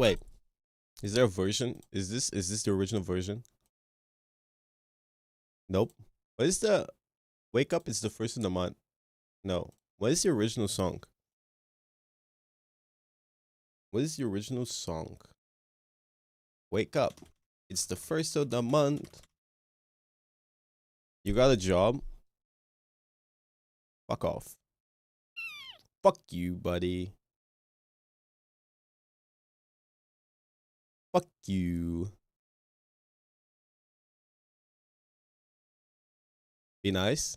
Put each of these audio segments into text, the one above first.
Wait, is there a version? Is this the original version? Nope. What is the Wake Up is the first of the month? No. What is the original song? What is the original song? Wake up. It's the first of the month. You got a job? Fuck off. Fuck you, buddy. Fuck you. Be nice.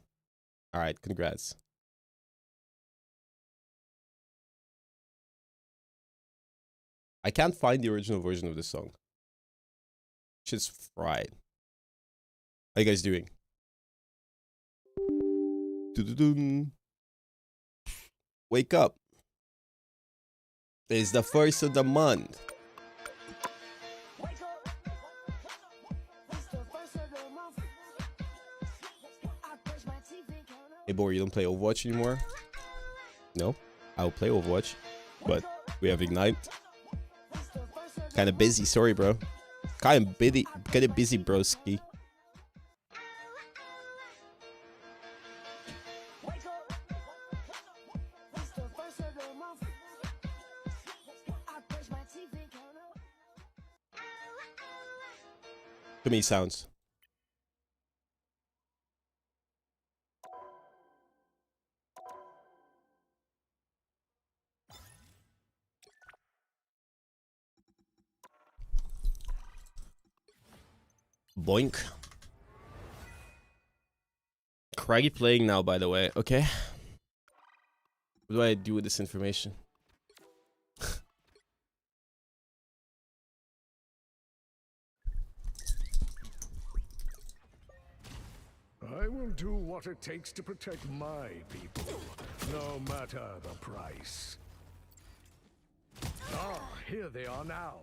Alright, congrats. I can't find the original version of this song. Shit's fried. How you guys doing? Doo-doo-doo. Wake up. It's the first of the month. Hey, Bogur, you don't play Overwatch anymore? No, I'll play Overwatch, but we have Ignite. Kind of busy, sorry, bro. Kind of busy, broski. Too many sounds. Boink. Craggy playing now, by the way. Okay. What do I do with this information? I will do what it takes to protect my people, no matter the price. Ah, here they are now.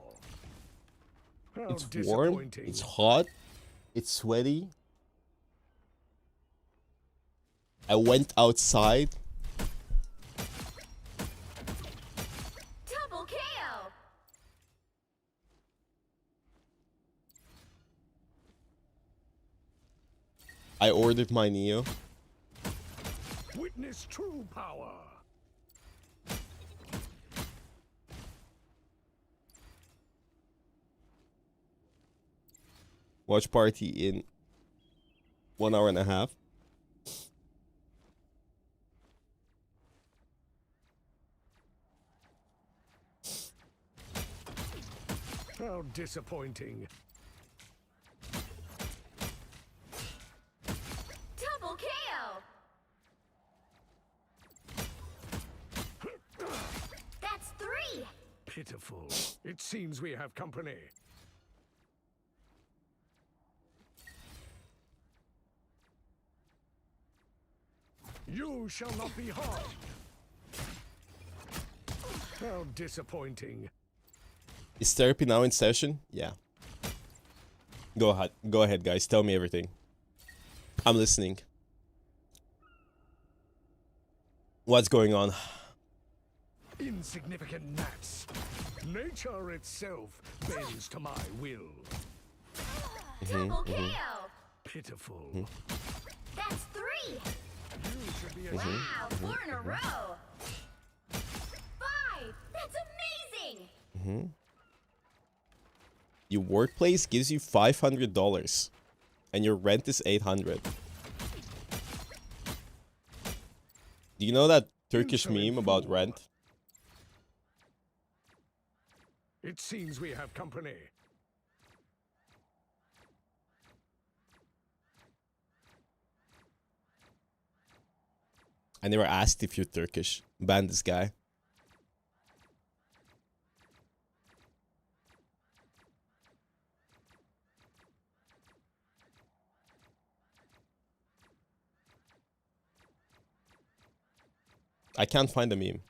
How It's warm, it's hot, it's sweaty. I went outside. Double KO. I ordered my Neo. Witness true power. Watch party in 1 hour and a half. How disappointing. Double KO. That's 3. Pitiful. It seems we have company. You shall not be harmed. How disappointing. Is therapy now in session? Yeah. Go ahead, guys. Tell me everything. I'm listening. What's going on? Insignificant gnats. Nature itself bends to my will. Double KO. Pitiful. That's 3. You should be Wow, ashamed. 4 in a row. 5. That's amazing. Your workplace gives you $500 and your rent is $800. Do you know that Turkish meme about rent? It seems we have company. I never asked if you're Turkish. Ban this guy. I can't find the meme.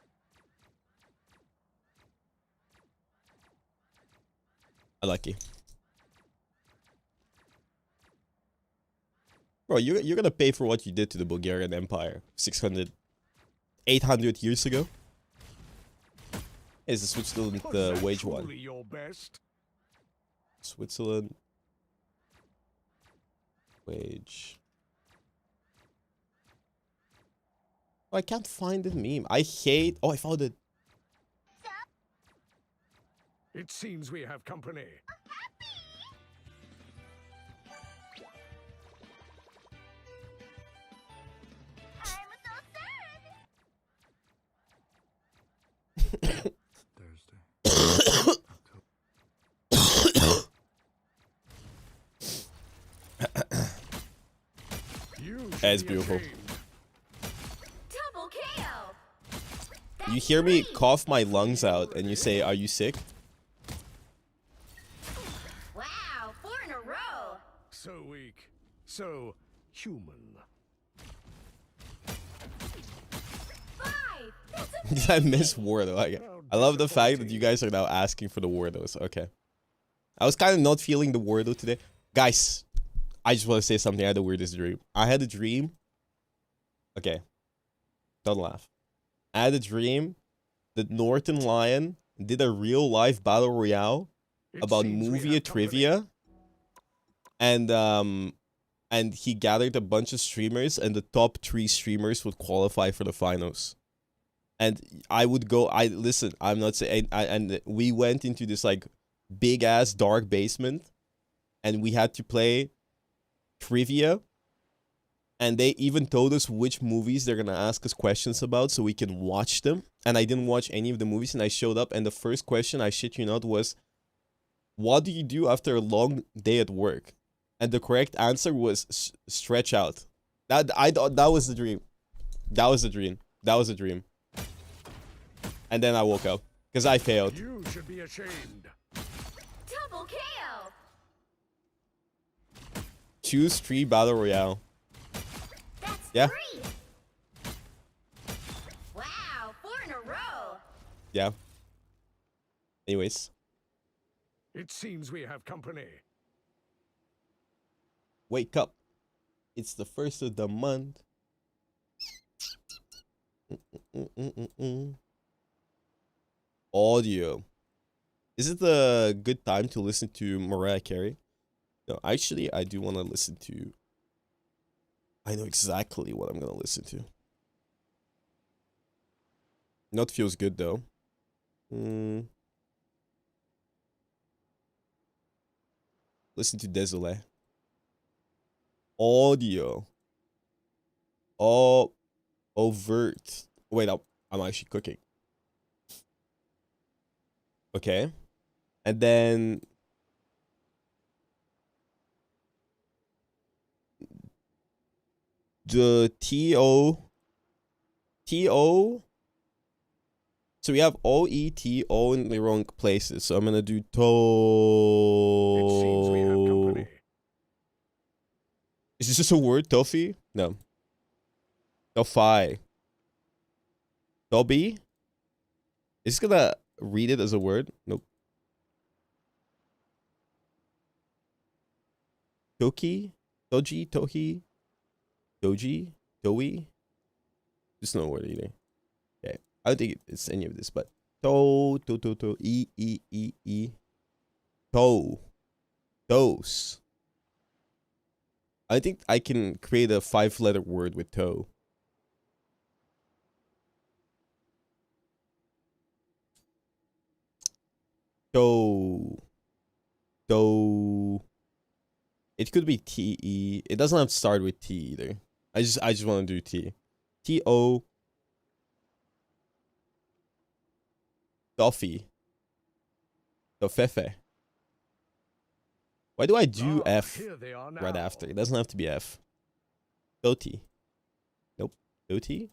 Lucky. Bro, you're gonna pay for what you did to the Bulgarian Empire 600, 800 years ago? Is the Switzerland Was the that wage one? truly your best? Switzerland wage. Oh, I can't find the meme. I hate. Oh, I found it. It seems we have company. You should That's be beautiful. ashamed. Double KO. You That's hear me 3. cough my lungs out and you say, "Are you sick?" Wow, 4 in a row. So weak. So human. 5. That's I miss Wardo. I love the fact that you guys are now asking for the Wardos. Okay. I was kind of not feeling the Wardo today. Guys, I just want to say something. I had the weirdest dream. I had a dream. Okay. Don't laugh. I had a dream that Norton Lion did a real life battle royale It about seems we movie have company. trivia. And he gathered a bunch of streamers, and the top 3 streamers would qualify for the finals. And I would go. Listen. I'm not saying. And we went into this like big ass dark basement, and we had to play trivia. And they even told us which movies they're gonna ask us questions about, so we can watch them. And I didn't watch any of the movies, and I showed up, and the first question, I shit you not, was, "What do you do after a long day at work?" And the correct answer was stretch out. I thought that was the dream. That was the dream. That was the dream. And then I woke up because I failed. You should be ashamed. double KO. Choose 3 battle royale. That's Yeah. 3. Wow, 4 in a row. Yeah. Anyways, It seems we have company. wake up. It's the 1st of the month. Audio. Is it a good time to listen to Mariah Carey? No, actually, I do want to listen to. I know exactly what I'm going to listen to. Not feels good, though. Listen to Désolé. Audio. Oh, overt. Wait, I'm actually cooking. Okay. And then the TO. So we have OETO in the wrong places. So I'm gonna do It seems we have to. company. Is this just a word? Tofi? No. Tofi. Toby? Is this gonna read it as a word? Nope. Toki? Toji? Tohi? Doji? Doi? There's no word either. Okay. I don't think it's any of this, but to, e. To. Dose. I think I can create a 5-letter word with toe. Toe. Toe. It could be TE. It doesn't have to start with T either. I just want to do T. TO. Toffee. Tofefe. Why do I do F Here they are now. right after? It doesn't have to be F. Doti. Nope. Doti.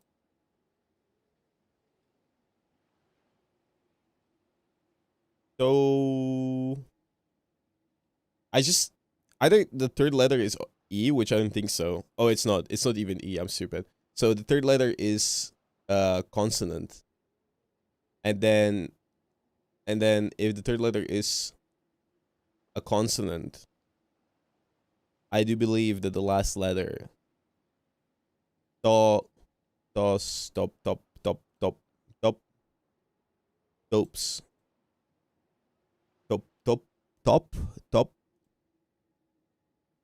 So I think the third letter is E, which I don't think so. Oh, it's not. It's not even E. I'm stupid. So the third letter is consonant. And then if the third letter is a consonant, I do believe that the last letter stop, top. Dopes. Top.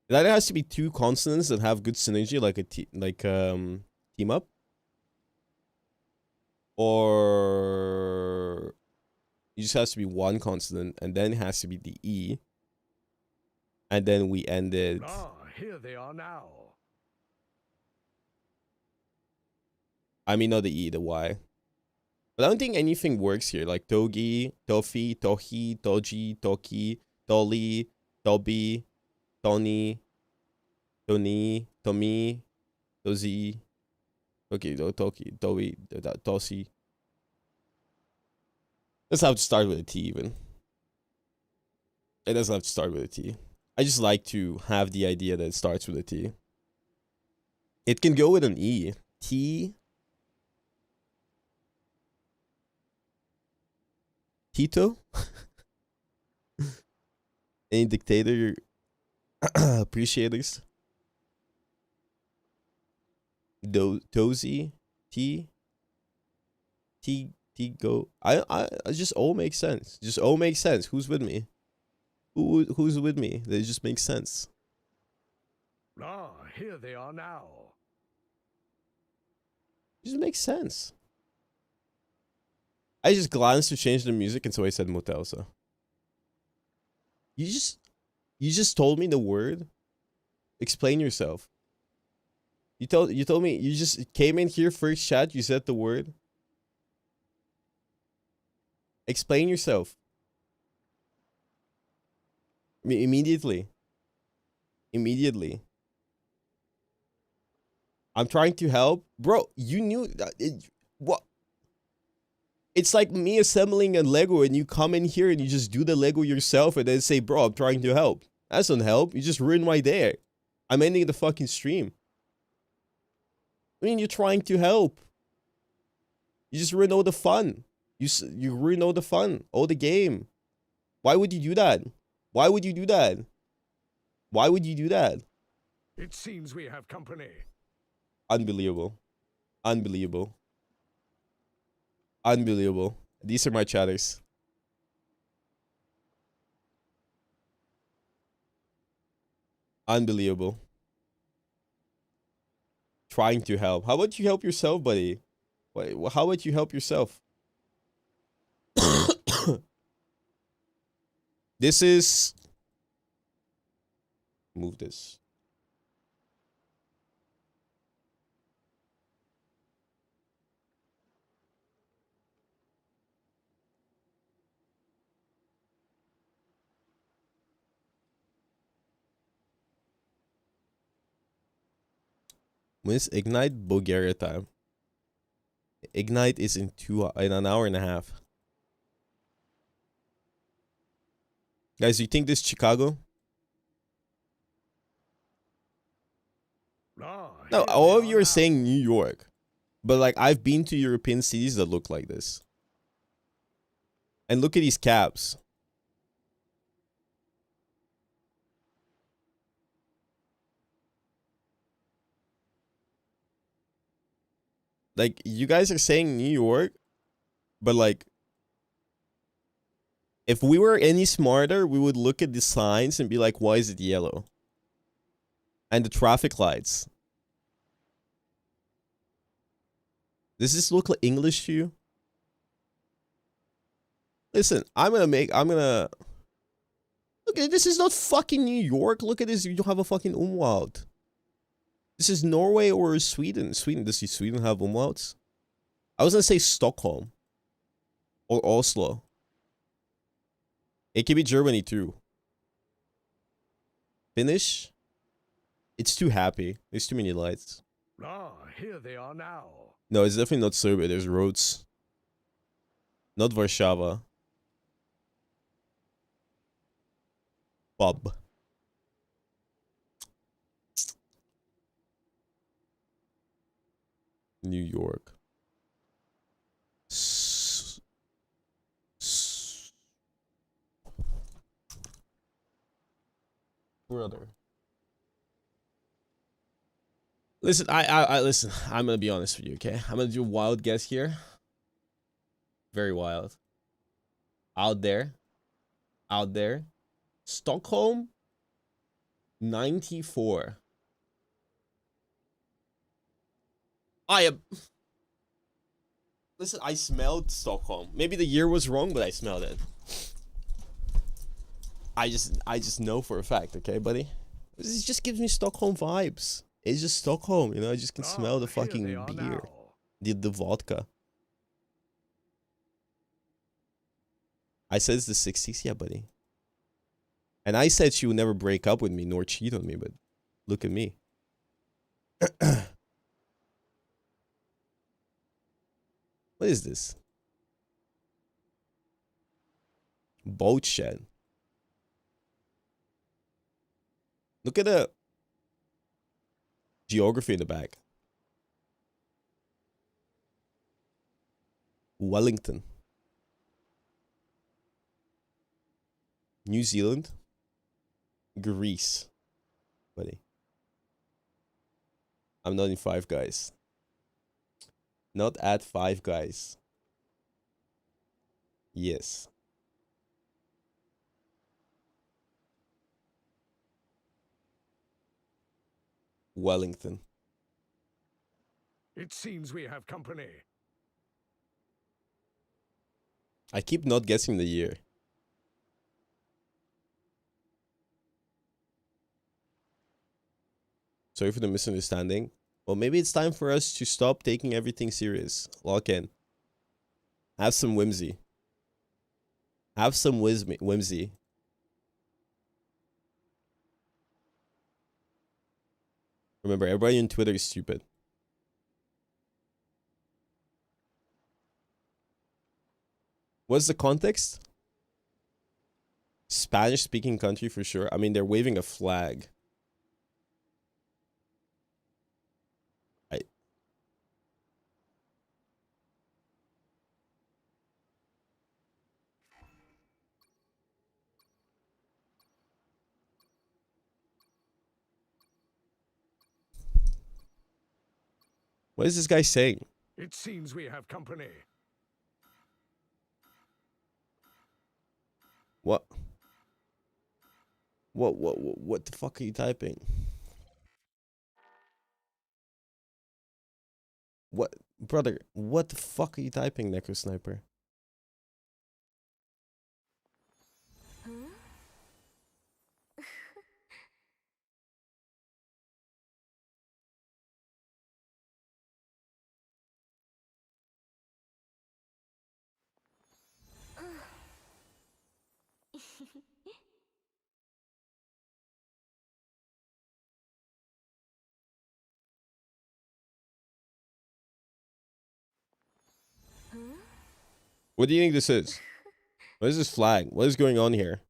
That has to be two consonants that have good synergy, like team up. Or it just has to be one consonant, and then it has to be the E. And then we ended. Ah, here they are now. I mean, not the E, the Y. But I don't think anything works here. Like Togi, Tofi, Tohi, Toji, Toki, Toli, Tobi, Tony, Toni, Tomi, Tozi. Okay, Toki, Tobi, Tosi. Doesn't have to start with a T even. It doesn't have to start with a T. I just like to have the idea that it starts with a T. It can go with an E. T. Tito? Any dictator appreciators? Dozy? T? Go. I just all makes sense. Just all makes sense. Who's with me? Who's with me? That just makes sense. Ah, here they are now. It just makes sense. I just glanced to change the music, and so I said Motelsa. You just told me the word. Explain yourself. You told me you just came in here first chat. You said the word. Explain yourself. Immediately. I'm trying to help, bro. You knew that. What? It's like me assembling a Lego and you come in here and you just do the Lego yourself and then say, bro, I'm trying to help. That's not help. You just ruined my day. I'm ending the fucking stream. I mean, you're trying to help. You just ruined all the fun. You ruined all the fun, all the game. Why would you do that? Why would you do that? Why would you do that? It seems we have company. Unbelievable. Unbelievable. Unbelievable. These are my chatters. Unbelievable. Trying to help. How about you help yourself, buddy? Wait, how about you help yourself? This is... Move this. When is Ignite Bulgaria time? Ignite is in an hour and a half. Guys, do you think this is Chicago? Ah, No, here all they of you are now. saying New York. But like, I've been to European cities that look like this. And look at these caps. Like, you guys are saying New York, but like, if we were any smarter, we would look at the signs and be like, why is it yellow? And the traffic lights. Does this look like English to you? Listen, I'm gonna... Look at this, is not fucking New York. Look at this, you don't have a fucking umlaut. This is Norway or Sweden. Does Sweden have umlauts? I was gonna say Stockholm. Or Oslo. It could be Germany too. Finnish? It's too happy. There's too many lights. Ah, here they are now. No, it's definitely not Serbia. There's roads. Not Warsaw. Pub. New York. Brother. Listen, I listen. I'm gonna be honest with you, okay? I'm gonna do a wild guess here. Very wild. Out there. Out there. Stockholm 94. I am. Listen, I smelled Stockholm. Maybe the year was wrong, but I smelled it. I just know for a fact, okay, buddy? This just gives me Stockholm vibes. It's just Stockholm, you know? I just can smell the here they fucking are beer. now. The vodka. I said it's the 60s, yeah, buddy. And I said she would never break up with me nor cheat on me, but look at me. What is this? Boat shed. Look at the geography in the back. Wellington. New Zealand. Greece. Buddy. I'm not in Five Guys. Not at Five Guys. Yes. Wellington. It seems we have company. I keep not guessing the year. Sorry for the misunderstanding. Well, maybe it's time for us to stop taking everything serious. Lock in. Have some whimsy. Have some whimsy. Remember, everybody on Twitter is stupid. What's the context? Spanish-speaking country for sure. I mean, they're waving a flag. What is this guy saying? It seems we have company. What? What the fuck are you typing? What, brother? What the fuck are you typing, Necro Sniper? What do you think this is? What is this flag? What is going on here?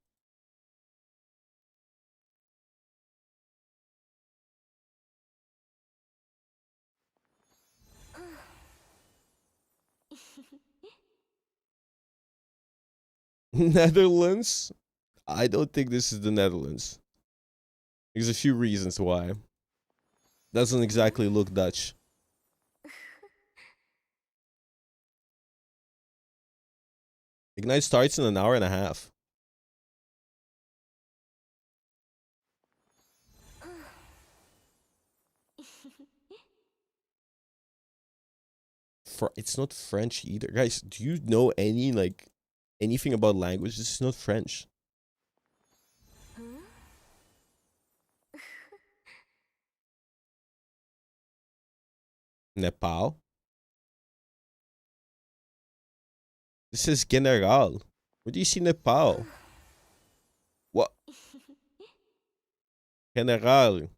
Netherlands? I don't think this is the Netherlands. There's a few reasons why. Doesn't exactly look Dutch. Ignite starts in an hour and a half. It's not French either. Guys, do you know anything about language? This is not French. Nepal? This is General. Where do you see Nepal? What? General.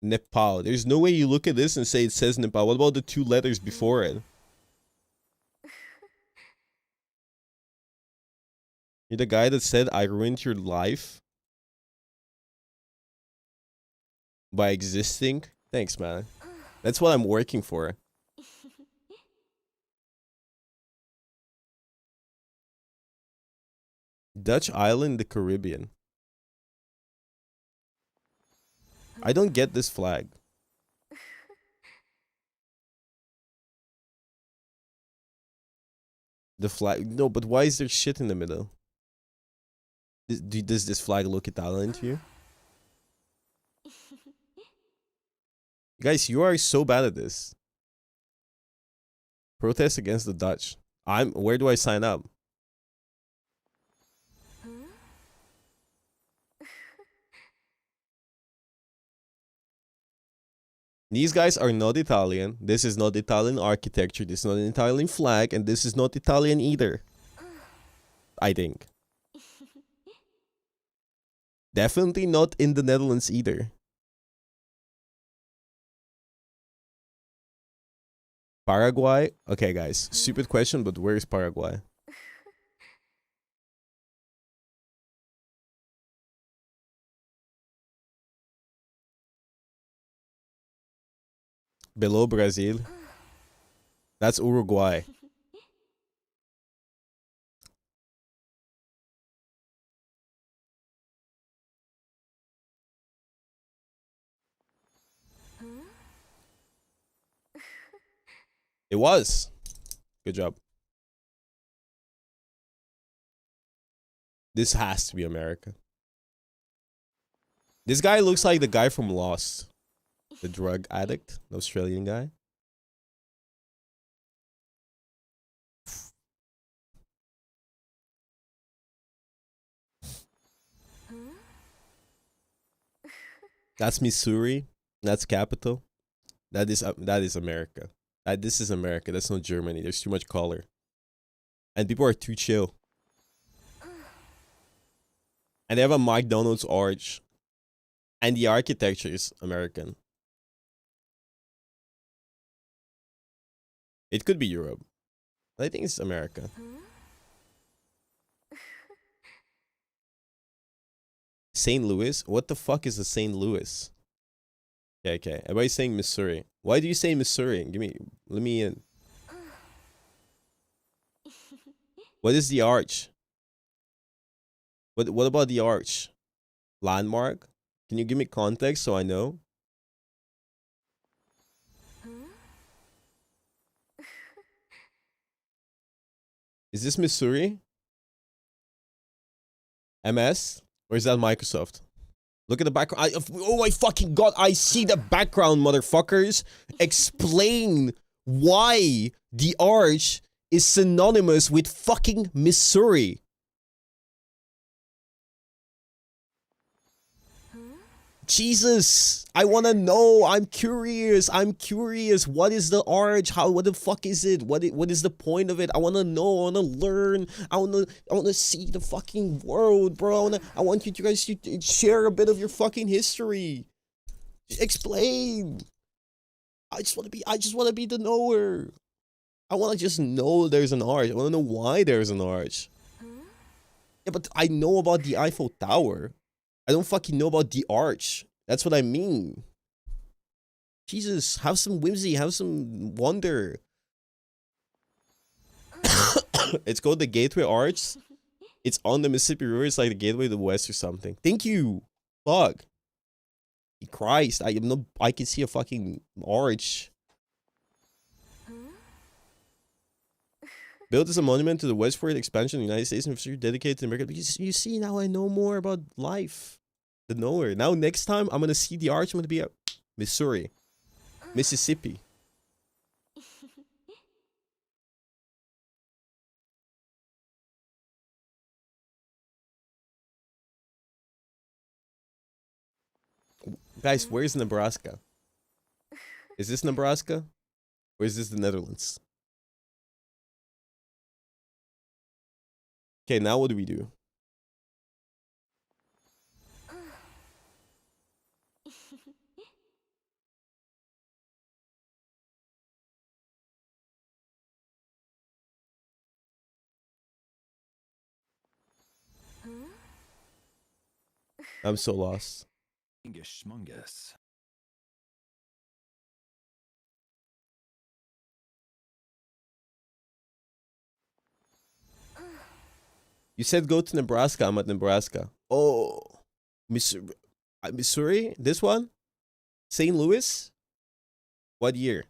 Nepal. There's no way you look at this and say it says Nepal. What about the two letters before it? You're the guy that said I ruined your life by existing? Thanks, man. That's what I'm working for. Dutch island, the Caribbean. I don't get this flag. The flag. No, but why is there shit in the middle? Does this flag look Italian to you? Guys, you are so bad at this. Protest against the Dutch. Where do I sign up? These guys are not Italian. This is not Italian architecture. This is not an Italian flag. And this is not Italian either. I think. Definitely not in the Netherlands either. Paraguay? Okay, guys. Stupid question, but where is Paraguay? Below Brazil. That's Uruguay. It was. Good job. This has to be America. This guy looks like the guy from Lost. The drug addict, the Australian guy. That's Missouri. That's capital. That is America. This is America. That's not Germany. There's too much color. And people are too chill. And they have a McDonald's arch. And the architecture is American. It could be Europe. But I think it's America. St. Louis? What the fuck is a St. Louis? Okay. Everybody's saying Missouri. Why do you say Missouri? Let me in. What is the arch? What about the arch? Landmark? Can you give me context so I know? Is this Missouri? MS? Or is that Microsoft? Look at the background. Oh my fucking god, I see the background, motherfuckers. Explain why the arch is synonymous with fucking Missouri. Jesus, I want to know. I'm curious. What is the arch? What the fuck is it? What is the point of it? I want to know. I want to learn. I want to see the fucking world, bro. I want you guys to share a bit of your fucking history. Explain. I just want to be the knower. I want to just know there's an arch. I want to know why there's an arch. Yeah, but I know about the Eiffel Tower. I don't fucking know about the arch. That's what I mean. Jesus, have some whimsy, have some wonder. It's called the Gateway Arch. It's on the Mississippi River. It's like the Gateway to the West or something. Thank you. Fuck. Christ, I can see a fucking arch. Built as a monument to the westward expansion of the United States infrastructure dedicated to America. You see, now I know more about life. The knower. Now, next time I'm going to see the arch, I'm going to be at Missouri. Mississippi. Guys, where's Nebraska? Is this Nebraska? Or is this the Netherlands? Okay, now what do we do? I'm so lost. Schmungus. You said go to Nebraska. I'm at Nebraska. Oh, Missouri? This one? St. Louis? What year?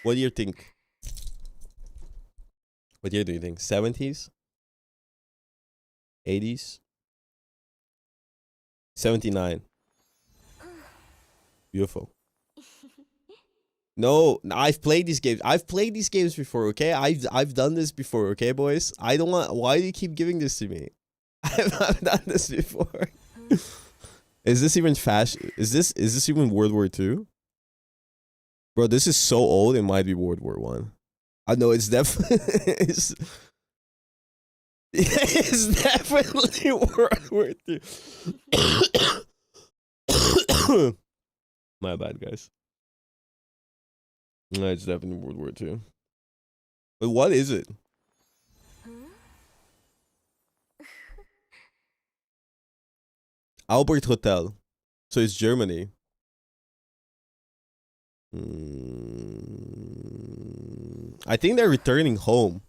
What do you think? What year do you think? 70s? 80s? 79. Beautiful. No, I've played these games. I've played these games before, okay? I've done this before, okay, boys? I don't want... Why do you keep giving this to me? I've done this before. Is this even fashion? Is this even World War II? Bro, this is so old, it might be World War One. I know it's definitely... it's definitely World War II. My bad, guys. No, it's definitely World War II. But what is it? Albert Hotel. So it's Germany. I think they're returning home.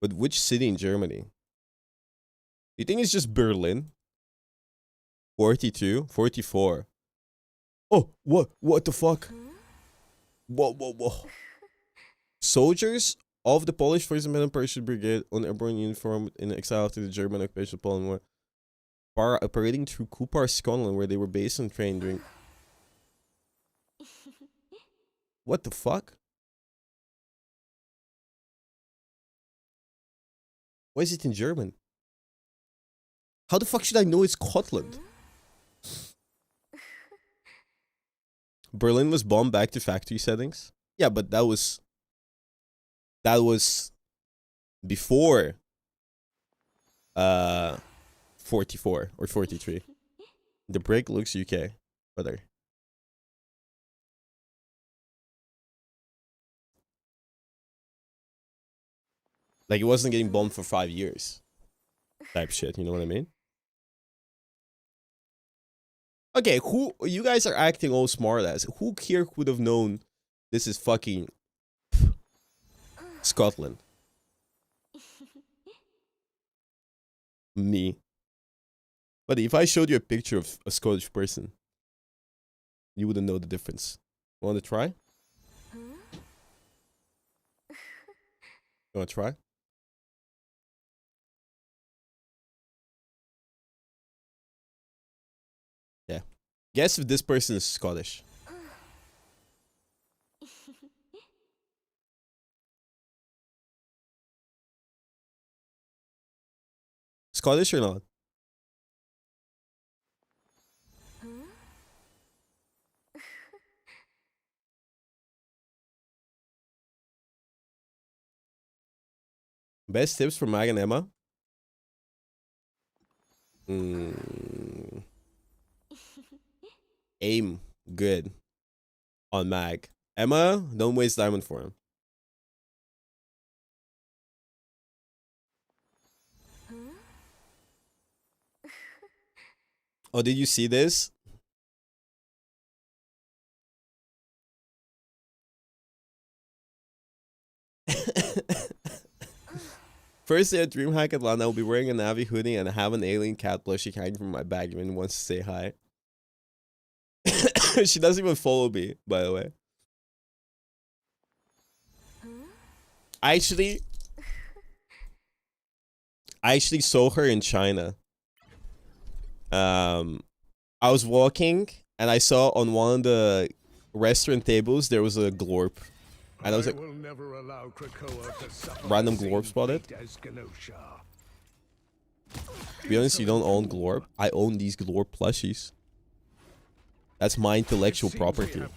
But which city in Germany? You think it's just Berlin? 42? 44. Oh, what the fuck? Whoa. Soldiers of the Polish 1st Independent Parachute Brigade on airborne uniform in exile after the German occupation of Poland were parading through Cupar, Scotland, where they were based and trained during... What the fuck? Why is it in German? How the fuck should I know it's Scotland? Berlin was bombed back to factory settings. Yeah, but that was before 44 or 43. The break looks UK, brother. Like it wasn't getting bombed for 5 years. Type shit, you know what I mean? Okay, who you guys are acting all smart ass. Who here would have known this is fucking Scotland? Me. But if I showed you a picture of a Scottish person, you wouldn't know the difference. Want to try? You want to try? Yeah. Guess if this person is Scottish. Scottish or not? Best tips for Mag and Emma? Aim good on Mag. Emma, don't waste diamond for him. Oh, did you see this? First day at DreamHack Atlanta, I'll be wearing a Navi hoodie and have an alien cat plushie hanging from my bag when he wants to say hi. She doesn't even follow me, by the way. I actually saw her in China. I was walking and I saw on one of the restaurant tables there was a glorp. And I was like, random glorp spotted. To be honest, you don't own glorp. I own these glorp plushies. That's my intellectual property. Double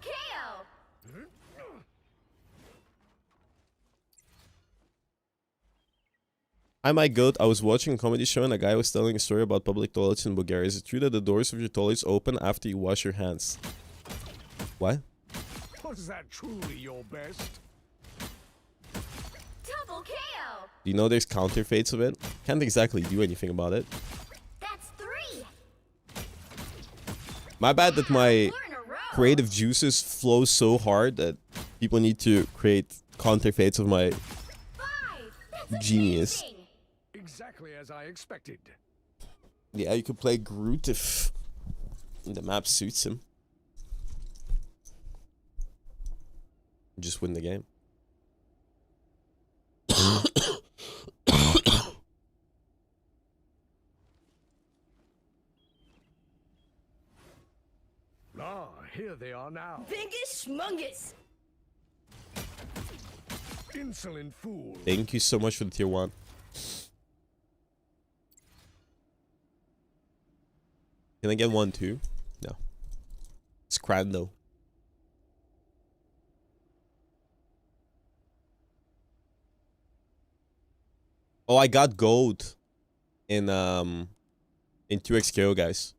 KO. I might goat. I was watching a comedy show and a guy was telling a story about public toilets in Bulgaria. Is it true that the doors of your toilets open after you wash your hands? What? Was that truly your best? Double KO. Do you know there's counterfeits of it? Can't exactly do anything about it. That's 3. My bad that my 4 in a row. creative juices flow so hard that people need to create counterfeits of my 5. That's genius. amazing. Exactly as I expected. Yeah, you could play Groot if the map suits him. Just win the game. Ah, here they are now. Biggest schmungus. Insolent fool. Thank you so much for the tier 1. Can I get 1 too? No. It's Crando. Oh, I got gold in 2xKO, guys.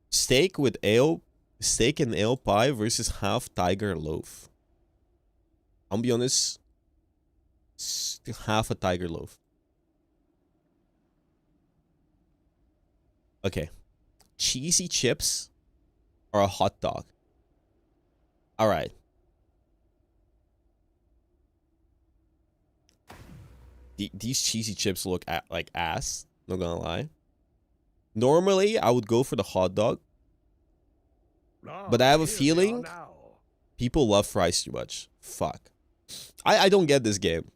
Steak with ale, steak and ale pie versus half tiger loaf. I'll be honest, half a tiger loaf. Okay. Cheesy chips or a hot dog? All right. These cheesy chips look like ass. Not gonna lie. Normally, I would go for the hot dog. Ah, But I have a here they are feeling now. people love fries too much. Fuck. I don't get this game.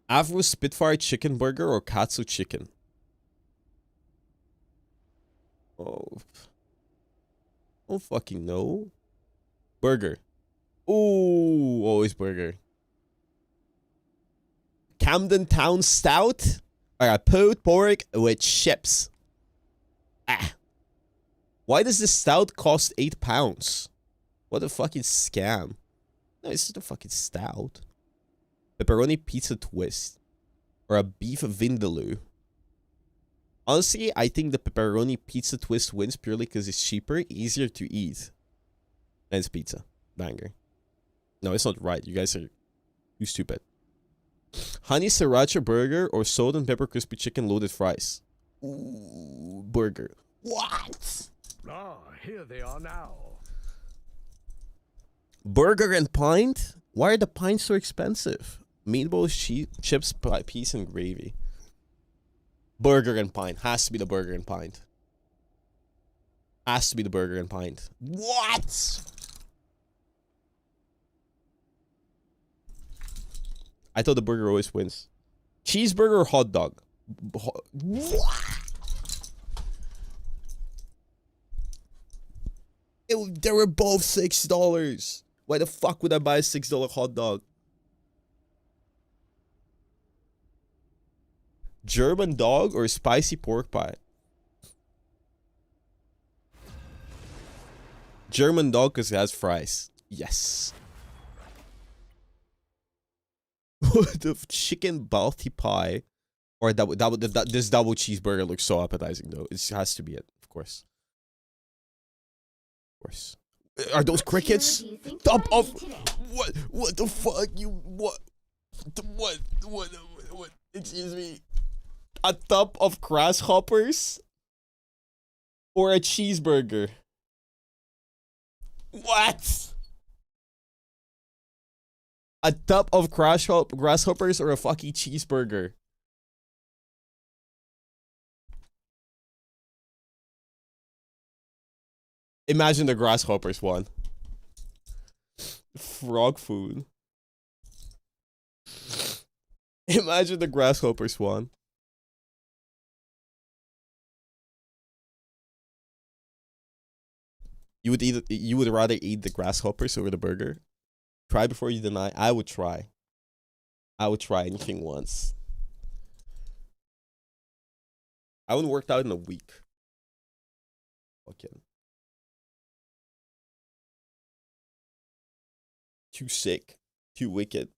Avro Spitfire chicken burger or katsu chicken? Oh. I don't fucking know. Burger. Ooh, always burger. Camden Town Stout. I got pulled pork with chips. Ah. Why does this stout cost £8? What a fucking scam. No, it's just a fucking stout. Pepperoni pizza twist. Or a beef vindaloo. Honestly, I think the pepperoni pizza twist wins purely because it's cheaper, easier to eat. And it's pizza. Banger. No, it's not right. You guys are too stupid. Honey sriracha burger or salt and pepper crispy chicken loaded fries? Ooh, burger. What? Ah, here they are now. Burger and pint? Why are the pints so expensive? Meatballs, chips, peas, and gravy. Burger and pint. Has to be the burger and pint. Has to be the burger and pint. What? I thought the burger always wins. Cheeseburger or hot dog? What? They were both $6. Why the fuck would I buy a $6 hot dog? German dog or spicy pork pie? German dog because it has fries. Yes. The chicken balti pie or this double cheeseburger looks so appetizing though. It has to be it, of course. Of course. Are those crickets? Top of what? What the fuck? You what? What? Excuse me. A tub of grasshoppers or a cheeseburger? What? A tub of grasshoppers or a fucking cheeseburger? Imagine the grasshoppers one. Frog food. Imagine the grasshoppers one. You would rather eat the grasshoppers over the burger? Try before you deny. I would try. I would try anything once. I haven't worked out in a week. Okay. Too sick. Too wicked.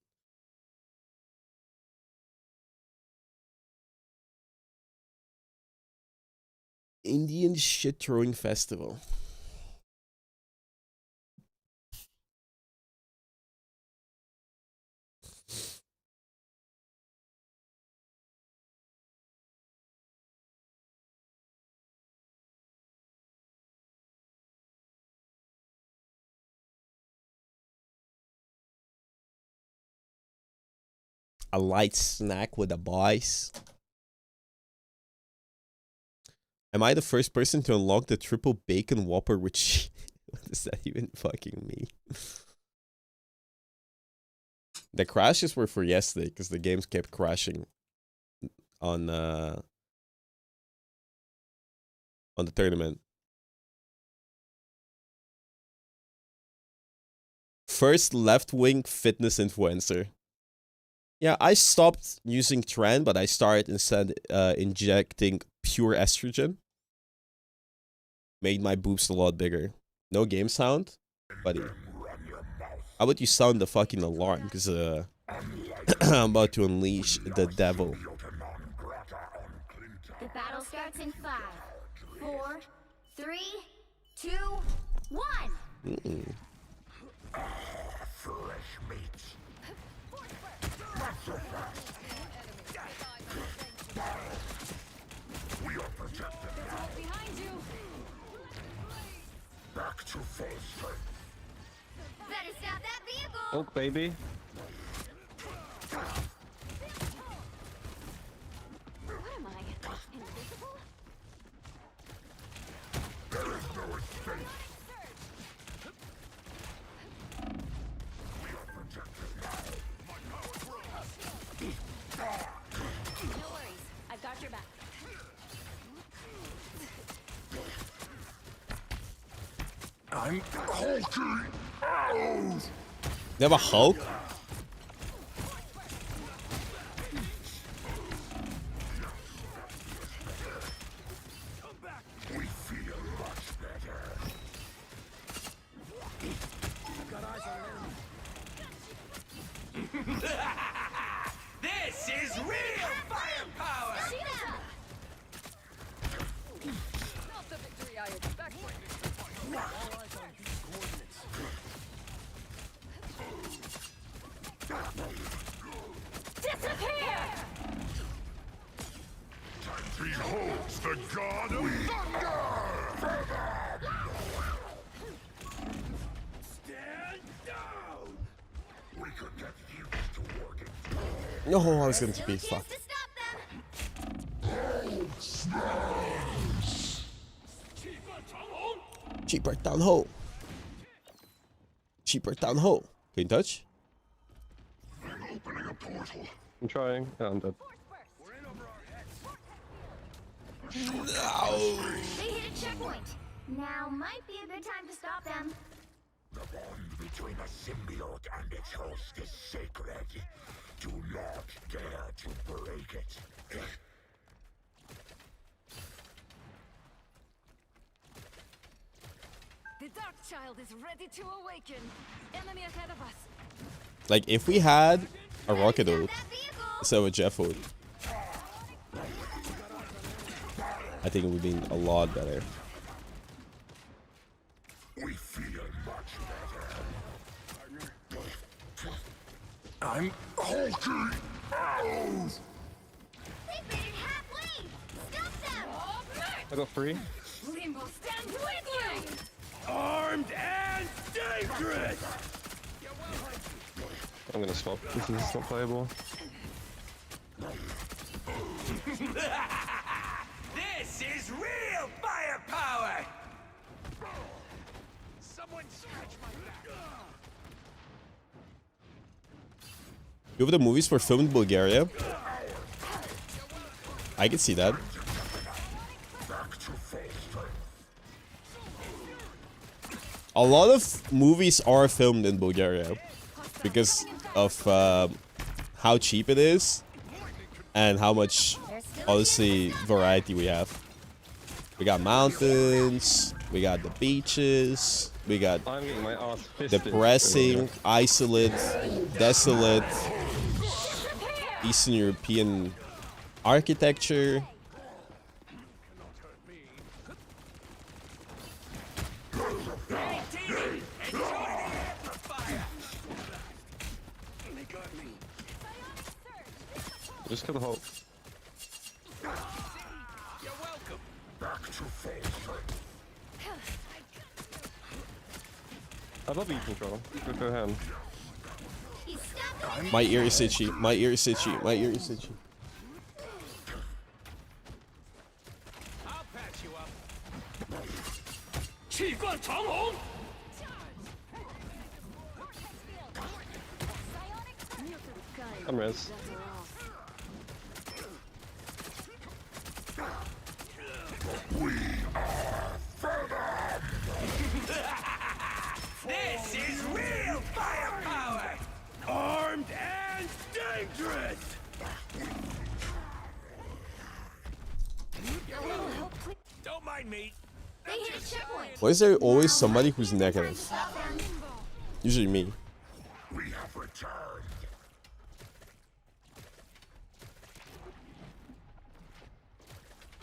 Indian shit throwing festival. A light snack with the boys. Am I the first person to unlock the triple bacon whopper with What does that even fucking mean? The crashes were for yesterday because the games kept crashing on the tournament. First left-wing fitness influencer. Yeah, I stopped using Tren, but I started instead injecting pure estrogen. Made my boobs a lot bigger. No game sound, buddy. How about you sound the fucking alarm? Because I'm about to unleash the devil. The battle starts in 5, 4, 3, 2, 1. Fresh meat. Not so fast. We are protected now. Behind you. Back to full strength. Better stop that vehicle. Oh, baby. What am I? Invisible? There is no escape. We are protected now. No worries. I've got your back. I'm hulking out. They have a Hulk? We feel much better. This is real firepower! Not the victory I expected. All eyes on these coordinates. Disappear! Behold the god of thunder! Stand down! We could get used to working. No, I was going to No be chance fucked. to stop them. Cheaper down hole. Cheaper down hole. Can you touch? I'm opening a portal. I'm trying. Yeah, I'm dead. They hit a checkpoint. Now might be a good time to stop them. The bond between a symbiote and its host is sacred. Do not dare to break it. The Dark Child is ready to awaken. Enemy ahead of us. Like, if we had a rocket Stop ult that vehicle. instead of a Jeff ult, I think it would be a lot better. We feel much better. I'm hulking out! They made it halfway. Stop them. I got 3. Limbo stands with you. Armed and dangerous! I'm gonna swap. This is not playable. This is real firepower! Someone scratch my back! Two of the movies were filmed in Bulgaria. I can see that. Back to full strength. A lot of movies are filmed in Bulgaria because of how cheap it is and how much, honestly, variety we have. We got mountains, we got the beaches, we got I'm getting my ass fisted. depressing, isolate, desolate, Eastern European architecture. Just kill the Hulk. You're welcome. Back to full strength. I love E control. Good for him. He stopped them. My ear is itchy, my ear is itchy, my ear is itchy. I'll patch you up. 气贯长虹 I'm res. This is real firepower! Armed and dangerous! A little help, please. Don't mind me. They hit a checkpoint. Why is there always somebody who's negative? Stop them. Usually me. We have returned.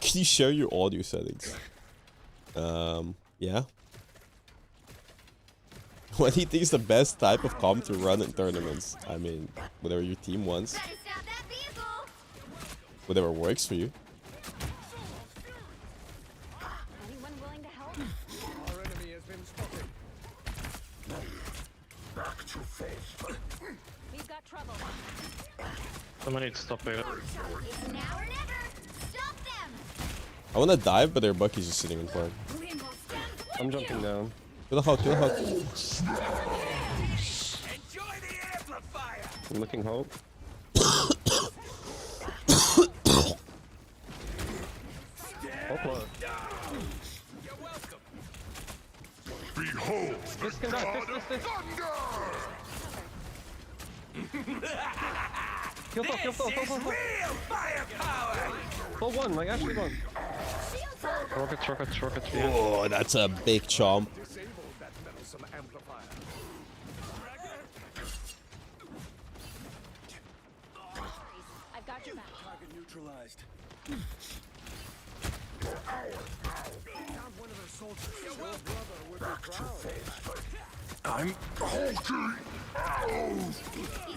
Can you share your audio settings? Yeah. What do you think is the best type of comp to run in tournaments? I mean, whatever your team wants. Gotta stop that vehicle. Whatever works for you. Anyone willing to help? Our enemy has been spotted. Back to full. We've got trouble. Someone needs to stop it. It's now or never. Stop them. I wanna dive, but their Bucky's just sitting in front. Rainbow stands with I'm jumping down. Kill the Hulk, kill the Hulk. Enjoy the amplifier! I'm looking hope. Hulk low. You're welcome. Behold the Can I god fix of this? thunder! Kill Thor, kill This Thor, is Thor, Thor, Thor. real firepower! Thor won, like actually won. shields up. Rockets, rockets, rockets. Yeah. Oh, that's a big chomp. Disable that meddlesome amplifier. I've got your back. Target neutralized. Found one of their soldiers. Your brother would be proud. I'm hulking out! He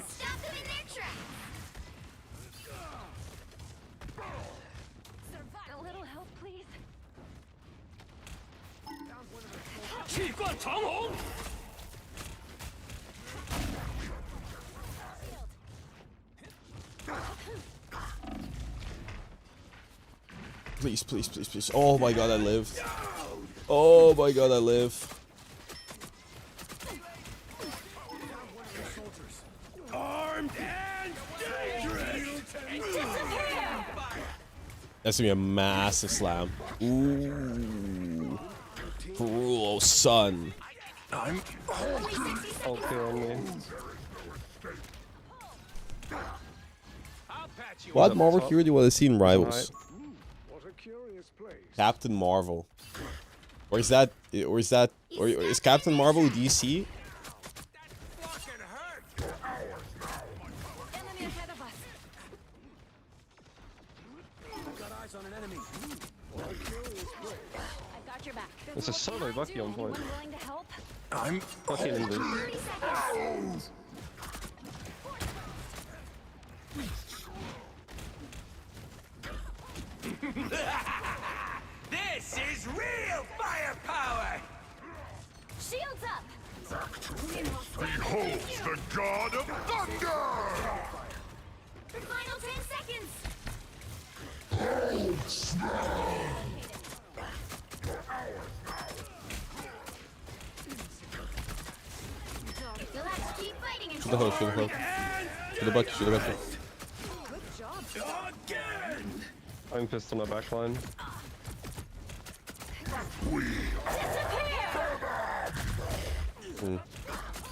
stopped them in their tracks. Survive. A little help, please. Please, please, please, please. Oh my god, I lived. Oh my god, I live. Armed and dangerous! That's gonna be a massive slam. Ooh. Cruel son. I'm Okay on me. I'll patch you What up Marvel top. hero do you want to see in Rivals? What a curious place. Captain Marvel. Or is Captain Marvel DC? Fucking hurt! Enemy ahead of us. I've got eyes on an enemy. I've got your back. It's a solo Bucky on point. Anyone willing to help? I'm Bucky and Luke. 30 seconds. This is real firepower! Shields up. behold the god of thunder! Final 10 seconds. You'll have to keep fighting Shoot the Hulk, shoot the Hulk. Shoot the Bucky, shoot the Bucky. Again! I'm pissed on my backline.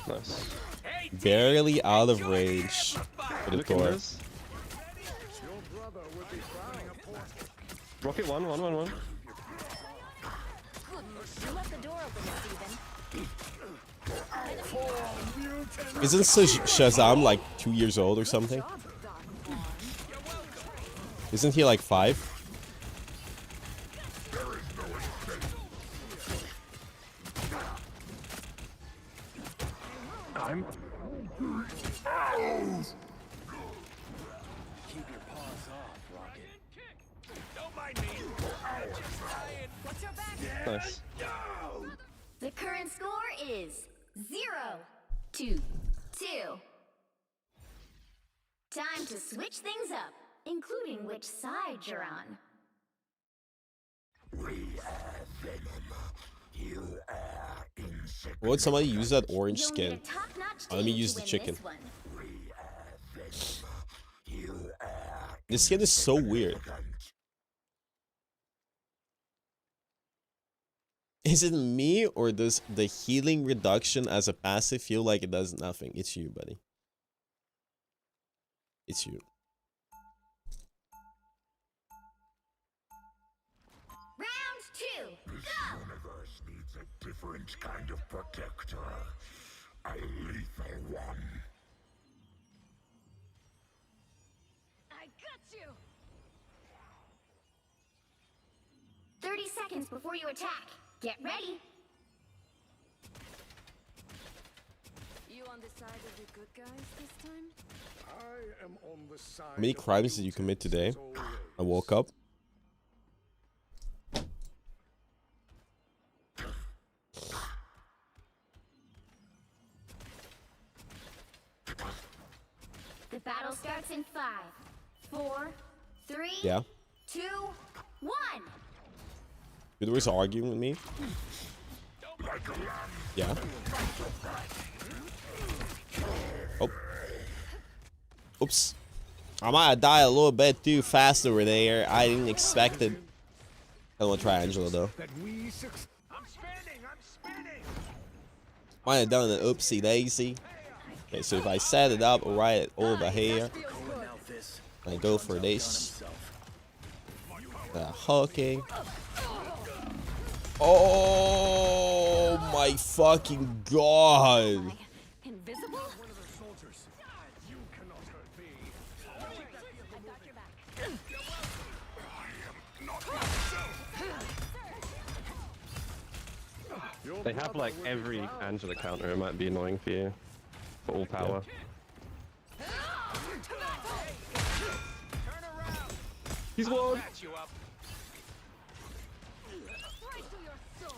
Nice. Hey, Barely out of range for the Look at Thor. this. Rocket one. You left the door open, Steven. Isn't Shazam like 2 years old or something? Isn't he like 5? I'm don't mind me. Just trying. What's your back? Nice. The current score is 0-2. Time to switch things up, including which side you're on. we are venom. You are insect. Why would somebody use that orange You'll need a skin? top-notch Let me team use to the win chicken. this one. We are venom. This skin is so weird. Is it me or does the healing reduction as a passive feel like it does nothing? It's you, buddy. It's you. Round 2. This universe needs a different kind of protector. A lethal one. I got you. 30 seconds before you attack. Get ready. You on the side of the good guys this time? I am on the side. How many crimes did you commit today? I woke up. The battle starts in 5, 4, 3, Yeah. 2, 1. You was arguing with me? Yeah. Oh. Oops. I might have died a little bit too fast over there. I didn't expect it. I don't want to try Angela though. That we succeed. I'm spinning. Might have done an oopsie daisy. Okay, so if I set it up right over here, I go for this. Hooking. Oh my fucking god. Invisible? One of the soldiers. You cannot hurt me. I got your back. They have like every Angela counter. It might be annoying for you. For all power. He's one. Right to your soul.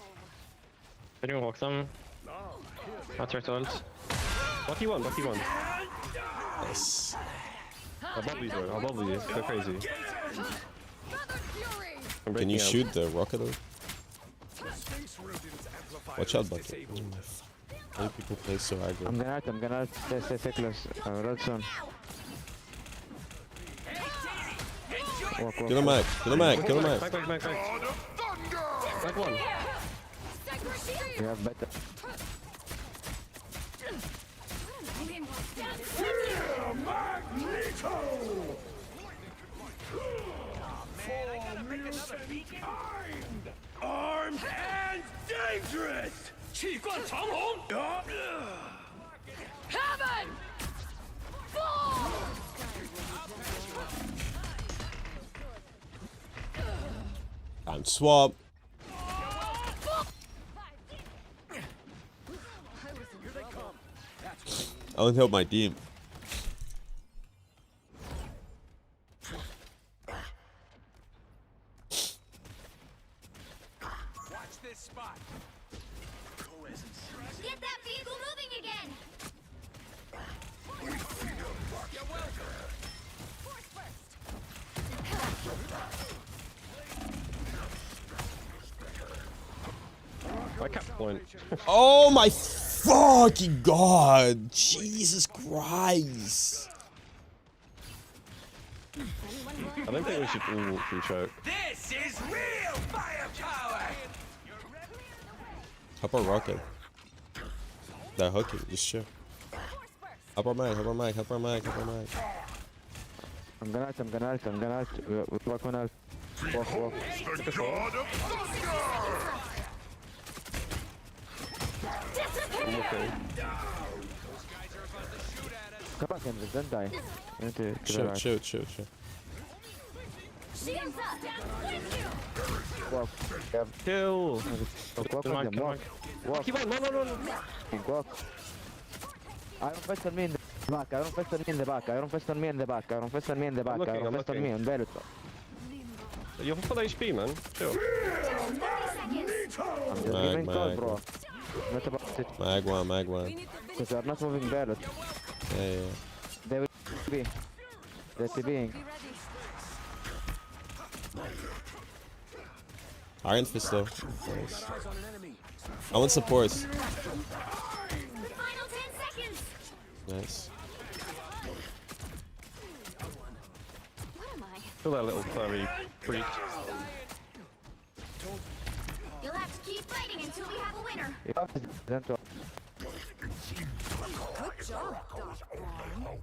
Anyone walk them? That's our ult. Lucky one. Yes. I'll bubble you, bro. I'll bubble you. Go crazy. Feather fury. I'm Can breaking you out. shoot the rocket though? Sphinx rodents amplifier Watch out, is bucket. disabled. Why do people play so hard? I'm gonna ult. Stay close. Roll soon. Walk. Kill him, Mike. Kill him, Mike. Kill him, Mike. Back. Back one. We have better. Armed and dangerous. 气贯长虹。 Heaven! Fall! Time swap. I want to help my team. Watch this spot. Get that vehicle moving again. I cap point. Oh my fucking god! Jesus Christ! I don't think we should all walk through choke. This is real firepower. Help our rocket. That hooking, just chill. Help our mic, help our mic, help our mic, help our mic. I'm gonna ult. We walk on ult. Walk. The god of I'm okay. Come back, Henry. Don't die. You need to kill her. Chill. Shields up. Walk. Yeah. Kill. Walk Come on, with them. come Walk. Walk. Keep on. No. Walk. Iron fist on me in the back. Iron fist on me in the back. Iron fist on me in the back. Iron fist on me in the back. looking, Iron I'm fist on me looking. on Velut. You're full HP, man. Chill. 30 seconds. I'm just Mag, giving code, mag. bro. Not about it. Mag one. Because they're not moving Velut. Yeah. They will be. They're TBing. Iron Fist though. Nice. I want supports. The final 10 seconds. Nice. What am I? Feel that little furry freak. You'll have to keep fighting until we have a winner. Good job, Doc Brown.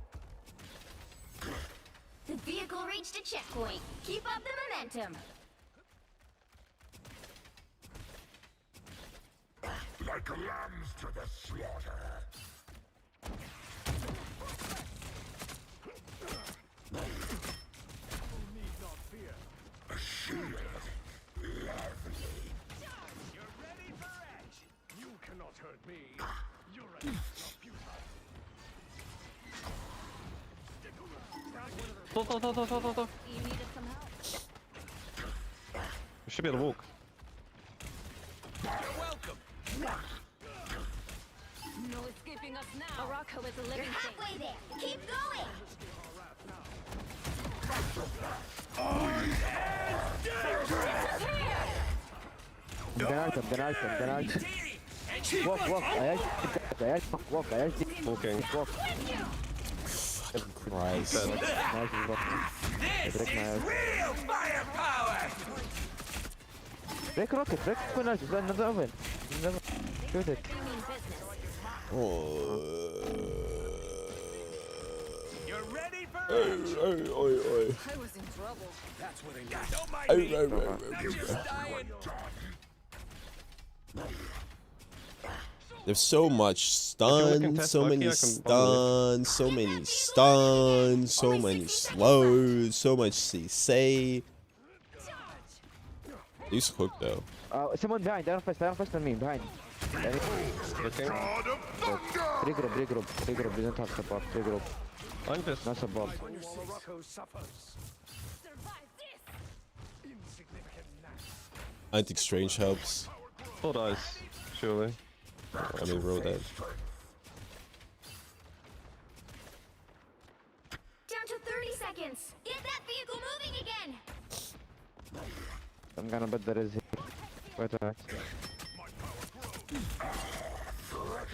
The vehicle reached a checkpoint. Keep up the momentum. Like lambs to the slaughter. Need not fear. A shield. Lovely. You're ready for action. You cannot hurt me. Your attacks are futile. Go. You needed some help. We should be able to walk. No escaping us now. Morocco is a You're living thing. halfway there. Keep going. Ganarken. Walk. Walking. Christ. Break rocket, break nice, is another oven. Shoot it. They mean business. Oh. You're ready for Oi, oi, oi, oi. I was in trouble. That's what I need. Don't mind Oi, me. oi, oi, oi, oi. Just dying. There's so much stun, contest so Lucky, many I can bubble stuns, so many stuns, so many slows, so much CC. He's hooked though. Someone behind, Iron Fist on me, behind. Looking. Regroup, we don't have support, regroup. I'm just. No support. When Morocco suffers. Survive this. Insignificant gnats. I think Strange helps. Full dice, surely. I mean, roll that. Down to 30 seconds. Get that vehicle moving again. I'm gonna bet there is here. Wait a minute.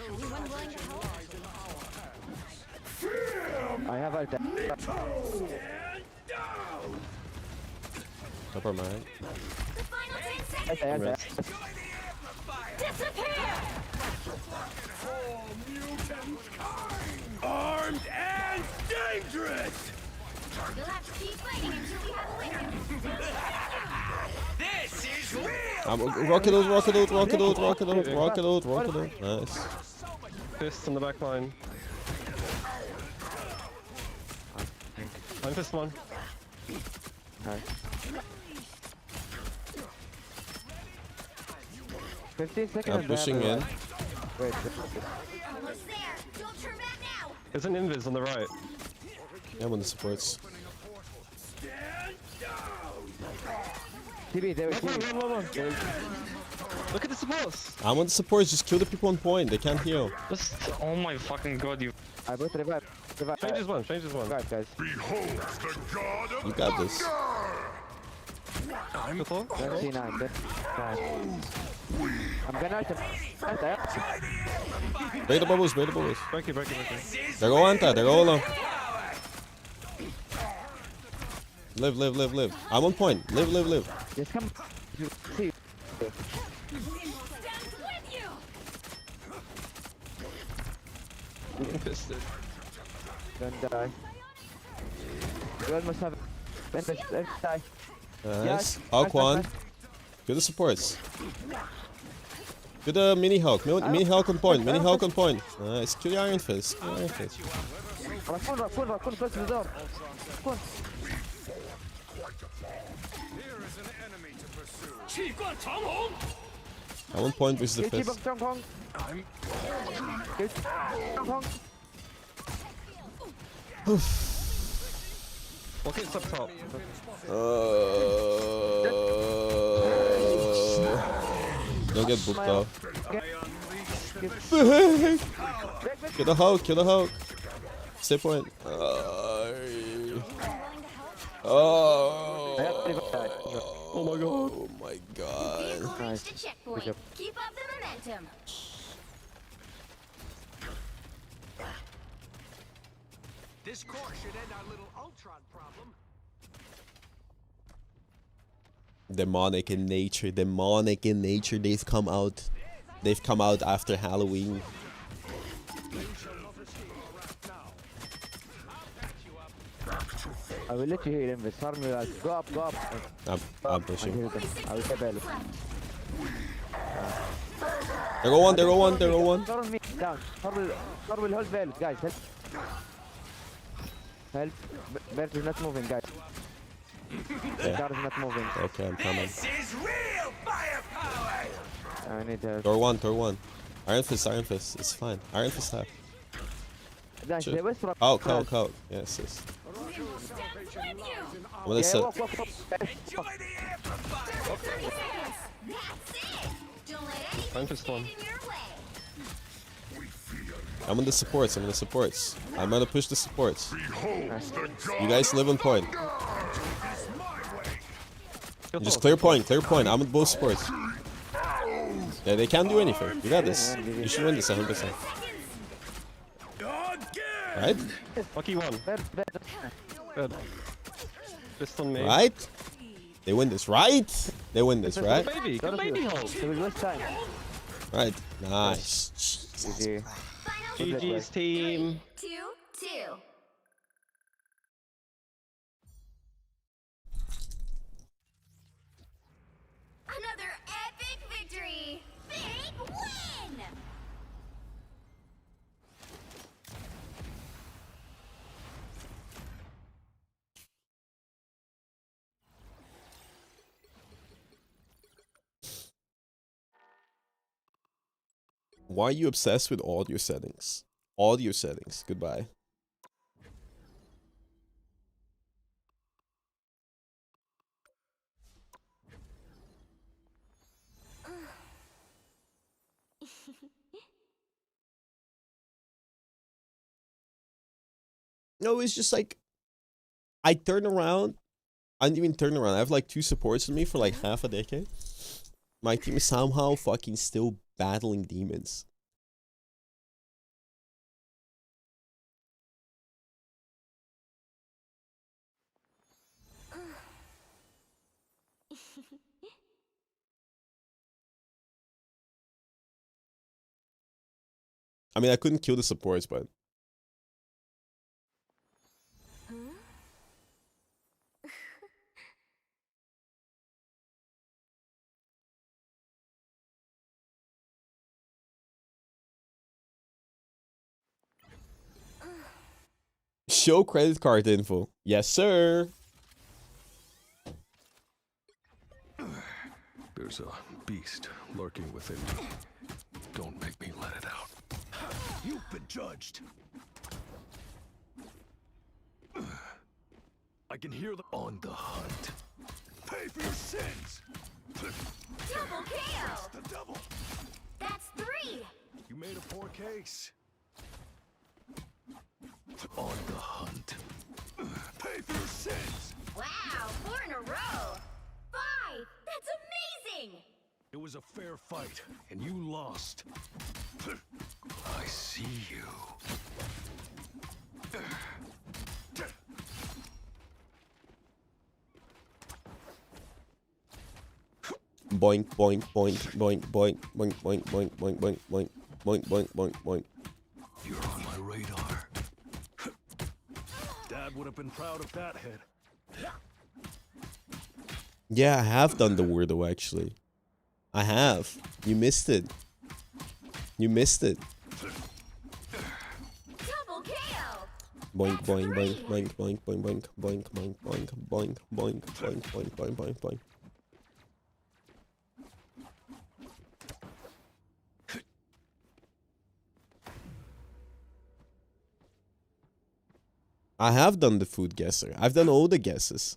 Anyone willing to help? I have ult. Never mind. The final 10 seconds. Rest. Disappear. Armed and dangerous. You'll have to keep fighting until we have a winner. This is real. Rocket ult. Nice. Fists on the back line. I'm fist one. Nice. 15 seconds. I'm and they pushing have in. Wait. Almost there. Don't turn back now. There's an invis on the right. Yeah, one of the supports. TB, they will kill you. Look at the supports. I want the supports. Just kill the people on point. They can't heal. Just, oh my fucking god, you. I bought revive. Changes one. Revive, guys. Behold the god of You got this. Good thought. That's C9. That's fine. I'm gonna ult him. Break the bubbles. Break it. They're all anti. They're all low. Live. I'm on point. Live. Just come. You see. Fisted. Don't die. You almost have it. Let's die. Nice. Hulk one. Kill the supports. Kill the mini Hulk. Mini Hulk on point. Nice. Kill the Iron Fist. Run, close the door. Run. Here is an enemy to pursue. I'm on point with the Kill fist. Chibok Chong Kong. Kill Chong Kong. Rocket's up top. Don't get booked off. Back. Kill the Hulk. Stay point. Oh my god. Vehicle Nice. reached a checkpoint. job. Keep up the momentum. This course should end our little Ultron problem. Demonic in nature. Demonic in nature. They've come out. They've come out after Halloween. I will let you heal him. This farm you guys. Go up, go up. I'm pushing. I will stay back. There go one, there go one, there go one. Throw me down. Thor will hold Veil, guys. Help. Help. Bert is not moving, guys. Car is not moving. Okay, I'm coming. This is real firepower! I need help. Door one, door one. Iron Fist, Iron Fist. It's fine. Iron Fist half. Guys, Sure. they were from. Oh, coat, coat. Yes, yes. I'm gonna set. Walk. Enjoy the amplifier! That's it! Don't let anything Iron Fist one. stand in your way. I'm on the supports. I'm on the supports. I'm gonna push the supports. You guys live on point. Just clear point, clear point. I'm on both supports. Yeah, they can't do anything. You got this. You should win this 100%. Right? Lucky one. Good. Fist on me. Right? They win this, right? They win this, right? Baby, good baby hold. They will waste time. Right. Nice. Jesus. GG. Final GG's team. 2-2. Another epic victory! Big win! Why are you obsessed with audio settings? Audio settings. Goodbye. No, it's just like I turn around. I didn't even turn around. I have like 2 supports with me for like half a decade. My team is somehow fucking still battling demons. I mean, I couldn't kill the supports, but show credit card info. Yes, sir. There's a beast lurking within me. Don't make me let it out. You've been judged. I can hear them on the hunt. Pay for your sins. Double KO! The double. That's 3! You made a poor case. On the hunt. Pay for your sins. Wow, 4 in a row! 5! That's amazing! It was a fair fight, and you lost. I see you. Boink, boink, boink, boink, boink, boink, boink, boink, boink, boink, boink, boink, boink, boink, boink. You're on my radar. Dad would have been proud of that head. Yeah, I have done the weirdo actually. I have. You missed it. You missed it. Double KO! Boink, boink, boink, boink, boink, boink, boink, boink, boink, boink, boink, boink, boink, boink, boink, boink, boink. I have done the food guesser. I've done all the guesses.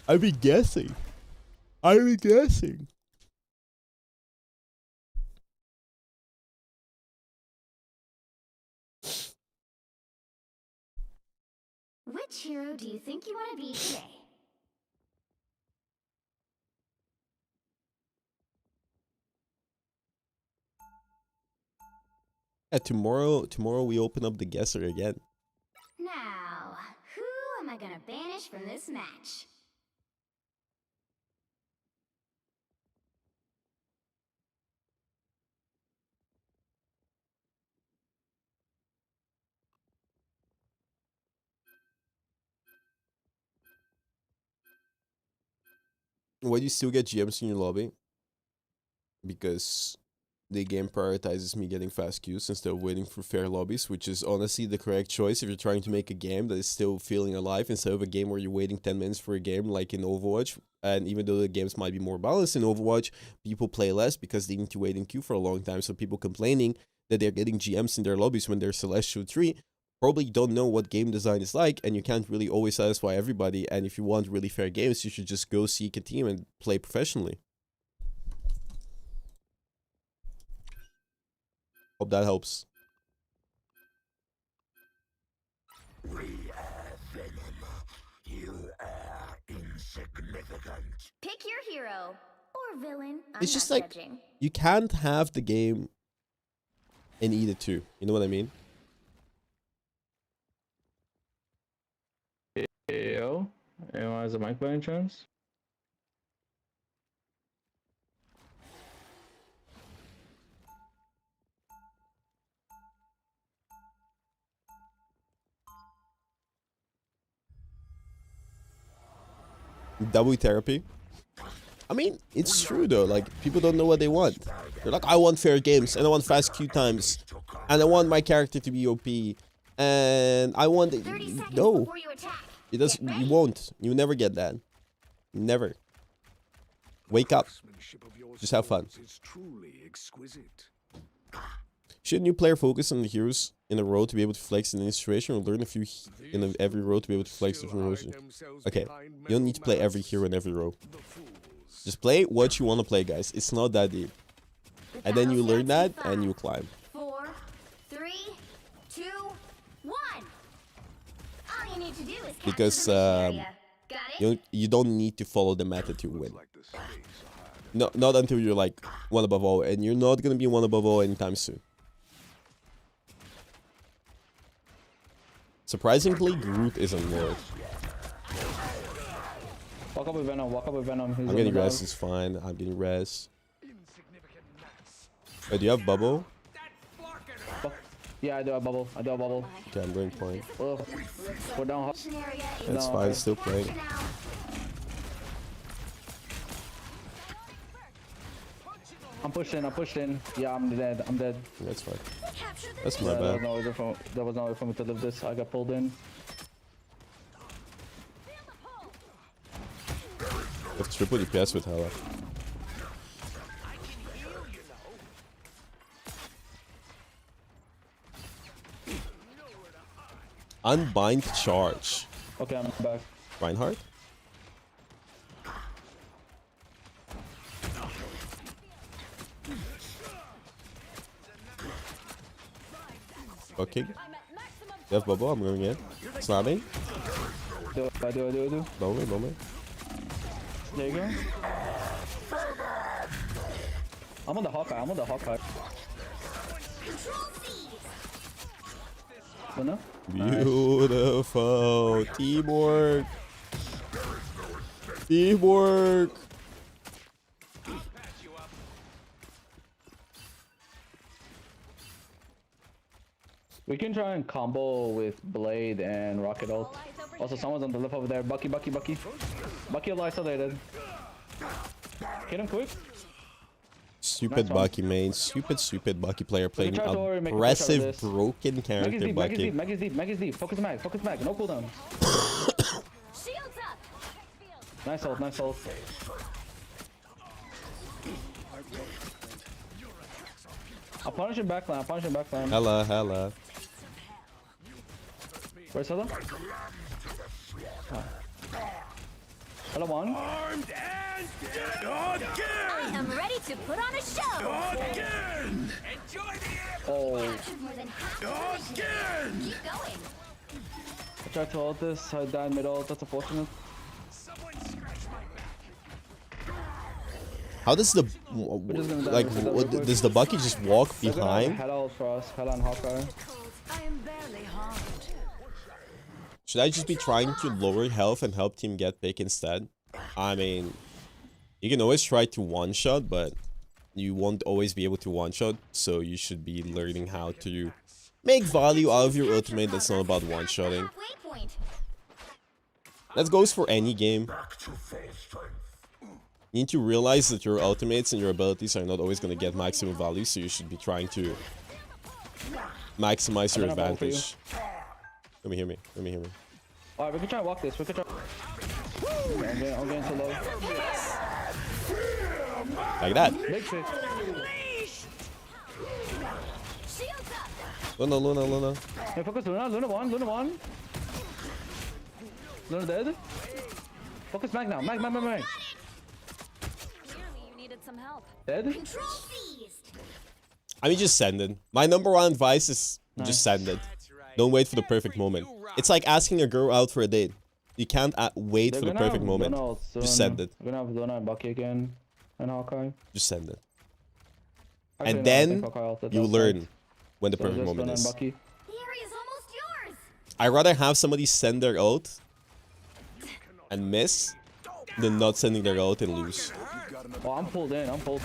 I've been guessing. I've been guessing. Which hero do you think you want to be today? Tomorrow we open up the guesser again. Now, who am I gonna banish from this match? Why do you still get GMs in your lobby? Because the game prioritizes me getting fast queues instead of waiting for fair lobbies, which is honestly the correct choice if you're trying to make a game that is still feeling alive instead of a game where you're waiting 10 minutes for a game like in Overwatch. And even though the games might be more balanced in Overwatch, people play less because they need to wait in queue for a long time. So people complaining that they're getting GMs in their lobbies when they're Celestial 3 probably don't know what game design is like, and you can't really always satisfy everybody. And if you want really fair games, you should just go seek a team and play professionally. Hope that helps. We are Venom. You are insignificant. Pick your hero or villain. I'm It's just not like judging. you can't have the game in either two. You know what I mean? Yo, anyone has a mic by any chance? W therapy. I mean, it's true though. Like, people don't know what they want. They're like, I want fair games, and I want fast queue times, and I want my character to be OP, and I want 30 seconds no. before you attack. It doesn't. Get You ready. won't. You never get that. Never. Wake up. Just have fun. Is truly exquisite. Should a new player focus on the heroes in a row to be able to flex in any situation, or learn a few in every row to be able to flex different rows? Okay, you don't need to play every hero in every row. Just play what you want to play, guys. It's not that deep. The And then you battle learn that, starts in and you 5, climb. 4, 3, 2, 1. All you need to do is capture Because, the mission area. Got it? You don't need to follow the meta to win. Like the space I had. No, not until you're like one above all, and you're not gonna be one above all anytime soon. Surprisingly, Groot is a Lord. Walk up with Venom, walk up with Venom. He's I'm on getting the res, ground. it's fine. I'm getting res. Wait, do you have bubble? Yeah, I do have bubble. I do have bubble. Okay, I'm going point. Oh, we're down. Mission area is That's No, fine, okay. still playing. now. I'm pushed in. Yeah, I'm dead. I'm dead. That's fine. Capture the That's Yeah, my there was bad. no way there was no way for me to live this. I got pulled in. I have triple DPS with Hela. Unbind charge. Okay, I'm back. Reinhardt? Okay. You have bubble, I'm going in. Slamming. I do. Bowman. There you go. I'm on the Hawkeye. But no? Beautiful. Teamwork. Teamwork. We can try and combo with Blade and Rocket ult. Also, someone's on the left over there. Bucky. Bucky alive isolated. Hit him quick. Stupid Nice one. Bucky main. Stupid Bucky player playing try to worry, make a push out of aggressive, this. broken character Bucky. Mag is deep. Focus mag. No cooldown. Shields up. Nice ult. I'll punish him backline. Hella. Where's Hela? Hela one. Armed and dead I am ready to put on a show. again! Enjoy the Oh, Captured more than half the mission area. again! Keep going. I tried to ult this. I died mid ult. That's unfortunate. Someone scratch my back. How does the just gonna like dive real quick. does the Bucky just walk They're gonna have behind? head ult for us. Head on Hawkeye. I am barely harmed. Should I just be trying to lower health and help team get pick instead? I mean, you can always try to one-shot, but you won't always be able to one-shot, so you should be learning how to make value out of your ultimate that's not about one-shotting. Halfway point. That goes for any game. Back to full strength. You need to realize that your ultimates and your abilities are not always going to get maximum value, so you should be trying to maximize your I'm gonna roll for you. advantage. Let me hear me. Let me hear me. Alright, we can try and walk this. We can try. I'm getting too low. Like that. Big fix. Shields up. Luna, Luna, Luna. Hey, focus Luna. Luna 1. Luna 1. Luna dead. Focus Mag now. Mag. Clearly, you needed some help. Dead. Control seized. I mean, just send it. My number one advice is Nice. just send it. Don't wait for the perfect moment. It's like asking a girl out for a date. You can't wait They're for the gonna perfect have moment. Luna ult soon. Just send it. We're gonna have Luna and Bucky again. And Hawkeye. Just send it. Actually, And no, I then think Hawkeye ulted you last learn fight. when the So perfect just moment Luna and is. Bucky. The area is almost yours. I'd rather have somebody send their ult and miss than not sending their ult and lose. Oh, I'm pulled in. I'm pulled.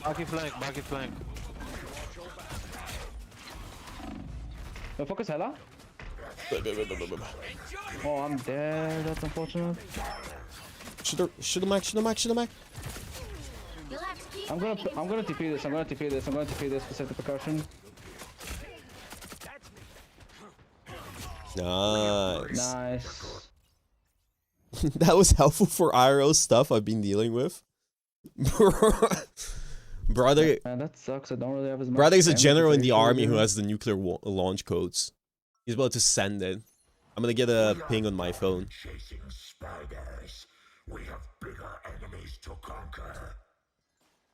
Bucky flank, Bucky flank. Yo, focus Hela. Oh, I'm dead. That's unfortunate. Should have Mac, should have Mac, should have Mac. You'll have to keep I'm gonna TP this. I'm gonna TP this. I'm gonna TP this for safety precaution. Nice. Nice. That was helpful for IRL stuff I've been dealing with. Brother, Man, that sucks. I don't really have as much. brother's a damage general as in I the usually army do. who has the nuclear launch codes. He's about to send it. I'm gonna get a ping on my phone. Chasing spiders. We have bigger enemies to conquer.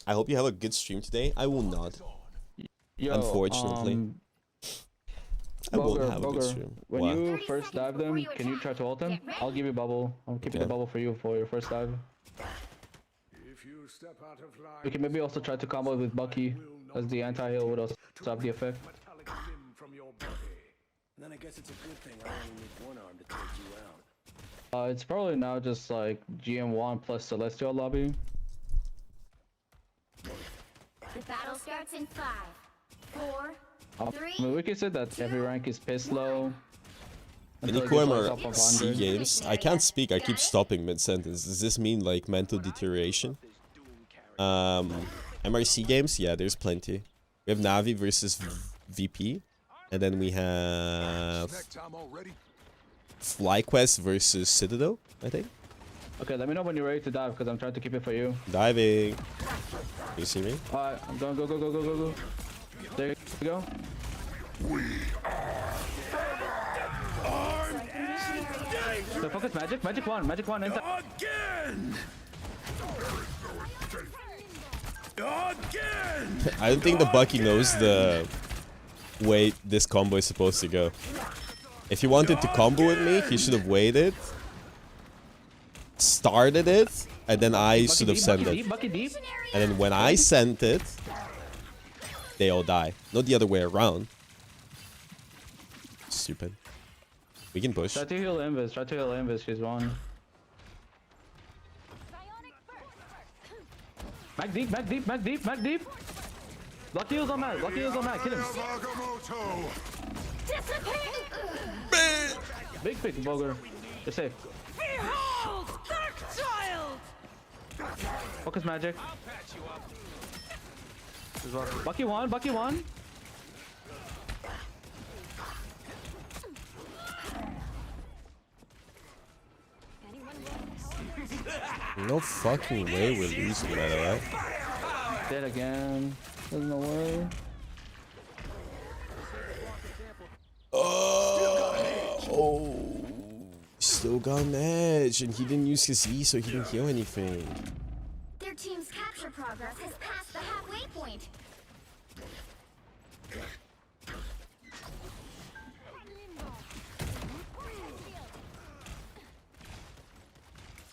I hope you have a good stream today. I will not. Yo, Unfortunately. I won't Bogur, have a good Bogur, stream. when What? you first dive them, can you try to ult them? I'll give you bubble. I'll keep Okay. the bubble for you for your first dive. If you step out of line, We can maybe also try to combo with Bucky as the anti-heal would also stop the effect. metallic limb from your body. Then I guess it's a good thing I only need one arm to take you out. It's probably now just like GM1 plus Celestial lobby. The battle starts in 5, 4, I mean, we can say that every rank is piss low. until it gets Anyquem like or up of C 100. games? I can't speak. I keep stopping mid-sentence. Does this mean like mental deterioration? MRC games? Yeah, there's plenty. We have Navi versus VP. And then we have Snack time already? FlyQuest versus Citadel, I think. Okay, let me know when you're ready to dive because I'm trying to keep it for you. Diving. You see me? Alright, I'm going, go. There you go. So focus magic, magic one, enter. Again! I don't think the Bucky knows the way this combo is supposed to go. If he wanted to combo with me, he should have waited, started it, and then I should have sent it. Bucky deep. And then when I sent it, they all die. Not the other way around. Stupid. We can push. Try to heal Invis, she's one. Mag deep. Lucky heals on Mag, kill him. Big pick, Bogur. You're safe. Behold, Dark Child! Focus magic. Bucky one. No fucking way we're losing, by the way. Dead again. There's no way. Oh, still got Edge, and he didn't use his E, so he didn't heal anything. Their team's capture progress has passed the halfway point.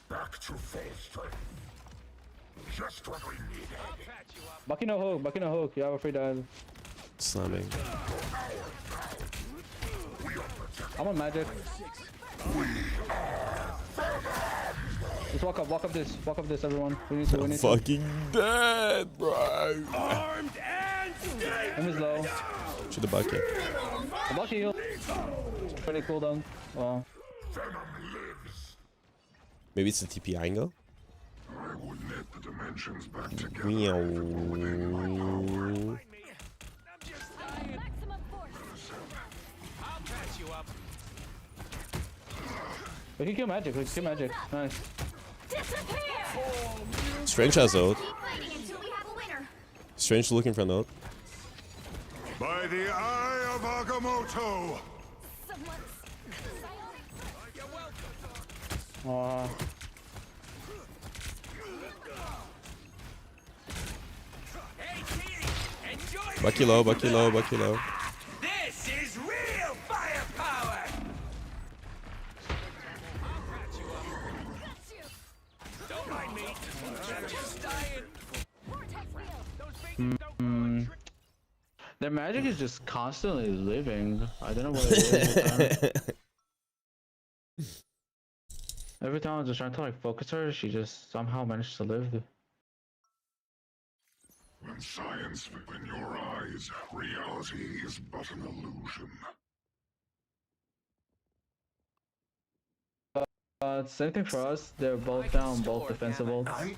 Back to full strength. Just what we needed. Bucky no hook. Bucky no hook. You have a free dive. Slamming. I'm on magic. Just walk up this. Walk up this, everyone. We need to. Fucking dead, bro. Him is low. Shoot the bucket. The Bucky heal. Pretty cooldown. Wow. Maybe it's the TP angle. I will knit the dimensions back together. Meow. Maximum force. We can kill magic. We can kill magic. Nice. Disappear. Strange has ult. Keep fighting until we have a winner. Strange looking for an ult. By the eye of Agamotto! Bucky low, Bucky low, Bucky low. This is real firepower! Don't mind me. I'm just dying. Their magic is just constantly living. I don't know what it is with them. Every time I was just trying to like focus her, she just somehow managed to live. When science in your eyes, reality is but an illusion. Same thing for us. They're both down, both defensive ults.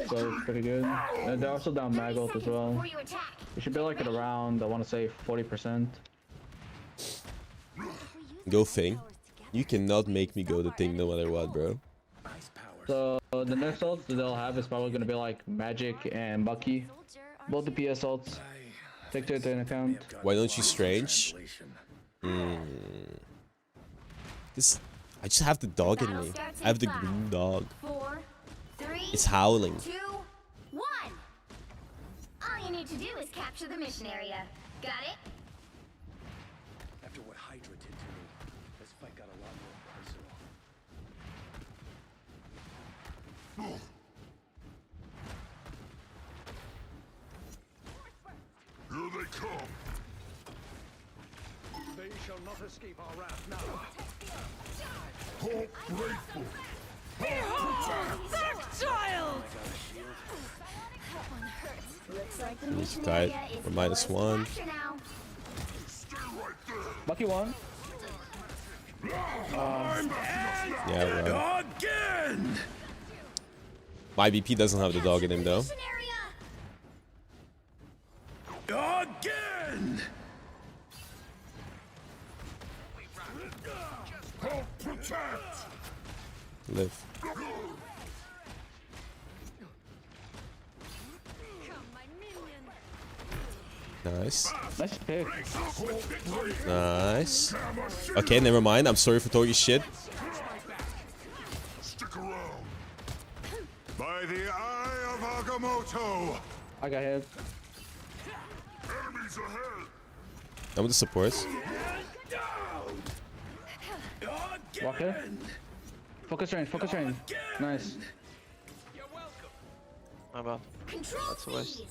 So it's pretty good. And they're also down mag ult as well. Before you attack. We should be like at around, I want to say 40%. Go Thing. You cannot make me go the thing no matter what, bro. So the next ults that they'll have is probably going to be like Magic and Bucky. Both the PS ults. Take that into account. Why don't you Strange? This, I just have the dog in me. I have the green dog. 4, 3, It's howling. 2, 1. All you need to do is capture the mission area. Got it? After what Hydra did to me, this fight got a lot more personal. Here they come! They shall not escape our wrath now. Hope grateful! Looks like the He's mission tight. area is We're minus full of one. action now. Stay right there! Bucky won. Yeah, well. Again! My BP doesn't have the dog in him though. Mission area. Again! Help protect! Live. Nice. Nice pick. Nice. Okay, never mind. I'm sorry for talking shit. Stick around! By the eye of Agamotto! I got hit. Enemies ahead! I'm with the supports. Walk it. Focus range, focus range. Nice. My bad. Control That's a waste. please.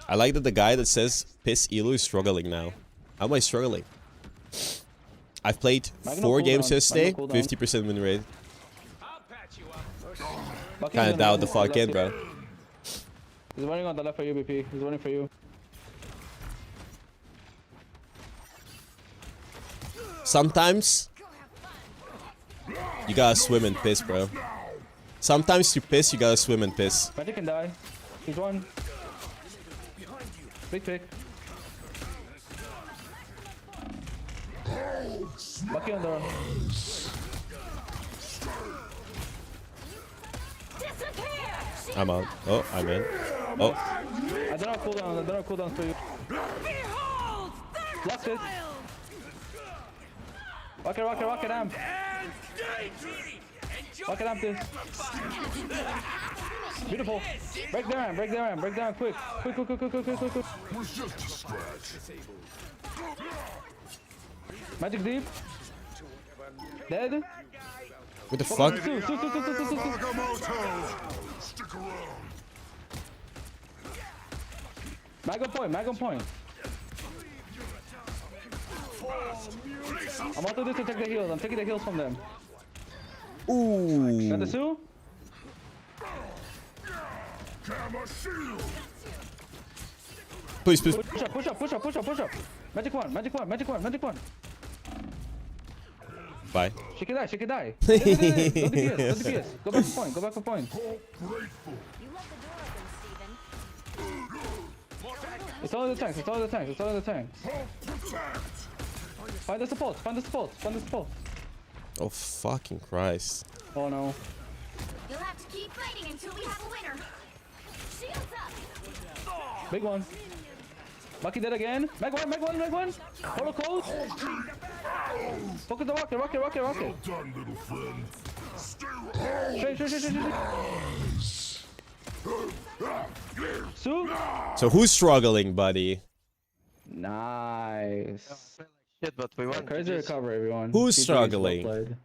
I like that the guy that says piss Elo is struggling now. How am I struggling? I've played Magno 4 cooldown, games yesterday, Magno cooldown. 50% win rate. Bucky's Kinda gonna doubt run the to fuck left in, here. bro. He's running on the left for you, BP. He's running for you. Sometimes you gotta swim and piss, bro. Sometimes to piss, you gotta swim and piss. Magic can die. He's one. Big pick. Bucky on the. I'm out. Oh, I'm in. Oh, I don't have cooldown. I don't have cooldowns for you. Block it. Rocket, amp. Rocket, amp this. Beautiful. Break their amp, quick. Quick. Was just a scratch. Magic deep. Dead. What the fuck? Stick around. Mag on point, mag on point. I'm about to do this to take the heals. I'm taking the heals from them. Ooh. Got the Sue? Gamma shield. Please, please. Push up, push up, push up, push up, push up. Magic one, magic one, magic one, magic one. Bye. She can die, she can die. Go DPS, go DPS. Go back to point, go back to point. Grateful. You left the door open, Steven. It's all in the tanks, it's all in the tanks, it's all in the tanks. Find the support, find the support, find the support. Oh fucking Christ. Oh no. You'll have to keep fighting until we have a winner. Shields up. Big one. Bucky dead again. Mag one, mag one, mag one. Holo cold. Focus the rocket, rocket, rocket, rocket. Done, little friend. Straight. Sue? So who's struggling, buddy? Nice. Shit, but we won. Crazy recovery, everyone. Who's GG, struggling? well played.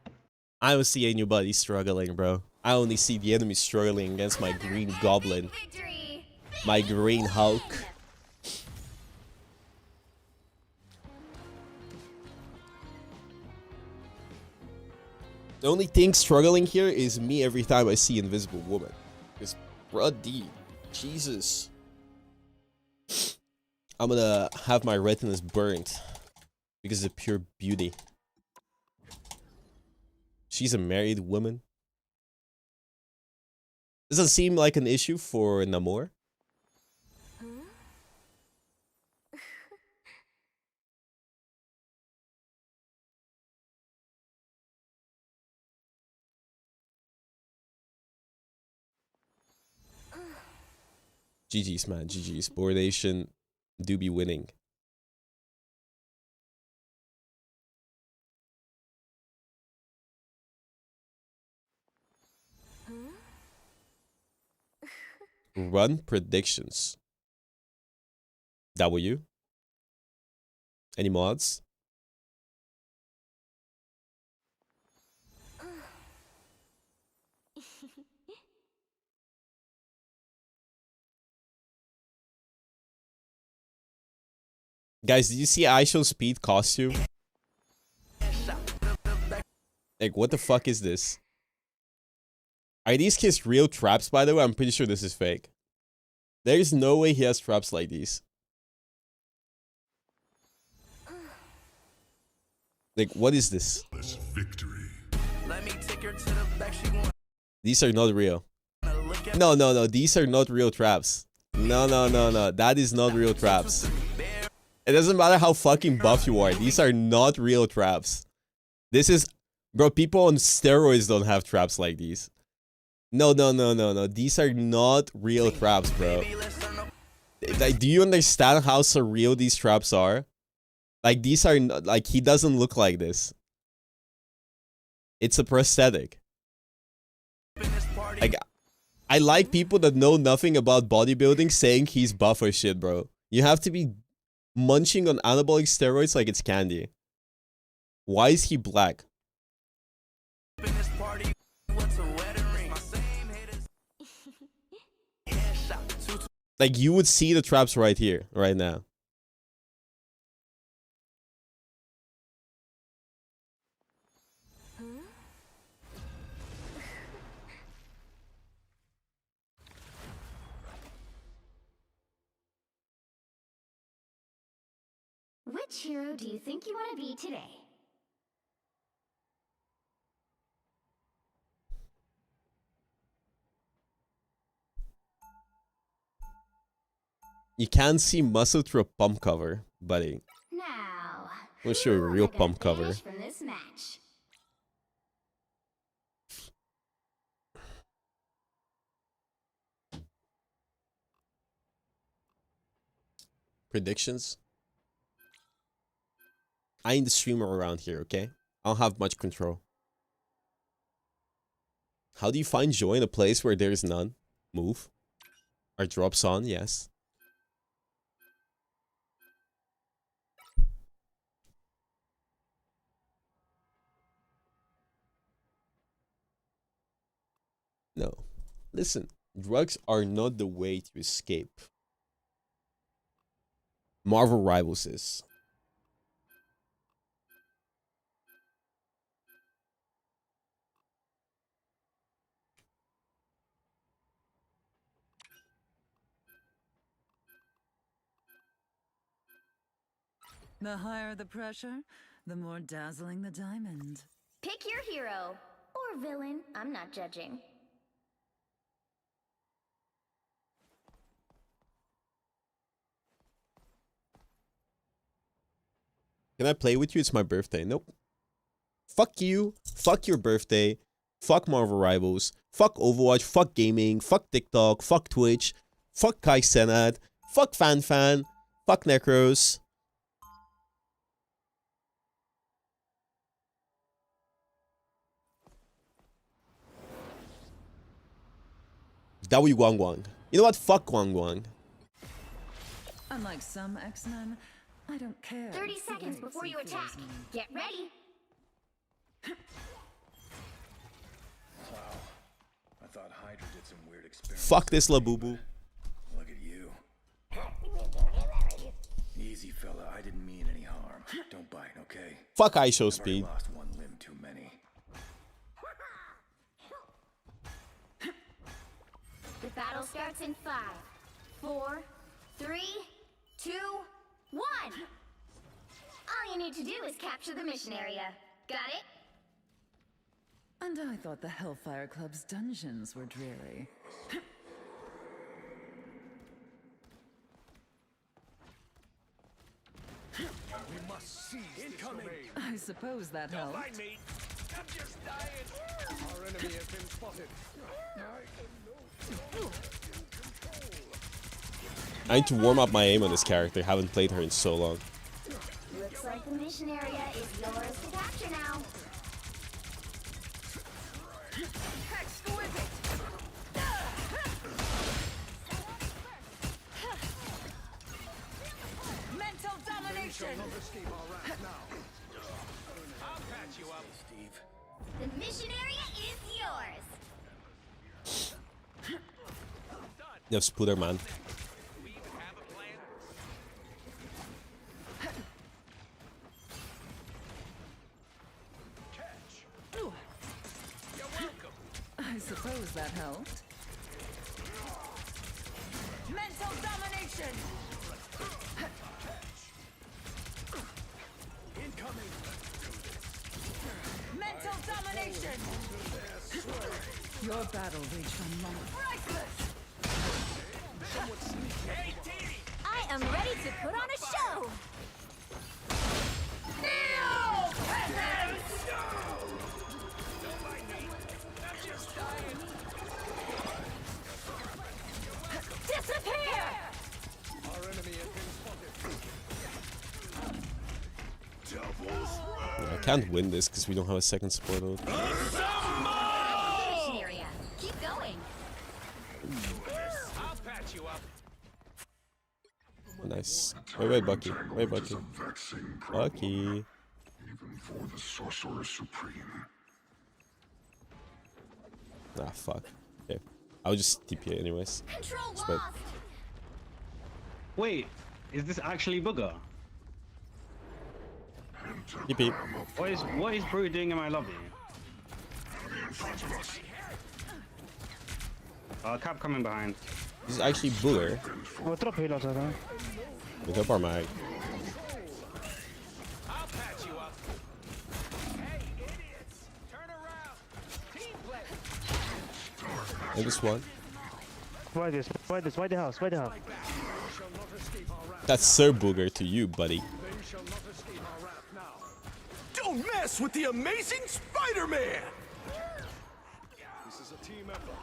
I don't see anybody struggling, bro. I only see the enemy struggling against my green goblin. Victory. My green Hulk. The only thing struggling here is me every time I see Invisible Woman. Because, bruh, Jesus. I'm gonna have my retinas burnt because of pure beauty. She's a married woman. Doesn't seem like an issue for Namor. GG's, man. GG's. Board Nation do be winning. Run predictions. W. Any mods? Guys, did you see Aisho's speed costume? Like, what the fuck is this? Are these kids real traps, by the way? I'm pretty sure this is fake. There's no way he has traps like these. Like, what is this? Victory. These are not real. No. These are not real traps. No. That is not real traps. It doesn't matter how fucking buff you are. These are not real traps. This is... Bro, people on steroids don't have traps like these. No. These are not real traps, bro. Like, do you understand how surreal these traps are? Like, these are... Like, he doesn't look like this. It's a prosthetic. Like, I like people that know nothing about bodybuilding saying he's buff or shit, bro. You have to be munching on anabolic steroids like it's candy. Why is he black? Like, you would see the traps right here, right now. Which hero do you think you want to be today? You can't see muscle through a pump cover, buddy. Now, We'll show you a real gonna pump cover. vanish from this match? Predictions? I ain't the streamer around here, okay? I don't have much control. How do you find joy in a place where there is none? Move. Or drops on, yes. Listen, drugs are not the way to escape. Marvel Rivals is. The higher the pressure, the more dazzling the diamond. Pick your hero. Or villain. I'm not judging. Can I play with you? It's my birthday. Nope. Fuck you. Fuck your birthday. Fuck Marvel Rivals. Fuck Overwatch. Fuck gaming. Fuck TikTok. Fuck Twitch. Fuck Kai Senad. Fuck FanFan. Fuck Necros. Guang Guang. You know what? Fuck Guang Guang. Unlike some X-Men, I don't care. 30 seconds before you attack. Get ready. Wow. I thought Hydra did some weird experiments. Fuck this Labubu. Look at you. Easy, fella. I didn't mean any harm. Don't bite, okay? Fuck ISO I've already speed. lost one limb too many. The battle starts in 5, 4, 3, 2, 1. All you need to do is capture the mission area. Got it? And I thought the Hellfire Club's dungeons were dreary. We must seize this domain. I suppose that helped. Me. I'm just dying. Our enemy has been spotted. I need to warm up my aim on this character. Haven't played her in so long. Looks like the mission area is yours to capture now. Exquisite! Mental domination! I'll patch you up, Steve. The mission area is yours. You have Spooder, man. we even have a plan? Catch. You're welcome. I suppose that helped. Mental domination! Incoming. Mental domination! Your battle reached a moment. Priceless! Hey, Dee! I am ready to put on a show. Disappear! Our enemy has been spotted. I can't win this because we don't have a second support node. Mission area. Keep going. I'll patch you up. Nice. Wait, Bucky. Wait, Bucky. Bucky. Even for the Sorcerer Supreme. Ah, fuck. Okay. I'll just TP anyways. Control Wait. lost. Wait, is this actually Bogur? TP. What is Brew doing in my lobby? Cap coming behind. This is actually Bogur. Vou trocar ele agora. With up our mag. I'll patch you up. Hey, idiots! Turn around. Team play. And this one. Why this? Why this? Why the house? Why the house? That's Sir Booger to you, buddy. Don't mess with the amazing Spider-Man! This is a team effort.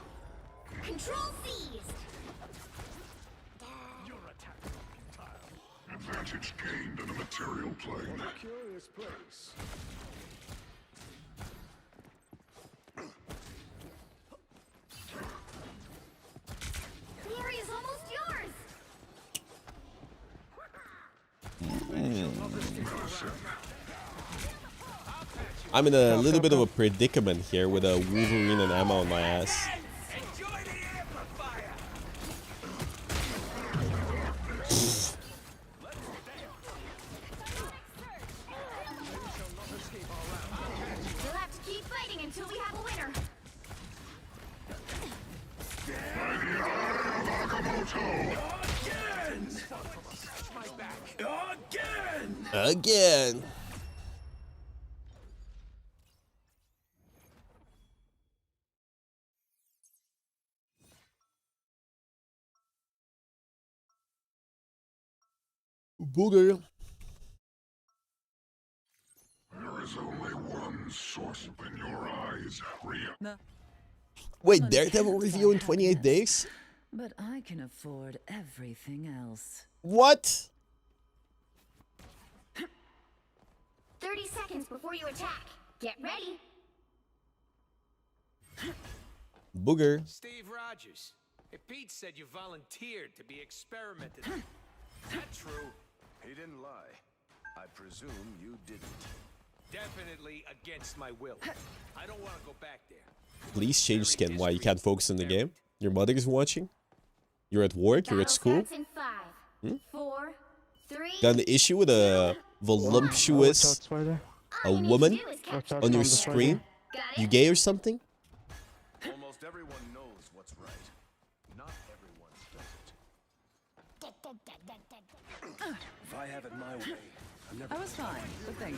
Control seized. Advantage gained in a material plane. Curious place. The area is almost yours. I'm in a little bit of a predicament here with a Wolverine and ammo on my ass. Enjoy the Again. Bogur. There is only one source in your eyes, Rhea. Wait, Daredevil review in 28 days? But I can afford everything else. What? 30 seconds before you attack. Get ready. Bogur. Steve Rogers. Hey, Pete said you volunteered to be experimented on. Is that true? He didn't lie. I presume you didn't. Definitely against my will. I don't want to go back there. Please change skin. Why, you can't focus on the game? Your mother is watching? You're at work? You're at school? Starts in 5, 4, 3. Got an issue with a voluptuous a woman on your screen? You gay or something? Almost everyone knows what's right. Not everyone does it. If I have it my way, I'm never. I was fine, but thank you.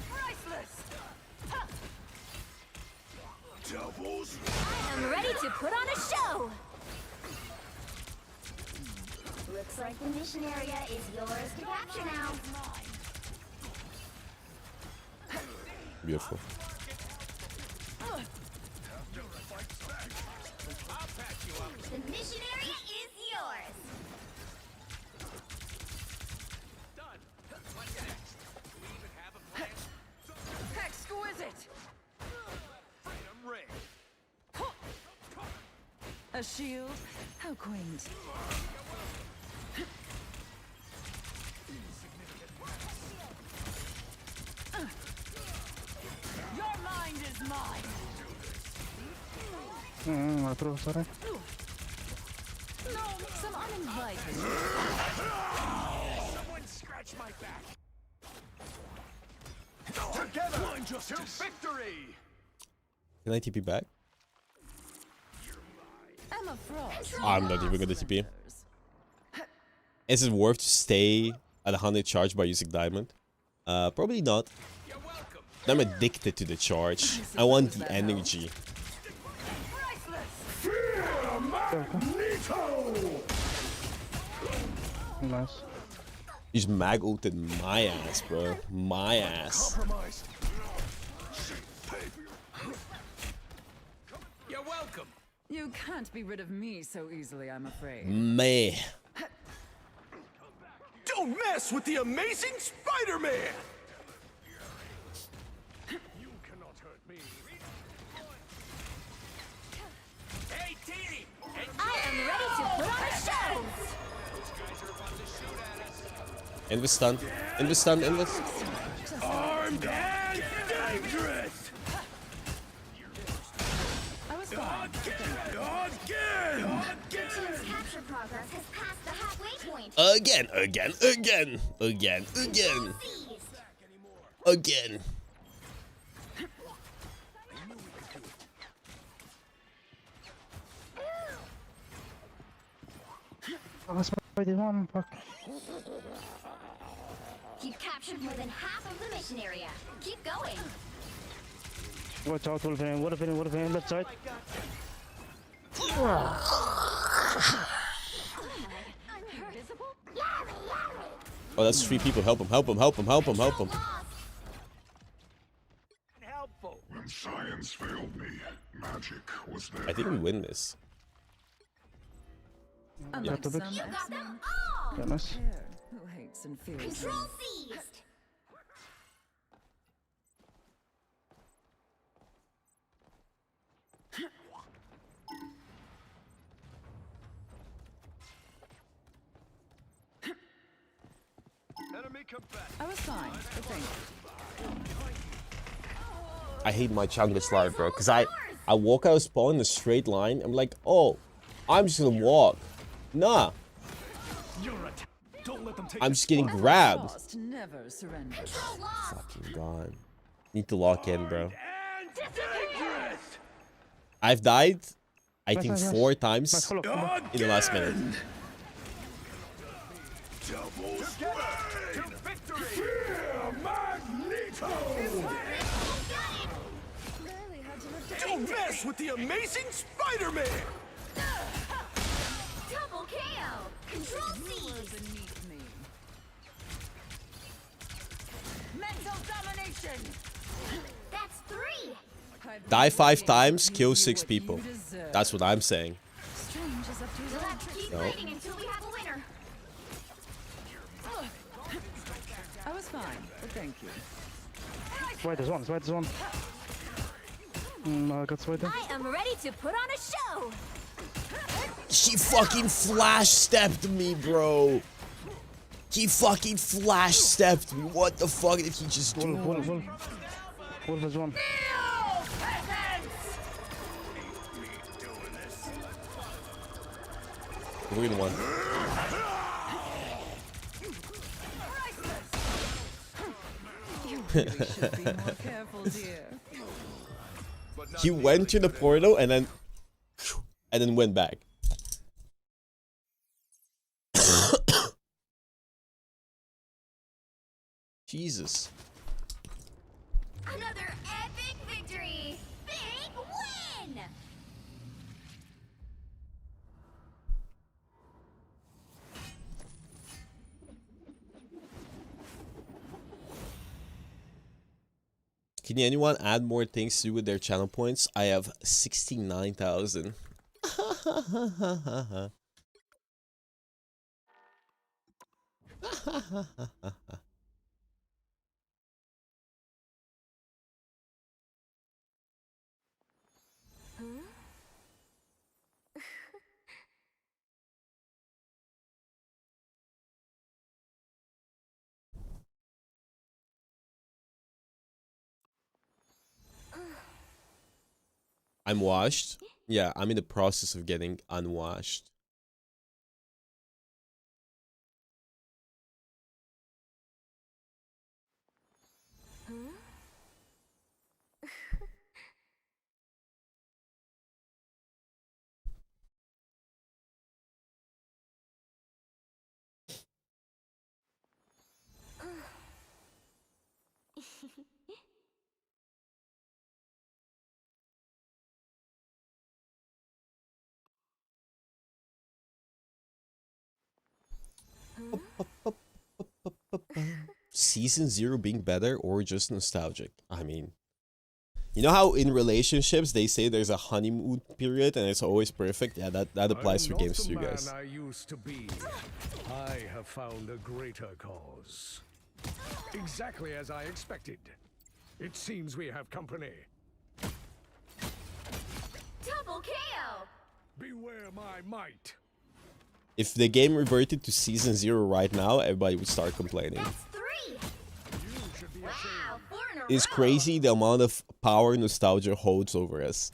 Priceless! Doubles? I'm ready to put on a show. Looks like the mission area is yours to capture now. Beautiful. The mission area is yours. Done. What's next? Do we even have a plan? Exquisite! I'm ready. A shield? How quaint. Your mind is mine! No, some uninvited. Someone scratch my back. Together to victory! Can I TP back? Emma Frost. I'm not even gonna TP. Is it worth to stay at 100 charge by using diamond? Probably not. You're welcome. I'm addicted to the charge. I want the energy. Nice. He's mag ulted my ass, bro. My ass. Compromised. You're welcome. You can't be rid of me so easily, I'm afraid. Meh. Don't mess with the amazing Spider-Man! You cannot hurt me. Hey, team! I am ready to put on a show. Those guys are about to shoot at us. Invis stun. Invis stun. Invis. Armed and dangerous! I was fine. Again! Team's capture progress has passed the halfway point. Again. Again. Again. Again. Again. Seized. Again. You've captured more than half of the mission area. Keep going. Watch out, Wolverine, Wolverine, Wolverine, left side. I'm invisible? Oh, that's 3 people. Help him. Help him. Help him. Help him. Help him. Helpful. When science failed me, magic was there. I think we win this. Unlike the some bits. You got X-Men, them all. Yeah, nice. here, who hates and fears me. Control seized. Enemy combat. I was fine, but thank you. I hate my jungle slide, bro. Because I walk out of spawn in a straight line. I'm like, oh, I'm just gonna walk. Nah. Don't let them take I'm just getting grabbed. Frost never surrenders. Control lost. Fucking god. Need to lock in, bro. and dangerous! I've died, I Nice, think, nice, nice. 4 times Nice, follow, follow. in the last minute. Double to victory! Fear Magneto! Barely had to lift Don't mess with the amazing Spider-Man! Double KO! Control C! beneath me. Mental domination. That's 3! Die 5 times, kill 6 people. That's what I'm saying. Strange is up to his You'll own have to trick. keep No. fighting until we have a winner. I was fine, but thank you. Swipe this one, swipe this one. I got swiped there. I am ready to put on a show! He fucking flash stepped me, bro. He fucking flash stepped me. What the fuck did he just do? Wolf. Wolf is one. We're gonna win. You really should be more careful, dear. He went to the portal and then went back. Jesus. Another epic victory! Big win! Can anyone add more things to do with their channel points? I have 69,000. I'm washed. Yeah, I'm in the process of getting unwashed. Season 0 being better or just nostalgic? I mean, you know how in relationships they say there's a honeymoon period and it's always perfect? Yeah, that applies for games too, guys. I used to be. I have found a greater cause. Exactly as I expected. It seems we have company. Double KO! Beware my might. If the game reverted to Season 0 right now, everybody would start complaining. That's 3! You should be Wow, 4 in a It's row. crazy the amount of power nostalgia holds over us.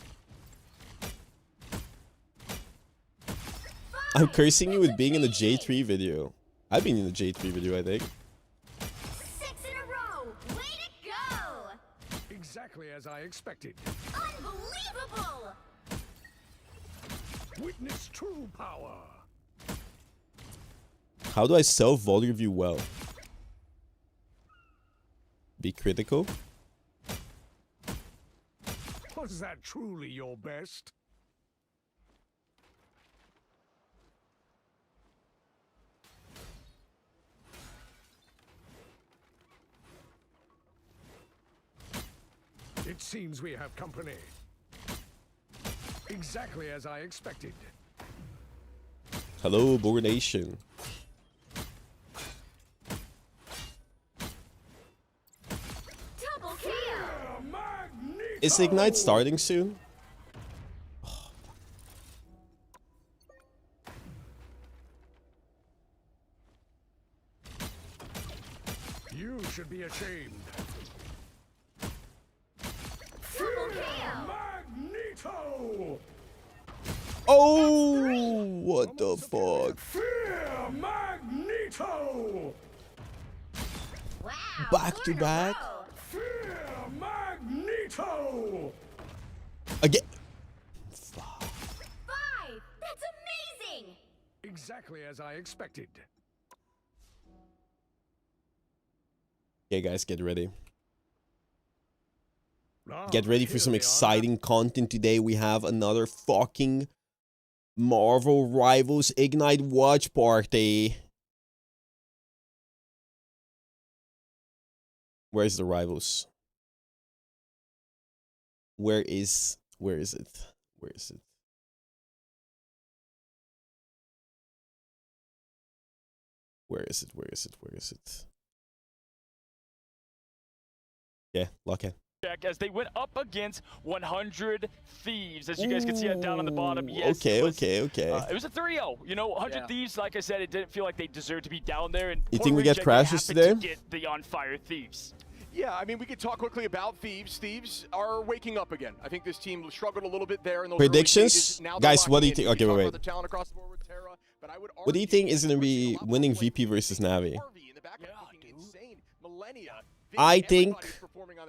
I'm cursing you with being in the J3 video. I've been in the J3 video, I think. 6 in a row! Way to go! exactly as I expected. Unbelievable! Witness true power. How do I self-volley view well? Be critical? Was that truly your best? It seems we have company. Exactly as I expected. Hello, Bogur Nation. Double KO! Is Ignite starting soon? You should be ashamed. Double KO! Magneto! Oh, what the fuck? Fear Magneto! Wow! Back 4 to in a back? row. Fear Magneto! Again. Exactly as I expected. Okay, guys, get ready. Ah, Get ready for here some they are. exciting content today. We have another fucking Marvel Rivals Ignite watch party. Where's the Rivals? Where is it? Where is it? Where is it? Where is it? Where is it? Yeah, lock in. As they went up against 100 Thieves, as you guys can see down on the bottom. Yes, Okay, it was, okay. it was a 3-0. You know, 100 Thieves, like I said, it didn't feel like they deserved to be down there. And You think we get Reject crashes happened today? to get the on fire Thieves. Yeah, I mean, we could talk quickly about Thieves. Thieves are waking up again. I think this team struggled a little bit there in those Predictions? Guys, what do you think? Okay, wait. What What do you think is going to be winning VP versus Navi? I think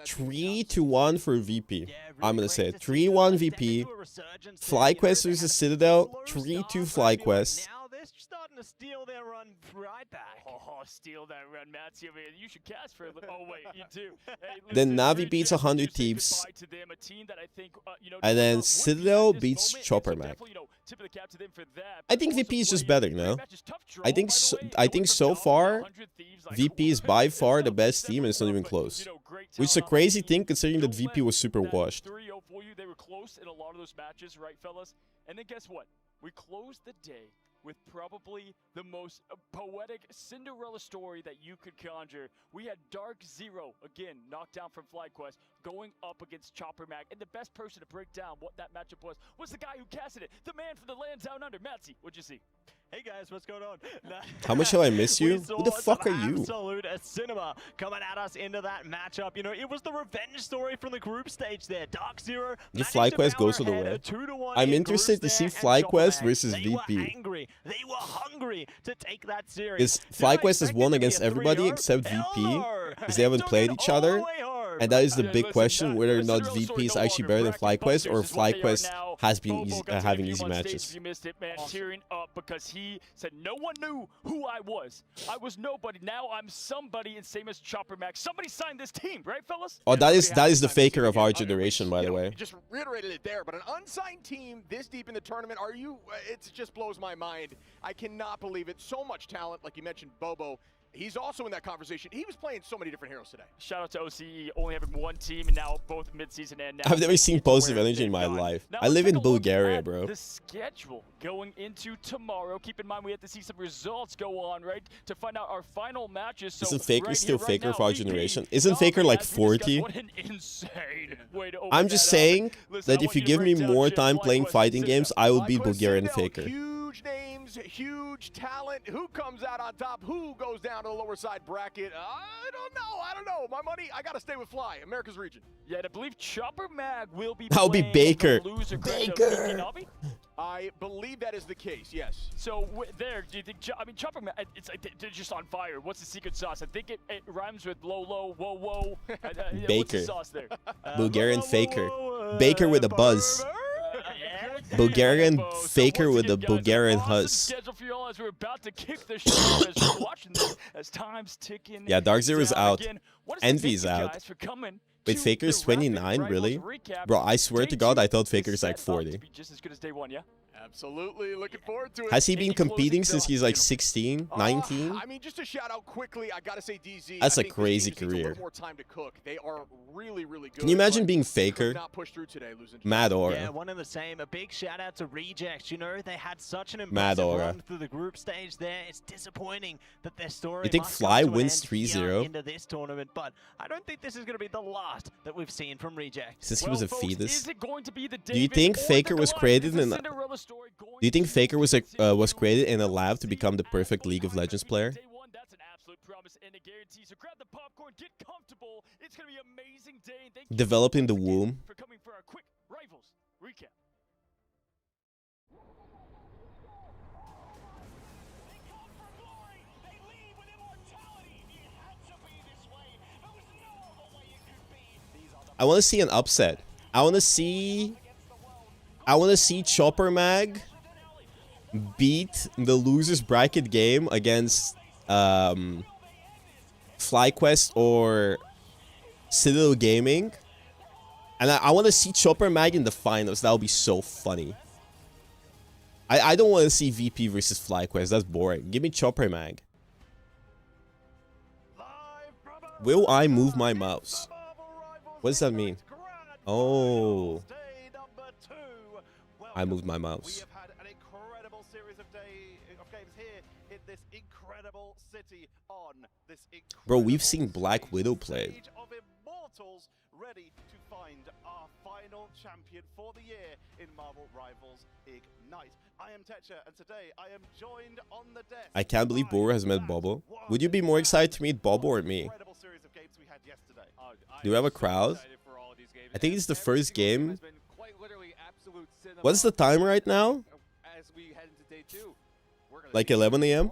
3-1 for VP. I'm going to say it. 3-1 VP. FlyQuest versus Citadel. 3-2 FlyQuest. Now they're starting to steal their run right back. Oh, steal that run, Matthew. You should cast for a little. Oh, wait, you do. Hey, Then listen, Navi beats 100 Thieves. goodbye to them, a team that I think, And then would be Citadel at this beats moment, Chopper and so Mac. definitely, tip of the cap to them for that, I but think also VP is just playing better, great no? matches. Tough draw, I think by the so, way. I It think went so from far, 100 Thieves, like, VP is by far the best team and it's not even but, close. great Which is a talent on the crazy team. thing considering that Don't VP let was super that washed. 3-0 for you. They were close in a lot of those matches, right, fellas? And then guess what? We closed the day with probably the most poetic Cinderella story that you could conjure. We had Dark Zero, again, knocked down from FlyQuest, going up against Chopper Mag. And the best person to break down what that matchup was the guy who casted it, the man from the land down under. Matsy, what'd you see? Hey guys, what's going on? How much shall I miss you? We Who the saw fuck are some you? Absolute cinema coming at us into that matchup. You know, it was the revenge story from the group stage there. Dark Zero. If FlyQuest goes all the way, I'm interested to see FlyQuest versus VP. They were angry. They were hungry to take that series. Because FlyQuest has won against everybody except VP, because they haven't played each other. And that is the big question, whether or not VP is actually better than FlyQuest, or FlyQuest has been having easy matches. You missed it, man. Tearing up because he said no one knew who I was. I was nobody. Now I'm somebody, and same as Chopper Max. Somebody signed this team, right, fellas? Oh, that is the faker of our generation, by the way. You just reiterated it there, but an unsigned team this deep in the tournament, it just blows my mind. I cannot believe it. So much talent, like you mentioned, Bobo. He's also in that conversation. He was playing so many different heroes today. Shout out to OCE, only having one team, and now both midseason and now. I've never seen positive energy in my life. I live in Bulgaria, bro. The schedule going into tomorrow. Keep in mind we have to see some results go on, right, to find out our final matches. So Isn't Faker right still here, Faker right for our now, generation? VP, Isn't Faker like as we discussed, 40? What an insane way to open I'm just that up. saying Listen, that I if want you to give me break down more shit time like playing West fighting Citadel. games, I would beat FlyQuest Bulgaria and Citadel, Faker. Huge names, huge talent. Who comes out on top? Who goes down to the lower side bracket? I don't know. My money, I gotta stay with Fly, America's region. Yeah, and I believe Chopper Mag will be I'll be playing Baker. the loser Baker. VP Navi? I believe that is the case, yes. So there, do you think? I mean, Chopper Mag, it's like they're just on fire. What's the secret sauce? I think it rhymes with low, low, whoa, whoa. What's Baker. the sauce there? Bulgarian Faker. Baker with a buzz. Bulgarian Faker with a Bulgarian huzz. Schedule for y'all as we're about to kick the show as we're watching this as time's ticking. Yeah, Dark Zero's down out. again. What does it Envy's take you out. guys for coming Wait, to Faker's the Rapid 29, Rivals really? recap? Bro, I swear Day to God, 2 I thought is Faker's like set up 40. to be just as good as day 1, yeah? Absolutely, looking forward to it. Has he been Any closing competing since thoughts, he's like you know? 16, 19? I mean, just to shout out quickly, I gotta say DZ. That's I a think this crazy team just needs a little career. more time to cook. They are really, really good. Can you imagine but being could Faker? not push through today, losing. Mad aura. Yeah, one and the same. A big shout out to Rejects. You know, they had such an Mad impressive aura. run through the group stage there. It's disappointing that their story You think must Fly come to an wins end here 3-0? into this tournament, but I don't think this is going to be the last that we've seen from Rejects. Since he was a folks, fetus. is it going to be the Do you David think or the Faker was Goliath? created Is the in a- Cinderella story going Do you think to Faker was continue? was created in a lab to become the perfect League of Legends player? Day 1, that's an absolute promise and a guarantee. So grab the popcorn, get comfortable. It's going to be an amazing day. Thank you Developing the once again womb. for coming for our quick Rivals recap. I want to see an upset. I want to see Chopper Mag beat the losers bracket game against FlyQuest or Citadel Gaming. And I want to see Chopper Mag in the finals. That would be so funny. I don't want to see VP versus FlyQuest. That's boring. Give me Chopper Mag. Will I move my mouse? What does that mean? Oh. I moved my mouse. Bro, we've seen Black Widow play. Ready to find our final champion for the year in Marvel Rivals Ignite. I am Tetra, and today I am joined on the desk. I can't believe Bogur has met Bobo. Would you be more excited to meet Bobo or me? Do we have a crowd? I think it's the first game. What's the time right now? Like 11 AM?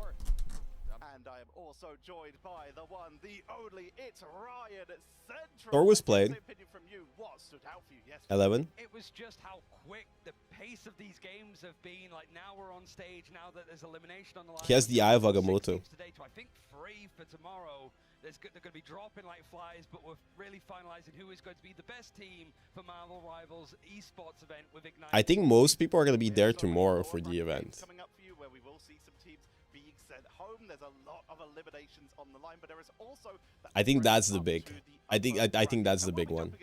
And I am also joined by the one, the only, it's Ryan Central. Thor was played. 11. It was just how quick the pace of these games have been. Like now we're on stage, now that there's elimination on the line. He has the eye of Agamotto. Today to, I think, 3 for tomorrow. They're going to be dropping like flies, but we're really finalizing who is going to be the best team for Marvel Rivals esports event with Ignite. I think most people are going to be there tomorrow for the event. Coming up for you, where we will see some teams being sent home. There's a lot of eliminations on the line, but there is also I think that's the big. I think that's the big one.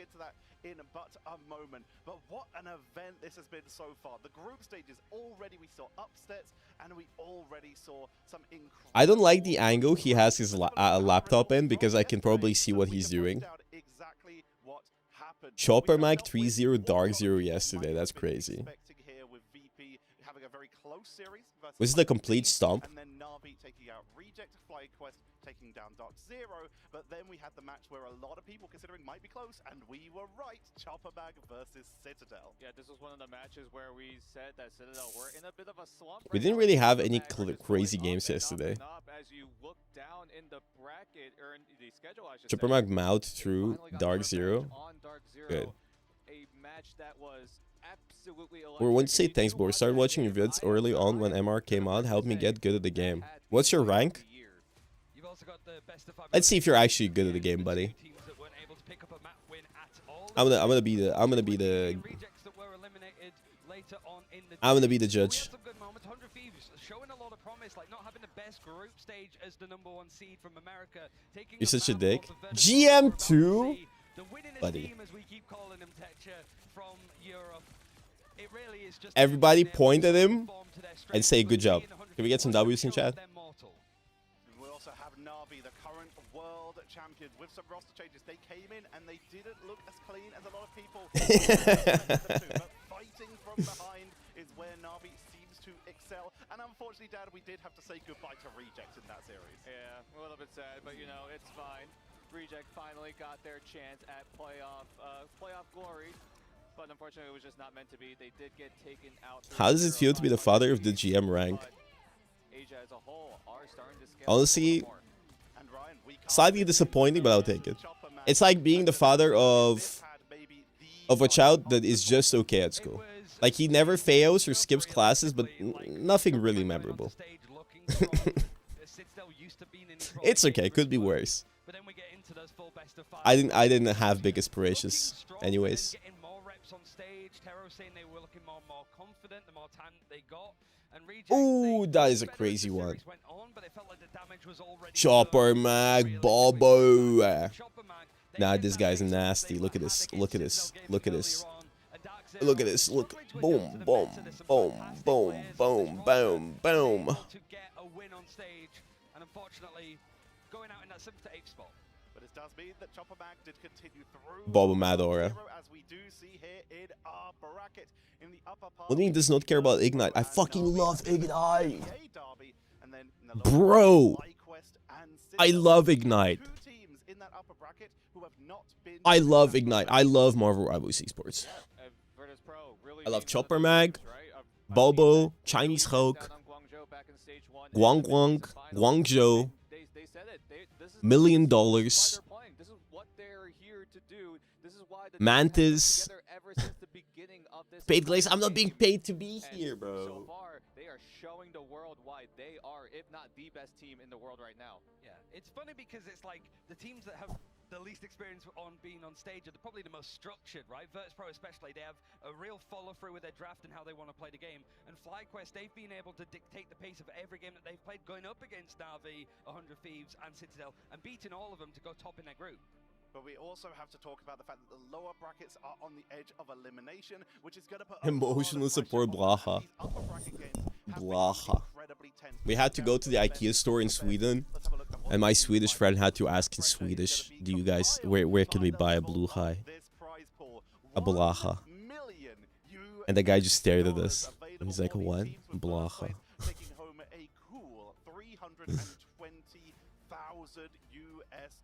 In but a moment. But what an event this has been so far. The group stages already, we saw upsets, and we already saw some incredible... I don't like the angle he has his laptop in, because I can probably see what he's doing. Exactly what happened. Chopper Mag 3-0 Dark 0 yesterday. That's crazy. Was it a complete stomp? And then Navi taking out Reject, FlyQuest taking down Dark Zero, but then we had the match where a lot of people considering might be close, and we were right. Chopper Mag versus Citadel. Yeah, this was one of the matches where we said that Citadel were in a bit of a slump. We didn't really have any crazy games yesterday. As you look down in the bracket or in the schedule, I should Chopper Mag mouth through Dark Zero. Good. A match that was absolutely We want to say thanks, but we started watching your vids early on when MR came out. Helped me get good at the game. What's your rank? Let's see if you're actually good at the game, buddy. I'm gonna be the judge. Showing a lot of promise, like not having the best group stage as the #1 seed from America. You're such a dick. GM2, buddy. Everybody point at him and say good job. Can we get some W's in chat? We also have Navi, the current world champions, with some roster changes. They came in and they didn't look as clean as a lot of people. But fighting from behind is where Navi seems to excel. And unfortunately, Dad, we did have to say goodbye to Reject in that series. Yeah, a little bit sad, but you know, it's fine. Reject finally got their chance at playoff glory. But unfortunately, it was just not meant to be. They did get taken out. How does it feel to be the father of the GM rank? Honestly, slightly disappointing, but I'll take it. It's like being the father of a child that is just okay at school. Like, he never fails or skips classes, but nothing really memorable. It's okay, could be worse. I didn't have big aspirations anyways. Ooh, that is a crazy one. Chopper Mag, Bobo. Nah, this guy's nasty. Look at this. Look at this. Look at this. Look at this. Look. Boom, boom, boom, boom, boom, boom, boom. But it does mean that Chopper Mag did continue through Bobo Madora. as we do see here in our bracket in the upper part. What do you mean does not care about Ignite? I fucking love Ignite. Bro, I love Ignite. I love Ignite. I love Marvel Rivals Esports. I love Chopper Mag, Bobo, Chinese Hulk, Guangzhou, $1 million, Mantis, paid Glaze. I'm not being paid to be here, bro. are showing the world why they are, if not the best team in the world right now. Yeah, it's funny because it's like the teams that have the least experience on being on stage are probably the most structured, right? Virtus.pro especially, they have a real follow-through with their draft and how they want to play the game. And FlyQuest, they've been able to dictate the pace of every game that they've played, going up against Na'Vi, 100 Thieves, and Citadel, and beating all of them to go top in their group. But we also have to talk about the fact that the lower brackets are on the edge of elimination, which is going to put Emotional support, Blaha. Blaha. We had to go to the IKEA store in Sweden, and my Swedish friend had to ask in Swedish, "Do you guys where can we buy a blue high, a Blaha?" And the guy just stared at us, and he's like, "What, Blaha?" Taking home a cool $320,000 US.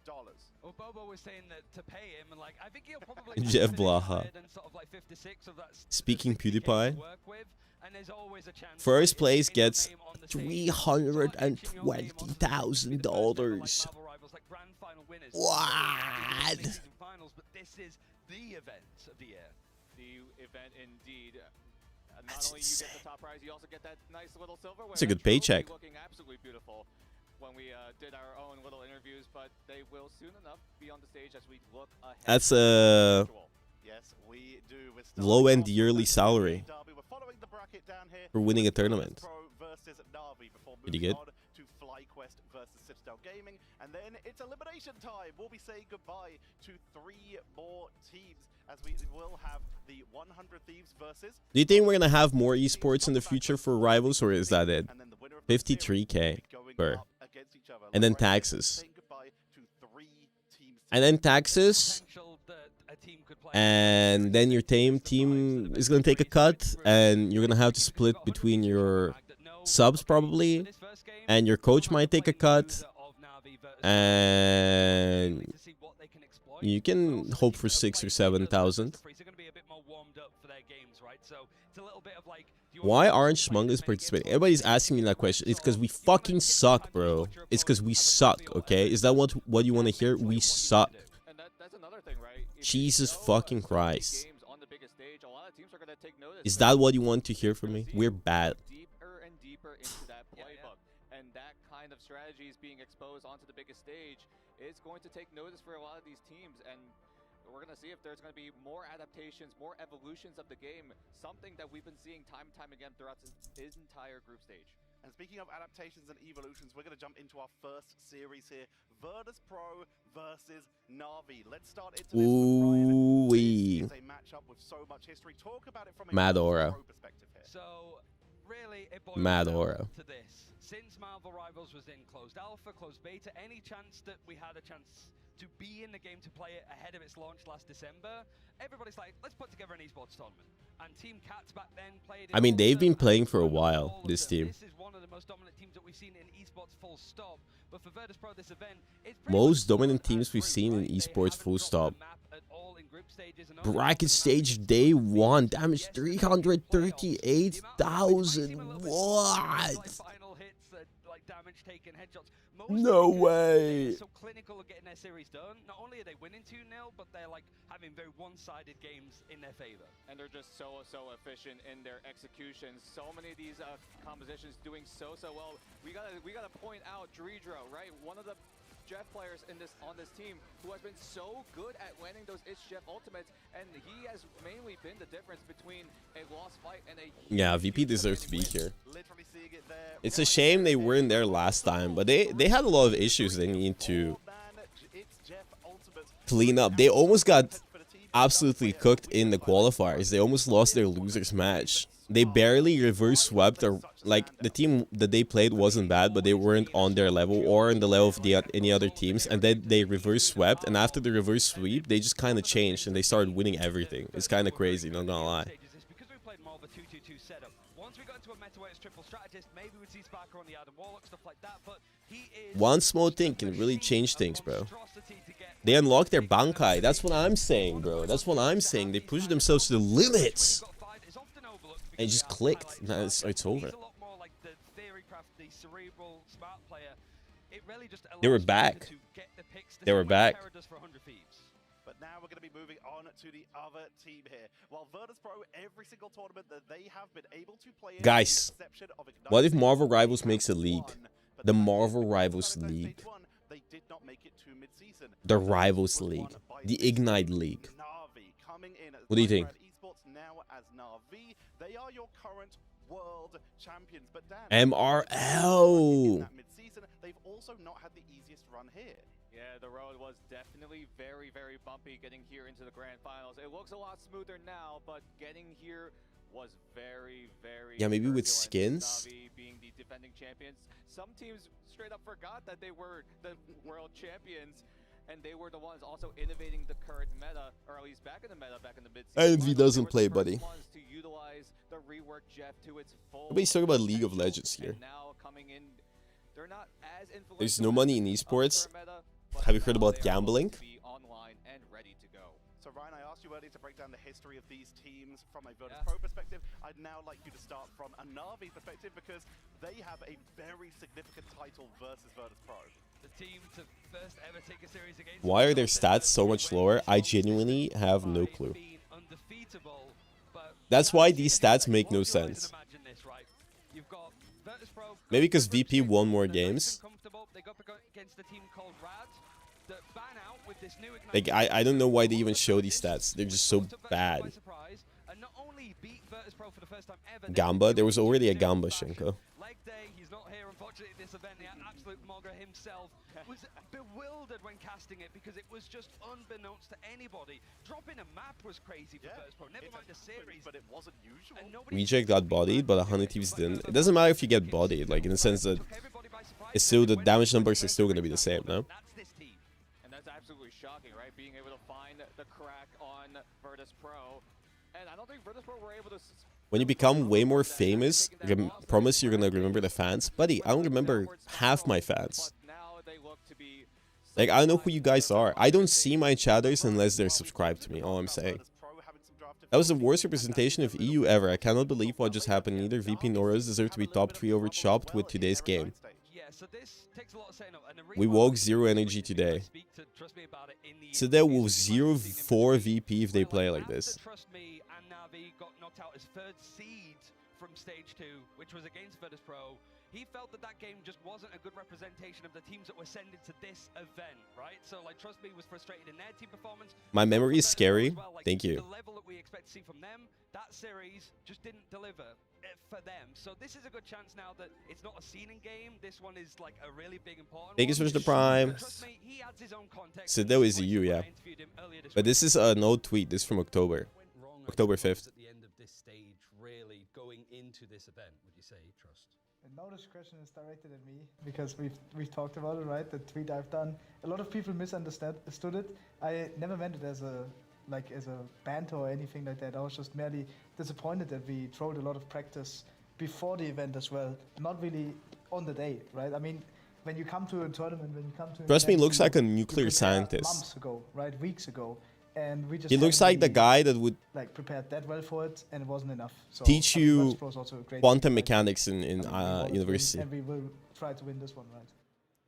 Well, Bobo was saying that to pay him, and like I think he'll probably Jeff Blaha. sort of like 56 of that. Speaking PewDiePie, And there's always a chance first place gets $320,000. What? But this is the event of the year. The event indeed. Not only you get the top prize, you also get that nice little silverware. It's a good paycheck. Looking absolutely beautiful when we did our own little interviews, but they will soon enough be on the stage as we look ahead. That's a Yes, we do. low-end yearly salary for winning a tournament. Pretty good. To FlyQuest versus Citadel Gaming, and then it's elimination time. We'll be saying goodbye to 3 more teams as we will have the 100 Thieves versus. Do you think we're gonna have more esports in the future for Rivals, or is that it? 53K per, and then taxes, and then taxes, and then your team is gonna take a cut, and you're gonna have to split between your subs probably, and your coach might take a cut, and you can hope for 6,000 or 7,000. Why aren't Schmungus participating? Everybody's asking me that question. It's because we fucking suck, bro. It's because we suck, okay? Is that what you want to hear? We suck. Jesus fucking Christ. Is that what you want to hear from me? We're bad. Deeper and deeper into that playbook, and that kind of strategy is being exposed onto the biggest stage. It's going to take notice for a lot of these teams, and we're going to see if there's going to be more adaptations, more evolutions of the game, something that we've been seeing time and time again throughout his entire group stage. And speaking of adaptations and evolutions, we're going to jump into our first series here. Virtus.pro versus Na'Vi. Let's start into this. Ooh-wee. This is a matchup with so much history. Talk about it from a Mad aura. perspective here. So, really, it boils Mad down aura. to this. Since Marvel Rivals was in closed alpha, closed beta, any chance that we had a chance to be in the game to play it ahead of its launch last December, everybody's like, let's put together an esports tournament. And Team Cats back then played. I mean, they've been playing for a while, this team. This is one of the most dominant teams that we've seen in esports, full stop. But for Virtus.pro, this event, it's Most dominant teams we've seen in esports, full stop. Bracket stage day 1, damage 338,000. What? Damage taken, headshots. No way. So clinical at getting their series done. Not only are they winning 2-0, but they're like having very one-sided games in their favor. And they're just so efficient in their executions. So many of these compositions doing so well. We gotta point out Dredro, right? One of the Jeff players on this team who has been so good at landing those It's Jeff ultimates, and he has mainly been the difference between a lost fight and a Yeah, VP deserves to be here. It's a shame they weren't there last time, but they had a lot of issues they need to clean up. They almost got absolutely cooked in the qualifiers. They almost lost their losers match. They barely reverse swept, or like the team that they played wasn't bad, but they weren't on their level or in the level of any other teams, and then they reverse swept, and after the reverse sweep they just kind of changed and they started winning everything. It's kind of crazy, not gonna lie. Because we played more of a 2-2-2 setup. Once we got into a meta where it's triple strategist, maybe we'd see Sparker on the Adam Warlock, stuff like that, but he is One small thing can really change things, bro. They unlock their Bankai. That's what I'm saying, bro. That's what I'm saying. They pushed themselves to the limits. And it just clicked. Now it's over. They were back. They were back. But now we're going to be moving on to the other team here. While Virtus.pro, every single tournament that they have been able to play in, Guys, with the exception of What if Marvel Rivals makes a league? The Marvel Rivals League. They did not make it to mid-season. The Rivals League. The Ignite League. What do you think? Esports now as Na'Vi. They are your current world champions, but damn, MRL. in that mid-season, they've also not had the easiest run here. Yeah, the road was definitely very, very bumpy getting here into the grand finals. It looks a lot smoother now, but getting here was very, very. Yeah, maybe with turbulent. skins. Na'Vi being the defending champions. Some teams straight up forgot that they were the world champions, and they were the ones also innovating the current meta, or at least back in the meta, back in the mid-season. Envy doesn't play, buddy. To utilize the rework Jeff to its full. Nobody's talking about League of Legends here. And now coming in, they're not as influential. There's no money in esports. Have you heard about gambling? Online and ready to go. So Ryan, I asked you earlier to break down the history of these teams from a Virtus Pro perspective. I'd now like you to start from a Na'Vi perspective because they have a very significant title versus Virtus Pro. The team to first ever take a series against. Why are their stats so much lower? I genuinely have no clue. That's why these stats make no sense. Maybe because VP won more games. Like, I don't know why they even show these stats. They're just so bad. Gamba? There was already a Gamba, Shenko. Leg day, he's not here, unfortunately, at this event. The absolute Mogra himself was bewildered when casting it because it was just unbeknownst to anybody. Dropping a map was crazy for Virtus Pro, never mind the series. But it wasn't usual. Reject got bodied, but 100 teams didn't. It doesn't matter if you get bodied, like, in the sense that it's still, the damage numbers are still going to be the same, no? And that's absolutely shocking, right? Being able to find the crack on Virtus Pro. And I don't think Virtus Pro were able to. When you become way more famous, I promise you're gonna remember the fans. Buddy, I don't remember half my fans. Like, I don't know who you guys are. I don't see my chatters unless they're subscribed to me, all I'm saying. That was the worst representation of EU ever. I cannot believe what just happened. Neither VP nor us deserve to be top 3 over Chopped with today's game. We woke 0 energy today. So they will 0-4 VP if they play like this. Trust me, and Na'Vi got knocked out as third seed from stage 2, which was against Virtus Pro. He felt that that game just wasn't a good representation of the teams that were sent into this event, right? So, like, Trust Me was frustrated in their team performance. My memory is scary. Thank you. The level that we expect to see from them, that series just didn't deliver for them. So this is a good chance now that it's not a seeding game. This one is like a really big important Thank you so much, the Prime. So that was EU, yeah. But this is an old tweet. This is from October. October 5th. At the end of this stage, really going into this event, would you say, Trust? And now this question is directed at me because we've talked about it, right? The tweet I've done. A lot of people misunderstood it. I never meant it as a banter or anything like that. I was just merely disappointed that we trolled a lot of practice before the event as well, not really on the day, right? I mean, when you come to a tournament, when you come to Trust me, looks like a nuclear scientist. Months ago, right? Weeks ago. And we just he looks like the guy that would like prepared that well for it, and it wasn't enough. So teach you quantum quantum mechanics in university. And we will try to win this one, right?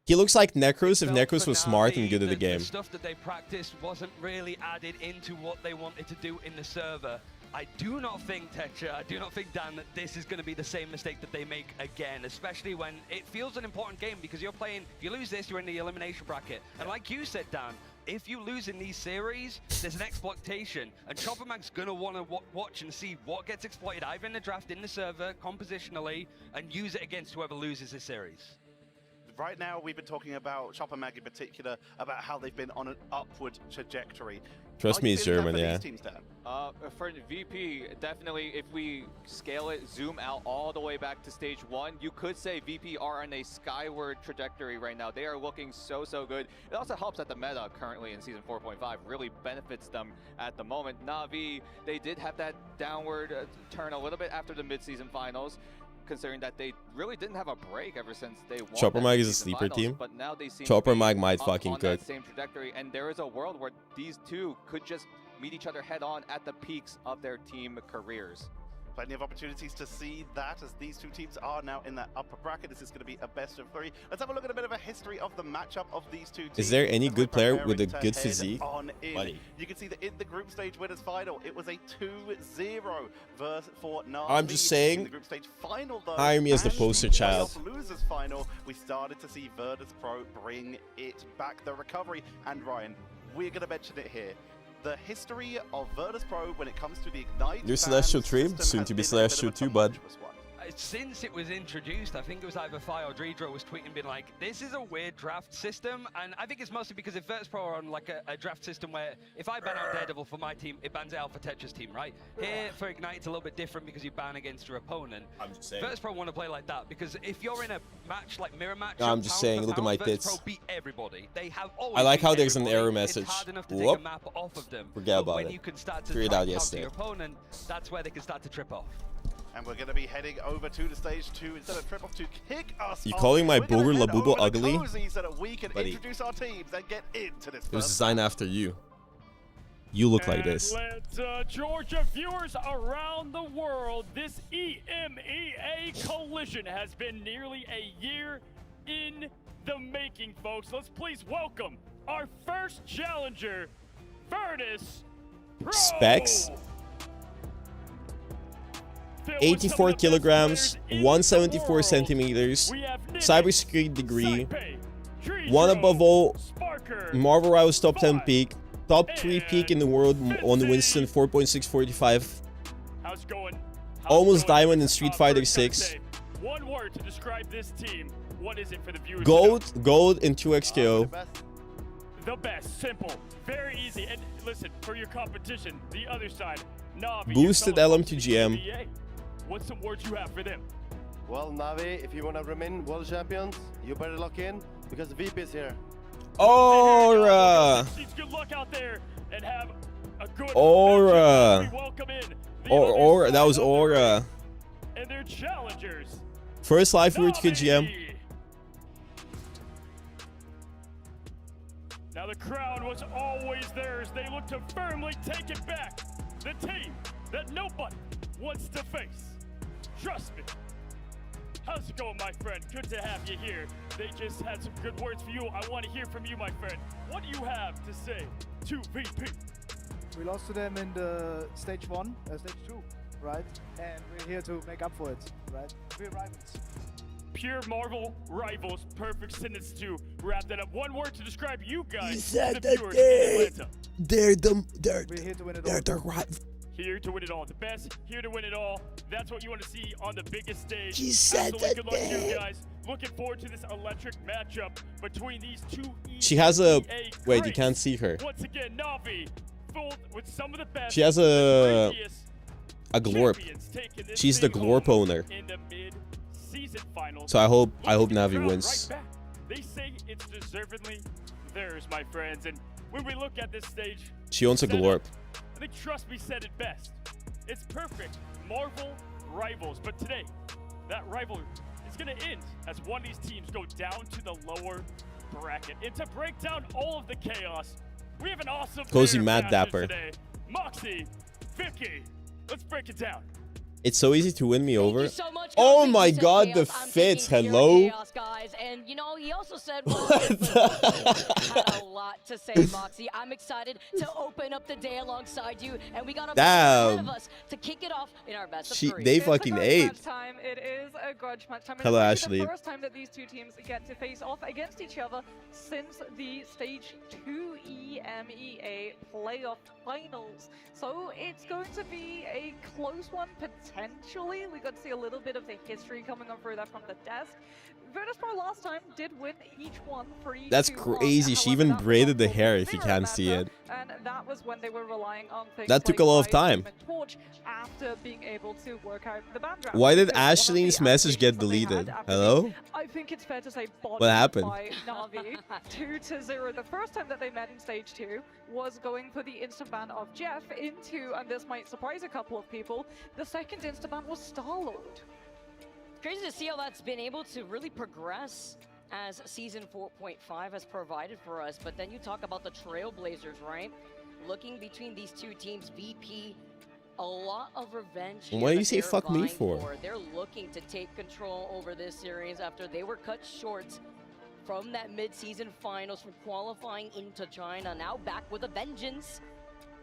He looks like Necros if Necros was smart and good at the game. The stuff that they practiced wasn't really added into what they wanted to do in the server. I do not think, Tetra, I do not think, Dan, that this is going to be the same mistake that they make again, especially when it feels an important game because you're playing, if you lose this, you're in the elimination bracket. And like you said, Dan, if you lose in these series, there's an exploitation. And Chopper Mag's going to want to watch and see what gets exploited either in the draft, in the server, compositionally, and use it against whoever loses this series. Right now, we've been talking about Chopper Mag in particular, about how they've been on an upward trajectory. Trust me, it's German, yeah. For VP, definitely, if we scale it, zoom out all the way back to stage 1, you could say VP are on a skyward trajectory right now. They are looking so good. It also helps that the meta currently in Season 4.5 really benefits them at the moment. Na'Vi, they did have that downward turn a little bit after the mid-season finals, considering that they really didn't have a break ever since they won. Chopper Mag is a sleeper finals, team. But now they seem Chopper to be Mag might up fucking on cook. that same trajectory, and there is a world where these two could just meet each other head on at the peaks of their team careers. Plenty of opportunities to see that as these two teams are now in that upper bracket. This is going to be a best of 3. Let's have a look at a bit of a history of the matchup of these two teams. Is there any as good we're player with a preparing to good head physique? on in. Buddy. You can see that in the group stage winners final, it was a 2-0 for Na'Vi. I'm just In saying, the group stage final, though, hire me as the and poster the child. playoff losers final, we started to see Virtus Pro bring it back. The recovery, and Ryan, we're going to mention it here. The history of Virtus Pro when it comes to the Ignite. You're Celestial 3, soon to be Celestial 2, bud. Since it was introduced, I think it was either Fi or Dredro was tweeting, being like, this is a weird draft system. And I think it's mostly because if Virtus Pro are on like a draft system where if I ban out Daredevil for my team, it bans it out for Tetra's team, right? Here, for Ignite, it's a little bit different because you ban against your opponent. I'm just saying. Virtus Pro want to play like that because if you're in a match like mirror match, I'm just saying, look at my Virtus tits. Pro beat everybody. They have always I like beat how there's an everybody. error message. It's hard enough to Whoop. take a map off of them. Forget but about when it. you can start to Figured try out and counter yesterday. your opponent, that's where they can start to trip off. And we're going to be heading over to the stage 2 instead of trip off to kick us You off. calling my We're gonna Bogur head Labubu over to ugly? Cozy so that we can Buddy. introduce our teams and get into this It was first designed after you. You look like this. Atlanta, Georgia viewers around the world, this EMEA collision has been nearly a year in the making, folks. Let's please welcome our first challenger, Virtus Pro. Specs. 84 kilograms, 174 centimeters, cybersecurity degree, one above all, Marvel Rivals top 10 peak, top 3 peak in the world on Winston 4.645, almost diamond in Street Fighter 6, One word to describe this team. What is it for the viewers? gold in 2XKO. The best, simple, very easy. And listen, for your competition, the other side, Na'Vi. Boosted LM2GM. What's some words you have for them? Well, Na'Vi, if you want to remain world champions, you better lock in because the VP is here. Aura! Good luck out there and have a good Aura! We welcome in Aura, that was Aura. and their challengers. First live route to GM. Now the crown was always theirs. They look to firmly take it back. The team that nobody wants to face. Trust me. How's it going, my friend? Good to have you here. They just had some good words for you. I want to hear from you, my friend. What do you have to say to VP? We lost to them in the stage 1, stage 2, right? And we're here to make up for it, right? We're rivals. Pure Marvel rivals. Perfect sentence to wrap that up. One word to describe you guys. You said the that viewers they- in Atlanta. We're here to win it they're all. the right. Here to win it all. The best, here to win it all. That's what you want to see on the biggest stage. She said Absolutely that good luck to you they- guys. Looking forward to this electric matchup between these two. She has a wait, you greats. can't see her. Once again, Na'Vi, filled with some of the best. She has a glorp. champions taking this She's the thing glorp home owner. in the mid-season finals. So I hope Looking Navi right wins. back. They say it's deservedly theirs, my friends. And when we look at this stage, She owns a setup, glorp. I think Trust Me said it best. It's perfect. Marvel rivals. But today, that rivalry is going to end as one of these teams go down to the lower bracket. And to break down all of the chaos, we have an awesome Cozy pair of Mad matches Dapper. today. Moxie, Vicky. Let's break it down. It's so easy to win me over. so much, Oh Cozy. my You said god, chaos. the I'm fits. thinking pure Hello? chaos, guys. And you know, he also said had a lot to say, Moxie. I'm excited to open up the day alongside you, and we got a Damn. ahead of us to kick it off in our best of She- 3. they fucking ate. Time. It is a grudge match time. Hello, It's Ashley. the first time that these two teams get to face off against each other since the Stage 2 EMEA playoff finals. So it's going to be a close one, potentially. We got to see a little bit of the history coming on through that from the desk. Virtus Pro last time did win each one 3-2. That's crazy. She even braided the hair if you can't see it. And that was when they were relying on things That took like a lot of Ice time. Human Torch after being able to work out the ban draft. Why did Because one of the Ashley's message get activations that they had deleted? after Hello? the- I think it's fair to say botched What happened? by Na'Vi 2-0. The first time that they met in stage 2 was going for the instant ban of Jeff into, and this might surprise a couple of people, the second instant ban was Star-Lord. Crazy to see how that's been able to really progress as Season 4.5 has provided for us. But then you talk about the Trailblazers, right? Looking between these two teams, VP a lot of revenge. Why do you say they're fuck me vying for? They're looking to take control over this series after they were cut short from that mid-season finals from qualifying into China. Now back with a vengeance.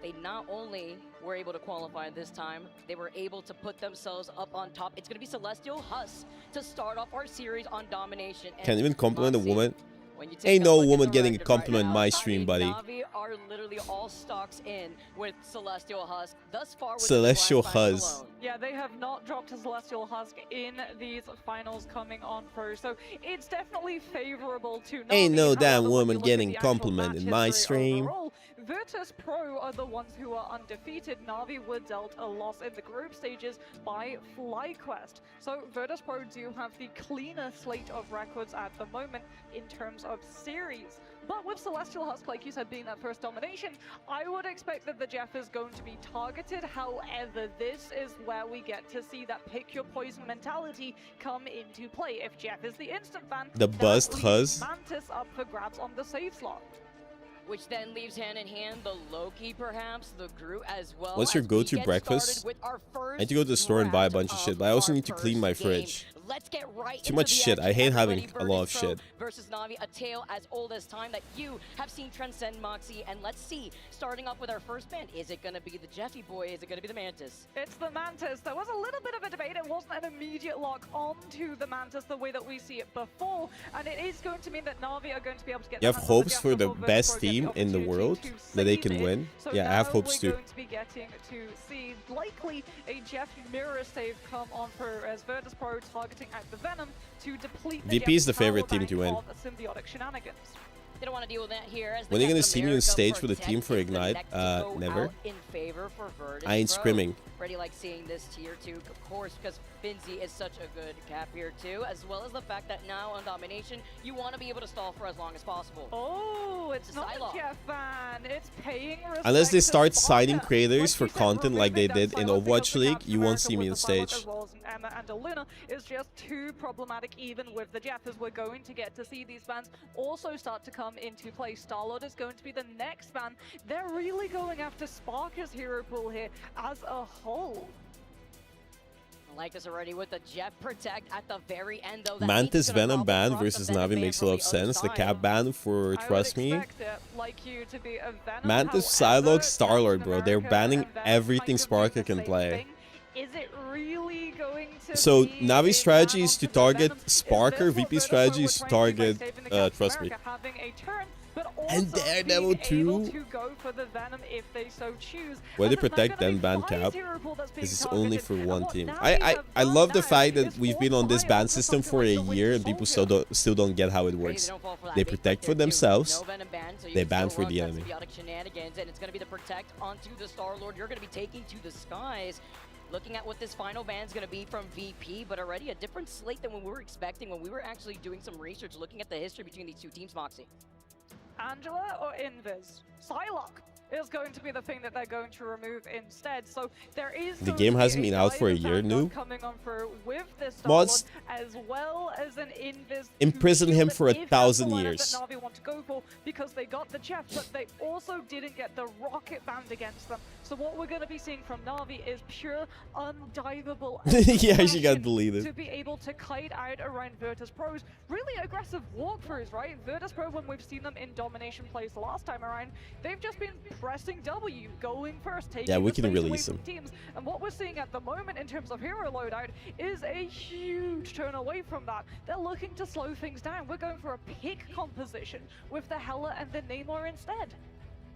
They not only were able to qualify this time, they were able to put themselves up on top. It's going to be Celestial Husk to start off our series on domination. Can't even compliment a woman. When you take Ain't a no look at woman the getting a record compliment in right my now, stream, buddy. Na'Vi are literally all stocks in with Celestial Husk thus far. With Celestial the Grand Finals Husk. alone. Yeah, they have not dropped a Celestial Husk in these finals coming on pro, so it's definitely favorable to Na'Vi. Ain't no However, damn when woman you look at getting the actual compliment in match my history stream. overall, Virtus Pro are the ones who are undefeated. Na'Vi were dealt a loss in the group stages by FlyQuest. So Virtus Pro do have the cleaner slate of records at the moment in terms of series. But with Celestial Husk, like you said, being that first domination, I would expect that the Jeff is going to be targeted. However, this is where we get to see that pick your poison mentality come into play. If Jeff is the instant fan, The that buzzed leaves Huzz. Mantis up for grabs on the save slot. Which then leaves hand in hand the Loki, perhaps, the Groot as well. What's your as we go-to get breakfast? started with our I need to go to the store and buy a bunch of shit, but I also need to clean my fridge. Let's get right Too into much the shit. I action. hate having Everybody, a lot of Virtus Pro shit. versus Na'Vi, a tale as old as time that you have seen transcend Moxie. And let's see, starting off with our first band, is it going to be the Jeffy boy? Is it going to be the Mantis? It's the Mantis. There was a little bit of a debate. It wasn't an immediate lock onto the Mantis the way that we see it before. And it is going to mean that Na'Vi are going to be able to get You the have Mantis hopes Jeff for the before Virtus best Pro get the team in the opportunity world to that they save can it. win? So Yeah, I have now hopes we're too. going to be getting to see likely a Jeff mirror save come on for as Virtus Pro targeting at the Venom to deplete the VP is the Jeff's favorite power team to bank win. of symbiotic shenanigans. They don't want to deal with that here. As When are you Captain gonna see me on America stage with a Protect team for is the Ignite? next to go Never. out in favor for Virtus I ain't Pro. scrimming. Pretty like seeing this tier 2, of course, because Finzi is such a good cap here too, as well as the fact that now on domination, you want to be able to stall for as long as possible. Oh, it's It's not Psylocke. a Jeff fan. It's paying respect Unless they to start Sparker. signing creators for Like you said, content like they removing did that in Psylocke Overwatch because the League, Captain you won't America see me with on the Psylocke stage. as well as an Emma and a Luna is just too problematic even with the Jeff, as we're going to get to see these bans also start to come into play. Star-Lord is going to be the next ban. They're really going after Sparker's hero pool here as a whole. I like this already with the Jeff Protect at the very end, though. That Mantis means it's gonna Venom pop ban across the versus Venom Na'Vi ban makes a from lot of the other sense. The side. cap ban for Trust Me. I would expect it, like you, to be a Venom. Mantis, However, Psylocke, Star-Lord, bro. They're Captain banning America and Venom everything kind of doing Sparker the can same play. thing. Is it really going to So be Navi's a strategy ban is to onto the target Venom? Sparker, Is this what VP's Virtus strategy Pro is to were trying to do by target saving the Captain Trust Me. America, having a turn, but And also Daredevil being able too. to go for the Venom if they so choose. Why As they it's now protect gonna then be ban Fly's cap? hero pool that's being Because it's only targeted. for And one what team. Navi I have done love the now fact that is we've been on this Fly ban onto system something for like a the Winter year and people Soldier. still don't get how it works. don't fall for that They bait protect right for there, too. themselves. No Venom ban, so you They can ban still for the run enemy. symbiotic shenanigans, and it's going to be the Protect onto the Star-Lord. You're going to be taking to the skies. Looking at what this final ban is going to be from VP, but already a different slate than when we were expecting, when we were actually doing some research, looking at the history between these two teams, Moxie. Angela or Invis? Psylocke is going to be the thing that they're going to remove instead. So there is The going game to be hasn't been out for a Diver year, Sandbot noob. coming on through with this Mods, Star-Lord, as well as an Invis. imprison to him shield for it if that's the 1,000 lineup years. That Na'Vi want to go for, because they got the Jeff, but they also didn't get the rocket banned against them. So what we're going to be seeing from Na'Vi is pure undivable. Yeah, she got aggression deleted. to be able to kite out around Virtus Pro's really aggressive walkthroughs, right? Virtus Pro, when we've seen them in domination plays the last time around, they've just been pressing W, going first, taking Yeah, we the can space away release from them. teams. And what we're seeing at the moment in terms of hero loadout is a huge turn away from that. They're looking to slow things down. We're going for a pick composition with the Hela and the Namor instead.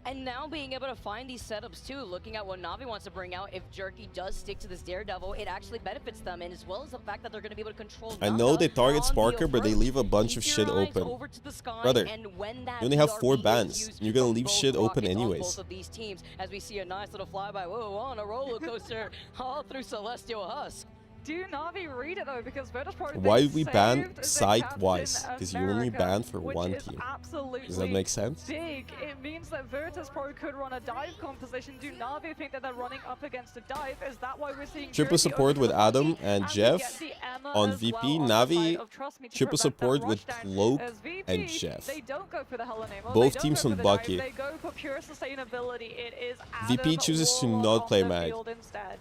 And now being able to find these setups too, looking at what Na'Vi wants to bring out, if Jerky does stick to this Daredevil, it actually benefits them, and as well as the fact that they're going to be able to control I know Naka they target on the Sparker, but they approach. leave a bunch of Keep shit your eyes open. over to the sky, Brother, and when that you only have BRB 4 is bans. used You're gonna from leave both shit open rockets on anyways. both of these teams, as we see a nice little flyby, whoa, on a roller coaster all through Celestial Husk. Do Na'Vi read it though? Because Virtus Pro Why did we ban saved the site-wise? Captain Because you only America, ban for which one is team. absolutely Does that make sense? big. It means that Virtus Pro could run a dive composition. Do Na'Vi think that they're running up against a dive? Is that why we're seeing Triple Jerky support over with the Adam Bucky, and we Jeff. get the Emma on as VP, well on the side Navi, of Trust Me to triple prevent that support with rushdown, Cloak as VP, and Jeff. They don't go for the Hell Enable, Both they don't teams go on for the dive, Bucky. They go for pure sustainability. It is VP Adam chooses to Warlock not on play the Mag. field instead.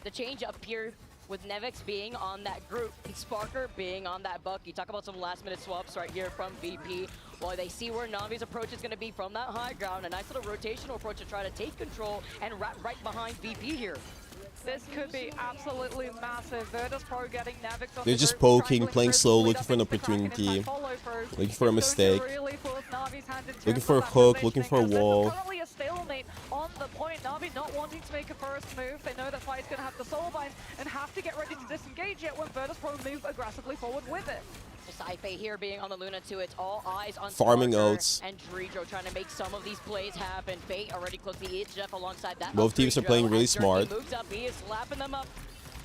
The change up here with Nevix being on that group, and Sparker being on that Bucky. Talk about some last-minute swaps right here from VP. While they see where Navi's approach is going to be from that high ground, a nice little rotational approach to try to take control and wrap right behind VP here. This could be absolutely massive. Virtus Pro getting Nevix off They're the just group, poking, strangling playing Chris, slow, lead looking up for an into the Kraken opportunity, inside follow-through. looking for a It's mistake. going to really force Navi's hand in Looking terms for a of that hook, looking for a positioning, as wall. This is currently a stalemate on the point. Navi not wanting to make a first move. They know that Fight's going to have the soul bind and have to get ready to disengage it when Virtus Pro move aggressively forward with it. Saife here being on the Luna too. It's all eyes on Farming Sparker ults. and Dredro trying to make some of these plays happen. Fate already close to the Jeff alongside that. Both teams are playing really As Jerky smart. moves up, he is slapping them up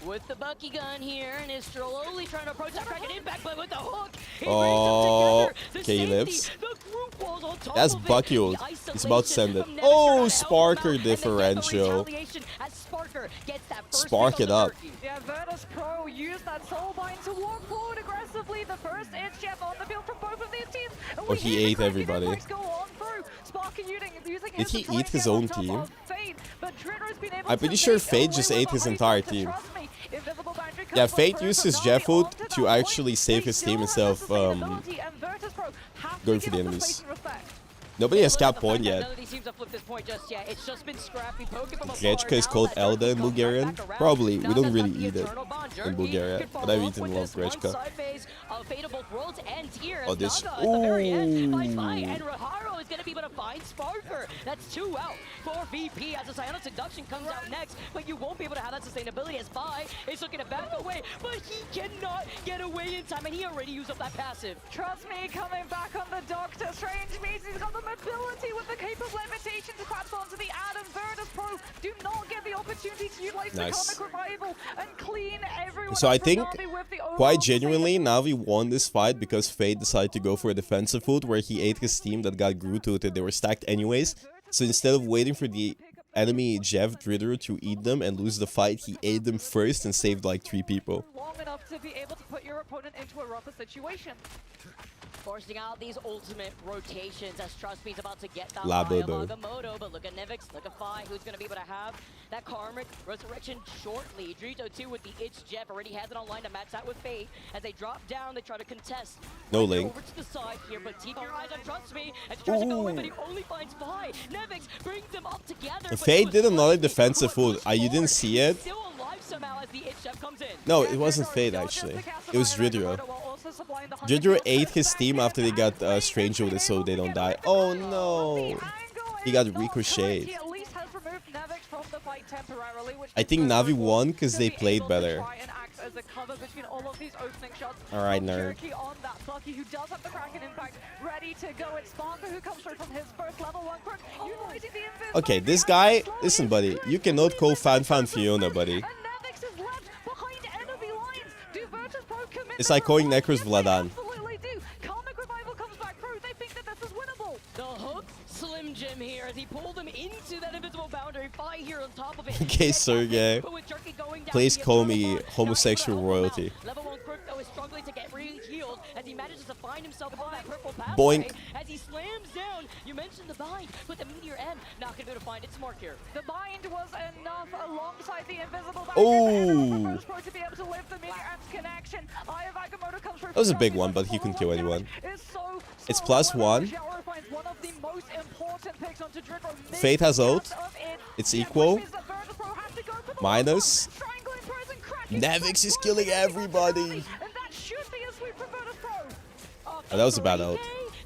with the Bucky gun here and is slowly trying to approach that Kraken impact, but with the hook, he Oh, brings them together. The okay, he safety, lives. the group walls on top That's of it. Bucky ult. The He's about to send it. isolation from Nevix Oh, trying to help him out, Sparker and they get the differential. retaliation as Sparker gets that first Spark pick it on the up. Turkey. Yeah, Virtus Pro used that soul bind to walk forward aggressively. The first Itch Jeff on the field from both of these teams. And Oh, we he hear the ate Kraken everybody. impacts go on through. Sparker using Did he his to try eat and his get on own top team? of Fate, but Dredro's been able I'm to pretty sure make Fate away just with ate the his ice entire to team. Trust Me. Invisible boundary Yeah, comes Fate up used first, his but Jeff Navi ult onto to that actually point. save They his still team have instead the of sustainability, and Virtus Pro have going to for give the up enemies. space and respect. Nobody has Look at capped the point fact that yet. None of these teams have flipped this point just yet. It's just been scrappy poking from afar. Grechka is Now called that Elda Jerky in comes right Bulgarian. back around. Probably. Now We don't that's really like the eat it eternal bond. in Jerky Bulgaria, could but follow I've up eaten with love this one Grechka. side phase of Fate of both worlds ends here. Oh, As this. Naga at the very end finds Ooh. Fight, and Raharo is going to be able to find Sparker. That's 2 out for VP as the Psionic Seduction comes out next, but you won't be able to have that sustainability as Fi is looking to back away, but he cannot get away in time, and he already used up that passive. Trust me, coming back on the Doctor Strange means he's got the mobility with the capable limitation to grab onto the Adam. Virtus Pro do not get the opportunity to utilize Nice. the Comic Revival and clean everyone So up I from think, Navi with the overall quite genuinely, Navi won this fight because Fate decided to go for a defensive ult where he ate his team that got Groot ulted. They were stacked anyways. So instead of waiting for the enemy Jeff Dridder to eat them and lose the fight, he ate them first and saved like 3 people. long enough to be able to put your opponent into a rougher situation. Forcing out these ultimate rotations as Trust Me's about to get that La buy of Bobo. Agamotto, but look at Nevix, look at Fi, who's going to be able to have that Karmic Resurrection shortly. Drito too with the Itch Jeff already has it online to match that with Fate. As they drop down, they try to contest. No Right there link. over to the side here, but keep your eyes on Trust Me as he tries to go in, but he only finds Fi. Nevix brings them up together. but Fate it did was another Trust Me defensive who ult. was You didn't see it? still alive somehow as the Itch Jeff comes in. No, it wasn't Fate actually. It was Dridro. Dridro ate his team after they got Strange ulted so they don't die. Oh no! He got ricocheted. He at least has removed Nevix from the fight temporarily, which I think Navi won because they played better. try and act as a cover between all of these opening shots. Alright, From nerd. Jerky on that Bucky, who does have the Kraken impact ready to go. It's Sparker who comes through from his first level 1 quick, utilizing the invisibility. Okay, this guy, listen buddy, you cannot call Fan Fiona, buddy. And Nevix is left behind enemy lines. Do Virtus Pro commit? It's like calling Necros Vladan. Absolutely do. Karmic Revival comes back through. They think that this is winnable. The hook, Slim Jim here as he pulled them into that invisible boundary. Fi here on top of it. Okay, Sergey. But with Jerky going down, Please he call gets me the ball. homosexual Now he's gonna help royalty. him out. Level 1 Crook though is struggling to get re-healed as he manages to find himself on that purple pathway. Boink. As he slams down, you mentioned the bind, but the Meteor M not gonna be able to find its mark here. The bind was enough alongside the invisible boundary Oh. for Virtus Pro to be able to lift the Meteor M's connection. Eye of Agamotto comes through. That was a big one, but he couldn't kill anyone. It's +1. Fate has ult. It's equal. Minus. Nevix is killing everybody. Oh, that was a bad ult.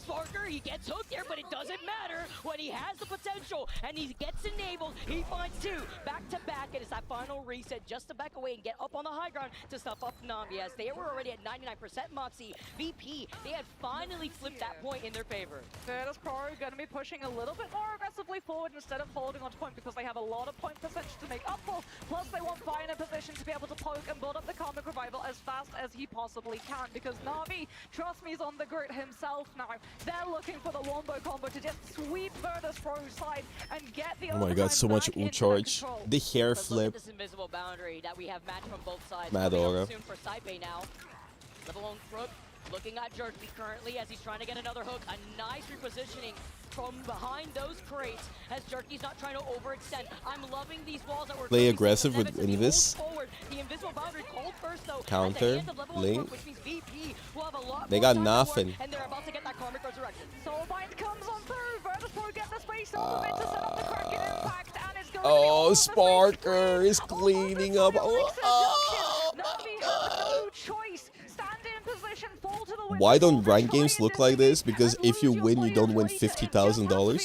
Sparker, he gets hooked there, but it doesn't matter when he has the potential and he gets enabled. He finds 2 back to back, and it's that final reset just to back away and get up on the high ground to stuff up Navi as they were already at 99% Moxie. VP, they had finally flipped that point in their favor. Virtus Pro going to be pushing a little bit more aggressive. aggressively forward instead of holding on to point because they have a lot of point percentage to make up for. Plus, they want Fire in a position to be able to poke and build up the Karmic Revival as fast as he possibly can because Na'Vi, trust me, is on the grid himself now. They're looking for the wombo combo to just sweep Virtus Pro's side and get the Oh my god, so much ult charge. The hair flip. This invisible boundary that we have matched from both sides. Mad aura. Soon for Saipe now. Level alone Crook looking at Jerky currently as he's trying to get another hook. A nice repositioning from behind those crates as Jerky's not trying to overextend. I'm loving these walls that we're Play aggressive with Invis. The invisible boundary called first though. Counter. At the end of level one Link. Crook, which means VP will have a lot They more got time to work, nothing. and they're about to get that Karmic Resurrection. Soulbind comes on through. Virtus Pro get the space ultimate to set up the Kraken impact, and it's going Oh, Sparker is cleaning up. Na'Vi have no choice. Stand in position, fall to the window. Why don't rank games look like this? Because if you win, you don't win $50,000.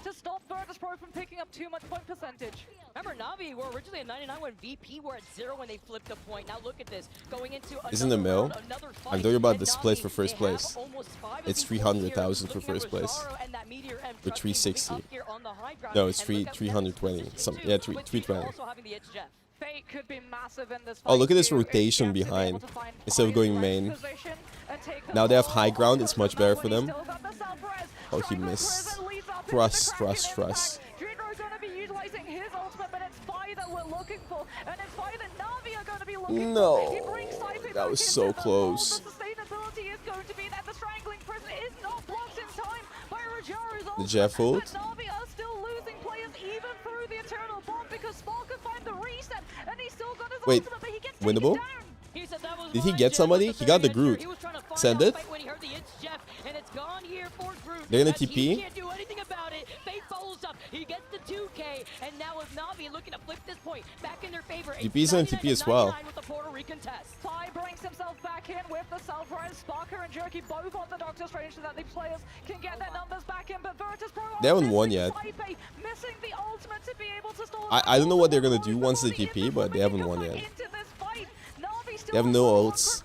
To stop Virtus Pro from picking up too much point percentage. Remember, Na'Vi were originally at 99 when VP were at 0 when they flipped a point. Now look at this. Going into Isn't the mill? round, another fight, I'm talking about and the split Na'Vi, for first they have place. almost 5 of It's these 300,000 for looking at first place. Rosaro and that Meteor M With Chucky moving 360. up here on the high ground, No, it's and look at 320. Some, yeah, 320. also having the edge Jeff. Fate could be massive in this Oh, look at this fight, too. rotation It's Jeff to be able behind. to find Instead of Fire's going right main. position and take the Now they have ball. high ground. It's much better for them. Still got the self-res. Oh, he missed. Thrust. Dreadro's going to be utilizing his ultimate, but it's Fire that we're looking for, and it's Fire that Na'Vi are going to be looking for. He brings Saipe That back was into so the close. ball. The sustainability is going to be that the strangling prison is not blocked in time by Rojaro's ultimate. The Jeff ult. But Na'Vi are still losing players even through the Eternal Bomb because Spark could find the reset, and he's still got his Wait, ultimate, but he gets winnable? taken down. He said that was Did he mine, get Jeff, somebody? with the He got the very Groot. He was trying to find Send out it? fight when he heard the it's Jeff, and it's gone here for Groot. They're gonna as he TP? can't do anything about it. Fate follows up. He gets the 2K, and now with Na'Vi looking to flip this point back in their favor. DP's gonna TP as well. With the Puerto Rican test. Fly brings himself back in with the self-res. Sparker and Jerky both on the Doctor Strange so that these players can get their numbers back in, but Virtus Pro They haven't won yet. Saipe missing the ultimate to be able to stall I don't know what they're gonna do once they TP, but they haven't won yet. into this fight. Na'Vi still They have no ults.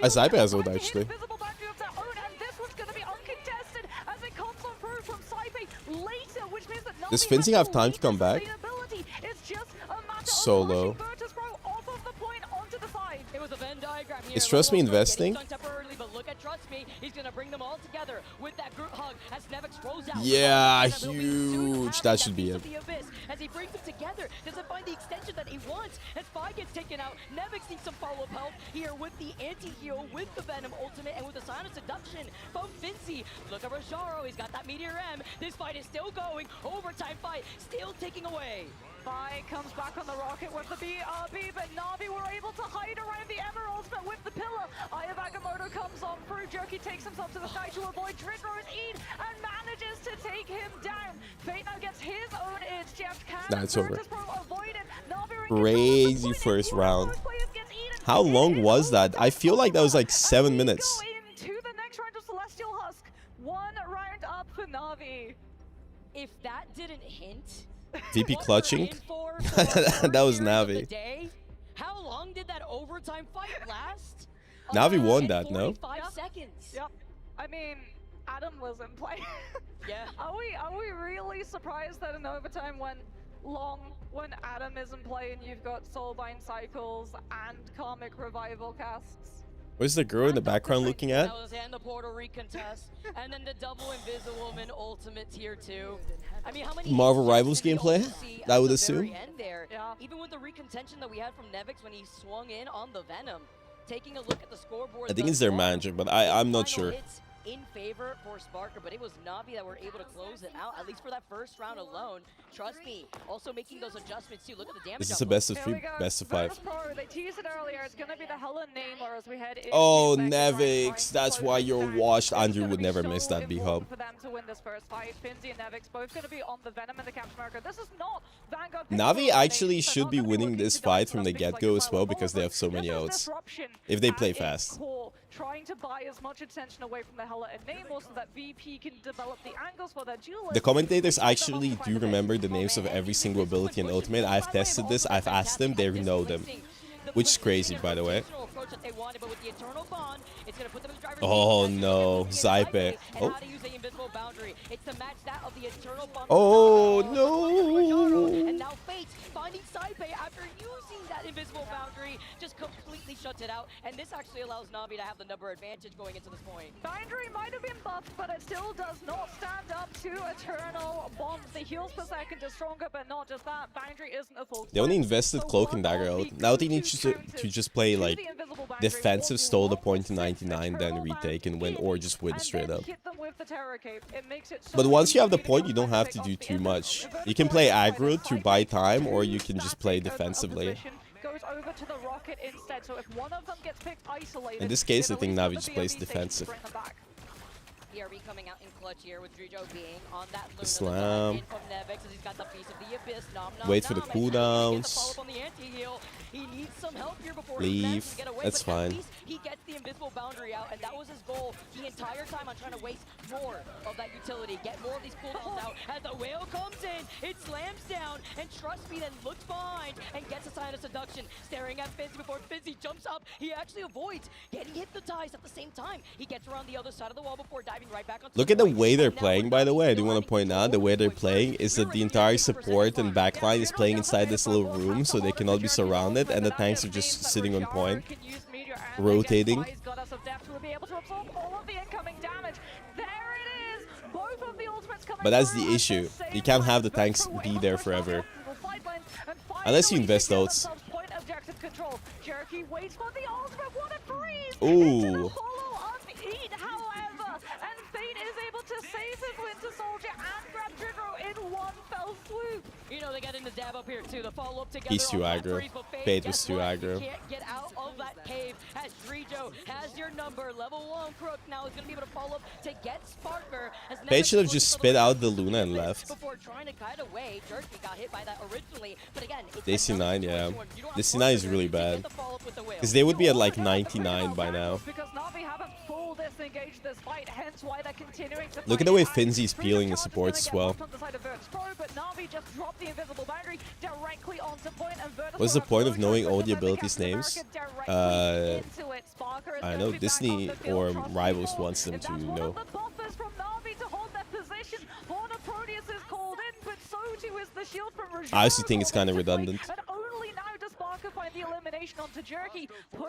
Saipe has ult actually. visible boundary of their own, and this one's going to be uncontested as it comes on through from Saipe later, which means that Does Na'Vi Fencing has have time to come back? sustainability. It's just a matter So of low. pushing Virtus Pro off of the point onto the side. It was a Venn diagram here. Is Trust Me Level one investing? getting stung temporarily, but look at Trust Me. He's going to bring them all together with that group hug as Nevix throws out. Yeah, huge. That should be it. The abyss as he brings them together. Doesn't find the extension that he wants. As Fi gets taken out, Nevix needs some follow-up help here with the anti-heal, with the Venom ultimate, and with the Silent Seduction from Vinci. Look at Rojaro. He's got that Meteor M. This fight is still going. Overtime fight still ticking away. Fi comes back on the rocket with the BRB, but Na'Vi were able to hide around the Emeralds, but with the pillar, Eye of Agamotto comes on through. Jerky takes himself to the sky to avoid Dreadro's Eid and manages to take him down. Fate now gets his own edge. Jeff can Nah, it's over. Virtus Pro avoid it. Na'Vi Crazy first round. How long was that? I feel like that was like 7 minutes. into the next round of Celestial Husk. One round up for Na'Vi. If that didn't hint, VP clutching. That was Navi. how long did that overtime fight last? Navi won that, no? 5 seconds. Yep. I mean, Adam was in play. Yeah. Are we really surprised that an overtime went long when Adam is in play and you've got Soulbind Cycles and Karmic Revival casts? Where's the girl in the background looking at? That was and the Puerto Rican test, and then the double Invisiwoman ultimate tier 2. I mean, how many Marvel Rivals gameplay, I would assume. End there. Yeah. Even with the recontention that we had from Nevix when he swung in on the Venom, taking a look at the scoreboard. I think it's their manager, but I'm not sure. In favor for Sparker, but it was Na'Vi that were able to close it out, at least for that first round alone. Trust me, also making those adjustments too. Look at the damage. This is a best of 3, best of 5. Pro, they teased it earlier. It's going to be the Helen Namor as we head into Oh, the second round. Nevix, that's why you're washed. Andrew would never miss that B-Hub. For them to win this first fight, Finzi and Nevix both going to be on the Venom and the Captain America. This is not Vanguard. Navi actually should be winning this fight from the get-go as well because they have so many outs. If they play fast. Trying to buy as much attention away from the Hela and Namor so that VP can develop the angles for their duelists. The commentators actually do remember the names of every single ability and ultimate. I've tested this, I've asked them, they know them. Which is crazy, by the way. Oh no, Zype. Oh. Oh no. And now Fate's finding Zype after using that invisible boundary, just completely shuts it out. And this actually allows Na'Vi to have the number advantage going into this point. Boundary might have been buffed, but it still does not stand up to Eternal Bombs. The heals per second is stronger, but not just that. Boundary isn't a full. They only invested Cloak and Dagger out. Now they need to just play like defensive, stole the point to 99, then retake and win, or just win straight up. But once you have the point, you don't have to do too much. You can play aggro to buy time, or you can just play defensively. Goes over to the rocket instead, so if one of them gets picked isolated, In this case, I think Na'Vi just plays defensive. DRB coming out in clutch here with Drijo being on that Luna. Slam. From Nevix as he's got the piece of the abyss. Wait for the cooldowns. He needs some help here before Leave. he get away, That's but at fine. least he gets the invisible boundary out, and that was his goal the entire time on trying to waste more of that utility, get more of these cooldowns out. As the whale comes in, it slams down, and Trust Me then looks behind and gets a sign of seduction, staring at Fizzy before Fizzy jumps up. He actually avoids getting hypnotized at the same time. He gets around the other side of the wall before diving right back onto Look at the way they're playing, by the way. I do want to point out the way they're playing is that the entire support and backline is playing inside this little room, so they cannot be surrounded, and the tanks are just sitting on point, rotating. But that's the issue. You can't have the tanks be there forever. Unless you invest ults. Ooh. You know, they got into dab up here too. The follow up together. He's too aggro. Fate was too aggro. Can't get out of that cave. As Drijo has your number. Level 1 Crook now is going to be able to follow up to get Sparker. Fate should have just spit out the Luna and left. Before trying to kite away, Jerky got hit by that originally. But again, This C9, yeah. This C9 is really bad. Because they would be at like 99 by now. Look at the way Finzy's peeling the supports as well. What's the point of knowing all the abilities' names? I know Disney or Rivals wants them to know. I also think it's kind of redundant.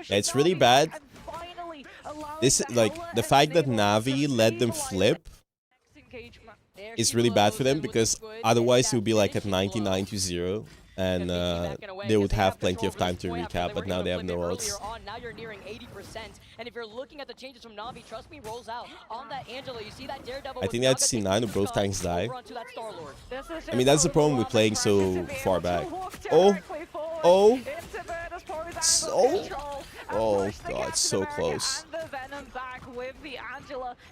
Yeah, it's really bad. This, like, the fact that Na'Vi let them flip is really bad for them, because otherwise it would be like at 99-0, and they would have plenty of time to recap, but now they have no ults. Now you're nearing 80%, and if you're looking at the changes from Na'Vi, Trust Me rolls out on that Angela. You see that Daredevil. I think that's C9 of both tanks die. I mean, that's the problem with playing so far back. Oh, oh, oh god, so close.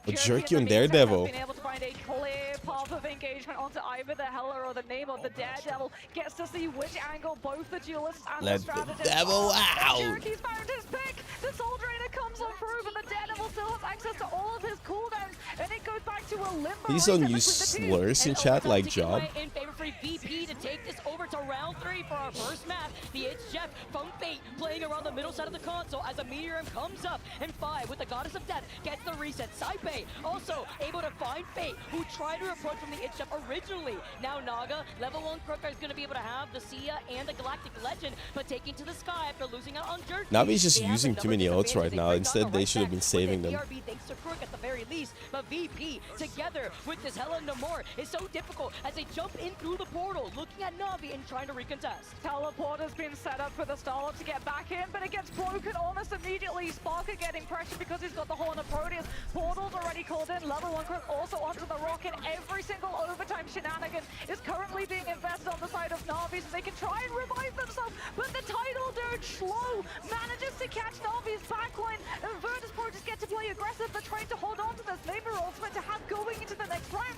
But Jerky on Daredevil. Been able to find a clear path of engagement onto either the Heller or the name of the Daredevil. Gets to see which angle both the duelists and Let the devil out. Jerky's found his pick. The Soul Drainer comes on through, but the Daredevil still has access to all of his cooldowns, and it goes back to a limbo. Please don't use slurs in chat like Job. In favor for VP to take this over to round 3 for our first map. The It's Jeff from Fate playing around the middle side of the console as a Meteor comes up, and 5 with the Goddess of Death gets the reset. Saipe also able to find Fate, who tried to approach from the It's Jeff originally. Now Naga, level 1 Crooker, is going to be able to have the Sia and the Galactic Legend, but taking to the sky after losing out on Jerky. Navi's just using too many ults right now. Instead, they should have been saving them. DRB thanks to Crook at the very least, but VP together with this Helen Namor is so difficult as they jump in through the portal, looking at Na'Vi and trying to recontest. Teleport has been set up for the Starlock to get back in, but it gets broken almost immediately. Sparker getting pressure because he's got the Horn of Proteus. Portal's already called in. Level 1 Crook also onto the rocket. Every single overtime shenanigan is currently being invested on the side of Na'Vi, so they can try and revive themselves, but the Tidal Dirge slow manages to catch Na'Vi's backline, and Virtus Pro just get to play aggressive. They're trying to hold on to this Neighbor ultimate to have going into the next round.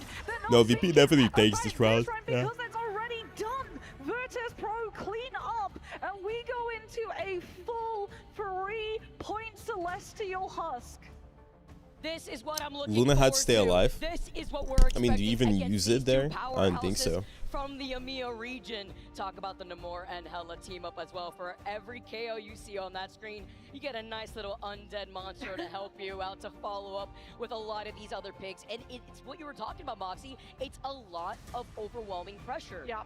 No, VP definitely takes this round. Yeah. Because it's already done. Virtus Pro clean up, and we go into a full 3-point Celestial Husk. This is what I'm looking Luna had forward to stay to. alive. This is what we're I mean, do you even expecting use against it there? these two I don't think powerhouses. so. from the EMEA region. Talk about the Namor and Hela team up as well. For every KO you see on that screen, you get a nice little undead monster to help you out, to follow up with a lot of these other picks. And it's what you were talking about, Moxie. It's a lot of overwhelming pressure. Yeah,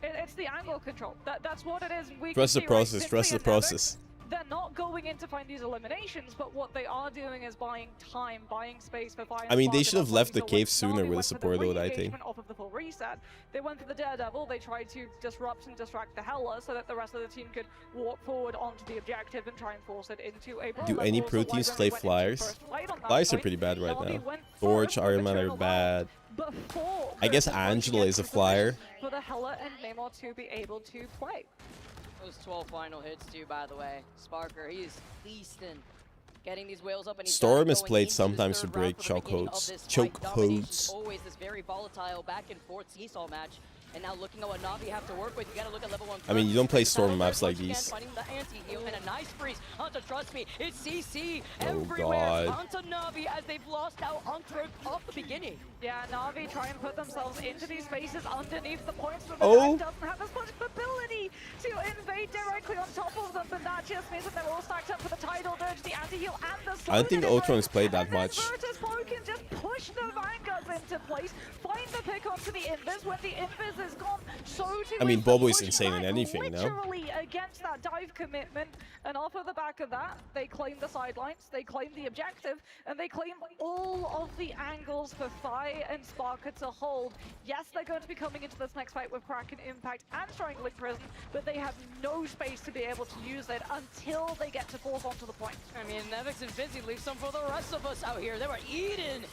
it's the angle control. That's what it is. Trust the process, trust the process. They're not going in to find these eliminations, but what they are doing is buying time, buying space for Fire. I mean, they should have left the cave sooner with a support load, I think. Off of the full reset. They went for the Daredevil. They tried to disrupt and distract the Hela so that the rest of the team could walk forward onto the objective and try and force it into a brawl. Do any pro teams play Flyers? Flyers are pretty bad right now. Torch, Iron Man are bad. I guess Angela is a Flyer. For the Hela and Namor to be able to play. Those 12 final hits too, by the way. Sparker, he is feasting, getting these whales up, and he's Storm is played sometimes to break chokeholds. Always this very volatile back and forth seesaw match. And now looking at what Na'Vi have to work with, you gotta look at level 1. I mean, you don't play Storm maps like these. Finding the anti-heal and a nice freeze. Hunter, trust me, it's CC everywhere. Onto Na'Vi as they've lost out Hunter off the beginning. Yeah, Na'Vi try and put themselves into these spaces underneath the points, but the doesn't have as much ability to invade directly on top of them, but that just means that they're all stacked up for the tidal dirge, the anti-heal, and the I don't think Ultron has played that much. Virtus Pro can just push the Vanguards into place, find the pick onto the Invis when the Invis is gone. So I mean, Bobo is insane in anything, no? Literally against that dive commitment, and off of the back of that, they claim the sidelines, they claim the objective, and they claim all of the angles for Fi and Sparker to hold. Yes, they're going to be coming into this next fight with Kraken Impact and Strangling Prison, but they have no space to be able to use it until they get to force onto the point. I mean, Nevix and Fizzy leave some for the rest of us out here. They were eating.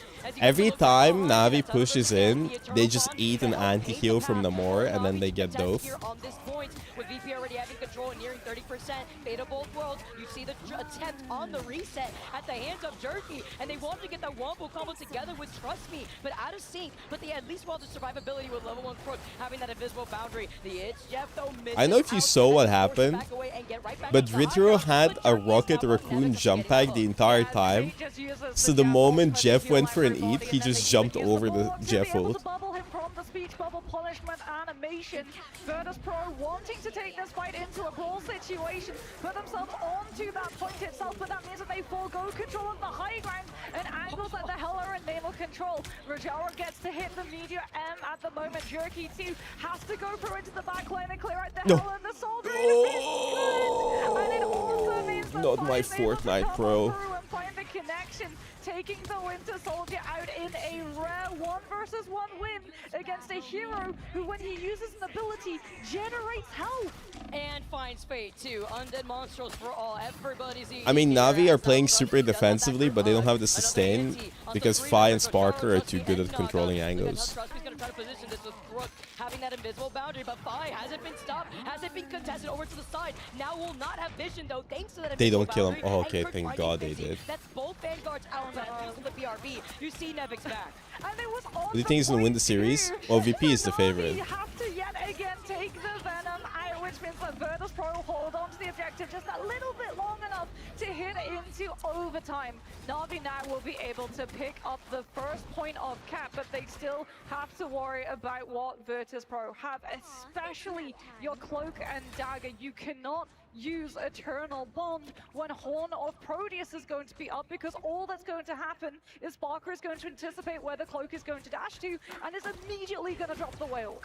Every time Na'Vi pushes in, they just eat an anti-heal from Namor, and then they get dove. On this point, with VP already having control and nearing 30%, fate of both worlds, you see the attempt on the reset at the hands of Jerky, and they wanted to get that wombo combo together with Trust Me, but out of sync, but they at least want the survivability with level 1 Crook, having that invisible boundary. The It's Jeff, though, I know if you saw what happened, but Ritero had a Rocket Raccoon jump pack the entire time, so the moment Jeff went for an eat, he just jumped over the Jeff ult. Speech bubble punishment animation. Virtus Pro wanting to take this fight into a brawl situation, put themselves onto that point itself, but that means that they forego control of the high ground and angles that the Hela and Namor control. Rajara gets to hit the Meteor M at the moment. Jerky 2 has to go through into the back lane and clear out the Hela and the Soldier. And it also means that not my Fortnite, bro. Find the connection, taking the Winter Soldier out in a rare 1-versus-1 win against a hero who, when he uses an ability, generates health. And finds fate too. Undead monsters for all. Everybody's eating. I mean, Na'Vi are playing super defensively, but they don't have the sustain because Fi and Sparker are too good at controlling angles. Having that invisible boundary, but Fi hasn't been stopped, hasn't been contested over to the side. Now will not have vision though, thanks to that. They don't kill him. Oh, okay, thank God they did. That's both Vanguards out on the PRB. You see Nevix back. And it was Do you think he's gonna win the series? Well, VP is the favorite. You have to yet again take the Venom out, which means that Virtus Pro hold on to the objective just a little bit long enough to hit into overtime. Na'Vi now will be able to pick up the first point of cap, but they still have to worry about what Virtus Pro have, especially your Cloak and Dagger. You cannot use Eternal Bond when Horn of Proteus is going to be up, because all that's going to happen is Barker is going to anticipate where the Cloak is going to dash to and is immediately going to drop the whale.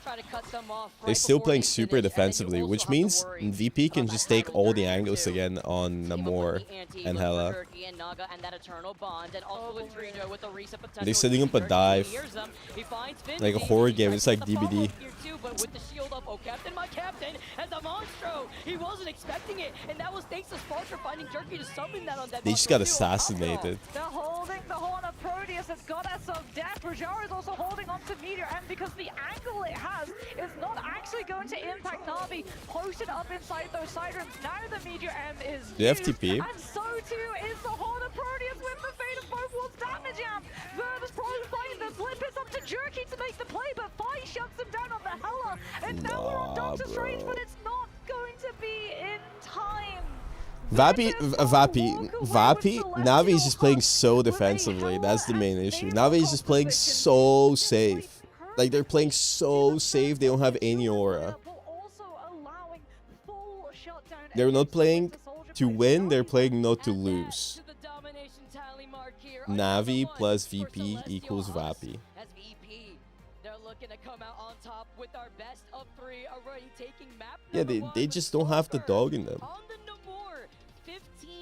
Try to cut them off. They're still playing super defensively, which means VP can just take all the angles again on Namor and Hela. They're setting up a dive. Like a horror game, it's like DBD. With the shield up, oh Captain, my Captain, as a monstro! He wasn't expecting it, and that was thanks to Sparker finding Jerky to summon that on that. They just got assassinated. They're holding the Horn of Proteus, it's Goddess of Death. Rajara is also holding on to Meteor M because the angle it has is not actually going to impact Na'Vi. Posted up inside those sirens. Now the Meteor M is the FTP. And so too is the Horn of Proteus with the fate of both worlds damage amp. Virtus Pro fighting the flip is up to Jerky to make the play, but Fi shuts him down on the Hela. And now we're on Doctor Strange, but it's not going to be in time. Vapi, Na'Vi is just playing so defensively. That's the main issue. Na'Vi is just playing so safe. Like, they're playing so safe, they don't have any aura. They're not playing to win, they're playing not to lose. Navi plus VP equals Vapi. As VP, they're looking to come out on top with our best of 3 already taking map. Yeah, they just don't have the dog in them.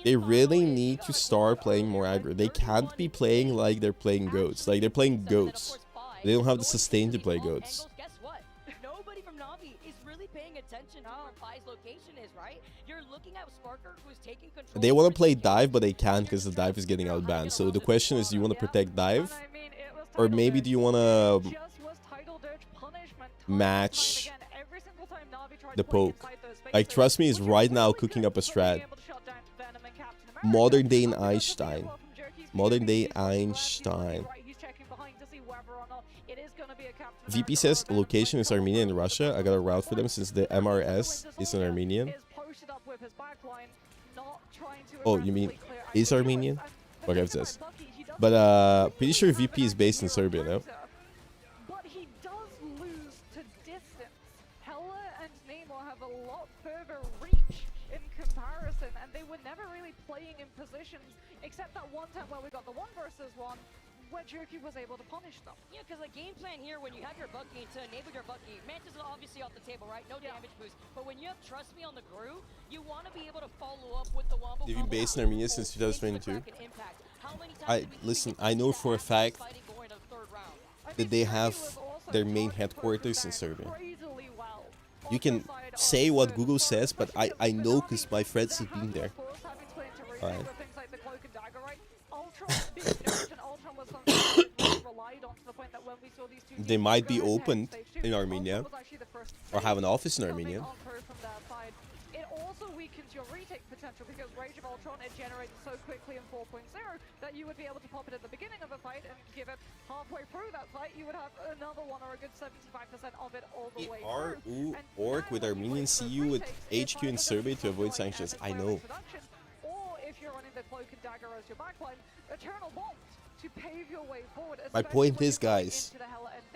They really need to start playing more aggro. They can't be playing like they're playing goats. Like, they're playing goats. They don't have the sustain to play goats. Guess what? Nobody from Navi is really paying attention to where Pi's location is, right? You're looking at Sparker, who's taking control. They want to play dive, but they can't because the dive is getting outbanned. So the question is, do you want to protect dive? Or maybe do you want to match the poke? Like, trust me, is right now cooking up a strat. Modern day Einstein. Modern day Einstein. VP says location is Armenia in Russia. I got a route for them since the MRS is an Armenian. Oh, you mean is Armenian? Whatever it says. But pretty sure VP is based in Serbia, no? But he does lose to distance. Hella and Namor have a lot further reach in comparison, and they were never really playing in positions, except that one time where we got the 1 versus 1, where Jerky was able to punish them. Yeah, because the game plan here, when you have your Bucky, to enable your Bucky, Mantis is obviously off the table, right? No damage boost. But when you have Trust Me on the Gru, you want to be able to follow up with the Wombo. They've been based in Armenia since 2022. Listen, I know for a fact that they have their main headquarters in Serbia. You can say what Google says, but I know because my friends have been there. Alright. They might be opened in Armenia or have an office in Armenia. It also weakens your retake potential because Rage of Ultron, it generates so quickly in 4.0 that you would be able to pop it at the beginning of a fight and give it halfway through that fight. You would have another one or a good 75% of it all the way through. Orc with Armenian CU with HQ in Serbia to avoid sanctions. I know. Or if you're running the Cloak and Dagger as your backline, Eternal Bombs to pave your way forward. My point is, guys,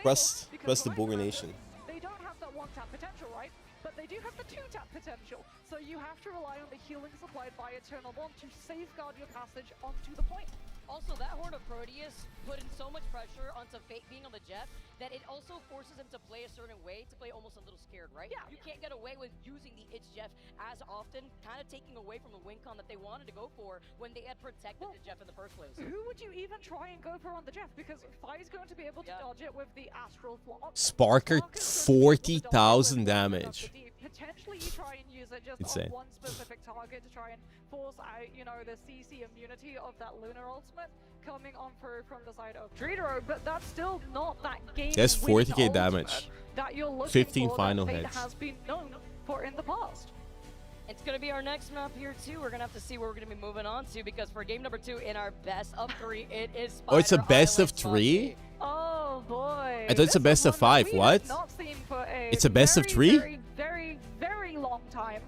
trust the Bogur Nation. They don't have that 1-tap potential, right? But they do have the 2-tap potential. So you have to rely on the healing supplied by Eternal Bomb to safeguard your passage onto the point. Also, that Horde of Proteus put in so much pressure onto Fate being on the Jeff that it also forces him to play a certain way, to play almost a little scared, right? Yeah. You can't get away with using the It's Jeff as often, kind of taking away from the win con that they wanted to go for when they had protected the Jeff in the first place. Who would you even try and go for on the Jeff? Because Fi is going to be able to dodge it with the Astral Flop. Sparker 40,000 damage. Potentially you try and use it just Insane. on one specific target to try and force out, you know, the CC immunity of that Lunar ultimate coming on through from the side of Dreedero, but that's still not that game. That's 40k damage. That you're looking 15 for, final that Fate hits. has been known for in the past. It's going to be our next map here, too. We're going to have to see where we're going to be moving on to, because for game number 2 in our best of 3, it is Spider Oh, it's a best of Island 3? Oh, boy. I thought it's a best of 5. What? It's a best of 3? Very long time.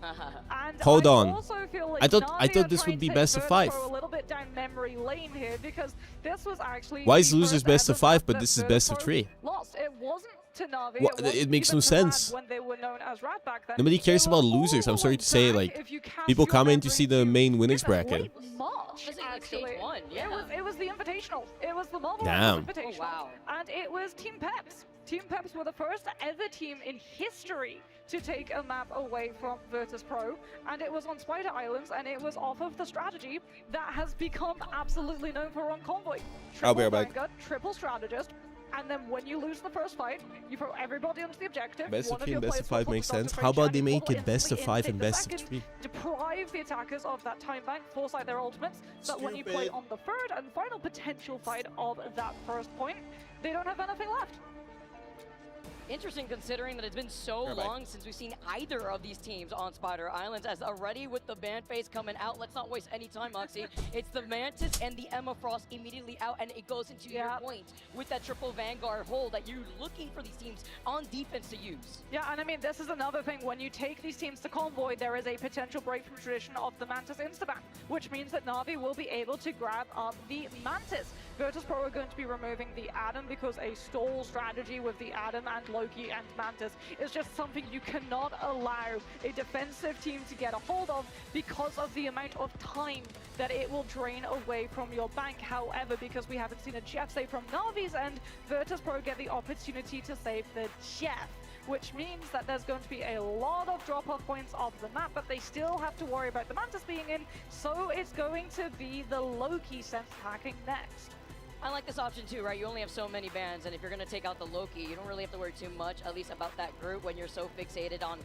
And Hold I on. also feel like I thought Navi are this would trying be to best of take 5. Virtus Pro a little bit down memory lane here, because this was actually Why is the losers first best of ever 5, map but that this is Virtus best of Pro 3? Lost. It wasn't to Navi. What? It makes no sense. When they were known as Rat back then. Nobody cares about losers. I'm sorry to say, like, people come in to see the main winners bracket. March, actually. Yeah. It was the Invitational. It was the Marvel Damn. Invitational. Oh, wow. And it was Team Peps. Team Peps were the first ever team in history to take a map away from Virtus Pro, and it was on Spider Islands, and it was off of the strategy that has become absolutely known for on Convoy. I'll be Triple right back. Vanguard, triple strategist, and then when you lose the first fight, you throw everybody onto the objective. Best One of 3 your and best of players 5 will makes put the sense. Dr. How about they Shiny make will it best of instantly 5 and take the best of second, 3? Deprive the attackers of that time bank, force out their ultimates, so that when you play Stupid. on the third and final potential fight of that first point, they don't have anything left. Interesting, considering that it's been so long since we've seen either of these teams on Spider Islands, as already with the ban phase coming out, let's not waste any time, Moxie. It's the Mantis and the Emma Frost immediately out, and it goes into your point with that triple Vanguard hold that you're looking for these teams on defense to use. Yeah, and I mean, this is another thing. When you take these teams to Convoy, there is a potential break from tradition of the Mantis instaban, which means that Na'Vi will be able to grab up the Mantis. Virtus Pro are going to be removing the Adam because a stall strategy with the Adam and Loki and Mantis is just something you cannot allow a defensive team to get a hold of because of the amount of time that it will drain away from your bank. However, because we haven't seen a Jeff save from Navi's end, Virtus Pro get the opportunity to save the Jeff, which means that there's going to be a lot of drop-off points off the map, but they still have to worry about the Mantis being in, so it's going to be the Loki sense packing next. I like this option too, right? You only have so many bans, and if you're going to take out the Loki, you don't really have to worry too much, at least about that group, when you're so fixated on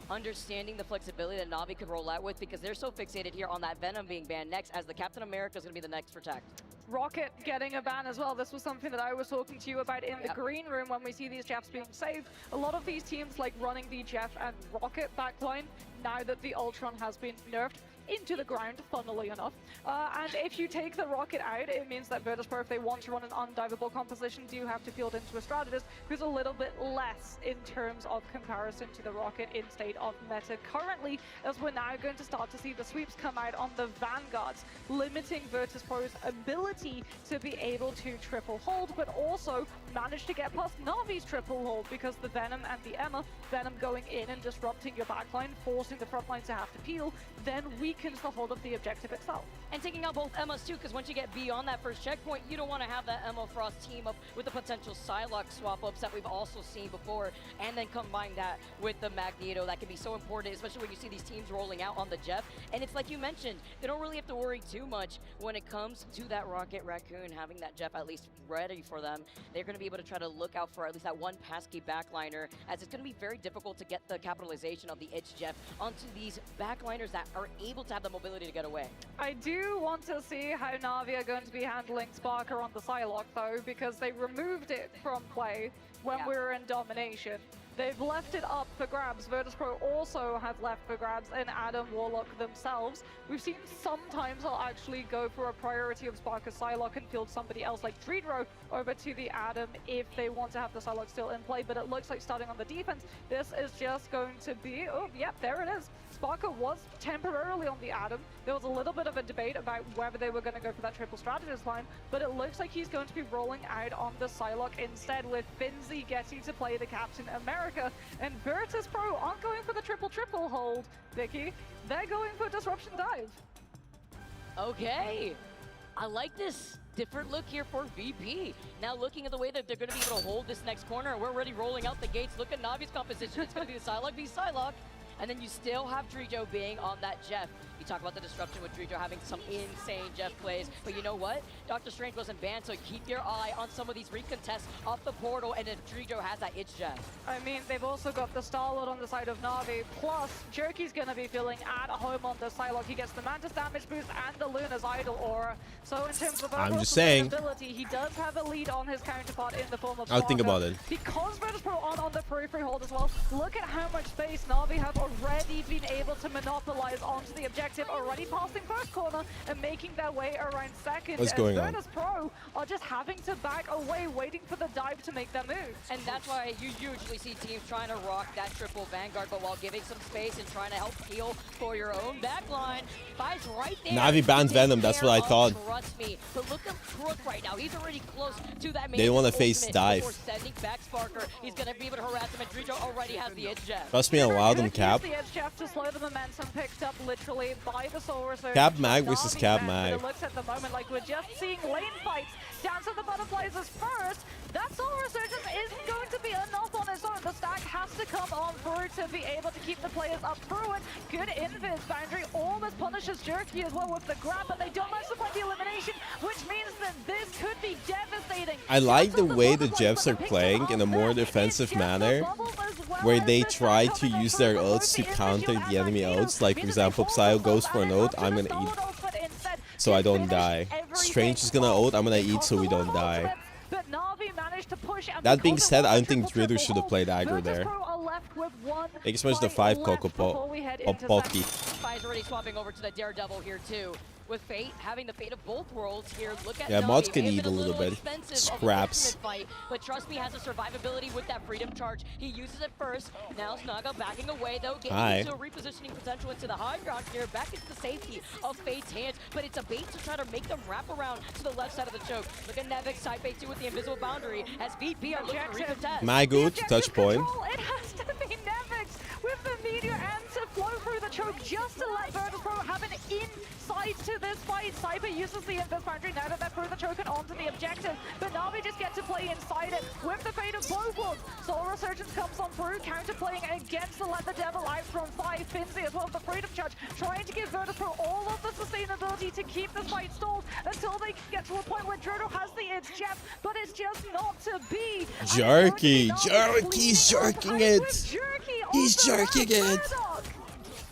understanding the flexibility that Na'Vi could roll out with, because they're so fixated here on that Venom being banned next, as the Captain America is going to be the next protect. Rocket getting a ban as well. This was something that I was talking to you about in the green room when we see these Jeffs being saved. A lot of these teams like running the Jeff and Rocket backline now that the Ultron has been nerfed into the ground, funnily enough. And if you take the Rocket out, it means that Virtus Pro, if they want to run an undivable composition, do have to field into a strategist who's a little bit less in terms of comparison to the Rocket in state of meta currently, as we're now going to start to see the sweeps come out on the Vanguards, limiting Virtus Pro's ability to be able to triple hold, but also manage to get past Navi's triple hold, because the Venom and the Emma, Venom going in and disrupting your backline, forcing the front line to have to peel, then weakens the hold of the objective itself. And taking out both Emmas too, because once you get beyond that first checkpoint, you don't want to have that Emma Frost team up with the potential Psylocke swap-ups that we've also seen before, and then combine that with the Magneto. That can be so important, especially when you see these teams rolling out on the Jeff. And it's like you mentioned, they don't really have to worry too much when it comes to that Rocket Raccoon, having that Jeff at least ready for them. They're going to be able to try to look out for at least that one pesky backliner, as it's going to be very difficult to get the capitalization of the Itch Jeff onto these backliners that are able to have the mobility to get away. I do want to see how Na'Vi are going to be handling Sparker on the Psylocke though, because they removed it from play when we were in domination. They've left it up for grabs. Virtus Pro also have left for grabs and Adam Warlock themselves. We've seen sometimes they'll actually go for a priority of Sparker Psylocke and field somebody else like Dreedro over to the Adam if they want to have the Psylocke still in play, but it looks like starting on the defense, this is just going to be, oh, yep, there it is. Sparker was temporarily on the Adam. There was a little bit of a debate about whether they were going to go for that triple strategist line, but it looks like he's going to be rolling out on the Psylocke instead, with Finzi getting to play the Captain America. And Virtus Pro aren't going for the triple hold, Vicky. They're going for Disruption Dive. Okay. I like this different look here for VP. Now looking at the way that they're going to be able to hold this next corner, we're already rolling out the gates. Look at Navi's composition. It's going to be the Psylocke v Psylocke. And then you still have Dreedro being on that Jeff. You talk about the disruption with Dreedro having some insane Jeff plays, but you know what? Doctor Strange wasn't banned, so keep your eye on some of these recontests off the portal, and if Dreedro has that itch Jeff. I mean, they've also got the Star-Lord on the side of Na'Vi, plus Jerky's gonna be feeling at home on the Psylocke. He gets the Mantis damage boost and the Luna's Idol aura. So in terms of I'm just saying, ability, he does have a lead on his counterpart in the form of I'll think about it. Because Virtus Pro on the periphery hold as well, look at how much space Na'Vi have already been able to monopolize onto the objective, already passing first corner and making their way around second. What's going on? Virtus Pro are just having to back away, waiting for the dive to make their move. And that's why you usually see teams trying to rock that triple Vanguard, but while giving some space and trying to help heal for your own backline. Five's right there. Na'Vi bans Venom, that's what I thought. Trust me. But look at Crook right now. He's already close to that main. They want to face dive. Sending back Sparker. He's going to be able to harass him, and Dreedro already has the edge Jeff. Trust me, allow them Cap. The edge Jeff to slow the momentum, picked up literally by the Soul Resurgence. Cap Mag versus Cap Mag. It looks at the moment like we're just seeing lane fights. Down to the butterflies as first. That Soul Resurgence isn't going to be enough on its own. The stack has to come on through to be able to keep the players up through it. Good invis boundary. Almost punishes Jerky as well with the grab, but they don't manage to find the elimination, which means that this could be devastating. I like the way the Jeffs are playing in a more defensive manner, where they try to use their ults to counter the enemy ults. Like, for example, Psyo goes for an ult, I'm gonna eat so I don't die. Strange is gonna ult, I'm gonna eat so we don't die. That being said, I don't think Dreedro should have played aggro there. Thank you so much the 5 Coco Pocky. Spy's already swapping over to the Daredevil here too. with Fate having the fate of both worlds here. Look at Yeah, Navi. mods can May have eat been a little bit. expensive Scraps. of a fight, but trust me, has a survivability with that freedom charge. He uses it first. Now Snaga backing away though, getting Hi. into a repositioning potential into the high ground here, back into the safety of Fate's hands, but it's a bait to try to make them wrap around to the left side of the choke. Look at Nevix, side bait 2 with the invisible boundary as VP are looking to recontest. My good touch point. It has to be Nevix with the meteor and to flow through the choke just to let Virtus Pro have an insight to this fight. Cyber uses the invis boundary now that they're through the choke and onto the objective, but Navi just get to play inside it with the fate of Bogur. Soul Resurgence comes on through, counterplaying against the Let the Devil out from 5. Finzi as well with the freedom charge, trying to give Virtus Pro all of the sustainability to keep this fight stalled until they get to a point where Drodo has the It's Jeff, but it's just not to be. Jerky, Jerky's jerking it. He's jerking it.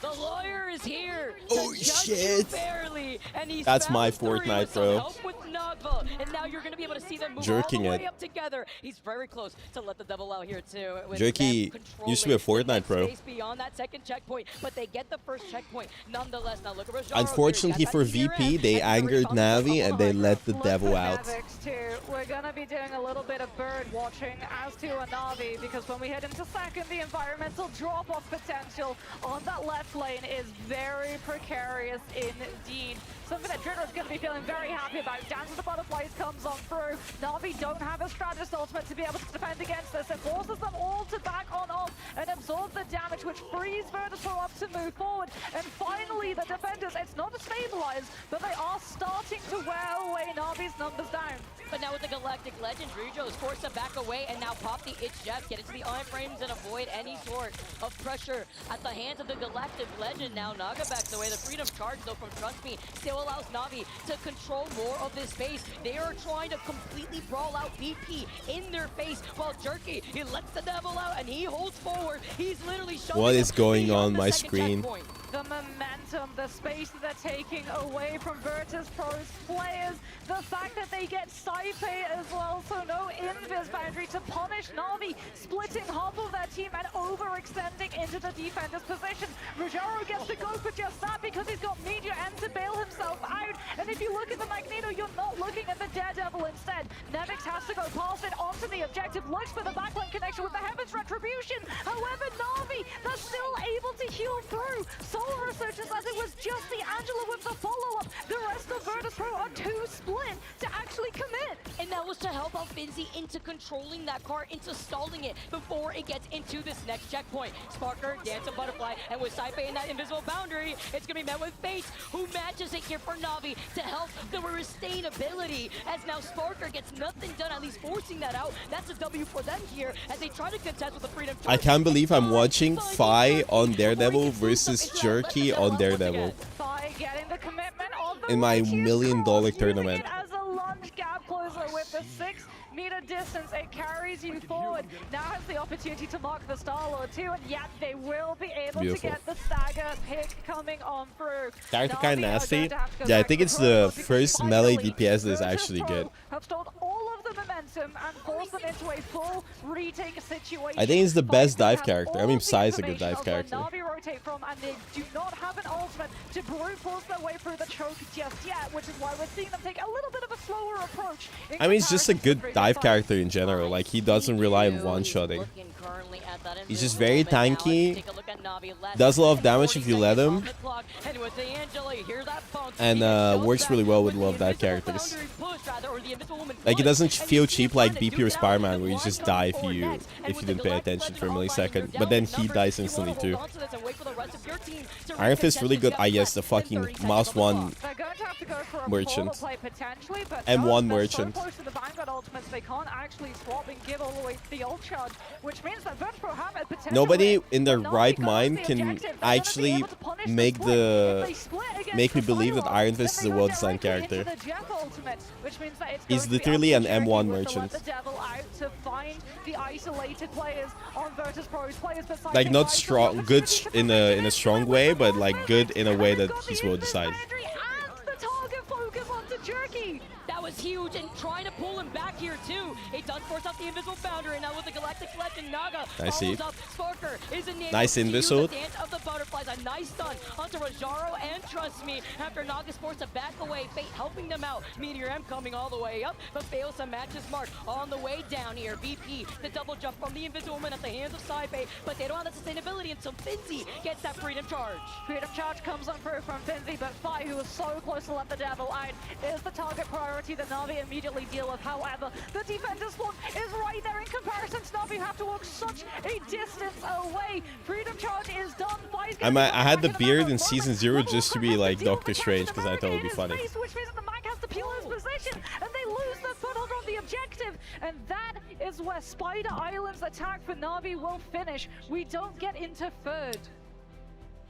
The lawyer is here. Oh shit. Fairly, and he's That's my found three Fortnite, with some bro. help with Nagva, and now you're gonna be able to see them move Jerking all the way it. up together. He's very close to Let the Devil out here too. with Jerky them used to be a controlling Fortnite pro. space beyond that second checkpoint, but they get the first checkpoint nonetheless. Now look at Rajaro Unfortunately for VP, they angered Navi and they let the devil out. Nevix too. We're gonna be doing a little bit of bird watching as to a Navi, because when we head into second, the environmental drop-off potential on that left lane is very precarious indeed. Something that Driddler's going to be feeling very happy about. Dance of the Butterflies comes on through. Navi don't have a Stratus ultimate to be able to defend against this. It forces them all to back on off and absorb the damage, which frees Virtus Pro up to move forward. And finally, the defenders, it's not a stabilize, but they are starting to wear away Navi's numbers down. But now with the Galactic Legend, Rijo is forced to back away and now pop the Itch Jeff, get into the iframes and avoid any sort of pressure at the hands of the Galactic Legend. Now Naga backs away. The freedom charge though from Trust Me still allows Navi to control more of this space. They are trying to completely brawl out VP in their face while Jerky, he lets the devil out and he holds forward. He's literally showing What is going on the my second screen? checkpoint. The momentum, the space that they're taking away from Virtus Pro's players, the fact that they get Saipe as well, so no invis boundary to punish Navi, splitting half of their team and overextending into the defender's position. Ruggiero gets to go for just that because he's got Meteor and to bail himself out. And if you look at the Magneto, you're not looking at the Daredevil instead. Nevix has to go past it onto the objective, looks for the backline connection with the Heaven's Retribution. However, Navi, they're still able to heal through. Soul Resurgence, as it was just the Angela with the follow-up. The rest of Virtus Pro are too split to actually commit. And that was to help out Finzi into controlling that car, into stalling it before it gets into this next checkpoint. Sparker, Dance of Butterfly, and with Saipe in that invisible boundary, it's gonna be met with Fate, who matches it here for Navi to help the sustainability. As now Sparker gets nothing done, at least forcing that out. That's a W for them here as they try to contest with the freedom. I can't believe I'm watching Fi on Daredevil versus Jerky on Daredevil By getting the commitment of the in my Witches $1 million Cross, tournament. using it as a lunge gap closer with the 6-meter distance. It carries you forward. Now has the opportunity to mark the Star-Lord too, and yet they will be able Beautiful. to get the stagger pick coming on through. Character Navi kind of are nasty. going to have to go Yeah, I back think to it's Pro the because first melee finally DPS that is Virtus actually Pro good. have stalled all of the momentum and forced them into a full retake situation. I think it's the best dive Have character. I all mean, the Psy is a good information dive of where character. Navi rotate from, and they do not have an ultimate to brute force their way through the choke just yet, which is why we're seeing them take a little bit of a slower approach. I mean, he's just a good dive character in general. Like, he doesn't rely on one-shotting. He's just very tanky, does a lot of damage if you let him, and works really well with a lot of dive characters. Like, it doesn't feel cheap like BP or Spider-Man, where you just die if you didn't pay attention for a millisecond, but then he dies instantly too. Iron Fist really good. Ah yes, the fucking mouse one merchant. M1 merchant. Nobody in their right mind can actually make me believe that Iron Fist is a well-designed character. He's literally an M1 merchant. Like, not strong, good in a strong way, but like good in a way that he's well designed. jerky. That was huge, and trying to pull him back here too. It does force out the invisible boundary, and now with the Galactic Legend, Naga I see. follows up. Sparker is enabled Nice to use invisible. the dance of the butterflies. A nice stun onto Rajaro, and trust me, after Naga's forced to back away, Fate helping them out. Meteor M coming all the way up, but fails to match his mark on the way down here. VP, the double jump from the Invisible Woman at the hands of Saibei, but they don't have the sustainability until Finzi gets that Freedom Charge. Freedom Charge comes on through from Finzi, but Fi, who was so close to let the devil out, is the target priority that Na'Vi immediately deal with. However, the defender spawn is right there in comparison. Na'Vi have to walk such a distance away. Freedom Charge is done. I had the beard in season 0 just to be like Doctor Strange because I thought it would be funny. Which means that the Mag has to peel his position, and they lose their foothold on the objective. And that is where Spider Island's attack for Na'Vi will finish. We don't get into third.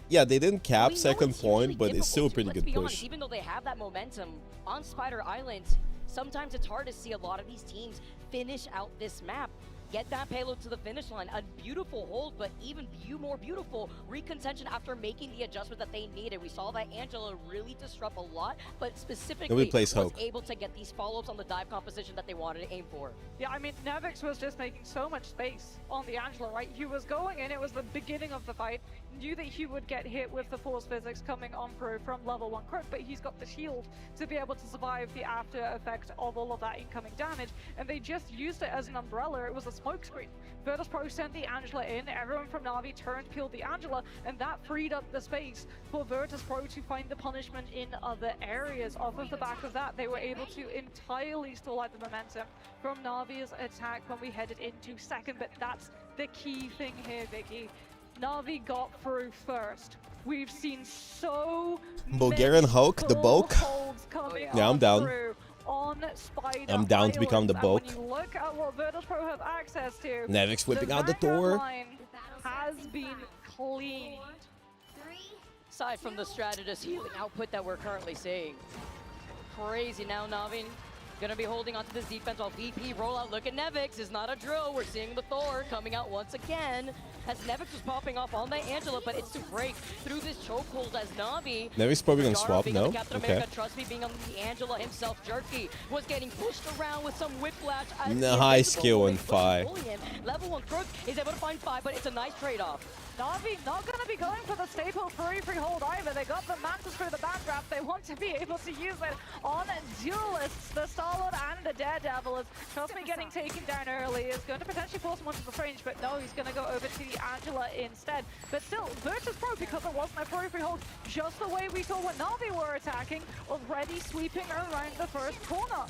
Yeah, they didn't cap second point, but it's still a pretty good Be honest, push. even though they have that momentum on Spider Island, sometimes it's hard to see a lot of these teams finish out this map. Get that payload to the finish line. A beautiful hold, but even more beautiful recontention after making the adjustment that they needed. We saw that Angela really disrupt a lot, but specifically was able to get these follow-ups on the dive composition that they wanted to aim for. Yeah, I mean, Nevix was just making so much space on the Angela, right? He was going in, it was the beginning of the fight, knew that he would get hit with the force physics coming on through from level 1 crit, but he's got the shield to be able to survive the after effect of all of that incoming damage, and they just used it as an umbrella. It was a smokescreen. Virtus.pro sent the Angela in, everyone from Na'Vi turned, peeled the Angela, and that freed up the space for Virtus.pro to find the punishment in other areas. Off of the back of that, they were able to entirely stall out the momentum from Na'Vi's attack when we headed into second, but that's the key thing here, Vicky. Na'Vi got through first. We've seen so Bulgarian Hulk, the bulk. Yeah, I'm down. On Spider I'm down to become the bulk. When you look at what Virtus.pro have access to, Nevix whipping out the door. Has been cleaned. Aside from the strategist healing output that we're currently seeing. Crazy now, Na'Vi. Gonna be holding onto this defense while VP rollout. Look at Nevix, is not a drill. We're seeing the Thor coming out once again. As Nevix was popping off on the Angela, but it's to break through this chokehold as Na'Vi. Nevix probably gonna swap, no? Okay. Trust me, being on the Angela himself, Jerky was getting pushed around with some whiplash. No, high skill on Fi. Level 1 Crook is able to find Fi, but it's a nice trade-off. Na'Vi not going to be going for the staple free hold either. They got the Mantis through the backdraft. They want to be able to use it on duelists. The Star-Lord and the Daredevil is, trust me, getting taken down early. Is going to potentially force him onto the fringe, but no, he's going to go over to the Angela instead. But still, Virtus.pro, because it wasn't a free hold, just the way we saw when Na'Vi were attacking, already sweeping around the first corner.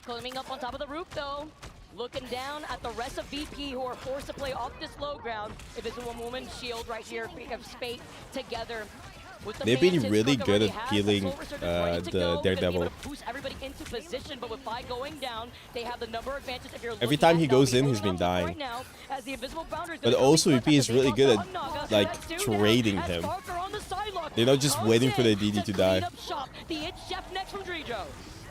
Climbing up on top of the roof, though. Looking down at the rest of VP who are forced to play off this low ground. Invisible Woman shield right here, of Spate together. They've been really good at peeling the Daredevil. Boost everybody into position, but with Fi going down, they have the number advantage. If you're Every time he goes in, he's been dying. Right now, as the invisible boundaries But also VP is really good at like trading him. They're not just waiting for the DD to die. The It Chef next from Dredro.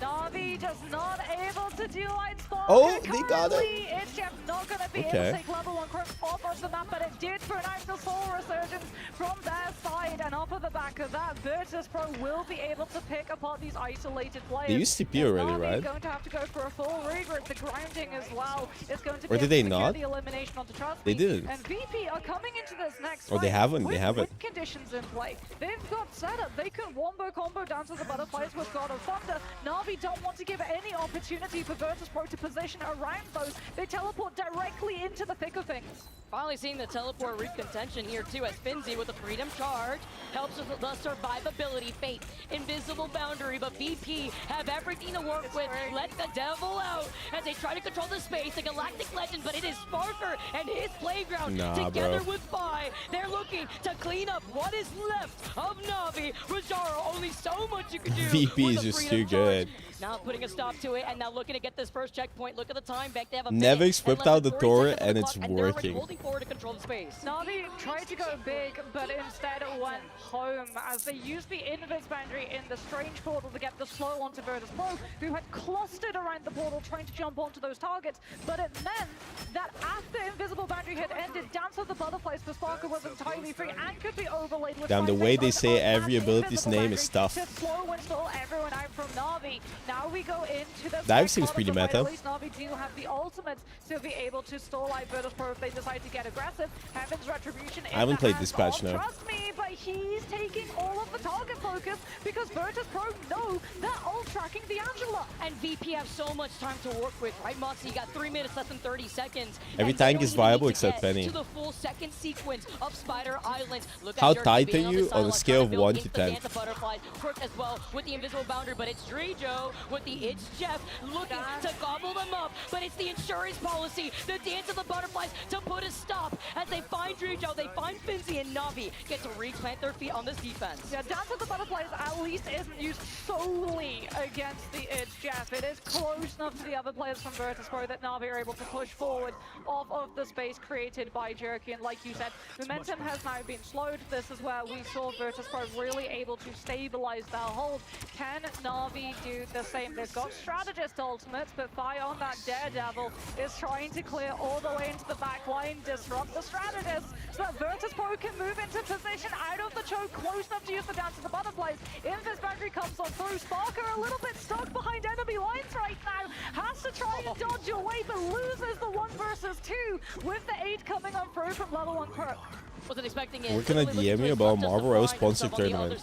Na'Vi just not able to do light spot. Oh, they got it. It's just not going to be able to take level 1 cross off of the map, but it did pronounce the soul resurgence from their side, and off of the back of that, Virtus.pro will be able to pick apart these isolated players. They used TP already, right? Going to have to go for a full regroup. The grounding as well is going to or did they not? The elimination onto Trust they didn't. And VP are coming into this next or they haven't. They haven't. Conditions in play. They've got setup. They can wombo combo down to the butterflies with God of Thunder. Na'Vi don't want to give any opportunity for Virtus.pro to position around those. They teleport directly into the thick of things. Finally seeing the teleport recontention here too, as Finzi with the Freedom Charge helps with the survivability. Fate, invisible boundary, but VP have everything to work with. Let the devil out as they try to control the space. The Galactic Legend, but it is Sparker and his playground together with Fi. They're looking to clean up what is left of Na'Vi. Rajaro, only so much you can do. VP is just too good. Now putting a stop to it, and now looking to get this first checkpoint. Look at the time back. They have a Nevix whipped out the door, and it's working. Holding forward to control the space. Na'Vi tried to go big, but instead went home as they used the invis boundary in the strange portal to get the slow onto Virtus.pro, who had clustered around the portal trying to jump onto those targets. But it meant that after invisible boundary had ended, Dance of the Butterflies for Sparker was entirely free and could be overlaid with the way they say every ability's name is tough. To slow and stall everyone out from Na'Vi. Now we go into the Dive seems pretty corner, meta. At least Na'Vi do have the ultimate to be able to stall out Virtus Pro if they decide to get aggressive. Heaven's Retribution I haven't played this patch now. Trust me, but he's taking all of the target focus because Virtus Pro know they're ult tracking the Angela. And VP have so much time to work with, right, Moxie? You got 3 minutes less than 30 seconds. Every and they tank don't is even need viable to except get Penny. To the full second sequence of Spider Islands. Look How at Jerky tight are being you the on a sideline, scale trying of to build 1 to into the 10? Dance of Butterflies. Quirk as well with the invisible boundary, but it's Drijo with the It's Jeff looking to gobble them up. But it's the insurance policy, the Dance of the Butterflies to put a stop as they find Drijo, they find Finzi, and Na'Vi get to replant their feet on this defense. Yeah, Dance of the Butterflies at least isn't used solely against the It's Jeff. It is close enough to the other players from Virtus Pro that Na'Vi are able to push forward off of the space created by Jerky. And like you said, momentum has now been slowed. This is where we saw Virtus Pro really able to stabilize their hold. Can Na'Vi do the same? They've got strategist ultimates, but Fire on that Daredevil is trying to clear all the way into the back line, disrupt the strategist, so that Virtus Pro can move into position out of the choke, close enough to use the Dance of the Butterflies. Invis Boundary comes on through. Sparker a little bit stuck behind enemy lines right now. Has to try and dodge away, but loses the 1 versus 2 with the 8 coming on through from level 1 Quirk. Wasn't expecting it. We're gonna DM me about Marvel Row sponsored tournament.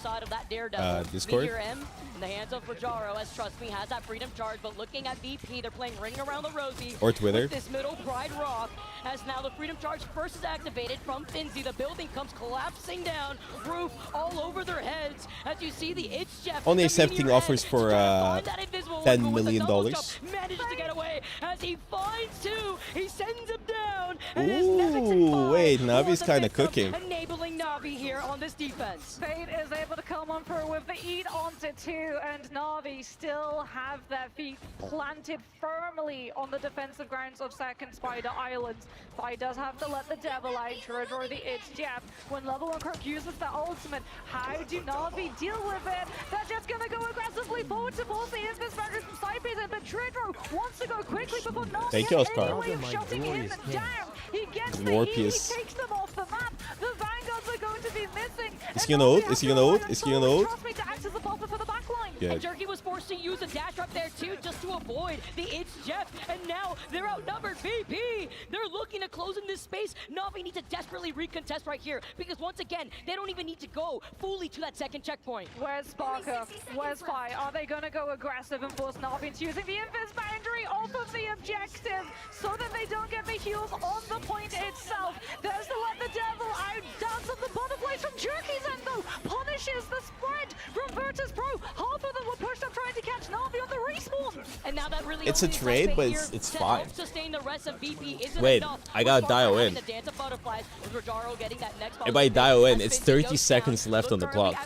Discord. In the hands of Rajaro, as Trust Me has that freedom charge, but looking at VP, they're playing Ring Around the Rosie. Or Twitter. With this middle Pride Rock, as now the freedom charge first is activated from Finzi. The building comes collapsing down, roof all over their heads. As you see the It's Jeff. Only accepting offers for $10 million. Manages to get away as he finds 2. He sends him down. Ooh, wait, Navi's kind of cooking. Enabling Na'Vi here on this defense. Fate is able to come on through with the eat onto 2, and Na'Vi still have their feet planted firmly on the defensive grounds of second Spider Islands. Fi does have to let the devil out to redraw the It's Jeff. When level 1 Kirk uses the ultimate, how do Na'Vi deal with it? They're just gonna go aggressively forward to force the Invis Boundary from side base, but Tridro wants to go quickly before Na'Vi Thank you, has Oscar. any way of shutting him down. He gets the War E, he piece. takes them off the map. The Vanguards are going to be missing. Is he gonna ult? Is he gonna ult? Is he gonna ult? Trust me to act as a buffer for the backline. Yeah. And Jerky was forced to use a dash up there too, just to avoid the It's Jeff. And now they're outnumbered. VP, they're looking to close in this space. Na'Vi need to desperately recontest right here, because once again, they don't even need to go fully to that second checkpoint. Where's Sparker? Where's Fi? Are they going to go aggressive and force Na'Vi into using the Invis Boundary off of the objective so that they don't get the heals on the point itself? There's the let the devil out. Dance of the Butterflies from Jerky's end though punishes the spread from Virtus Pro. Half of them were pushed up trying to catch Na'Vi on the respawn. And now that really It's a only trade, but here it's to fine. help sustain the rest of VP isn't Wait, enough. I gotta With dial Sparker in. having the Dance of Butterflies, with Rajaro getting that next If I dial in, it's 30 seconds left on the clock.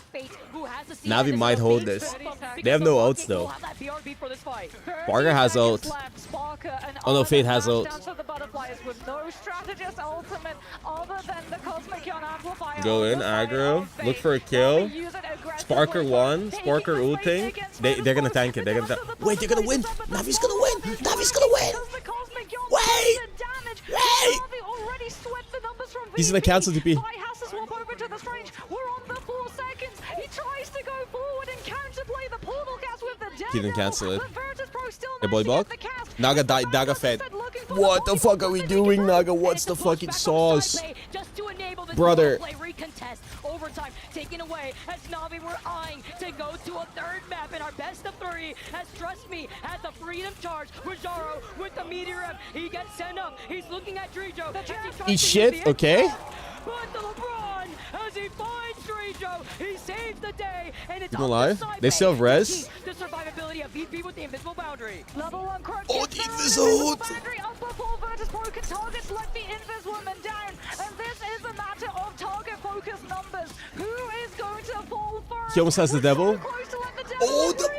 Navi might hold this. They have no ults though. Barker has ult. Oh no, Fate has ult. Go in, aggro. Look for a kill. Sparker won. Sparker ulting. They're gonna tank it. They're gonna. Wait, they're gonna win. Navi's gonna win. Navi's gonna win. Wait. Wait. He's gonna cancel TP. He didn't cancel it. Hey, boy, block. Naga died. Naga fed. What the fuck are we doing, Naga? What's the fucking sauce? Brother. Overtime taken away as Na'Vi were eyeing to go to a third map in our best of 3. As Trust Me has the freedom charge. Rajaro with the meteor up. He gets sent up. He's looking at Drijo. Eat shit, okay? But the LeBron, as he finds Drijo, he saves the day, and it's You gonna lie? They still have res? The survivability of VP with the invisible boundary. Level 1 Quirk. Oh, the invisible boundary up before Virtus Pro can target, let the Invis woman down, and this is a matter of target focus numbers. Who is going to fall first? He almost has the devil. Oh, the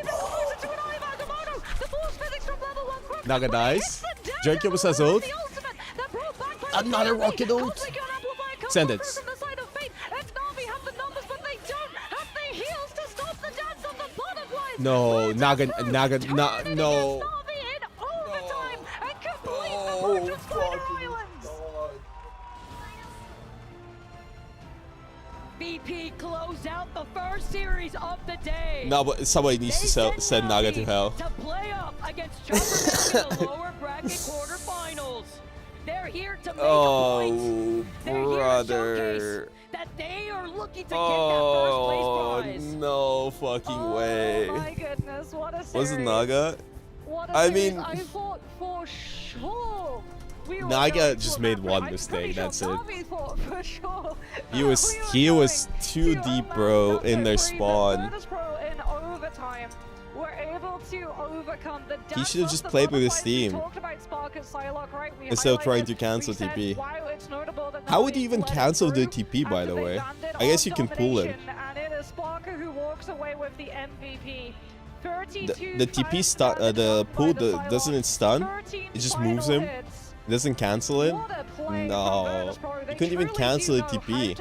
Naga dies. Jerky almost has ult. Another rocket ult. Send it. No, Naga, no. VP close out the first series of the day. No, but somebody needs to send Naga to hell. To play up against Chopper in the lower bracket quarterfinals. They're here to make a point. They're brother. Here to showcase that they are looking to get that first place prize. No fucking way. Oh my goodness, what a series. Was it Naga? What a I series. mean, I thought for sure we were Naga going just to made that one I'm mistake. pretty sure That's it. Navi thought for sure. He was too deep, bro, in their spawn. Virtus Pro in overtime were able to overcome the He should have just played with his team instead of trying to cancel TP. How would you even cancel the TP, by the way? I guess you can pull him. And it is Sparker who walks away with the MVP. The TP stun, the pull, doesn't it stun? It just moves him. It doesn't cancel it. No, you couldn't even cancel a TP.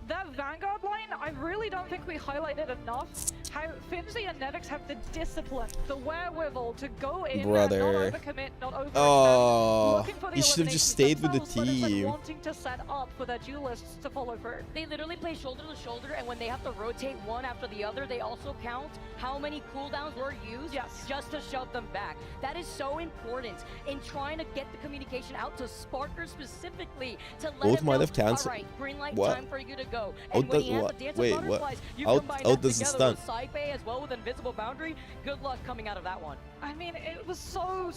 That Vanguard line, I really don't think we highlighted enough how Finzi and Nevix have the discipline, the wherewithal to go in, Brother. not overcommit, not overextend, Oh, looking for the he should have just stayed with the team. wanting to set up for their duelists to follow through. They literally play shoulder to shoulder, and when they have to rotate one after the other, they also count how many cooldowns were used just to shove them back. That is so important in trying to get the communication out to Sparker specifically to let Both him might know, have canceled. "Oh, all right, green light, What? time for you to go. Out And when does he has what? the dance Wait, of what? butterflies, you Out combine that doesn't together stun. with Saipe as well with Invisible Boundary. Good luck coming out of that one. I mean, it was so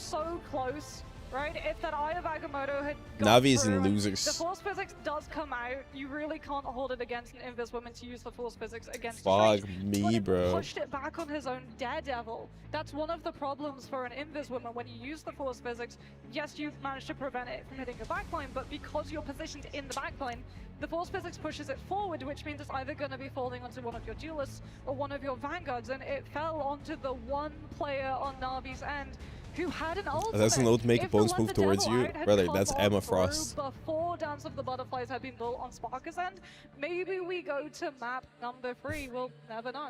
close, right? If that Eye of Agamotto had Navi's through in and losers. The force physics does come out. You really can't hold it against an Invis woman to use the force physics against Fuck Drake. me, But he bro. pushed it back on his own Daredevil. That's one of the problems for an Invis woman. When you use the force physics, yes, you've managed to prevent it from hitting your backline, but because you're positioned in the backline, the force physics pushes it forward, which means it's either going to be falling onto one of your duelists or one of your vanguards, and it fell onto the one player on Navi's end who had an ultimate. That's an ultimate If bones the move Let the towards Devil you. Out had Brother, come that's on Emma through Frost. Before Dance of the Butterflies had been built on Sparker's end, maybe we go to map number 3. We'll never know.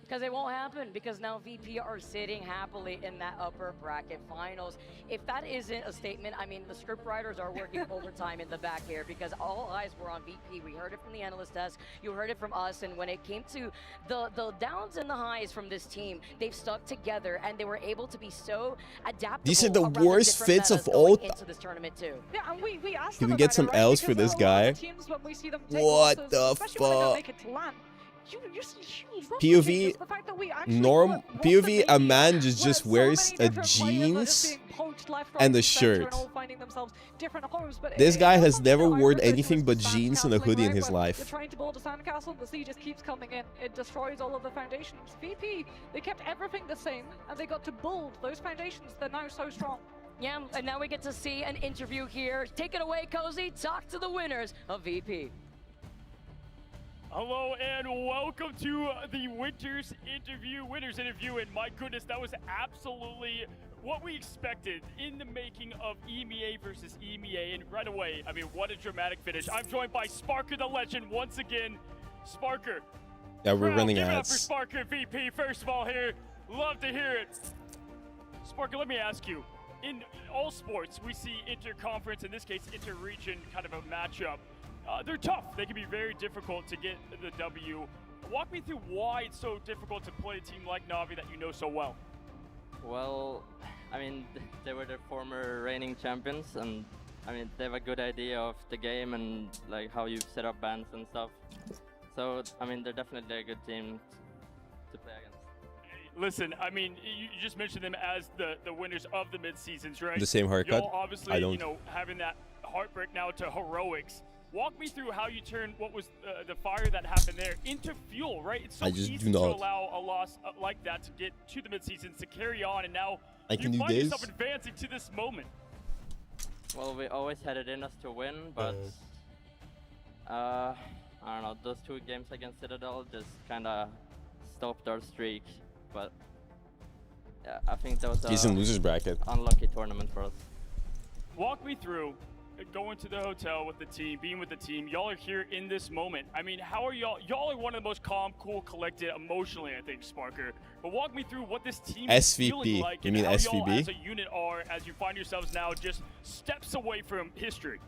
Because it won't happen, because now VP are sitting happily in that upper bracket finals. If that isn't a statement, I mean, the script writers are working overtime in the back here, because all eyes were on VP. We heard it from the analyst desk, you heard it from us, and when it came to the downs and the highs from this team, they've stuck together, and they were able to be so adaptable. These are the around worst different fits of metas all going into this tournament too. Yeah, and we asked Can them we get about some it, right? L's for Because this a lot of guy? the teams, when we see them take What losses, the especially when they don't fuck? make it to LAN, you see huge roster POV, changes. The fact that we actually POV, a man just wears a jeans and a shirt. This guy has never worn anything but jeans and a hoodie in his They're life. trying to build a sandcastle, the sea just keeps coming in. It destroys all of the foundations. VP, they kept everything the same, and they got to build those foundations. They're now so strong. Yeah, and now we get to see an interview here. Take it away, Cozy. Talk to the winners of VP. Hello and welcome to the winners interview, and my goodness, that was absolutely what we expected in the making of EMEA versus EMEA. And right away, I mean, what a dramatic finish. I'm joined by Sparker the Legend once again. Sparker. Yeah, we're running give it up ads. for Sparker VP first of all here. Love to hear it. Sparker, let me ask you. In all sports, we see inter-conference, in this case, inter-region kind of a matchup. They're tough. They can be very difficult to get the W. Walk me through why it's so difficult to play a team like Na'Vi that you know so well. Well, I mean, they were the former reigning champions, and I mean, they have a good idea of the game and like how you set up bans and stuff. So, I mean, they're definitely a good team to play against. Listen, I mean, you just mentioned them as the winners of the mid-seasons, right? The same haircut? Y'all obviously, I don't. you know, having that heartbreak now to heroics. Walk me through how you turned what was the fire that happened there into fuel, right? It's so I just easy do to not. allow a loss like that to get to the mid-seasons, to carry on, and now I can you do find this. yourself advancing to this moment. Well, we always had it in us to win, but I don't know, those 2 games against Citadel just kind of stopped our streak. But yeah, I think that was He's in losers bracket. unlucky tournament for us. Walk me through going to the hotel with the team, being with the team. Y'all are here in this moment. I mean, how are y'all? Y'all are one of the most calm, cool, collected emotionally, I think, Sparker. But walk me through what this team is feeling SVP. like You and mean how y'all SVB? as a unit are as you find yourselves now just steps away from history.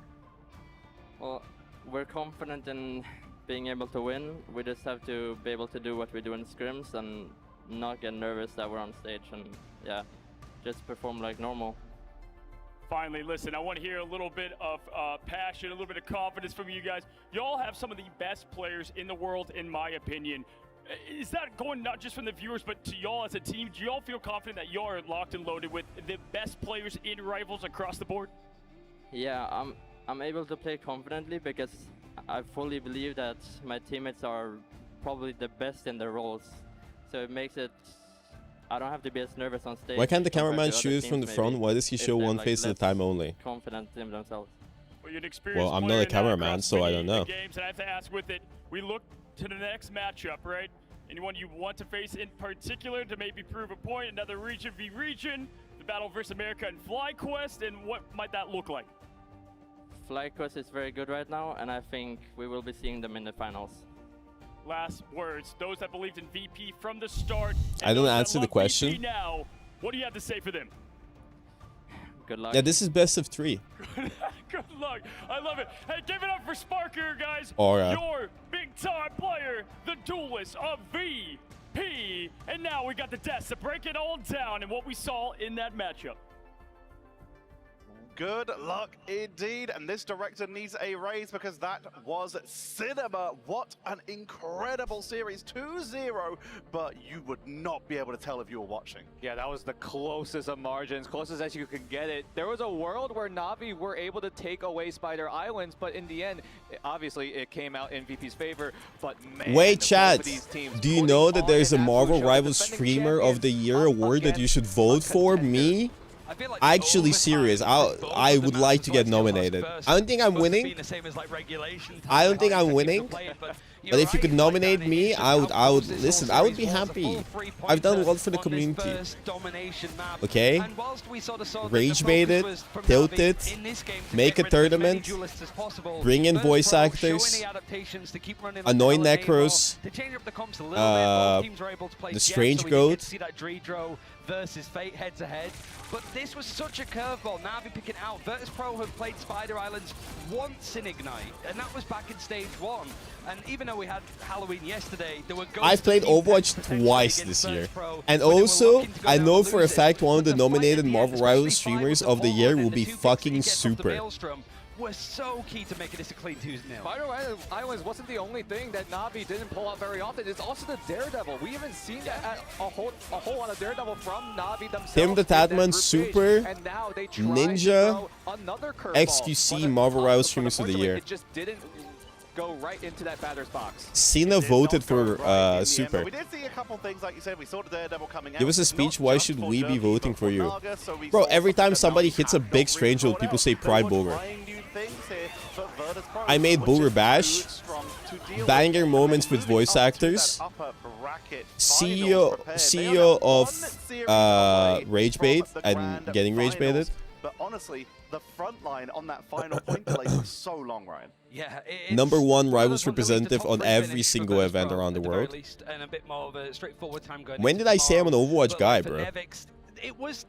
Well, we're confident in being able to win. We just have to be able to do what we do in scrims and not get nervous that we're on stage, and yeah, just perform like normal. Finally, listen, I want to hear a little bit of passion, a little bit of confidence from you guys. Y'all have some of the best players in the world, in my opinion. Is that going not just from the viewers, but to y'all as a team? Do y'all feel confident that y'all are locked and loaded with the best players in Rivals across the board? Yeah, I'm able to play confidently because I fully believe that my teammates are probably the best in their roles. So it makes it, I don't have to be as nervous on stage. Why can't the compared cameraman to other shoot from the teams front? maybe, Why does he if show they're, one like, face at a less time only? confident in themselves. Well, you're an experienced Well, I'm player not a now cameraman, across so I many don't know. Games, and I have to ask with it, we look to the next matchup, right? Anyone you want to face in particular to maybe prove a point, another region v region, the battle versus America and FlyQuest, and what might that look like? FlyQuest is very good right now, and I think we will be seeing them in the finals. Last words, those that believed in VP from the start. I don't answer the question. VP now, what do you have to say for them? Good luck. Yeah, this is best of 3. Good luck. I love it. Hey, give it up for Sparker, guys. Aura. Your big-time player, the duelist of VP. And now we got the deaths to break it all down and what we saw in that matchup. Good luck indeed, and this director needs a raise because that was cinema. What an incredible series, 2-0, but you would not be able to tell if you were watching. Yeah, that was the closest of margins, closest as you could get it. There was a world where Na'Vi were able to take away Spider Islands, but in the end, obviously it came out in VP's favor, but man, Wait, both chat, of these teams do you putting know that on there's a an absolute Marvel show. Rivals Defending Streamer of the Year award that you should vote for? Me? Actually serious, I would like to get nominated. I don't think I'm winning. I don't think I'm winning. But if you could nominate me, I would listen. I would be happy. I've done a lot for the community. Okay? Rage baited, tilted, make a tournament, bring in voice actors, annoy Necros, the Strange Goat. Versus Fate head to head, but this was such a curveball. Na'Vi picking out. Virtus Pro have played Spider Islands once in Ignite, and that was back in stage 1. And even though we had Halloween yesterday, there were I've played Overwatch twice this year. And also, I know for a fact one of the nominated Marvel Rivals streamers of the year will be fucking super. Were so key to making this a clean 2-0. Spider Islands wasn't the only thing that Na'Vi didn't pull out very often. It's also the Daredevil. We haven't seen that a whole lot of Daredevil from Na'Vi themselves. Tim the Tatman Super, and now they Ninja, another XQC Marvel Rivals streamers of the year. It just didn't go right into that batter's box. Cena voted for Super. We did see a couple things, like you said. We saw the Daredevil coming out. Give us a speech, why should we be voting for you? Bro, every time somebody hits a big strange world, people say Pride Bogur. I made Bogur Bash, banger moments with voice actors, CEO of Rage Bait and getting Rage Baited. But honestly, the front line on that final point delay was so long, Ryan. Yeah, number 1 Rivals representative on every single event around the world. And a bit more of a straightforward time going. When did I say I'm an Overwatch guy, bro?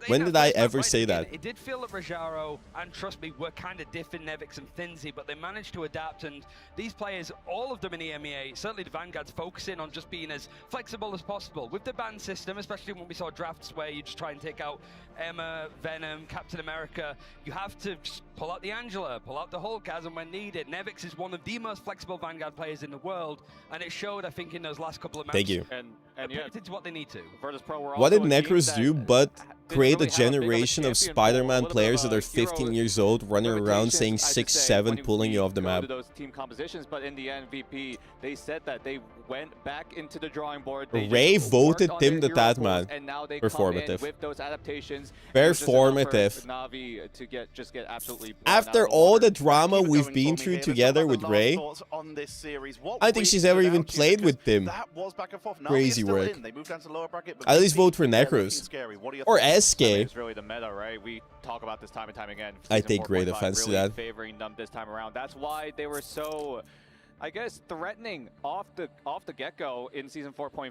When did I ever say that? It did feel that Rajaro and Trust Me were kind of different, Nevix and Finzi, but they managed to adapt, and these players, all of them in EMEA, certainly the Vanguard's focusing on just being as flexible as possible. With the ban system, especially when we saw drafts where you just try and take out Emma, Venom, Captain America, you have to just pull out the Angela, pull out the Hulk as and when needed. Nevix is one of the most flexible Vanguard players in the world, and it showed, I think, in those last couple of matches. Thank you. And yeah, into what they need to. What did Necros do but create a generation of Spider-Man players that are 15 years old, running around saying 6'7", pulling you off the map? Those team compositions, but in the end, VP, they said that they went back into the drawing board. Ray voted Tim the Tatman. Performative. With those adaptations, performative. Na'Vi to get absolutely. After all the drama we've been through together with Ray, I think she's ever even played with Tim. Crazy work. At least vote for Necros. Or SK. It's really the meta, right? We talk about this time and time again. I take great offense to that. Favoring them this time around. That's why they were so, I guess, threatening off the get-go in season 4.5.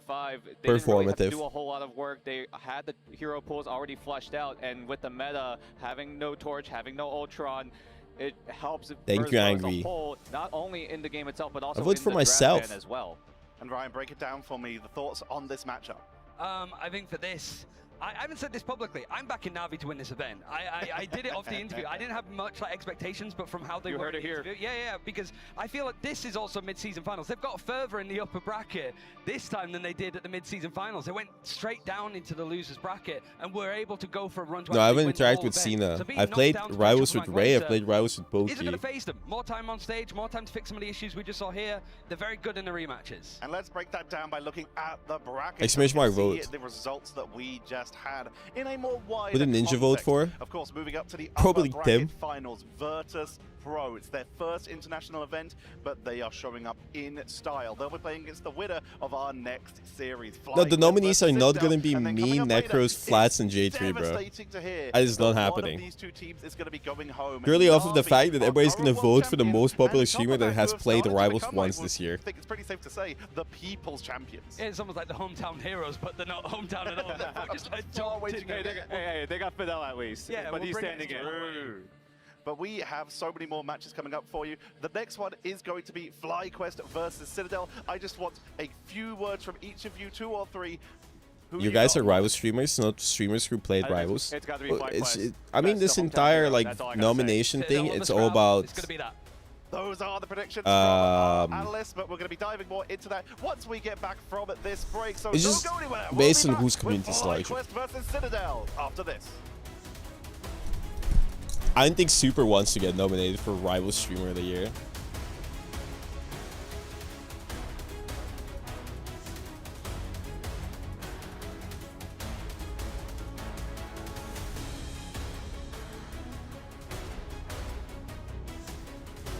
They didn't really have to do a whole lot of work. They had the hero pools already fleshed out, and with the meta having no Torch, having no Ultron, it helps Thank you, as Angry. a whole, not only in the game itself, but also I vote in for the myself. draft ban as well. And Ryan, break it down for me. The thoughts on this matchup. I think for this, I haven't said this publicly. I'm backing Na'Vi to win this event. I did it off the interview. I didn't have much like expectations, but from how they You were heard in it the here. interview, yeah, because I feel like this is also mid-season finals. They've got further in the upper bracket this time than they did at the mid-season finals. They went straight down into the losers bracket and were able to go for a run to No, I actually haven't win the interacted whole with event. Cena. So being I've knocked played down to rivals matchup with like Ray. I've later played rivals with isn't going to Bogur. phase them. More time on stage, more time to fix some of the issues we just saw here. They're very good in the rematches. And let's break that down by looking at the bracket. Exclamation so we mark can see vote. the results that we just had in a more wide Who did Ninja vote for? Of course, moving up to the Probably upper bracket Tim. finals, Virtus Pro. It's their first international event, but they are showing up in style. They'll be playing against the winner of our next series. No, the nominees are not going gonna be me, Necros, Flats, and J3, bro. That is not happening. These two teams is going to be going home. Purely off of the Na'Vi fact that are everybody's gonna current vote world for the champions, most popular and streamer that Toppat, has who have played the started to Rivals become, once I this year. think it's pretty safe to say, the people's champions. Yeah, it's almost like the hometown heroes, but they're not hometown at all. They're just adopted. Hey, they got Fidel at least. Yeah, but we'll he's bring it standing in. through. But we have so many more matches coming up for you. The next one is going to be FlyQuest versus Citadel. I just want a few words from each of you, 2 or 3. Who You guys got? are Rivals streamers, not streamers who played Rivals. it's gotta be Well, FlyQuest. I mean, That's this the hometown entire hero. like That's all I gotta nomination say. thing, it's all about. It's going to be that. Those are the predictions from our Um, analysts, but we're going to be diving more into that once we get back from this break. So It's don't just go anywhere. based We'll on be whose back community with is larger. FlyQuest versus Citadel after this. I don't think Super wants to get nominated for Rivals Streamer of the Year.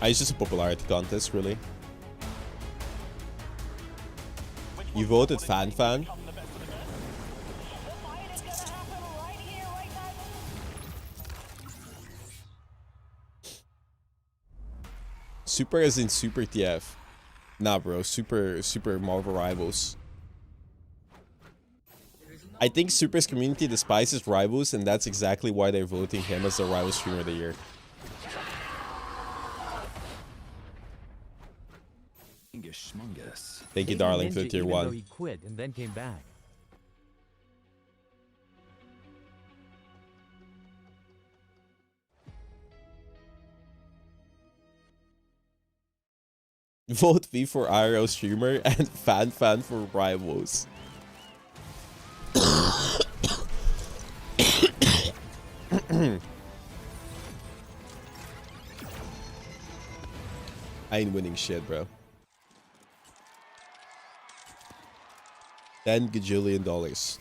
It's just a popularity contest, really. You voted Fan. Super as in Super TF. Nah, bro. Super Marvel Rivals. I think Super's community despises Rivals, and that's exactly why they're voting him as the Rivals Streamer of the Year. Thank you, darling, for the tier 1. He quit and then came back. Vote V for IRL streamer and Fan for Rivals. I ain't winning shit, bro. $10 gajillion.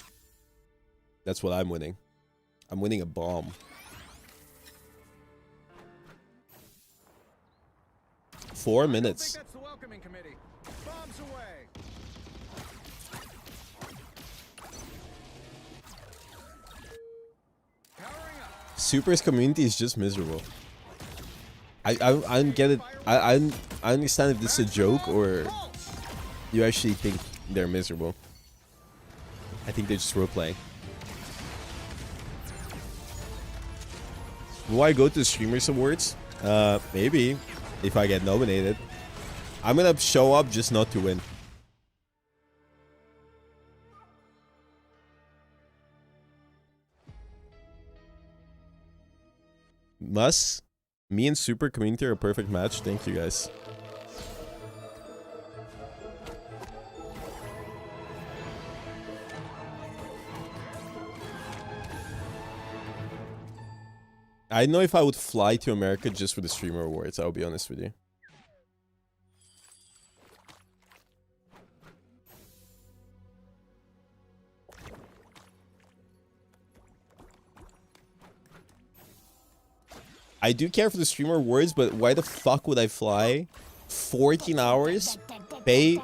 That's what I'm winning. I'm winning a bomb. Four minutes. That's the welcoming committee. Bombs away. Super's community is just miserable. I don't get it. I understand if this is a joke or you actually think they're miserable. I think they're just role-playing. Will I go to the Streamers Awards? Maybe. If I get nominated. I'm gonna show up just not to win. Me and Super community are a perfect match. Thank you, guys. I don't know if I would fly to America just for the Streamer Awards, I'll be honest with you. I do care for the Streamer Awards, but why the fuck would I fly 14 hours, pay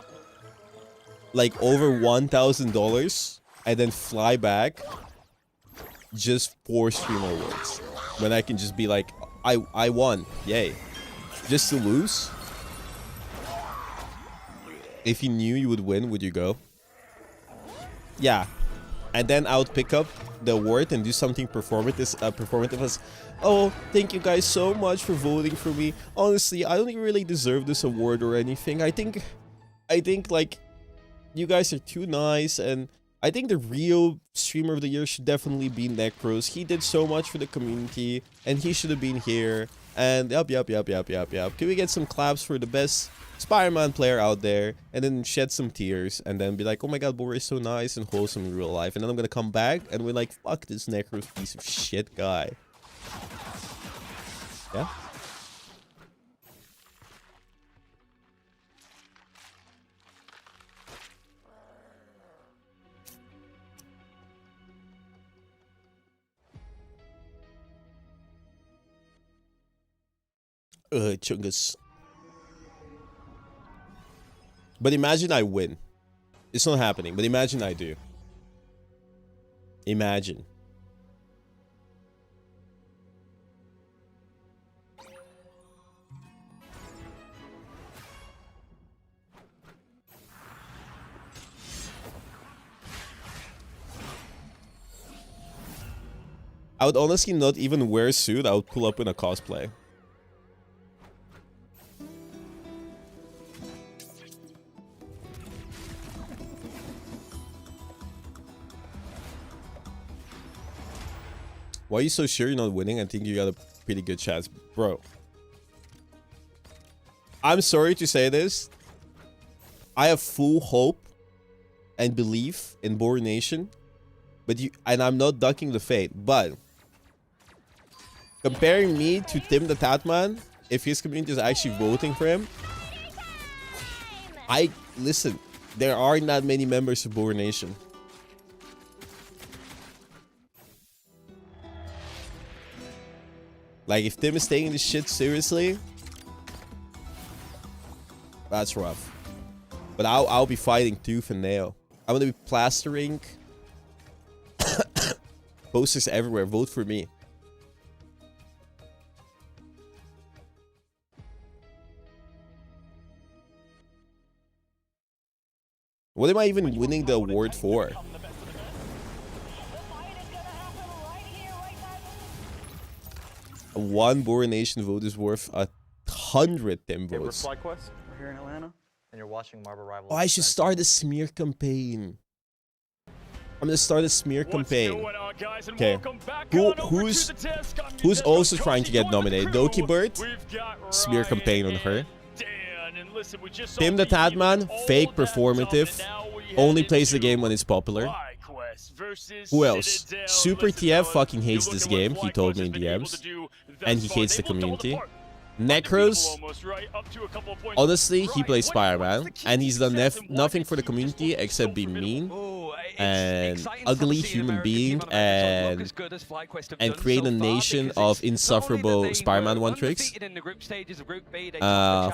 like over $1,000, and then fly back just for Streamer Awards? When I can just be like, I won, yay. Just to lose? If you knew you would win, would you go? Yeah. And then I would pick up the award and do something performative as, oh, thank you guys so much for voting for me. Honestly, I don't really deserve this award or anything. I think like, you guys are too nice, and I think the real streamer of the year should definitely be Necros. He did so much for the community, and he should have been here. And yup. Can we get some claps for the best Spider-Man player out there, and then shed some tears, and then be like, oh my god, Bogur is so nice and wholesome in real life. And then I'm gonna come back, and we're like, fuck this Necros piece of shit guy. Yeah? Chungus. But imagine I win. It's not happening, but imagine I do. Imagine. I would honestly not even wear a suit. I would pull up in a cosplay. Why are you so sure you're not winning? I think you got a pretty good chance. Bro. I'm sorry to say this. I have full hope and belief in Bogur Nation. And I'm not ducking the fate. But comparing me to Tim the Tatman, if his community is actually voting for him, listen, there aren't that many members of Bogur Nation. Like, if Tim is taking this shit seriously, that's rough. But I'll be fighting tooth and nail. I'm gonna be plastering posters everywhere. Vote for me. What am I even winning the award for? One Bogur Nation vote is worth 100 Tim votes. We're here in Atlanta, and you're watching Marvel Rivals. Oh, I should start a smear campaign. I'm gonna start a smear campaign. Okay. Who's also trying to get nominated? Doki Bird. Smear campaign on her. Tim the Tatman, fake performative. Only plays the game when it's popular. Who else? Super TF fucking hates this game. He told me in DMs. And he hates the community. Necros, honestly, he plays Spider-Man. And he's done nothing for the community except be mean. And ugly human being. And create a nation of insufferable Spider-Man one-tricks.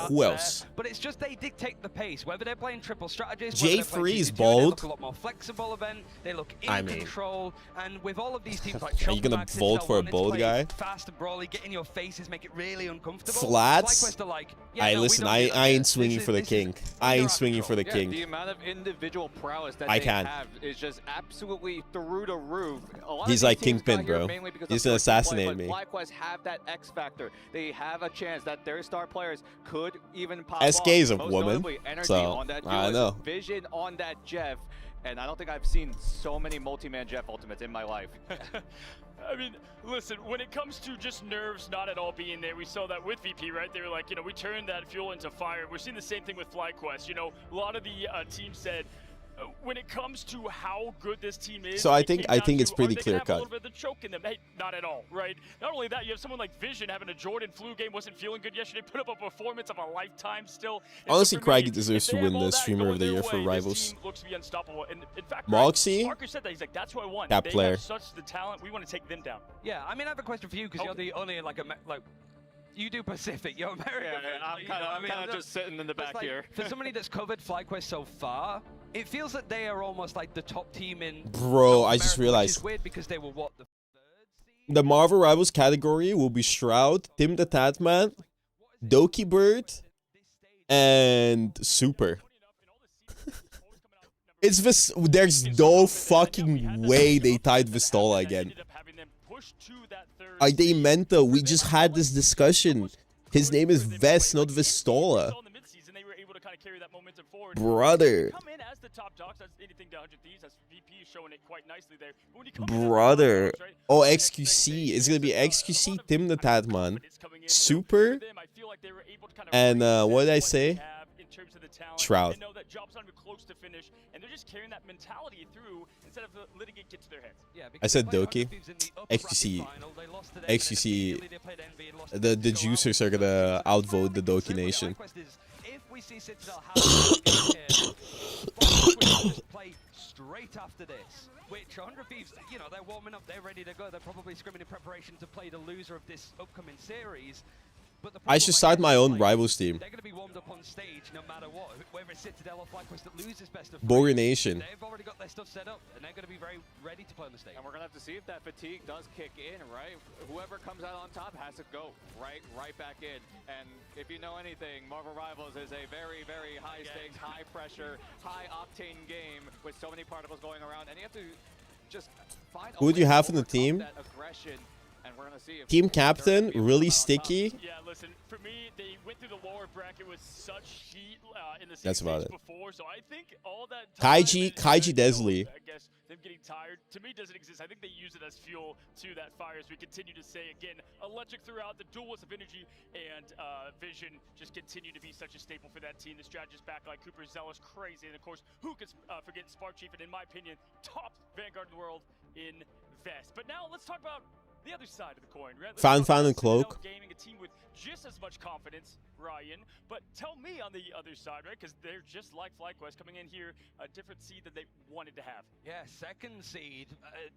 Who else? But it's just they dictate the pace. Whether they're playing triple strategies, J3 is bold. They look a lot more flexible event. They look in control. And with all of these teams like are you gonna vote for a bold guy? Fast and brawly, get in your faces, make it really uncomfortable. Flats? Listen, I ain't swinging for the king. I ain't swinging for the king. The amount of individual prowess that I they can. have is just absolutely through the roof. He's like Kingpin, bro. He's gonna assassinate me. FlyQuest have that X factor. They have a chance that their star players could even pop SK is a off. woman, so I know. Vision on that Jeff, and I don't think I've seen so many multi-man Jeff ultimates in my life. I mean, listen, when it comes to just nerves not at all being there, we saw that with VP, right? They were like, we turned that fuel into fire. We're seeing the same thing with FlyQuest. A lot of the teams said, when it comes to how good this team is, so I think it's pretty clear cut. A little bit of the choke in them. Hey, not at all, right? Not only that, you have someone like Vision having a Jordan flu game, wasn't feeling good yesterday, put up a performance of a lifetime still. And honestly, so Craigie deserves to win the Streamer of the Year for Rivals. Looks to be unstoppable. And in fact, Moxie, Parker said that he's like, that's who I want. That they player. have such the talent. We want to take them down. Yeah, I mean, I have a question for you because you're the only you do Pacific, you're American. Yeah, I'm kind of just sitting in the back here. For somebody that's covered FlyQuest so far, it feels that they are almost like the top team in. Bro, I just realized. Which is weird because they were what, the Marvel Rivals category will be Shroud, Tim the Tatman, Doki Bird, and Super. It's there's no fucking way they tied Vistola again. They meant though. We just had this discussion. His name is Vest, not Vistola. Brother. Brother. Oh, XQC. It's gonna be XQC, Tim the Tatman, Super, and what did I say? Shroud. I said Doki. XQC. XQC. The juicers are gonna outvote the Doki Nation. Play straight after this, which 100 Thieves, you know, they're warming up, they're ready to go. They're probably scrimming in preparation to play the loser of this upcoming series. I should start my own rivals team. They're going to be warmed up on stage no matter what. Whether it's Citadel or FlyQuest that loses best of Bogur Nation. They've already got their stuff set up, and they're going to be very ready to play on the stage. And we're going to have to see if that fatigue does kick in, right? Whoever comes out on top has to go right back in. And if you know anything, Marvel Rivals is a very, very high stakes, high pressure, high octane game with so many particles going around, and you have to just find Who do you have in the team? that aggression. And we're gonna see if Team captain, really sticky. Yeah, listen, for me, they went through the lower bracket with such heat in the That's about it. before, so I think all that Kaiji Desley. I guess them getting tired, to me, doesn't exist. I think they use it as fuel to that fire, as we continue to say, again, electric throughout, the duelist of energy and vision just continue to be such a staple for that team. The strategist back like Cooper, Zealous, crazy, and of course, who could forget Spark Chief, and in my opinion, top Vanguard in the world in Vest. But now, let's talk about the other side of the coin, right? Found and Cloak. Gaming, a team with just as much confidence, Ryan. But tell me on the other side, right? Because they're just like FlyQuest coming in here, a different seed that they wanted to have. Yeah, second seed,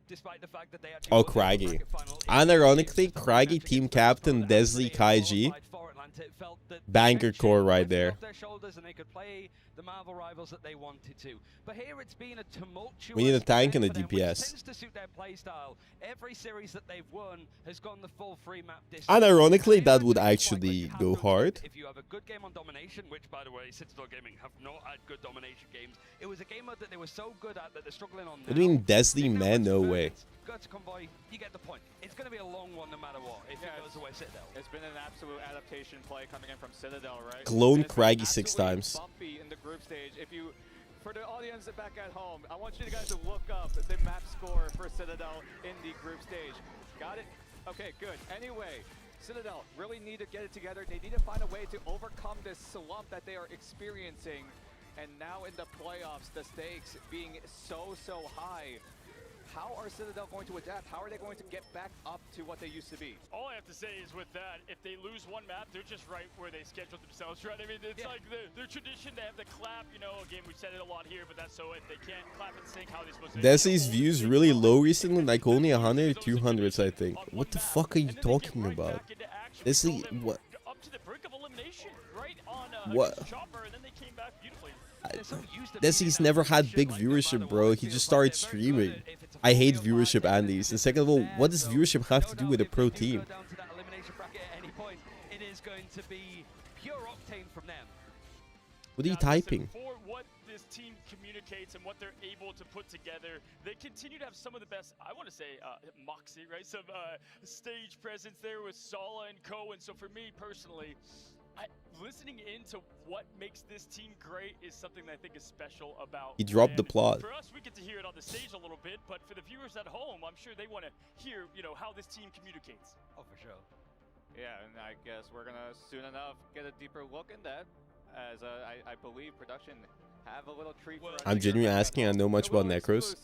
despite the fact that they actually. Oh, Craggy. Unironically, Craggy, team captain, Desley, Kaiji. Banger core right there. Their shoulders and they could play the Marvel Rivals that they wanted to. But here it's been a tumultuous. We need a tank and a which DPS. tends to suit their playstyle. Every series that they've won has gone the full free map distance. Unironically, that would actually go hard. If you have a good game on domination, which by the way, Citadel Gaming have not had good domination games. It was a game mode that they were so good at that they're struggling on. I mean, Desley, man, no way. Go to Convoy, you get the point. It's going to be a long one no matter what, if it goes away Citadel. It's been an absolute adaptation play coming in from Citadel, right? Clone It's Craggy been 6 times. Bumpy in the group stage. If you, for the audience back at home, I want you guys to look up the map score for Citadel in the group stage. Got it? Okay, good. Anyway, Citadel really need to get it together. They need to find a way to overcome this slump that they are experiencing. And now in the playoffs, the stakes being so high. How are Citadel going to adapt? How are they going to get back up to what they used to be? All I have to say is with that, if they lose one map, they're just right where they scheduled themselves, right? I mean, it's like their tradition to have the clap, you know, again, we've said it a lot here, but that's so if they can't clap and sync, how are they supposed to... Desley's views really low recently, like only 100 or 200s, I think. What the fuck are you talking about? Desley, what? Up to the brink of elimination, right? On What? Chopper, and then they came back beautifully. Desley's never had big viewership, bro. He just started streaming. I hate viewership, Andes. And second of all, what does viewership have to do with a pro team? It is going to be pure octane from them. What are you typing? For what this team communicates and what they're able to put together, they continue to have some of the best, I want to say, moxie, right? Some stage presence there with Sala and Co. And so for me personally, listening into what makes this team great is something that I think is special about. He dropped the plot. For us, we get to hear it on the stage a little bit, but for the viewers at home, I'm sure they want to hear, you know, how this team communicates. Oh, for sure. Yeah, and I guess we're gonna soon enough get a deeper look in that, as I believe production have a little treat for us. I'm genuinely asking. I know much about Necros.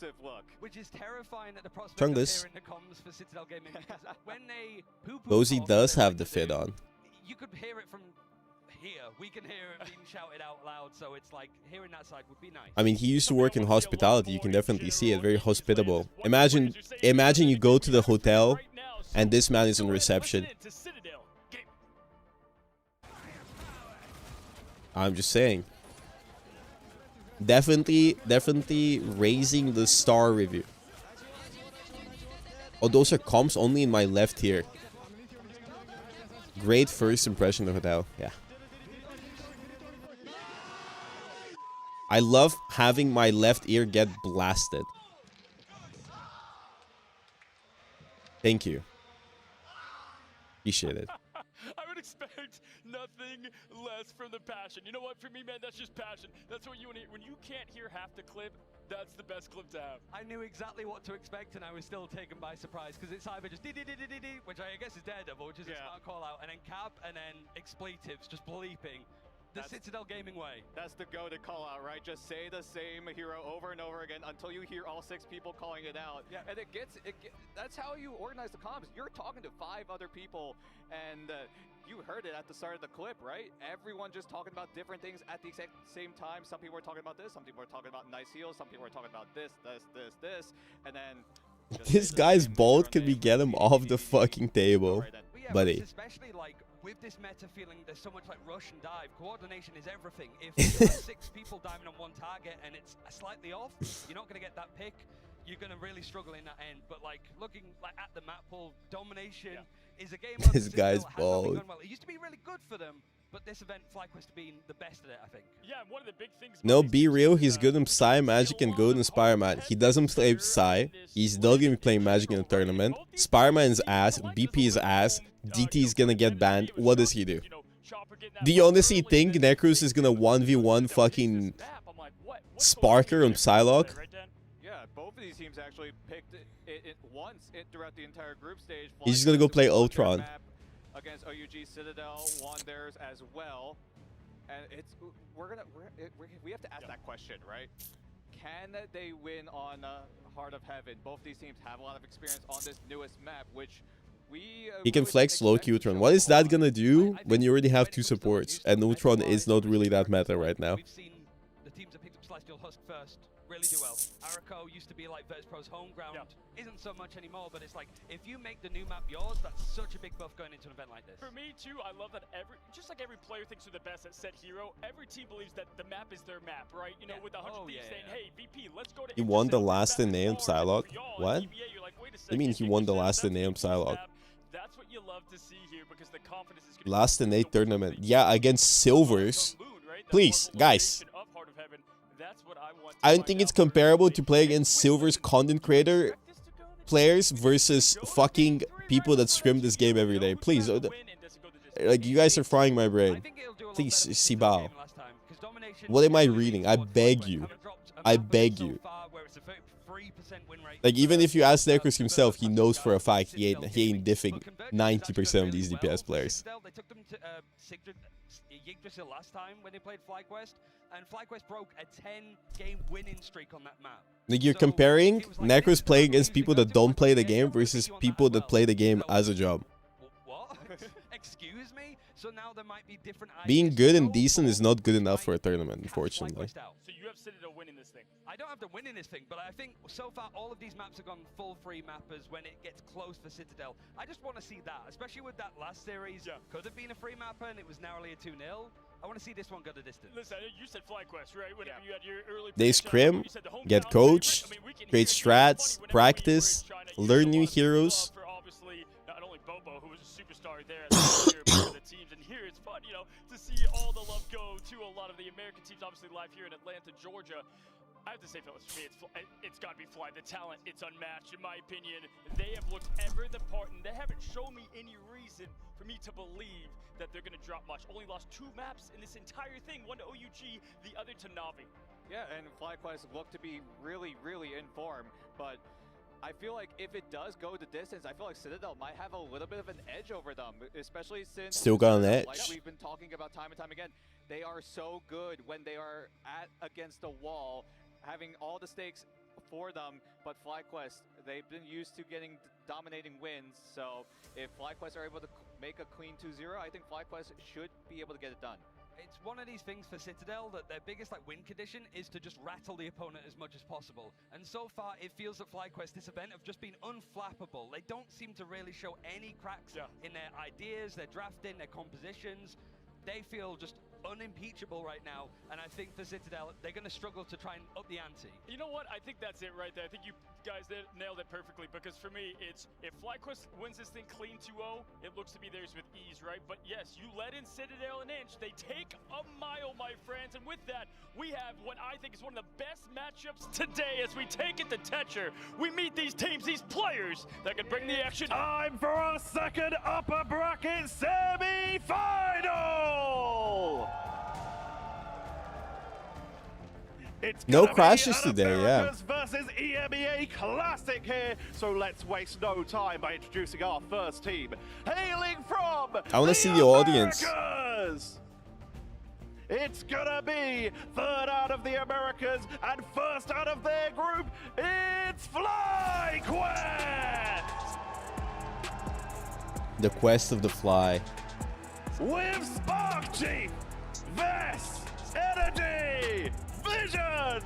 Which is terrifying at the prospect Chungus. of hearing the comms for Citadel Gaming, because when they poo-poo Bozy off, does have the fit on. you could hear it from here. We can hear it being shouted out loud, so it's like hearing that side would be nice. I mean, he used to work in hospitality. You can definitely see it. Very hospitable. Imagine you go to the hotel and this man is in reception. I'm just saying. Definitely raising the star review. Oh, those are comps only in my left here. Great first impression of hotel. Yeah. I love having my left ear get blasted. Thank you. Appreciate it. I would expect nothing less from the passion. You know what? For me, man, that's just passion. That's what you want to hear. When you can't hear half the clip, that's the best clip to have. I knew exactly what to expect, and I was still taken by surprise because it's either just dee-dee-dee-dee-dee, which I guess is Daredevil, which is a smart call out, and then cap, and then expletives, just bleeping. The Citadel gaming way. That's the go to call out, right? Just say the same hero over and over again until you hear all 6 people calling it out. Yeah. And that's how you organize the comms. You're talking to 5 other people, and you heard it at the start of the clip, right? Everyone just talking about different things at the exact same time. Some people were talking about this, some people were talking about nice heals, some people were talking about this, and then This guy's bolt can we get him off the fucking table, buddy. Especially like with this meta feeling, there's so much like rush and dive. Coordination is everything. If you have 6 people diving on one target and it's slightly off, you're not going to get that pick. You're going to really struggle in that end. But like looking like at the map pool, domination is a game. This guy's bald. Well. It used to be really good for them, but this event, FlyQuest being the best at it, I think. Yeah, one of the big things. No, be real. He's good in Psy, Magic, and good in Spider-Man. He doesn't play Psy. He's still gonna be playing Magic in the tournament. Spider-Man's ass. BP is ass. DT is gonna get banned. What does he do? Do you honestly think Necros is gonna 1v1 fucking Sparker on Psylocke? Yeah, both of these teams actually picked it once throughout the entire group stage. He's just gonna go play Ultron. Against OUG, Citadel won theirs as well, and we have to ask that question, right? Can they win on Heart of Heaven? Both these teams have a lot of experience on this newest map, which he can flex Loki Ultron. What is that gonna do when you already have 2 supports and Ultron is not really that meta right now? We've seen the teams that picked up Celestial Husk first really do well. Arako used to be like Virtus.pro's home ground. Isn't so much anymore, but it's like if you make the new map yours, that's such a big buff going into an event like this. For me too, I love that just like every player thinks they're the best at said hero, every team believes that the map is their map, right? You know, with 100 thieves saying, hey, VP, let's go to He won the last in name Psylocke. What? I mean, he won the last in name Psylocke. That's what you love to see here because the confidence is going Last in 8 tournament. Yeah, against Silvers. Please, guys. I don't think it's comparable to play against Silver's content creator players versus fucking people that scrim this game every day. Please, like, you guys are frying my brain. Please, Sibao. What am I reading? I beg you. I beg you. Like, even if you ask Necros himself, he knows for a fact he ain't diffing 90% of these DPS players. They took them to Yggdrasil last time when they played FlyQuest, and FlyQuest broke a 10-game winning streak on that map. Like, you're comparing Necros playing against people that don't play the game versus people that play the game as a job. What? Excuse me? So now there might be different Being good and decent is not good enough for a tournament, unfortunately. So you have Citadel winning this thing. I don't have to win in this thing, but I think so far all of these maps have gone full free mappers when it gets close for Citadel. I just want to see that, especially with that last series. Could have been a free mapper and it was narrowly a 2-0. I want to see this one go the distance. Listen, you said FlyQuest, right? Whenever you had your early They scrim, get coached, create strats, practice, learn new heroes. For obviously not only Bobo, who was a superstar there as the teams, and here it's fun, you know, to see all the love go to a lot of the American teams, obviously live here in Atlanta, Georgia. I have to say, fellas, for me, it's got to be Fly. The talent, it's unmatched, in my opinion. They have looked ever the part, and they haven't shown me any reason for me to believe that they're going to drop much. Only lost 2 maps in this entire thing, one to OUG, the other to Na'Vi. Yeah, and FlyQuest look to be really, really in form, but I feel like if it does go the distance, I feel like Citadel might have a little bit of an edge over them, especially since Still got an edge. Like we've been talking about time and time again, they are so good when they are against a wall, having all the stakes for them, but FlyQuest, they've been used to getting dominating wins, so if FlyQuest are able to make a clean 2-0, I think FlyQuest should be able to get it done. It's one of these things for Citadel that their biggest win condition is to just rattle the opponent as much as possible. And so far, it feels that FlyQuest this event have just been unflappable. They don't seem to really show any cracks in their ideas, their drafting, their compositions. They feel just unimpeachable right now, and I think for Citadel, they're going to struggle to try and up the ante. You know what? I think that's it right there. I think you guys nailed it perfectly, because for me, it's if FlyQuest wins this thing clean 2-0, it looks to be theirs with ease, right? But yes, you let in Citadel an inch. They take a mile, my friends, and with that, we have what I think is one of the best matchups today as we take it to Tetcher. We meet these teams, these players that can bring the action. Time for our second upper bracket semi-final! It's No gonna crashes be an today, yeah. Americas versus EMEA Classic here, so let's waste no time by introducing our first team. Hailing from I want to see the audience. Americas! It's gonna be third out of the Americas and first out of their group. It's FlyQuest! The quest of the fly. With Spark Chief, Vess, Energy, Vision,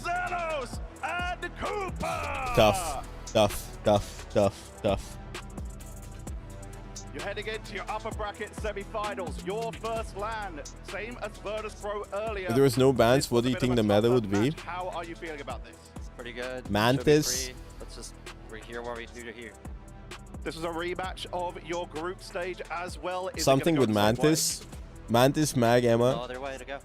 Zelos, and Cooper! Tough. You're heading into your upper bracket semi-finals. Your first land, same as Virtus Pro earlier. If there was no bans, what do you think the meta would be? How are you feeling about this? Pretty good. Mantis. Let's just hear what we do here. This was a rematch of your group stage as well. Is it Something gonna with go the same way? Mantis. Mantis, Mag, No Emma. other way to go.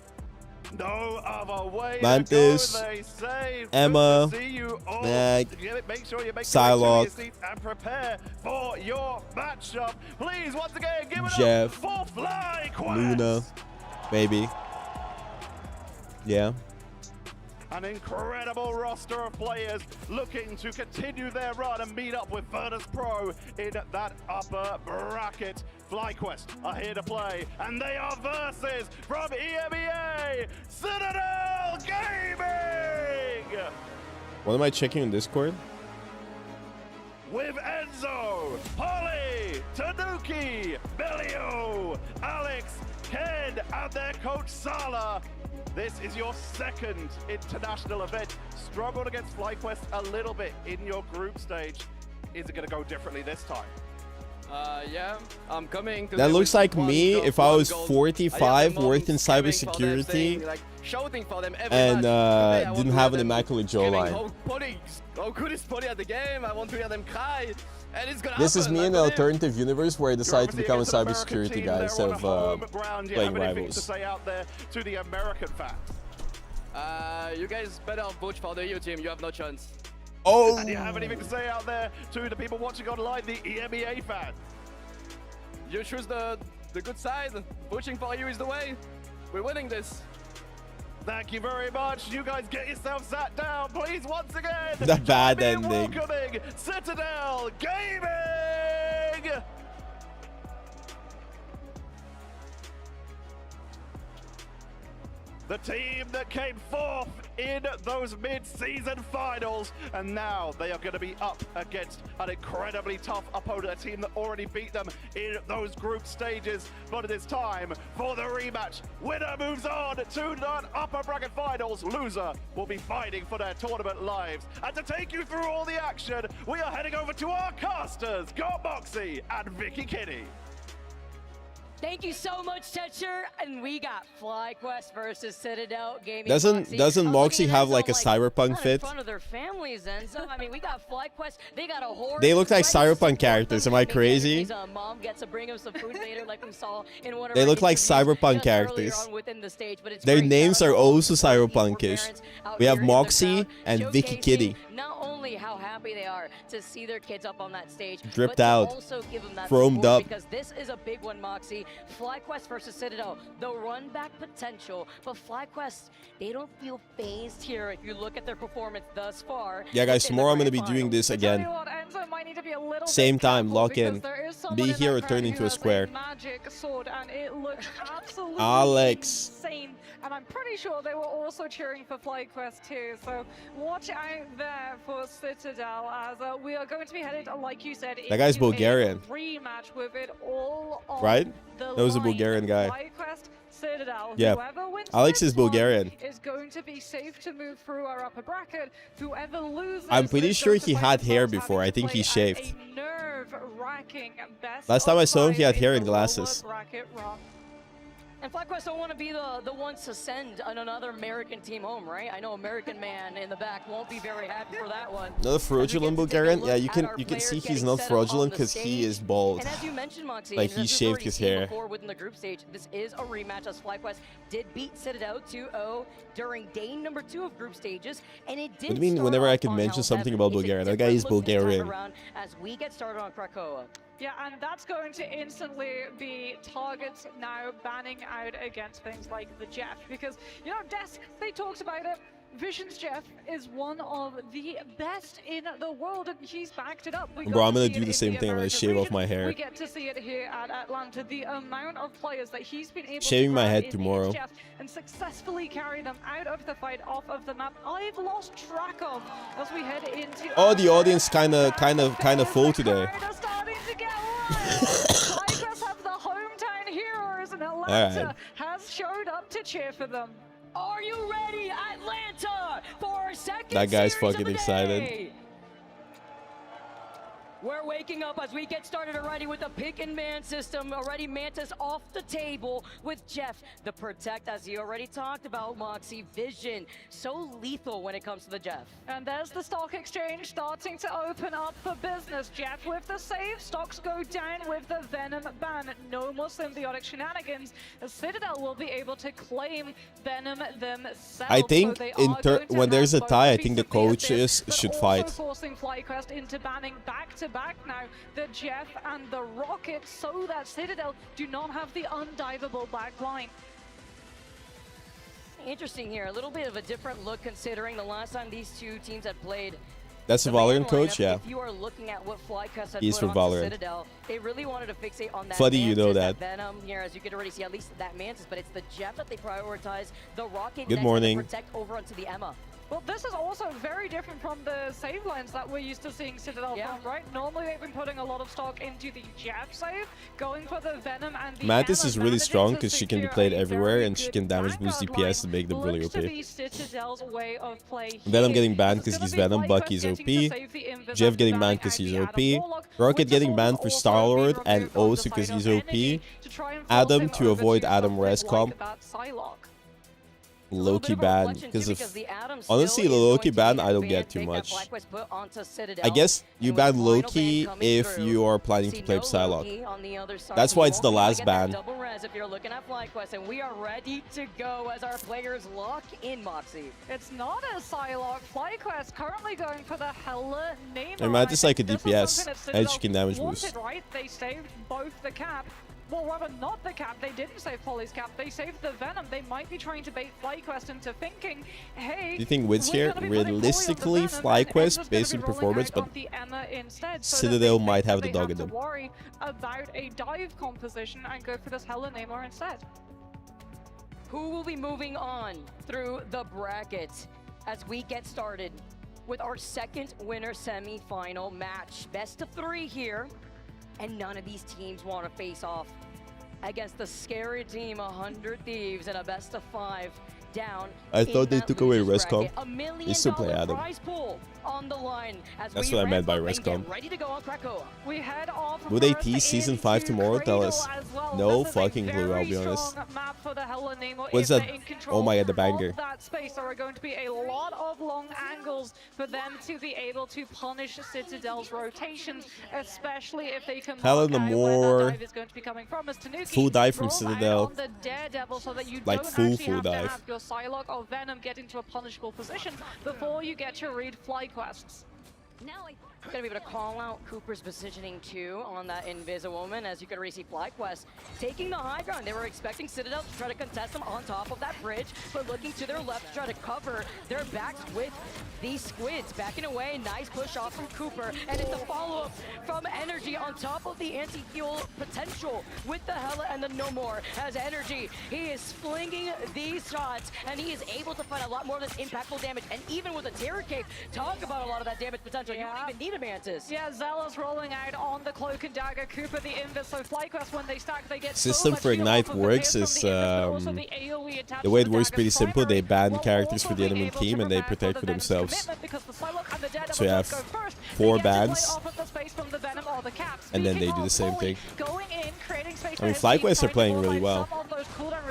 No other way Mantis, to go, they say. Emma, Good to see you all. Mag, Make sure you make Psylocke, your way to your seats and prepare for your matchup. Please, once again, give it Jeff, up for FlyQuest. Luna, maybe. Yeah. An incredible roster of players looking to continue their run and meet up with Virtus Pro in that upper bracket. FlyQuest are here to play, and they are versus from EMEA, Citadel Gaming! What am I checking on Discord? With Enzo, Polly, Tanuki, Belio, Alex, Ken, and their coach Sala. This is your second international event. Struggled against FlyQuest a little bit in your group stage. Is it going to go differently this time? Yeah, I'm coming. That looks like me if I was 45, worked in cybersecurity, and didn't have an immaculate jawline. How good is Polly at the game? I want to hear them cry. And it's gonna This is happen, me I in an believe. alternative universe where I decided to become a cybersecurity guy instead of playing To rivals. say out there to the American fans. You guys better vote for the EU team. You have no chance. Oh! And you have anything to say out there to the people watching online, the EMEA fans? You choose the good side. Voting for you is the way. We're winning this. Thank you very much. You guys get yourself sat down, please, once again. The bad join me in ending. Welcoming Citadel Gaming. The team that came fourth in those mid-season finals, and now they are going to be up against an incredibly tough opponent, a team that already beat them in those group stages. But it is time for the rematch. Winner moves on to the upper bracket finals. Loser will be fighting for their tournament lives. And to take you through all the action, we are heading over to our casters, Got Moxie and Vicky Kinney. Thank you so much, Tetcher. And we got FlyQuest versus Citadel Gaming. Doesn't Moxie have like a cyberpunk in fit? front of their families, Enzo. I mean, we got FlyQuest. They got a horse. They look like ready to cyberpunk characters. Am I crazy? His mom gets to bring him some food later, like we saw in one of They our look like interviews cyberpunk just earlier characters. on within the stage, but it's Their great. names Shout are out to all also the parents cyberpunkish. out We here have in the Moxie crowd, and Vicky showcasing Kitty. Not only how happy they are to see their kids up on that stage, Dripped but to out. also give them that Chromed support, up. because this is a big one, Moxie. FlyQuest versus Citadel, the run back potential, but FlyQuest, they don't feel phased here if you look at their performance thus far. Yeah, guys, within the tomorrow I'm going to be grand doing this finals. again. Enzo might need to be a little Same bit time, careful lock in. because there is someone Be in here that or crowd turn who into a has square. magic sword, and it looks absolutely Alex. insane. And I'm pretty sure they were also cheering for FlyQuest too. So watch out there for Citadel, as we are going to be headed, like you said, That guy's into a Bulgarian. rematch with it all on Right? the That was a line. Bulgarian guy. FlyQuest, Citadel. Yeah. Whoever wins Alex this is Bulgarian. one is going to be safe to move through our upper bracket. Whoever loses, I'm pretty is sure going to he find had hair themselves before. I having to think he play shaved. at a nerve-wracking best Last time I of saw him, he had five hair in and the lower glasses. bracket run. And FlyQuest don't want to be the ones to send another American team home, right? I know American man in the back won't be very happy for that one. Another fraudulent Bulgarian. Yeah, you can see he's not fraudulent because he is bald. And as you mentioned, Moxie, Like he shaved his hair. before within the group stage, this is a rematch as FlyQuest did beat Citadel 2-0 during day number 2 of group stages, and it did. What do you mean? Whenever I can mention something about Bulgaria, that guy is Bulgarian. As we get started on Krakoa. Yeah, and that's going to instantly be targets now banning out against things like the Jeff. Because, you know, Desk, they talked about it. Vision's Jeff is one of the best in the world, and he's backed it up. Bro, I'm gonna do the same thing. I'm gonna shave off my hair. We get to see it here at Atlanta. The amount of players that he's been able Shaving to my grab head in tomorrow. Jeff and successfully carry them out of the fight, off of the map. I've lost track of as we head into. Oh, the audience kind of full today. Starting to get Tigers have the hometown heroes, and Atlanta has showed up to cheer for them. Are you ready, Atlanta, for our second That guy's series fucking of the excited. day? We're waking up as we get started already with the pick and man system. Already Mantis off the table with Jeff. The Protect, as you already talked about, Moxie. Vision, so lethal when it comes to the Jeff. And there's the stock exchange starting to open up for business. Jeff with the save, stocks go down with the Venom ban. No more symbiotic shenanigans. The Citadel will be able to claim Venom themselves. I think So when there's a tie, I think the coaches should fight. Forcing FlyQuest into banning back-to-back now the Jeff and the Rocket, so that Citadel do not have the undivable back line. Interesting here, a little bit of a different look considering the last time these two teams had played. That's a Valorant coach, yeah. If you are looking at what FlyQuest had He's put from onto Valorant. Citadel, they really wanted to fixate on that Funny you know Mantis, that. Venom here, as you can already see, at least that Mantis, but it's the Jeff that they prioritize. The Rocket Good next, morning. and the Protect over onto the Emma. Well, this is also very different from the save lines that we're used to seeing Citadel from, right? Normally they've been putting a lot of stock into the Jeff save, going for the Venom and the Mantis Emma, is really managing strong to because she can be secure played a everywhere very and she good can damage boost backup DPS to make them really looks OP. to be Citadel's way of play Venom here. getting banned It's because gonna he's be Venom, FlyQuest Bucky's getting to OP, save the Invis Jeff after getting banning banned because out he's the OP, Adam Warlock. Rocket getting Winter's banned Fall for also Star-Lord being and removed from also the because fight he's of OP, energy to try and force Adam him to over avoid to Adam something res like comp, that Psylocke. Loki ban because of honestly the Loki ban I don't get too much. I guess you ban Loki if you are planning to play Psylocke. That's why it's the last ban. Double res if you're looking at FlyQuest, and we are ready to go as our players lock in, Moxie. It's not a Psylocke. FlyQuest currently going for the Hella Name. I mean, it's like a DPS and she can damage boost. Right? They saved both the cap. Well, rather not the cap. They didn't save Polly's cap. They saved the Venom. They might be trying to bait FlyQuest into thinking, hey, Do you think wins here? Realistically, FlyQuest, based on performance, but Citadel might have the dog in them. Worry about a dive composition and go for this Hella Namor instead. Who will be moving on through the bracket as we get started with our second winner semi-final match? Best of 3 here, and none of these teams want to face off against the scary team 100 Thieves in a best of 5 down. I thought they took away losers Rescom. bracket. $1 million They still play Adam. prize pool on the line as That's we what I meant by ramp up and Rescom. get ready to go on Krakoa. We head off. Will they tease Season 5 tomorrow? Tell us. No fucking clue, I'll be honest. What's that? Oh my god, the banger. That space, there are going to be a lot of long angles for them to be able to punish Citadel's rotations, especially if they can Hella mark out where Namor. that dive is going to be coming from. As Tanuki Full dive from roll out Citadel. on the Daredevil so that you Like don't full actually have to dive. have your Psylocke or Venom get into a punishable position before you get your read FlyQuests. Gonna be able to call out Cooper's positioning too on that Invisiwoman, as you can already see FlyQuest taking the high ground. They were expecting Citadel to try to contest them on top of that bridge, but looking to their left to try to cover their backs with these squids. Backing away, nice push off from Cooper, and it's a follow-up from Energy on top of the anti-heal potential with the Hella and the No More. As Energy, he is flinging these shots, and he is able to find a lot more of this impactful damage, and even with a Terror Cape, talk about a lot of that damage potential. You don't even need a Mantis. Yeah, Zealous rolling out on the Cloak and Dagger. Cooper the Invis. So FlyQuest, when they stack, they get System so much for heal Ignite off of the works Pierce is from the Invis, but also the AoE attached the way to it the works Dagger's pretty simple. They primary ban will characters also for the be enemy able team to and they prepare protect for for the Venom's themselves. commitment, because the Psylocke and the Daredevil So you have both go first. 4 They get to play bans, off of the space from the Venom or the Cap. and then they Speaking do the of same Polly, thing. going in, creating space I mean, for his team, FlyQuest are trying to playing roll really out well. some of those cooldown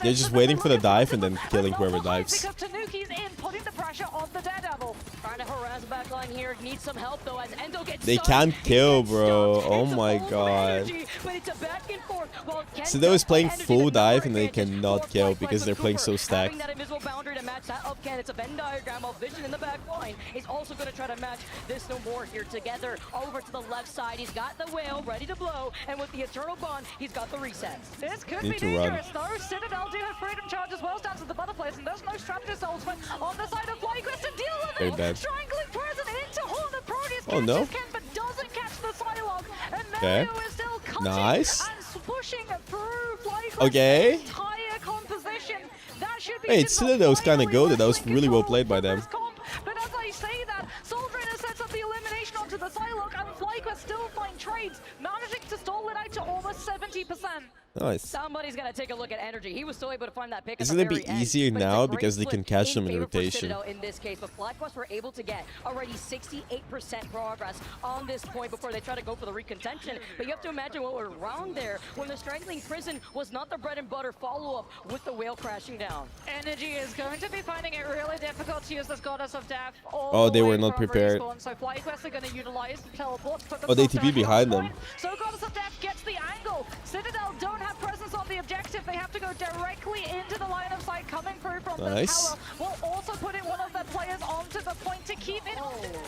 They're just waiting for the dive and then killing whoever dives. Because Tanuki's in, putting the pressure on the Daredevil. Trying to harass the back line here. Needs some help though as Endo gets They stunned. can't kill, bro. Oh my god. But it's a back and forth. While Ken So they was does playing energy full to dive and they advantage cannot for kill FlyQuest because they're with playing Cooper. so stacked. Having that invisible boundary to match that up Ken. It's a Venn diagram of Vision in the back line. He's also going to try to match this no more here together. Over to the left side. He's got the whale ready to blow. And with the Eternal Bond, he's got the reset. This could Need be to run. dangerous though. Citadel do have freedom charge as well, stands at the butterflies, and there's no strategist ultimate on the side of FlyQuest to deal with Very it. bad. Strangling present into Horn of Proteus. Oh, no. Catches Ken, but doesn't catch the Psylocke. And Okay. Mario is still cutting Nice. and pushing through FlyQuest's Okay. entire composition. That should be Hey, Citadel Citadel was kind of finally goated. That was wrestling really well control played by of them. this comp. But as I say that, Soul Drainer sets up the elimination onto the Psylocke, and FlyQuest still find trades, managing to stall it out to almost 70%. Nice. Somebody's gonna take a look at energy. He was still able to find that pick. Isn't at it the be very end, easier but it's a now great because they flip can catch them in favor for rotation? Citadel in this case, but FlyQuest were able to get already 68% progress on this point before they try to go for the recontention. But you have to imagine what went wrong there when the Strangling Prison was not the bread and butter follow-up with the whale crashing down. Energy is going to be finding it really difficult to use this Goddess of Death. all Oh, the they way were not from prepared. respawn. So FlyQuest are going to utilize the teleport to put Oh, they themselves TP directly behind on them. point. So Goddess of Death gets the angle. Citadel don't have presence on the objective. They have to go directly into the line of sight coming through from Nice. the tower. While also putting one of their players onto the point to keep it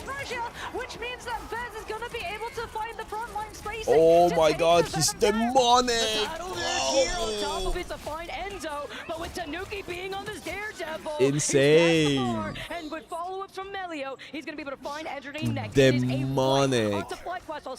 pressure, which means that Vez is going to be able to find the front line spacing. Oh to my take god, the he's Venom down. demonic! Battle Lord here on top of it to find Enzo, but with Tanuki being on this Daredevil, he's Insane. left the bar, and with follow-ups from Melio, he's going to be able to find Enderine next. Demonic.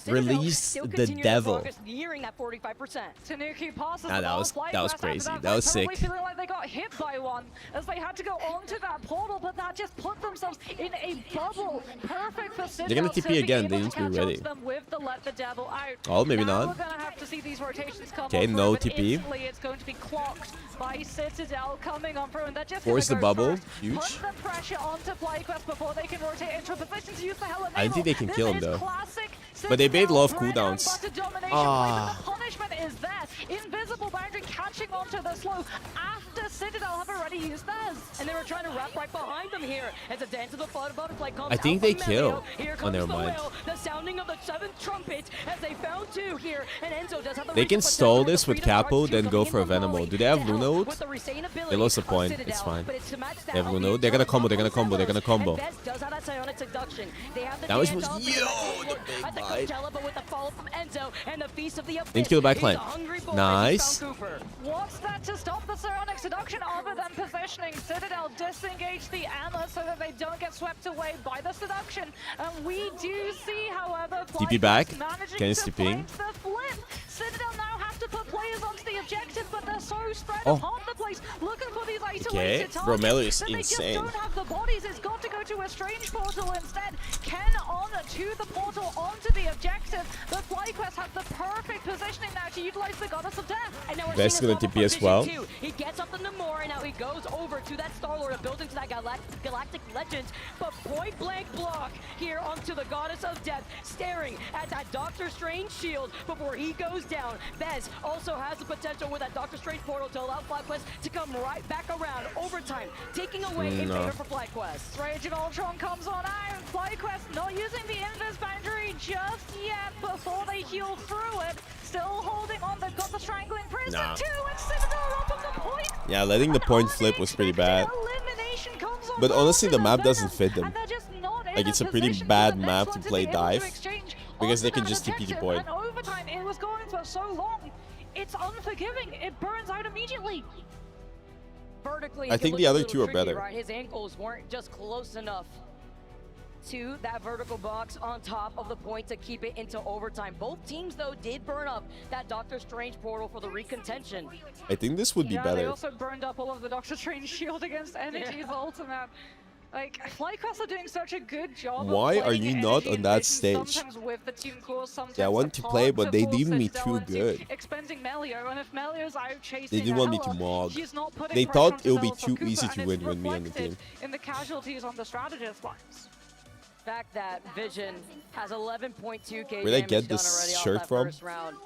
Release the devil. Nearing that 45%. Tanuki passes Nah, the that ball. was FlyQuest after crazy. that That was probably sick. feeling like they got hit by one as they had to go onto that portal, but that just put themselves in a bubble. Perfect for Citadel. They're gonna TP again. They need to be catch up ready. to them with the let the devil out. Oh, maybe Now not. We're gonna have to see these rotations come Okay, on no through, but TP. instantly it's going to be clocked by Citadel coming on through, and they're just Force the gonna go bubble. first, Huge. Put the pressure onto FlyQuest before they can rotate into a position to use the Hell I think they can kill him This is though. classic But they made a lot of Citadel bread and cooldowns. butter domination Ah. play, but the punishment is there. Invisible boundary catching onto the slow after Citadel have already used theirs. And they were trying to wrap right behind them here as a dance of the butterfly comes I think out they from kill. Melio. Here Oh, comes never the mind. whale, the sounding of the 7th trumpet as they found 2 here. And Enzo does have the They can reset, but stall doesn't have this the with freedom Capo, charge then to go come for a in from Venomo. Molly Do they have to Blue help Note? with the resainability They lost the of point. Citadel, It's fine. but it's to match that They have Blue of Note. the They're gonna combo. They're gonna Eternal combo. They're gonna Combo. combo. And Vez does have that psionic seduction. They have the That was dance supposed- up, they have Yo, the the forward big at the bite. Coachella, but with the follow from Enzo and the Feast of the Abyss. Didn't kill the back He's line. a hungry boy. Nice. He found Cooper. What's that to stop the psionic seduction other than positioning? Citadel disengage the ammo so that they don't get swept away by the seduction. And we do see, however, TP back. FlyQuest managing Ken's to TPing. find the flip. Citadel now have to put players onto the objective, but they're so spread Oh. upon the place, looking for these isolated Okay, targets. bro, Melio is that they insane. just don't have the bodies. It's got to go to a strange portal instead. Ken on to the portal, onto the objective. But FlyQuest have the perfect positioning now to utilize the Goddess of Death. And now we're Vest seeing gonna this TP as level well. from Vision 2. He gets up the Namor, and now he goes over to that Star-Lord and builds into that Galactic Legend. But point blank block here onto the Goddess of Death, staring at that Doctor Strange shield before he goes down. Vez also has the potential with that Doctor Strange portal to allow FlyQuest to come right back around overtime, taking away in No. favor for FlyQuest. Rage and Ultron comes on out. FlyQuest not using the Invis boundary just yet before they heal through it. Still holding on. They've got the Strangling Prison Nah. too. And Citadel up on the point. Yeah, letting the point flip was pretty bad. Elimination comes on But board honestly, for the the map Venom, doesn't fit them. and they're just not in Like, it's a pretty position for bad the next map to one play be able dive exchange because they onto can that just TP the objective. point. And overtime, it was going for so long. It's unforgiving. It burns out immediately. Vertically, I it think looked the a other little two are tricky, better. Right? His ankles weren't just close enough to that vertical box on top of the point to keep it into overtime. Both teams, though, did burn up that Doctor Strange portal for the recontention. I think this would be Yeah, they better. also burned up all of the Doctor Strange shield against Energy's ultimate. Like, FlyQuest are doing such a good job. Why of are playing you not Energy on and that Vision, stage? Sometimes with the team core, sometimes Yeah, I want to play, but they deemed me too good. Expending Melio, and if Melio's out chasing They didn't want me to Ella, mog. he's not putting They pressure thought onto it would be Bell for too Cooper, easy and to it's win with me on the reflected team. in the casualties on the strategist lines. Fact that Vision has 11.2k Where'd I damage get done this already off shirt that from? first round.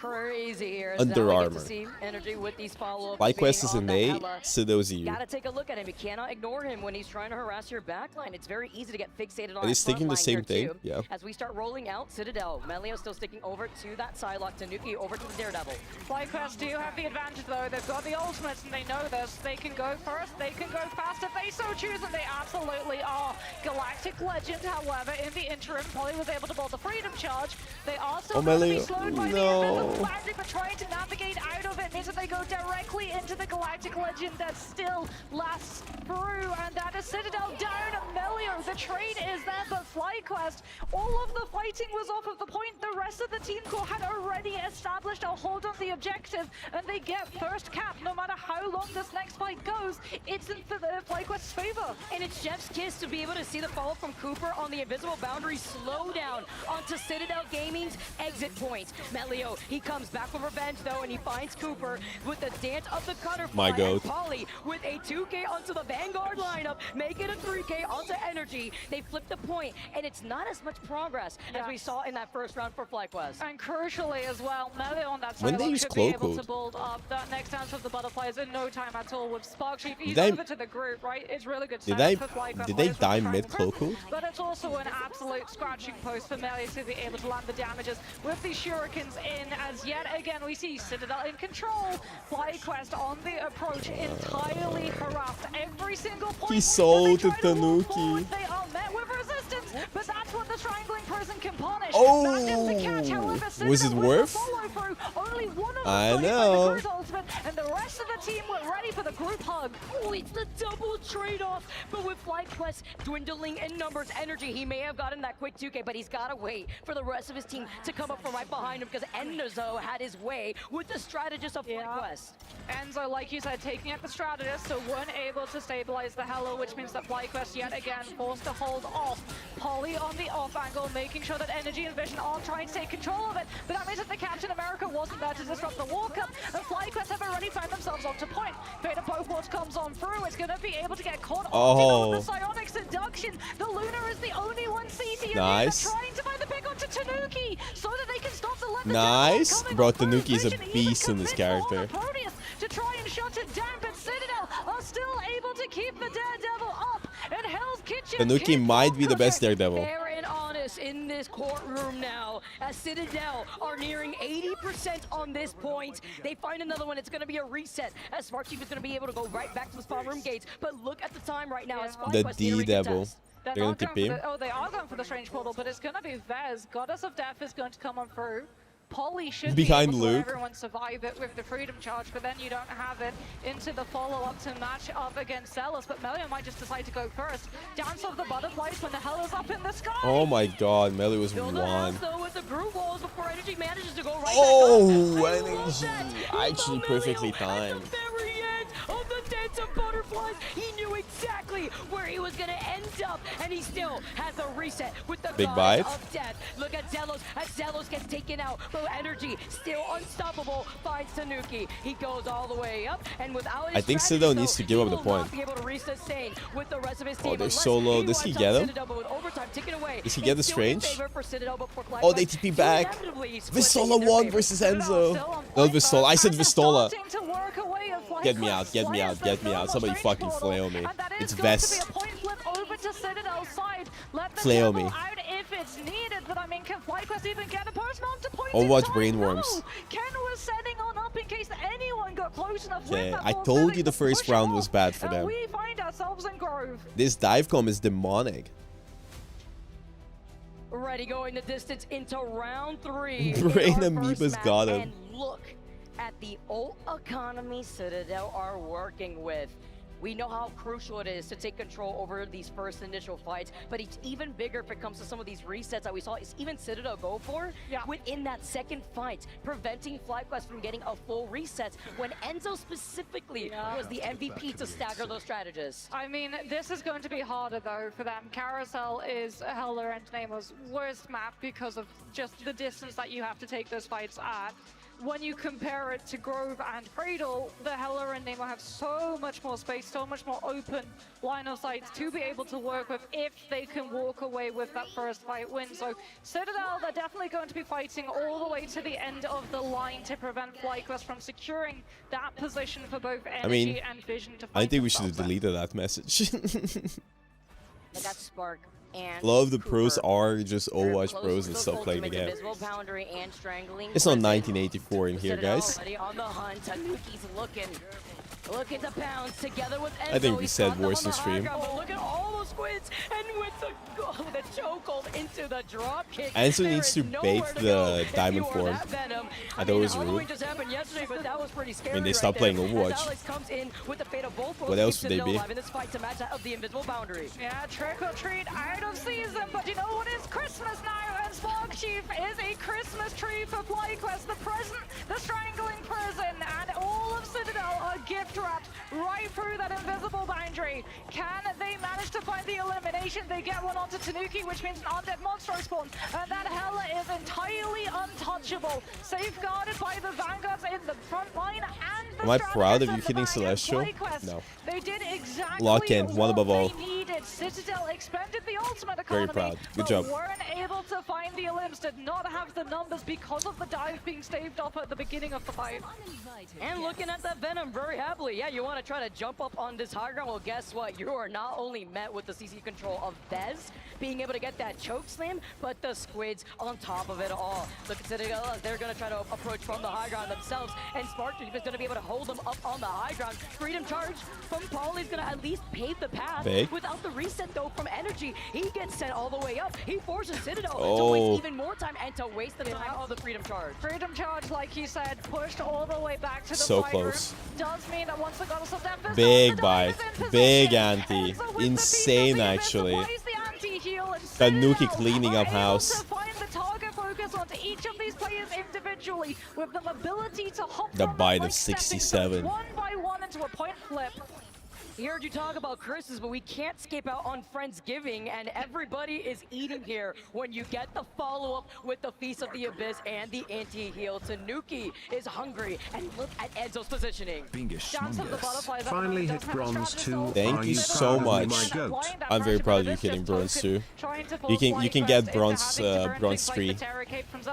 crazy here. Under Now we get Armour. to see Energy with these follow-ups. FlyQuest is being an on A, that Hela. Sido's a U. Gotta take a look at him. You cannot ignore him when he's trying to harass your backline. It's very easy to get fixated on And he's that front thinking the line same here, thing, too. yeah. As we start rolling out Citadel, Melio still sticking over to that Psylocke, Tanuki over to the Daredevil. FlyQuest do have the advantage though. They've got the ultimates and they know this. They can go first, they can go fast if they so choose, and they absolutely are. Galactic Legend, however, in the interim, Polly was able to build the Freedom Charge. They are still going to be Melio. slowed by the No. Invisible Magic, but trying to navigate out of it means that they go directly into the Galactic Legend that still lasts through, and that is Citadel down. Melio, the trade is there, but FlyQuest, all of the fighting was off of the point. The rest of the team core had already established a hold on the objective, and they get first cap no matter how long this next fight goes. It's in for the FlyQuest's favor. And it's Jeff's kiss to be able to see the follow from Cooper on the invisible boundary slow down onto Citadel Gaming's exit point. Melio, he comes back for revenge though, and he finds Cooper with the dance of the cutter. My And goat. Polly with a 2K onto the Vanguard lineup, make it a 3K onto Energy. They flip the point, and it's not as much progress as we saw in that first round for FlyQuest. And crucially as well, Melio on that When side they use should be able Cloak to build up that next dance of the butterflies in no time at all with Sparksheep. He's They- over to the group, right? It's really good Did setup for FlyQuest. they Players die from mid Triangle. Cloak? But it's also an absolute scratching post for Melio to be able to land the damages with these shurikens in, as yet again we see Citadel in control. FlyQuest on the approach, entirely harassed. Every single point He sold that the they try to walk Tanuki. forward, they are met with resistance, but that's what the Strangling Prison can punish. Oh! That is the catch, however, Was Citadel it with the worth? follow-through. Only one of them I got hit by the know. Groot ultimate, and the rest of the team were ready for the group hug. Oh, it's the double trade-off, but with FlyQuest dwindling in numbers, Energy, he may have gotten that quick 2K, but he's got to wait for the rest of his team to come up from right behind him because Enzo had his way with the strategist of FlyQuest. Enzo, like you said, taking out the strategist, so weren't able to stabilize the Hello, which means that FlyQuest yet again forced to hold off. Polly on the off angle, making sure that Energy and Vision are trying to take control of it, but that means that the Captain America wasn't there to disrupt the walk-up, and FlyQuest have already found themselves onto point. Vader Bothwart comes on through, it's going to be able to get caught Oh. on the Psionic Seduction. The Lunar is the only one CC, Nice. trying to find the pick onto Tanuki, so that they can stop the let the Nice. coming Bro, on through. Tanuki is a Vision even beast in this commits on the character. Proteus to try and shut it down, but Citadel are still able to keep the Daredevil up, and Hell's Kitchen Tanuki might be the best Fair Daredevil. and honest in this courtroom now, as Citadel are nearing 80% on this point. They find another one. It's going to be a reset, as Smart Chief is going to be able to go right back to the spawn room gates. But look at the time right now. As The FlyQuest need to D-Devil. retest. They're gonna not tip going him. for the, oh, they are going for the Strange Portal, but it's going to be Vez. Goddess of Death is going to come on through. Polly should Behind be able to let Luke. everyone survive it with the Freedom Charge, but then you don't have it into the follow-up to match up against Zealous. But Melio might just decide to go first. Dance of the Butterflies when the hell is up in the sky. Oh my god, Melly was Build a one. house, though, with the group walls before Energy manages to go right Oh, back up. energy. Actually perfectly timed. Very end of the dance of butterflies. He knew exactly where he was going to end up, and he still has a reset with the Big gods bite. of death. Look at Zelos as Zelos gets taken out, but Energy still unstoppable. Finds Tanuki. He goes all the way up, and without his I think strategy, Citadel though, needs to give up he the will point. not be able to resustain with the rest of his Oh, team they're unless so low. he Does he wipes get out him? Citadel, but with overtime ticking away. Does he get the It's still in Strange? favor for Citadel, but for Oh, they FlyQuest, TP back. inevitably split Vistola in their won favor. versus Citadel Enzo. still on No, point, Vistola. but I said Enzo Vistola. starting to work away at Get me FlyQuest. out, get me out, Flyers get me the out. Somebody Strange fucking Portal, flail me. and that is It's going Vest. to be a point flip over to Citadel's side. Let the Flail devil me. out if it's needed, but I mean, can FlyQuest even get a person to point Or in watch time? Brainworms. No. Ken was setting on up in case anyone got close enough with Yeah, that I ball told setting you the to first push round off, was bad for and them. we find ourselves in Grove. This divecom is demonic. Already going the distance into round 3. Brain in our Amoeba's first match, got him. And look at the ult economy Citadel are working with. We know how crucial it is to take control over these first initial fights, but it's even bigger if it comes to some of these resets that we saw. Is even Citadel go for within that second fight, preventing FlyQuest from getting a full reset when Enzo specifically was the MVP to stagger those strategists. I mean, this is going to be harder though for them. Carousel is Heller and Nemo's worst map because of just the distance that you have to take those fights at. when you compare it to Grove and Cradle, the Hela and Nemo have so much more space, so much more open line of sight to be able to work with if they can walk away with that first fight win. So Citadel, they're definitely going to be fighting all the way to the end of the line to prevent FlyQuest from securing that position for both Energy and Vision to fight. I think we should have deleted that message. But that's Spark. A lot of the pros are just Overwatch pros that stop playing the game. It's not 1984 in here, guys. On the hunt, Tanuki's looking to pounce together with Enzo. I think we said worse in stream. Look at all those squids, and with the chokehold into the drop kick. Enzo needs to bait the diamond form. I thought it was rude. I mean, they stopped playing Overwatch. What else would they be? Yeah, trick or treat out of season, but you know what? It's Christmas now, and Spark Chief is a Christmas tree for FlyQuest. The present, the strangling prison, and all of Citadel are gift wrapped right through that invisible boundary. Can they manage to find the elimination? They get one onto Tanuki, which means an undead monster spawn, and that Hela is entirely untouchable, safeguarded by the Vanguards in the front line and the Am I proud of you hitting Celestial? No. They did exactly Lock in, one above all. they needed. Citadel expended the ultimate Very economy, proud. Good but job. weren't able to find the elims, did not have the numbers because of the dive being staved off at the beginning of the fight. And looking at that Venom very happily. Yeah, you want to try to jump up on this high ground? Well, guess what? You are not only met with the CC control of Bez being able to get that choke slam, but the squids on top of it all. Look at Citadel, they're going to try to approach from the high ground themselves, and Spark Chief is going to be able to hold them up on the high ground. Freedom charge from Paul is going to at least pave the path. Big. Without the reset, though, from Energy, he gets sent all the way up. He forces Citadel to Oh. waste even more time and to waste the time of the Freedom charge. Freedom charge, like you said, pushed all the way back to the So fight close. room. Does mean that once the Goddess of Death is Big bite. Big anti. Insane, actually. Tanuki cleaning up house. find the target focus onto each of these players individually with the ability to hop The from bite like of stepping 67. one by one into a point flip. We heard you talk about Christmas, but we can't skip out on Friendsgiving, and everybody is eating here when you get the follow-up with the Feast of the Abyss and the anti-heal. Tanuki is hungry, and look at Enzo's positioning. Finally hit bronze 2. Thank you so much. I'm very proud of you hitting bronze 2. You can get bronze 3.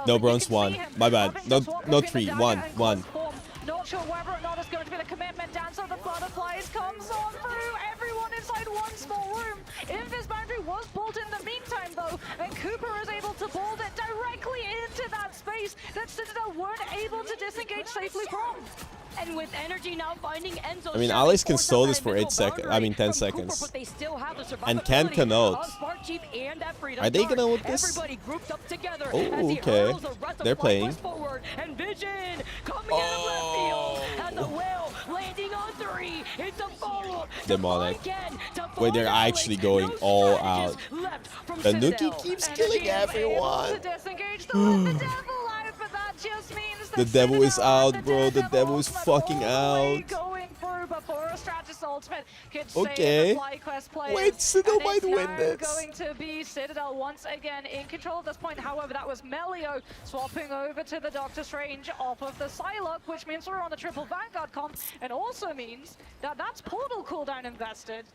No, bronze 1. My bad. Not 3. 1. Not sure whether or not it's going to be the commitment. Dance of the Butterflies comes on through. Everyone inside one small room. Invis boundary was pulled in the meantime, though, and Cooper is able to bolt it directly into that space that Citadel weren't able to disengage safely from. And with Energy now finding Enzo, I mean, Alex can stall this for 8 seconds. I mean, 10 seconds. And Ken cannot. Are they gonna ult this? Oh, okay. They're playing. And Vision coming out of left field has a whale landing on 3. It's a follow-up. Demonic. Wait, they're actually going all out. Tanuki keeps killing everyone. The devil is out, bro. The devil is fucking out. Okay. Wait, Citadel might win this. Going to be Citadel once again in control at this point. However, that was Melio swapping over to the Doctor Strange off of the Psylocke, which means we're on the triple Vanguard comp, and also means that that's Portal cooldown invested.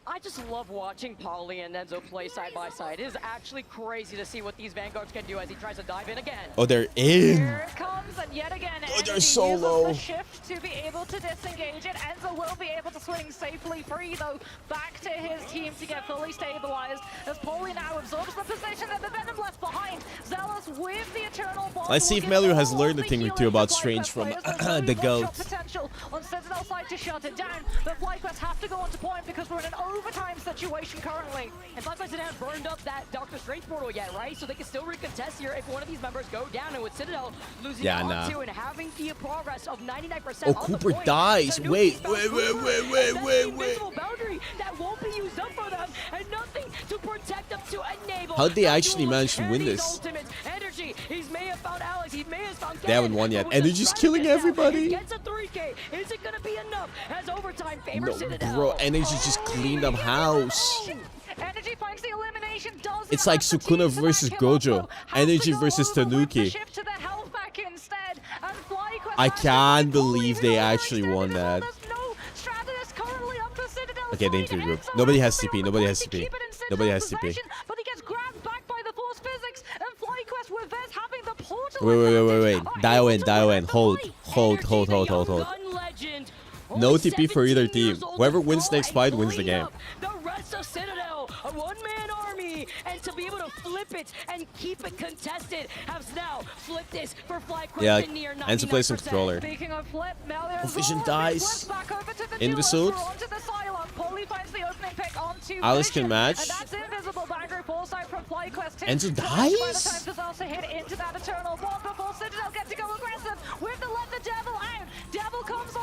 I just love watching Paulie and Enzo play side by side. It is actually crazy to see what these Vanguards can do as he tries to dive in again. Oh, they're in. Here it comes, and yet again, Oh, they're Energy so uses low. the shift to be able to disengage it. Enzo will be able to swing safely free, though, back to his team to get fully stabilized. As Paulie now absorbs the position that the Venom left behind. Zealous with the Eternal Bond. Let's see if Melio has learned a thing or two about Strange from the GOAT. Potential on Citadel side to shut it down, but FlyQuest have to go on to point because we're in an overtime situation currently. And FlyQuest didn't have burned up that Doctor Strange portal yet, right? So they can still recontest here if one of these members go down, and with Citadel losing onto and having the progress of 99%. Oh, Cooper dies. Wait. Invisible boundary that won't be used up for them, and nothing to protect them to enable. How'd they actually manage to win this? Energy, he may have found Alex, he may have found They haven't won yet. Energy's killing everybody. Gets a 3K. Is it gonna be enough? As overtime favors No, Citadel. bro, Energy just cleaned up house. Energy finds the elimination. It's like Sukuna versus Gojo. Energy versus Tanuki. Shift to the health back instead, I can't believe they actually won that. Okay, they need to regroup. Nobody has CP. Nobody has CP. Nobody has CP. But he gets grabbed back by the force physics, and FlyQuest with Vez having the portal. Wait. Dial in. Hold. No TP for either team. Whoever wins next fight wins the game. The rest of Citadel, a one-man army, and to be able to flip it and keep it contested, has now flipped this for FlyQuest. Yeah, in near and to play some controller. Speaking of flip, Vision dies. Invisible. Alice can match. And that's invisible boundary foresight from FlyQuest. Enzo dies?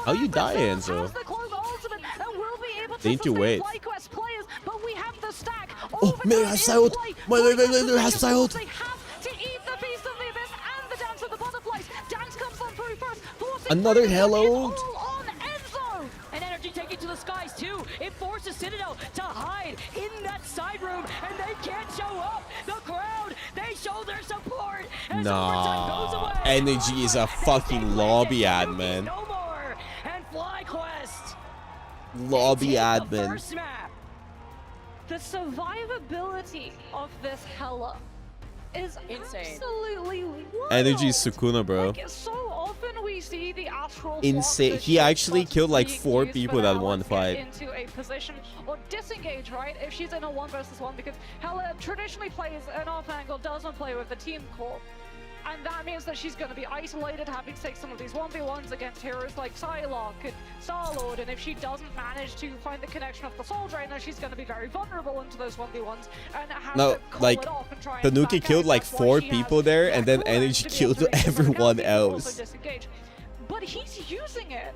How you die, Enzo? They need to wait. Oh, Miller has silent. Miller has silent. Another hello. And energy taking to the skies too. It forces Citadel to hide in that side room, and they can't show up. The crowd, they show their support. Nah, Energy is a fucking lobby admin. No more. And FlyQuest. Lobby admin. First map. The survivability of this Hela is insane. Absolutely wild. Energy is Sukuna, bro. Like, so often we see the astral Insane. He actually killed like 4 people that one fight. Into a position or disengage, right? If she's in a 1v1, because Hela traditionally plays an off angle, doesn't play with the team core. And that means that she's going to be isolated, having to take some of these 1v1s against heroes like Psylocke and Star-Lord, and if she doesn't manage to find the connection of the Soul Drainer, she's going to be very vulnerable into those 1v1s and have to call like, it off and try and Tanuki back killed out. like That's why 4 she people has there, and then that Energy cooldown to be killed able to everyone also else. disengage. But he's using it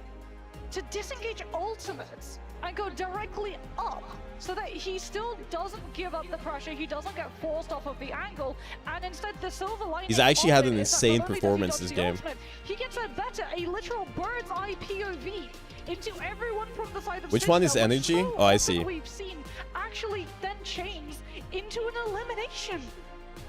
to disengage ultimates and go directly up, so that he still doesn't give up the pressure, he doesn't get forced off of the angle, and instead the silver lining. He's actually had an is that insane not only does he performance dodge this the game. ultimate, he gets a literal bird's eye POV into everyone from the side of Which one is Citadel, which Energy? so Oh, I often see. we've seen actually then change into an elimination.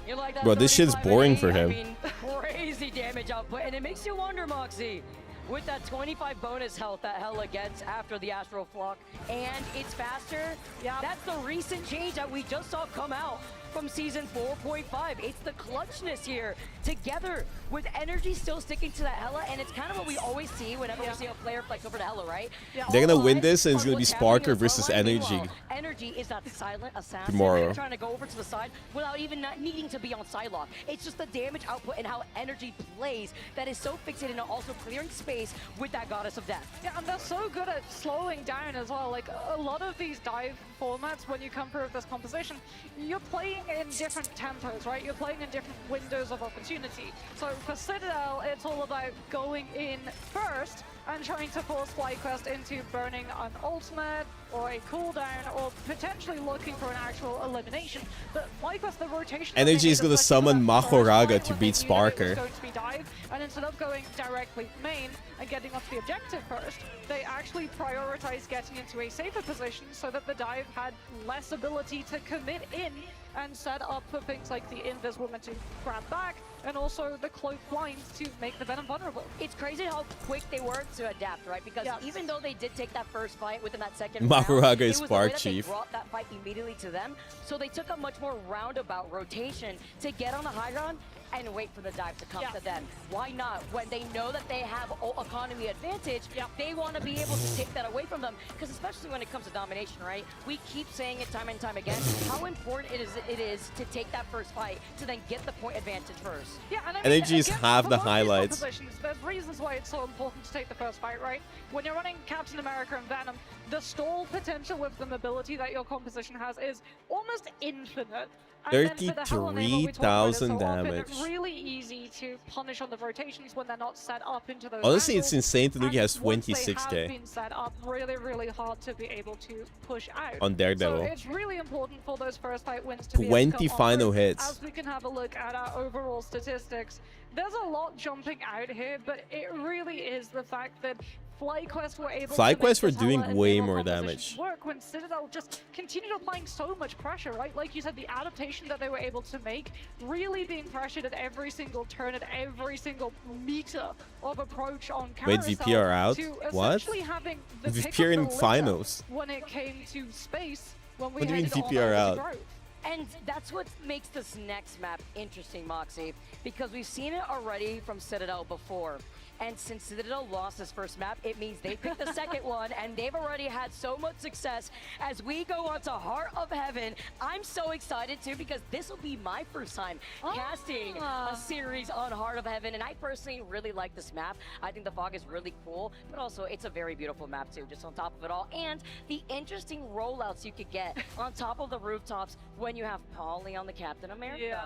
You're like that Bro, this shit's 35 boring and for 8, him. I mean, crazy damage output, and it makes you wonder, Moxie. With that 25 bonus health that Hela gets after the Astral Flock, and it's faster, that's the recent change that we just saw come out from Season 4.5. It's the clutchness here, together with Energy still sticking to that Hela, and it's kind of what we always see whenever we see a player flex over to Hela, right? They're gonna win this, and it's gonna be Sparker versus Energy. Energy is that silent assassin tomorrow. trying to go over to the side without even not needing to be on Psylocke. It's just the damage output and how Energy plays that is so fixated on also clearing space with that Goddess of Death. Yeah, and they're so good at slowing down as well. Like, a lot of these dive formats, when you come through with this composition, you're playing in different tempos, right? You're playing in different windows of opportunity. So for Citadel, it's all about going in first and trying to force FlyQuest into burning an ultimate or a cooldown, or potentially looking for an actual elimination. But FlyQuest, the rotation... Energy is gonna summon Mahoraga to beat Sparker. Going to be dive, and instead of going directly main and getting off the objective first, they actually prioritized getting into a safer position so that the dive had less ability to commit in and set up for things like the Invis woman to grab back, and also the cloak blinds to make the Venom vulnerable. It's crazy how quick they were to adapt, right? Because even though they did take that first fight within that second Mahoraga round, is it was Spark the way Chief. That they brought that fight immediately to them, so they took a much more roundabout rotation to get on the high ground and wait for the dive to come to them. Why not? When they know that they have economy advantage, they want to be able to take that away from them, because especially when it comes to domination, right? We keep saying it time and time again, how important it is to take that first fight to then get the point advantage first. Yeah, and I mean, Energy's again, have for the both these highlights. compositions, there's reasons why it's so important to take the first fight, right? When you're running Captain America and Venom, the stall potential with the mobility that your composition has is almost infinite. And then for the Hela name, what we talked about is 33,000 so often damage. It's really easy to punish on the rotations when they're not set up into those Honestly, it's angles. insane Tanuki has And once they 26k. have been set up, really, really hard to be able to push out. On Daredevil. So it's really important for those first fight wins to be able to 20 come final onward. hits. As we can have a look at our overall statistics, there's a lot jumping out here, but it really is the fact that FlyQuest were able FlyQuest to make were this doing Hela and way Nemo more composition damage. work when Citadel just continued applying so much pressure, right? Like you said, the adaptation that they were able to make, really being pressured at every single turn, at every single meter of approach on Wait, carousel. VP are out? To What? essentially having the VP pick are of in the litter finals. when it came to space. When we What do you mean headed on VP are over to out? Grove. And that's what makes this next map interesting, Moxie, because we've seen it already from Citadel before. And since Citadel lost this first map, it means they picked the second one, and they've already had so much success. As we go on to Heart of Heaven, I'm so excited too, because this will be my first time casting a series on Heart of Heaven, and I personally really like this map. I think the fog is really cool, but also it's a very beautiful map too, just on top of it all. And the interesting rollouts you could get on top of the rooftops when you have Polly on the Captain America. Yeah.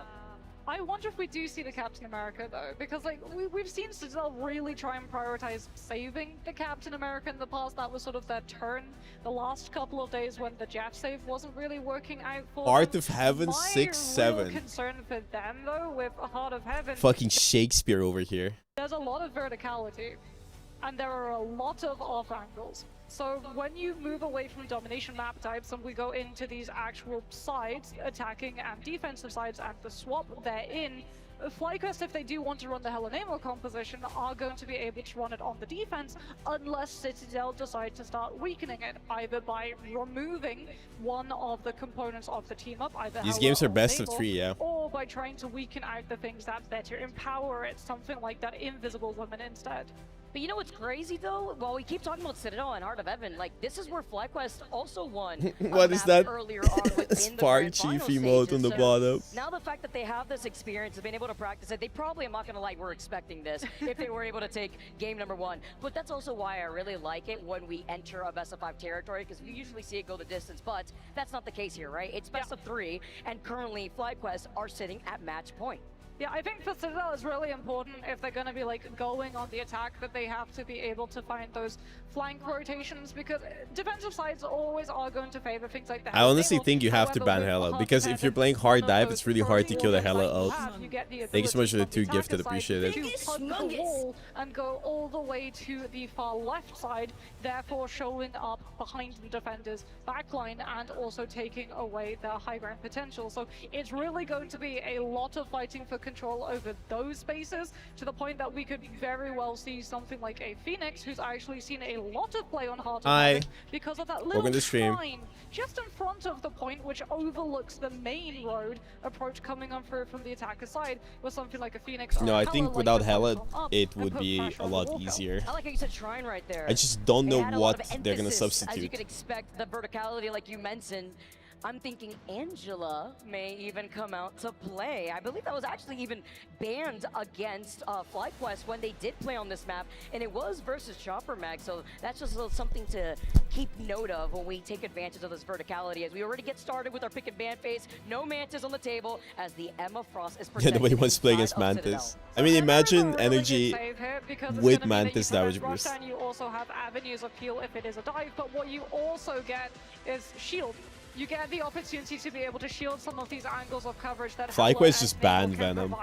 I wonder if we do see the Captain America though, because like we've seen Citadel really try and prioritize saving the Captain America in the past. That was sort of their turn the last couple of days when the Jeff save wasn't really working out for Heart them. of Heaven, My 6-7. real concern for them though, with Heart of Heaven, Fucking Shakespeare over here. there's a lot of verticality, and there are a lot of off angles. So when you move away from domination map types and we go into these actual sides, attacking and defensive sides, and the swap they're in, FlyQuest, if they do want to run the Hela Nemo composition, are going to be able to run it on the defense unless Citadel decide to start weakening it, either by removing one of the components of the team up, either These Hela games are or best of Nemo, 3, yeah. or by trying to weaken out the things that better empower it, something like that Invisible Woman instead. But you know what's crazy though? While we keep talking about Citadel and Heart of Heaven, like this is where FlyQuest also won. What is that? Earlier on within the Spark grand final Chief emote on stages. the So bottom. now the fact that they have this experience, have been able to practice it, they probably, I'm not gonna lie, were expecting this if they were able to take game number 1. But that's also why I really like it when we enter a best of 5 territory, because we usually see it go the distance, but that's not the case here, right? It's best of 3, and currently FlyQuest are sitting at match point. Yeah, I think for Citadel it's really important if they're going to be like going on the attack that they have to be able to find those flank rotations, because defensive sides always are going to favor things like that. I honestly think you have to ban Hela, because if you're playing hard dive, it's really hard to kill the Hela ult. Thank you so much for the 2 gifted, appreciate it. To hug the wall and go all the way to the far left side, therefore showing up behind the defender's backline and also taking away their high ground potential. So it's really going to be a lot of fighting for control over those spaces, to the point that we could very well see something like a Phoenix, who's actually seen a lot of play on Heart of Heaven because of that little shrine just in front of the point, which overlooks the main road approach coming on through from the attacker side, with something like a Phoenix. Or No, a I Hela think like without the Hela, focus on up it and would put be pressure a on the lot walkout. easier. I like how you said shrine right there. I just don't They know had a lot what of they're gonna emphasis, As you substitute. could expect, the verticality like you mentioned. I'm thinking Angela may even come out to play. I believe that was actually even banned against FlyQuest when they did play on this map, and it was versus Chopper Mag, so that's just a little something to keep note of when we take advantage of this verticality. As we already get started with our pick and ban phase, no Mantis on the table, as the Emma Frost is Yeah, protected. nobody wants to play against inside of Mantis. Citadel. I mean, imagine energy Save here, because it's with gonna mean Mantis that you damage prevent boost. rushdown, you also have avenues of heal if it is a dive, but what you also get is shield. You get the opportunity to be able to shield some of these angles of coverage that FlyQuest just banned Venom.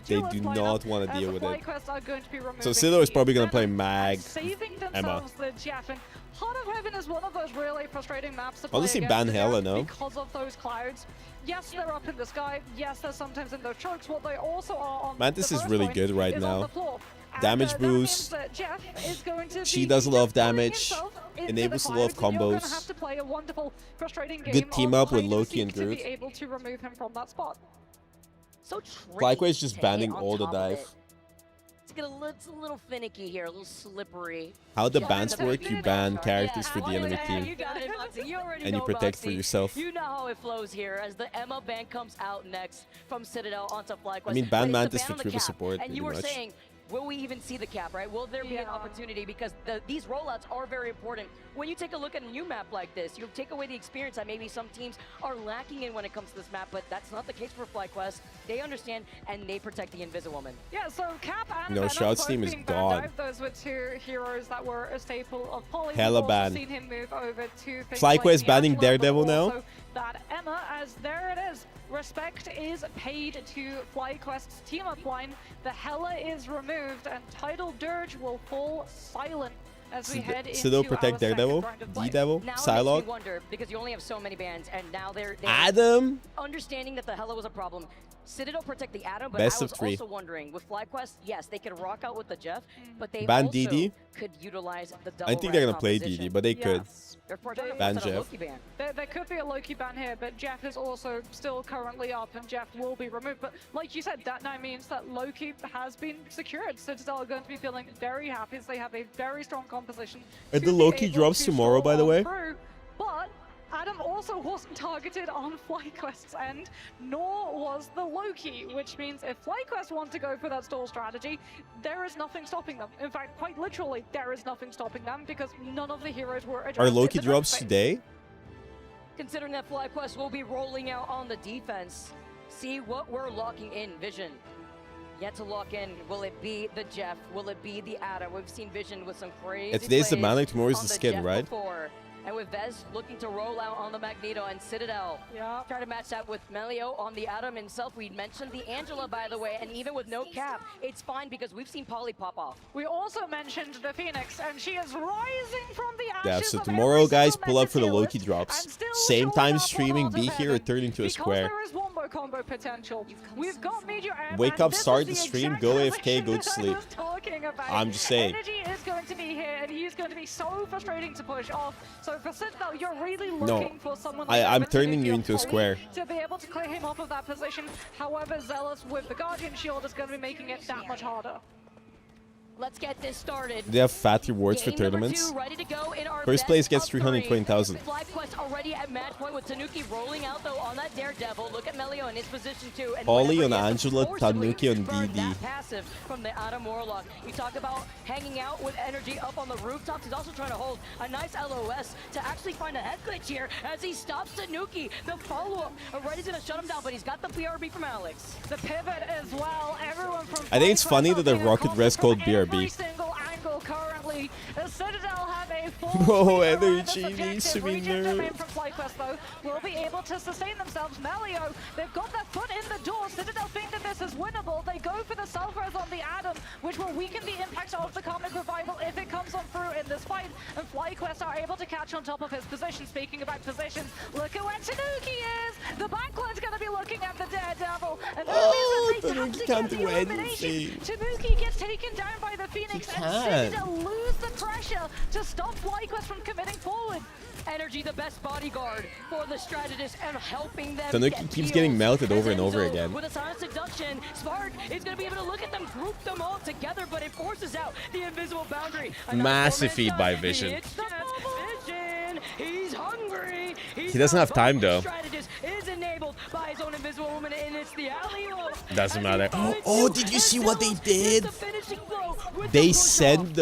They do not want to deal with it. So Citadel is probably going to play Mag, saving Emma. themselves the Jeff. And Heart of Heaven is one of those really frustrating maps to play Honestly, against ban the Hela, Jeff no? because of those clouds. Yes, they're up in the sky. Yes, they're sometimes in those chokes. What they also are on Mantis the is first really point good right is on now. the floor. And, Damage that means boost. that Jeff is going to She be does a lot of just putting damage. himself into Enables the a lot of clouds, and you're gonna combos. have to play a wonderful, frustrating game Good team of up with hide Loki seek and to Groot. be able to remove him from that spot. So FlyQuest just to banning hit on all the top of dive. it. It's a little finicky here, a little slippery. How the Yeah, bans work, you ban characters for the enemy You team. got it, Moxie. You already And you know, protect for Moxie. yourself. You know how it flows here as the Emma ban comes out next from Citadel onto FlyQuest. I mean, ban But it's the Mantis ban for on the triple cap. support, And pretty you were much. saying, will we even see the cap, right? Will there be an opportunity? Because these rollouts are very important. When you take a look at a new map like this, you take away the experience that maybe some teams are lacking in when it comes to this map, but that's not the case for FlyQuest. They understand, and they protect the Invisible Woman. Yeah, so Cap and No, Venom Shroud's both team is being banned gone. out. Those were 2 heroes that were a staple of Poly. Hella We've also ban. seen him move over to things FlyQuest like banning Angela, but Daredevil now? also that Emma, as there it is. Respect is paid to FlyQuest's team up line. The Hela is removed, and Tidal Dirge will fall silent as we head into Citadel protect our second Daredevil, round of play. D-Devil, Now it makes Psylocke. me wonder, because you only have so many bans, and now they're Adam? understanding that the Hela was a problem. Citadel protect the Atom, but Best I was of 3. also wondering, with FlyQuest, yes, they could rock out with the Jeff, but they Ban also DD? could utilize the double I think they're red gonna play composition. DD, but they could. They're Ban a Jeff. Loki ban. There could be a Loki ban here, but Jeff is also still currently up, and Jeff will be removed. But like you said, that now means that Loki has been secured. Citadel are going to be feeling very happy as they have a very strong composition. Are to the be Loki able drops to tomorrow, by the stroll way? on through. But Adam also wasn't targeted on FlyQuest's end, nor was the Loki, which means if FlyQuest want to go for that stall strategy, there is nothing stopping them. In fact, quite literally, there is nothing stopping them because none of the heroes were addressed. Are in Loki the draft drops phase. today? Considering that FlyQuest will be rolling out on the defense, see what we're locking in. Vision. Yet to lock in. Will it be the Jeff? Will it be the Ada? We've seen Vision with some crazy Today's the plays Manic, tomorrow's on the Skin, Jeff right? before. And with Vez looking to roll out on the Magneto and Citadel. Yeah. Try to match that with Melio on the Atom himself. We mentioned the Angela, by the way, and even with no cap, it's fine because we've seen Polly pop off. We also mentioned the Phoenix, and she is rising from the ashes. Yeah, so of tomorrow, every guys, single pull up for the meta Loki tier drops. list, and Same still time showing up streaming, on be odds here or of turn into a because square. there is wombo combo potential. We've got Meteor M, Wake and up, this start is the the stream, exact go AFK, position go to that I sleep. was talking about. I'm just saying. Energy is going to be here, and he's going to be so frustrating to push off. So for Citadel, you're really No, looking for someone like I'm Evan turning Tanuki you or into a Polly square. to be able to clear him off of that position. However, Zealous with the Guardian Shield is going to be making it that much harder. Let's get this started. They have fat rewards for Game number tournaments. 2 ready to go in our First best place gets of 3. 320,000. FlyQuest already at match point with Tanuki rolling out though on that Daredevil. Look at Melio in his position too. And Polly whenever on he has to Angela, forcibly Tanuki on burn DD. that passive from the Adam Warlock. You talk about hanging out with energy up on the rooftops. He's also trying to hold a nice LOS to actually find a head glitch here as he stops Tanuki. The follow-up. Already's gonna shut him down, but he's got the BRB from Alex. The pivot as well. Everyone from I think it's funny that the Rocket Res called every BRB. single angle currently. The Citadel have a full Bro, sweep around energy this needs to objective. be Regen domain nerfed. from FlyQuest though will be able to sustain themselves. Melio, they've got their foot in the door. Citadel think that this is winnable. They go for the self-res on the Atom, which will weaken the impact of the Comic Revival if it comes on through in this fight. And FlyQuest are able to catch on top of his position. Speaking about positions, look at where Tanuki is. The backline's going to be looking at the Daredevil. And that means that they have to can't get do the elimination. anything. Tanuki gets taken down by the Phoenix, and can't. Citadel lose the pressure to stop FlyQuest from committing forward. Energy, the best bodyguard for the strategist and helping them. Tanuki get keeps getting kills. melted over and As over Enzo again. With a silent seduction, Spark is going to be able to look at them, group them all together, but it forces out the invisible boundary. Another Massive four-man feed shot. by Vision. It's Vision. He's hungry. He doesn't have time, though. Strategist is enabled by his own invisible woman, and it's the alley-oop. Doesn't As he matter. finds Oh, you, did you see and what they Zealous did? gets the finishing blow with They Oh, send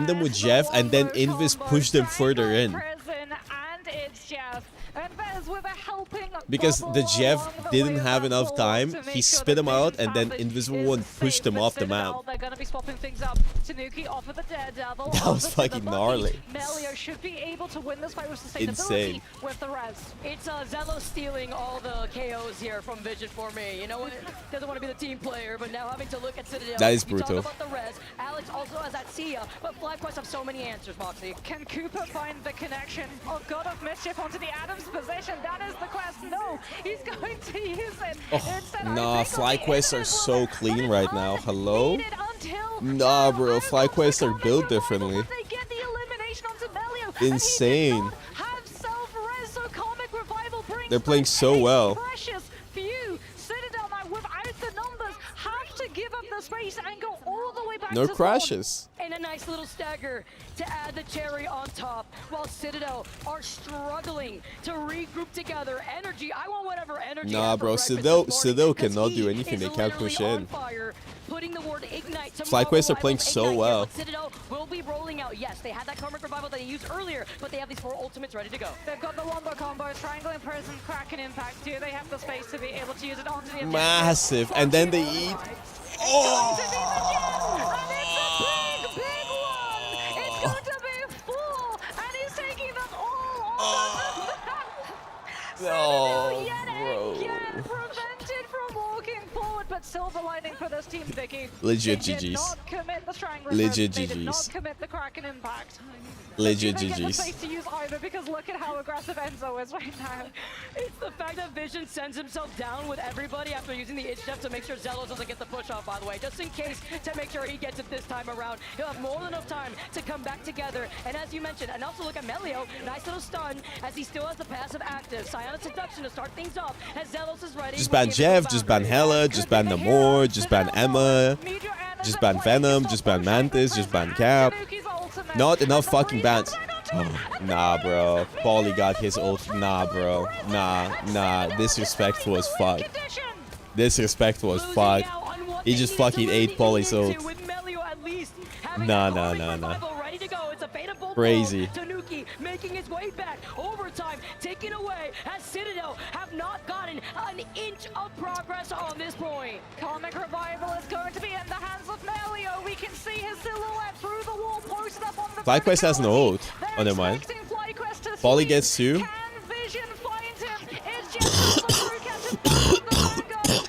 them with Jeff, and then Invis pushed them further in. Prison, and it's Jeff. And Vez with a helping Because bubble the Jeff along the didn't way have of enough that time, ball to he make sure spit that him out, Vision and then Savage Invisible is One safe. pushed him With off the Citadel, map. They're going to be swapping things up. Tanuki off of the Daredevil. That over was to the fucking Bucky. gnarly. Melio should be able to win this fight with sustainability Insane. with the res. It's Zello stealing all the KOs here from Vision for me. You know what? Doesn't want to be the team player, but now having to look at Citadel. That is You talk brutal. Oh, about the res. Alex also has that Sia, but FlyQuest have so many answers, Moxie. Can Cooper find the connection? Oh, God of Mischief onto the Adams position. That is the quest. No, he's going to use it. Oh, Instead, nah, I think FlyQuests are so clean right now. Hello? until Nah, bro, FlyQuests are built differently. they get the elimination onto Melio. Insane. Have self-res, so Comic Revival brings They're playing so well. precious few. Citadel now without the numbers have to give up the space and go all the way back No to crashes. And a nice little stagger to add the cherry on top, while Citadel are struggling to regroup together. Energy, I want whatever energy. Nah, had for bro, breakfast this morning, Citadel 'cause cannot do he anything. is They can't push literally on in. fire, putting the word ignite to FlyQuest are playing Rival's so Ignite here, well. but Citadel will be rolling out. Yes, they had that Karmic Revival that they used earlier, but they have these 4 ultimates ready to go. They've got the wombo combo, triangle in prison, crack and impact. Do they have the space to be able to use it onto the objective? Massive. And then they eat. Oh! It's a big, big one! It's going to be 4, and he's taking them all on the Oh, yet bro. again prevented from walking forward. forward, but silver lining for this team, Vicky. Legit They did GGs. not commit the Strangler. Legit They did not GGs. commit the Kraken impact. Legit They didn't get the GGs. face to use either, because look at how aggressive Enzo is right now. It's the fact that Vision sends himself down with everybody after using the itch def to make sure Zelos doesn't get the push off, by the way, just in case, to make sure he gets it this time around. He'll have more than enough time to come back together. And as you mentioned, and also look at Melio, nice little stun, as he still has the passive active. Scion Seduction to start things off, as Zelos is ready. Just ban Jeff, just ban Hela, just ban Namor, just ban Emma, just ban Venom, just ban Mantis, just ban Cap. Not enough fucking bans. Nah, bro. Paulie got his ult. Nah, bro. Nah. Disrespectful as fuck. Disrespectful as fuck. He just fucking ate Paulie's ult. Nah. Crazy. Tanuki making his way back. Overtime taken away as Citadel have not gotten an inch of progress on this point. Karmic Revival is going to be in the hands of Melio. We can see his silhouette through the wall, posted up on the FlyQuest has no ult. Oh, never mind. Paulie gets 2. Vision finds him. It's just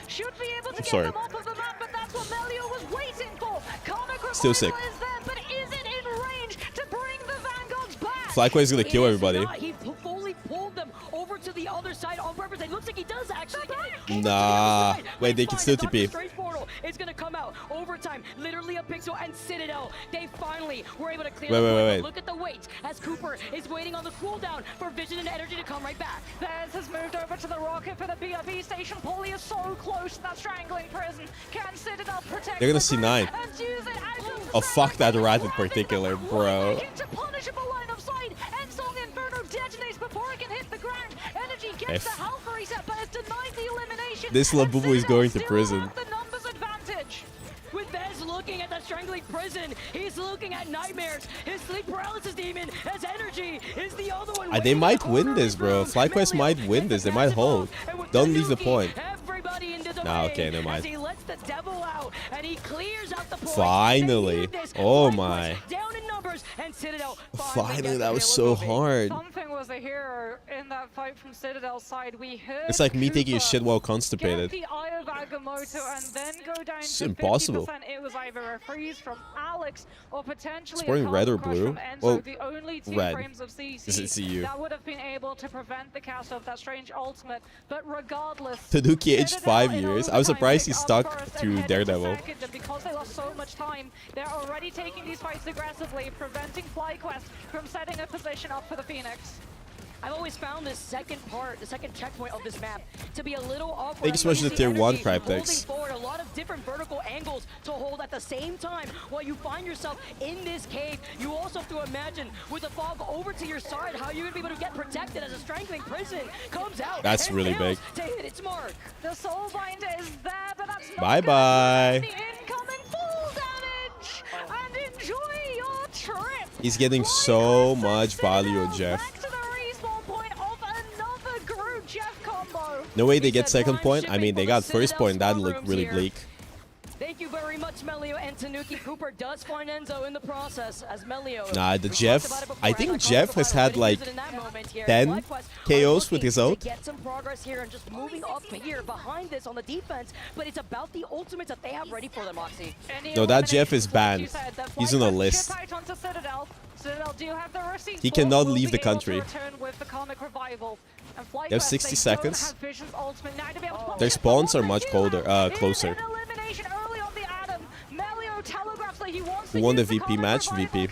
should be able to get Sorry. them off of the map, but that's what Melio was waiting for. Karmic Revival Still sick. is there, but is it in range to bring the Vanguards back? FlyQuest is gonna kill everybody. He fully pulled them over to the other side on purpose. It looks like he does actually get it. Nah. Wait, they can still TP. Straight portal is gonna come out. Overtime, literally a pixel, and Citadel, they finally were able to clear the point. Wait. Look at the wait as Cooper is waiting on the cooldown for Vision and Energy to come right back. Bez has moved over to the rocket for the BRB station. Paulie is so close to that strangling prison. Can Citadel protect? They're gonna C9. Oh, fuck that rat in particular, bro. Into punishable line of sight. Ensong Inferno detonates before it can hit the ground. Energy gets the health reset, but it's denied the elimination. This Labubu is going to prison. The numbers advantage. With Bez looking at that strangling prison, he's looking at nightmares. His sleep paralysis demon, his energy is the other one. They might win this, bro. FlyQuest might win this. They might hold. Don't leave the point. Nah, okay, never mind. He lets the devil out and he clears out the point. Finally. Oh my. Down in numbers and Citadel. Finally, that was so hard. Something was a hero in that fight from Citadel's side. We heard It's like me taking a Cooper shit while get constipated. the Eye of Agamotto and then go down It's to impossible. 50%. It was either a freeze from Alex or potentially It's wearing a red or crush blue? from Enzo, Well, the only two red. frames of CC Is it CU? that would have been able to prevent the cast of that strange ultimate. But regardless, Tanuki aged 5 years. I was surprised he stuck first to and headed Daredevil. second, and because they lost so much time, they're already taking these fights aggressively, preventing FlyQuest from setting a position up for the Phoenix. I've always found this second part, the second checkpoint of this map, to be a little awkward. Thank you so much for the tier 1 holding Cryptex. forward a lot of different vertical angles to hold at the same time while you find yourself in this cave. You also have to imagine with the fog over to your side how you're gonna be able to get protected as a strangling prison comes out. That's and really fails big. to hit its mark. The Soulbinder is there, but that's not Bye-bye. the incoming full damage. And enjoy your trip. He's getting so much value, Jeff. To the respawn point of another group Jeff combo. No way they get second point. I mean, they got first point. That looked really bleak. Thank you very much, Melio and Tanuki. Cooper does find Enzo in the process as Melio. Nah, the Jeff. I think Jeff has had like 10 KOs with his ult. Get some progress here and just moving up here behind this on the defense, but it's about the ultimates that they have ready for them, Moxie. No, that Jeff is banned. He's on a list. He cannot leave the country. They have 60 seconds. Their spawns are much colder, closer. Who won the VP match? VP.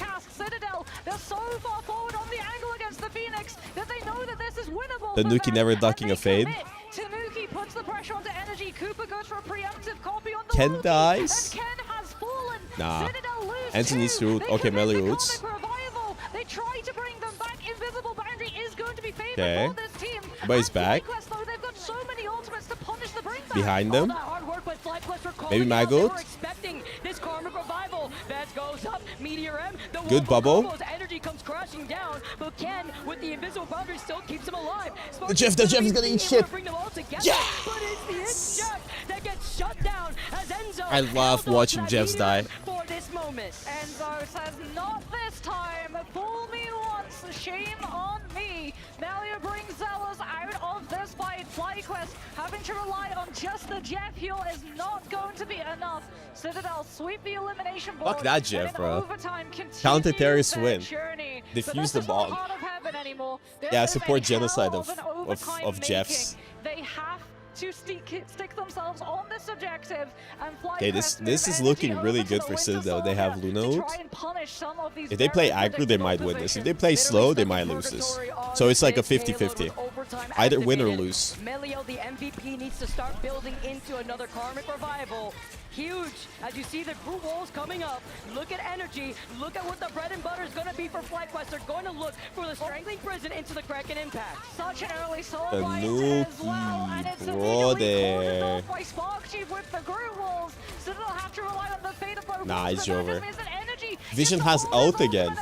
They're so far forward on the angle against the Phoenix that they know that this is winnable. Tanuki never ducking a fade. Tanuki puts the pressure onto Energy. Cooper goes for a preemptive copy on the Ken Loki, dies. and Ken has fallen. Nah. Citadel lose Anthony needs to ult. They Okay, commit Melly the ults. Comic Revival. They try to bring them back. Invisible boundary is going to be favored Okay. for this team. Everybody's back. FlyQuest, though, they've got so many ultimates to punish the bring back. Behind them. All that hard work, but FlyQuest were calling Maybe it out. They Magoot? were expecting this Karmic Revival. Vaz goes up, Meteor M. The Good bubble. combos, Energy comes crashing down, but Ken, with the invisible boundary, still keeps him alive. The Jeff is gonna eat shit. Bring them all together, Yes! but it's the Jeff that gets shut down as Enzo I love watching Jeffs die. for this moment. moment. Enzo says, not this time. Fool me once, shame on me. Melio brings Zealous out of this fight. FlyQuest having to rely on just the Jeff heal is not going to be enough. Citadel sweep the elimination board. Fuck that Jeff, bro. Counter Counter-terrorist win. Defuse the bomb. Yeah, support genocide of Jeffs. They have to stick themselves on this objective and Okay, this is looking really good for Citadel. They have Luno. If they play aggro, they might win this. If they play slow, they might lose this. So it's like a 50-50. Either win or lose. Melio, the MVP, needs to start building into another Karmic Revival. Huge, as you see the group walls coming up. Look at energy. Look at what the bread and butter is going to be for FlyQuest. They're going to look for the strangling prison into the Kraken impact. Such an early soul The bite as well, and it's brother. off by Sparksheep with the group walls. So they'll have to rely on the fate of both. Nah, it's over. Vision has ult again.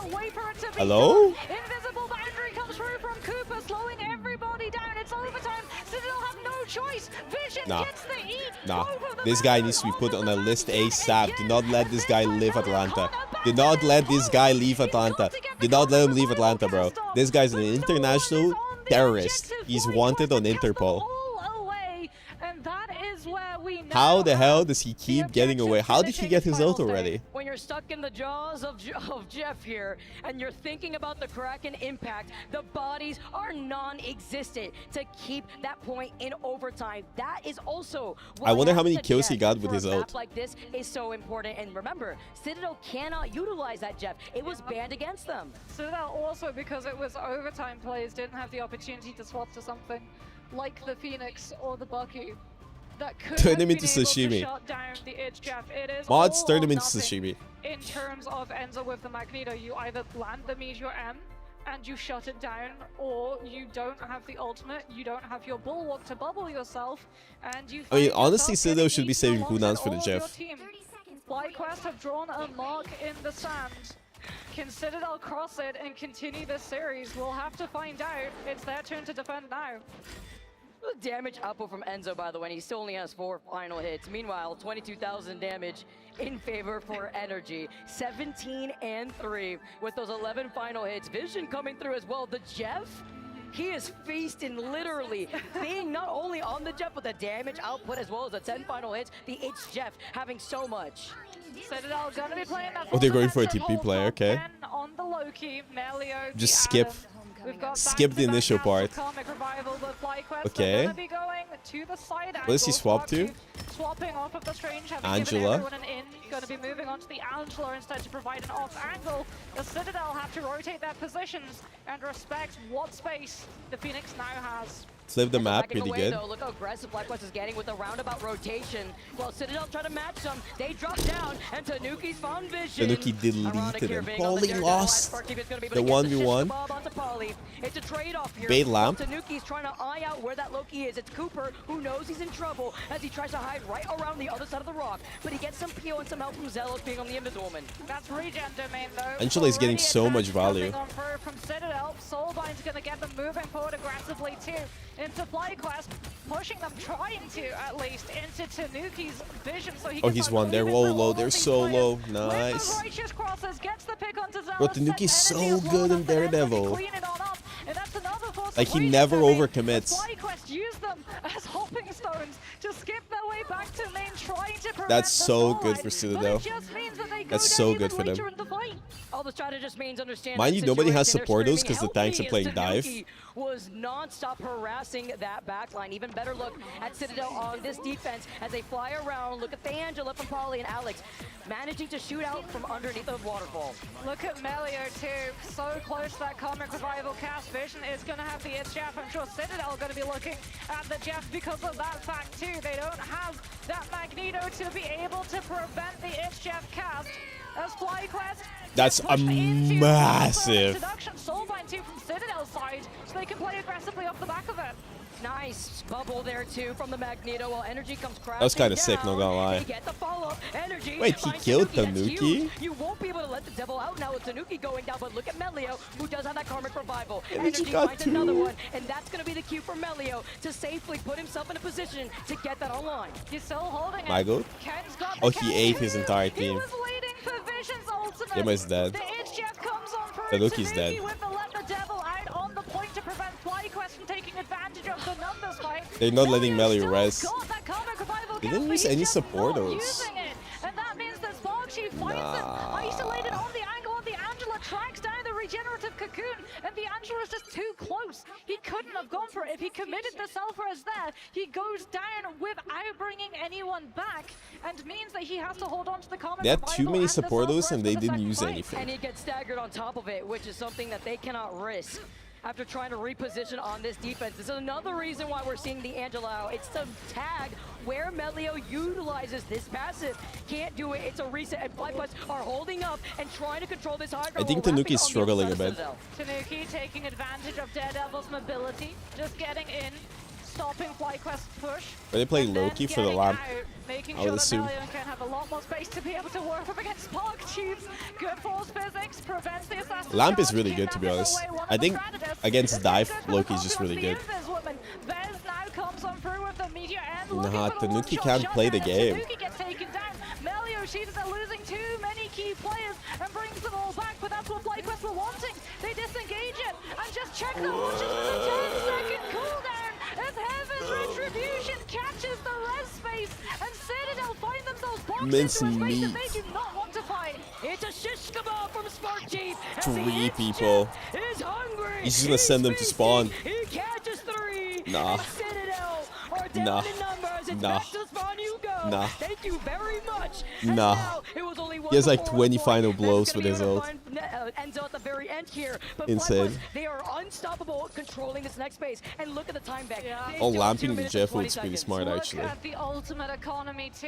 Hello? Invisible boundary comes through from Cooper, slowing everybody down. It's overtime. Citadel have no choice. Vision gets the E. Nah, this guy needs to be put on a list ASAP. Do not let this guy leave Atlanta. Do not let this guy leave Atlanta. Do not let him leave Atlanta, bro. This guy's an international terrorist. He's wanted on Interpol. How the hell does he keep getting away? How did he get his ult already? When you're stuck in the jaws of Jeff here, and you're thinking about the Kraken impact, the bodies are non-existent to keep that point in overtime. That is also why I wonder how many kills he got with his for a map ult. like this is so important. And remember, Citadel cannot utilize that Jeff. It was banned against them. Citadel also, because it was overtime plays, didn't have the opportunity to swap to something like the Phoenix or the Bucky. That could Turn have him been into able to sashimi. shut down the itch Jeff. It is Mods, all turn or him into nothing sashimi. in terms of Enzo with the Magneto. You either land the Meteor M and you shut it down, or you don't have the ultimate, you don't have your bulwark to bubble yourself, and you I mean, find honestly, yourself Citadel getting should be eaten saving alongside cooldowns for the all of your Jeff. team. FlyQuest have drawn a mark in the sand. Can Citadel cross it and continue this series? We'll have to find out. It's their turn to defend now. Damage output from Enzo, by the way, and he still only has 4 final hits. Meanwhile, 22,000 damage in favor for Energy. 17 and 3 with those 11 final hits. Vision coming through as well. The Jeff, he is feasting literally, being not only on the Jeff, but the damage output as well as the 10 final hits. The It's Jeff having so much. Citadel gonna be playing that. Oh, they're going for a TP play, okay. On the Loki, Melio, Just skip the initial part. Okay. What does he swap to? Swapping off of the Strange, Angela. Going to be moving on to the Angela instead to provide an off angle. The Citadel have to rotate their positions and respect what space the Phoenix now has. Flip the map pretty Away, good. Though. Look how aggressive FlyQuest is getting with the roundabout rotation. While Citadel try to match them, they drop down, and Tanuki's found Vision. Tanuki deleted him. Polly lost the 1v1. It's a trade-off here. Bait lamp. Tanuki's trying to eye out where that Loki is. It's Cooper who knows he's in trouble as he tries to hide right around the other side of the rock. But he gets some PO and some help from Zealous being on the Invisiwoman. That's regen domain though. Angela is getting so much value. From Citadel, Soulbind's going to get them moving forward aggressively too. Into FlyQuest, pushing them, trying to at least, into Tanuki's Vision so he Oh, he's one. They're low. They're so low. Nice. Bro, Tanuki's so good in Daredevil. Like, he never overcommits. FlyQuest use them as hopping stones to skip their way back to main, trying to prevent That's so the good for Citadel. That's so good for them. All the strategist means understand Mind you, nobody has situation. support They're those because the screaming, tanks are "Help playing me," dive. as Tanuki was non-stop harassing that backline. Even better look at Citadel on this defense as they fly around. Look at the Angela from Polly and Alex managing to shoot out from underneath the waterfall. Look at Melio too, so close to that Karmic Revival cast. Vision is going to have the It's Jeff. I'm sure Citadel are going to be looking at the Jeff because of that fact too. They don't have that Magneto to be able to prevent the It's Jeff cast. As FlyQuest, that's a massive. Soulbind too from Citadel's side, so they can play aggressively off the back of it. Nice bubble there too from the Magneto while Energy comes crashing. That was kind of sick, not gonna lie. Get the follow-up. Energy. Wait, he killed Tanuki? You won't be able to let the devil out now with Tanuki going down, but look at Melio, who does have that Karmic Revival. Energy finds got another two. one, and that's going to be the cue for Melio to safely put himself in a position to get that online. He's still holding it. My goat? Ken's got Oh, the he count ate too. his entire He team. was waiting for Vision Yema is dead. The HGF comes on through. Tanuki's dead. Tanuki with the Let the Devil out on the point to prevent FlyQuest from taking advantage of the numbers fight. They're not letting Melio res. Got that comeback revival They gas, didn't but use he's any just supportos. not using it. And that means that Sparkshield finds him isolated on the angle, and the Angela tracks down the regenerative cocoon, and the Angela is just too close. He couldn't have gone for it. If he committed the self-res there, he goes down without bringing anyone back, and means that he has to hold on to the common They had too revival many and the supportos self-res and for they the didn't second use fight. anything. And he gets staggered on top of it, which is something that they cannot risk. After trying to reposition on this defense. This is another reason why we're seeing the Angela out. It's to tag where Melio utilizes this passive. Can't do it, it's a reset, and FlyQuest are holding up and trying to control this high. I think Tanuki's struggling a bit. Tanuki taking advantage of Daredevil's mobility, just getting in, stopping FlyQuest push. Are they playing Loki for the lamp? Making I sure would that assume. Melion can have a lot more space to be able to work up against Spark Tubes. Good force physics, prevents the assassin. Lamp is really good, to be honest. I think against Dive, Loki's just really good. Vez now comes on through with the meteor and Nah, Tanuki can't play the game. Tanuki gets taken down. Melio, she's losing too many key players and brings them all back, but that's what FlyQuest were wanting. They disengage it and just check the watches with a 10-second cooldown as Heaven's Retribution catches the res space, and Citadel find themselves boxed Mince into a space meat. that they do not want to fight. It's a shish kebab from Spark Chief. 3 people. Is hungry. He's just gonna send them to spawn. He catches 3. Nah. Citadel are down Nah. in numbers. It's Nah. back to spawn you go. Nah. Thank you very much. Nah. Now, it was only one He has like before 20 point. final That's blows gonna with be his able ult. to find, Enzo at the very end here. But Insane. FlyQuest, they are unstoppable controlling this next phase. And look at the time back. They Oh, do lamping 2 the minutes Jeff and 20 ult's pretty seconds. smart, Look actually. at the ultimate economy too.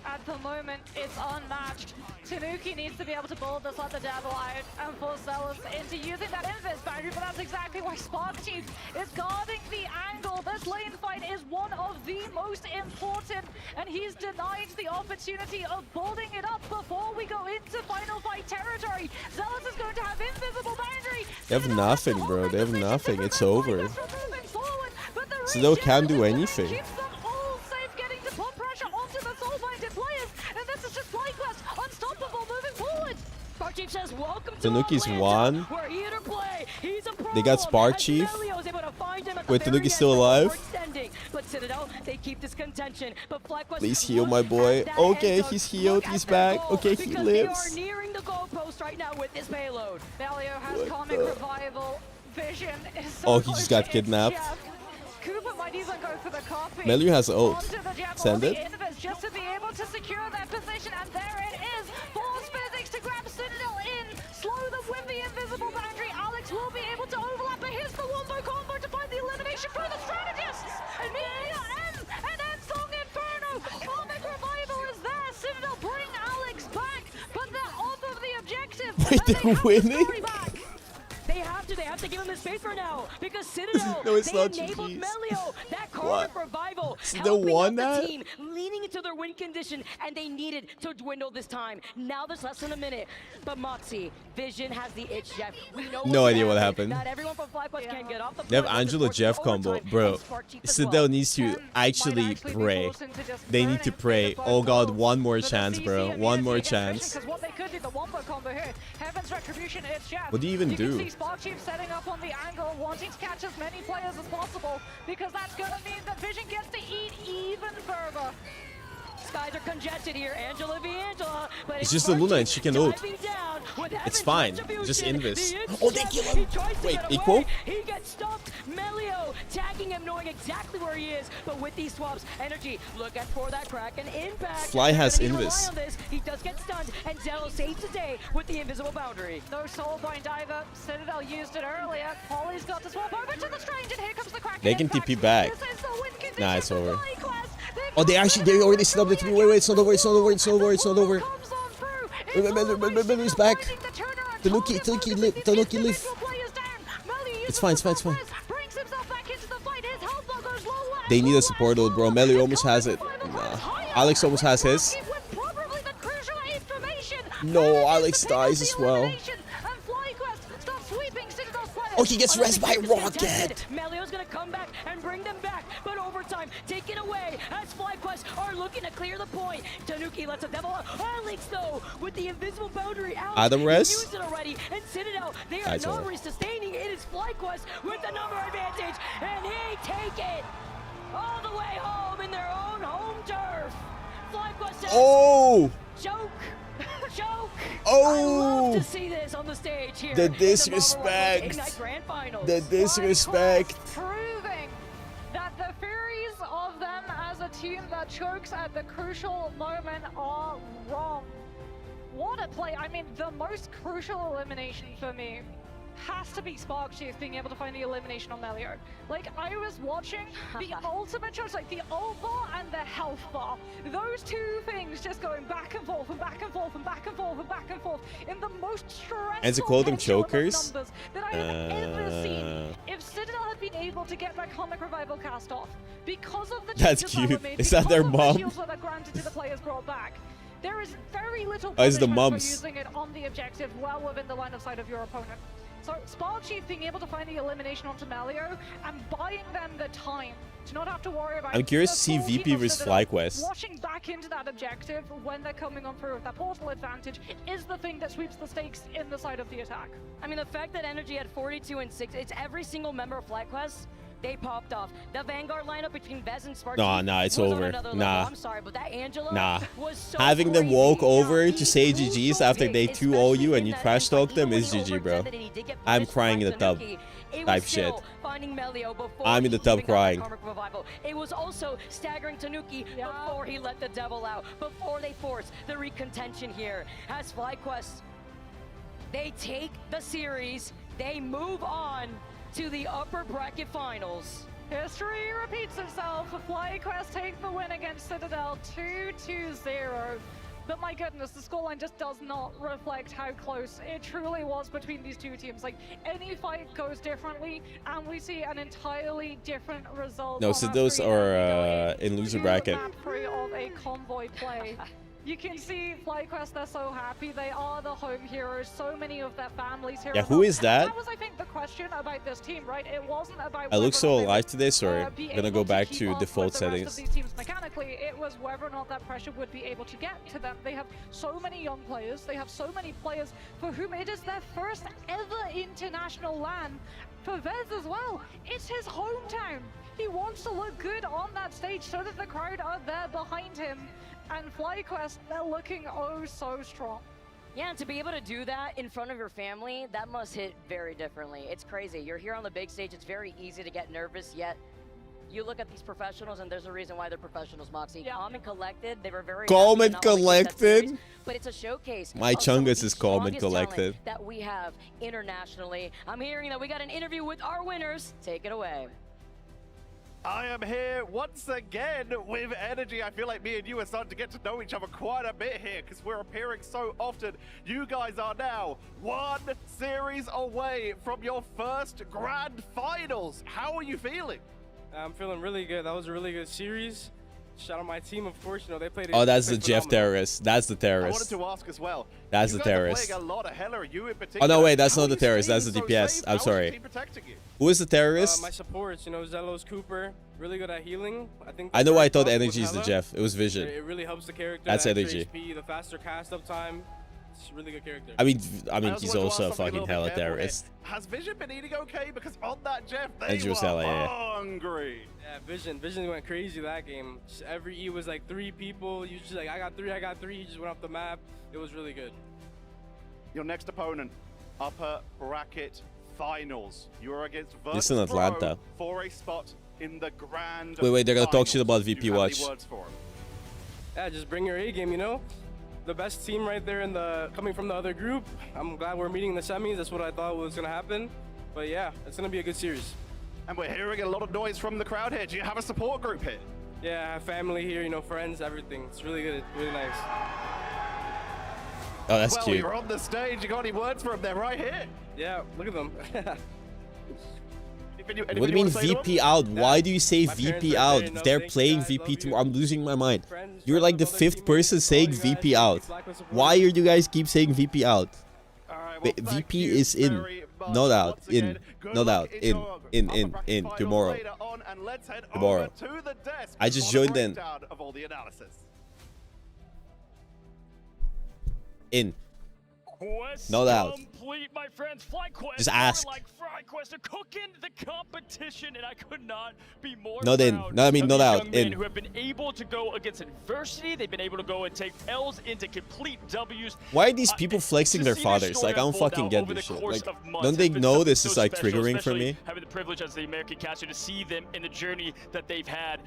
At the moment, it's unmatched. Tanuki needs to be able to build this Let the Devil out and force Zealous into using that invis boundary, but that's exactly why Spark Chief is guarding the angle. This lane fight is one of the most important, and he's denied the opportunity of building it up before we go into final fight territory. Zealous is going to have invisible boundary. They have nothing, bro. They have nothing. It's over. Citadel can't do anything. Keeps them all safe, getting to put pressure onto the soul-minded players, and this is just FlyQuest, unstoppable moving forward. Spark Chief says, welcome to Tanuki's Atlanta. won. We're here to play. He's a They got problem, Spark as Chief. Melio is able to find him at the Wait, very Tanuki's end still for alive? overextending. But Citadel, they keep this contention. But FlyQuest Please heal look my boy. at that Okay, end zone. he's healed. Look He's at their back. goal, Okay, he because lives. They are nearing the goalpost right now with this payload. Melio has What comic the- revival. Vision is so Oh, he close just got to kidnapped. Jeff. Cooper might even go for the copy. Melio has ult. Onto the Jeff Send or it. the invis just to be able to secure that position, and there it is. Force physics to grab Citadel in, slow them with the invisible boundary. Alex will be able to overlap, but here's the wombo combo to find the elimination for the strategists. Amelia M and then Song Inferno. Comic revival is there. Citadel bring Alex back, but they're off of the objective. Wait, and they they're have the winning? story back. They have to give him this space for now because Citadel, No, it's they not enabled GG's. Melio, that What? Karmic revival, Citadel helping won out the that? team, leaning into their win condition, and they needed to dwindle this time. Now there's less than a minute, but Moxie, Vision has the itch, Jeff. We know No idea what happened. happened. Not everyone from FlyQuest can get off the They have point, but Angela it's Jeff forced combo. overtime, Bro, and Spark Chief as Citadel well. needs to actually pray. They need to pray. Oh god, one more chance, bro. One more chance. Because what they could do, the wombo combo here, Heaven's Retribution, it's Jeff. What do you even You do? can see Spark Chief setting up on the angle, wanting to catch as many players as possible, because that's going to mean that Vision gets to eat even further. Skies are congested here, Angela v. Angela, but It's just a Luna and she can ult. diving down with It's Heaven's fine. Retribution. Just invis. The itch Oh, they Jeff, kill he him. tries to Wait, get equal? away. He gets stopped. Melio tagging him, knowing exactly where he is, but with these swaps, energy, look at for that crack and impact. Fly has They're gonna need to invis. rely on this. He does get stunned, and Zelo saves the day with the invisible boundary. No soulbind diver. Citadel used it earlier. Polly's got to swap over to the strange, and here comes the crack. They can TP back. This is the win condition Nah, it's for over. FlyQuest. Oh, they already snubbed it to me. Wait, it's not over. It's not over. It's not over. It's not over. Melu's back. Tanuki live. It's fine. It's fine. It's fine. Brings himself back into the fight. His health bar goes low. They need a support ult, bro. Melio almost has it. Nah. Alex almost has his. Probably the crucial information. No, Alex dies as well. And FlyQuest starts sweeping Citadel's players. Oh, he gets res by Rocket. Melio's gonna come back and bring them back, but overtime time. Taken away as FlyQuest are looking to clear the point. Tanuki lets a devil out. Alex, though, with the invisible boundary out. Adam res? He used it already and sit it out. They are That's not all. sustaining. It is FlyQuest with the number advantage. And he take it all the way home in their own home turf. FlyQuest says, Oh! Joke. Joke. Oh! I love to see this on the stage here. The in disrespect. Ignite Grand Finals. The disrespect. Proving that the theories of them as a team that chokes at the crucial moment are wrong. What a play. I mean, the most crucial elimination for me has to be Spark Chief being able to find the elimination on Melio. Like, I was watching the ultimate choice, like the ult bar and the health bar. Those two things just going back and forth and back and forth and back and forth and back and forth in the most stressful And to call them pendulum of chokers? numbers that I have ever seen. If Citadel had been able to get that Comic Revival cast off, because of the That's changes that were cute. made, Is that because their of the mom? shields that are granted to the players brought back, there is very little Oh, it's the punishment for mums. using it on the objective well within the line of sight of your opponent. So Spark Chief being able to find the elimination onto Malio and buying them the time to not have to worry about. I'm curious the to see full VP team of versus Citadel FlyQuest. washing back into that objective when they're coming on through with that portal advantage is the thing that sweeps the stakes in the side of the attack. I mean, the fact that Energy had 42 and 6, it's every single member of FlyQuest. They popped off. The Vanguard lineup between Bez and Spark Nah, Chief nah, it's was on over. another level. Nah. I'm sorry, but that Angela Nah. was so Having them crazy. walk over to say GG's after they 2-0 you and you trash talk them is GG, bro. I'm crying in the tub. Type shit. Finding Melio before I'm in the he tub even got that crying. Karmic Revival. It was also staggering Tanuki before he let the devil out, before they forced the recontention here. As FlyQuest, they take the series, they move on to the upper bracket finals. History repeats itself. FlyQuest take the win against Citadel 2-0. But my goodness, the scoreline just does not reflect how close it truly was between these two teams. Like, any fight goes differently, and we see an entirely different result. No, on so our those screen are as we go in loser to bracket. map 3 of a convoy play. You can see FlyQuest, they're so happy. They are the home heroes. So many of their families here. Yeah, as who well. is that? And that was, I think, the question about this team, right? It wasn't about I whether look or so not they alive would, today, sorry. be I'm gonna able go back keep to up default with the rest settings. of these teams mechanically. It was whether or not that pressure would be able to get to them. They have so many young players. They have so many players for whom it is their first ever international LAN. For Vez as well, it's his hometown. He wants to look good on that stage so that the crowd are there behind him. And FlyQuest, they're looking oh so strong. Yeah, and to be able to do that in front of your family, that must hit very differently. It's crazy. You're here on the big stage. It's very easy to get nervous, yet you look at these professionals, and there's a reason why they're professionals, Moxie. Calm and collected. They were very Calm happy and not only to get that collected? series, but it's a showcase. My of some of Chungus the is calm and strongest talent collected. that we have internationally. I'm hearing that we got an interview with our winners. Take it away. I am here once again with Energy. I feel like me and you are starting to get to know each other quite a bit here because we're appearing so often. You guys are now one series away from your first grand finals. How are you feeling? I'm feeling really good. That was a really good series. Shout out my team, of course. You know, they played. Oh, that's the played Jeff phenomenal. terrorist. That's the I terrorist. wanted to ask as well. That's you the guys are terrorist. playing a lot of Hella. Are you in Oh particular? no, wait, that's How not are the you terrorist. staying That's the so DPS. safe? I'm How is your sorry. team protecting you? Who is the terrorist? My supports, you know, Zelos, Cooper, really good at healing. I think. I know they're why I thought very Energy is the tough with Jeff. It was Vision. It really helps the character. That's the extra Energy. HP, the faster cast up time. It's a really good character. I mean, just he's wanted to also a ask something fucking little bit hella careful here. terrorist. Has Vision been eating okay? Because on that Jeff, they Andrew were Sella, yeah. hungry. Yeah, Vision went crazy that game. Just every E was like 3 people. You just like, I got 3. He just went off the map. It was really good. Your next opponent, upper bracket finals. You are against This in Atlanta. for a spot in the grand. Wait, they're gonna talk shit about finals. VP Do you have any Watch. words for him? Yeah, just bring your A game, you know? The best team right there in the coming from the other group. I'm glad we're meeting in the semis. That's what I thought was gonna happen. But yeah, it's gonna be a good series. And we're hearing a lot of noise from the crowd here. Do you have a support group here? Yeah, I have family here, you know, friends, everything. It's really good, really nice. Oh, that's well, cute. you're on the stage. You got any words for him? They're right here. Yeah, look at them. What do you mean VP out? Why do you say VP out? If they're playing VP tomorrow, I'm losing my mind. You're like the 5th person saying VP out. Why are you guys keep saying VP out? Wait, VP is in. No doubt. In. No doubt. In. Tomorrow. Tomorrow. I just joined in. In. No doubt. Complete, my friends. FlyQuest, just ask. like FlyQuest are cooking the competition, and I could not be more Not in. proud No, I mean of not these out. young men In. who have been able to go against adversity. They've been able to go and take L's into complete W's. Why are these people flexing their fathers? Like, I don't fucking get this shit. Like, don't they know this is like triggering for me? Having the privilege as the American caster to see them in the journey that they've had.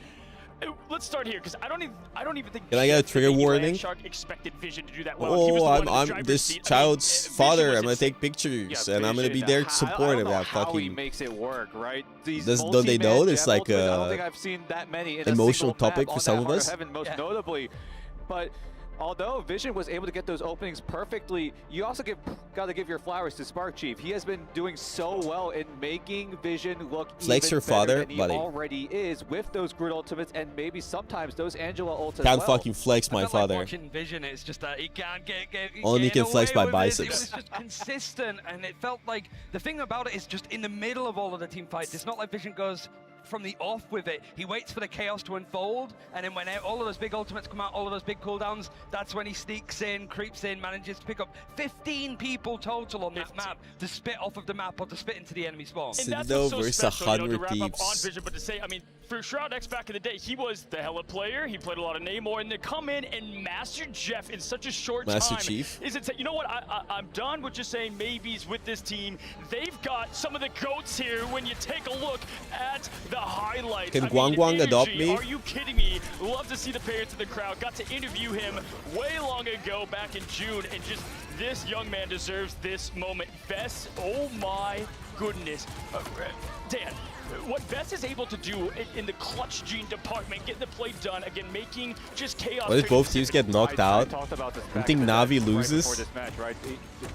Let's start here because I don't even think. Can I get a trigger warning? Shark expected Vision to do that well. Oh, I'm this child's father. I'm gonna take pictures and I'm gonna be there to support him. How he makes it work, right? Don't they know this like I don't think I've seen that many in emotional a topic for some of us? Heaven, most notably, but. Although Vision was able to get those openings perfectly, you also got to give your flowers to Spark Chief. He has been doing so well in making Vision look Flex even your better father, than he buddy. already is with those Grid ultimates and maybe sometimes those Angela ults as Can't well. fucking flex my father. Like watching Vision, it's just that he can't get Only he can flex by away with it. biceps. It was just consistent, and it felt like the thing about it is just in the middle of all of the team fights. It's not like Vision goes from the off with it. He waits for the chaos to unfold, and then when all of those big ultimates come out, all of those big cooldowns, that's when he sneaks in, creeps in, manages to pick up 15 people total on that map to spit off of the map or to spit into the enemy spawn. And that's Citadel what's so versus special, you know, to 100 wrap up on Thieves. Vision, but to say, I mean, for Shroud X back in the day, he was the hella player. He played a lot of Namor, and to come in and master Jeff in such a short Master time. Chief? Is it? You know what? I'm done with just saying maybes with this team. They've got some of the goats here. When you take a look at the highlights, Can I Guang mean, Guang adopt energy, me? Are you kidding me? Love to see the parents in the crowd. Got to interview him way long ago, back in June, and just this young man deserves this moment. Vess, oh my goodness. Dan, what Vess is able to do in the clutch gene department, getting the play done, again, making just chaos. What if both teams get knocked out? talked about this You think Na'Vi loses? before this match, right?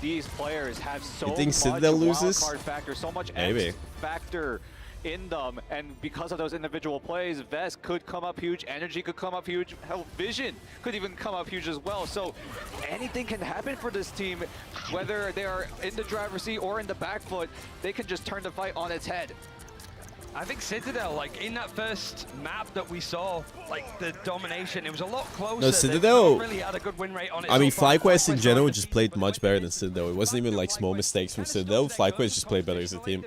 These players have so You think much Citadel loses? wild card factor, so much Maybe. X factor in them, and because of those individual plays, Vest could come up huge, Energy could come up huge, hell, Vision could even come up huge as well. So anything can happen for this team, whether they are in the driver's seat or in the back foot, they can just turn the fight on its head. I think Citadel, like in that first map that we saw, like the domination, it was a lot closer. No, They've Citadel. not really had a good win rate on it I mean, so far. FlyQuest in general just played much better than Citadel. It wasn't even like small mistakes from Citadel. FlyQuest just played better as a team.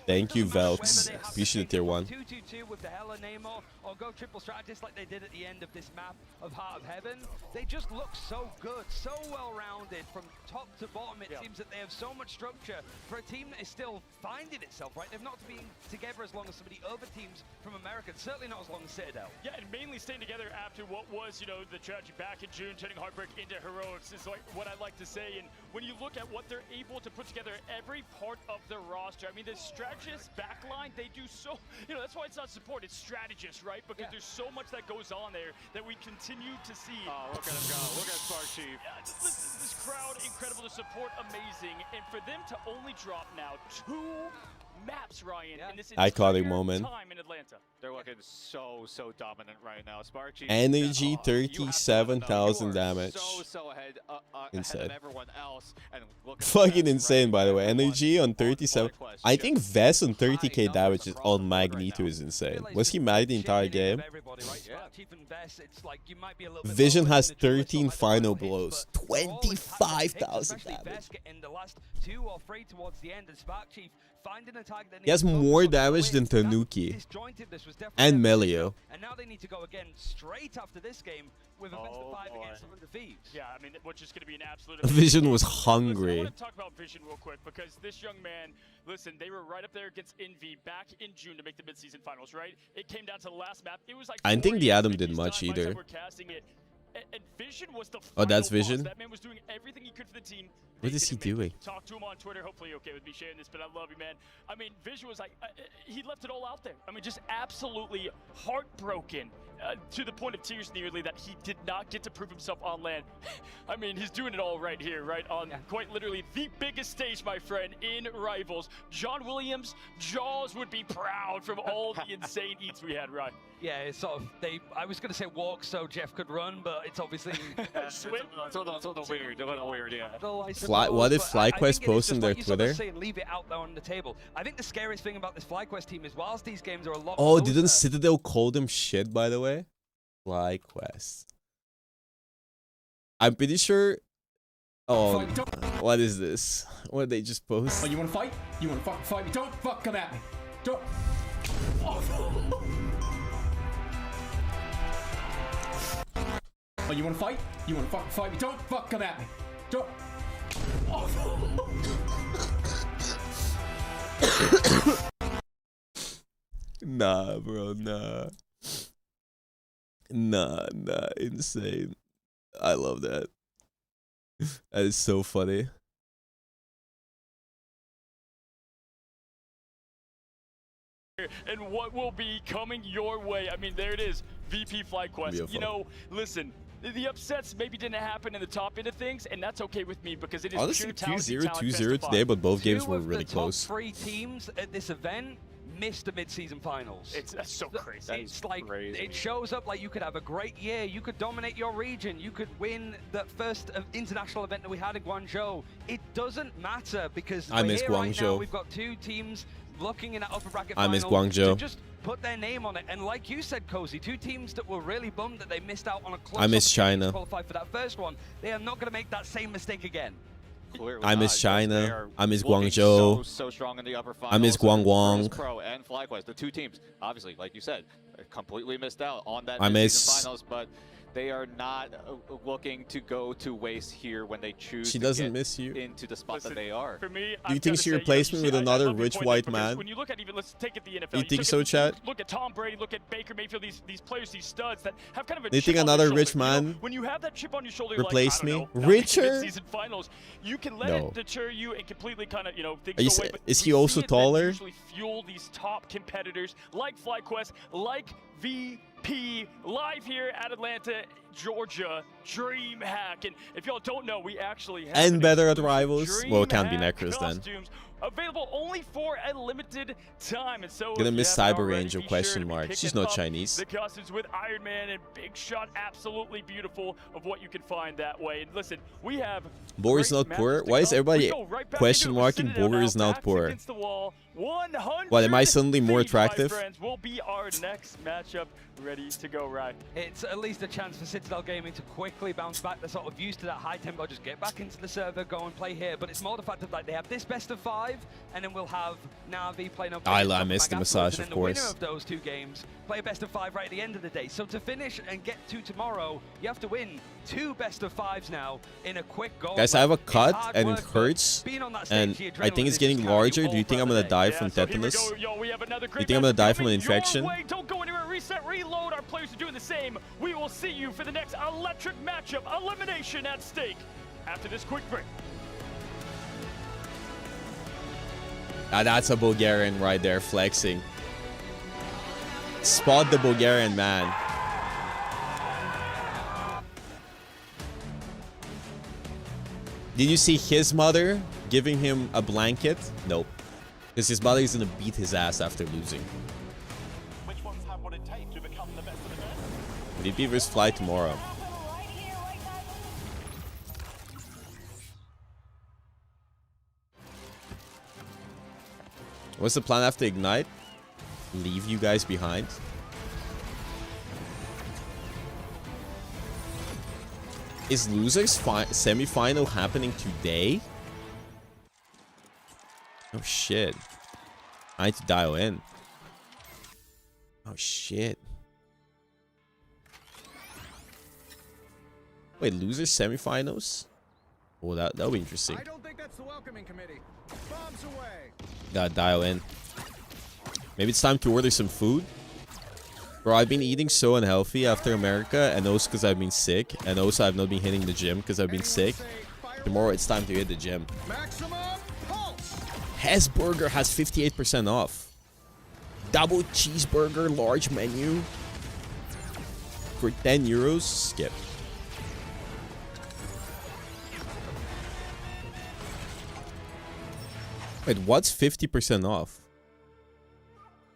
Thank you, Velks. Appreciate the tier 1. 2-2-2 with the Hella Namor, or go triple strategist like they did at the end of this map of Heart of Heaven. They just look so good, so well-rounded from top to bottom. It seems that they have so much structure for a team that is still finding itself, right? They've not been together as long as some of the other teams from America, certainly not as long as Citadel. Yeah, and mainly staying together after what was, you know, the tragedy back in June, turning Heartbreak into heroics is like what I like to say. And when you look at what they're able to put together every part of the roster, I mean, the strategist backline, they do so, you know, that's why it's not support, it's strategist, right? Because there's so much that goes on there that we continue to see. Oh, look at him go. Look at Spark Chief. Yeah, this crowd, incredible, the support, amazing. And for them to only drop now 2 maps, Ryan, in this Iconic entire moment. time in Atlanta. They're looking so dominant right now. Spark Chief. Energy 37,000 damage. So ahead, Insane. ahead of everyone else. And look at Fucking insane, by the way. Energy on 37. I think Vest on 30k damage is on Magneto is insane. Was he mad the entire game? Vision has 13 final blows. 25,000 damage. In the last 2 or 3 towards the end, and Spark Chief finding a target that He has more damage than Tanuki and Melio. And now they need to go again straight after this game with a best of 5 against the 100 Thieves. Yeah, I mean, which is going to be an absolute... Vision was Listen, I hungry. want to talk about Vision real quick because this young man, listen, they were right up there against Envy back in June to make the midseason finals, right? It came down to the last map. It was like I didn't think the 4 Atom years did this much time by the time either. we're casting it. And Vision was the Oh, that's final boss. Vision? That man was doing everything he could for the team. What is he doing? Talk to him on Twitter. Hopefully you're okay with me sharing this, but I love you, man. I mean, Vision was like, he left it all out there. I mean, just absolutely heartbroken to the point of tears nearly that he did not get to prove himself on land. I mean, he's doing it all right here, right? On quite literally the biggest stage, my friend, in Rivals. John Williams, Jaws would be proud from all the insane eats we had, right? Yeah, it's sort of I was going to say walk so Jeff could run, but it's obviously it's a little weird. A little weird, yeah. What if FlyQuest posts on their Twitter? Leave it out there on the table. I think the scariest thing about this FlyQuest team is whilst these games are a lot. Oh, didn't Citadel call them shit, by the way? FlyQuest. I'm pretty sure. Oh, what is this? What did they just post? Oh, you want to fight? You want to fight me? Don't fuck come at me. Don't. Oh, you want to fight? You want to fight me? Don't fuck come at me. Don't. Oh. Nah, bro, nah. Nah, insane. I love that. That is so funny. And what will be coming your way? I mean, there it is, VP FlyQuest. You know, listen, the upsets maybe didn't happen in the top end of things, and that's okay with me because it is honestly pure 2-0, 2-0 today, but both games were really close. Top 3 teams at this event missed the mid-season finals. That's so crazy. It's like crazy. It shows up like you could have a great year, you could dominate your region, you could win the first international event that we had in Guangzhou. It doesn't matter because I miss Guangzhou. Right now, we've got 2 teams looking in that upper bracket I miss final Guangzhou. to just put their name on it. And like you said, Cozy, 2 teams that were really bummed that they missed out on a close I miss China. to qualify for that first one. They are not going to make that same mistake again. I miss China. I miss Guangzhou. So strong in the upper finals. I miss Guangwang. Pro and FlyQuest, the 2 teams, obviously, like you said, completely missed out on that I miss finals, but they are not looking to go to waste here when they choose She to doesn't get miss you. into the spot that they are. For me, Do you think she replaced me with another rich white man? When you look at even, let's take it the NFL. You think so, Chad? Look at Tom Brady, look at Baker Mayfield, these players, these studs that have kind of a Do you think chip on another their rich shoulder. You know, man when you have that chip on your shoulder, replaced like, I me? don't know, Richer? Season finals, you can let No. it deter you and completely kind of, you know, things Are you go away. But is we he also see it that taller? usually fuel these top competitors like FlyQuest, like VP, live here at Atlanta, Georgia, DreamHack. And if y'all don't know, we actually have And an better at rivals? Well, it can't be DreamHack Necros then. costumes available only for a limited time. And so Gonna if miss you haven't Cyber already, Angel, be question sure to be mark. She's picking not up Chinese. The costumes with Iron Man and Big Shot, absolutely beautiful of what you can find that way. And listen, we have Bogur is not poor? Why is everybody question marking Bogur is not poor? What, am I suddenly more attractive? Friends, will be our next matchup ready to go right. It's at least a chance for Citadel Gaming to quickly bounce back. They're sort of used to that high tempo, just get back into the server, go and play here. But it's more the fact of like they have this best of 5, and then we'll have Na'Vi playing up. I missed the massage, of the winner course. of those 2 games play a best of 5 right at the end of the day. So to finish and get to tomorrow, you have to win 2 best of 5s now in a quick goal. Guys, I have a cut and it hurts, and I think it's getting larger. Do you think I'm gonna die from tetanus? Do you think I'm gonna die from an infection? Don't go anywhere. Reset, reload. Our players are doing the same. We will see you for the next electric matchup. Elimination at stake after this quick break. That's a Bulgarian right there flexing. Spot the Bulgarian man. Did you see his mother giving him a blanket? Nope. Because his mother is gonna beat his ass after losing. Which ones have what it takes to become the best of the best? VP vs Fly tomorrow. What's the plan after Ignite? Leave you guys behind? Is Losers semi-final happening today? Oh shit. I need to dial in. Oh shit. Wait, Losers semifinals? Oh, that'll be interesting. I don't think that's the welcoming committee. Bombs away. Gotta dial in. Maybe it's time to order some food. Bro, I've been eating so unhealthy after America, and also because I've been sick, and also I've not been hitting the gym because I've been sick. Tomorrow it's time to hit the gym. Hesburger has 58% off. Double cheeseburger, large menu. For 10 euros, skip. Wait, what's 50% off?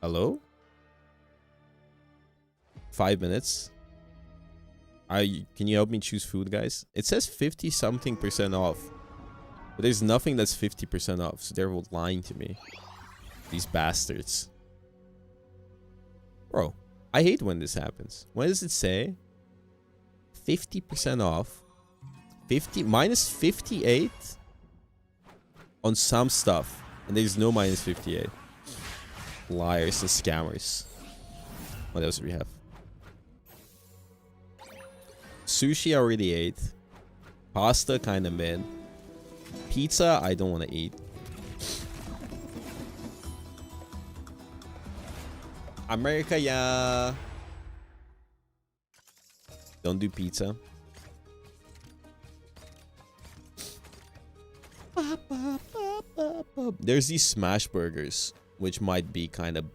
Hello? 5 minutes. Can you help me choose food, guys? It says 50-something% off. But there's nothing that's 50% off, so they're lying to me. These bastards. Bro, I hate when this happens. What does it say? 50% off. Minus 58 on some stuff. And there's no minus 58. Liars and scammers. What else do we have? Sushi I already ate. Pasta kind of mid. Pizza I don't want to eat. America, yeah. Don't do pizza. There's these smash burgers, which might be kind of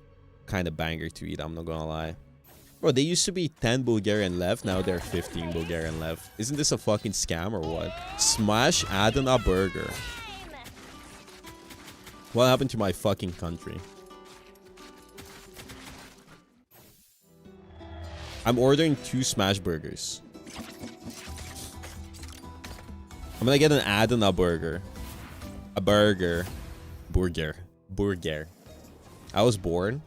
banger to eat. I'm not gonna lie. Bro, they used to be 10 Bulgarian lev. Now they're 15 Bulgarian lev. Isn't this a fucking scam or what? Smash Adana burger. What happened to my fucking country? I'm ordering 2 smash burgers. I'm gonna get an Adana burger. A burger. Burger. I was born?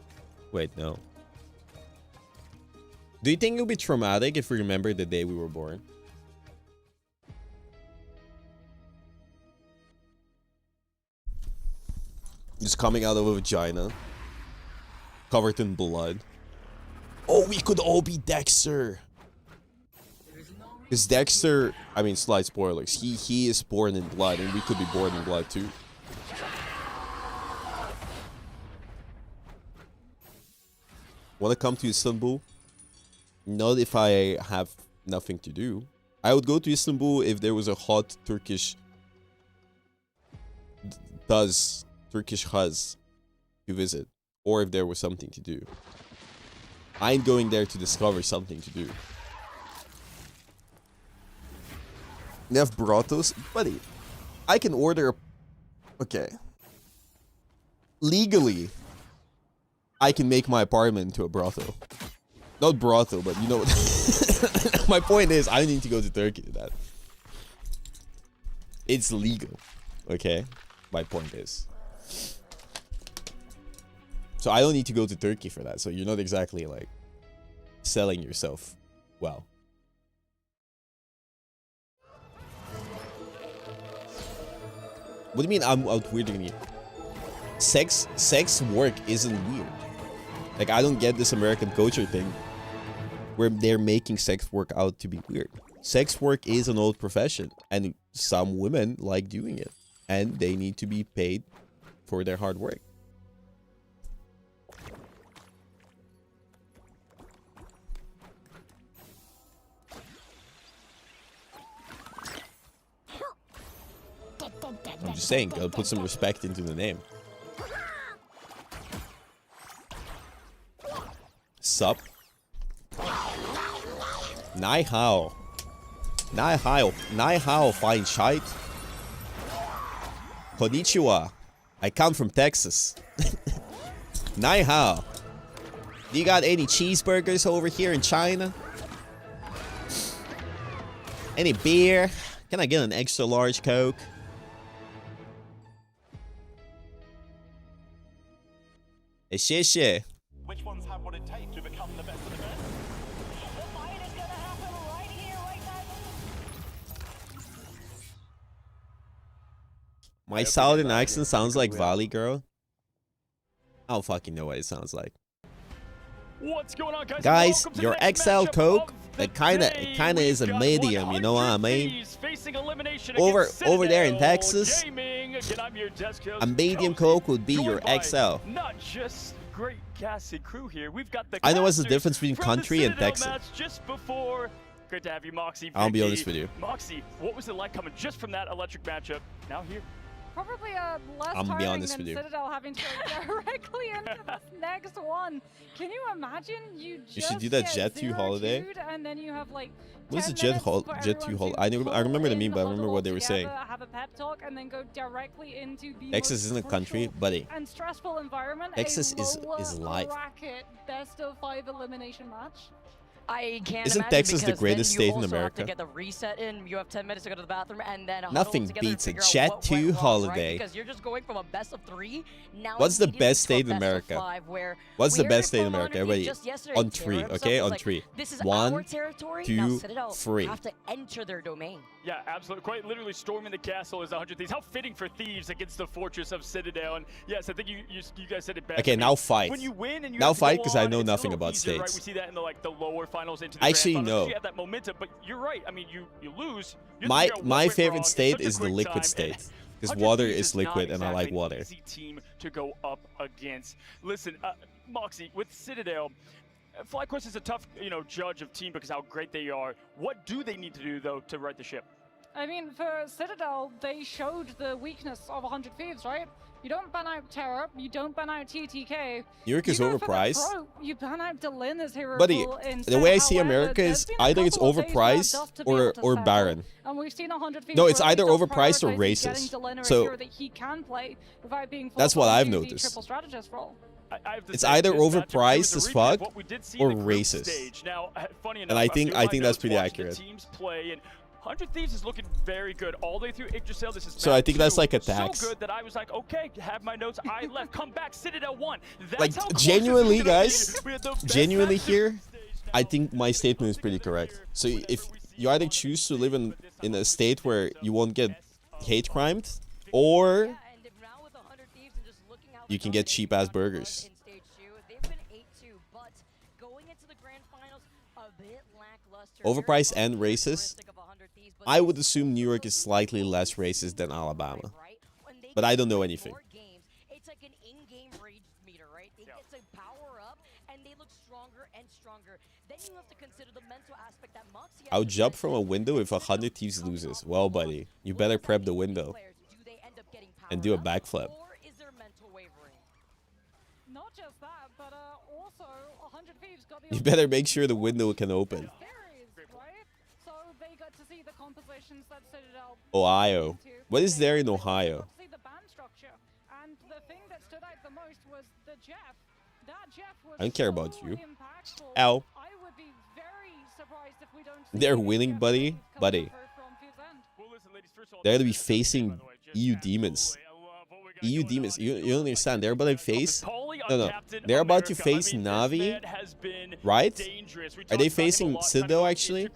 Wait, no. Do you think it'll be traumatic if we remember the day we were born? Just coming out of a vagina. Covered in blood. Oh, we could all be Dexter. Because Dexter, I mean, slight spoilers. He is born in blood, and we could be born in blood too. Want to come to Istanbul? Not if I have nothing to do. I would go to Istanbul if there was a hot Turkish huz to visit, or if there was something to do. I ain't going there to discover something to do. They have brothels? Buddy, I can order... Okay. Legally, I can make my apartment into a brothel. Not brothel, but you know what? My point is, I need to go to Turkey to that. It's legal. Okay? My point is. So I don't need to go to Turkey for that. So you're not exactly like selling yourself well. What do you mean I'm out weirding you? Sex work isn't weird. Like, I don't get this American culture thing where they're making sex work out to be weird. Sex work is an old profession, and some women like doing it, and they need to be paid for their hard work. I'm just saying, gotta put some respect into the name. Sup? Nai hao. Nai hao, fine shite. Konnichiwa. I come from Texas. Nai hao. Do you got any cheeseburgers over here in China? Any beer? Can I get an extra large Coke? Shit. Which ones have what it takes to become the best of the best? The fight is gonna happen right here, right now. My southern accent sounds like Valley Girl. I don't fucking know what it sounds like. What's going on, guys? Guys, your XL Coke, it kinda is a medium, you know what I mean? Over there in Texas, a medium Coke would be your XL. Not just great cast and crew here. We've got the I know what's the difference between country and Texas. Just before. Great to have you, Moxie. I'll be honest with you. Moxie, what was it like coming just from that electric matchup? Now here. Probably less I'm gonna be honest tiring with than you. Citadel having to go directly into this next one. Can you imagine you should do that get Jet 2 zero holiday. queued and then you have like What's the 10 minutes for Jet 2 everyone holiday? to I remember the pull meme, but I in, remember what they were huddle saying. together, have a pep talk and then go directly into the Texas most isn't a country, crucial buddy. and stressful environment. Texas a is lower life. bracket best of 5 elimination match. I can't Isn't imagine, Texas the because greatest then you state in also have to America? get the reset in. You have 10 minutes to go to the bathroom, and then Nothing huddle together beats a to figure out Jet what 2 went wrong, holiday. Right? Because you're just going from a best of 3 now. What's the immediately best to a state in best of America? 5, where What's we the heard best it state in from America? 100 Everybody just yesterday. on Terra 3, himself okay? was On like, 3. This is 1, our territory. 2, now Citadel 3. have to enter their domain. Yeah, absolutely. Quite literally storming the castle is 100 Thieves. How fitting for Thieves against the fortress of Citadel. And yes, I think you guys said it best. Okay, now fight. When you win and you now have to fight go because I on, know it's a nothing little about easier, states. Right? We see that in the lower finals into the Actually, grand finals. no. You have that momentum, but you're right. I mean, you lose. You have to My figure out what my went favorite wrong in state such a is the quick liquid time, state and because 100 water Thieves is liquid not and I like exactly water. an easy team to go up against. Listen, Moxie, with Citadel, FlyQuest is a tough, judge of team because how great they are. What do they need to do though to right the ship? I mean, for Citadel, they showed the weakness of 100 Thieves, right? You don't ban out Terra, you don't ban out TTK. New York is You go for the overpriced. pro, you ban out Delin as hero Buddy, pool the instead. way I see However, America there's is been a either it's couple of days where overpriced Duff to be able to or settle, barren. And we've seen 100 Thieves No, it's really either does overpriced or prioritize getting racist. Delin a So hero that he can play without being that's forced what I've onto the noticed. triple strategist role. It's either overpriced as fuck or racist. Now, funny enough, And I think that's notes pretty watching the accurate. teams play, and 100 Thieves is looking very good all the way through Yggdrasil. This is So I think that's like a tax. So good that I was like, okay, have my notes. I left. Come back. Citadel 1. That's Like how close genuinely, this is gonna guys, be. We had the best genuinely match here, I think my statement is pretty correct. So if you either choose to live in a state where you won't get hate crimed, or you can get cheap ass burgers. Overpriced and racist. I would assume New York is slightly less racist than Alabama, but I don't know anything. It's like an in-game rage meter, right? They get to power up, and they look stronger and stronger. Then you have to consider the mental aspect that Moxie has. I'll jump from a window if 100 Thieves loses. Well, buddy, you better prep the window and do a backflip. Not just that, but also 100 Thieves got the You better make sure the window can open. So they got to see the compositions that Citadel Ohio. What is there in Ohio? see the band structure. And the thing that stood out the most was the Jeff. That Jeff was I don't care about so you. impactful. Ow. I would be very surprised if we don't see They're any winning, Jeff buddy. coming Buddy. over from Fuse End. They're gonna be facing EU demons. EU demons. You don't understand. They're about to face. No. They're about to face Navi, right? Are they facing Citadel actually?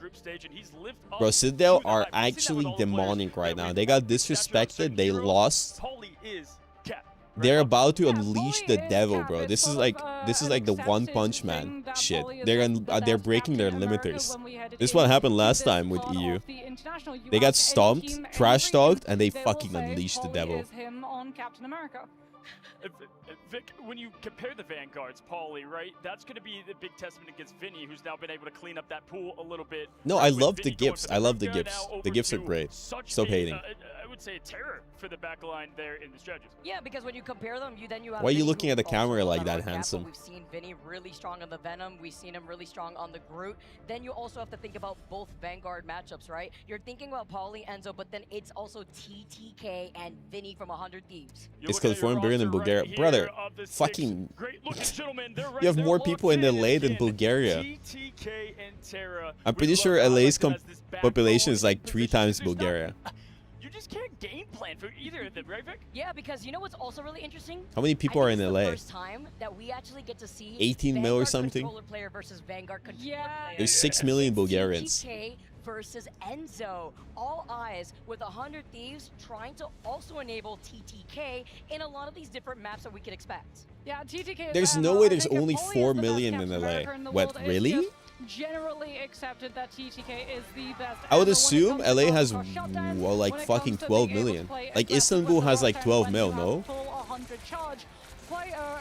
Bro, Citadel are actually demonic right now. They got disrespected. They lost. They're about to unleash the devil, bro. This is like the One Punch Man shit. They're breaking their limiters. This is what happened last time with EU. They got stomped, trash talked, and they fucking unleashed the devil. Him on Captain America. Vic, when you compare the Vanguards, Paulie, right? That's going to be the big testament against Vinny, who's now been able to clean up that pool a little bit. No, Right, I with love Vinny the going gifts. for I love the Ruka gifts. now The over gifts are to great. such Stop a, hating. I would say a terror for the back line there in the strategies. Yeah, because when you compare them, you have Why are you Vinny, looking who at the also camera knows like on that, our cap, handsome? but We've seen Vinny really strong on the Venom. We've seen him really strong on the Groot. Then you also have to think about both Vanguard matchups, right? You're thinking about Paulie, Enzo, but then it's also TTK and Vinny from 100 Thieves. It's California, Britain, and Bulgaria. Brother, fucking... You have more people in LA than Bulgaria. I'm pretty sure LA's population is like 3 times Bulgaria. You just can't game plan for either of them, right, Vic? Yeah, because you know what's also really interesting? How many people are in LA? First time that we actually get to see 18 mil or Vanguard something? controller player versus Vanguard controller player. There's 6 million Bulgarians. TTK versus Enzo. All eyes with 100 Thieves trying to also enable TTK in a lot of these different maps that we could expect. Yeah, TTK is There's better, no but way I there's think if only Paulie is 4 the best million in Captain LA. America in the What, world, it's really? just generally accepted that TTK is the best. I would ever when it assume comes to LA has, cross shutdowns, well, like when it fucking comes to 12 being able to million. play Like aggressive Istanbul with the has like rocket 12 when mil, you have no? full 100 charge.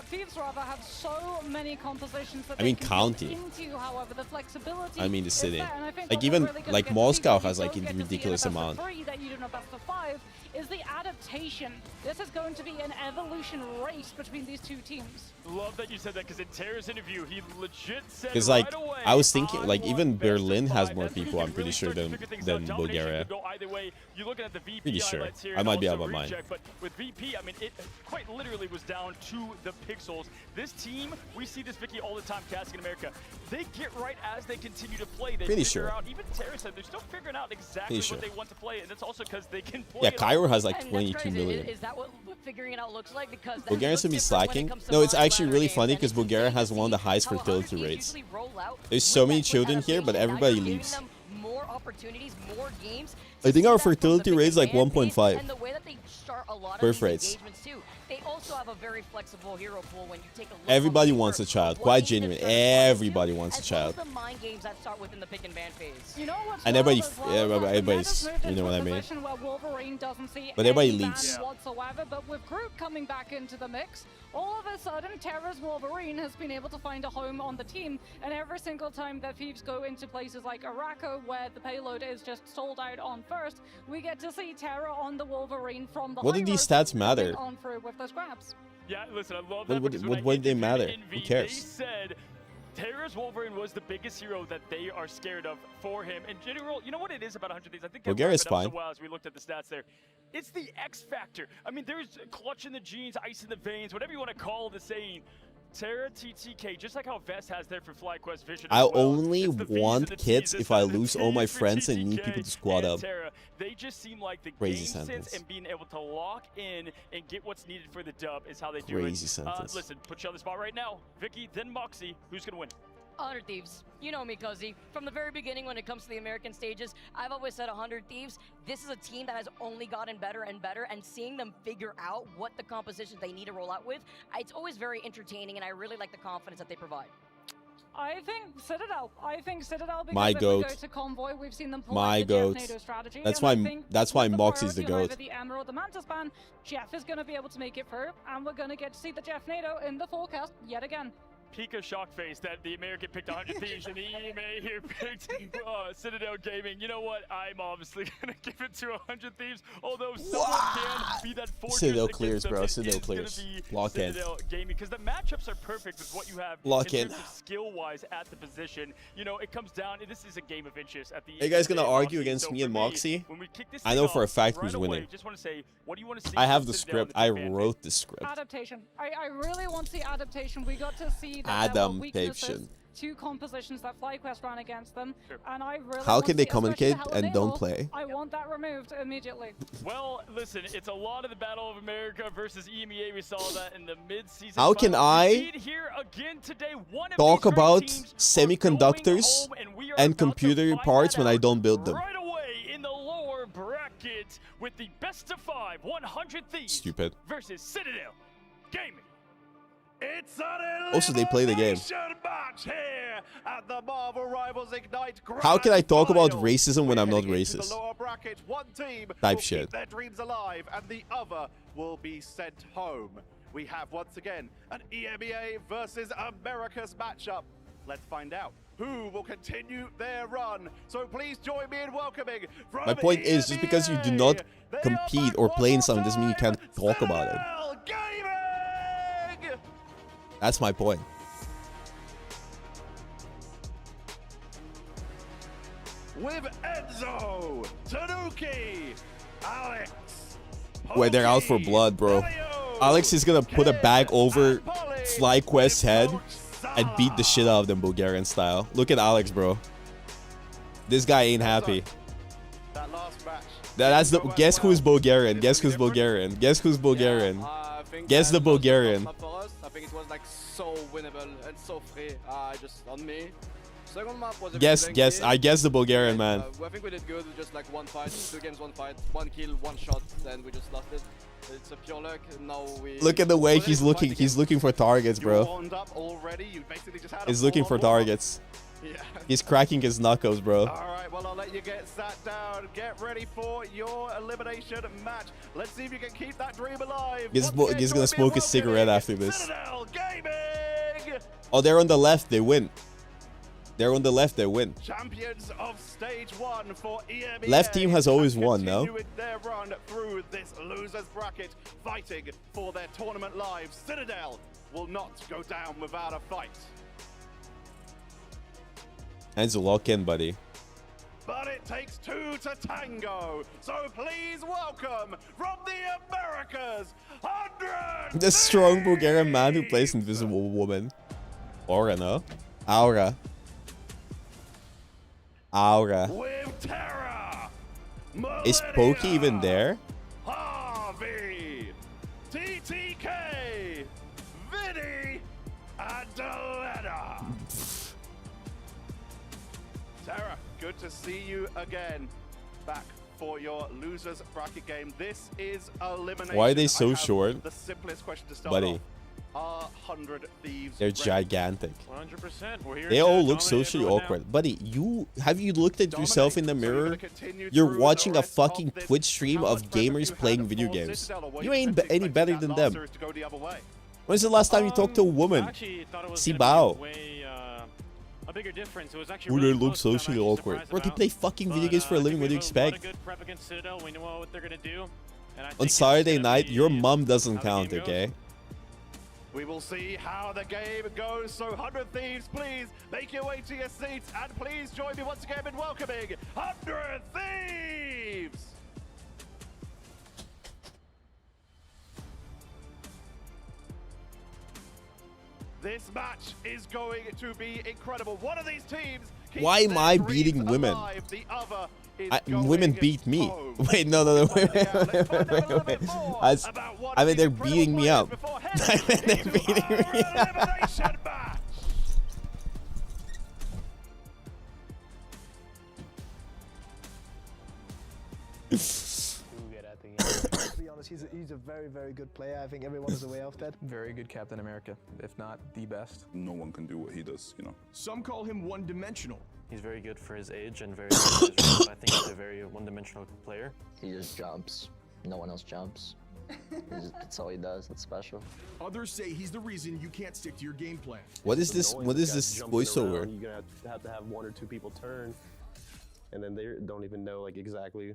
Thieves rather have so many compositions that I mean, they can county. get into, however, the flexibility I mean, the is city. there, and I think Like what we're even really gonna like get to see Moscow that you has like don't a get to see in ridiculous a best of amount. 3 that you do in a best of 5 is the adaptation. This is going to be an evolution race between these two teams. Love that you said that, because in Terra's interview, he legit said Because like right away, I was thinking, like I even want best of Berlin has 5. more That's when people. you I'm can pretty really sure start to figure things than out. Domination Bulgaria. could go either way. You're looking at the VP Pretty sure. highlights here, I and might be also out of my mind. Recheck, but with VP, I mean, it quite literally was down to the pixels. This team, we see this Vicky all the time casting in America. they get right as they continue to play. They Pretty figure sure. out, even Terra said, they're still figuring out exactly Pretty what sure. they want to play, and that's also because they can play Yeah, it Cairo all. has like And that's 22 crazy. million. Is that what figuring it out looks like? Because that Bulgarians looks would be different when it slacking. comes to No, it's modern actually ladder really games, funny and because it's Bulgaria insane to has one of the see highest how fertility 100 rates. usually roll out There's with so many that quick children here, but adaptation. Now everybody you're giving leaves. them more opportunities, more games. I think to our see that from the fertility big rate is like fan base, 1.5. And the way that they start a lot of Birth these rates. engagements too. They also have a very flexible hero pool when you take a look. Everybody on wants paper a child. of what Quite they need to genuine. turn it into, Everybody wants a as well child. as the mind games that start within the pick and ban phase. You know what's And wild everybody, as well yeah, is that the everybody's, meta's moved you know what I into a mean. position where Wolverine doesn't see But everybody any leaves. ban whatsoever, but with Groot coming back into the mix, all of a sudden Terra's Wolverine has been able to find a home on the team, and every single time that Thieves go into places like Araco, where the payload is just sold out on first, we get to see Terra on the Wolverine from the What do high these road stats matter? coming on through with those grabs. Yeah, listen, I love that. What because when I would they interviewed matter? Envy, Who cares? They said Terra's Wolverine was the biggest hero that they are scared of for him. In general, you know what it is about 100 Thieves? I think Bulgaria's I wrapped it up fine. so well as we looked at the stats there. It's the X factor. I mean, there's clutch in the genes, ice in the veins, whatever you want to call the saying. Terra, TTK, just like how Vest has there for FlyQuest Vision. I as well. only It's the Vs and want the kits Ts if this I time. The lose all my Ts for friends and need TTK people to squad and up. Terra. They just seem like the Crazy game sense sentence. and being able to lock in and get what's needed for the dub is how they do Crazy it. sentence. Listen, put you on the spot right now. Vicky, then Moxie. Who's going to win? 100 Thieves. You know me, Cuzzy. From the very beginning when it comes to the American stages, I've always said 100 Thieves. This is a team that has only gotten better and better, and seeing them figure out what the compositions they need to roll out with, it's always very entertaining, and I really like the confidence that they provide. I think Citadel. Because My if we goat. go to Convoy, we've seen them pull My out the Jeff goat. NATO strategy. That's and I why- think that's why with the Moxie's the priority goat. over the Emerald, the Mantis ban, Jeff is going to be able to make it through, and we're going to get to see the Jeff NATO in the forecast yet again. Pika shock face that the American picked 100 Thieves and the EMA here picked Citadel Gaming. You know what? I'm obviously going to give it to 100 Thieves, although someone can be that fortress. Citadel against clears, them. bro. It Citadel is gonna clears. be Lock in. Citadel Gaming, because the matchups are perfect with what you have Lock in in. terms of skill-wise at the position. You know, it comes down, this is a game of inches at the Are you guys end gonna of the day, argue Moxie. against So me for and Moxie? when we kick this I thing know for a off, fact right who's away, winning. Just want to say, what do you want to see I have from the Citadel in script. the I big fan wrote the script. Adaptation. I really want to see adaptation. We got to see that there were weaknesses Adaptation. to compositions that FlyQuest ran against them, and I really How want can to they see, especially communicate the and Hell don't Naval, play? I want that removed immediately. Well, listen, it's a lot of the Battle of America versus EMEA. We saw that in the mid-season. How can finals. I We see it here again today. One of talk these great about teams semiconductors and computer parts when I don't build them? right away in the lower bracket with the best of 5, 100 Thieves Stupid. versus Citadel Gaming. It's an Also, they play the game. elimination match here at the Marvel Rivals Ignite Grand How can I talk about Final. racism when I'm not Heading into racist? The lower bracket, one team Type will shit. keep their dreams alive, and the other will be sent home. We have once again an EMEA versus Americas matchup. Let's find out who will continue their run. So please join me in welcoming from My point is, just because you do not compete or play in something doesn't mean you can't talk about it. That's my point. With Enzo, Tanuki, Alex. Wait, they're out for blood, bro. Alex is gonna put a bag over FlyQuest's head and beat the shit out of them Bulgarian style. Look at Alex, bro. This guy ain't happy. That last match. That's the. Guess who's Bulgarian? Guess who's Bulgarian? Guess who's Bulgarian? I think Guess the that was Bulgarian. not for us. I think it was like so winnable and so free. Just on me. Second map was a bit Guess. janky. I guess the Bulgarian man. I think we did good. Just like one fight, 2 games, 1 fight, 1 kill, 1 shot, then we just lost it. It's a pure luck. Now we. Look at the way he's looking. He's looking for targets, bro. Warmed up already. You basically just had a He's looking for full-on warm-up. targets. Yeah. He's cracking his knuckles, bro. All right, well, I'll let you get sat down. Get ready for your elimination match. Let's see if you can keep that dream alive. He's Once again, gonna join me in smoke a cigarette welcoming after this. Citadel Gaming, Oh, they're on the left. They win. They're on the left. They win. champions of stage 1 for EMEA. Left team has always won, no? Continuing their run through this losers bracket, fighting for their tournament lives. Citadel will not go down without a fight. Enzo, lock in, buddy. But it takes 2 to tango. So please welcome from the Americas, 100. The strong Bulgarian man who plays Invisible Woman. Aura, no? Aura. Aura. With Terra. Is Pokey even there? Harvey. TTK. Vinny. And Delena. Terra, good to see you again. Back for your losers bracket game. This is elimination. Why are they so I have short? The simplest question to start Buddy. off. Are 100 Thieves They're ready? gigantic. 100%. We're here They to all look dominate socially everyone awkward. now. Buddy, have you looked at yourself in the mirror? You're watching a fucking Twitch stream of gamers playing video games. You ain't any better than them. When's the last time you talked to a woman? Sibao. A bigger difference. It was actually Who really they look close, but I'm socially actually awkward. surprised Bro, they about. play fucking video games for a I think living. What do you we have a lot of expect? good prep against Citadel. We know what they're gonna do. And I think On it's Saturday gonna night, be your mom doesn't how the count, game goes. okay? We will see how the game goes. So 100 Thieves, please make your way to your seats and please join me once again in welcoming 100 Thieves. This match is going to be incredible. One of these teams keeps Why am their I dreams beating women? alive. The other is Women beat me. Wait, no. Wait. I mean, they're beating me up. I mean, they're beating me up. To be honest, he's a very, very good player. I think everyone is aware of that. Very good Captain America, if not the best. No one can do what he does, you know. Some call him one-dimensional. He's very good for his age and very good for his range. I think he's a very one-dimensional player. He just jumps. No one else jumps. That's all he does. That's special. Others say he's the reason you can't stick to your game plan. What is this? What is this voiceover? You're gonna have to have one or two people turn, and then they don't even know like exactly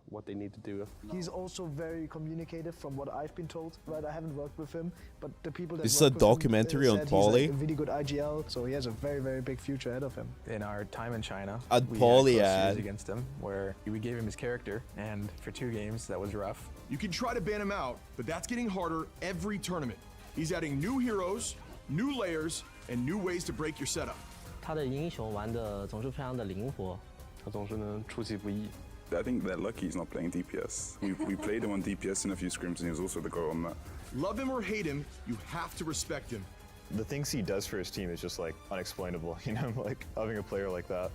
what they need to do. He's also very communicative, from what I've been told. Right, I haven't worked with him, but the people that This is work a with him, documentary on said Pauly? He's a really good IGL, so he has a very, very big future ahead of him. In our time in China, At we Pauly had a close ad. series against him where we gave him his character, and for 2 games that was rough. You can try to ban him out, but that's getting harder every tournament. He's adding new heroes, new layers, and new ways to break your setup. 他的英雄玩的总是非常的灵活，他总是能出其不意。 I think they're lucky he's not playing DPS. We played him on DPS in a few scrims and he was also the go on that. Love him or hate him, you have to respect him. The things he does for his team is just like unexplainable, you know, like having a player like that.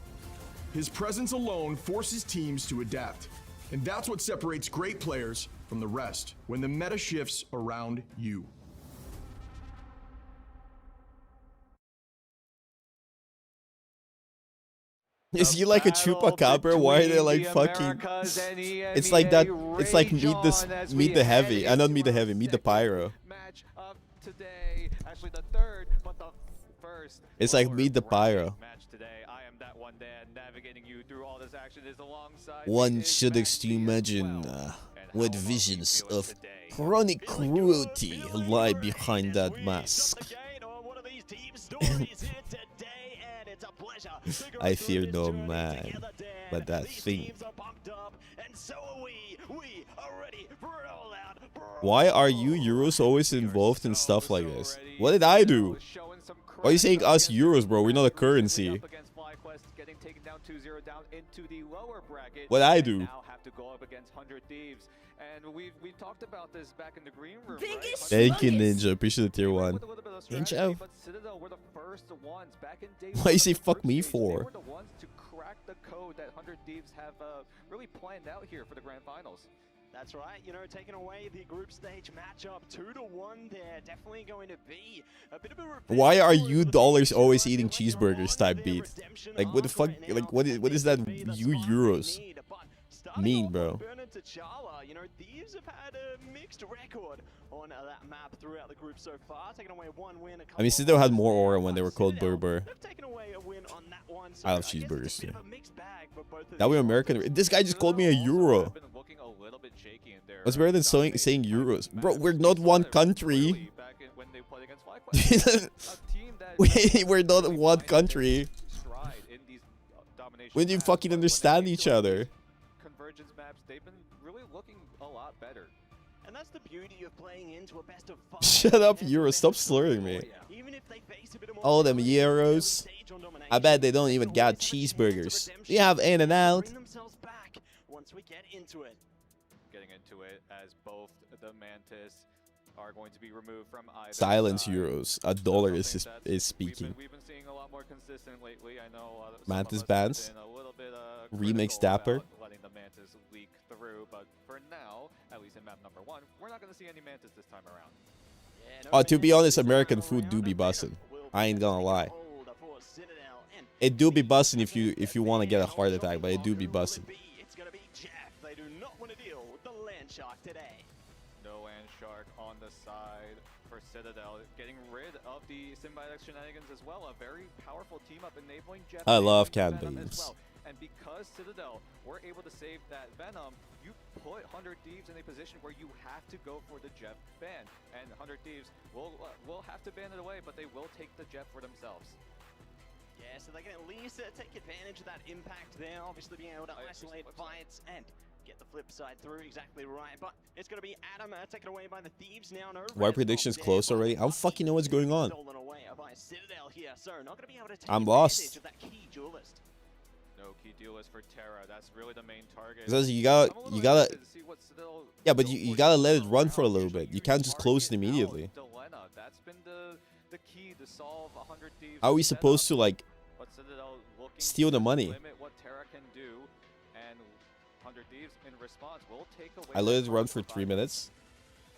His presence alone forces teams to adapt. And that's what separates great players from the rest, when the meta shifts around you. Is he like a chupacabra? Why are they like fucking? It's like that. It's like meet the heavy. I not meet the heavy. Meet the pyro. Match of today, actually the third, but the first. It's like meet the pyro. Match today. I am that one there navigating you through all this action is alongside. One should imagine what visions of chronic cruelty lie behind that mask. I fear no man, but that thing. Why are you Euros always involved in stuff like this? What did I do? Why are you saying us Euros, bro? We're not a currency. What I do? And we've talked about this back in the green room. Thank you, Ninja. Appreciate the tier 1. Ninja? Why you say fuck me for? They were the ones to crack the code that 100 Thieves have really planned out here for the grand finals. That's right, you know, taking away the group stage matchup 2-1 there, definitely going to be a bit of a revenge. Why are you dollars always eating cheeseburgers type beat? Like what the fuck? Like what is that? You Euros mean, bro? You know, Thieves have had a mixed record on that map throughout the group so far, taking away 1 win. I mean, Citadel had more aura when they were called Bogur. Taken away a win on that one, so I love cheeseburgers too. mixed bag for both of That way American. This guy just called me a Euro. What's better than saying Euros? Bro, we're not one country. We're not one country. When do you fucking understand each other? Convergence maps, they've been really looking a lot better. And that's the beauty of playing into a best of 5. Shut up, Euro. Stop slurring me. Even if they face a bit more All them Euros. I bet they don't even got cheeseburgers. They have In-N-Out. bring themselves back once we get into it. Getting into it as both the Mantis are going to be removed from either Silence side. Euros. A dollar is speaking. We've been seeing a lot more consistent lately. I know Mantis bans. Remix Dapper. Letting the Mantis leak through, but for now, at least in map number 1, we're not going to see any Mantis this time around. Oh, to be honest, American food do be bussin'. I ain't gonna lie. It do be bussin' if you want to get a heart attack, but it do be bussin'. It's going to be Jeff. They do not want to deal with the Land Shark today. No Land Shark on the side for Citadel, getting rid of the Symbiotic Shenanigans as well. A very powerful team up enabling Jeff. I love to Can Venom as Beans. well. And because Citadel were able to save that Venom, you put 100 Thieves in a position where you have to go for the Jeff ban. And 100 Thieves will have to ban it away, but they will take the Jeff for themselves. Yeah, so they can at least take advantage of that impact there. Obviously being able to isolate fights and get the flip side through exactly right. But it's going to be Adam taken away by the Thieves now. No Why predictions close already? I don't fucking know what's going on. stolen away by Citadel here, so not going to be able to take I'm advantage lost. of that key duelist. No key duelist for Terra. That's really the main target. It says you gotta. Yeah, but you gotta let it run for a little bit. You can't just close it immediately. Delena, that's been the key to solve 100 Thieves. How are we supposed to like But Citadel looking steal the to money? limit what Terra can do, and 100 Thieves in response will take away. I let it run for 3 minutes.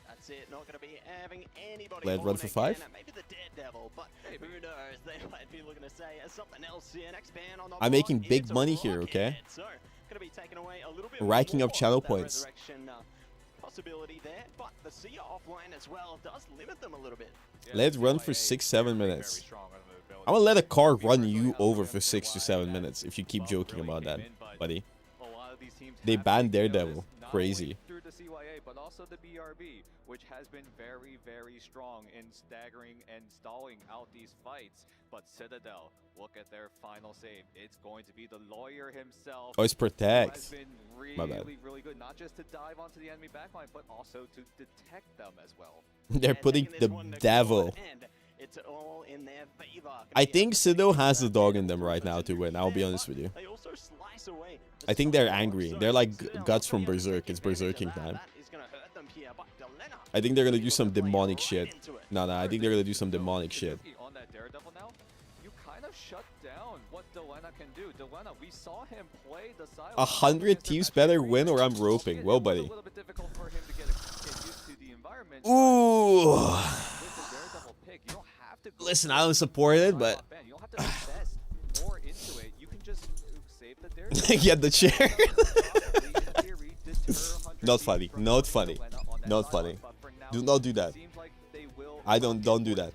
That's it. Not going to be having anybody. Let it run for 5. Maybe the Daredevil, but who knows? They might be looking to say something else here. Next ban on the I'm making board, big it's money here, okay? So going to be taken away a little bit. Racking more up channel of that points. resurrection, possibility there, but the Seer offline as well does limit them a little bit. Let it run for 6-7 minutes. I'm gonna let a car run you over for 6 to 7 minutes if you keep joking about that, buddy. They banned Daredevil. Crazy. Through the CYA, but also the BRB, which has been very, very strong in staggering and stalling out these fights. But Citadel, look at their final save. It's going to be the lawyer himself. Oh, it's Protect. Who has been My bad. really, really good, not just to dive onto the enemy backline, but also to detect them as well. They're putting the devil. It's all in their favor. I think Citadel has the dog in them right now to win. I'll be honest with you. They also slice away. I think they're angry. They're like Guts from Berserk. It's Berserking time. I think they're gonna do some demonic shit. No, I think they're gonna do some demonic shit. On that Daredevil now, you kind of shut down what Delena can do. Delena, we saw him play the side. 100 Thieves better win or I'm roping. Well, buddy. A little bit difficult for him to get used to the environment. Ooh. With the Daredevil pick, you don't have to go Listen, I don't support it, but you don't have to invest more into it. You can just save the Daredevil. get the chair. Not funny. Not funny. Not funny. Do not do that. I don't do that.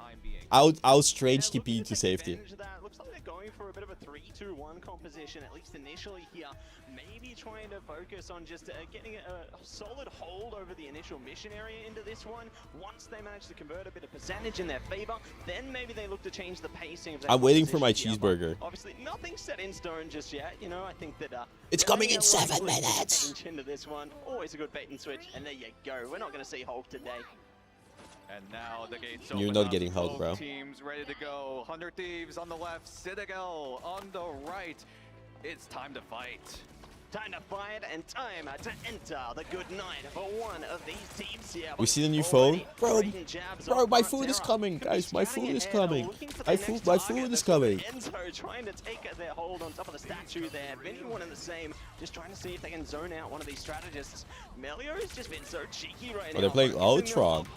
I'll strange TP to safety. Looks like they're going for a bit of a 3-2-1 composition, at least initially here. Maybe trying to focus on just getting a solid hold over the initial mission area into this one. Once they manage to convert a bit of percentage in their favor, then maybe they look to change the pacing of their I'm waiting for my composition here, cheeseburger. but obviously, nothing's set in stone just yet. You know, I think that It's coming in 7 minutes. Into this one, always a good bait and switch, and there you go. We're not going to see Hulk today. And now the gates You're open not up. getting Hulk, Both bro. Teams ready to go. 100 Thieves on the left, Citadel on the right. It's time to fight. Time to fight and time to enter the good night for one of these teams here. We see the new phone, bro. My food is coming, guys. My food is coming. My food is coming. Enzo trying to take their hold on top of the statue there. Anyone in the same, just trying to see if they can zone out one of these strategists. Melio's just been so cheeky right now. Oh, they're playing Ultron.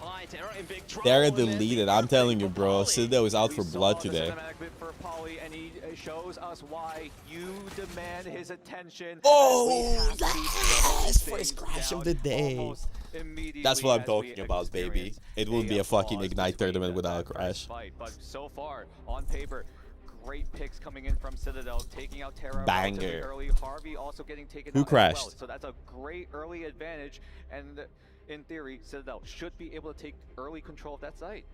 They're deleted. I'm telling you, bro. Citadel is out for blood today. For Polly, and he shows us why you demand his attention. Oh, yes! First crash of the day. That's what I'm talking about, baby. It wouldn't be a fucking Ignite tournament without a crash. But so far, on paper, great picks coming in from Citadel, taking out Terra Banger. early. Harvey also getting taken Who out crashed? as well. So that's a great early advantage, and in theory, Citadel should be able to take early control of that site.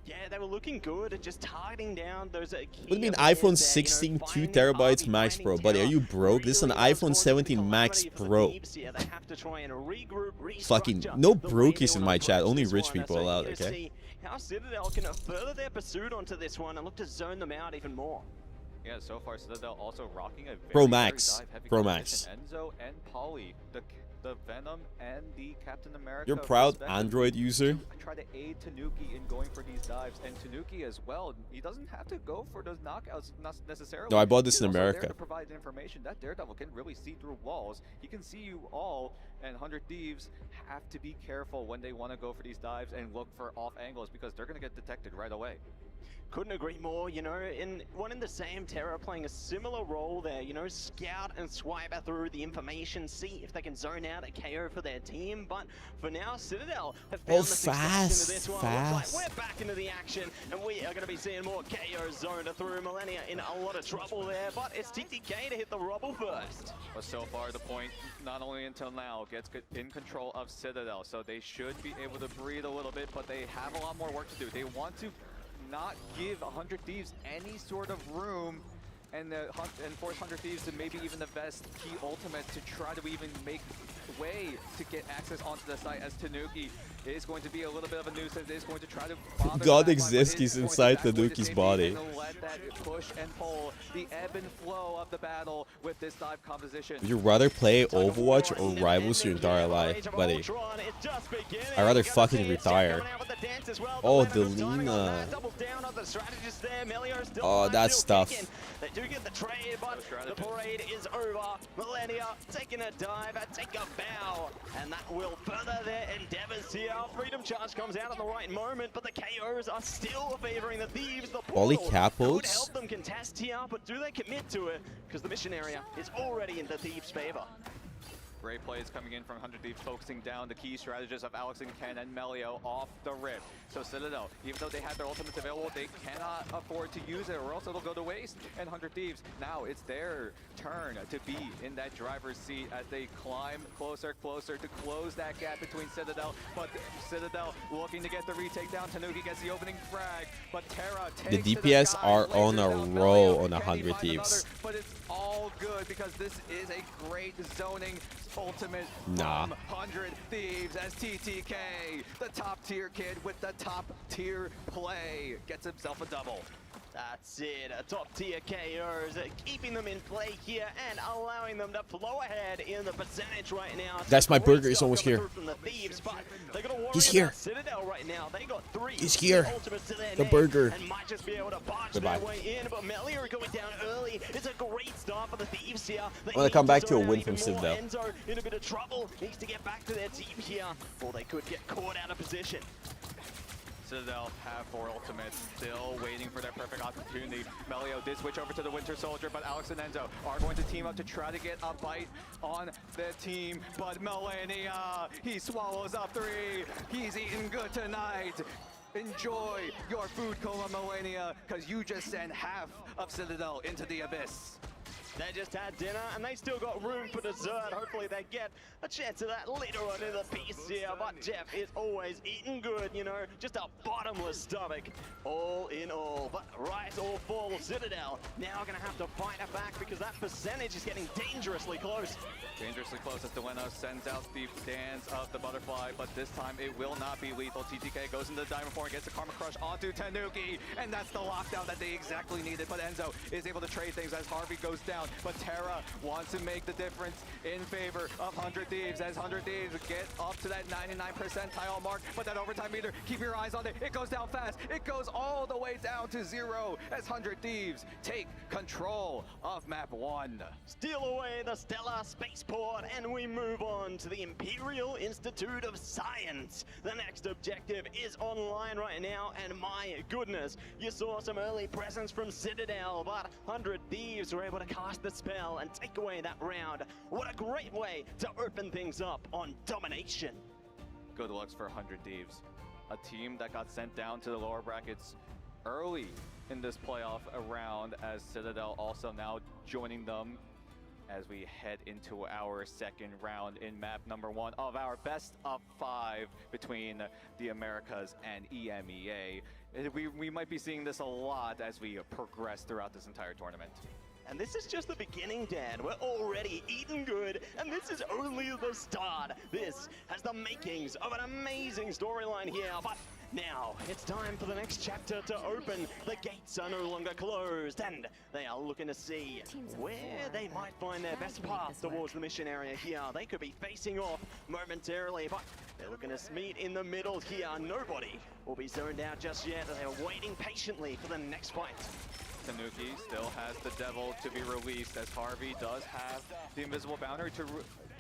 Yeah, they were looking good at just targeting down those What do you mean iPhone 16, 2 terabytes max, bro? Buddy, are you broke? This is an iPhone 17 Max Pro. Fucking no brokies in my chat, only rich people allowed, okay? How Citadel can further their pursuit onto this one and look to zone them out even more. Yeah, so far Citadel also rocking a Pro very, Max. very dive-heavy Pro competition. Max. Enzo and Polly, the Venom and the Captain America. You're a proud respectively, Android user? try to aid Tanuki in going for these dives, and Tanuki as well. He doesn't have to go for those knockouts, not necessarily. No, I bought this He's in also America. There to provide information. That Daredevil can really see through walls. He can see you all, and 100 Thieves have to be careful when they want to go for these dives and look for off angles because they're going to get detected right away. Couldn't agree more, you know, one in the same Terra playing a similar role there, you know, scout and swipe through the information, see if they can zone out a KO for their team, but for now, Citadel have found the success into this one. Looks like we're back into the action, and we are going to be seeing more KOs zoned through. Millennia in a lot of trouble there, but it's TTK to hit the rubble first. But so far, the point, not only until now, gets in control of Citadel, so they should be able to breathe a little bit, but they have a lot more work to do. They want to not give 100 Thieves any sort of room and force 100 Thieves to maybe even the best key ultimate to try to even make way to get access onto the site, as Tanuki is going to be a little bit of a nuisance. Is going to try to bother God exists, he's inside Tanuki's body. let that push and pull the ebb and flow of the battle with this dive composition. Would you rather play Overwatch or Rivals your entire life, buddy? I'd rather fucking retire. Oh, Delina. Oh, that's tough. They do get the trade, but the parade is over. Millennia taking a dive, take a bow, and that will further their endeavors here. Freedom Charge comes out at the right moment, but the KOs are still favoring the Thieves. The Ollie portal Capos? could help them contest here, but do they commit to it? Because the mission area is already in the Thieves' favor. Great plays coming in from 100 Thieves, focusing down the key strategists of Alex and Ken and Melio off the rip. So Citadel, even though they have their ultimates available, they cannot afford to use it or else it'll go to waste. And 100 Thieves, now it's their turn to be in that driver's seat as they climb closer to close that gap between Citadel. But Citadel looking to get the retake down. Tanuki gets the opening frag, but Terra The takes DPS are on a roll on 100 Thieves. but it's all good because this is a great zoning ultimate Nah. from 100 Thieves as TTK, the top tier kid with the top tier play, gets himself a double. That's it, top tier KOs, keeping them in play here and allowing them to flow ahead in the percentage right now. Guys, my burger is almost here. From the Thieves, but they're gonna worry He's here. about Citadel right now. They got 3 He's here. ultimates to their The name burger. and might just be able to barge Goodbye. their way in, but Melia are going down early. It's a great start for the Thieves here. They I'm gonna need come back to a zone win out from even more. Citadel. Enzo in a bit of trouble, needs to get back to their team here, or they could get caught out of position. Citadel have 4 ultimates, still waiting for their perfect opportunity. Melio did switch over to the Winter Soldier, but Alex and Enzo are going to team up to try to get a bite on the team. But Millennia, he swallows up 3. He's eating good tonight. Enjoy your food coma, Millennia, because you just sent half of Citadel into the abyss. They just had dinner and they still got room for dessert. Hopefully they get a chance of that later on in the piece here. But Jeff is always eating good, you know, just a bottomless stomach, all in all. But rise or fall, Citadel now gonna have to fight it back because that percentage is getting dangerously close. Dangerously close as Delena sends out the dance of the butterfly, but this time it will not be lethal. TTK goes into the diamond form and gets the Karma Crush onto Tanuki, and that's the lockdown that they exactly needed. But Enzo is able to trade things as Harvey goes down. But Terra wants to make the difference in favor of 100 Thieves as 100 Thieves get up to that 99 percentile mark. But that overtime meter, keep your eyes on it. It goes down fast. It goes all the way down to 0 as 100 Thieves take control of map 1. Steal away the stellar spaceport and we move on to the Imperial Institute of Science. The next objective is online right now, and my goodness, you saw some early presence from Citadel, but 100 Thieves were able to cast the spell and take away that round. What a great way to open things up on domination. Good looks for 100 Thieves. A team that got sent down to the lower brackets early in this playoff round, as Citadel also now joining them as we head into our second round in map number 1 of our best of 5 between the Americas and EMEA. We might be seeing this a lot as we progress throughout this entire tournament. And this is just the beginning, Dan. We're already eating good, and this is only the start. This has the makings of an amazing storyline here, but now it's time for the next chapter to open. The gates are no longer closed, and they are looking to see where they might find their best path towards the mission area here. They could be facing off momentarily, but they're looking to meet in the middle here. Nobody will be zoned out just yet. They're waiting patiently for the next fight. Tanuki still has the Devil to be released, as Harvey does have the invisible boundary to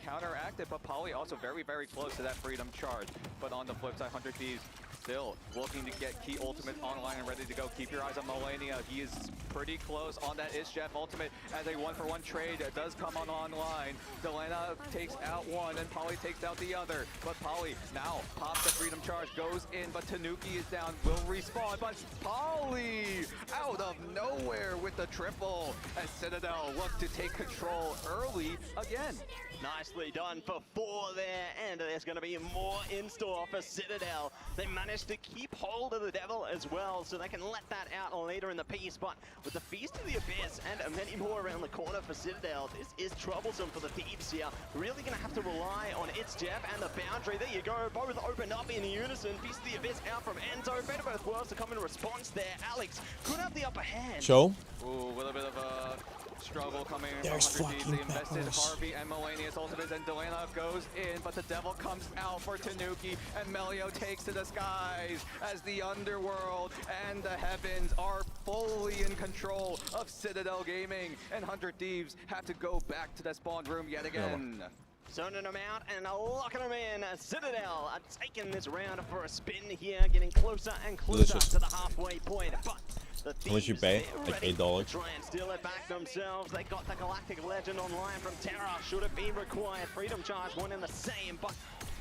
counteract it, but Polly also very, very close to that freedom charge. But on the flip side, 100 Thieves still looking to get key ultimate online and ready to go. Keep your eyes on Melania. He is pretty close on that Jeff ultimate as a 1-for-1 trade does come online. Delena takes out one and Polly takes out the other. But Polly now pops the freedom charge, goes in, but Tanuki is down, will respawn. But Polly out of nowhere with the triple as Citadel look to take control early again. Nicely done for 4 there, and there's going to be more in store for Citadel. They managed to keep hold of the Devil as well, so they can let that out later in the piece. But with the Feast of the Abyss and many more around the corner for Citadel, this is troublesome for the Thieves here. Really going to have to rely on its Jeff and the boundary. There you go, both opened up in unison. Feast of the Abyss out from Enzo. Better both worlds to come in response there. Alex could have the upper hand. Show. Ooh, a little bit of a struggle coming in There's from 100 Thieves. They fucking invested peppers. Harvey and Melania's ultimate, and Delena goes in, but the Devil comes out for Tanuki, and Melio takes to the skies as the underworld and the heavens are fully in control of Citadel Gaming, and 100 Thieves have to go back to the spawn room yet again. Zoning them out and locking them in. Citadel are taking this round for a spin here, getting closer and closer Delicious. to the halfway point. But the How much you pay? Thieves, Like they're ready $8. to try and steal it back themselves. They got the Galactic Legend online from Terra. Should it be required? Freedom Charge, one in the same, but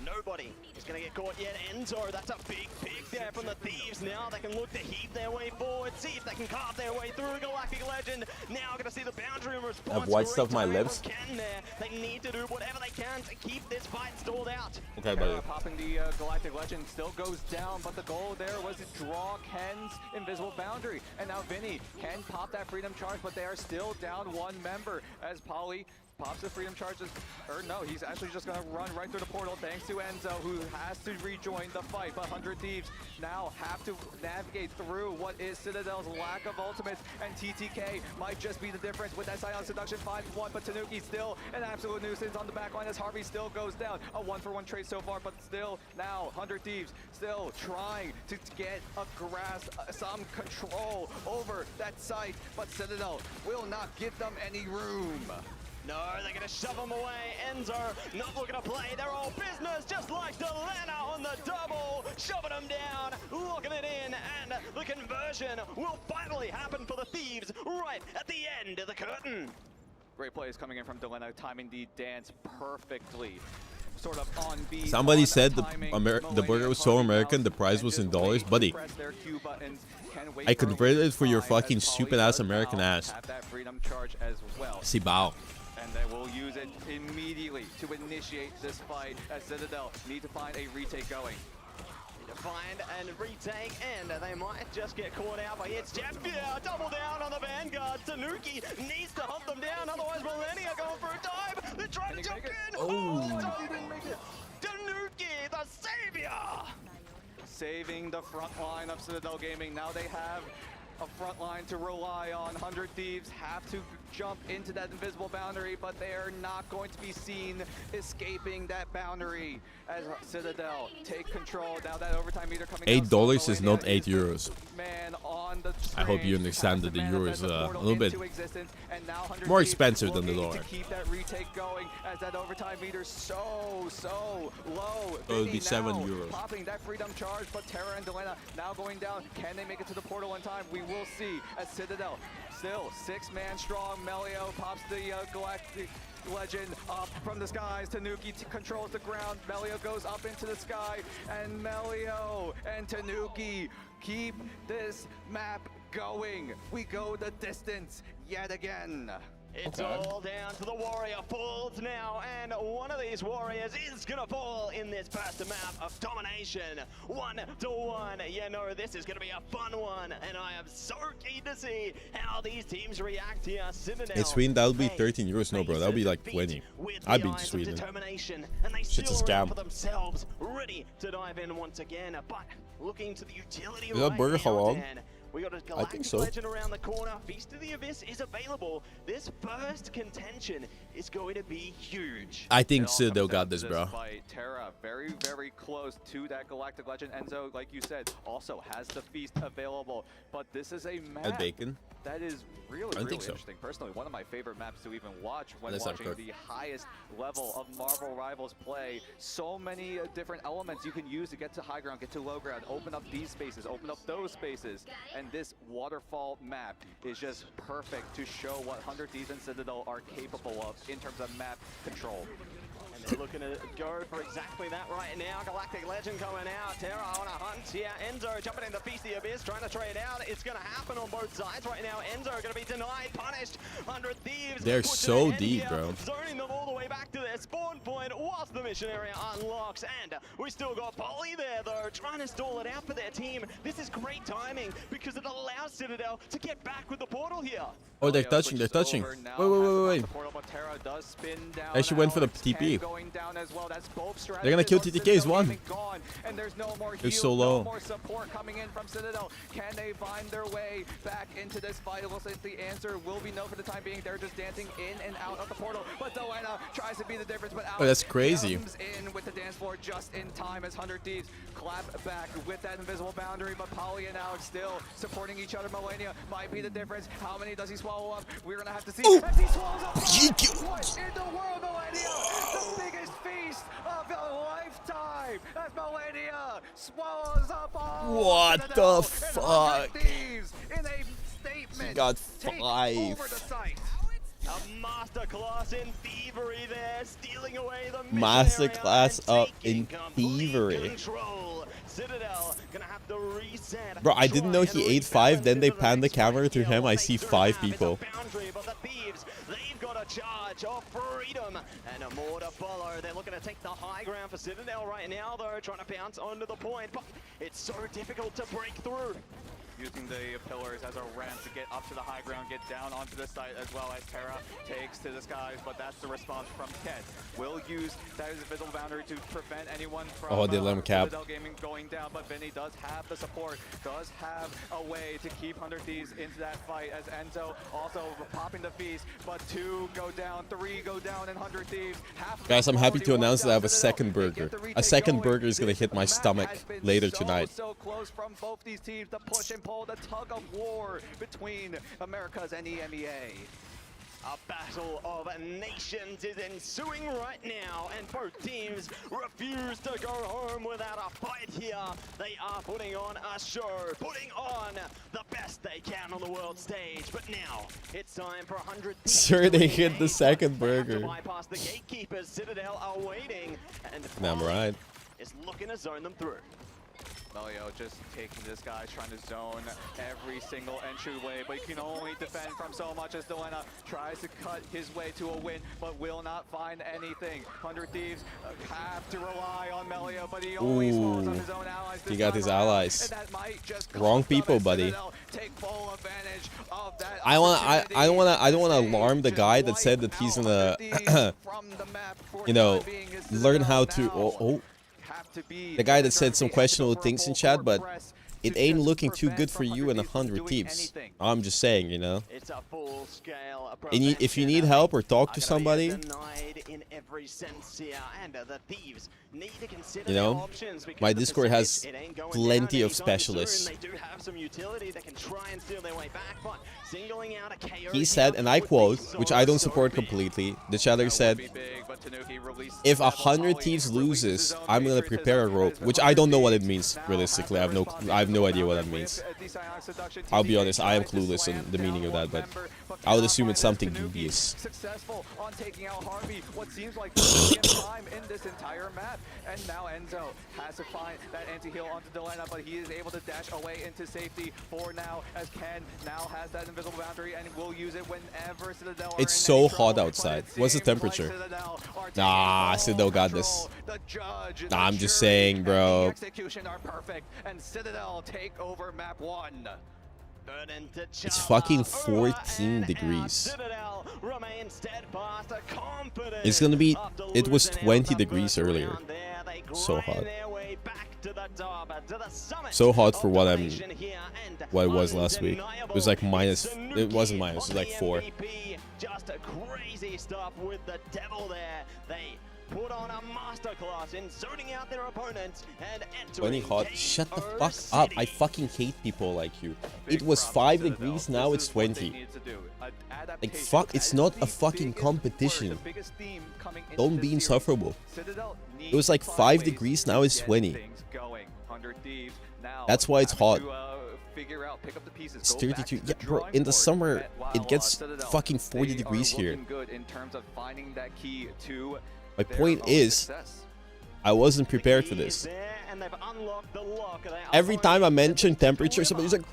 nobody is going to get caught yet. Enzo, that's a big pick there from the Thieves. Now they can look to heave their way forward, see if they can carve their way through Galactic Legend. Now going to see the boundary in response. I have white stuff in my Great time lips. from Ken there. They need to do whatever they can to keep this fight stalled out. Okay, buddy. Popping the Galactic Legend still goes down, but the goal there was to draw Ken's invisible boundary. And now Vinny can pop that freedom charge, but they are still down one member as Polly pops the freedom charges, or no, he's actually just gonna run right through the portal thanks to Enzo, who has to rejoin the fight. But 100 Thieves now have to navigate through what is Citadel's lack of ultimates, and TTK might just be the difference with that Silent Seduction 5-1, but Tanuki still an absolute nuisance on the back line as Harvey still goes down. A 1-for-1 trade so far, but still now 100 Thieves still trying to get a grasp, some control over that site, but Citadel will not give them any room. No, they're going to shove them away. Enzo not looking to play. They're all business, just like Delena on the double. Shoving them down, locking it in, and the conversion will finally happen for the Thieves right at the end of the curtain. Great plays coming in from Delena, timing the dance perfectly. Sort of on beat. Somebody on said the timing. burger was so American, the price was in dollars, buddy. Press their Q buttons, can wait I for a converted it for your reply as fucking Polly stupid ass does American now ass. have that freedom charge as well. Si bao. And they will use it immediately to initiate this fight as Citadel need to find a retake going. To find and retake, and they might just get caught out by its Jeff. Yeah, double down on the Vanguard. Tanuki needs to hunt them down, otherwise Millennia going for a dive. They're trying to jump in. Oh. He didn't make it. Tanuki, the savior. Saving the front line of Citadel Gaming. Now they have a front line to rely on. 100 Thieves have to jump into that invisible boundary, but they are not going to be seen escaping that boundary as Citadel take control. Now that overtime meter coming down, $8 is not 8 euros. Man on the I hope you understand that the euro is a little bit more expensive than the dollar. To keep that retake going as that overtime meter so low. It would be Vinny €7. now popping that freedom charge, but Terra and Delena now going down. Can they make it to the portal in time? We will see as Citadel still 6-man strong. Melio pops the Galactic Legend up from the skies. Tanuki controls the ground. Melio goes up into the sky, and Melio and Tanuki keep this map going. We go the distance yet again. It's all down to the warrior falls now, and one of these warriors is gonna fall in this first map of domination. 1-1. You know, this is gonna be a fun one, and I am so keen to see how these teams react here. Citadel, In Sweden, that would be 13 euros. No, bro, that would be like 20. I'd be Sweden. And they Shit's a still scam. for themselves, ready to dive in once again. But looking to the utility Is that right burger now, halal? Dan. We got a I think Galactic so. Legend around the corner. Feast of the Abyss is available. This first contention is going to be huge. I think Citadel got this, bro. Fight. Terra very, very close to that Galactic Legend. Enzo, like you said, also has the Feast available. But this is a map And bacon. that is really, I don't really think so. interesting. Personally, one of my favorite maps to even watch when Unless I'm watching cooked. the highest level of Marvel Rivals play. So many different elements you can use to get to high ground, get to low ground, open up these spaces, open up those spaces. And this waterfall map is just perfect to show what 100 Thieves and Citadel are capable of in terms of map control. And they're looking to go for exactly that right now. Galactic Legend coming out. Terra on a hunt here. Enzo jumping in the Feast of the Abyss, trying to trade out. It's going to happen on both sides right now. Enzo going to be denied, punished. 100 Thieves. They're pushing so ahead deep, here, bro. Zoning them all the way back to their spawn point whilst the mission area unlocks. And we still got Polly there, though, trying to stall it out for their team. This is great timing because it allows Citadel to get back with the portal here. Oh, they're touching. They're touching. Wait. They should went for the TP. They're gonna kill TTK's one. They're so low. More support coming in from Citadel. Can they find their way back into this fight? It looks like the answer will be no for the time being. They're just dancing in and out of the portal. But Delena tries to be the difference. But Oh, that's crazy. comes in with the dance floor just in time as 100 Thieves clap back with that invisible boundary. But Polly and Alex still supporting each other. Millennia might be the difference. How many does he swallow up? We're gonna have to see. As he swallows up. What in the world, Millennia? The biggest feast of a lifetime as Millennia swallows up all. What Citadel the and 100 fuck? Thieves in a statement. He got Take 5. over the site. A masterclass in thievery there, stealing away the Masterclass up in thievery. control. Citadel gonna have to reset. Bro, I didn't know he ate 5. Then they panned the camera to him. I see 5 people. Boundary, but the Thieves, they've got a charge of freedom and a more to follow. They're looking to take the high ground for Citadel right now, though, trying to bounce onto the point, but it's so difficult to break through. Using the pillars as a ramp to get up to the high ground, get down onto the site as well as Terra takes to the skies, but that's the response from Ket. Will use that as a visible boundary to prevent anyone from Oh, they let him cap. Citadel Gaming going down, but Vinny does have the support, does have a way to keep 100 Thieves into that fight as Enzo also popping the feast, but 2 go down, 3 go down, and 100 Thieves. Guys, I'm happy to announce that I have a second burger. A second burger is gonna hit my stomach later tonight. So close from both these teams, the push and pull, the tug of war between Americas and EMEA. A battle of nations is ensuing right now, and both teams refuse to go home without a fight here. They are putting on a show, putting on the best they can on the world stage. But now, it's time for 100 Sure, they hit the second to burger. bypass the gatekeepers. Citadel are waiting, and Damn right. is looking to zone them through. Melio just taking this guy, trying to zone every single entryway, but he can only defend from so much as Delena tries to cut his way to a win, but will not find anything. 100 Thieves have to rely on Melio, but he only swallows up his own allies. He got his allies. And that might just Wrong people, buddy. take full advantage of that. I don't wanna alarm the guy that said that he's gonna, you know, learn how to. The guy that said some questionable things in chat, but it ain't looking too good for you and 100 Thieves. I'm just saying, you know. It's a full scale And if you need help or talk to somebody, in every sense here, and the Thieves need to consider you know, their options because my the Discord has percentage, it ain't going plenty down of anytime specialists. soon. They do have some utility that can try and steal their way back, but singling out a KO He said, and I quote, which I don't support completely, the chatter said, if 100 Thieves loses, I'm gonna prepare a rope, which I don't know what it means, realistically. I have no idea what that means. I'll be honest, I am clueless on the meaning of that, but I would assume it's something dubious. Successful on taking out Harvey, what seems like the second time in this entire map. And now Enzo has to find that anti-heal onto Delena, but he is able to dash away into safety for now, as Ken now has that invisible boundary and will use it whenever Citadel It's so hot outside. What's the temperature? Nah, Citadel got this. Nah, I'm just saying, bro. Execution are perfect, and Citadel take over map 1. It's fucking 14 degrees. It's gonna be... It was 20 degrees earlier. So hot. So hot for what it was last week. It was like minus... It wasn't minus, it was like 4. Just a crazy stuff with the devil there. They put on a masterclass in zoning out their opponents and entering hot. Shut the fuck up. I fucking hate people like you. It was 5 degrees, now it's 20. Like, fuck, it's not a fucking competition. Don't be insufferable. It was like 5 degrees, now it's 20. That's why it's hot. It's 32. Yeah, bro, in the summer, it gets fucking 40 degrees here. My point is, I wasn't prepared for this. Every time I mention temperature, somebody's like,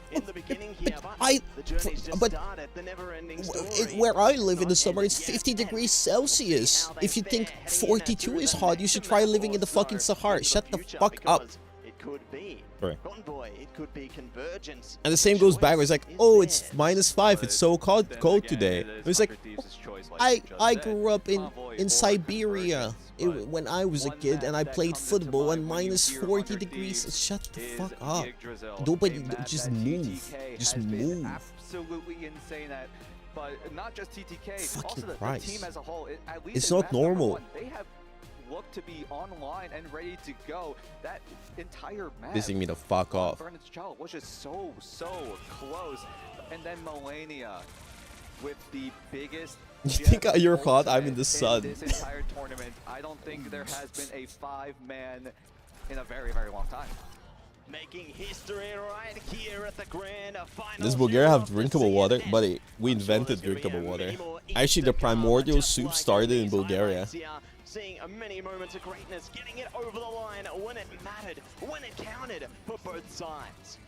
where I live in the summer, it's 50 degrees Celsius. If you think 42 is hot, you should try living in the fucking Sahara. Shut the fuck up. Could be Convoy, it could be Convergence. And the same goes back. It's like, oh, it's -5. It's so cold today. It was like, I grew up in Siberia when I was a kid, and I played football and -40 degrees. Shut the fuck up. Nobody, just move. Just move. Absolutely insane. But not just TTK, fucking also Christ. the team as a whole. At least It's in not match number normal. 1, they have looked to be online and ready to go. That entire map. Pissing me the fuck off. Burnet's Child was just so close. And then Melania with the biggest. You think you're hot? I'm in the sun. This entire tournament, I don't think there has been a 5-man in a very, very long time. Making history right here at the grand final. Does Bulgaria have drinkable water? Buddy, we invented drinkable water. Actually, the primordial soup started in Bulgaria. Seeing many moments of greatness, getting it over the line when it mattered, when it counted for both sides.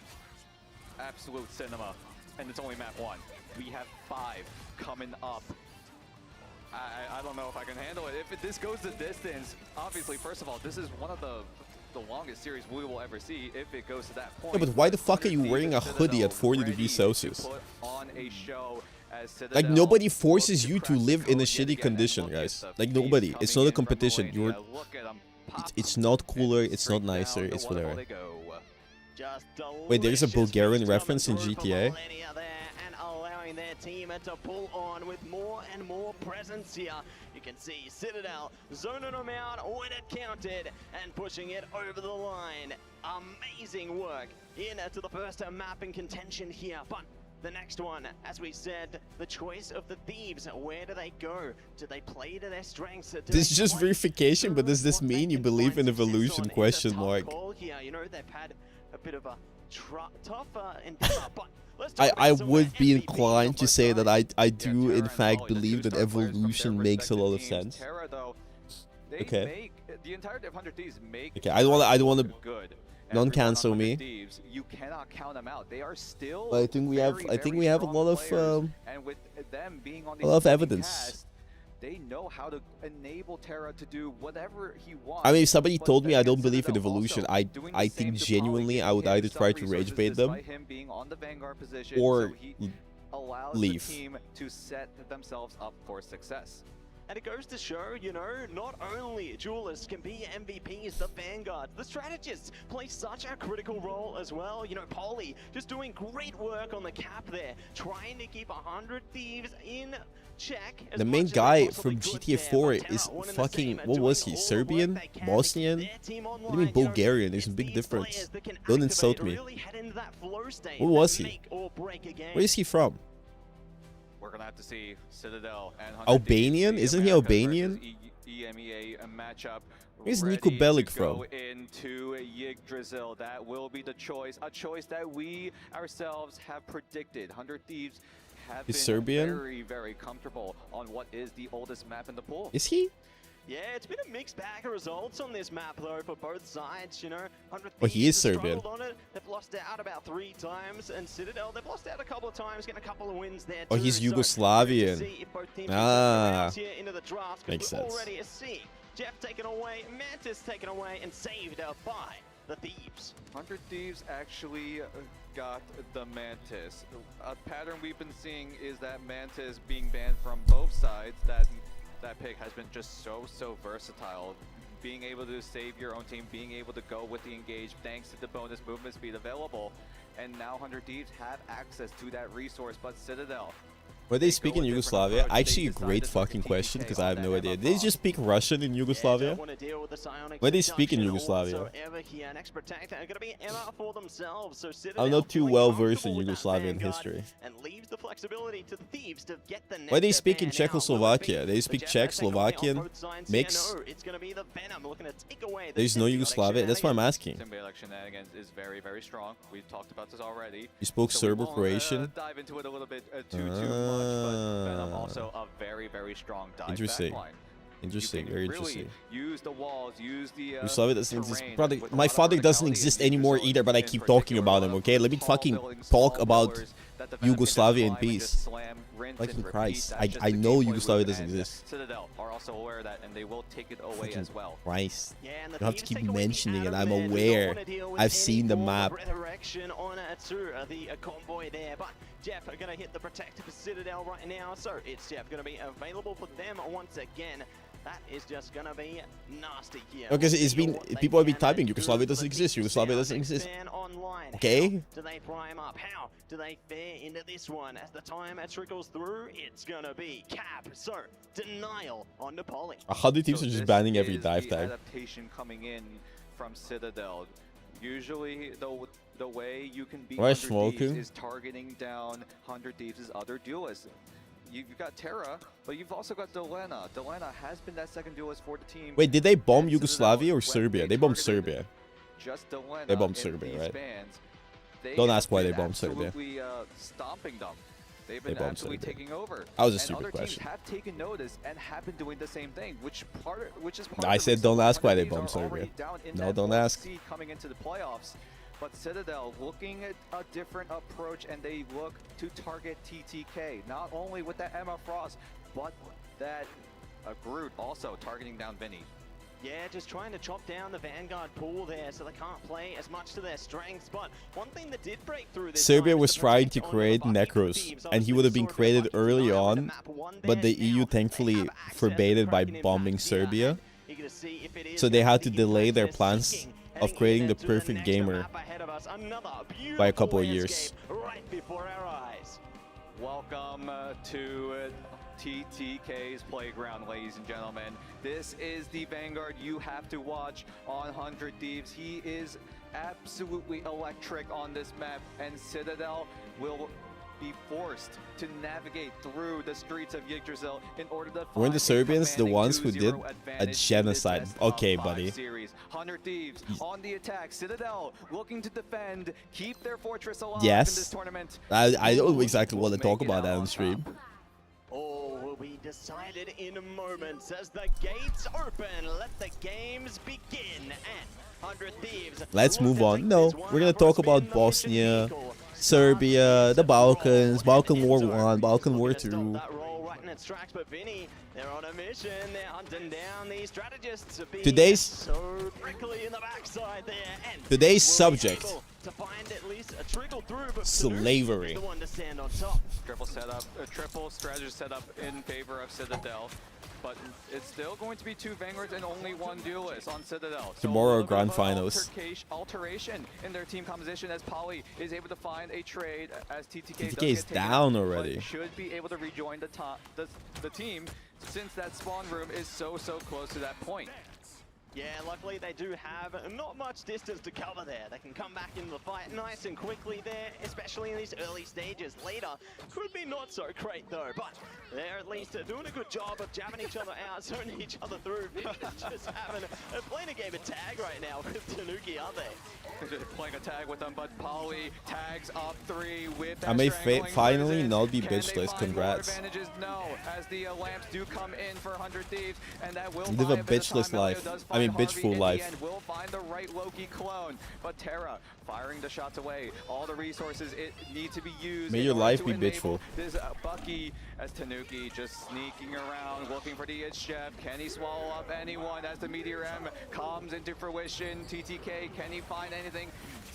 Absolute cinema, and it's only map 1. We have 5 coming up. I don't know if I can handle it. If this goes the distance, obviously, first of all, this is one of the longest series we will ever see if it goes to that point. Yeah, but why the fuck are you wearing a hoodie at 40 degrees Celsius? Like, nobody forces you to live in a shitty condition, guys. Like, nobody. It's not a competition. It's not cooler, it's not nicer, it's whatever. Wait, there's a Bulgarian reference in GTA? Their team to pull on with more and more presence here. You can see Citadel zoning them out when it counted and pushing it over the line. Amazing work into the first map in contention here. But the next one, as we said, the choice of the Thieves. Where do they go? Do they play to their strengths? This is just verification, but does this mean you believe in evolution? Question mark. Here. You know, they've had a bit of a tough endeavor, but I would be inclined to say that I do in fact believe that evolution makes a lot of sense. Okay. Okay, I don't want to non-cancel me. You cannot count them out. They are still. But I think we have a lot of and with them being on evidence. They know how to enable Terra to do whatever he wants. I mean, if somebody told me I don't believe in evolution, I think genuinely I would either try to rage bait them or leave. The team to set themselves up for success. And it goes to show, you know, not only duelists can be MVPs, the vanguards, the strategists play such a critical role as well. You know, Polly just doing great work on the cap there, trying to keep 100 Thieves in check. The main guy from GTA 4 is fucking, what was he, Serbian? Bosnian? What do you mean Bulgarian? There's a big difference. Don't insult me. What was he? Where is he from? We're gonna have to see Citadel and Albanian? Isn't he Albanian? EMEA matchup. Where's Niko Bellic from? Go into Yggdrasil. That will be the choice. A choice that we ourselves have predicted. 100 Thieves have He's been Serbian? very, very comfortable on what is the oldest map in the pool. Is he? Yeah, it's been a mixed bag of results on this map, though, for both sides, you know. 100 Oh, he is Thieves have Serbian. struggled on it. They've lost out about 3 times, and Citadel, they've lost out a couple of times, getting a couple of wins there, Oh, too. he's So, Yugoslavian. see if both teams can Ah, turn around here into the draft, 'cause makes we sense. already see Jeff taken away, Mantis taken away, and saved out by the Thieves. 100 Thieves actually got the Mantis. A pattern we've been seeing is that Mantis being banned from both sides. That pick has been just so versatile. Being able to save your own team, being able to go with the engage thanks to the bonus movement speed available. And now 100 Thieves have access to that resource, but Citadel. Were they speak in Yugoslavia? Actually, a great fucking question because I have no idea. Did they just speak Russian in Yugoslavia? Where they speak in Yugoslavia? I'm not too well versed in Yugoslavian history. Why they speak in Czechoslovakia? They speak Czech, Slovakian, mix. There's no Yugoslavia. That's why I'm asking. Symbiotic shenanigans is very, very strong. We've talked about this already. You spoke So we Serbo won't, Croatian? dive into it a little bit too much, but Venom also a very, very strong dive Interesting. backline. Interesting. Very interesting. Use the walls, use the Yugoslavia doesn't exist. terrain Brother, with my a lot of father doesn't verticality exist in anymore Yugoslavia either, but I in keep talking about him, okay? Let me fucking talk about Yugoslavia in peace. Fucking Christ. I know Yugoslavia doesn't exist. Citadel are also aware of that, and they will take it away Fucking as well. Christ. You don't have to keep mentioning it. I'm aware. I've seen the map. Resurrection on the convoy there, but Jeff are gonna hit the protector for Citadel right now, so it's Jeff gonna be available for them once again. That is just gonna be nasty here. Because it's been, people have been typing Yugoslavia doesn't exist. Yugoslavia doesn't exist. Okay. Do they prime up? How do they fare into this one? As the time trickles through, it's gonna be cap. So denial on the poly. 100 teams are just banning every Is dive the tag. adaptation coming in from Citadel. Usually, the way you can beat Why 100 smoking? Thieves is targeting down 100 Thieves' other duelists. You've got Terra, but you've also got Delena. Delena has been that second duelist for the team. Wait, did they bomb Yugoslavia or Serbia? They bombed Serbia. Just Delena They bombed in Serbia, these right? bans, they Don't have ask why been they bombed Serbia. absolutely, stomping them. They've They been bombed absolutely Serbia. taking over. That was a And stupid other question. teams have taken notice and have been doing the same thing, which is part I of the said reason don't ask why they 100 bombed Thieves are already Serbia. down in No, that don't fourth ask. seed coming into the playoffs. But Citadel looking at a different approach, and they look to target TTK, not only with that Emma Frost, but that Groot also targeting down Vinny. Yeah, just trying to chop down the Vanguard pool there so they can't play as much to their strengths. But one thing that did break through this Serbia time was is the trying to protect on create the Bucky Necros, Thieves. and he would have been created early on, but the EU thankfully forbade it by bombing Serbia. Eager to see if it is So they had to the delay their Impactors plans seeking, of heading creating the into perfect next gamer map ahead of us. Another by a couple of beautiful years. landscape right before our eyes. Welcome to TTK's playground, ladies and gentlemen. This is the Vanguard you have to watch on 100 Thieves. He is absolutely electric on this map, and Citadel will be forced to navigate through the streets of Yggdrasil in order to Weren't find the a Serbians the commanding ones who did 2-0 a advantage in this genocide? best of Okay, 5 buddy. series. 100 Thieves on the attack. Citadel looking to defend, keep their fortress alive in Yes. this tournament. I don't exactly want to talk about that on stream. All will be decided in moments as the gates open. Let the games begin. And 100 Thieves. Let's move on. No, we're gonna talk about Bosnia, Serbia, the Balkans, Balkan War 1, Balkan War 2. That roll right in its tracks, but Vinny, they're on a mission. They're hunting down these strategists. Today's- so prickly in the backside there. And Today's will be subject. able to find at least a trickle through, but Slavery. the one to stand on top. Triple setup, triple strategy setup in favor of Citadel, but it's still going to be 2 Vanguards and only 1 duelist on Citadel. So Tomorrow, a little bit grand of a finals. Alteration in their team composition as Polly is able to find a trade as TTK does TTK is get taken down out, already. but should be able to rejoin the team since that spawn room is so close to that point. Yeah, luckily they do have not much distance to cover there. They can come back into the fight nice and quickly there, especially in these early stages. Later, could be not so great though, but they're at least doing a good job of jabbing each other out, zoning each other through, just having playing a game of tag tag right now with Tanuki, aren't they? Playing a tag with them, but Polly tags up 3 with that I may strangling finally prison. not be Can they bitchless. find Congrats. more advantages? No, as the lamps do come in for 100 Thieves, and that will Live buy a bit of bitchless time. Melio life. does I mean, find Harvey bitchful in life. the end, will find the right Loki clone, but Terra firing the shots away. All the resources it need to be used. May in your order life to be enable bitchful. This Bucky as Tanuki just sneaking around, looking for the chef. Can he swallow up anyone as the Meteor M comes into fruition? TTK, can he find anything?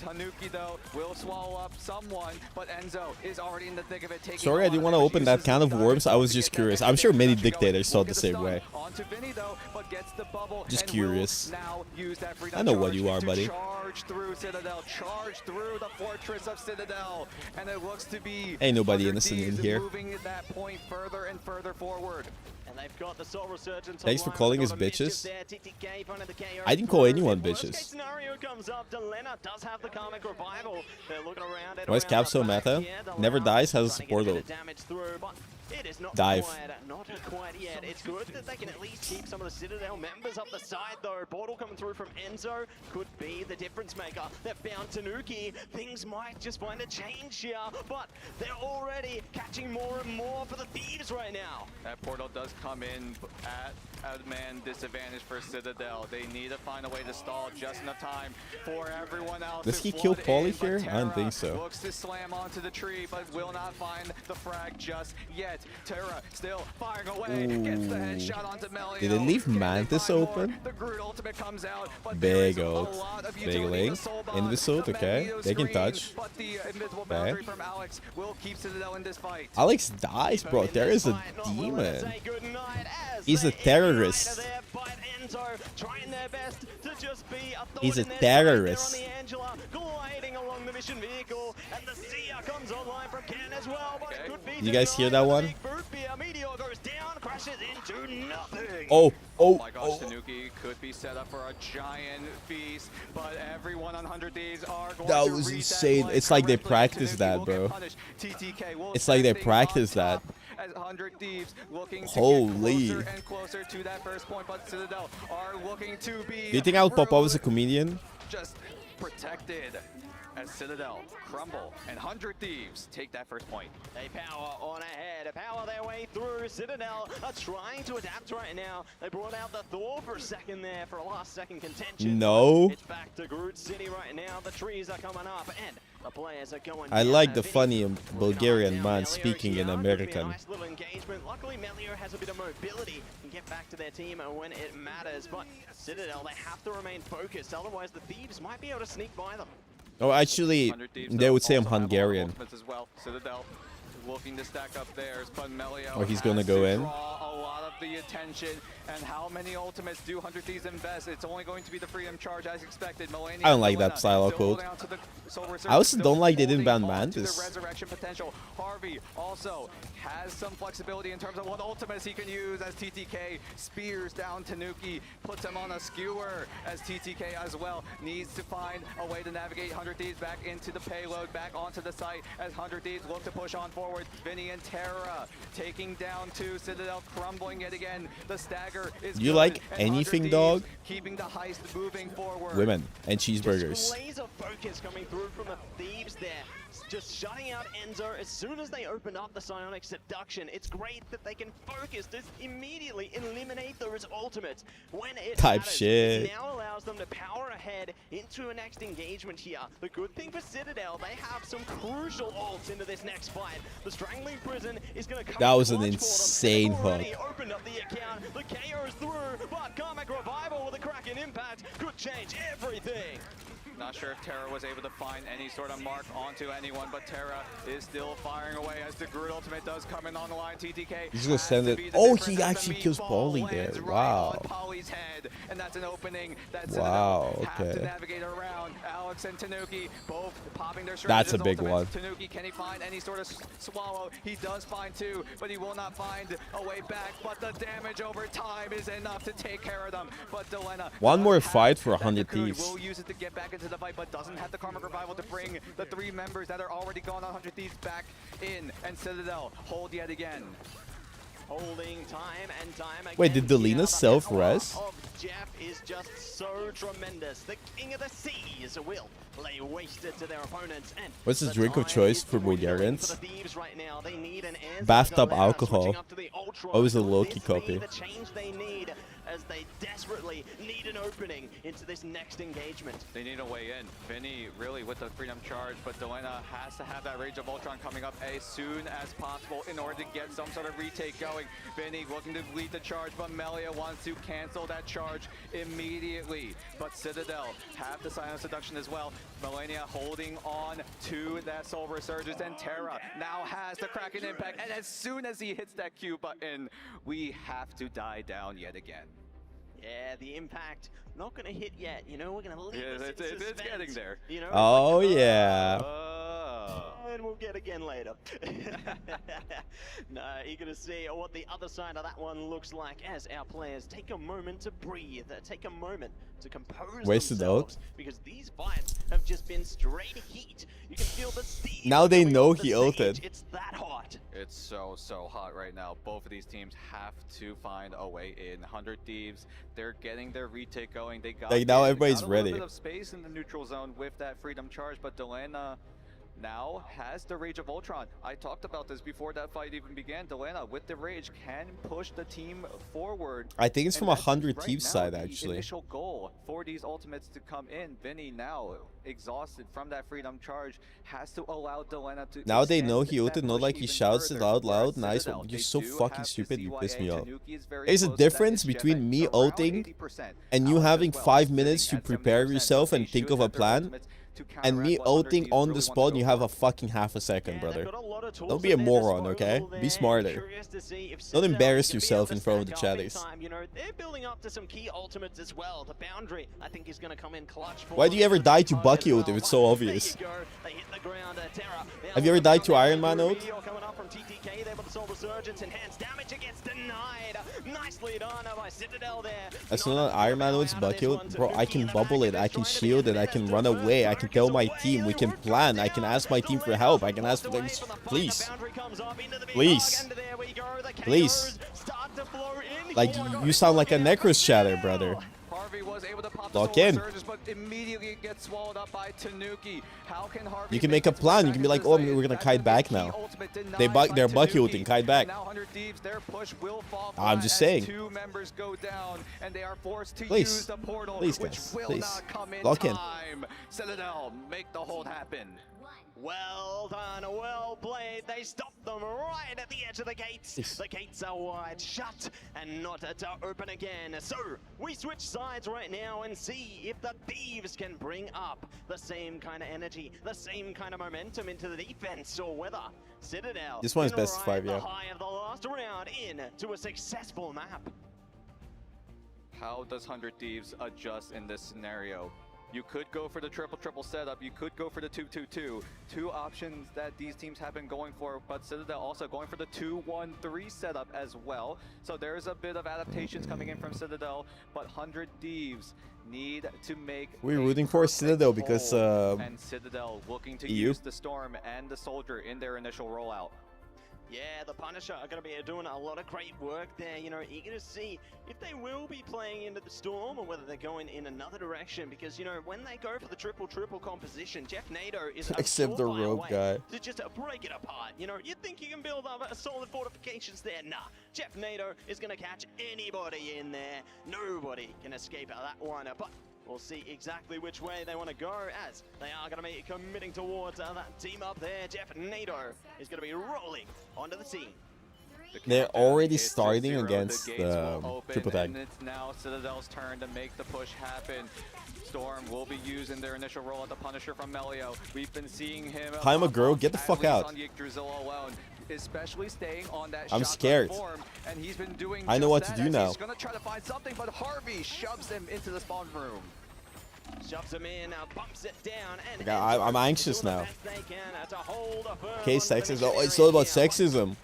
Tanuki, though, will swallow up someone, but Enzo is already in the thick of it. Taking Sorry, I didn't want to open that can of worms. I was just curious. I'm sure many dictators thought the same way. Onto Vinny, though, but gets the bubble Just and curious. will now use that freedom I know what charge you are, to buddy. Charge through Citadel, charge through the fortress of Citadel, and it looks to be Ain't nobody innocent in here. moving that point further and further forward. And they've got the Soul Resurgence. Thanks for calling us bitches. There. TTK finding the KO. I didn't call anyone Worst case bitches. scenario comes up. Delena does have the karmic revival. They're looking around it. Why is Cap so meta? Never dies, has a support ult. Damage through, but it is not Dive. not quite yet. It's good that they can at least keep some of the Citadel members up the side, though. Portal coming through from Enzo could be the difference maker. They've found Tanuki. Things might just find a change here, but they're already catching more and more for the Thieves right now. That portal does come in at a man disadvantage for Citadel. They need to find a way to stall just enough time for everyone else. Does he kill Paulie here? I don't think so. Looks to slam onto the tree, but will not find the frag just yet. Terra still firing away. Gets the headshot onto Melio. Did they leave Mantis open? The Groot ultimate comes out, but Big ult. Big link. Invisult, okay. They can touch. But the invisible Okay. boundary from Alex will keep Citadel in this fight. Alex dies, bro. There is a demon. He's a terrorist. Trying their best to just be a He's a terrorist. gliding along the mission vehicle, and the Seer comes online from Ken as well, but it could be You guys hear that one? Meteor goes down, crashes into nothing. Oh, Oh my gosh, Tanuki could be set up for a giant feast, but everyone on 100 Thieves are going That to was reset insane. life It's like they correctly. practiced Tanuki that, will bro. get punished. TTK will It's like they set things practiced on that. top As 100 Thieves looking to Holy. get closer and closer to that first point, but Citadel are looking to be Do you think I would pop up as a comedian? just protected as Citadel crumble and 100 Thieves take that first point. They power on ahead, power their way through. Citadel are trying to adapt right now. They brought out the Thor for a second there for a last second contention. No. It's back to Groot City right now. The trees are coming up and the players are going I down. like the Vinny funny Bulgarian now. man Melio speaking here in could be a American. nice little engagement. Luckily, Melio has a bit of mobility and get back to their team when it matters. But Citadel, they have to remain focused. Otherwise, the Thieves might be able to sneak by them. Oh, actually, 100 Thieves, they though, would say I'm also have Hungarian. ultimates as well. Citadel looking to stack up theirs, but Melio Oh, he's gonna has go to in? draw a lot of the attention. And how many ultimates do 100 Thieves invest? It's only going to be the freedom charge as expected. Mulaney I don't like that Delena style still code. holding on to the Soul I Resurgence, also still don't like they didn't ban holding on to Mantis. the resurrection potential. Harvey also has some flexibility in terms of what ultimates he can use as TTK spears down Tanuki, puts him on a skewer as TTK as well needs to find a way to navigate 100 Thieves back into the payload, back onto the site as 100 Thieves look to push on forward. Vinny and Terra taking down two, Citadel crumbling yet again. The stagger is You good, like and 100 anything, Thieves dog? keeping the heist moving forward. Women and cheeseburgers. Laser focus coming through from the Thieves there. Just shutting out Enzo as soon as they open up the Psionic Seduction. It's great that they can focus to immediately eliminate those ultimates when it Type matters. shit. It now allows them to power ahead into a next engagement here. The good thing for Citadel, they have some crucial ults into this next fight. The Strangling Prison is going to come That was an clutch for them. insane They've already hook. opened up the account. The KO's through, but Karmic Revival with a cracking impact could change everything. Not sure if Terra was able to find any sort of mark onto anyone, but Terra is still firing away as the Groot ultimate does come in on the line. TTK. He's gonna send it. Oh, he actually kills Paulie there. Wow. Polly's head, and that's an opening. That's Wow, have to okay. navigate around. Alex and Tanuki both popping their That's a big ultimates. one. Tanuki, can he find any sort of swallow? He does find two, but he will not find a way back. But the damage over time is enough to take care of them. But Delena One does more have fight for that 100 cocoon, Thieves. will use it to get back into the fight, but doesn't have the Karmic Revival to bring the three members that are already gone on 100 Thieves back in. And Citadel hold yet again. holding time and time again. Wait, did Delina here. The self-res? power of Jeff is just so tremendous. The king of the seas will lay wasted to their opponents. And What's the drink of choice for Bulgarians? for the Thieves right now, they need an answer. Bathtub Delena alcohol. switching up to the Ultron. Always a Could low-key this be copy. the change they need as they desperately need an opening into this next engagement. They need a way in. Vinny really with the freedom charge, but Delena has to have that Rage of Ultron coming up as soon as possible in order to get some sort of retake going. Vinny looking to lead the charge, but Melia wants to cancel that charge immediately. But Citadel have the Silent Seduction as well. Melania holding on to that Soul Resurgence, and Terra now has the Kraken Impact, and as soon as he hits that Q button, we have to die down yet again. Yeah, the impact not going to hit yet. You know, we're going to leave Yeah, this in it's getting suspense, there. You know, Oh yeah. and we'll get again later. No, eager to see what the other side of that one looks like as our players take a moment to breathe, take a moment to compose Wasted themselves, out. because these fights have just been straight heat. You can feel the steam. Now they coming know off the he stage. ulted. It's that hot. It's so hot right now. Both of these teams have to find a way in. 100 Thieves, they're getting their retake going. They got Like, now in. everybody's Got a little ready. bit of space in the neutral zone with that freedom charge, but Delena now has the Rage of Ultron. I talked about this before that fight even began. Delena with the Rage can push the team forward. I think it's And from that's 100 right Thieves now side, the actually. Initial goal for these ultimates to come in. Vinny now exhausted from that freedom charge has to allow Delena to Now they extend know he that ulted, not push like he even shouts it further. out loud. Whereas Nice Citadel, one. they You're so do fucking have the stupid, you piss CYA. me off. Tanuki is very There's a close to that. difference It's between Jeff me at around ulting 80%. and you Alex as having well, 5 sitting minutes to at prepare 70%, yourself but and they think should of a have their plan. ultimates to And me counteract what 100 ulting Thieves on really the want spot to and you go have for. a fucking half a second, Yeah, brother. they've got a lot of tools Don't be a at their moron, disposal okay? there. Be smarter. Curious to see if Don't Citadel embarrass is gonna be yourself able in to front of the stack up in chatties. time. You know, they're building up to some key ultimates as well. The boundary, I think, is going to come in clutch for Why do you them. ever die to As Bucky well. ult if it's so There obvious? you go. They hit the ground, Terra. Now Have you ever died to coming Iron up Man from ult? Ruby, coming up from TTK there with the Soul Resurgence. Enhanced damage against denied. Nicely done by Citadel there. That's not an Iron Man ult's Bucky ult. Bro, I can bubble it, I can shield it, I can run away, I can tell my team, we can plan, I can ask my team for help, I can ask for things. Please. Please. Please. Like, you sound like a Necros chatter, brother. Harvey was able to pop the Lock Soul in. Resurgence, but immediately it gets swallowed up by Tanuki. How can Harvey You can make a plan, you can be like, oh, we're gonna kite back now. They're Bucky ulting, kite back. Now 100 Thieves, their push will fall I'm flat just as saying. 2 members go down, and they are forced to Please. use the portal, Please, which guys. will Please. not come in Lock in. time. Citadel, make the hold happen. Well done, well played. They stopped them right at the edge of the gates. The gates are wide shut and not to open again. So we switch sides right now and see if the Thieves can bring up the same kind of energy, the same kind of momentum into the defense, or whether Citadel This one is can best of ride 5, the yeah. high of the last round in to a successful map. How does 100 Thieves adjust in this scenario? You could go for the triple setup, you could go for the 2-2-2. Two options that these teams have been going for, but Citadel also going for the 2-1-3 setup as well. So there's a bit of adaptations coming in from Citadel, but 100 Thieves need to make We're a rooting for perfect Citadel because, hold, and Citadel looking to EU. use the Storm and the Soldier in their initial rollout. Yeah, the Punisher are going to be doing a lot of great work there. You know, eager to see if they will be playing into the Storm or whether they're going in another direction. Because, you know, when they go for the triple composition, Jeff Nato is Except the rope guy. to just break it apart. You know, you think you can build up a solid fortifications there? Nah, Jeff Nato is going to catch anybody in there. Nobody can escape out that one. But we'll see exactly which way they want to go, as they are going to be committing towards that team up there. Jeff Nato is going to be rolling onto the team. They're already It's a starting 0. against The gates the will open, triple tag. and it's now Citadel's turn to make the push happen. Storm will be using their initial roll at the Punisher from Melio. We've been seeing him. I'm a girl, get the fuck out. On Yggdrasil alone. Especially staying on that I'm shotgun scared. form, and he's been doing I know just what to that do as now. He's gonna try to find something, but Harvey shoves him into the spawn room. Shoves him in, bumps it down, and Okay, I'm anxious doing the now. best they can to hold firm Okay, on the sexism. finishing Oh, it's all about area. sexism.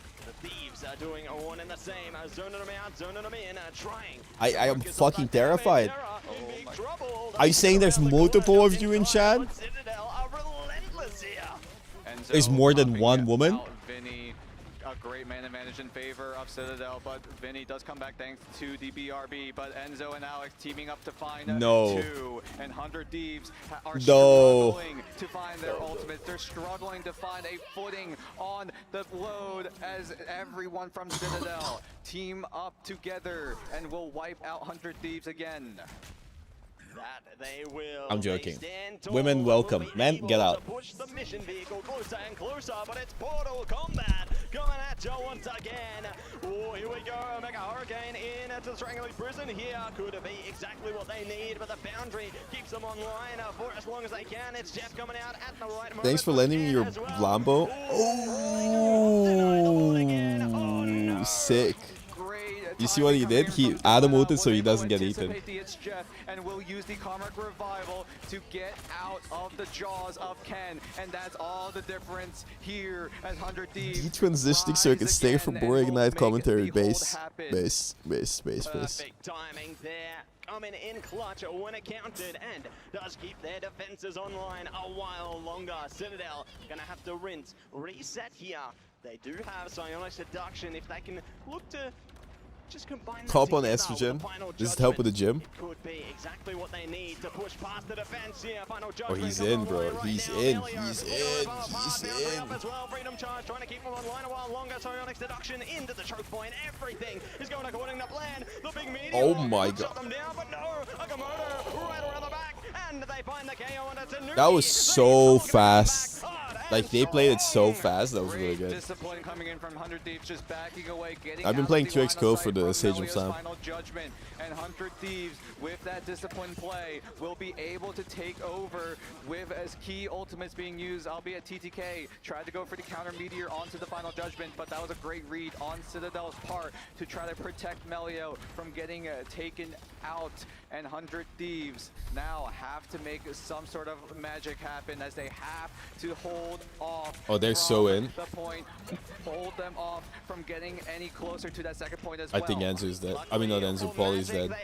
The Thieves are doing one and the same, zoning them out, zoning them in, trying. I am Focus on fucking that damage. terrified. Terra in big trouble. Are you saying there's multiple of you in chat? Citadel are relentless here. Enzo There's more than popping one it woman? out. Vinny, a great man advantage advantage in favor of Citadel, but Vinny does come back thanks to the BRB. But Enzo and Alex teaming up to find two, and 100 Thieves are struggling to find their ultimates. They're struggling to find a footing on the load as everyone from Citadel team up together and will wipe out 100 Thieves again. That they will. I'm joking. Women welcome. Men, get out. Push the mission vehicle closer and closer, but it's Portal Combat coming at you once again. Oh, here we go. Mega Hurricane into the Strangling Prison here. Could it be exactly what they need, but the boundary keeps them online for as long as they can. It's Jeff coming out at the right moment. Thanks for lending me your Lambo. Oh, sick. You see what he did? He automoted so he doesn't get eaten. It's Jeff, and we'll use the Karmic Revival to get out of the jaws of Ken, and that's all the difference here as 100 Thieves. Transitioning circuit, stay for boring Ignite commentary. Base. Perfect timing there. Coming in clutch when it counted and does keep their defenses online a while longer. Citadel gonna have to rinse, reset here. They do have Psionic Seduction if they can look to just combine Top on estrogen. Does it help with the gym? It could be exactly what they need to push past the defense here. Final Oh, he's in, bro. He's in. He's in. He's in. As well. Freedom Charge trying to keep them online a while longer. Psionic Seduction into the choke point. Everything is going according to plan. The big meteor. Oh my god. Shut them down, but no. Agamotto right around the back, and they find the KO on Tanuki. That was so fast. Like, they played it so fast. That was really good. Discipline coming in from 100 Thieves, just backing away, getting I've been playing 2x Code for the Sage of Slam. Final judgment, and 100 Thieves with that discipline play will be able to take over with as key ultimates being used, albeit TTK tried to go for the counter meteor onto the final judgment, but that was a great read on Citadel's part to try to protect Melio from getting taken out, and 100 Thieves now have to make some sort of magic happen as they have to hold off. Oh, they're so in. The point, hold them off from getting any closer to that second point as I well. think Enzo is dead. I mean, not Enzo, Paulie is dead.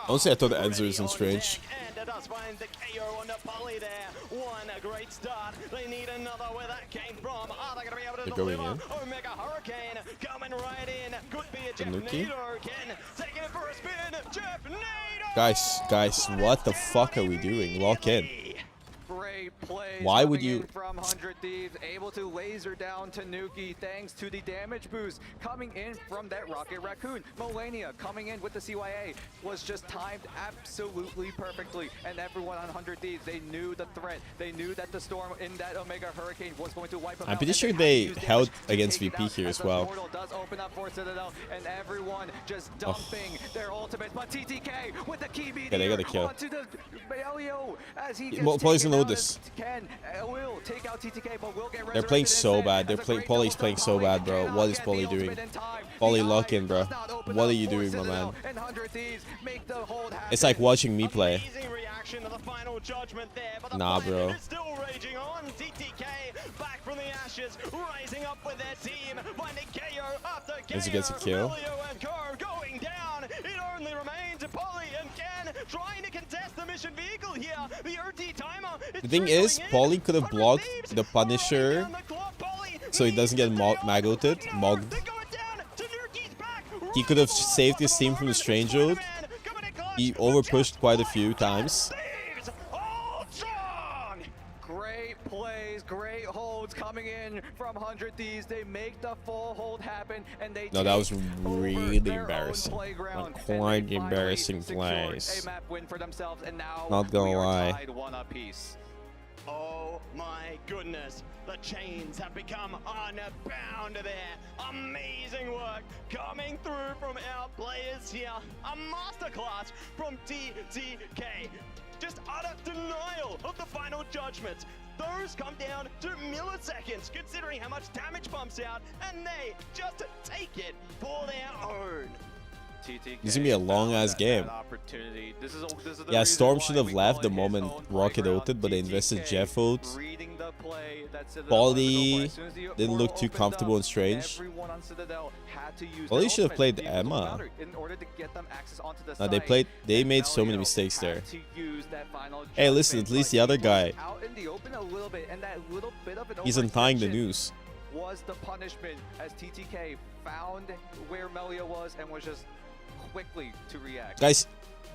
Honestly, I thought Enzo is in Strange. And it does find the KO on the Polly there. One great start. They need another where that came from. Are they going to be able to deliver? Omega Hurricane coming right in. Could be a Jeff Nader again. Taking it for a spin. Jeff Nader! Guys, what the fuck are we doing? Lock in. Great plays. Why would you? From 100 Thieves, able to laser down Tanuki thanks to the damage boost coming in from that Rocket Raccoon. Melania coming in with the CYA was just timed absolutely perfectly, and everyone on 100 Thieves, they knew the threat. They knew that the storm in that Omega Hurricane was going to wipe them out. I'm pretty sure they held against VP here as well. The portal does open up for Citadel, and everyone just dumping their ultimates. But TTK with the key meteor they got a kill. onto the Melio as he gets Poly's taken gonna out this. Ken will take out TTK, but will get They're playing so bad. Poly's playing so bad, bro. What is Poly doing? Poly, lock in, bro. What are you doing, my man? It's like watching me play. Nah, bro. It's still raging on. TTK back from the ashes, rising up with their team, finding KO after KO. As he gets a kill. Going down. It only remains Poly and Ken trying to contest the mission vehicle here. The OT timer. The thing is, Poly could have blocked the Punisher so he doesn't get mag-ulted. He could have saved his team from the Strange ult. He overpushed quite a few times. Great plays, great holds coming in from 100 Thieves. They make the full hold happen, and they No, that was really embarrassing. Quite embarrassing plays. A map win for themselves, and now not gonna lie. tied one apiece. Oh my goodness, the chains have become unbound there. Amazing work coming through from our players here. A masterclass from TTK. Just utter denial of the final judgment. Those come down to milliseconds, considering how much damage pumps out, and they just take it for their own. This is gonna be a long-ass game. Yeah, Storm should have left the moment Rocket ulted, but they invested Jeff ult. Poly didn't look too comfortable and Strange. Poly should have played Emma. No, they made so many mistakes there. Hey, listen, at least the other guy, he's untying the noose. was the punishment as TTK found where Melia was and was just quickly to react. Guys,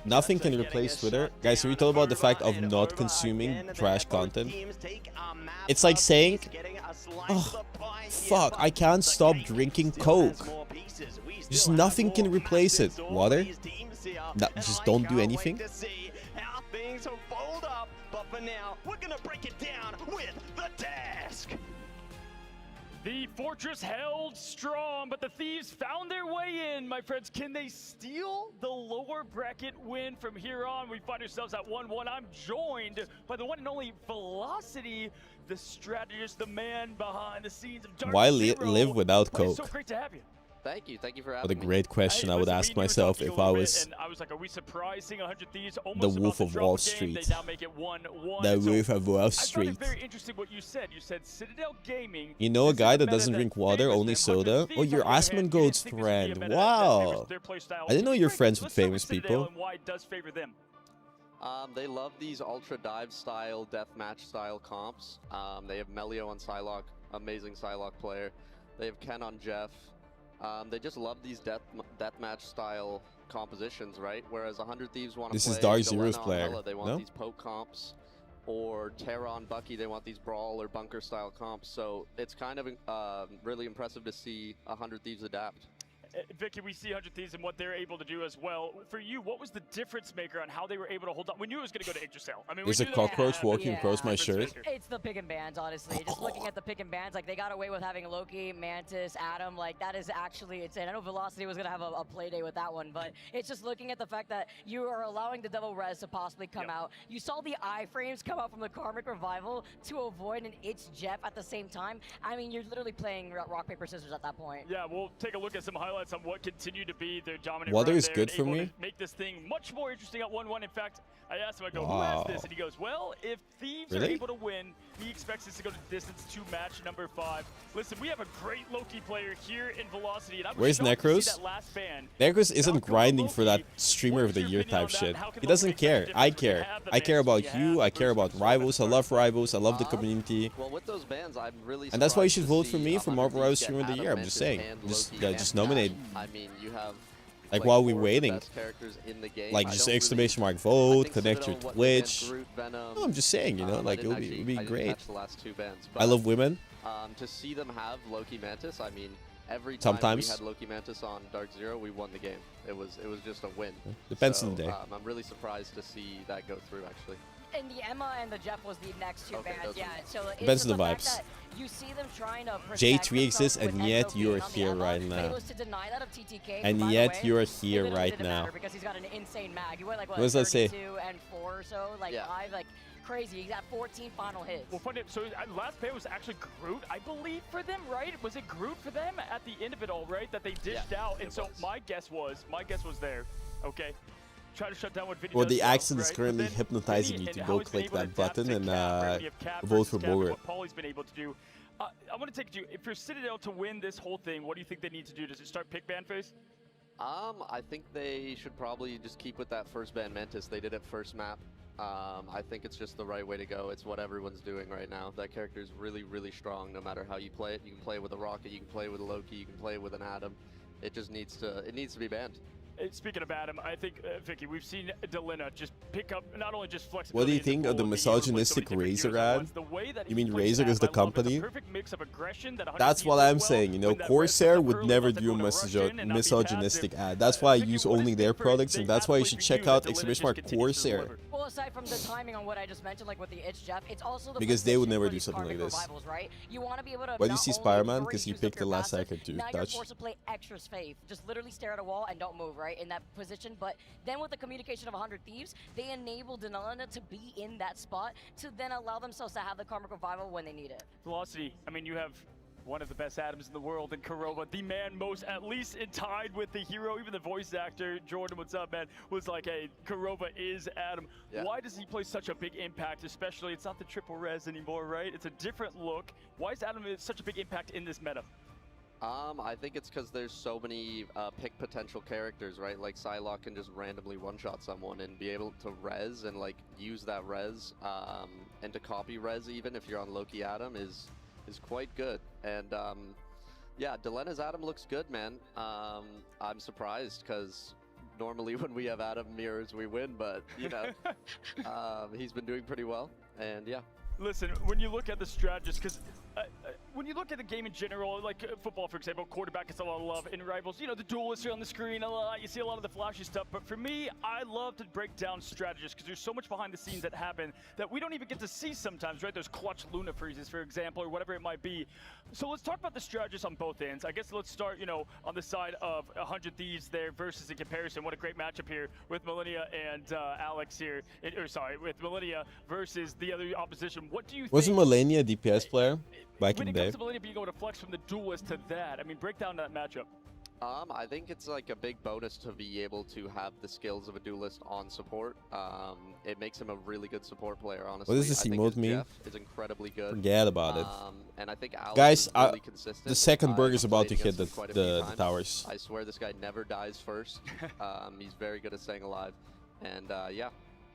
nothing can replace Twitter. Guys, are we talking about the fact of not consuming trash content? It's like saying, oh, fuck, I can't stop drinking Coke. Just nothing can replace it. Water? No, just don't do anything. How things have fold up, but for now, we're gonna break it down with the task. The fortress held strong, but the Thieves found their way in, my friends. Can they steal the lower bracket win from here on? We find ourselves at 1-1. I'm joined by the one and only Velocity, the strategist, the man behind the scenes of Dark Why Zero. live without But it's Coke? so great to have you. Thank you for having What a me. great question I would ask myself if I was And I was like, are we surprised seeing 100 Thieves almost the about Wolf to of drop Wall a game? Street. They now make it 1-1. The And so Wolf of Wall I found Street. it very interesting what you said. You said Citadel Gaming. You know a guy that doesn't drink water, only soda? Oh, you're Asmongold's friend. Wow. I didn't know you're friends with famous people. And why it does favor them. They love these ultra dive style, deathmatch style comps. They have Melio on Psylocke, amazing Psylocke player. They have Ken on Jeff. They just love these deathmatch style compositions, right? Whereas 100 Thieves want to play This is Dark Delena Zero's on player, Hela, they want no? these poke comps, or Terra on Bucky, they want these brawl or bunker style comps. So it's kind of really impressive to see 100 Thieves adapt. Vicky, we see 100 Thieves and what they're able to do as well. For you, what was the difference maker on how they were able to hold on? We knew it was going to go to Yggdrasil. I mean, There's we a knew cockroach walking across my shirt. It's the pick and bans, honestly. Just looking at the pick and bans, like they got away with having Loki, Mantis, Adam. Like that is actually insane. I know Velocity was gonna have a play day with that one, but it's just looking at the fact that you are allowing the Devil Res to possibly come out. You saw the iframes come out from the Karmic Revival to avoid an It's Jeff at the same time. I mean, you're literally playing rock paper scissors at that point. Yeah, we'll take a look at some highlights on what continued to be their dominant Water run is there good and for able me. to make this thing much more interesting at 1-1. In fact, I asked him, I go, Wow. who has this? And he goes, well, if Thieves are Really? able to win, he expects this to go to distance to match number 5. Listen, we have a great Loki player here in Velocity. And I was Where's shocked to see Necros? that last ban. Necros isn't grinding for that streamer of the year type shit. He doesn't care. I care. I care about you. I care about rivals. I love rivals. I love the community. Well, with those bans, I'm really And that's why you should surprised vote to for see me for 100 Marvel Rivals Thieves streamer of the get year. I'm Adam, just Mantis, saying. and Just Loki just and nominate. I mean, you have Like while we four of the waiting. best characters in the game. Like I just don't exclamation really- mark vote, I think connect your Citadel, what they banned Twitch. Groot, Venom, No, I'm just saying, you know, I like didn't it'll actually- be I didn't great. catch the last two bans, I love women. To see them have Loki Mantis, I mean, every time Sometimes. we had Loki Mantis on Dark Zero, we won the game. It was just a win. Depends so, on the day. I'm really surprised to see that go through, actually. And the Emma and the Jeff was the next two Okay, bands, those yeah. ones. So it's Depends just on the fact vibes. that you see them trying to protect J3 exists, themselves and with yet Enzo you're being on the here Emma, right but now. it was to deny that of TTK, And by the yet way, you're it here literally right didn't now. matter because he's got an insane mag. He went like what, What does that say? 32 and 4 or so, like Yeah. 5, like crazy. He got 14 final hits. Well, funny, so last ban was actually Groot, I believe, for them, right? Was it Groot for them at the end of it all, right? That they dished out. And so my guess was there, okay? Try to shut down what video Well, does the well, accent is right? currently But then hypnotizing Vinny you to and go how he's been click able to that adapt button to and Cap, right? We have Cap vote for versus Cap and Bogur. What Paulie's been able to do. I want to take you. If you're Citadel to win this whole thing, what do you think they need to do? Does it start pick ban phase? I think they should probably just keep with that first ban Mantis. They did it first map. I think it's just the right way to go. It's what everyone's doing right now. That character is really, really strong no matter how you play it. You can play with a Rocket, you can play with a Loki, you can play with an Adam. It just needs to be banned. Speaking of Adam, I think, Vicky, we've seen Delena just pick up not only just flexibility. What do you in think of the goal, but he was with so many misogynistic different Razor heroes at ad? once. The way that You he mean plays Razor is the Adam, I love it. company? The perfect mix of aggression that 100 That's Thieves what does I'm well, saying, you know, when that res Corsair is up would early, never lets do a everyone rush in and not be misogynistic passive. ad. That's why I Vicky, use what is only their different products, and that's why you should check out exclamation mark Corsair. Well, aside from the timing on what I just mentioned, like with the It's Jeff, it's also the Because they would position never for do these something like Karmic this. Revivals, right? You want to be able to Why do you not see only Spider-Man? free 'Cause he use picked of your the last passive, second to now touch. you're forced to play extra safe. Just literally stare at a wall and don't move, right, in that position. But then with the communication of 100 Thieves, they enable Denalina to be in that spot to then allow themselves to have the Karmic Revival when they need it. Velocity, I mean, you have one of the best Adams in the world in Kurova, the man most, at least tied with the hero. Even the voice actor, Jordan, what's up, man, was like, hey, Kurova is Adam. Yeah. Why does he play such a big impact, especially, it's not the triple res anymore, right? It's a different look. Why is Adam such a big impact in this meta? I think it's because there's so many pick potential characters, right? Like Psylocke can just randomly one-shot someone and be able to res and like use that res and to copy res even if you're on Loki Adam is is quite good. And yeah, Delena's Adam looks good, man. I'm surprised because normally when we have Adam mirrors, we win, but you know, he's been doing pretty well. And yeah. Listen, when you look at the strategists, because when you look at the game in general, like football, for example, quarterback gets a lot of love in Rivals. You know, the duelists are on the screen a lot. You see a lot of the flashy stuff. But for me, I love to break down strategists because there's so much behind the scenes that happen that we don't even get to see sometimes, right? Those clutch Luna freezes, for example, or whatever it might be. So let's talk about the strategists on both ends. I guess let's start, you know, on the side of 100 Thieves there versus in comparison. What a great matchup here with Millennia and Alex here. With Millennia versus the other opposition. What do you think? Wasn't Millennia a DPS player back in the day? When it comes to Millennia being able to flex from the duelist to that, I mean, break down that matchup. I think it's like a big bonus to be able to have the skills of a duelist on support. It makes him a really good support player, honestly. What does this emote mean? Jeff is incredibly good. Forget about it. And I think Alex guys, is really consistent. the second burger is about to played hit against him quite a the few times. towers. I swear this guy never dies first. He's very good at staying alive. And yeah.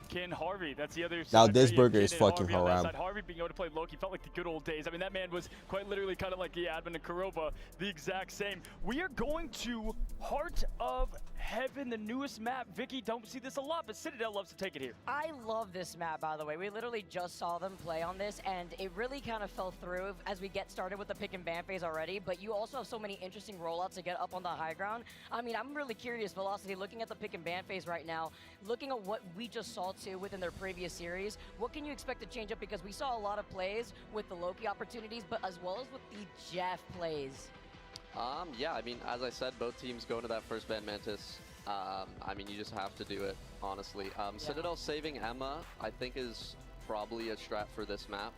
Ken Harvey, that's the other side. Now this right? burger Ken is and fucking Harvey on that haram. side. Harvey being able to play Loki felt like the good old days. I mean, that man was quite literally kind of like the admin of Kuroba, the exact same. We are going to Heart of Heaven, the newest map. Vicky, don't see this a lot, but Citadel loves to take it here. I love this map, by the way. We literally just saw them play on this, and it really kind of fell through as we get started with the pick and ban phase already, but you also have so many interesting rollouts to get up on the high ground. I mean, I'm really curious, Velocity, looking at the pick and ban phase right now, looking at what we just saw too within their previous series, what can you expect to change up? Because we saw a lot of plays with the Loki opportunities, but as well as with the Jeff plays. Yeah, I mean, as I said, both teams go into that first ban Mantis. I mean, you just have to do it, honestly. Citadel saving Emma, I think, is probably a strat for this map.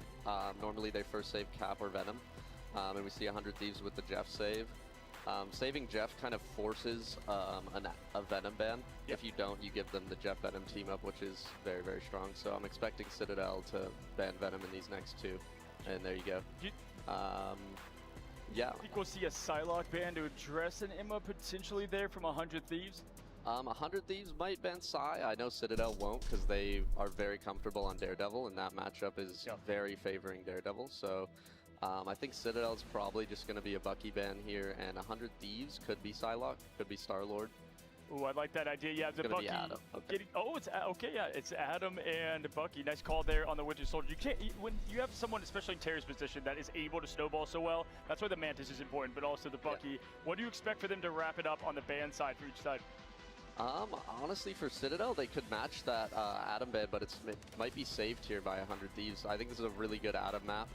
Normally they first save Cap or Venom, and we see 100 Thieves with the Jeff save. Saving Jeff kind of forces a Venom ban. Yep. If you don't, you give them the Jeff Venom team up, which is very, very strong. So I'm expecting Citadel to ban Venom in these next two, and there you go. Yeah. I think we'll see a Psylocke ban to address an Emma potentially there from 100 Thieves. 100 Thieves might ban Psy. I know Citadel won't because they are very comfortable on Daredevil, and that matchup is very favoring Daredevil. So I think Citadel's probably just going to be a Bucky ban here, and 100 Thieves could be Psylocke, could be Star-Lord. Ooh, I like that idea. Yeah, the Bucky. Adam. Okay. It's okay. Yeah, it's Adam and Bucky. Nice call there on the Winter Soldier. You can't when you have someone, especially in Terry's position, that is able to snowball so well. That's why the Mantis is important, but also the Bucky. Yeah. What do you expect for them to wrap it up on the ban side for each side? Honestly, for Citadel, they could match that Adam ban, but it might be saved here by 100 Thieves. I think this is a really good Adam map.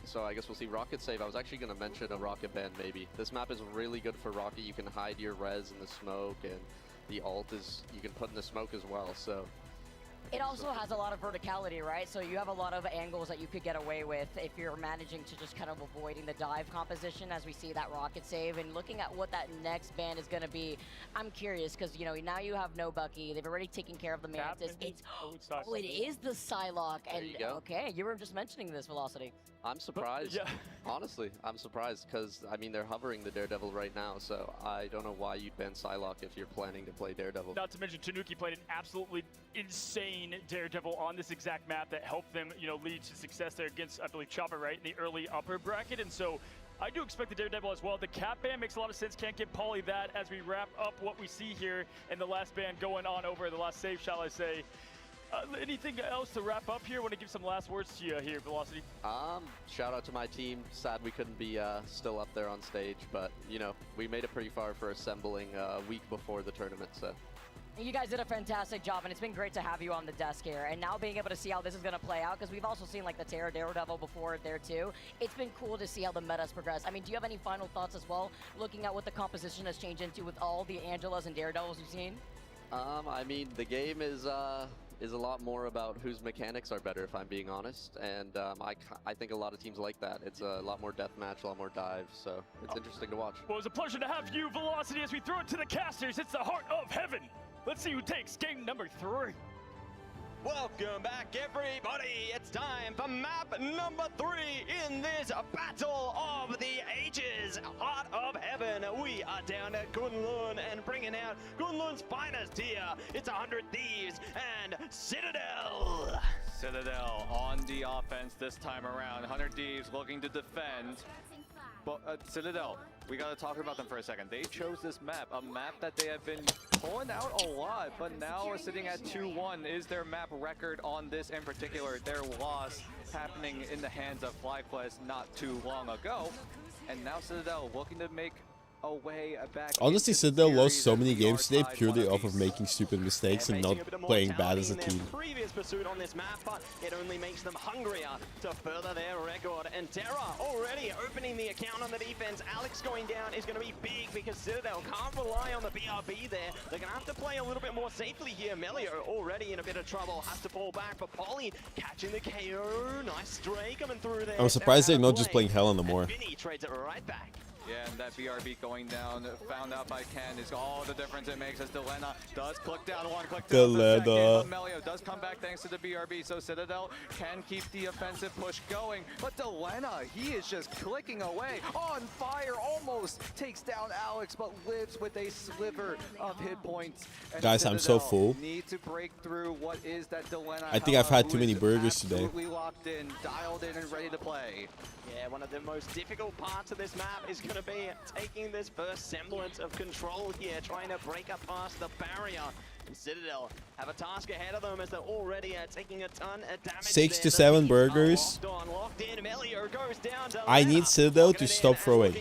So I guess we'll see. Rocket save. I was actually going to mention a Rocket ban maybe. This map is really good for Rocket. You can hide your res in the smoke, and the ult is you can put in the smoke as well. So it also has a lot of verticality, right? So you have a lot of angles that you could get away with if you're managing to just kind of avoiding the dive composition as we see that Rocket save. And looking at what that next ban is going to be, I'm curious because, you know, now you have no Bucky. They've already taken care of the Mantis. Oh, it is the Psylocke. And there you go. Okay, you were just mentioning this, Velocity. I'm surprised. Yeah. Honestly, I'm surprised because, I mean, they're hovering the Daredevil right now, so I don't know why you'd ban Psylocke if you're planning to play Daredevil. Not to mention, Tanuki played an absolutely insane Daredevil on this exact map that helped them, you know, lead to success there against, I believe, Chopper, right, in the early upper bracket. And so I do expect the Daredevil as well. The Cap ban makes a lot of sense. Can't give Pauly that as we wrap up what we see here in the last ban going on over the last save, shall I say. Anything else to wrap up here? Want to give some last words to you here, Velocity? Shout out to my team. Sad we couldn't be still up there on stage, but you know, we made it pretty far for assembling a week before the tournament. So you guys did a fantastic job, and it's been great to have you on the desk here. And now being able to see how this is going to play out, because we've also seen like the Terra Daredevil before there too. It's been cool to see how the meta's progress. I mean, do you have any final thoughts as well, looking at what the composition has changed into with all the Angelas and Daredevils you've seen? I mean, the game is a lot more about whose mechanics are better, if I'm being honest, and I think a lot of teams like that. It's a lot more deathmatch, a lot more dive, so it's interesting to watch. Well, it was a pleasure to have you, Velocity, as we throw it to the casters. It's the Heart of Heaven. Let's see who takes game number 3. Welcome back, everybody. It's time for map number 3 in this Battle of the Ages, Heart of Heaven. We are down at Kunlun and bringing out Kunlun's finest here. It's 100 Thieves and Citadel. Citadel on the offense this time around. 100 Thieves looking to defend. But Citadel, we got to talk about them for a second. They chose this map, a map that they have been pulling out a lot, but now are sitting at 2-1 is their map record on this in particular. Their loss happening in the hands of FlyQuest not too long ago. And now Citadel looking to make a way back. Honestly, Citadel lost so many games today purely off of making stupid mistakes and not playing bad as a team. Previous pursuit on this map, but it only makes them hungrier to further their record. And Terra already opening the account on the defense. Alex going down is going to be big because Citadel can't rely on the BRB there. They're going to have to play a little bit more safely here. Melio already in a bit of trouble, has to fall back, but Polly catching the KO. Nice stray coming through there. I'm surprised they're not just playing hell on the more. Vinny trades it right back. Yeah, and that BRB going down, found out by Ken, is all the difference it makes as Delena does click down one, click down the second. Melio does come back thanks to the BRB, so Citadel can keep the offensive push going. But Delena, he is just clicking away, on fire, almost takes down Alex, but lives with a sliver of hit points. And Guys, I'm so full. Need to break through what is that Delena. I think I've had too many burgers today. Absolutely locked in, dialed in, and ready to play. Yeah, one of the most difficult parts of this map is going to be taking this first semblance of control here, trying to break up past the barrier. And Citadel have a task ahead of them as they're already taking a ton of damage. 6 to 7 burgers. Locked in. Melio goes down to I need Citadel to stop throwing.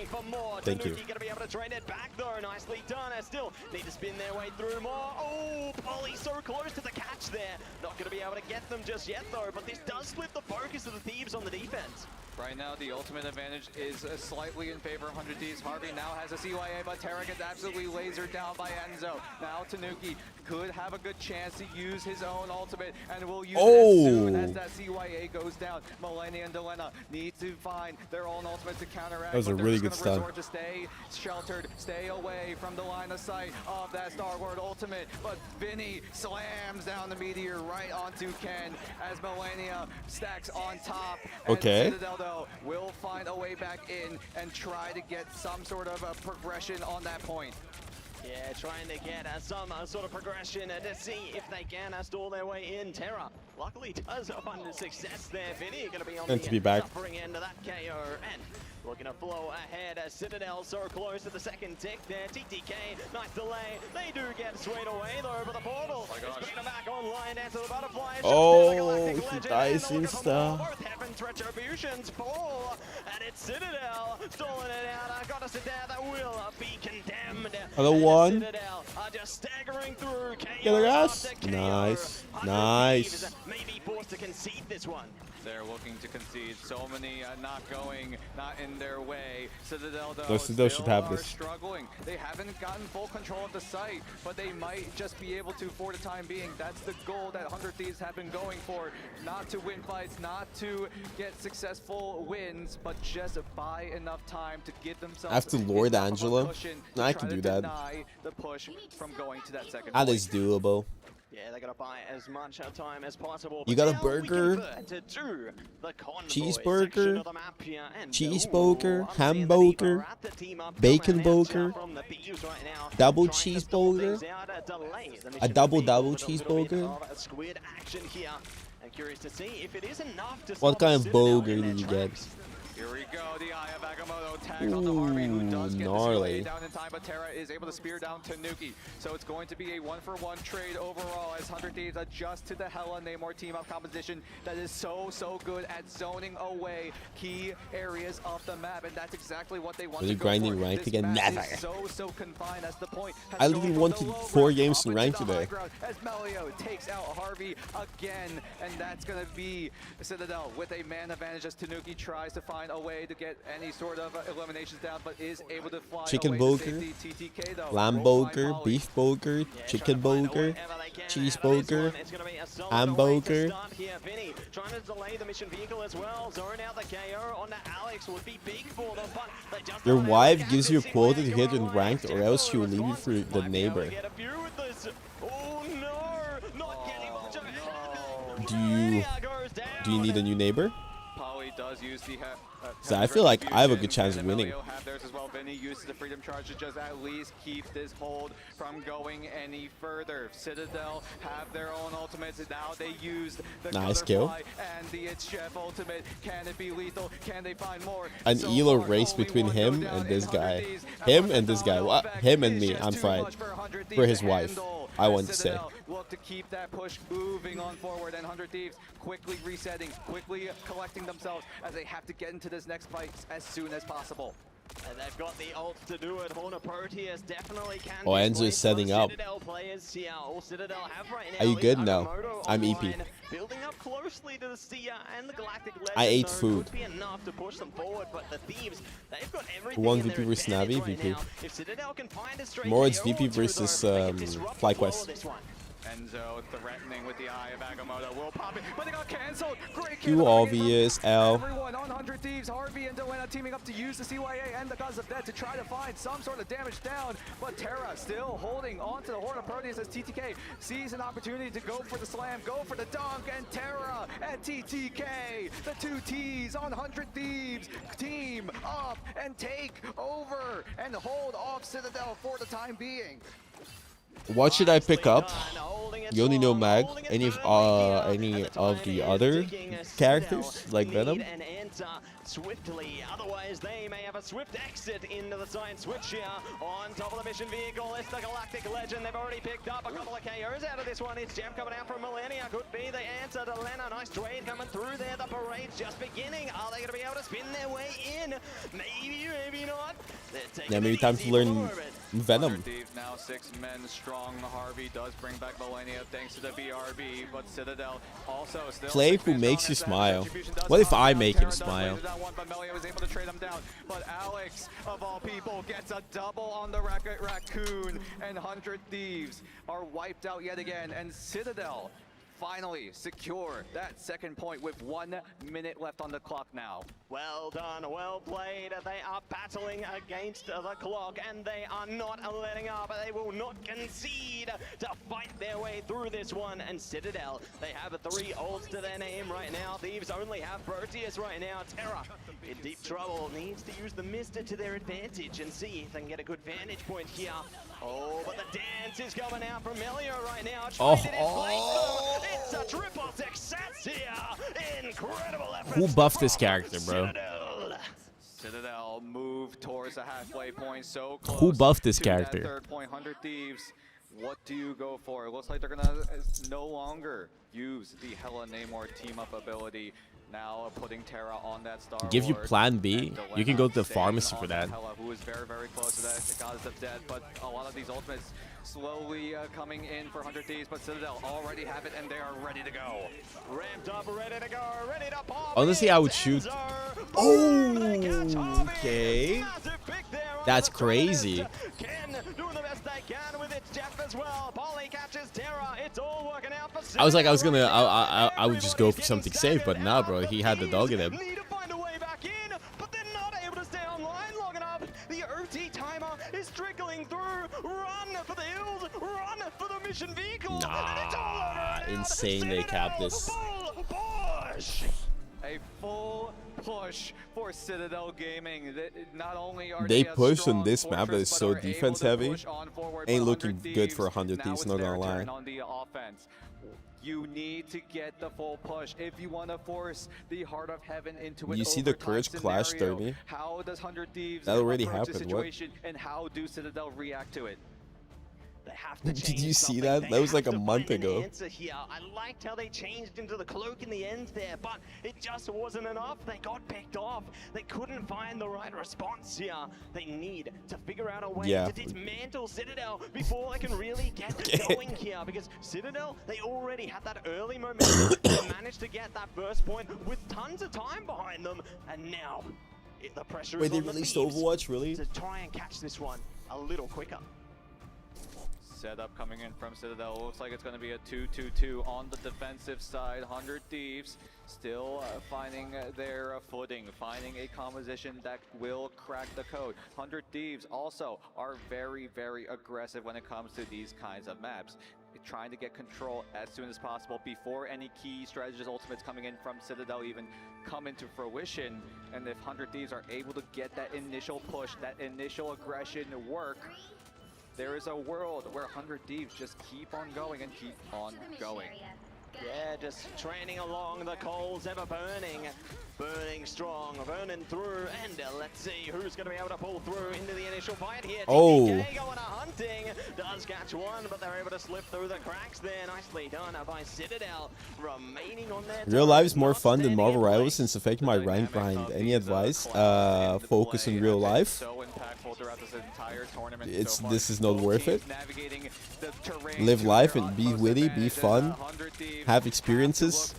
Thank you. Gonna be able to train it back though. Nicely done. Still need to spin their way through more. Oh, Polly so close to the catch there. Not gonna be able to get them just yet though, but this does split the focus of the Thieves on the defense. Right now, the ultimate advantage is slightly in favor of 100 D's. Harvey now has a CYA, but Terra gets absolutely lasered down by Enzo. Now Tanuki could have a good chance to use his own ultimate, and will use it as soon as that CYA goes down. Millennia and Delena need to find their own ultimate to counteract. That was a really good stun. To stay sheltered, stay away from the line of sight of that Star Wars ultimate. But Vinny slams down the meteor right onto Ken as Millennia stacks on top. Okay. Citadel will find a way back in and try to get some sort of a progression on that point. Yeah, trying to get some sort of progression to see if they can stall their way in. Terra luckily does find success there. Vinny going to be on the suffering end of that KO. And looking to flow ahead as Citadel so close to the second tick there. TTK, nice delay. They do get swayed away though, but the portal is bringing them back online into the butterfly. Oh, he dies in stuff. Both heavens retributions fall, and it's Citadel stalling it out. I got to sit there that will be condemned. Hello, one. Citadel are just staggering through. Get the gas. Nice. Nice. Maybe forced to concede this one. They're looking to concede. So many not going, not in their way. Citadel though Citadel should have this. Struggling. They haven't gotten full control of the site, but they might just be able to for the time being. That's the goal that 100 Thieves have been going for. Not to win fights, not to get successful wins, but just buy enough time to give themselves. I have to Lord Angela. No, I can do that. The push from going to that second That is doable. Yeah, they gotta buy as much time as possible. You got a burger, cheeseburger, cheeseburger, hamburger, bacon burger, double cheeseburger, a double cheeseburger. What kind of burger did you get? Here we go, the Eye of Agamotto tags on the Harvey, who does get gnarly. the down in time, but Terra is able to spear down Tanuki. So it's going to be a 1-for-1 trade overall as 100 Thieves adjust to the Hella Namor team-up composition that is so good at zoning away key areas of the map, and that's exactly what they want Are you to go grinding for. ranked This again? map Never. is so confined as the point. I literally won 4 games in ranked today. As Melio takes out Harvey again, and that's going to be Citadel with a man advantage as Tanuki tries to find a way to get any sort of eliminations down, but is able to fly Chicken away burger, to safety. TTK, though, lamb burger, beef burger, chicken burger, cheeseburger, hamburger. Trying to delay the mission vehicle as well. Zone out the KO onto Alex would be big for them, but they just Your wife gives you a quota to hit in ranked, or else she will leave you for the neighbor. Oh, Do you need a new neighbor? Polly does use the So I feel like I have a good chance of winning. have theirs as well. Vinny uses the freedom charge to just at least keep this hold from going any further. Citadel have their own ultimates. Now they use the nice kill. And the It's Chef ultimate. Can it be lethal? Can they find more? An elo race between him and this guy. Him and this guy. Well, him and me. I'm fine. For his wife, I want to say. Look to keep that push moving on forward, and 100 Thieves quickly resetting, quickly collecting themselves as they have to get into this next fight as soon as possible. And they've got the ult to do it. Horner Proteus definitely can. Oh, Enzo is setting up. Citadel players here. All Citadel have right now. Are you good? No. I'm EP. Building up closely to the Seer and the Galactic Legend. I ate food. Could be enough to push them forward, but the Thieves, they've got everything. Who won in VP their versus Navi? advantage VP. right now. If Citadel can find a straight More it's KO VP or two, versus though, they can disrupt the flow FlyQuest. of this one. Enzo threatening with the eye of Agamotto will pop it, but they got cancelled. Great Too obvious, L. Everyone on 100 Thieves, Harvey and Delena teaming up to use the CYA and the Gods of Death to try to find some sort of damage down, but Terra still holding on to the Horn of Proteus as TTK sees an opportunity to go for the slam, go for the dunk, and Terra and TTK, the two T's on 100 Thieves, team up and take over and hold off Citadel for the time being. What should I pick up? You only know Mag. Any of the other characters like Venom? Swiftly, otherwise they may have a swift exit into the side switch here. On top of the mission vehicle, it's the Galactic Legend. They've already picked up a couple of KOs out of this one. It's Jam coming out from Millennia. Could be the answer to Lena. Nice trade coming through there. The parade's just beginning. Are they going to be able to spin their way in? Maybe, maybe not. Yeah, maybe time to learn Venom. Now 6 men strong. Harvey does bring back Millennia thanks to the BRB, but Citadel also still Play who makes you smile. What if I make him smile? But Melia was able to trade him down. But Alex, of all people, gets a double on the Raccoon, and 100 Thieves are wiped out yet again, and Citadel finally secure that second point with 1 minute left on the clock now. Well done, well played. They are battling against the clock and they are not letting up. They will not concede to fight their way through this one. And Citadel, they have 3 ults to their name right now. Thieves only have Proteus right now. Terra in deep trouble, needs to use the Mister to their advantage and see if they can get a good vantage point here. Oh, but the dance is coming out from Melia right now. It's a triple success here. Incredible effort. Who buffed this character, bro? Citadel move towards the halfway point, so close. Who buffed this to character? That third point, 100 Thieves. What do you go for? It looks like they're gonna no longer use the Hella Namor team up ability. Now putting Terra on that Star Give you Lord, plan B. and You can go to the staying pharmacy on for that. Hela, who is very, very close to that. The Goddess of Death, but a lot of these ultimates slowly coming in for 100 Thieves, but Citadel already have it and they are ready to go. Ramped up, ready to go, ready to pop. Honestly, I would shoot. Oh, okay. That's crazy. Ken doing the best they can with its Jeff as well. Polly catches Terra. It's all working out for I was like, I would just go for something safe, but nah, bro. He had the dog in him. Need to find a way back in, but they're not able to stay online long enough. The OT timer is trickling through. Run for the hills, run for the mission vehicle. Nah, insane they capped this. A full push for Citadel Gaming. Not only are They a push on strong this map that fortress, is but so are able defense to heavy. push on forward, Ain't but looking 100 good for Thieves, 100 now Thieves, it's not their gonna lie. turn on the offense. You need to get the full push if you want to force the Heart of Heaven into an You see the overtime Courage clash scenario. 30? How does 100 Thieves That already approach the happened, what? situation, and how do Citadel react to it? They have to Did you see that? That was like a month ago. Here. I liked how they changed into the cloak in the end there, but it just wasn't enough. They got picked off. They couldn't find the right response here. They need to figure out a way to dismantle Citadel before they can really get going here, because Citadel, they already had that early momentum. They managed to get that first point with tons of time behind them, and now the pressure Wait, is they on the released Thieves Overwatch, really? to try and catch this one a little quicker. Setup coming in from Citadel. Looks like it's going to be a 2-2-2 on the defensive side. 100 Thieves still finding their footing, finding a composition that will crack the code. 100 Thieves also are very, very aggressive when it comes to these kinds of maps. trying to get control as soon as possible before any key strategist ultimates coming in from Citadel even come into fruition. And if 100 Thieves are able to get that initial push, that initial aggression work, there is a world where 100 Thieves just keep on going and keep on going. Yeah, just training along, the coals ever burning. Burning strong, burning through, and let's see who's going to be able to pull through into the initial fight here. Oh. TPK going a hunting, does catch one, but they're able to slip through the cracks there. Nicely done by Citadel, remaining on their Real life is more fun than Marvel Rivals since affecting my rank grind. Any advice? Focus on real life. So impactful throughout this entire tournament. This is not worth it. Live life and be witty, be fun, have experiences,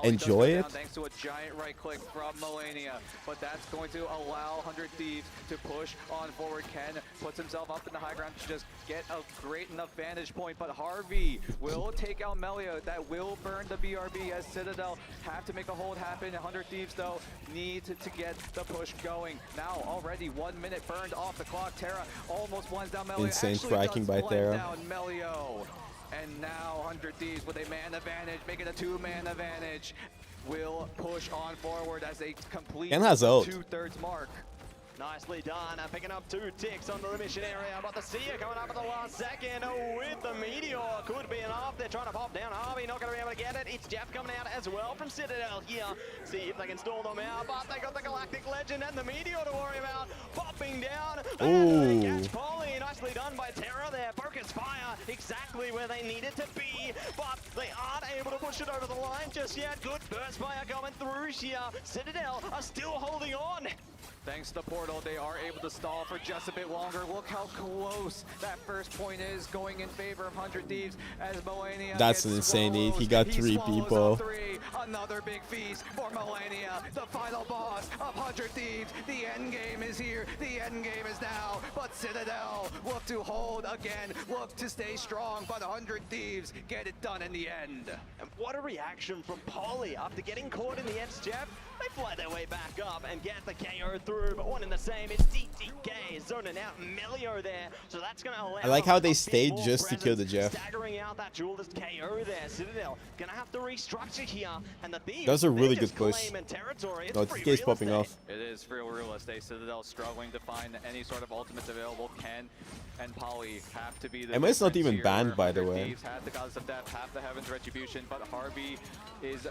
enjoy it. Thanks to a giant right click from Melania, but that's going to allow 100 Thieves to push on forward. Ken puts himself up in the high ground to just get a great enough vantage point, but Harvey will take out Melia. That will burn the BRB as Citadel have to make a hold happen. 100 Thieves, though, need to get the push going. Now, already 1 minute burned off the clock. Terra almost blinds down Melia. Insane cracking by Terra. Down Melio. And now 100 Thieves with a man advantage, making a 2-man advantage, will push on forward as they complete Ken has ult. the 2/3 mark. Nicely done, picking up 2 ticks onto the mission area, but the Seer coming up at the last second with the Meteor. Could be enough, they're trying to pop down Harvey, not going to be able to get it. It's Jeff coming out as well from Citadel here. See if they can stall them out, but they got the Galactic Legend and the Meteor to worry about. Popping down, and they catch Polly. Nicely done by Terra there. Focus fire, exactly where they needed to be, but they aren't able to push it over the line just yet. Good burst fire coming through here. Citadel are still holding on. Thanks to the portal, they are able to stall for just a bit longer. Look how close that first point is going in favor of 100 Thieves as Melania. That's an insane eat. He got 3 people. Another big feast for Melania, the final boss of 100 Thieves. The end game is here. The end game is now. But Citadel look to hold again, look to stay strong. But 100 Thieves get it done in the end. And what a reaction from Polly after getting caught in the edge, Jeff. They fly their way back up and get the KO through, but one in the same is DTK zoning out Melio there, so that's going to allow. I like how they stayed just to kill the Jeff. Staggering out that duelist KO there. Citadel going to have to restructure here, and the Thieves, That was a really good push. Oh, TK's popping off. It is real estate. Citadel struggling to find any sort of ultimates available. Ken and Polly have to be the Emma's not difference even here, banned, where by the 100 way. Thieves had the Goddess of Death, have the Heaven's Retribution, but Harvey is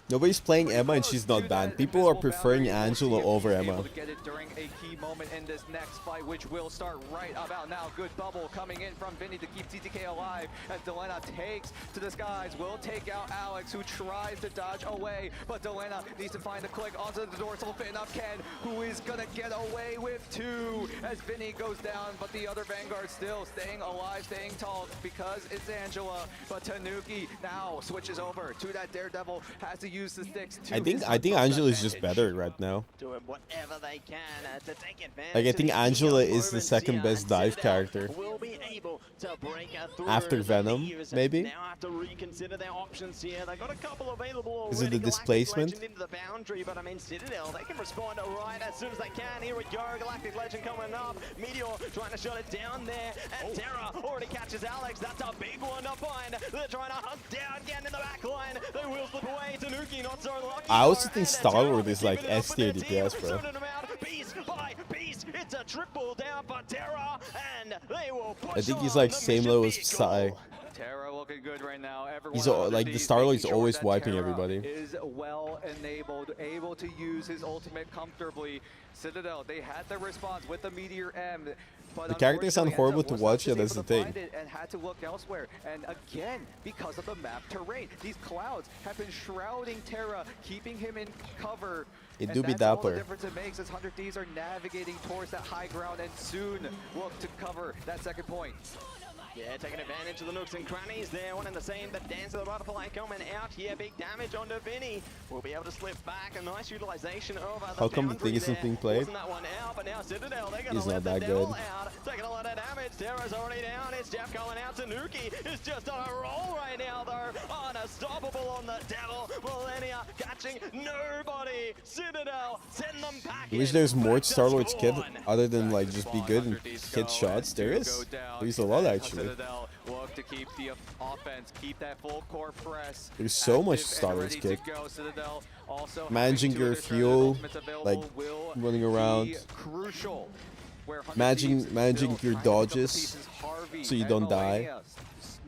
Nobody's playing Emma and she's not banned. People are preferring Angela over Emma. able to get it during a key moment in this next fight, which will start right about now. Good bubble coming in from Vinny to keep TTK alive as Delena takes to the skies, will take out Alex, who tries to dodge away, but Delena needs to find the click onto the dorsal fin of Ken, who is gonna get away with 2 as Vinny goes down, but the other Vanguard still staying alive, staying tall because it's Angela. But Tanuki now switches over to that Daredevil, has to use the sticks to I think Angela's just better right now. doing whatever they can to take advantage. Like I think of the Angela key is the moments second here, best and dive Citadel character. will be able to break through. After The Venom, Thieves maybe? Now have to reconsider their options here. They got a couple available already. Is it the Galactic displacement? Legend into the boundary, but I mean Citadel, they can respond right as soon as they can. Here we go, Galactic Legend coming up. Meteor trying to shut it down there, and Terra already catches Alex. That's a big one to find. They're trying to hunt down again in the back line. They will slip away. Tanuki not so lucky. I also think Star-Lord is like S tier DPS, bro. Piece by piece, it's a triple down for Terra, and they will push I think he's like same level as Psy. Terra looking good right now. Everyone He's on like the Thieves Star-Lord's making sure always that wiping Terra everybody. Is well enabled, able to use his ultimate comfortably. Citadel, they had their response with the Meteor M. But The characters sound unfortunately, horrible Enzo to was watch, not yeah, just that's the able to thing. find it and had to look elsewhere. And again, because of the map terrain, these clouds have been shrouding Terra, keeping him in cover. It And do be that's all the dapper. difference it makes as 100 Thieves are navigating towards that high ground and soon look to cover that second point. Yeah, taking advantage of the nooks and crannies there. One in the same, the Dance of the Butterfly coming out here. Big damage onto Vinny. We'll be able to slip back. A nice utilization over the How come the boundary thing isn't there. being played? Wasn't that one out, but now Citadel, they're going He's to let not the that devil good. out. Taking a lot of damage. Terra's already down. It's Jeff going out. Tanuki is just on a roll right now, though. Unstoppable on the devil. Millennia catching nobody. Citadel, send them back I wish in. there's more Back to Star-Lord's kid spawn. other than like just be good and hit shots. There is. There's a lot actually. actually. Citadel look to keep the offense, keep that full core press. There's so much active and Starlord's ready to kick. go. Citadel also Managing having your two other fuel, ultimates available like will running around. be crucial. Where Hunter Managing Thieves your will try to pick up the dodges pieces. Harvey so you and don't die. Malenia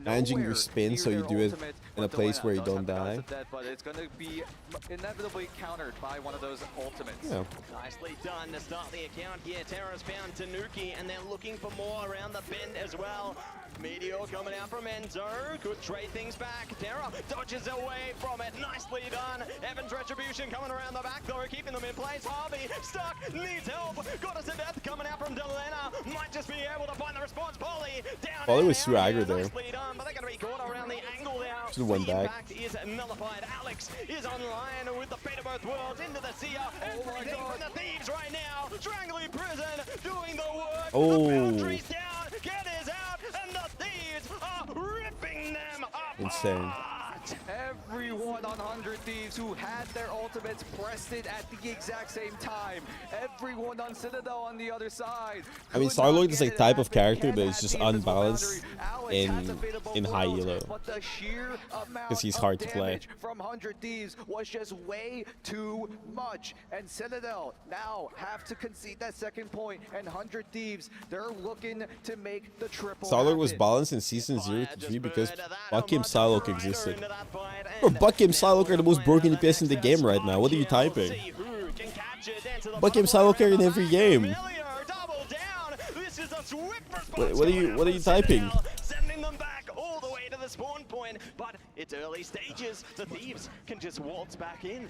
Managing your nowhere spin so near you their do it ultimates, in a but place Delena where you does don't have the gods die. of death, but it's going to be inevitably countered by one of those ultimates. Yeah. Nicely done to start the account here. Terra's found Tanuki, and they're looking for more around the bend as well. Meteor coming out from Enzo. Could trade things back. Terra dodges away from it. Nicely done. Evan's Retribution coming around the back door, keeping them in place. Harvey stuck, needs help. Got us to death coming out from Delena. Might just be able to find the response. Polly down. Polly was too aggro there. Nicely done, but they're going to be caught around the angle now. Should've went The back. impact is nullified. Alex is online with the fate of both worlds into the Seer. Everything from the Thieves right now. Strangling Prison, doing the work. Oh. The boundaries down. Get is out, and the Thieves are ripping them up. Insane. Everyone on 100 Thieves who had their ultimates pressed it at the exact same time. Everyone on Citadel on the other side. I mean, Starlord is like type of character that is just unbalanced in high elo But the sheer amount because he's hard to of play. damage from 100 Thieves was just way too much. And Citadel now have to concede that second point. And 100 Thieves, they're looking to make the triple. Starlord was balanced in season 0 to 3 because Bucky and Psylocke existed. Bro, Bucky and Psylocke are the most broken DPS in the game right now. What are you typing? Bucky and Psylocke are in every game. What are you typing? Sending them back all the way to the spawn point, but it's early stages. The Thieves can just waltz back in.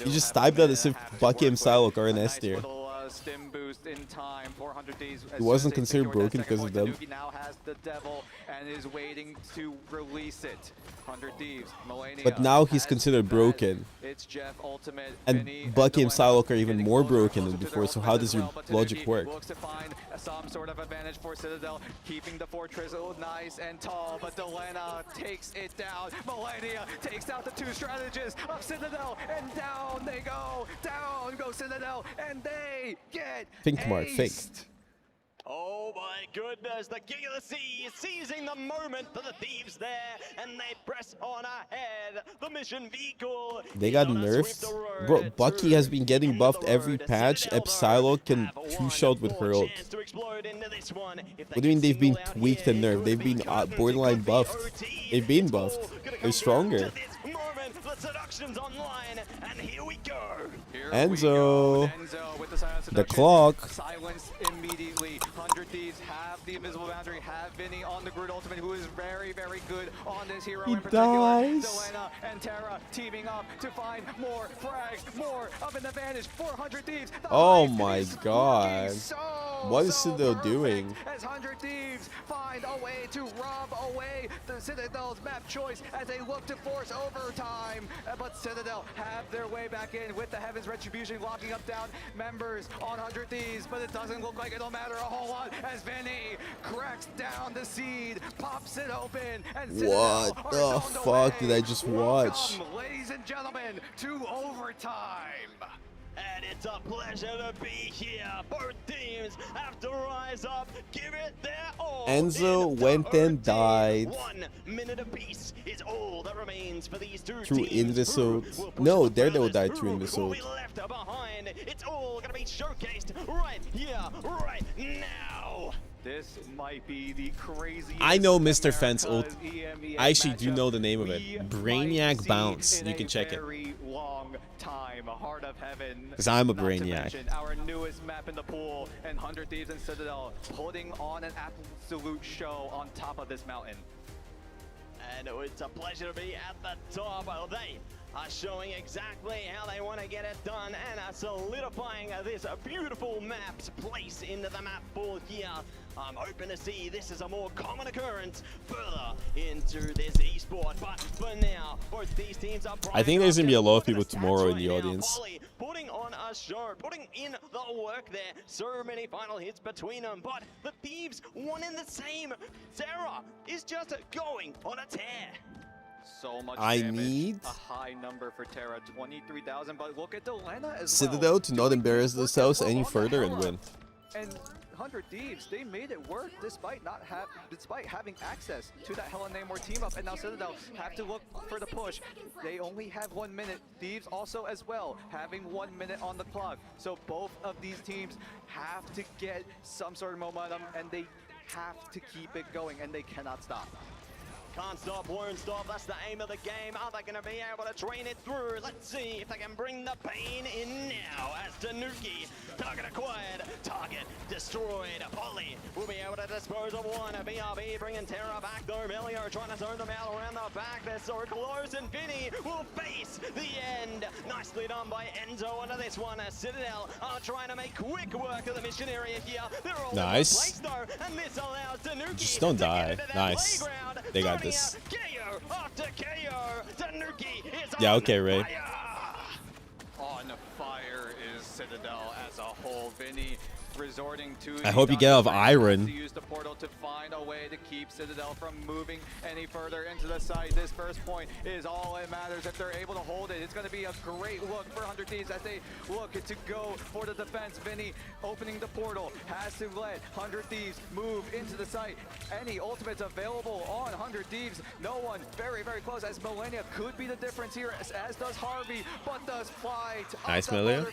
You just typed that as if Bucky and Psylocke are in S tier. Stim boost in time. 400 Thieves. He wasn't considered broken because of them. Tanuki now has the devil and is waiting to release it. 100 Thieves. Malenia But now he's has considered broken. It's Jeff Ultimate. And Vinny, Bucky and Delena Psylocke are even more getting broken than closer to before, their so how ultimates does as your well, but logic Tanuki work? looks to find some sort of advantage for Citadel, keeping the fortress nice and tall, but Delena takes it down. Malenia takes out the two strategists of Citadel, and down they go. Down go Citadel, and they get Think smart, fake. aced. Oh my goodness, the King of the Sea is seizing the moment for the Thieves there, and they press on ahead. The mission vehicle. They got nerfed. Bro, Bucky has been getting buffed every patch. Psylocke can two-shot with her ult. What do you mean they've been tweaked and nerfed? They've been borderline buffed. They've been buffed. They're stronger. The seduction's online, and here we go. Enzo. Enzo with the silence The seduction. clock. Silence immediately. 100 Thieves have the invisible boundary, have Vinny on the Groot Ultimate, who is very, very good on this hero He in particular. dies. Delena and Terra teaming up to find more frags, more of an advantage for 100 Thieves. The Oh hype my is god. working so, What is so Citadel perfect doing? As 100 Thieves find a way to rob away the Citadel's map choice as they look to force overtime. But Citadel have their way back in with the Heaven's Retribution locking up down members on 100 Thieves, but it doesn't look like it'll matter a whole lot as Vinny cracks down the seed, pops it open, and Citadel What are the zoned fuck away. did I just watch? Welcome, ladies and gentlemen, to overtime. And it's a pleasure to be here. Both teams have to rise up, give it their all. Enzo in went the and OT. died. 1 minute apiece is all that remains for these two Through teams. Invisibles. No, Daredevil died through Who will Invisibles. be left behind? It's all gonna be showcased right here, right now. This might be the craziest. I know Mr. Fence ult. America's EMEA I actually do matchup know the name of we it. might Brainiac see Bounce. in You a can check it. very long time. Heart of Heaven. 'Cause I'm a Not to Brainiac. mention our newest map in the pool, and 100 Thieves and Citadel putting on an absolute show on top of this mountain. And it's a pleasure to be at the top. Well, they are showing exactly how they want to get it done and are solidifying this beautiful map's place into the map pool here. I'm hoping to see this as a more common occurrence further into this esport. But for now, both these teams are I think there's gonna be a lot of people tomorrow in the audience. putting on a show, putting in the work there. So many final hits between them, but the Thieves one in the same. Sarah is just going on a tear. So much I damage. need a high number for Terra, 23,000. But look at Delena as Citadel well. to not embarrass themselves any further and win. And 100 Thieves, they made it work despite having access to that Hell and Namor team up. And now Citadel have to look for the push. They only have 1 minute. Thieves also as well, having 1 minute on the clock. So both of these teams have to get some sort of momentum, and they have to keep it going, and they cannot stop. Can't stop, won't stop, that's the aim of the game. Are they going to be able to drain it through? Let's see if they can bring the pain in now as Tanuki, target acquired, target destroyed. Polly will be able to dispose of one. BRB bringing Terra back though. Melio trying to zone them out around the back. They're so close, and Vinny will face the end. Nicely done by Enzo under this one. Citadel are trying to make quick work of the mission area here. They're all Nice. in place though, and this allows Tanuki Just don't to die. get into that Nice. playground. They got this. KO after KO. Tanuki is Yeah, on okay, Ray. On fire is Citadel as a whole. Vinny resorting to I hope you get off Iron. to use the portal to find a way to keep Citadel from moving any further into the site. This first point is all that matters. If they're able to hold it, it's going to be a great look for 100 Thieves as they look to go for the defense. Vinny opening the portal has to let 100 Thieves move into the site. Any ultimates available on 100 Thieves. No one very, very close, as Millennia could be the difference here, as does Harvey, but does fly to Nice, Melio.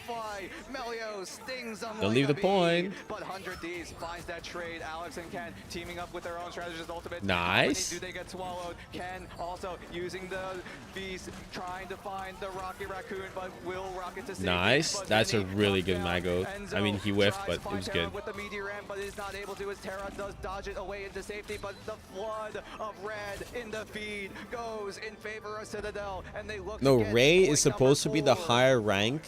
Melio stings him. Don't leave the point. But 100 Thieves finds that trade. Alex and Ken teaming up with their own strategist ultimate. Nice. Do they get swallowed? Ken also using the beast, trying to find the Rocket Raccoon, but will Rocket to safety. Nice. But That's a Vinny really comes good down. Mago. Enzo I mean, he whiffed, tries but to it find was Terra good. with the meteor end, but is not able to, as Terra does dodge it away into safety. But the flood of red in the feed goes in favor of Citadel, and they look. No, to get Ray point is supposed to be the number 4. higher rank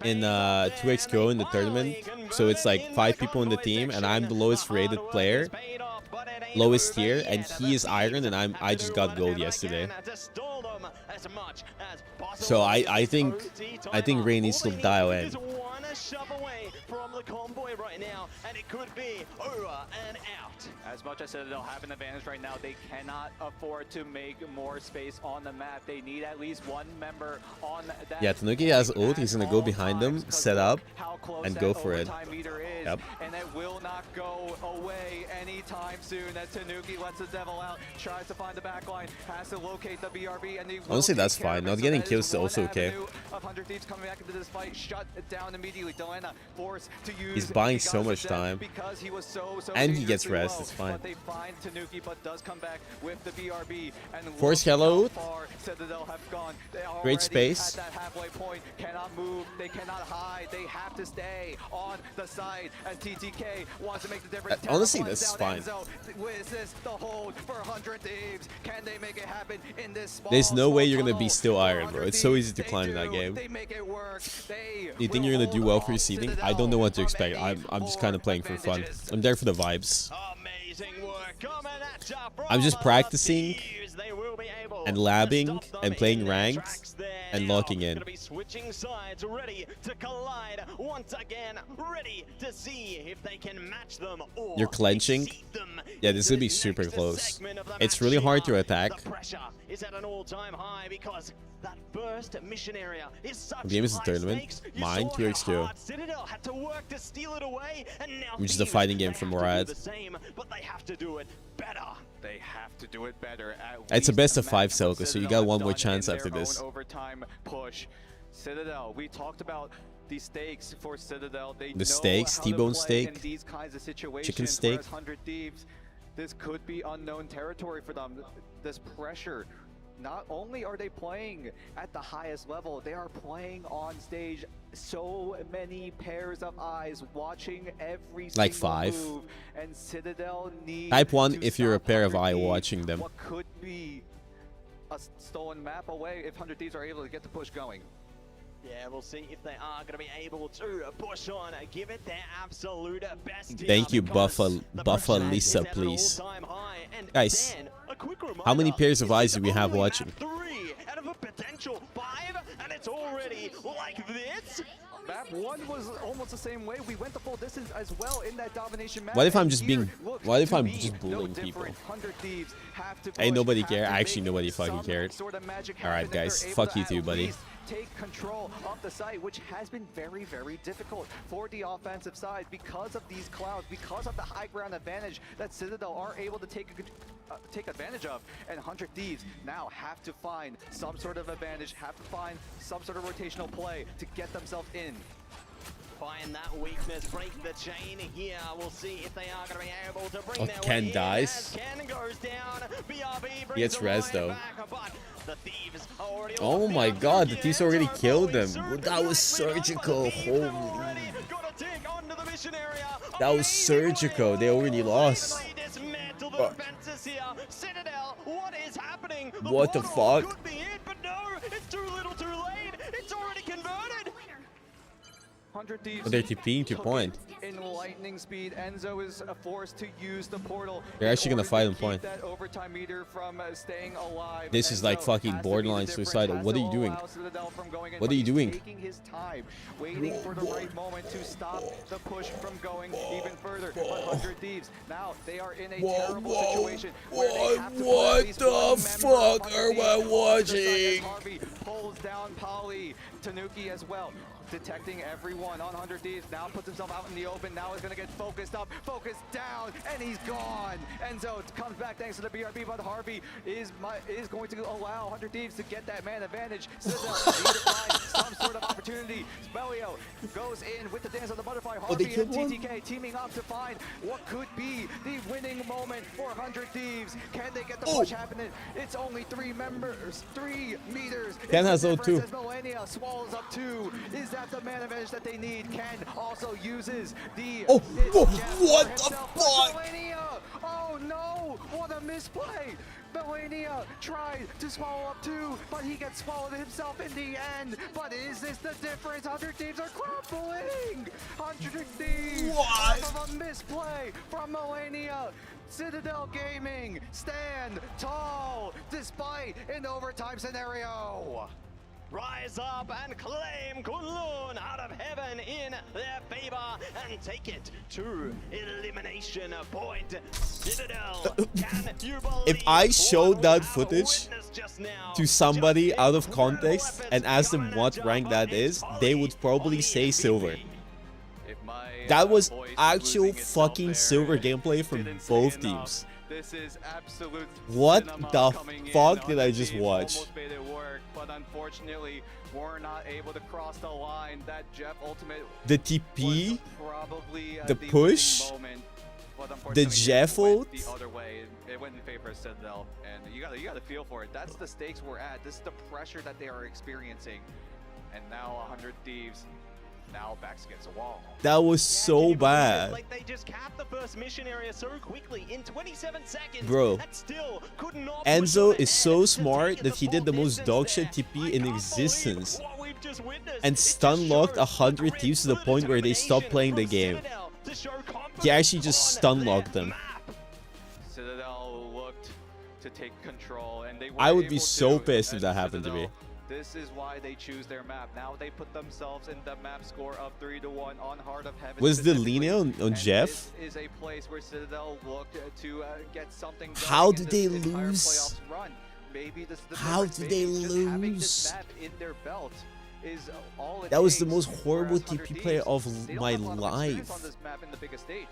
in 2xGo in the tournament. So it's like 5 people in the team, and I'm the lowest rated player, lowest tier, and he is Iron, and I just got gold yesterday. So I think Ray needs to dial in. Shove away from the convoy right now, and it could be over and out. As much as Citadel have an advantage right now, they cannot afford to make more space on the map. They need at least one member on that. Yeah, Tanuki has ult. He's gonna go behind him, set up, and go for it. Yep. And it will not go away anytime soon as Tanuki lets the devil out, tries to find the backline, has to locate the BRB, and they will Honestly, take that's care fine. of it. Not So getting that is kills is one also okay. avenue of 100 Thieves coming back into this fight, shut it down immediately. Delena forced to use. He's buying Giga's so much Death time. because he was so And he gets dangerously rest, low. it's fine. But they find Tanuki, but does come back with the BRB. And Force look Hello. how far Citadel have gone. They are Great already space. at that halfway point, cannot move, they cannot hide, they have to stay on the side as TTK wants to make the difference. Honestly, Terra this is runs fine. down Enzo. Is this the hold for 100 Thieves? Can they make it happen in this small, There's no way you're gonna tunnel be still for Iron, bro. 100 It's so Thieves? easy to They climb in that do. game. They make it work. They You think you're gonna do well for your seeding? I don't know what to expect. I'm just kind of playing for fun. I'm there for the vibes. Amazing work coming at ya from I'm just practicing Thieves. They will be able and to labbing stop them and playing in their ranked tracks there and now. locking in. Gonna be switching sides, ready to collide once again, ready to see if they can match them or You're clenching. exceed them. Yeah, this is gonna be super close. It's really hard to attack. The pressure is at an all-time high because that first mission area is such The game is a high tournament. stakes. You Mine, saw 2xGo. how hard Citadel had to work to steal it away, and now Which is a Thieves, fighting game they from have to do Murad. the same, but they have to do it better. They have to do it better. It's a best of 5 Selka, so you got one more chance after this. Overtime push. Citadel, we talked about the stakes for Citadel. They The know steaks, how to T-bone play steak, in these kinds of situations, chicken steak. whereas 100 Thieves, this could be unknown territory for them. This pressure. Not only are they playing at the highest level, they are playing on stage. So many pairs of eyes watching every Like single 5. move, and Citadel needs Type 1 to if you're a stop pair of 100 eye Thieves. watching them. What could be a stolen map away if 100 Thieves are able to get the push going. Yeah, we'll see if they are going to be able to push on, give it their absolute best. Thank you, Buffa Lisa, please. Guys, how many pairs of eyes do we have watching? 3 out of a potential 5, and it's already like this. Map 1 was almost the same way. We went the full distance as well in that domination map. What if I'm and just here being? looks What if to I'm be just no bullying people? different. 100 Thieves have to Ain't push, nobody have care. to Actually, make nobody fucking some cared. sort of magic All right, happen if guys. they're able Fuck to you too, at buddy. least take control of the site, which has been very, very difficult for the offensive side because of these clouds, because of the high ground advantage that Citadel are able to take advantage of. And 100 Thieves now have to find some sort of advantage, have to find some sort of rotational play to get themselves in. Find that weakness, break the chain here. We'll see if they are going to be able to bring their Ken way in dies. as Ken goes down. BRB He brings gets the res line though. back, but the Thieves are already Oh my god, the Thieves already killed him. That was surgical. Holy. That was surgical. They already lost. What the fuck? Could be it, but no, it's too little too late. It's already converted. 100 Thieves. Oh, they're TPing to point. In lightning speed, Enzo is forced to use the portal. They're actually gonna fight on point. That overtime meter from staying alive. This is like fucking borderline suicidal. What are you doing? What are you doing? Taking his time, waiting for the right moment to stop the push from going even further. 100 Thieves, now they are in a terrible situation where they have to What the fuck am I watching? Harvey pulls down Polly, Tanuki as well. Detecting everyone on 100 Thieves, now puts himself out in the open, now is going to get focused up, focused down, and he's gone. Enzo comes back thanks to the BRB, but Harvey is going to allow 100 Thieves to get that man advantage. Citadel need to find some sort of opportunity. Spelio goes in with the dance of the butterfly. Harvey and TTK teaming up to find what could be the winning moment for 100 Thieves. Can they get the push happening? It's only 3 members, 3 meters. Ken has 0-2. Millennia swallows up 2. Is that the man advantage that they need? Ken also uses the... what the fuck? Millennia! Oh no! What a misplay! Millennia tried to swallow up 2, but he gets swallowed himself in the end. But is this the difference? 100 Thieves are crumbling! 100 Thieves off of a misplay from Millennia. Citadel Gaming stand tall despite an overtime scenario. Rise up and claim Kunlun out of heaven in their favor and take it to elimination point. Citadel, can you believe If I showed that footage to somebody out of context and asked them what rank that is, they would probably say silver. That was actual fucking silver gameplay from both teams. This is absolute. What the fuck did I just watch? Almost made it work, but unfortunately, we're not able to cross the line. That Jeff ultimate. The TP, probably the push, moment, the Jeff ult. The other way, it went in favor of Citadel, and you gotta feel for it. That's the stakes we're at. This is the pressure that they are experiencing, and now 100 Thieves. Now backs against a wall. That was so bad. Like they just capped the first mission area so quickly in 27 seconds. Bro, that still could not Enzo is so smart that he did the most dogshit TP in existence and stun locked 100 Thieves to the point where they stopped playing the game. He actually just stun locked them. Citadel looked to take control, and they were I would be able so to, pissed if and that happened to Citadel, me. This is why they choose their map. Now they put themselves in the map score of 3-1 on Heart of Heaven. Was the specifically. Lina on Jeff? This is a place where Citadel looked to get something going How in did this they entire lose? playoffs run. Maybe this is the How difference. did Maybe they just having this lose? map in their belt is all it That was the takes, most horrible whereas 100 TP play of Thieves, they don't my have a lot of experience life. on this map in the biggest stage.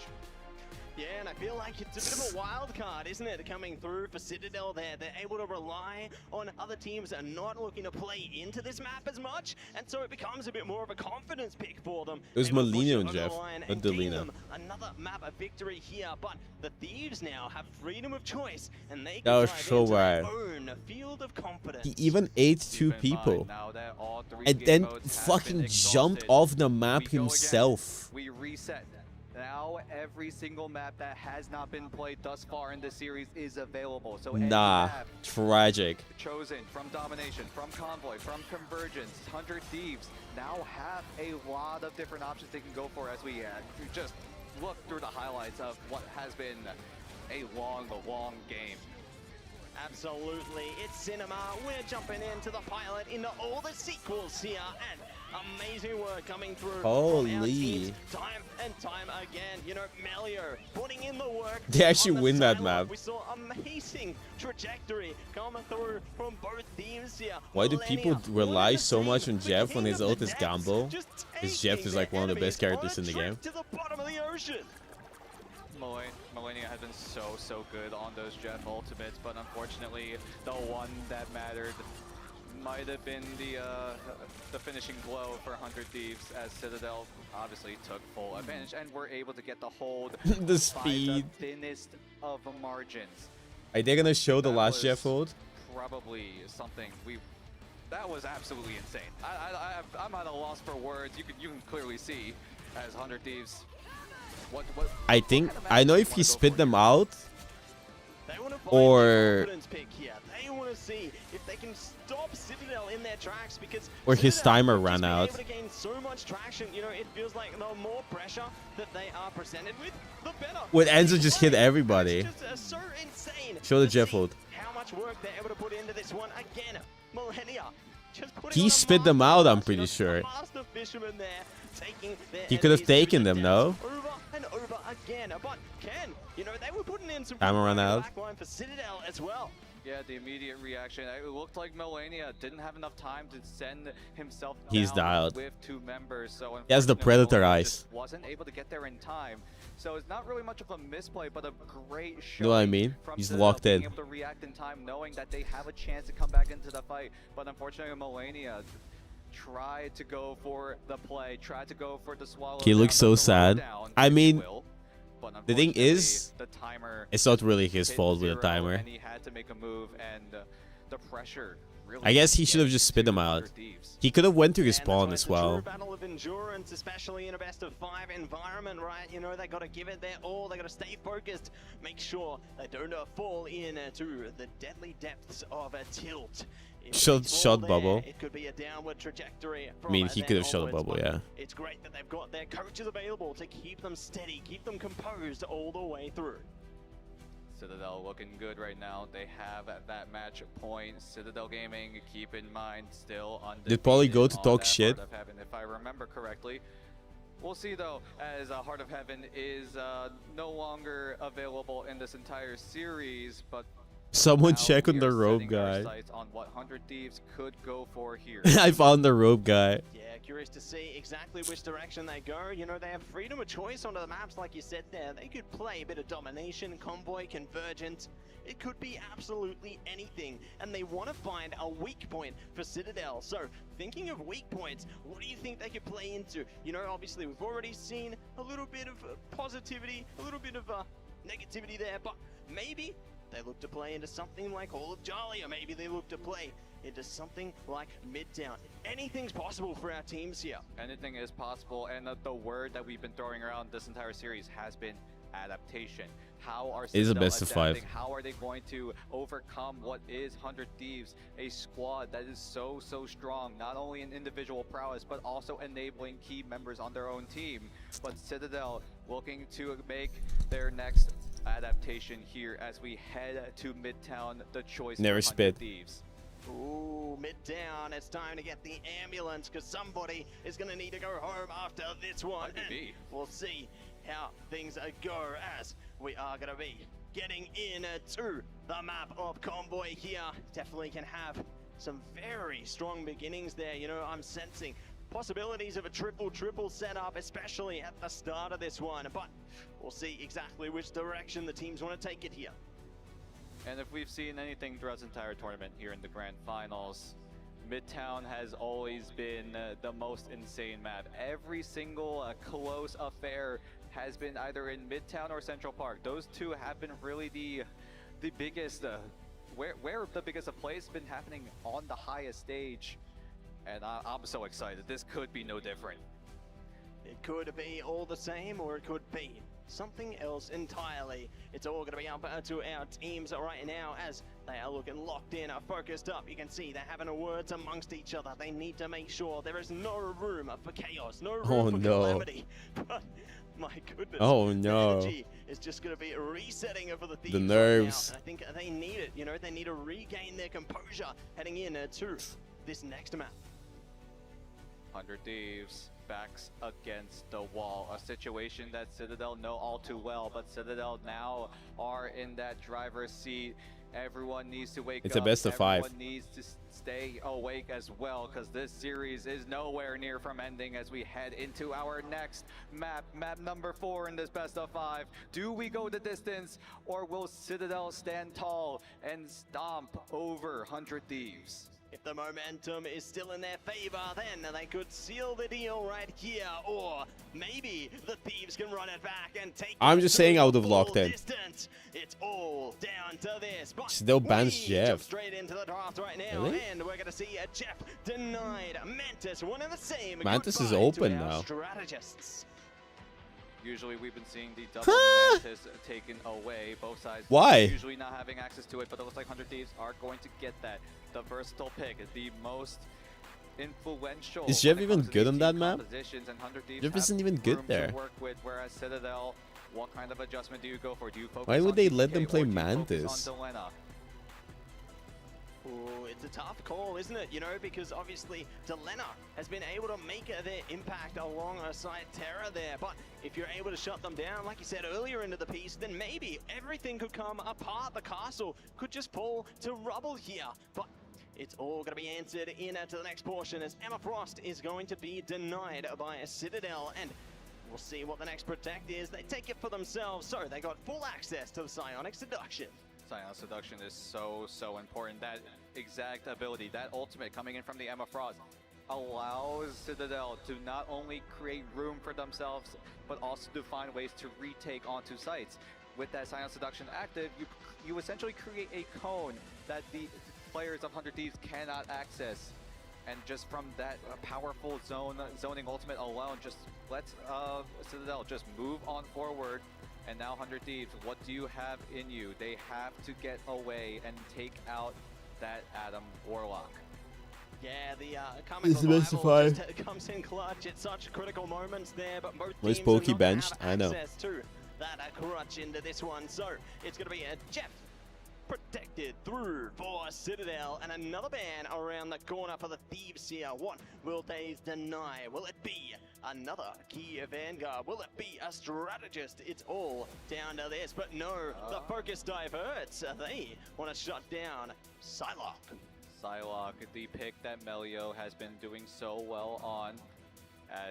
Yeah, and I feel like it's a bit of a wild card, isn't it, coming through for Citadel there. They're able to rely on other teams and not looking to play into this map as much, and so it becomes a bit more of a confidence pick for them. It was Able to push Molina it and over the Jeff, line not and gain Delina. them another map of victory here, but the Thieves now have freedom of choice, and they That can was dive so into their bad. own field of confidence. He even ate 2 people. And then fucking jumped off the map himself. We reset. Now every single map that has not been played thus far in this series is available. So any Nah, map tragic. chosen from Domination, from Convoy, from Convergence, 100 Thieves now have a lot of different options they can go for as we just look through the highlights of what has been a long game. Absolutely, it's cinema. We're jumping into the pilot, into all the sequels here, and Amazing work coming through. Holy. From our teams time and time again. You know, Melio putting in the work. They actually on the win that silo. map. We saw amazing trajectory coming through from both teams here. Why do people rely so much on Jeff when his ult is Gamble? Because Jeff is like one of the best characters in the game. To the bottom of the ocean. Millennia has been so good on those Jeff ultimates, but unfortunately, the one that mattered might have been the finishing blow for 100 Thieves, as Citadel obviously took full advantage and were able to get the hold The speed. by the thinnest of margins. Are they gonna show the last Jeff ult? Probably something that was absolutely insane. I'm at a loss for words. You can clearly see as 100 Thieves. I know if he spit them out, or They want to see if they can stop Citadel in their tracks, because or his Citadel timer have ran just been out. able to gain so much traction. You know, it feels like the more pressure that they are presented with, the better. Would Enzo just hit everybody? It's just, so insane. Show the to Jeff see ult. how much work they're able to put into this one again. Millennia just putting He on a spit them out, I'm pretty sure. master fisherman there, taking their He could have enemies taken to the them, depths no? over and over again. But Ken, you know, they were putting in some Timer ran out. backline for Citadel as well. Yeah, the immediate reaction. It looked like Millennia didn't have enough time to send himself He's down dialed. with 2 members. So He has the unfortunately, Predator Millennia eyes. just wasn't able to get there in time. So it's not really much of a misplay, but a great shot. You know what I mean? From He's Citadel locked in. being able to react in time, knowing that they have a chance to come back into the fight. But unfortunately, Millennia tried to go for the play, tried to go for the swallow. He looks so down, the sad. down, I if you mean, will. But the thing is, the timer it's not really his hit fault with the 0, timer. and he had to make a move, and the pressure really I guess he gets should have just spit them to out. 100 Thieves. He could have went to And that's respawn why as it's a well. true battle of endurance, especially in a best of 5 environment, right? You know, they got to give it their all. They got to stay focused. Make sure they don't fall into the deadly depths of a tilt. If Shot they fall there, bubble. It could be a downward trajectory. I mean, from he then could have shot a onwards, bubble, but yeah. It's great that they've got their coaches available to keep them steady, keep them composed all the way through. Citadel looking good right now. They have that match point. Citadel Gaming, keep in mind, still undefeated. Did Paulie go to on talk that shit? Heart of Heaven, if I remember correctly. We'll see though, as Heart of Heaven is no longer available in this entire series, but Someone now check on we the are rope setting our guy. sights on what 100 Thieves could go for here. I found the rope guy. Yeah, curious to see exactly which direction they go. You know, they have freedom of choice onto the maps, like you said there. They could play a bit of domination, convoy, convergence. It could be absolutely anything. And they want to find a weak point for Citadel. So, thinking of weak points, what do you think they could play into? You know, obviously, we've already seen a little bit of positivity, a little bit of negativity there, but maybe they look to play into something like Hall of Jolly, or maybe they look to play into something like Midtown. Anything's possible for our teams here. Anything is possible, and the word that we've been throwing around this entire series has been adaptation. How are It is a Citadel best of 5. adapting? How are they going to overcome what is 100 Thieves, a squad that is so strong, not only in individual prowess, but also enabling key members on their own team. But Citadel looking to make their next adaptation here as we head to Midtown, the choice Never for 100 spit. Thieves. Ooh, Midtown, it's time to get the ambulance, because somebody is going to need to go home after this one. Might be me. We'll see how things go as we are going to be getting into the map of Convoy here. Definitely can have some very strong beginnings there. You know, I'm sensing possibilities of a triple setup, especially at the start of this one. But we'll see exactly which direction the teams want to take it here. And if we've seen anything throughout this entire tournament here in the Grand Finals, Midtown has always been the most insane map. Every single close affair has been either in Midtown or Central Park. Those two have been really the biggest, where the biggest of plays has been happening on the highest stage. And I'm so excited. This could be no different. It could be all the same, or it could be something else entirely. It's all going to be up to our teams right now as they are looking locked in, focused up. You can see they're having a words amongst each other. They need to make sure there is no room for chaos, no room for calamity. But my goodness, Oh, no. the energy is just going to be resetting for the Thieves The right nerves. now. I think they need it. You know, they need to regain their composure heading in to this next map. 100 Thieves backs against the wall. A situation that Citadel know all too well, but Citadel now are in that driver's seat. Everyone needs to wake up. It's a best of 5. Everyone needs to stay awake as well, because this series is nowhere near from ending as we head into our next map. Map number 4 in this best of 5. Do we go the distance, or will Citadel stand tall and stomp over 100 Thieves? If the momentum is still in their favor, then they could seal the deal right here, or maybe the Thieves can run it back and take I'm just saying I would have locked in. distance. It's all down to this. But Still bans we Jeff. jump straight into the draft right now, Really? and we're going to see a Jeff denied. Mantis, one and the same. Mantis is Goodbye open to our now. Strategists. Usually we've been seeing the double Mantis taken away, both sides Why? usually not having access to it, but it looks like 100 Thieves are going to get that. The versatile pick, the most influential. Is Jeff when it even comes to good these on that team map? compositions, and 100 Thieves Jeff have isn't even good room there. to work with, whereas Citadel, what kind of adjustment do you go for? Do you focus Why would on they DK, let them or play do you focus Mantis? on Delena? Ooh, it's a tough call, isn't it? You know, because obviously Delena has been able to make their impact alongside Terra there. But if you're able to shut them down, like you said earlier into the piece, then maybe everything could come apart. The castle could just fall to rubble here. But it's all going to be answered into the next portion, as Emma Frost is going to be denied by a Citadel. And we'll see what the next protect is. They take it for themselves, so they got full access to the Psionic Seduction. Psionic Seduction is so important. That exact ability, that ultimate coming in from the Emma Frost, allows Citadel to not only create room for themselves, but also to find ways to retake onto sites. With that Psionic Seduction active, you essentially create a cone that the players of 100 Thieves cannot access. And just from that powerful zoning ultimate alone, just lets Citadel just move on forward. And now 100 Thieves, what do you have in you? They have to get away and take out that Adam Warlock. Yeah, the coming It's the best of revival 5. just comes in clutch at such critical moments there, but both Where's teams do Pokey not benched? have I know. access to that crutch into this one. So it's going to be a Jeff protected through for Citadel, and another ban around the corner for the Thieves here. What will they deny? Will it be another key Vanguard? Will it be a strategist? It's all down to this, but no, the focus diverts. They want to shut down Psylocke. Psylocke, the pick that Melio has been doing so well on.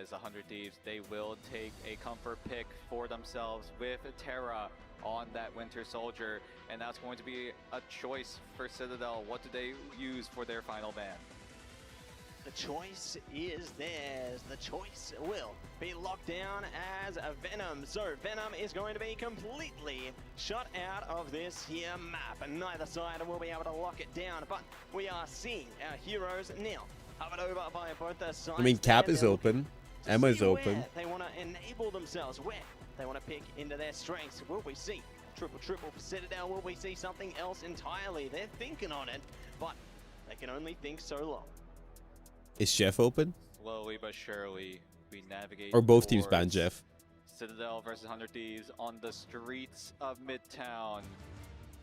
As 100 Thieves, they will take a comfort pick for themselves with Terra on that Winter Soldier, and that's going to be a choice for Citadel. What do they use for their final ban? The choice is theirs. The choice will be locked down as a Venom. So Venom is going to be completely shut out of this here map, and neither side will be able to lock it down. But we are seeing our heroes now covered over by both their sides. I mean, Cap is They're open. to Emma's see open. where they want to enable themselves, where they want to pick into their strengths. Will we see triple for Citadel? Will we see something else entirely? They're thinking on it, but they can only think so long. Is Jeff open? Slowly but surely, we navigate Or both teams ban towards Jeff? Citadel versus 100 Thieves on the streets of Midtown.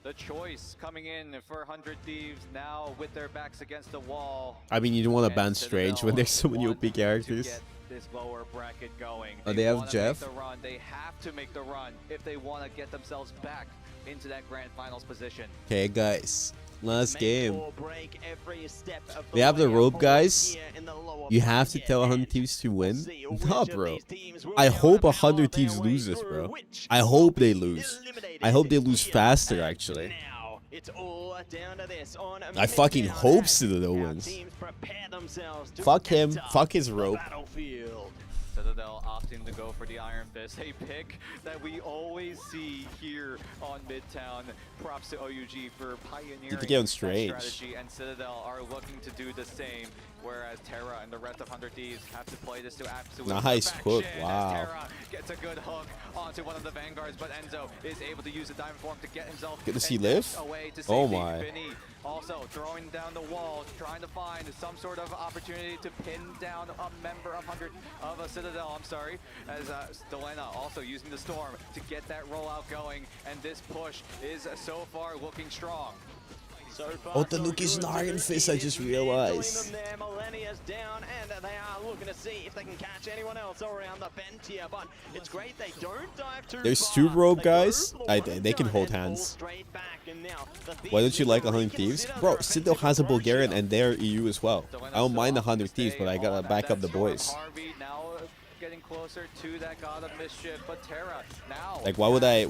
The choice coming in for 100 Thieves now with their backs against the wall. I mean, you don't want to And ban Strange when there's so many OP to characters. get this lower bracket going. Oh, they have wanna Jeff? Make the run. They have to make the run if they want to get themselves back into that grand finals position. Okay, guys. Last game. Or break every step of We have the way rope, forward guys. here in the lower You have to bracket. tell 100 Thieves to win? See Nah, which of bro. these teams will I be able hope to 100 power Thieves their way lose this, through, bro. which I hope they lose. I hope they lose faster, actually. now it's all down to this on I fucking Midtown hope as Citadel our wins. teams prepare themselves to Fuck him. enter Fuck his the rope. battlefield. Citadel opting to go for the Iron Fist, a pick that we always see here on Midtown. Props to OUG for pioneering Get on that Strange. strategy, and Citadel are looking to do the same, whereas Terra and the rest of 100 Thieves have to play this to absolute Nice hook, perfection. wow. As Terra gets a good hook onto one of the Vanguards, but Enzo is able to use the Diamond Form to get himself Good to see and live? away to Oh safety. my. Vinny also throwing down the wall, trying to find some sort of opportunity to pin down a member of 100 of a Citadel, I'm sorry, as Delena also using the Storm to get that rollout going, and this push is so far looking strong. Oh, the Nuke is an Iron Fist, I just realized. Millennia's down, and they are looking to see if they can catch anyone else around the bend here, but it's great they don't dive too There's far. 2 rogue guys. They can hold hands. Why don't you like 100 Thieves? Bro, Citadel has a Bulgarian and they're EU as well. I don't mind 100 Thieves, but I gotta back up the boys. Now getting closer to that God of Mischief, but Terra now. Like, why would I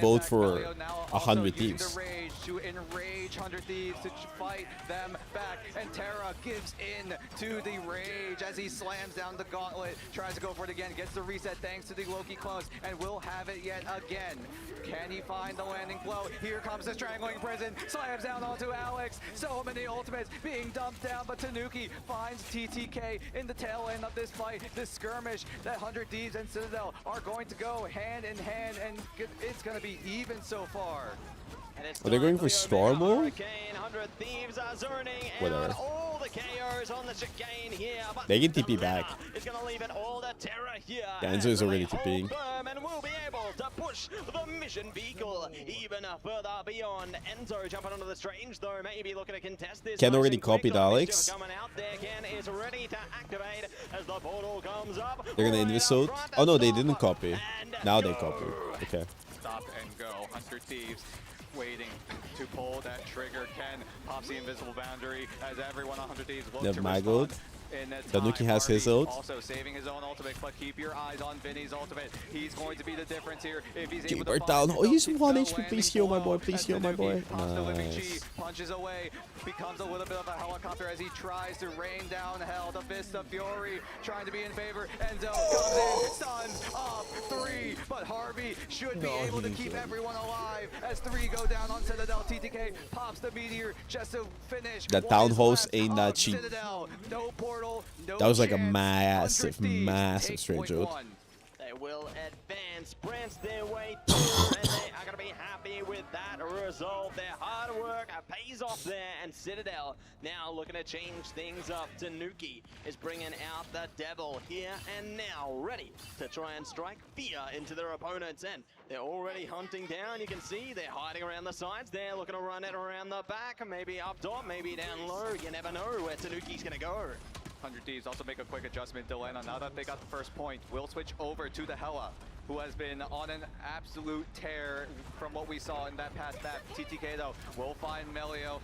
vote for 100 Thieves? Rage to enrage 100 Thieves to fight them back, and Terra gives in to the rage as he slams down the gauntlet, tries to go for it again, gets the reset thanks to the Loki close, and will have it yet again. Can he find the landing blow? Here comes the strangling prison, slams down onto Alex. So many ultimates being dumped down, but Tanuki finds TTK in the tail end of this fight. This skirmish that 100 Thieves and Citadel are going to go hand in hand, and it's going to be even so far. Are they going for Storm mode? Whatever. They can TP back. The answer is already TPing. And will be able to push the mission vehicle even further beyond. Enzo jumping onto the strange though, maybe looking to contest this. Ken already copied Alex. Coming out there, Ken is ready to activate as the portal comes up. They're gonna invisode. Oh no, they didn't copy. Now they copy. Okay. Stop and go. 100 Thieves waiting to pull that trigger. Ken pops the invisible boundary as everyone 100 Thieves looks to respond. Tanuki has his ult. Also saving his own ultimate, but keep your eyes on Vinny's ultimate. He's going to be the difference here if he's able Keep to down. Oh, he's 1 HP. Please heal my boy. blow. Please heal my boy. Nice. Nice. Punches away, becomes a little bit of a helicopter as he tries to rain down hell. The Fist of Fury trying to be in favor. Enzo comes in, stuns up 3, but Harvey should be able to keep everyone alive as 3 go down on Citadel. TTK pops the meteor just to finish. The town host ain't that cheap. Citadel, no portal, no That was like a chance. massive, 100 Thieves massive take strange point ult. one. They will advance, prance their way through, and they are going to be happy with that result. Their hard work pays off there, and Citadel now looking to change things up. Tanuki is bringing out the devil here and now, ready to try and strike fear into their opponents, and they're already hunting down. You can see they're hiding around the sides. They're looking to run it around the back, maybe up top, maybe down low. You never know where Tanuki's going to go. 100 Thieves also make a quick adjustment. Delena, now that they got the first point, will switch over to the Hela, who has been on an absolute tear from what we saw in that past map. TTK though will find Melio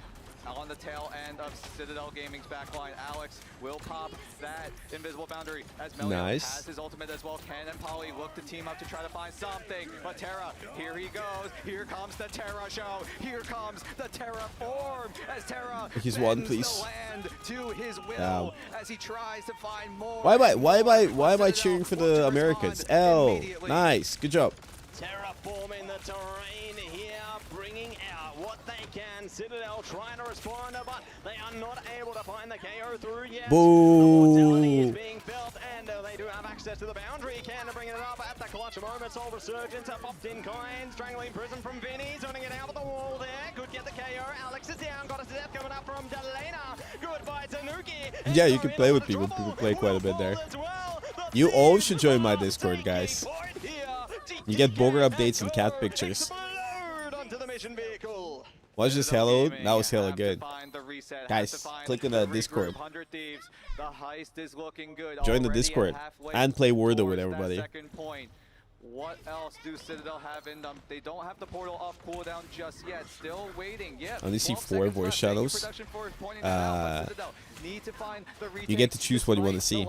on the tail end of Citadel Gaming's backline. Alex will pop that invisible boundary as Melio has his ultimate as well. Ken and Polly look to team up to try to find something, but Terra, here he goes. Here comes the Terra show. Here comes the Terra form as Terra He's one, bends please. the land to his will as he tries to find more. Why am I cheering for the Americans? L. Nice. Good job. Terraforming the terrain here, bringing out what they can. Citadel trying to respond, but they are not able to find the KO through yet. Boo. The mortality is being felt, and they do have access to the boundary. Can bringing it up at the clutch moment. Soul Resurgence, a popped in kind. Strangling Prison from Vinny, turning it out with the wall there. Could get the KO. Alex is down, got a step coming up from Delena. Goodbye, Tanuki. Yeah, you can play with people. People play quite a bit there. You all should join my Discord, guys. You get Bogur updates and cat pictures. Watch this hello. That was hella good. Guys, click on the Discord. Join the Discord and play Wordo with everybody. What else do Citadel have in them? They don't have the portal off cooldown just yet. Still waiting. Yeah. I only see 4 voice channels. You get to choose what you want to see.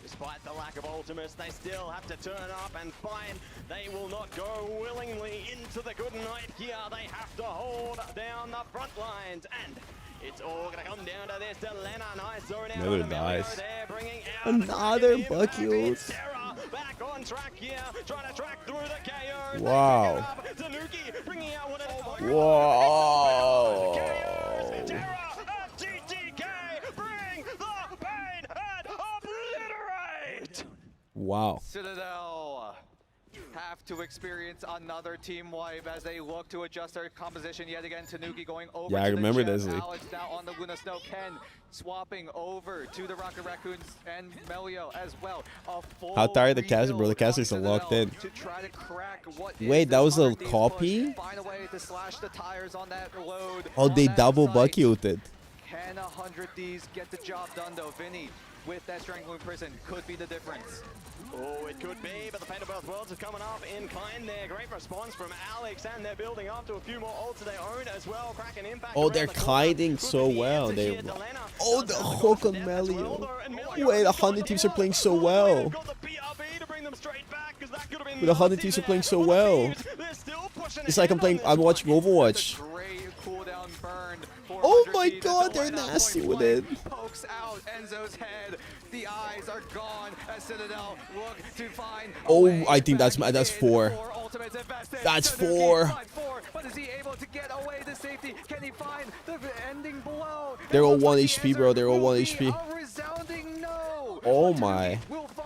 Despite the lack of ultimates, they still have to turn up and find. They will not go willingly into the good night here. They have to hold down the front lines, and it's all going to come down to this. Delena, nice zone out. Another dice. Another bucket. Back on track here, trying to track through the KO. Wow. Tanuki bringing out one of the Whoa. TTK, bring the pain and obliterate. Wow. Citadel have to experience another team wipe as they look to adjust their composition yet again. Tanuki going over Yeah, I to remember the this Jet. league. Alex now on the Luna Snow. Ken swapping over to the Rocket Raccoons and Melio as well. How tired the caster, bro? The casters are locked in. To try to crack what Wait, that was a copy? Find a way to slash the tires on that load. Oh, they double bucky ulted. Can 100 Thieves get the job done though. Vinny with that Strangling Prison could be the difference. Oh, it could be, but the Fate of Both Worlds are coming up in kind there. Great response from Alex, and they're building up to a few more ults of their own as well. Cracking impact. Oh, they're kiting so well. They. Oh, the hook on Melio. Wait, the 100 teams are playing so well. The 100 teams are playing so well. It's like I'm watching Overwatch. Oh my god, they're nasty with it. Pokes out Enzo's head. The eyes are gone as Citadel look to find. Oh, I think that's 4. That's 4. But is he able to get away to safety? Can he find the ending blow? They're all 1 HP, bro. They're all 1 HP. A resounding no. Oh my.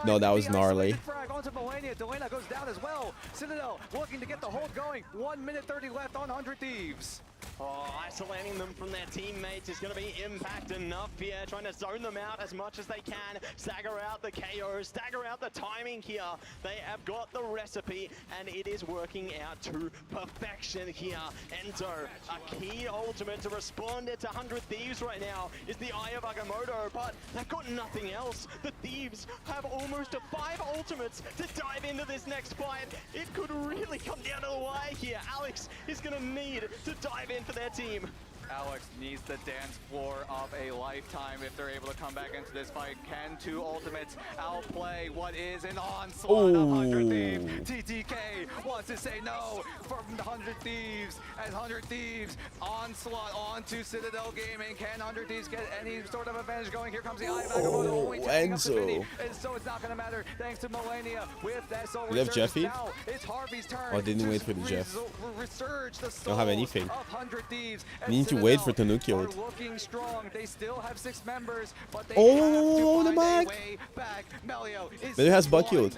No, that was gnarly. Onto Millennia. Delena goes down as well. Citadel looking to get the hold going. 1 minute 30 left on 100 Thieves. Oh, isolating them from their teammates is going to be impact enough here. Trying to zone them out as much as they can. Stagger out the KO, stagger out the timing here. They have got the recipe, and it is working out to perfection here. Enzo, a key ultimate to respond to 100 Thieves right now is the Eye of Agamotto, but they've got nothing else. The Thieves have almost 5 ultimates to dive into this next fight. It could really come down to the wire here. Alex is going to need to dive in for their team. Alex needs the dance floor of a lifetime if they're able to come back into this fight. Can 2 ultimates outplay what is an onslaught of 100 Thieves? TTK wants to say no from 100 Thieves as 100 Thieves onslaught onto Citadel Gaming. Can 100 Thieves get any sort of advantage going? Here comes the Eye of Agamotto only taking up the Vinny, and so it's not going to matter thanks to Millennia with that soul. Do you have Jeffy? Now it's Harvey's turn. Oh, I didn't wait for the Jeff. Resurge the Don't have anything. of 100 Thieves. You need to wait for Tanuki Are ult. looking strong. They still have 6 members, but they Oh, have the to find back. a way back. Melio is Melio has Bucky ult.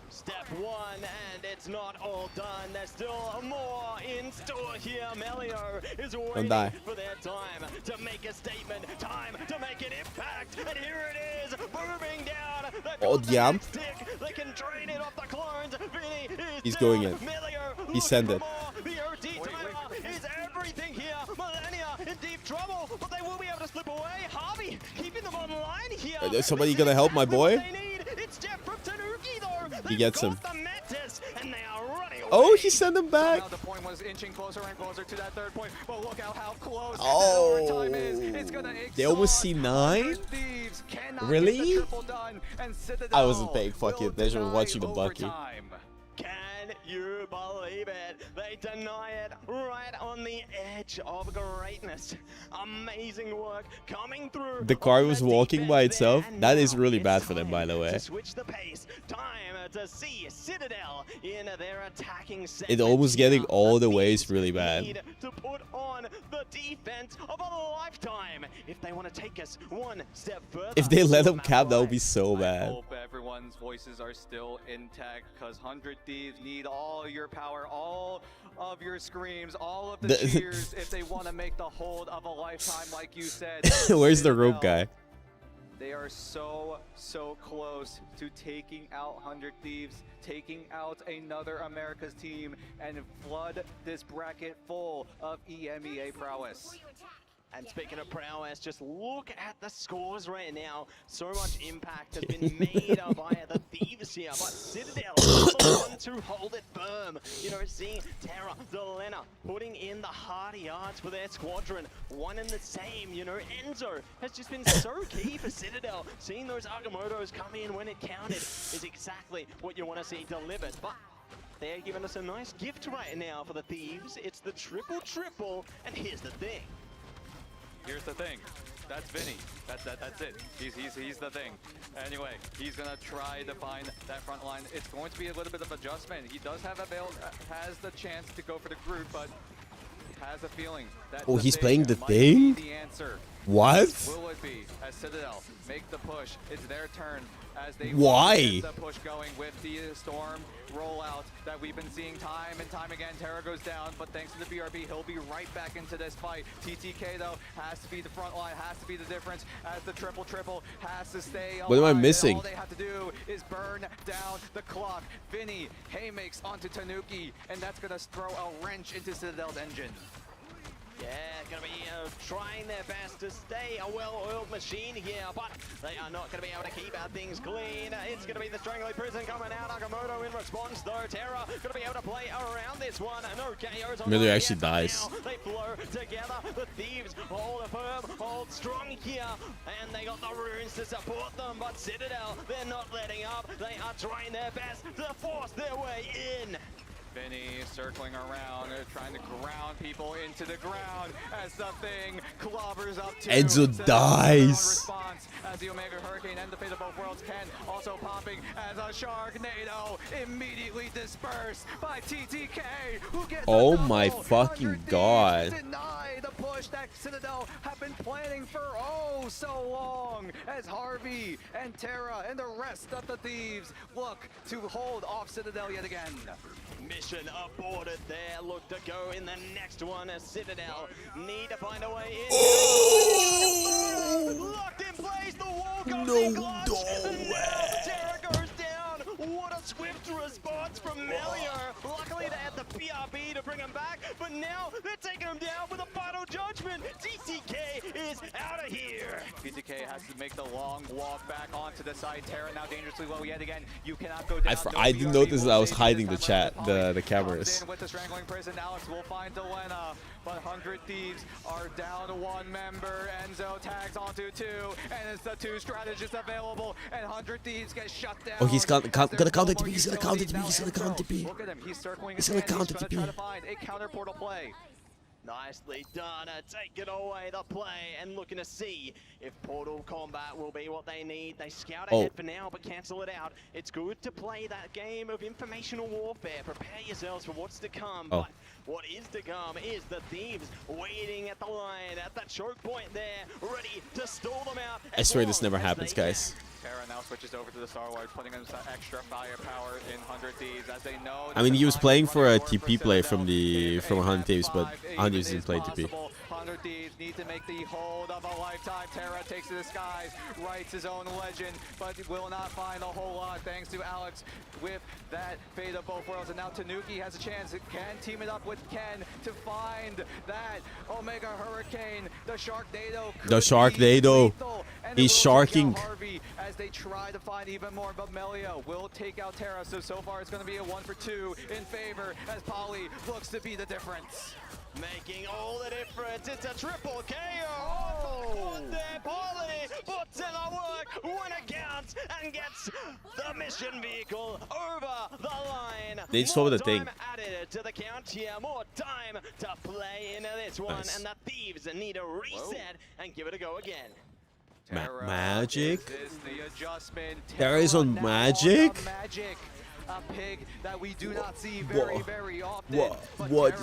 Step 1, and it's not all done. There's still more in store here. Melio is waiting for their time to make a statement, time to make an impact, and here it is, booming down. Oh, damn. They can drain it off the clones. Vinny is He's going in. Melio He sent it. the OT timer is everything here. Millennia in deep trouble, but they will be able to slip away. Harvey keeping them online here. Is somebody gonna help my boy? It's Jeff from Tanuki though. He gets him. The Mantis, and they are running away. Oh, he sent him back. Now the point was inching closer and closer to that 3rd point, but look out how close Oh, that overtime is. It's gonna they almost see 9? Really? I wasn't paying fucking attention. I was watching the Bucky. Can you believe it? They deny it right on the edge of greatness. Amazing work coming through. The car was walking by itself. That is really bad for them, by the way. To switch the pace. Time to see Citadel in their attacking segment. It's almost getting all the way is really bad. Need to put on the defense of a lifetime if they want to take us one step further. If they let him cap, that would be so bad. I hope everyone's voices are still intact, because 100 Thieves need all your power, all of your screams, all of the cheers if they want to make the hold of a lifetime, like you said. Where's the rope guy? They are so close to taking out 100 Thieves, taking out another America's team, and flood this bracket full of EMEA prowess. And speaking of prowess, just look at the scores right now. So much impact has been made by the Thieves here, but Citadel is the one to hold it firm. You know, seeing Terra, Delena putting in the hard yards for their squadron. One and the same, you know. Enzo has just been so key for Citadel. Seeing those Agamottos come in when it counted is exactly what you want to see delivered. But they're giving us a nice gift right now for the Thieves. It's the triple, and here's the thing. Here's the thing. That's Vinny. That's it. He's the thing. Anyway, he's gonna try to find that front line. It's going to be a little bit of adjustment. He does have has the chance to go for the group, but has a feeling that he's playing the thing? The answer. What? Will it be as Citadel make the push? It's their turn as they Why? get the push going with the Storm rollout that we've been seeing time and time again. Terra goes down, but thanks to the BRB, he'll be right back into this fight. TTK though has to be the front line, has to be the difference as the triple has to stay alive. What am I missing? All they have to do is burn down the clock. Vinny haymakes onto Tanuki, and that's gonna throw a wrench into Citadel's engine. Yeah, going to be trying their best to stay a well-oiled machine here, but they are not going to be able to keep our things clean. It's going to be the Strangling Prison coming out. Akamoto in response, though. Terra going to be able to play around this one. No KOs on Miller the actually end, but dies. now they flow together. The Thieves hold firm, hold strong here, and they got the runes to support them, but Citadel, they're not letting up. They are trying their best to force their way in. Vinny circling around, trying to ground people into the ground as the thing clobbers up to Enzo dies. As the Omega Hurricane and the Fate of Both Worlds can also popping as a Sharknado immediately dispersed by TTK, who gets Oh my fucking god. deny the push that Citadel have been planning for oh so long, as Harvey and Terra and the rest of the Thieves look to hold off Citadel yet again. Mission aborted there. Look to go in the next one. A Citadel need to find a way in. Oh! Locked in place. The wall goes No, in clutch. no And now Terra goes down. What a swift response from Melio. Luckily they had the PRB to bring him back, but now they're taking him down with a final judgment. TTK is out of here. TTK has to make the long walk back onto the side. Terra now dangerously low yet again. You cannot go down. I didn't notice that I was hiding the chat, the cameras. With the Strangling Prison, Alex will find Delena, but 100 Thieves are down to one member. Enzo tags onto two, and it's the two strategists available, and 100 Thieves get shut down. Oh, he's gonna count it to me. He's gonna count it to me. He's gonna count it to me. Look at him. He's circling. He's gonna count it to me. Try to find a counter portal play. Nicely done, taking away the play and looking to see if Portal Combat will be what they need. They scout ahead for now, but cancel it out. It's good to play that game of informational warfare. Prepare yourselves for what's to come. But what is to come is the Thieves waiting at the line, at that choke point there, ready to stall them out. I swear this never happens, guys. Terra now switches over to the Star Wars, putting in some extra firepower in 100 Thieves as they know. I mean, he was playing for a TP play from 100 Thieves, but 100 Thieves didn't play TP. 100 Thieves need to make the hold of a lifetime. Terra takes to the skies, writes his own legend, but will not find a whole lot thanks to Alex with that Fate of Both Worlds. And now Tanuki has a chance. Can team it up with Ken to find that Omega Hurricane. The Sharknado. The Sharknado. He's sharking. As they try to find even more, but Melio will take out Terra. So far it's going to be a 1 for 2 in favor as Polly looks to be the difference. Making all the difference. It's a triple KO. Oh, there, Polly puts in the work when it counts and gets the mission vehicle over the line. They just saw the thing. More time added to the count here. More time to play into this one, Nice. and the Thieves need to reset and give it a go again. Magic? Is the adjustment. Terra is on Magic? A pick that we do not see very often. What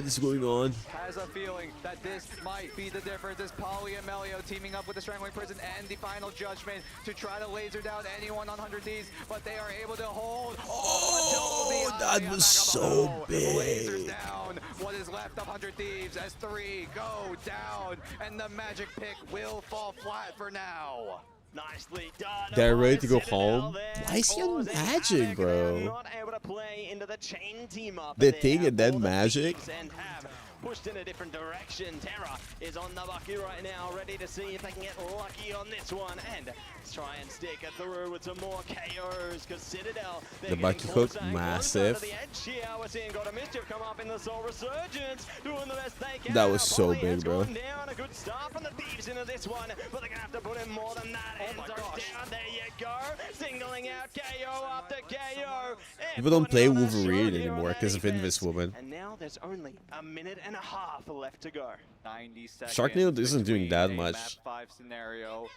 is going on? Has a feeling that this might be the difference. As Polly and Melio teaming up with the Strangling Prison and the final judgment to try to laser down anyone on 100 Thieves, but they are able to hold. Oh, that was so big. Lasers down. What is left of 100 Thieves as 3 go down, and the magic pick will fall flat for now. Nicely done. They're ready to go home. Why is he on Magic, bro? Not able to play into the chain team up. The thing and then Magic? And have pushed in a different direction. Terra is on the bucky right now, ready to see if they can get lucky on this one and try and stick it through with some more KOs. Because Citadel, The bucky hook, massive. the edge here. We're seeing God of Mischief come up in the Soul Resurgence, doing the best they can. That was so Polly big, has bro. gone down. A good start from the Thieves into this one, but they're gonna have to put in more than that. Enzo's down. There you go, singling out KO after KO. People don't play Wolverine anymore because of Invis Woman. And now there's only a minute and a half left to go. 90 seconds. Sharknado isn't doing that between a much. Map 5 scenario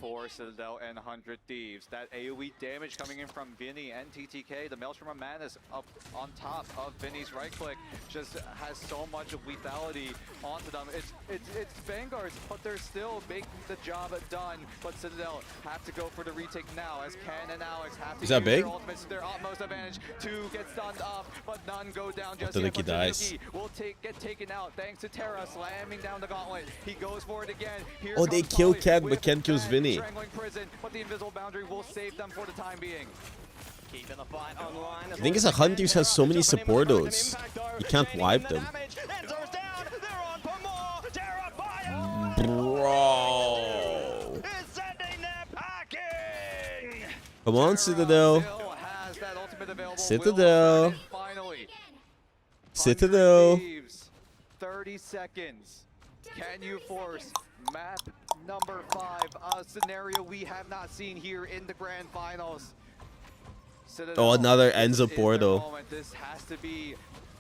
for Citadel and 100 Thieves. That AoE damage coming in from Vinny and TTK. The Maelstrom of Madness up on top of Vinny's right click just has so much of lethality onto them. It's Vanguards, but they're still making the job done. But Citadel have to go for the retake now as Ken and Alex have to Is that use big? their ultimates to their utmost advantage to get stunned up, but none go down just Tanuki yet. But dies. Tanuki will get taken out thanks to Terra slamming down the gauntlet. He goes for it again. Here Oh, they comes kill Polly Ken, but with Ken kills that Vinny. Strangling Prison, but the invisible boundary will save them for the time being. Keeping the fight online. The thing is, 100 Thieves has so many supportos. You can't wipe them. Enzo's down. They're on for more. Come on, Citadel. Has that ultimate available. Citadel. Finally. Citadel. 30 seconds. Can you force map number 5? A scenario we have not seen here in the grand finals. Citadel, Oh, another this Enzo is their Portal. moment. This has to be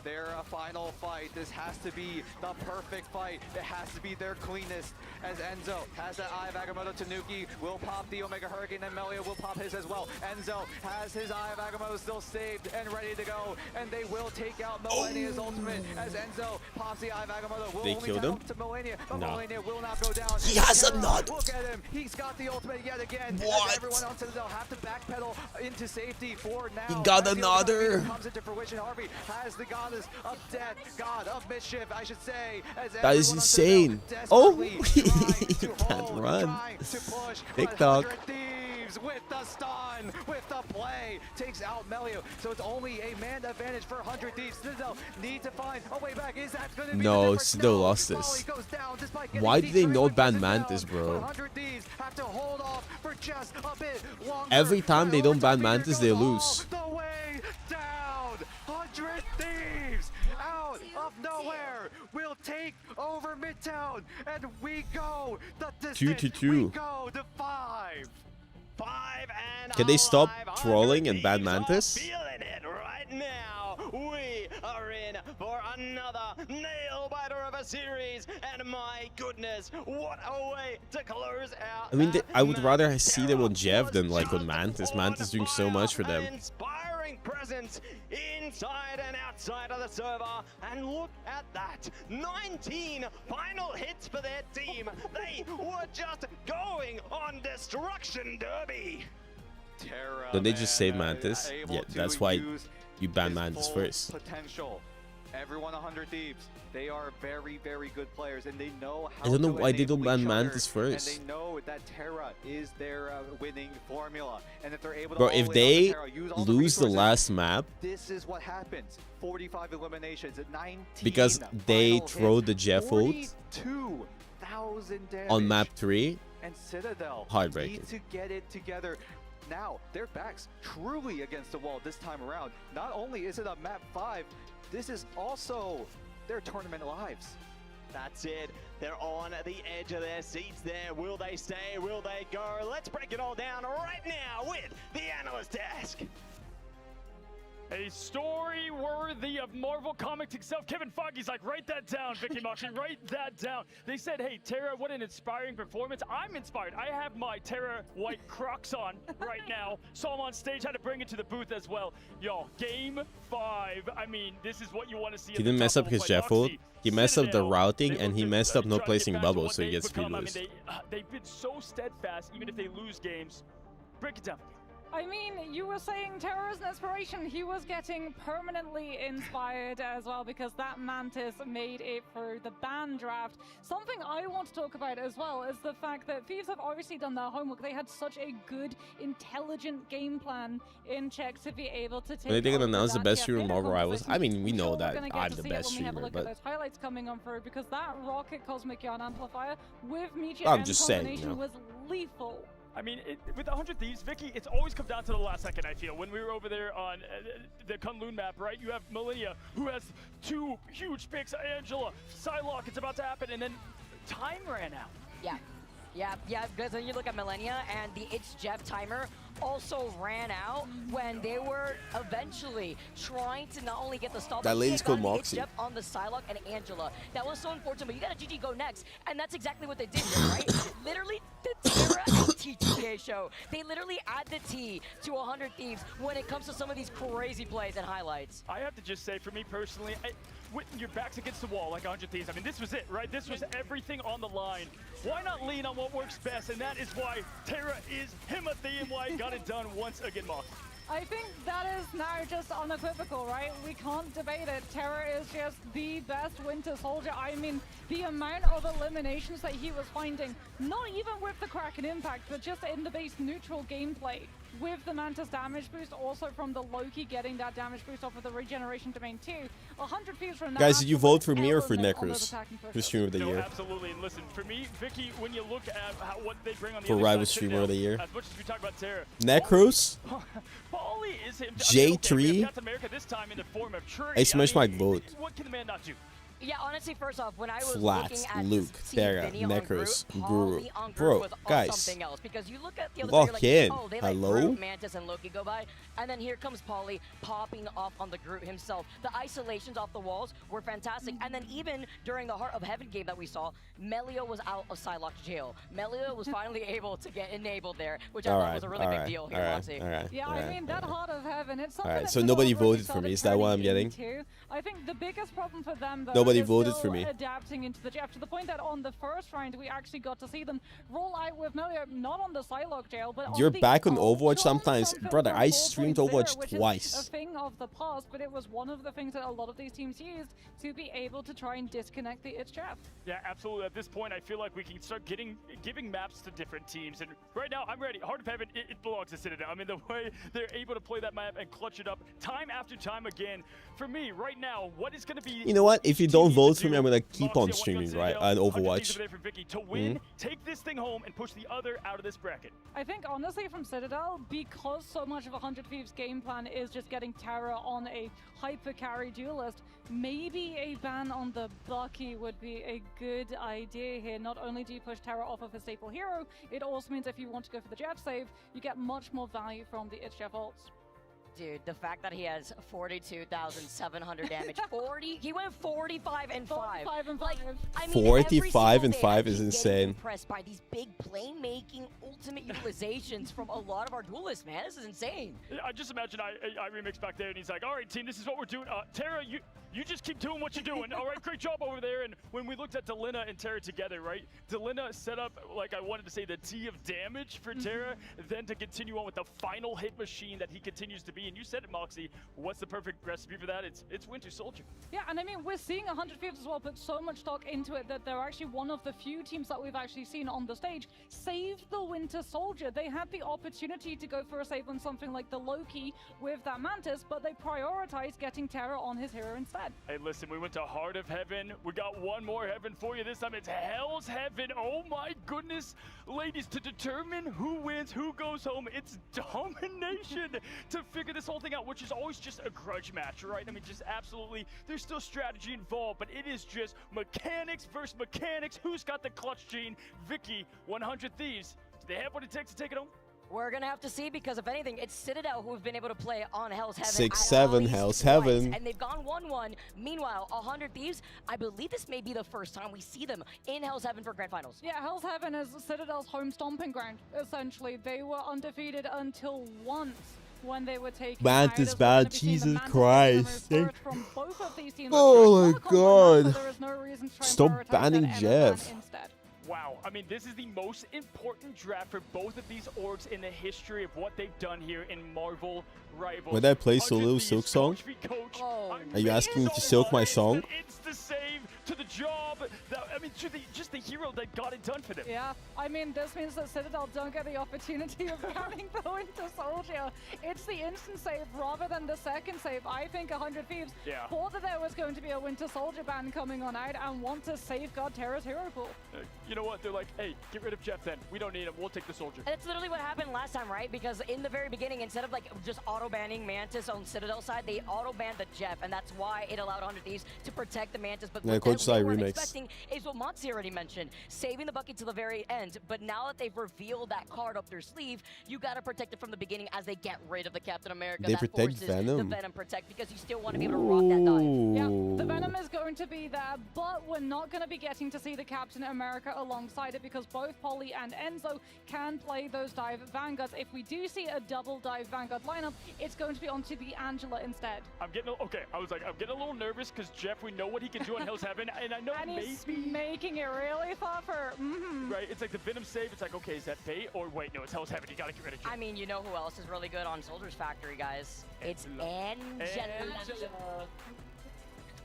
their final fight. This has to be the perfect fight. It has to be their cleanest. As Enzo has that Eye of Agamotto, Tanuki will pop the Omega Hurricane, and Melia will pop his as well. Enzo has his Eye of Agamotto still saved and ready to go, and they will take out Millennia's ultimate as Enzo pops the Eye of Agamotto. Will They only killed tap him? up to Millennia, but No. Millennia will not go down. He has Terra, another. Look at him. He's got the ultimate yet again. What? As everyone on Citadel have to backpedal into safety for now. He got As the another. ultimate comes into fruition. Harvey has the goddess of death, god of mischief, I should say. As That is everyone on insane. Citadel Oh, desperately he can't hold, run. trying to push, but TikTok. 100 Thieves with the stun, with the play, takes out Melio. So it's only a man advantage for 100 Thieves. Citadel need to find a way back. Is that going to be the No, difference? Citadel No. lost Molly this. goes down despite getting Why beat did they through not and ban goes down. Mantis, bro? 100 Thieves have to hold off for just a bit longer. Every time they don't ban Peter Mantis, they goes lose. all the way down. 100 Thieves out of nowhere will take over Midtown, and we go the distance. 2-2. We go to 5. 5 and Can they stop alive. trolling and 100 ban Thieves are Mantis? feeling it right now. We are in for another nail biter of a series, and my goodness, what a way to close out. I mean, I would rather see them on Jeff than like on Mantis. Mantis doing so much for them. Inspiring presence inside and outside of the server, and look at that, 19 final hits for their team. They were just going on destruction derby. Terra, Don't they just save man, Mantis? able Yeah, to that's why use you ban his Mantis full first. Potential. Everyone 100 Thieves. They are very, very good players, and they know how I don't know to why they enable don't ban each other, Mantis first. And they know that Terra is their winning formula, and if they're able to Bro, all if in on they Terra, use all lose the resources, last map this is what happens. 45 eliminations at 19 because they final throw hits, the Jeff ult 42,000 damage. on map 3, And Citadel heartbreaking. need to get it together. Now, their backs truly against the wall this time around. Not only is it a map 5, this is also their tournament lives. That's it. They're on the edge of their seats there. Will they stay? Will they go? Let's break it all down right now with the analyst desk. A story worthy of Marvel Comics itself. Kevin Feige's like, write that down, Vicky Moxley, write that down. They said, hey, Terra, what an inspiring performance. I'm inspired. I have my Terra white Crocs on right now. Saw him on stage, had to bring it to the booth as well. Yo, game 5. I mean, this is what you want to see. He didn't mess up his Jeff ult. He messed up the routing and he messed up not placing bubbles, so he gets speedless. I mean, they've been so steadfast, even if they lose games. Break it down. I mean, you were saying Terra is an inspiration. He was getting permanently inspired as well because that Mantis made it for the ban draft. Something I want to talk about as well is the fact that Thieves have obviously done their homework. They had such a good, intelligent game plan in check to be able to take. When are they gonna announce the that best Jeff streamer Miller Marvel Rivals? conversation. I mean, we know Sure, that we're gonna get I'm to the see it best when we have a streamer, look but at those highlights coming on through because that Rocket Cosmic Yarn Amplifier with Meteor I'm M just saying, combination you know. was lethal. I mean, with 100 Thieves, Vicky, it's always come down to the last second, I feel. When we were over there on the Kunlun map, right, you have Millennia, who has 2 huge picks, Angela, Psylocke, it's about to happen, and then time ran out. Yeah, because when you look at Millennia and the It's Jeff timer also ran out when they were eventually trying to not only get the stop, That but lady's take called on the It's Moxie. Jeff on the Psylocke and Angela. That was so unfortunate, but you got a GG go next, and that's exactly what they did here, right? Literally, the Terra and TTK show. They literally add the T to 100 Thieves when it comes to some of these crazy plays and highlights. I have to just say, for me personally, when your back's against the wall like 100 Thieves, I mean, this was it, right? This was everything on the line. Why not lean on what works best? And that is why Terra is Himothy and why he got it done once again, Mox. I think that is now just unequivocal, right? We can't debate it. Terra is just the best Winter Soldier. I mean, the amount of eliminations that he was finding, not even with the Kraken impact, but just in the base neutral gameplay, with the Mantis damage boost, also from the Loki getting that damage boost off of the regeneration domain too. 100 views from Guys, did you vote for me or for Necros for stream of the No, year? absolutely. And listen, for me, Vicky, when you look at what they bring on the For other rival side, streamer of the year. as much as we talk about Terra, Necros? Paulie is him. J3? Okay, we have Captain America this time in the form of Tree. I smashed my vote. What can the man not do? Yeah, honestly, first off, when I was Flat, looking at Luke, Team Terra, Vinny on Necros, Groot, Guru. Paulie on Groot Bro, was guys. something else, because you look at the other Lock side, you're like, in. oh, they Hello? let Groot, Mantis, and Loki go by, and then here comes Paulie popping off on the Groot himself. The isolations off the walls were fantastic, and then even during the Heart of Heaven game that we saw, Melio was out of Psylocke jail. Melio was finally able to get enabled there, which I thought was a really big deal here, Moxie. Yeah, I mean, that Heart of Heaven, it's something Alright, that so people nobody have really voted for me. started Is that what I'm turning getting? into. I think the biggest problem for them, though, Nobody is voted still for me. adapting into the Jeff, to the point that on the first round, we actually got to see them roll out with Melio, not on the Psylocke jail, but You're on the back on Ultron Overwatch sometimes. something Brother, from I 4.0, streamed which Overwatch is a twice. thing of the past, but it was one of the things that a lot of these teams used to be able to try and disconnect the It's Jeff. Yeah, absolutely. At this point, I feel like we can start giving maps to different teams. And right now, I'm ready. Heart of Heaven, it belongs to Citadel. I mean, the way they're able to play that map and clutch it up time after time again. For me, right now, what is going to be... You know what? If you don't vote for me, I'm gonna keep on streaming, right? On Overwatch. To win, take this thing home and push the other out of this bracket. I think, honestly, from Citadel, because so much of 100 Thieves' game plan is just getting Terra on a hyper carry duelist, maybe a ban on the Bucky would be a good idea here. Not only do you push Terra off of a staple hero, it also means if you want to go for the Jeff save, you get much more value from the It's Jeff ults. Dude, the fact that he has 42,700 damage, he went 45 and 5. 45 and 5. Like, I mean, 45 and 5 is getting insane. impressed by these big playmaking ultimate utilizations from a lot of our duelists, man. This is insane. I just imagine I remix back there, and he's like, all right, team, this is what we're doing. Terra, you just keep doing what you're doing. All right, great job over there. And when we looked at Delina and Terra together, right, Delina set up, like I wanted to say, the T of damage for Terra, then to continue on with the final hit machine that he continues to be. And you said it, Moxie. What's the perfect recipe for that? It's Winter Soldier. Yeah, and I mean, we're seeing 100 Thieves as well put so much stock into it that they're actually one of the few teams that we've actually seen on the stage save the Winter Soldier. They had the opportunity to go for a save on something like the Loki with that Mantis, but they prioritized getting Terra on his hero instead. Hey, listen, we went to Heart of Heaven. We got one more heaven for you. This time it's Hell's Heaven. Oh my goodness. Ladies, to determine who wins, who goes home, it's domination to figure this whole thing out, which is always just a grudge match, right? I mean, just absolutely, there's still strategy involved, but it is just mechanics versus mechanics. Who's got the clutch gene? Vicky, 100 Thieves. Do they have what it takes to take it home? We're gonna have to see, because if anything, it's Citadel who have been able to play on Hell's Heaven. 6-7 Hell's Heaven. And they've gone 1-1. Meanwhile, 100 Thieves, I believe this may be the first time we see them in Hell's Heaven for Grand Finals. Yeah, Hell's Heaven is Citadel's home stomping ground, essentially. They were undefeated until once when they were taking Mantis bad, Jesus Christ. from both of these teams. Oh my god. There is no reason to try and Stop prioritize banning that Jeff. instead. Wow, I mean, this is the most important draft for both of these orgs in the history of what they've done here in Marvel Rivals. Would I play solo Silk song? Are you asking me to silk my song? It's the save to the job. I mean, to just the hero that got it done for them. Yeah, I mean, this means that Citadel don't get the opportunity of grabbing the Winter Soldier. It's the instant save rather than the second save. I think 100 Thieves thought that there was going to be a Winter Soldier ban coming on out and want to safeguard Terra's hero pool. You know what? They're like, hey, get rid of Jeff then. We don't need him. We'll take the Soldier. And it's literally what happened last time, right? Because in the very beginning, instead of like just auto-banning Mantis on Citadel side, they auto-banned the Jeff, and that's why it allowed 100 Thieves to protect the Mantis. But what they weren't expecting is what Moxie already mentioned, saving the bucket to the very end. But now that they've revealed that card up their sleeve, you got to protect it from the beginning as they get rid of the Captain America. They that protect forces Venom. the Venom protect, because you still want to be able to rock that dive. Yeah, the Venom is going to be there, but we're not going to be getting to see the Captain America alongside it, because both Polly and Enzo can play those dive Vanguards. If we do see a double dive Vanguard lineup, it's going to be onto the Angela instead. I'm getting a little nervous because Jeff, we know what he can do on Hill's Heaven, and I know And he's maybe making it really tougher. right. It's like the Venom save. It's like, okay, is that bait or wait? No, it's Hell's Heaven. You gotta get rid of Jeff. I mean, you know who else is really good on Soldier's Factory, guys? It's Angela.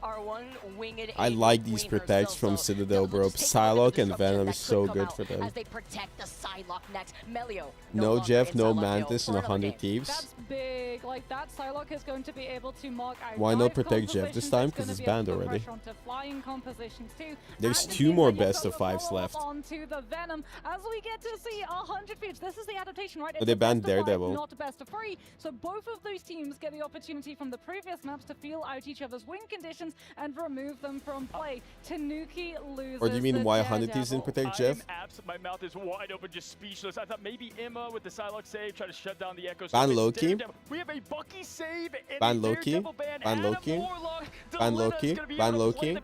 Our one winged. I like these protects from Citadel, bro. Psylocke and Venom is so good for them. As they protect the Psylocke next. Melio. No Jeff, no Mantis, and 100 Thieves. That's big. Like, that Psylocke is going to be able to mark out. Why not protect Jeff this time? Because it's banned already. Flying compositions too. There's 2 more best of 5s left. Onto the Venom as we get to see 100 Thieves. This is the adaptation, right? But they banned Best of 5, Daredevil. not a best of 3. So both of those teams get the opportunity from the previous maps to feel out each other's win conditions and remove them from play. Tanuki loses. Or do you mean why 100 Thieves didn't protect Jeff? My mouth is wide open, just speechless. I thought maybe Emma with the Psylocke save try to shut down the Echo. Ban Loki. We have a Bucky save. Ban Loki. Ban Loki. Ban Loki. Ban Loki.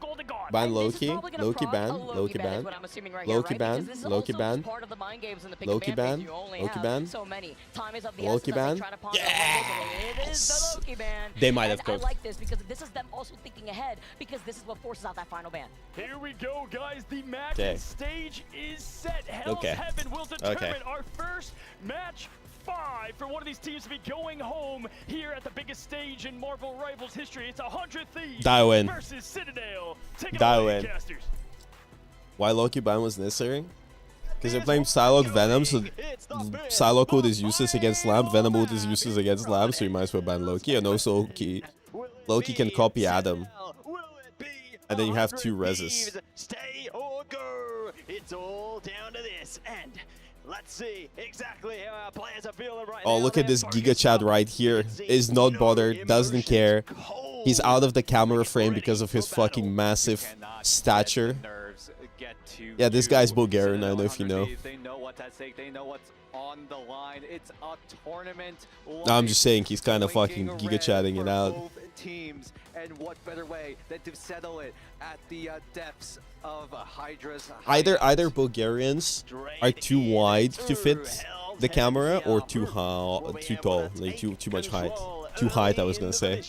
Ban Loki. Loki ban. Loki ban. Loki ban. Loki ban. Loki ban. Loki ban. So many. Time is of the Loki ban. Yes. They might have I cooked. like this because this is them also thinking ahead, because this is what forces out that final ban. Here we go, guys. The match stage is set. Hell's Heaven will determine our first match 5 for one of these teams to be going home here at the biggest stage in Marvel Rivals history. It's 100 Thieves versus Citadel. Take it away, casters. Why Loki ban was necessary? Because they're playing Psylocke Venom, so Psylocke ult is useless against Lamp, Venom ult is useless against Lamp, so you might as well ban Loki. And also Loki can copy Adam. And then you have 2 reses. Stay or go. It's all down to this. And let's see exactly how our players are feeling right now. Oh, look at this Giga Chat right here. Is not bothered, doesn't care. He's out of the camera frame because of his fucking massive stature. Yeah, this guy's Bulgarian, I don't know if you know. They know what's at stake. They know what's on the line. It's a tournament. I'm just saying he's kind of fucking Giga Chatting it out. Teams, and what better way than to settle it at the depths of Hydra's. Either Bulgarians are too wide to fit the camera or too tall, like too much height. Too height, I was gonna say.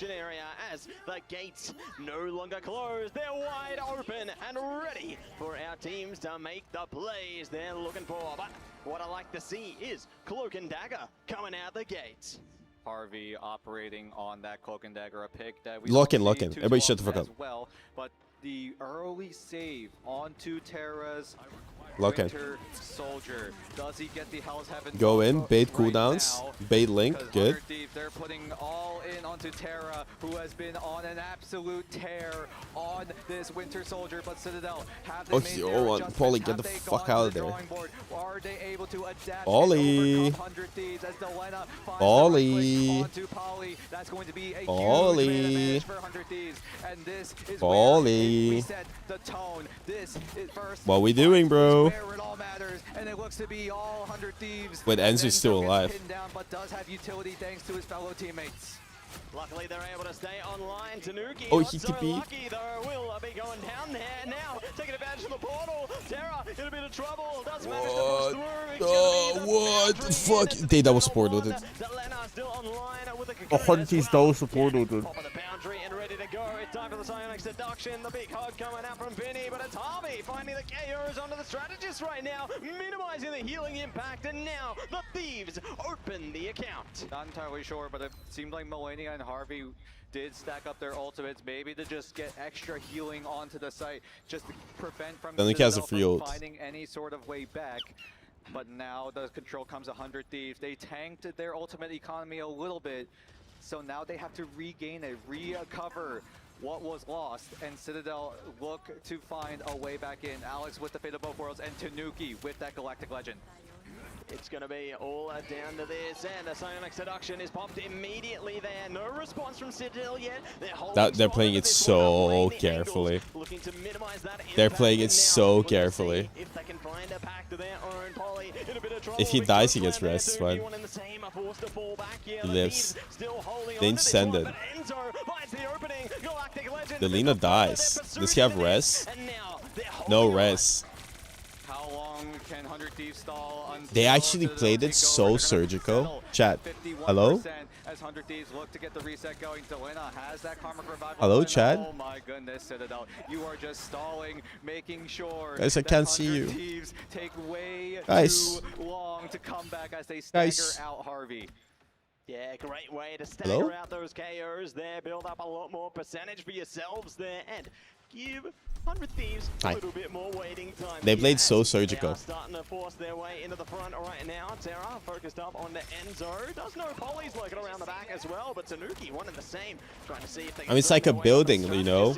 The gates no longer closed. They're wide open and ready for our teams to make the plays they're looking for. But what I like to see is Cloak and Dagger coming out the gates. Harvey operating on that Cloak and Dagger, a pick that we Lock in. Everybody shut the fuck up. Well, but the early save onto Terra's Winter Soldier. Does he get the Hell's Heaven? Go in, bait cooldowns, bait Link, good. They're putting all in onto Terra, who has been on an absolute tear on this Winter Soldier, but Citadel have they made their adjustments? Polly, get Have the they fuck gone out to of the there. drawing board? Are they able to adapt Ollie. and overcome 100 Thieves as Delena finds Ollie. the right click onto Polly? That's going to be a huge Ollie. advantage for 100 Thieves, and this is Ollie. where we set the tone. This is first. What we doing, bro? Where it all matters, and it looks to be all 100 Thieves. Wait, Enzo's still alive. Pinned down, but does have utility thanks to his fellow teammates. Luckily, they're able to stay online. Tanuki, Oh, not he so TP. lucky, though. Will be going down there now, taking advantage of the portal. Terra in a bit of trouble. Does manage to push through. What the fuck? Dude, that was supported. Delena still online with a 100 Thieves, that was supported, dude. Top of the boundary and ready to go. It's time for the Psionic Seduction. The big hug coming out from Vinny, but it's Harvey finding the KOs onto the strategist right now, minimizing the healing impact, and now the Thieves open the account. Not entirely sure, but it seemed like Melania and Harvey did stack up their ultimates, maybe to just get extra healing onto the site, just to prevent from Then he has a free from ult. finding any sort of way back. But now the control comes 100 Thieves. They tanked their ultimate economy a little bit, so now they have to regain it, recover what was lost, and Citadel look to find a way back in. Alex with the Fate of Both Worlds, and Tanuki with that Galactic Legend. It's going to be all down to this, and a Psionic Seduction is popped immediately there. No response from Citadel yet. They're playing it so carefully. Looking to minimize that They're playing it so carefully. if they can find a pack to their own. Polly in a bit of trouble. If he dies, he gets rest, it's fine. He lives. They didn't send it. Delena dies. Does he have res? No res. long can 100 Thieves stall until They actually Citadel played it take so over. They're gonna surgical. settle Chat. at 51% Hello? As 100 Thieves look to get the reset going. Delena has that Karmic Revival. Hello, going. Chad? Oh my goodness, Citadel. You are just stalling, making sure Guys, I that can't see 100 you. Thieves take way Guys. too long to come back as they stagger Guys. out Harvey. Yeah, great way to stagger Hello? out those KOs there, build up a lot more percentage for yourselves there, and give 100 Thieves a Hi. little bit more waiting time. They played here so as surgical. They are starting to force their way into the front right now. Terra focused up on the Enzo. Does know Polly's lurking around the back as well, but Tanuki one and the same. Trying to see if they I mean, it's like a building, you know?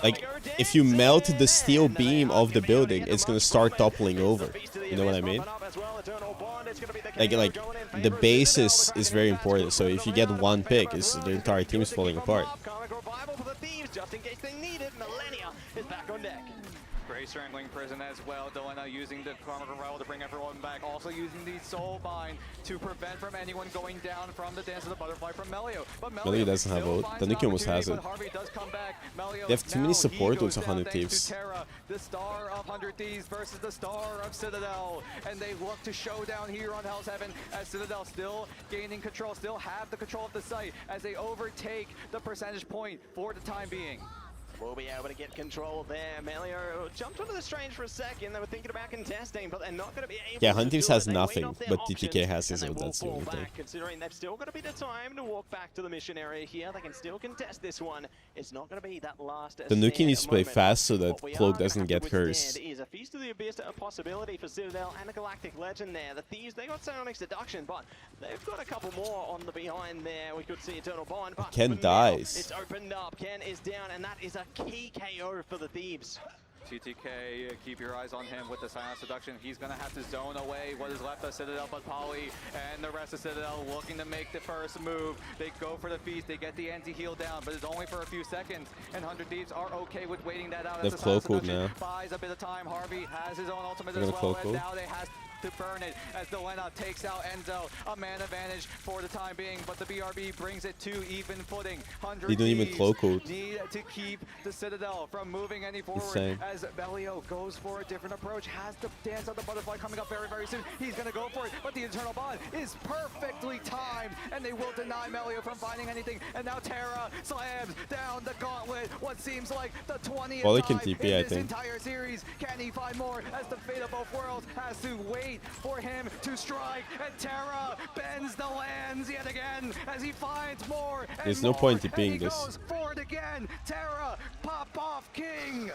Like, if you melt the steel beam of the building, it's gonna start toppling over. You know what I mean? Like the basis is very important. So if you get one pick, it's the entire team's falling apart. Karmic Revival for the Thieves, just in case they need it. Millennia is back on deck. Great Strangling Prison as well. Delena using the Karmic Revival to bring everyone back. Also using the Soul Bind to prevent from anyone going down from the Dance of the Butterfly from Melio. But Melio doesn't have ult. Tanuki almost has it. Harvey does come back. Melio, They have too many support ults of 100 Thieves. Terra, the star of 100 Thieves versus the star of Citadel. And they look to show down here on Hell's Heaven as Citadel still gaining control, still have the control of the site as they overtake the percentage point for the time being. We'll be able to get control there. Melio jumped onto the Strange for a second. They were thinking about contesting, but they're not going to be able Yeah, to Hunting's do has it. They weighed nothing, up their but options, DTK has his and ult. they will That's the fall only back, thing. considering they've still got a bit of time to walk back to the mission area here. They can still contest this one. It's not going to be that last Tanuki needs to play moment. fast so that What we Cloak are gonna doesn't have to get cursed. withstand is a Feast of the Abyss, a possibility for Citadel and a Galactic Legend there. The Thieves, they got Psionic Seduction, but they've got a couple more on the behind there. We could see Eternal Bond, but Ken for now, dies. it's opened up. Ken is down, and that is a key KO for the Thieves. TTK, keep your eyes on him with the Silent Seduction. He's going to have to zone away what is left of Citadel, but Polly and the rest of Citadel looking to make the first move. They go for the feast, they get the anti-heal down, but it's only for a few seconds, and 100 Thieves are okay with waiting that out. They have Cloak ult now. Buys a bit of time. Harvey has his own ultimate They're as gonna well, Cloak and ult. now they have to burn it as Delena takes out Enzo. A man advantage for the time being, but the BRB brings it to even footing. 100 They don't even Thieves Cloak ult. need to keep the Citadel from moving any forward. Insane. As Melio goes for a different approach, has the Dance of the Butterfly coming up very, very soon. He's going to go for it, but the Eternal Bond is perfectly timed, and they will deny Melio from finding anything. And now Terra slams down the gauntlet. What seems like the 20th Well, they can time TP, in I this think. entire series. Can he find more as the fate of both worlds has to wait for him to strike? And Terra bends the lands yet again as he finds more. And There's no more, point in and being he this. goes for it again. Terra, pop off king.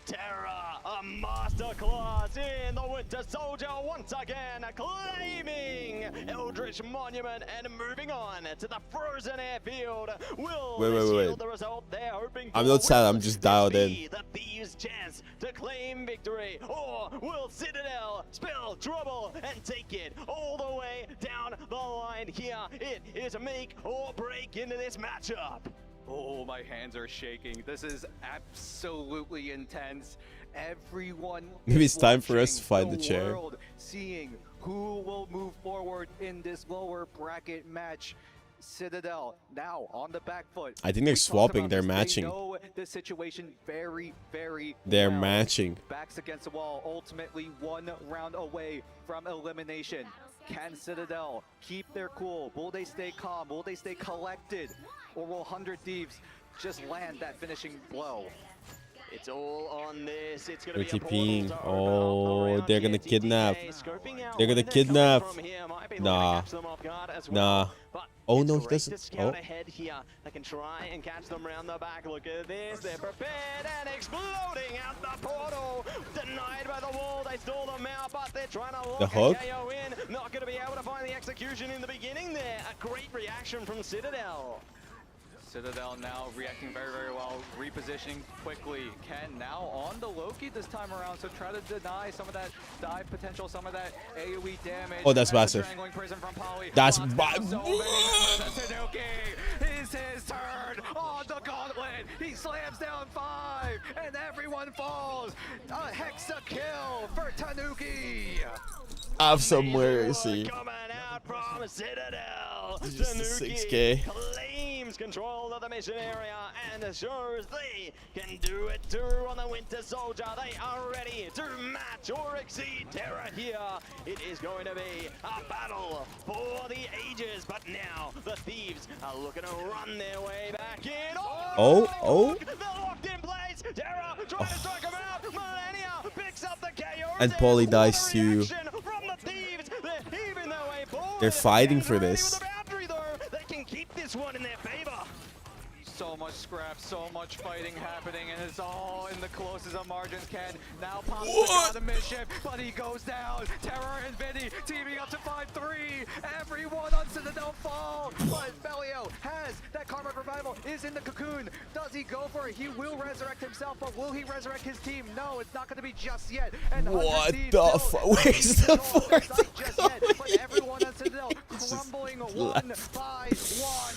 Terra, a masterclass in the Winter Soldier once again, claiming Eldritch Monument and moving on to the frozen airfield. Will Wait, this wait, wait. yield the result they're hoping I'm for? not sad, Will I'm just this dialed be in. the Thieves' chance to claim victory, or will Citadel spill trouble and take it all the way down the line here? It is a make or break into this matchup. Oh, my hands are shaking. This is absolutely intense. Everyone Maybe is it's time for us to watching find the chair. world, seeing who will move forward in this lower bracket match. Citadel now on the back foot. I think they're We talked swapping, about they're this. They matching. know the situation very, very They're well. matching. Backs against the wall, ultimately 1 round away from elimination. Can Citadel keep their cool? Will they stay calm? Will they stay collected? Or will 100 Thieves just land that finishing blow? It's all on this. It's They're going to be a TPing. portal to Oh, open up they're around gonna here. kidnap. TTK scoping out They're where gonna they're coming kidnap. from here. Might be looking to Nah. catch them off guard as Nah. well. But Oh, it's no, he great doesn't. to scout Oh. ahead here. They can try and catch them around the back. Look at this. They're prepared and exploding out the portal. Denied by the wall. They stall them out, but they're trying to lock The hook? a KO in. Not going to be able to find the execution in the beginning there. A great reaction from Citadel. Citadel now reacting very, very well, repositioning quickly. Ken now on the Loki this time around, so try to deny some of that dive potential, some of that AoE damage. Oh, that's As the massive. Strangling Prison from Polly. That's Lots of so many members of Tanuki. It's his turn on the gauntlet. He slams down 5, and everyone falls. A hexa kill for Tanuki. Have some mercy. Coming out from Citadel. Just a Tanuki 6K. claims claims control of the mission area and assures they can do it too on the Winter Soldier. They are ready to match or exceed Terra here. It is going to be a battle for the ages, but now the Thieves are looking to run their way back in. Oh. They're locked in place. Terra trying to strike him out. Millennia picks up the KO. And Paulie dies too. From the Thieves. They're heaving their way forward. They're fighting for this. They can keep this one in their favor. So much scrap, so much fighting happening, and it's all in the closest of margins. Ken now pops out the mission, but he goes down. Terror and Vinny teaming up to 5-3. Everyone on Citadel fall, but Belio has that Karmic Revival, is in the cocoon. Does he go for it? He will resurrect himself, but will he resurrect his team? No, it's not going to be just yet. And what the fuck? Where's the fourth? But everyone on Citadel crumbling one by one.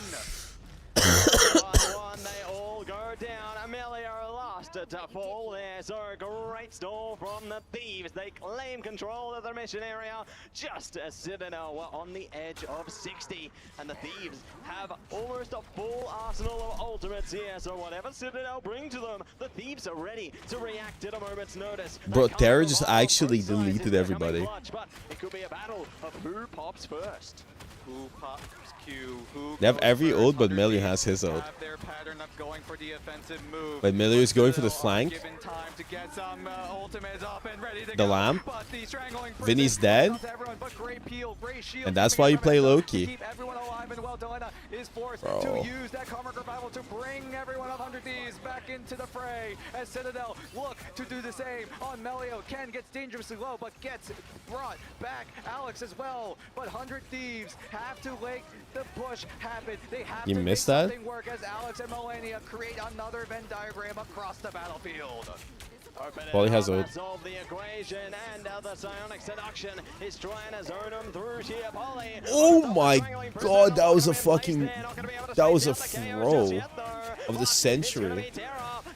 They all go down. Amelia lost to fall. There's a great stall from the Thieves. They claim control of the mission area just as Citadel were on the edge of 60. And the Thieves have almost a full arsenal of ultimates here. So whatever Citadel bring to them, the Thieves are ready to react at a moment's notice. Bro, Terra just actually deleted everybody. But it could be a battle of who pops first. Who pops Q? Who They have every ult, but Melee has his ult. Their pattern of going for the offensive move. But Melee is going for the flank. Given time to get some ultimates up and ready to The go. lamp. But the strangling Vinny's dead. everyone, but great peel, great shield And that's why you play Loki. keep everyone alive, and well, Delena is forced Bro. to use that Karmic Revival to bring everyone of 100 Thieves back into the fray. As Citadel look to do the same on Melio. Ken gets dangerously low, but gets brought back. Alex as well, but 100 Thieves have to make the push happen. They have You to missed make that? something work as Alex and Melania create another Venn diagram across the battlefield. Paulie has ult. Solve the equation, and the Psionic Seduction is trying to zone him through here. Paulie. Oh my god, that was a fucking... That was a throw of the century.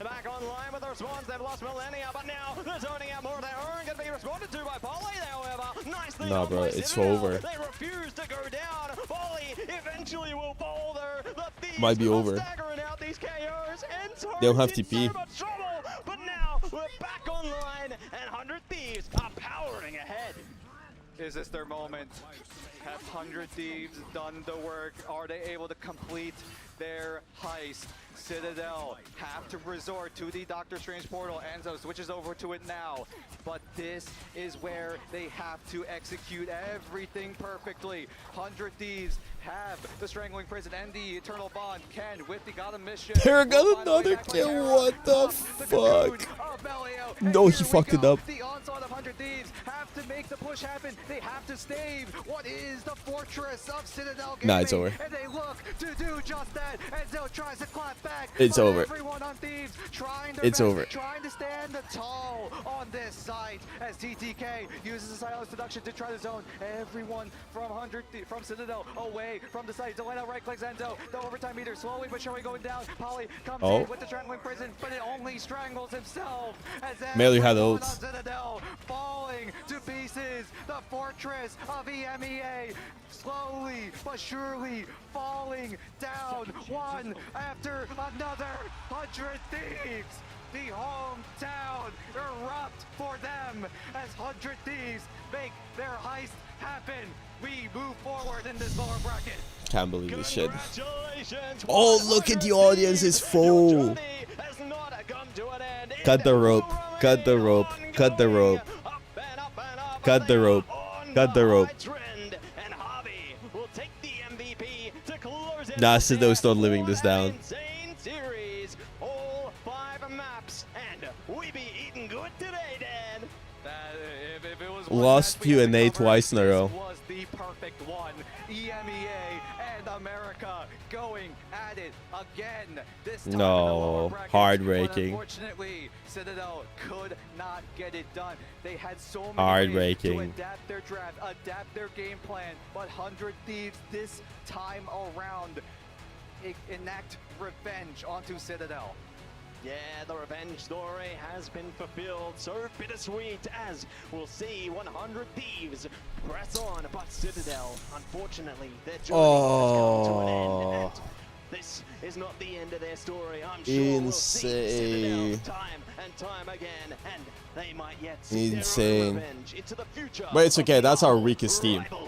Back online with the response. They've lost Millennia, but now they're zoning out more of their own. Going to be responded to by Paulie, however. Nicely Nah, done bro, by it's Citadel. over. They refuse to go down. Paulie eventually will fall there. The Thieves Might be are over. staggering out these KOs, and They don't have Toad's in TP. so much trouble. But now we're back online, and 100 Thieves are powering ahead. Is this their moment? Have 100 Thieves done the work? Are they able to complete their heist? Citadel have to resort to the Doctor Strange portal. Enzo switches over to it now. But this is where they have to execute everything perfectly. 100 Thieves have the Strangling Prison and the Eternal Bond. Ken with the Gotham mission. Terra got another kill, what the fuck? No, he fucked it up. The onslaught of 100 Thieves have to make the push happen. They have to stave what is the fortress of Citadel Gaming. Nah, it's over. And they look to do just that. Enzo tries to clap back. It's but over. Everyone on Thieves trying their It's best, over. trying to stand tall on this site as TTK uses the silence seduction to try to zone everyone from from Citadel away from the site. Delena right clicks Enzo. The overtime meter slowly but surely going down. Paulie comes in with the strangling prison, but it only strangles himself as Melee had everyone ult. on Citadel falling to pieces. The fortress of EMEA slowly but surely falling down one after another. 100 Thieves. The hometown erupt for them as 100 Thieves make their heist happen. We move forward in this lower bracket. Can't believe this shit. Oh, look at the audience is full. Cut the rope. Cut the rope. Cut the rope. Cut the rope. Cut the rope. Nah, Sido's not living this down. Lost Q&A twice in a row. Was the perfect one. EMEA and America going at it again. This time No, heartbreaking. Unfortunately, Citadel could not get it done. They had so many ways to Heartbreaking. adapt their draft, adapt their game plan, but 100 Thieves this time around enact revenge onto Citadel. Yeah, the revenge story has been fulfilled. So bittersweet as we'll see 100 Thieves press on. But Citadel, unfortunately, their journey has come to an end. And this is not the end of their story. I'm sure we'll see Citadel time and time again, and they might yet see their own revenge into the future. But it's okay. That's our weakest team. What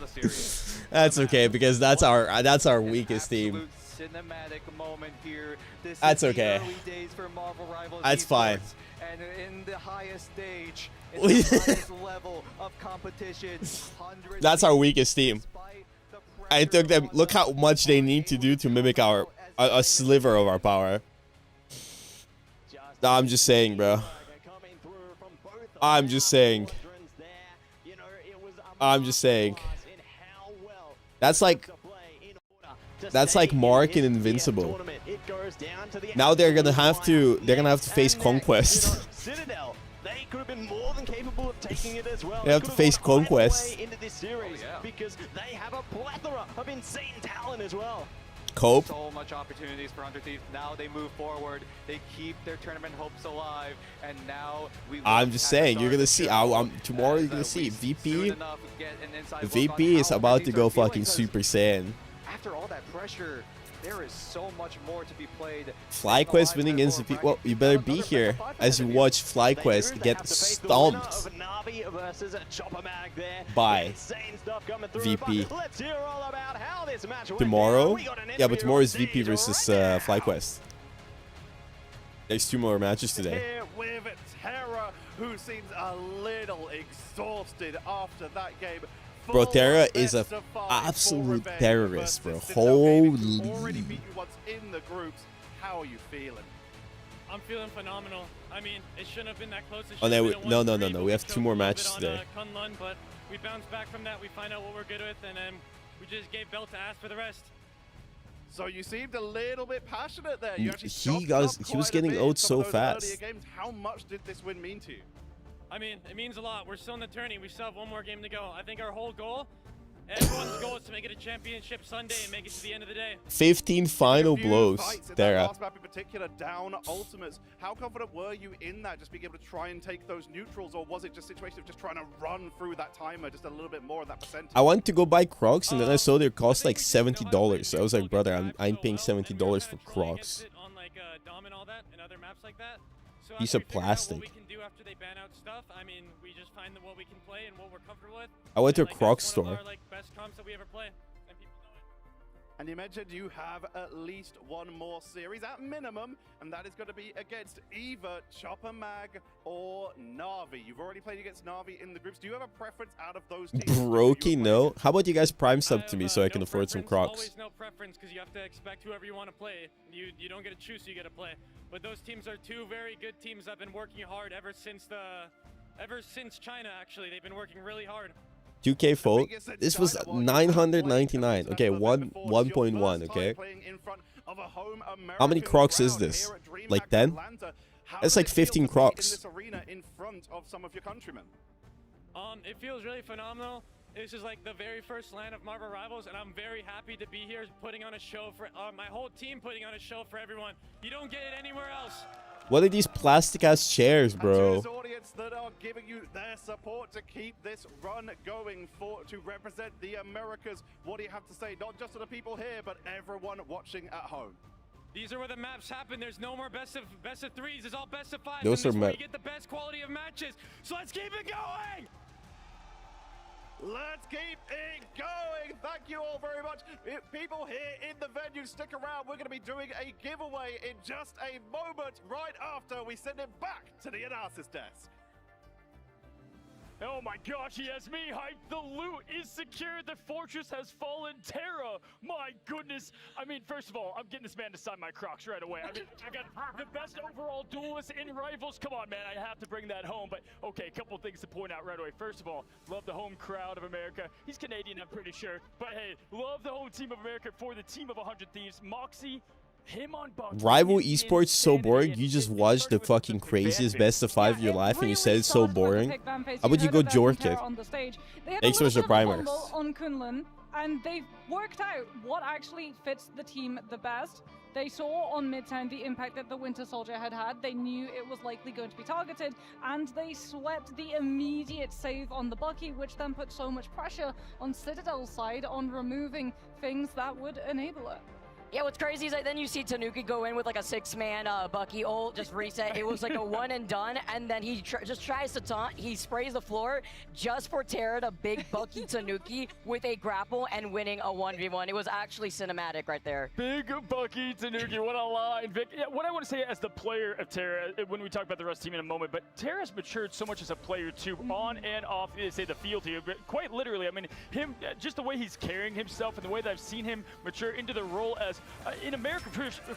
a series. That's okay because that's our weakest team. Cinematic moment here. This That's is okay. the early days for Marvel Rivals That's fine. And in the highest stage, in the highest level of competition, That's our weakest team. I took them. Look how much they need to do to mimic our a sliver of our power. No, I'm just saying, bro. I'm just saying. I'm just saying. That's like Mark in Invincible. Now they're gonna have to face Conquest. Citadel, they could have been more than capable of taking it as well. They have to face Conquest. Into this series because they have a plethora of insane talent as well. Cope. So much opportunities for Under Thieves. Now they move forward. They keep their tournament hopes alive, and now I'm just saying, you're gonna see. Tomorrow you're gonna see VP. VP is about to go fucking Super Saiyan. After all that pressure, there is so much more to be played. FlyQuest winning against VP. Well, you better be here as you watch FlyQuest get stomped by VP. Tomorrow? Yeah, but tomorrow is VP versus FlyQuest. There's 2 more matches today. Here with Terra, who seems a little exhausted after that game. Bro, Terra is a absolute terrorist, bro. Holy. Already beat you once in the groups. How are you feeling? I'm feeling phenomenal. I mean, it shouldn't have been that close. Oh, no. We have 2 more matches today. Kunlun, but we bounced back from that. We find out what we're good with, and then we just gave belt to ass for the rest. So you seemed a little bit passionate there. You actually He was getting out so fast. Games. How much did this win mean to you? I mean, it means a lot. We're still in the tourney. We still have 1 more game to go. I think our whole goal, everyone's goal, is to make it a championship Sunday and make it to the end of the day. 15 final blows. Terra. Last map in particular, down ultimates. How confident were you in that? Just being able to try and take those neutrals, or was it just a situation of just trying to run through that timer just a little bit more of that percentage? I wanted to go buy Crocs, and then I saw they cost like $70. So I was like, brother, I'm paying $70 for Crocs. On like Dom and all that, and other maps like that. So Piece of plastic. What we can do after they ban out stuff, I mean, we just find what we can play and what we're comfortable with. I went to a like, Crocs that's one store. of our, like, best comps that we ever play, and people know it. And you mentioned you have at least 1 more series at minimum, and that is going to be against either Chopper Mag or Na'Vi. You've already played against Na'Vi in the groups. Do you have a preference out of those teams? Brokey, no. How about you guys prime sub to me so I can afford some Crocs? Always no preference because you have to expect whoever you want to play. You don't get to choose who you get to play. But those teams are 2 very good teams that have been working hard ever since China. Actually, they've been working really hard. 2K fold. This was 999. Okay, 1.1. Okay. How many Crocs is this? Like 10? That's like 15 Crocs. It feels really phenomenal. This is like the very first LAN of Marvel Rivals, and I'm very happy to be here putting on a show for my whole team, putting on a show for everyone. You don't get it anywhere else. What are these plastic ass chairs, bro? And to this audience that are giving you their support to keep this run going to represent the Americas, what do you have to say? Not just to the people here, but everyone watching at home. These are where the maps happen. There's no more best of 3s. It's all best of 5s. Those are where you get the best quality of matches. So let's keep it going. Let's keep it going. Thank you all very much. People here in the venue, stick around. We're going to be doing a giveaway in just a moment, right after we send it back to the analysis desk. Oh my gosh, he has me hyped. The loot is secured. The fortress has fallen. Terra, my goodness. I mean, first of all, I'm getting this man to sign my Crocs right away. I mean, I got the best overall duelist in Rivals. Come on, man, I have to bring that home. But okay, a couple things to point out right away. First of all, love the home crowd of America. He's Canadian, I'm pretty sure. But hey, love the whole team of America for the team of 100 Thieves. Moxie, him on Bogur. Rival esports so boring. You just watched the fucking craziest best of 5 of your life and you said it's so boring. How about you go jork it? Thanks for the primer. On Kunlun, and they've worked out what actually fits the team the best. They saw on Midtown the impact that the Winter Soldier had had. They knew it was likely going to be targeted, and they swept the immediate save on the Bucky, which then put so much pressure on Citadel's side on removing things that would enable it. Yeah, what's crazy is that then you see Tanuki go in with like a 6-man Bucky ult, just reset. It was like a one and done, and then he just tries to taunt. He sprays the floor just for Terra to big Bucky Tanuki with a grapple and winning a 1v1. It was actually cinematic right there. Big Bucky Tanuki, what a line, Vic. Yeah, what I want to say as the player of Terra, when we talk about the Rust team in a moment, but Terra's matured so much as a player too, on and off, say the field here, but quite literally. I mean, him, just the way he's carrying himself and the way that I've seen him mature into the role as in America,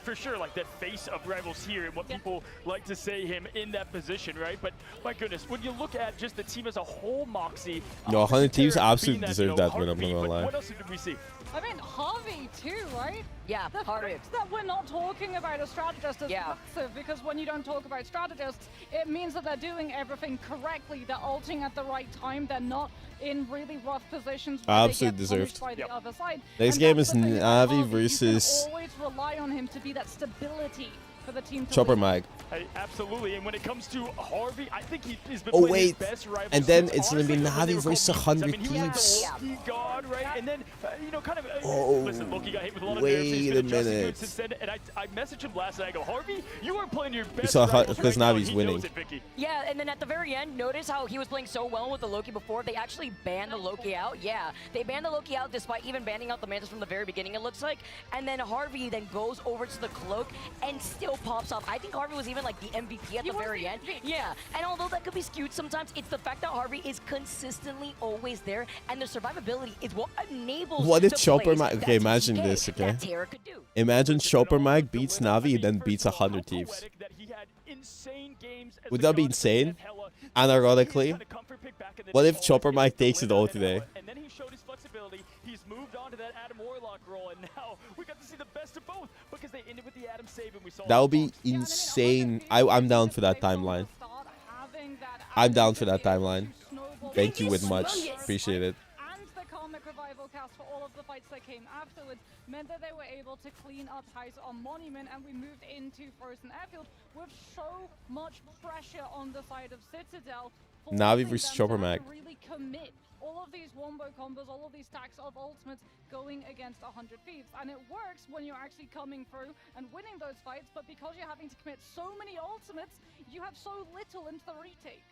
for sure, like that face of Rivals here and what people like to say him in that position, right? But my goodness, when you look at just the team as a whole, Moxie. No, 100 Thieves absolutely deserve that win, I'm not gonna lie. What else did we see? I mean, Harvey too, right? Yeah, the fact that we're not talking about a strategist is massive, because when you don't talk about strategists, it means that they're doing everything correctly. They're ulting at the right time. They're not in really rough positions. Absolutely deserved. By the other side. Next game is Navi versus You can always rely on him to be that stability for the team to Chopper win. Mag. Hey, absolutely, and when it comes to Harvey, I think he's been Oh playing wait, his best rival and then since, it's gonna be honestly, Navi versus 100 He had Thieves. the guard, right? And then, you know, kind of, Oh, listen, Loki got hit with a lot of nerves. He's wait been a adjusting to it minute. since then, and I messaged him last night. I go, Harvey, you are playing your best saw rivals because right now, Navi's and he winning. knows it, Vicky. Yeah, and then at the very end, notice how he was playing so well with the Loki before. They actually banned the Loki out. Yeah, they banned the Loki out despite even banning out the Mantis from the very beginning, it looks like. And then Harvey then goes over to the Cloak and still pops off. I think Harvey was even like the MVP at the very end. Yeah, and although that could be skewed sometimes, it's the fact that Harvey is consistently always there, and the survivability is what enables What if the Chopper plays Mag? that Okay, imagine TTK this, okay? that Terra could do. Imagine Chopper Mag beats Navi and then beats 100 Thieves. Would that be insane? Unironically. What if Chopper Mag takes it all today? And then he showed his flexibility. He's moved on to that Adam Warlock role, and now we got to see the best of both because they ended with the Adam save, and we saw That would be insane. I'm down for that timeline. I'm down for that timeline. Thank you with much. Appreciate it. And the Karmic Revival cast for all of the fights that came afterwards meant that they were able to clean up ties on Monument, and we moved into Frozen Airfield with so much pressure on the side of Citadel. Navi versus Chopper Mag. Really commit all of these wombo combos, all of these stacks of ultimates going against 100 Thieves, and it works when you're actually coming through and winning those fights, but because you're having to commit so many ultimates, you have so little into the retake.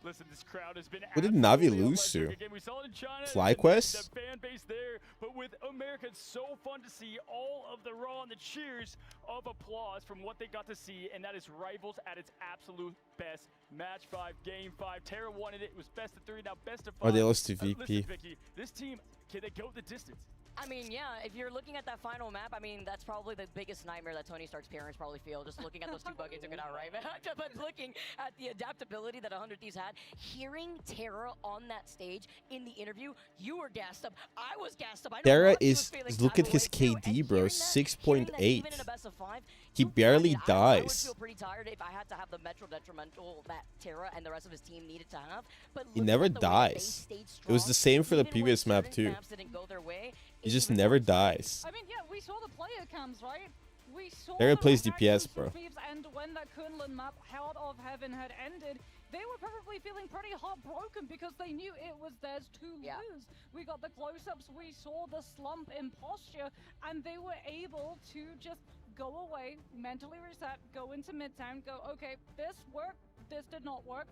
Listen, this crowd has been. What did Navi lose to? Again, we saw it in China, FlyQuest? the fan base there, but with America, it's so fun to see all of the raw and the cheers of applause from what they got to see, and that is Rivals at its absolute best. Match 5, Game 5. Terra wanted it. It was best of 3, now best of 5. Or they lost to VP. Listen, Vicky, this team, can they go the distance? I mean, yeah, if you're looking at that final map, I mean, that's probably the biggest nightmare that Tony Stark's parents probably feel, just looking at those two buckets took it out, right? But looking at the adaptability that 100 Thieves had, hearing Terra on that stage in the interview, you were gassed up. I was gassed up. I know Terra Moxie was is, feeling look at type his of way too, and KD, bro, hearing 6.8. even in a best of 5, He barely I would dies. feel pretty tired if I had to have the Metro detrimental that Terra and the rest of his team needed to have. But He looking never at the way they dies. stayed It was strong, the same for the even when previous map certain too. maps didn't go their way, He just never dies. I mean, yeah, we saw the player cams, right? We saw Terra the plays reactions DPS, bro. from Thieves, and when that Kunlun map, Heart of Heaven, had ended, they were probably feeling pretty heartbroken because they knew it was theirs to lose. We got the close-ups, we saw the slump in posture, and they were able to just go away, mentally reset, go into Midtown, go, okay, this worked, this did not work.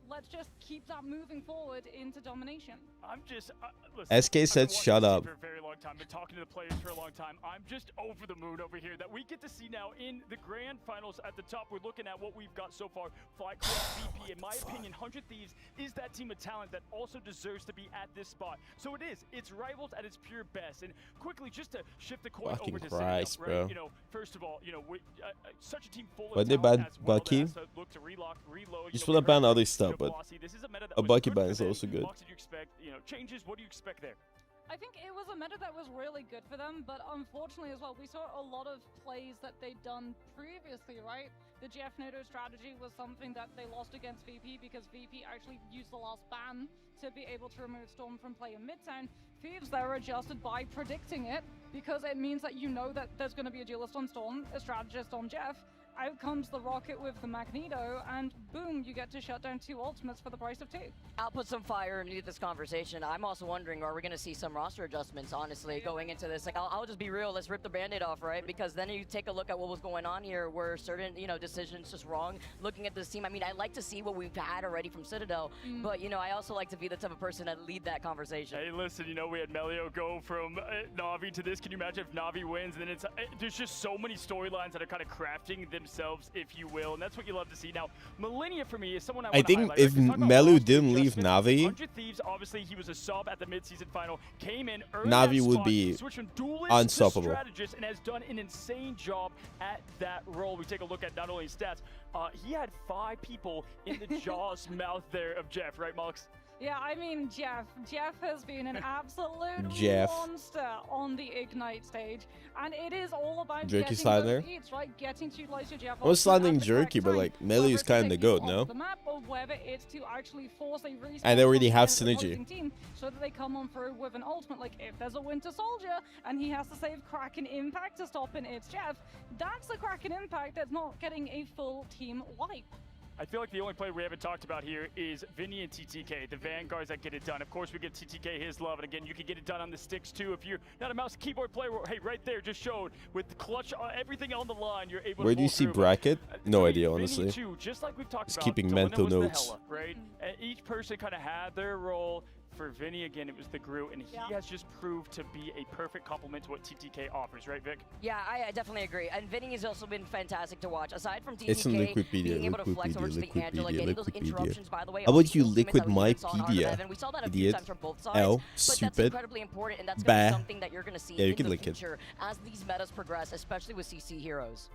Let's just keep that moving forward into domination. I'm just listen, SK said, "Shut up." for a very long time, been talking to the players for a long time. I'm just over the moon over here that we get to see now in the grand finals at the top. We're looking at what we've got so far. FlyQuest, VP, in my opinion, 100 Thieves is that team of talent that also deserves to be at this spot. So it is. It's Rivals at its pure best. And quickly, just to shift the coin Fucking over to Christ, Citadel, right? bro. You know, first of all, you know, such a team full of When they talent ban as well Bucky, that has to look to reload. you just want to ban other stuff, but This is a meta that a was Bucky good ban for is them. also good. What did you expect? You know, changes. What do you expect there? I think it was a meta that was really good for them, but unfortunately as well, we saw a lot of plays that they'd done previously, right? the Jeff Noto strategy was something that they lost against VP because VP actually used the last ban to be able to remove Storm from play in Midtown. Thieves, they're adjusted by predicting it because it means that you know that there's going to be a duelist on Storm, a strategist on Jeff. Out comes the rocket with the Magneto, and boom, you get to shut down 2 ultimates for the price of 2. I'll put some fire into this conversation. I'm also wondering, are we going to see some roster adjustments, honestly, going into this? Like, I'll just be real, let's rip the Band-Aid off, right? Because then you take a look at what was going on here, were certain, you know, decisions just wrong. Looking at this team, I mean, I like to see what we've had already from Citadel, but, you know, I also like to be the type of person that lead that conversation. Hey, listen, you know, we had Melio go from Na'Vi to this. Can you imagine if Na'Vi wins? And then it's there's just so many storylines that are kind of crafting themselves, if you will, and that's what you love to see. Now, Millennia for me is someone I think highlight, if right? Melu didn't leave Na'Vi, 100 Thieves, obviously he was a sub at the midseason final, came in, earned Na'Vi that would spot, be switched from duelist unstoppable. to strategist, and has done an insane job at that role. We take a look at not only his stats, he had 5 people in the Jaws mouth there of Jeff, right, Mox? Yeah, I mean, Jeff has been an absolute Jeff. monster on the Ignite stage, and it is all about Jerky getting Slider. those hits, right? Getting to utilize your Jeff. I was sliding at the Jerky, correct but time, like Melee is whether kind of the it's to take goat, you no? off the map, or whether it's to actually force a respawn And they already from have the synergy. opposing team so that they come on through with an ultimate. Like if there's a Winter Soldier and he has to save Kraken Impact to stop in its Jeff, that's a Kraken Impact that's not getting a full team wipe. I feel like the only player we haven't talked about here is Vinny and TTK, the Vanguards that get it done. Of course, we get TTK his love, and again, you can get it done on the sticks too. If you're not a mouse keyboard player, well, hey, right there, just showed with the clutch, everything on the line, you're able Where to do you pull see through. bracket? No Vinny idea, honestly. too, just like we've talked Just about, keeping Delina mental was the notes. Hela, right? And each person kind of had their role. For Vinny, again, it was the Groot, and he has just proved to be a perfect complement to what TTK offers, right, Vic? Yeah, I definitely agree. And Vinny has also been fantastic to watch. Aside from TTK, It's in Liquipedia, being able to flex over to the Angela, getting those interruptions, by the way. How about you ultimates liquid that we my even saw in Heart of pedia? Heaven. We saw that a few Idiot. times from both sides, L. but that's Stupid. incredibly important, and that's going to be Bah. something that you're going to see Yeah, you in can the lick it. future as these metas progress, especially with CC heroes.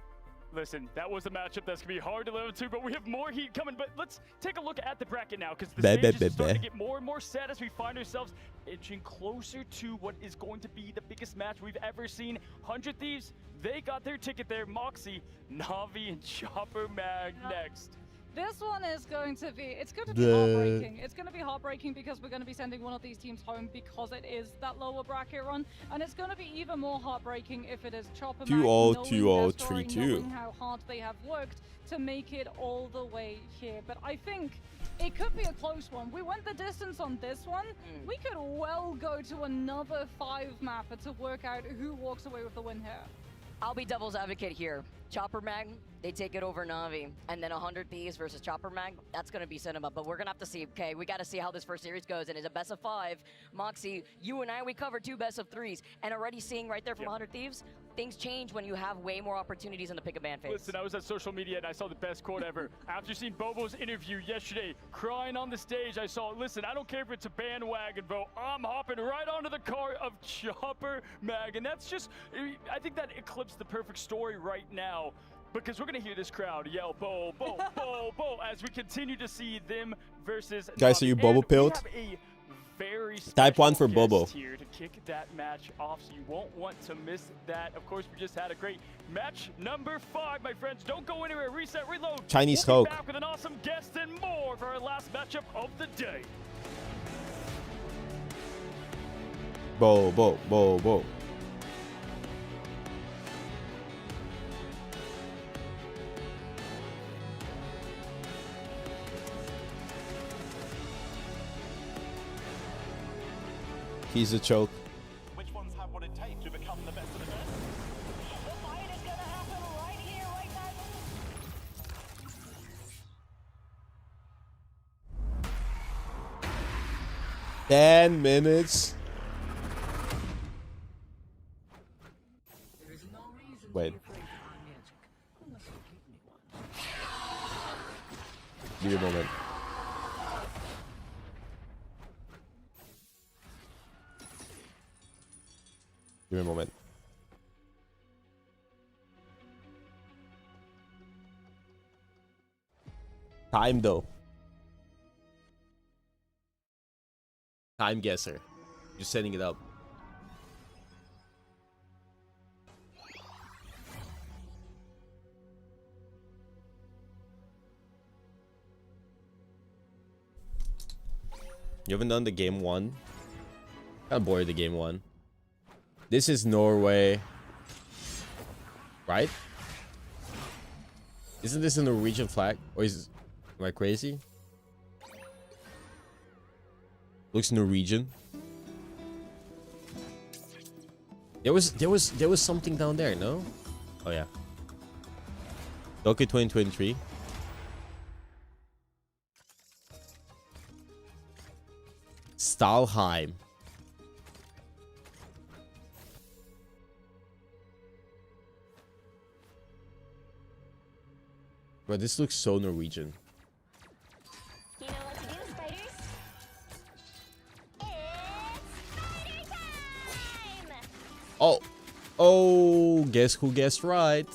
Listen, that was a matchup that's going to be hard to live up to, but we have more heat coming. But let's take a look at the bracket now, because the stage is starting to get more and more set as we find ourselves inching closer to what is going to be the biggest match we've ever seen. 100 Thieves, they got their ticket there. Moxie, Na'Vi, and Chopper Mag next. This one is going to be, it's going to be heartbreaking. It's going to be heartbreaking because we're going to be sending one of these teams home because it is that lower bracket run. And it's going to be even more heartbreaking if it is Chopper Mag, 2-0, knowing 2-0, their story, 3-2. knowing how hard they have worked to make it all the way here. But I think it could be a close one. We went the distance on this one. We could well go to another 5-mapper to work out who walks away with the win here. I'll be devil's advocate here. Chopper Mag, they take it over Na'Vi, and then 100 Thieves versus Chopper Mag, that's going to be cinema, but we're going to have to see, okay, we got to see how this first series goes, and it's a best of 5. Moxie, you and I, we covered 2 best of 3s, and already seeing right there from 100 Thieves, things change when you have way more opportunities in the pick-a-ban phase. Listen, I was at social media and I saw the best quote ever. After seeing Bobo's interview yesterday, crying on the stage, I saw, listen, I don't care if it's a bandwagon vote, I'm hopping right onto the car of Chopper Mag. And that's just, I think that eclipsed the perfect story right now, because we're going to hear this crowd yell, Bo, Bo, Bo, Bo, as we continue to see them versus Guys, are you Bobo pilled? Very Type 1 for special Bobo. guest here to kick that match off, so you won't want to miss that. Of course, we just had a great match number 5, my friends. Don't go anywhere. Reset, reload. Chinese we'll be Hulk. back with an awesome guest and more for our last matchup of the day. Bo, Bo, Bo, Bo. He's a choke. Which ones have what it takes to become the best of the best? The fight is going to happen right here, right now. 10 minutes. Wait. Give me a moment. Give me a moment. Time though. Time guesser. Just setting it up. You haven't done the game 1? Kinda bored the game 1. This is Norway. Right? Isn't this a Norwegian flag? Or am I crazy? Looks Norwegian. There was something down there, no? Oh yeah. Tokyo 2023. Stalheim. Bro, this looks so Norwegian. You know what to do, spiders? It's spider time! Oh, guess who guessed right?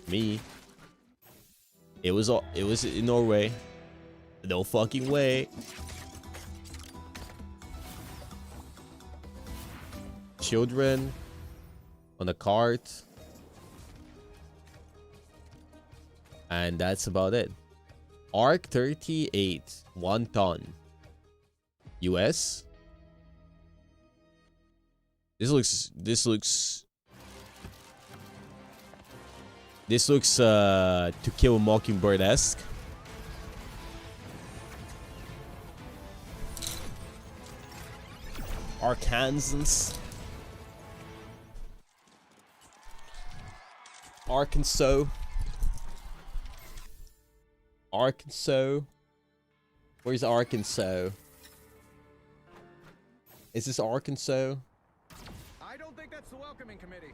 Me. It was in Norway. No fucking way. Children on a cart. And that's about it. Arc 38, 1 ton. US. This looks To Kill a Mockingbird-esque. Arkansans. Arkansas. Where's Arkansas? Is this Arkansas? I don't think that's the welcoming committee.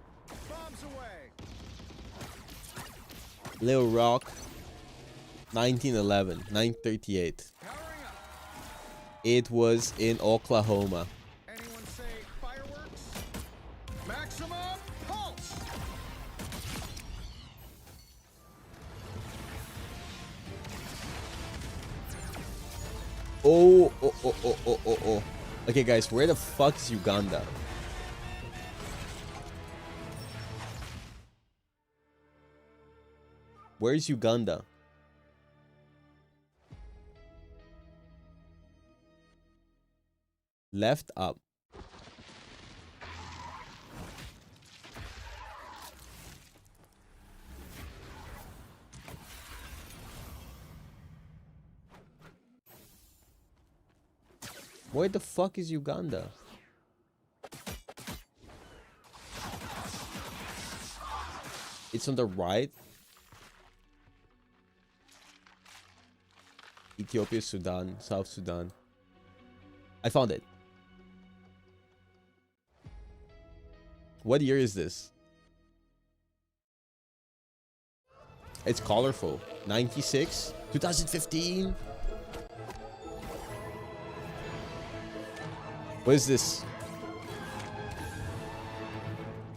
Bombs away. Little Rock. 1911. 938. It was in Oklahoma. Anyone say fireworks? Maximum pulse. Oh. Okay, guys, where the fuck is Uganda? Where's Uganda? Left up. Where the fuck is Uganda? It's on the right. Ethiopia, Sudan, South Sudan. I found it. What year is this? It's colorful. 96? 2015? What is this?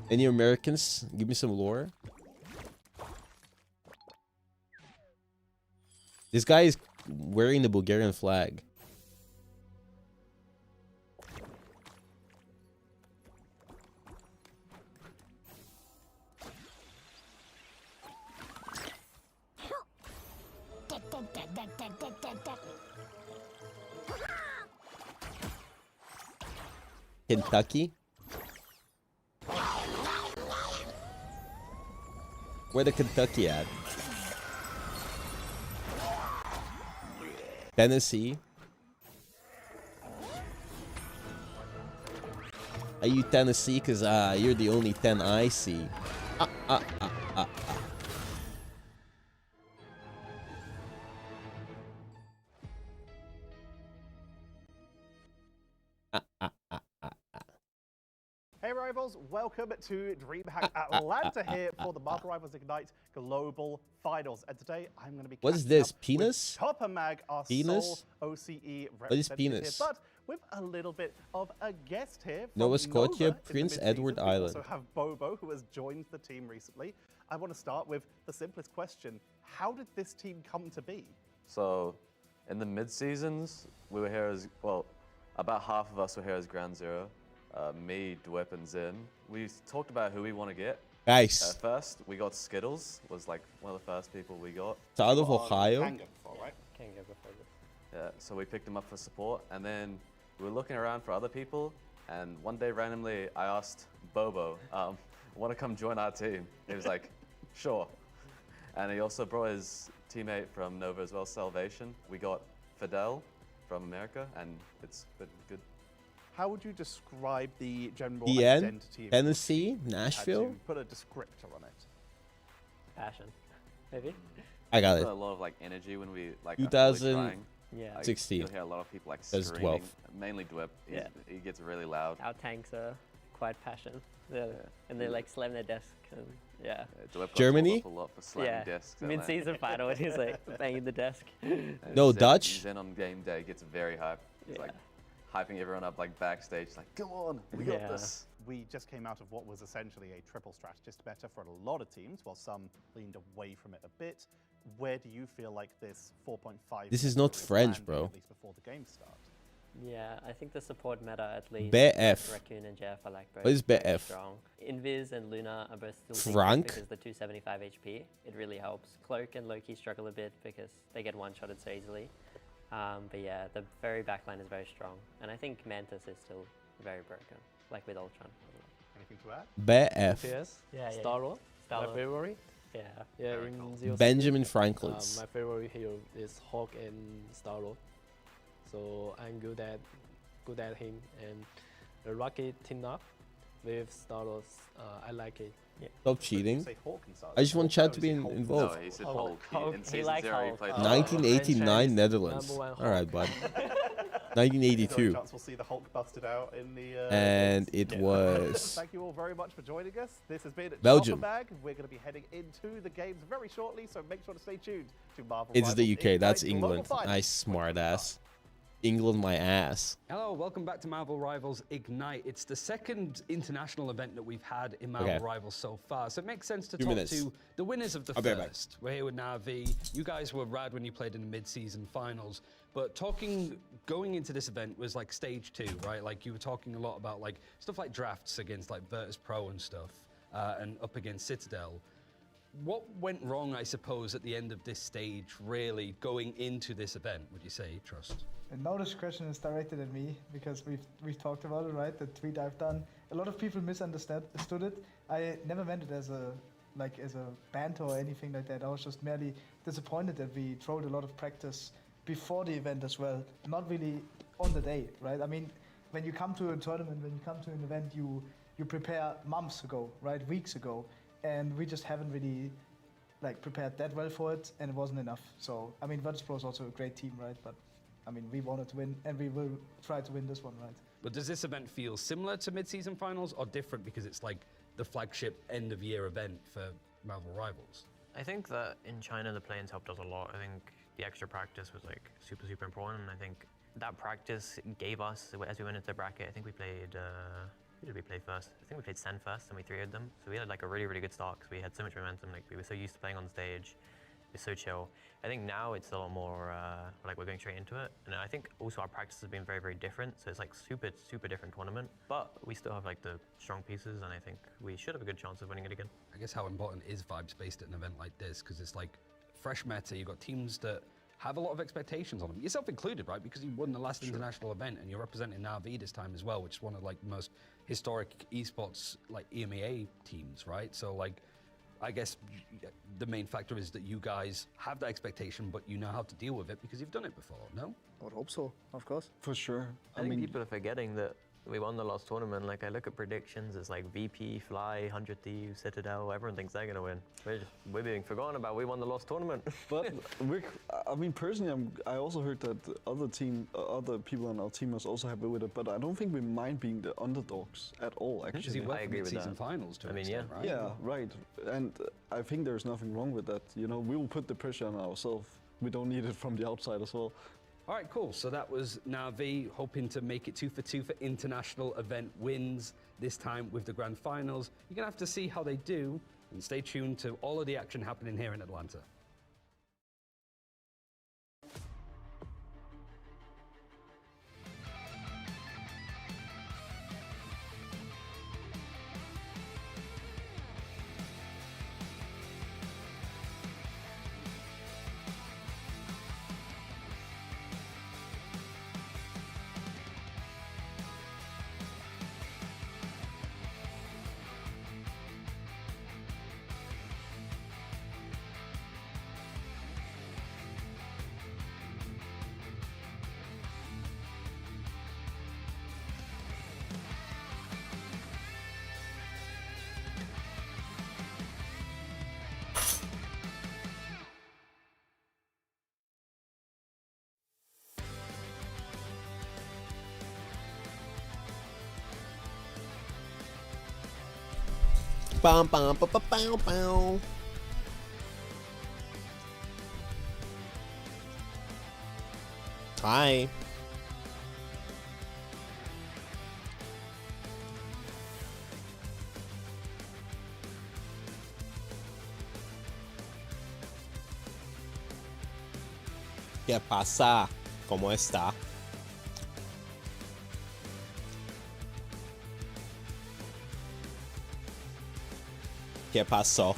Any Americans? Give me some lore. This guy is wearing the Bulgarian flag. Kentucky? Where the Kentucky at? Tennessee? Are you Tennessee? Cause you're the only 10 I see. Hey Rivals, welcome to DreamHack Atlanta here for the Marvel Rivals Ignite Global Finals. And today I'm going to be what is this? Penis? Topper Mag, our penis? sole OCE representative. What is penis? Here, but with a little bit of a guest here. Nova Scotia, Nova Prince in the Edward mid-season. Island. We also have Bobo, who has joined the team recently. I want to start with the simplest question. How did this team come to be? So, in the mid-seasons, we were here as, well, about half of us were here as Ground Zero. Me, Dwep, and Zin. We talked about who we want to get. Nice. First, we got Skittles, was like one of the first people we got. It's out of Ohio. Kanga before, right? Kanga before this. Yeah, so we picked him up for support, and then we were looking around for other people, and one day randomly I asked Bobo, want to come join our team? He was like, sure. And he also brought his teammate from Nova as well, Salvation. We got Fidel from America, and it's been good. How would you describe the general DN, identity of Tennessee, your team? If you had Nashville? to put a descriptor on it. Passion, maybe. I got it. A lot of like energy when we like. 2016. You'll hear a lot of people like That's screaming. 12. Mainly Dwip. Yeah. He gets really loud. Our tanks are quite passionate. And they like slam their desk and yeah. Dwip got Germany? told off a lot for slamming desks. Mid-season final, he's like banging the desk. No, Dutch? Zen on game day gets very hyped. He's like hyping everyone up like backstage. Like, come on, we got this. We just came out of what was essentially a triple strategist meta for a lot of teams, while some leaned away from it a bit. Where do you feel like this 4.5? This is not French, bro. At least before the game start. Yeah, I think the support meta at least. BF. Raccoon and Jeff are like both What is very BF? strong. Invis and Luna are both still Frank? because the 275 HP. It really helps. Cloak and Loki struggle a bit because they get one-shotted so easily. But yeah, the very backline is very strong. And I think Mantis is still very broken, like with Ultron. Anything to add? BF. Yes. Yeah, yeah. Star-Lord. Star-Lord. My favorite. Yeah. Yeah. Very In cool. 0 Benjamin seconds, Franklins. my favorite hero is Hawk and Star-Lord. So I'm good at him, and the Rocket team up with Star-Lord. I like it. Yeah. Stop cheating. Say Hawk and Star-Lord. I just want Chad to be involved. No, he said Hulk. In season likes 0 he Hulk. played 1989 Netherlands. Number one All right, Hulk. bud. Is there a 1982. chance we'll see the Hulk busted out in the. And it was Thank you all very much for joining us. This has been Belgium. Bag. We're going to be heading into the games very shortly, so make sure to stay tuned to Marvel. It's the Rivals UK. That's Ignite Global England. Finals. Nice smart ass. England, my ass. Hello, welcome back to Marvel Rivals Ignite. It's the second international event that we've had in Marvel Rivals so far, so it makes sense to 2 talk minutes. to the winners of the I'll be right back. first. We're here with Na'Vi. You guys were rad when you played in the mid-season finals, but going into this event was like stage 2, right? Like you were talking a lot about like stuff like drafts against like Virtus Pro and stuff, and up against Citadel. What went wrong, I suppose, at the end of this stage, really, going into this event, would you say, Trust? And now this question is directed at me because we've talked about it, right? The tweet I've done. A lot of people misunderstood it. I never meant it as a banter or anything like that. I was just merely disappointed that we throwed a lot of practice before the event as well, not really on the day, right? I mean, when you come to a tournament, when you come to an event, you prepare months ago, right? Weeks ago, and we just haven't really like prepared that well for it, and it wasn't enough. So I mean, Virtus Pro is also a great team, right? But I mean, we wanted to win, and we will try to win this one, right? But does this event feel similar to mid-season finals or different because it's like the flagship end-of-year event for Marvel Rivals? I think that in China, the play-ins helped us a lot. I think the extra practice was like super, super important. And I think that practice gave us, as we went into the bracket, I think we played, who did we play first? I think we played Sen first and we 3-0'd them. So we had like a really, really good start because we had so much momentum. Like we were so used to playing on stage. It was so chill. I think now it's a lot more like we're going straight into it. And I think also our practice has been very, very different. So it's like super, super different tournament. But we still have like the strong pieces, and I think we should have a good chance of winning it again. I guess how important is vibes based at an event like this? Because it's like fresh meta, you've got teams that have a lot of expectations on them, yourself included, right? Because you won the last international event and you're representing Na'Vi this time as well, which is one of like the most historic esports like EMEA teams, right? So like, I guess the main factor is that you guys have that expectation, but you know how to deal with it because you've done it before, no? I would hope so, of course. For sure. I think people are forgetting that we won the last tournament. Like I look at predictions, it's like VP, Fly, 100 Thieves, Citadel, everyone thinks they're gonna win. We're being forgotten about. We won the last tournament. But I mean, personally, I also heard that other people on our team was also happy with it. But I don't think we mind being the underdogs at all. Actually, I agree with that. Finals to yeah, right? Yeah, right. And I think there's nothing wrong with that. You know, we will put the pressure on ourselves. We don't need it from the outside as well. All right, cool. So that was Na'Vi hoping to make it 2 for 2 for international event wins, this time with the grand finals. You're going to have to see how they do, and stay tuned to all of the action happening here in Atlanta. Bum, bum, ba, ba, bow, bow. Hi. ¿Qué pasa? ¿Cómo está? ¿Qué pasó?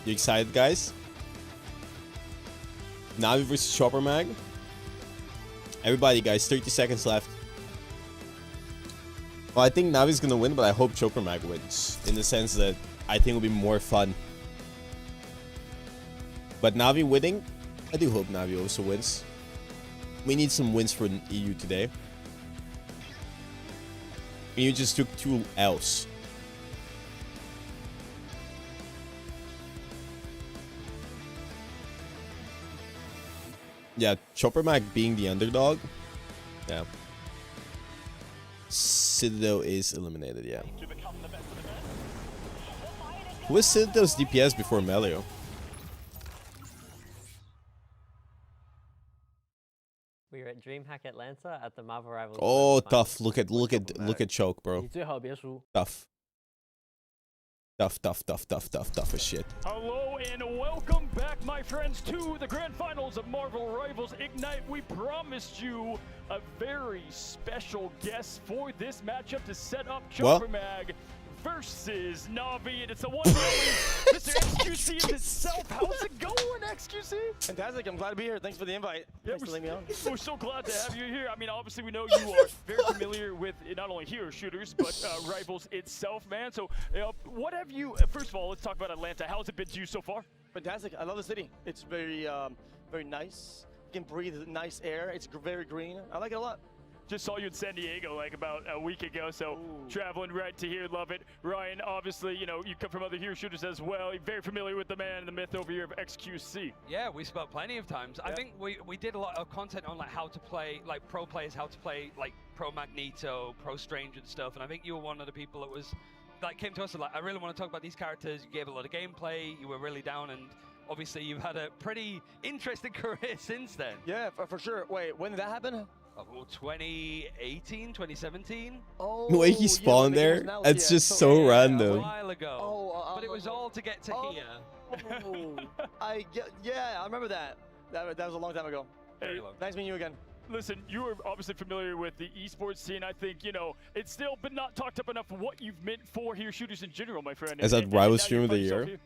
You excited, guys? Navi versus Chopper Mag. Everybody, guys, 30 seconds left. Well, I think Navi's gonna win, but I hope Chopper Mag wins. In the sense that I think it'll be more fun. But Navi winning, I do hope Navi also wins. We need some wins for EU today. EU just took 2 L's. Yeah, Chopper Mag being the underdog. Yeah. Citadel is eliminated, yeah. Who was Citadel's DPS before Melio? We were at DreamHack Atlanta at the Marvel Rivals. Oh, Finals. tough. Look at Choke, bro. Tough. Tough as shit. Hello and welcome back, my friends, to the grand finals of Marvel Rivals Ignite. We promised you a very special guest for this matchup to set up Chopper Mag versus Navi, and it's the one and only Mr. XQC himself. How's it going, XQC? Fantastic. I'm glad to be here. Thanks for the invite. Yeah, Thanks for letting me on. We're so glad to have you here. I mean, obviously, we know you are very familiar with not only hero shooters, but Rivals itself, man. So, what have you, first of all, let's talk about Atlanta. How's it been to you so far? Fantastic. I love the city. It's very, very nice. You can breathe nice air. It's very green. I like it a lot. Just saw you in San Diego like about a week ago, so traveling right to here, love it. Ryan, obviously, you know, you come from other hero shooters as well. You're very familiar with the man and the myth over here of XQC. Yeah, we spoke plenty of times. I think we did a lot of content on like how to play, like pro players, how to play like pro Magneto, pro Strange and stuff, and I think you were one of the people that was, like, came to us and like, I really want to talk about these characters. You gave a lot of gameplay, you were really down, and obviously you've had a pretty interesting career since then. Yeah, for sure. Wait, when did that happen? 2018, 2017. Oh, the way he spawned there, it's just so random. A while ago. But it was all to get to here. Oh, I remember that. That was a long time ago. Hey, nice meeting you again. Listen, you are obviously familiar with the esports scene. I think, you know, it's still been not talked up enough what you've meant for hero shooters in general, my friend. Is that rival stream of the year?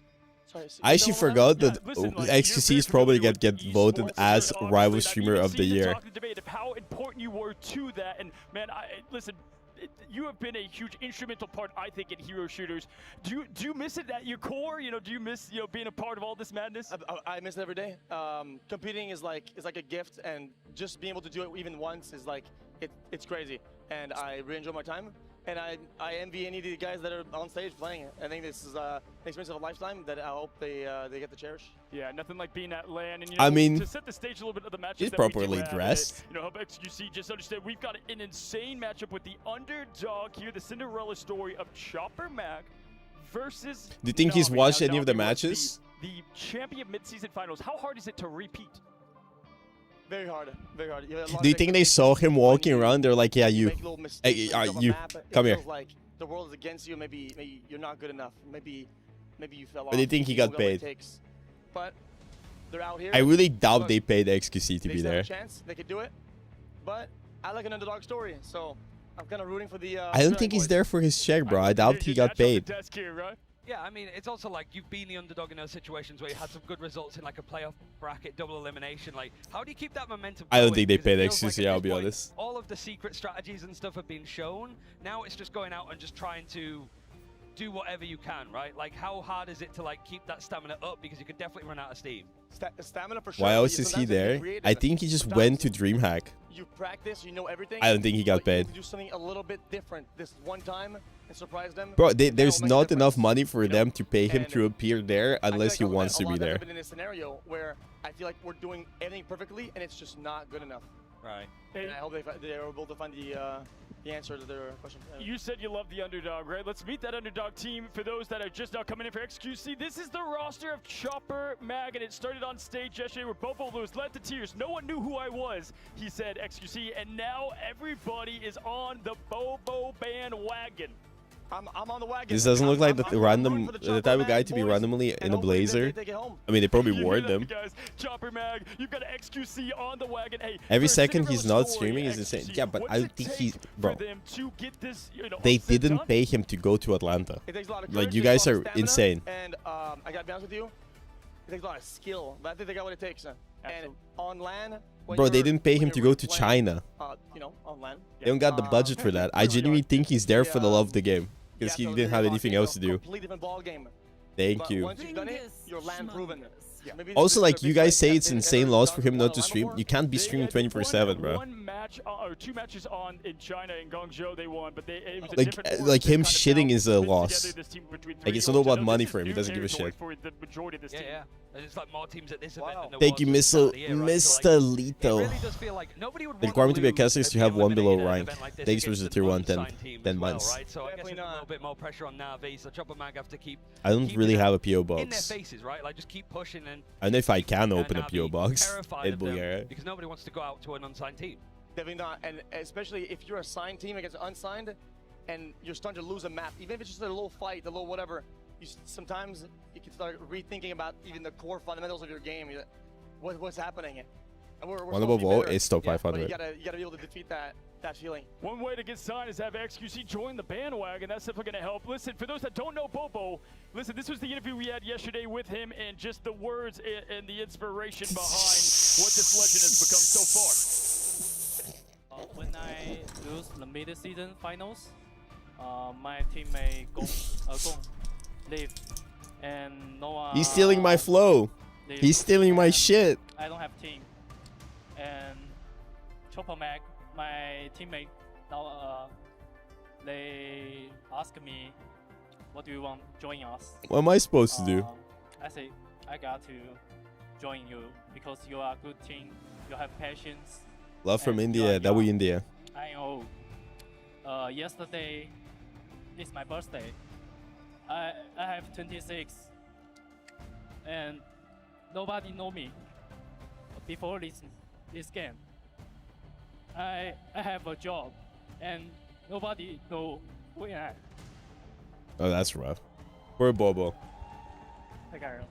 I actually forgot that XQC is probably gonna get voted as rival streamer of the year. How important you were to that, and man, listen, you have been a huge instrumental part, I think, in hero shooters. Do you miss it at your core? You know, do you miss being a part of all this madness? I miss it every day. Competing is like a gift, and just being able to do it even once is like it's crazy. And I really enjoy my time. And I envy any of the guys that are on stage playing it. I think this is an experience of a lifetime that I hope they get to cherish. Yeah, nothing like being at LAN. And, you know, I mean, to set the stage a little bit of the matchup, he's properly dressed. You know, help XQC just understand we've got an insane matchup with the underdog here, the Cinderella story of Chopper Mag versus Do you think he's watched any of the matches? The champion mid-season finals. How hard is it to repeat? Very hard, very hard. Do you think they saw him walking around? They're like, yeah, you, hey, you, come here. Like the world is against you. Maybe you're not good enough. Maybe you fell off. But do you think he got paid? But they're out here. I really doubt they paid XQC to be They there. have a chance. They could do it. But I like an underdog story, so I'm kind of rooting for the. I don't think he's there for his check, bro. I doubt he got paid. Yeah, I mean, it's also like you've been the underdog in those situations where you had some good results in like a playoff bracket, double elimination. Like, how do you keep that momentum I don't going? think they Because it paid feels like XQC, at I'll this be point, honest. All of the secret strategies and stuff have been shown. Now it's just going out and just trying to do whatever you can, right? Like, how hard is it to like keep that stamina up, because you could definitely run out of steam. Stamina for sure. Why but else is he sometimes you get there? creative. I think he just Sometimes went to DreamHack. You practice, you know everything. I don't think he got but you paid. need to do something a little bit different this one time and surprise them. Bro, That there's will make a not difference. enough money for them to pay him And to appear there I feel unless like he a wants to lot be of us there. have been in a scenario where I feel like we're doing everything perfectly and it's just not good enough. Right. And I hope they're able to find the answer to their question. You said you love the underdog, right? Let's meet that underdog team. For those that are just now coming in for XQC, this is the roster of Chopper, Mag, and it started on stage yesterday where Bobo was led to tears. No one knew who I was, he said, XQC, and now everybody is on the Bobo bandwagon. I'm on the wagon. This doesn't look like the the type of guy to be randomly in a blazer. I mean, they probably You wore hear that, them. guys? Chopper Mag, you've got XQC on the wagon. Hey, Every for a second he's not story, streaming is insane. XQC, Yeah, but what I does don't it think take he's... for Bro, them to get this, you know, they all said didn't done? pay him to go to Atlanta. It takes a lot of Like, courage, you it takes guys a lot are of stamina, insane. And I gotta be honest with you, it takes a lot of skill. But I think they got what it takes. And on LAN, Bro, they didn't pay him to go to China. You know, on LAN. They don't got the budget for that. I genuinely think he's there for the love of the game. Because he didn't have anything else to do. Completely different ball game. Thank But you. once you've done it, you're LAN proven. Yeah. Maybe Also, this like, is you their guys biggest say like, it's and insane they're loss done for him not on to LAN stream. before. You can't be They streaming had 24/7, bro. One match or 2 matches on in China in Guangzhou they won, but it was a Like, different like order. him They kind of shitting now is a put together loss. this team between Like, three it's goals. not I about know money this for is him. He new doesn't give a territory shit. for the majority of this team. Yeah. There's just like more teams at this event than there Thank you, was at the start of the year, right? Mr. So, like, Lito. It really does feel like nobody would The want requirement to be a lose caster is and to be have one below eliminated at an rank. event like this Thanks against versus an tier 1 unsigned team 10 as well, months. right? So I guess there's a little bit more pressure on Na'Vi, so Chopper Mag have to keep I don't keeping really it have a PO in their box. faces, right? Like just keep pushing and I don't know if I can open a Na'Vi PO box terrified in of them Bulgaria. because nobody wants to go out to an unsigned team. Definitely not. And especially if you're a signed team against an unsigned and you're starting to lose a map, even if it's just a little fight, a little whatever, sometimes you can start rethinking about even the core fundamentals of your game. You're like, what's happening? And we're One supposed above to be all better. is top But 500. you gotta be able to defeat that feeling. One way to get signed is have XQC join the bandwagon. That's definitely going to help. Listen, for those that don't know Bobo, listen, this was the interview we had yesterday with him and just the words and the inspiration behind what this legend has become so far. When I lose the mid-season finals, my teammate Gong leave, and Noah. He's stealing my flow. leave, He's stealing my and shit. I don't have team, and Chopper Mag, my teammate, now they ask me, "What do you want? Join us?" What am I supposed to do? I say I got to join you because you are a good team. You have patience. Love from and you are India. W young. India. I know. Yesterday is my birthday. I have 26, and nobody know me before this game. I have a job, and nobody know who I am. Oh, that's rough. Poor Bobo. I got it.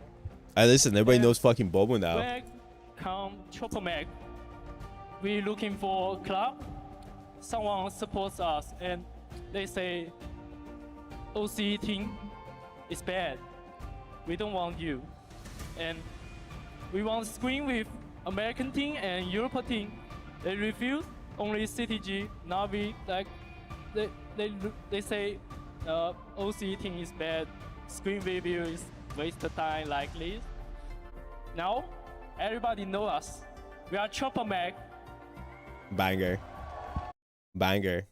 Hey, listen, everybody knows fucking Bobo now. When come Chopper Mag, we looking for club. Someone supports us, and they say OC team is bad. We don't want you, and we want screen with American team and European team. They refuse. Only CTG, Na'Vi, like they say OC team is bad. Screen review is waste of time like this. Now everybody know us. We are Chopper Mag. Banger. Banger.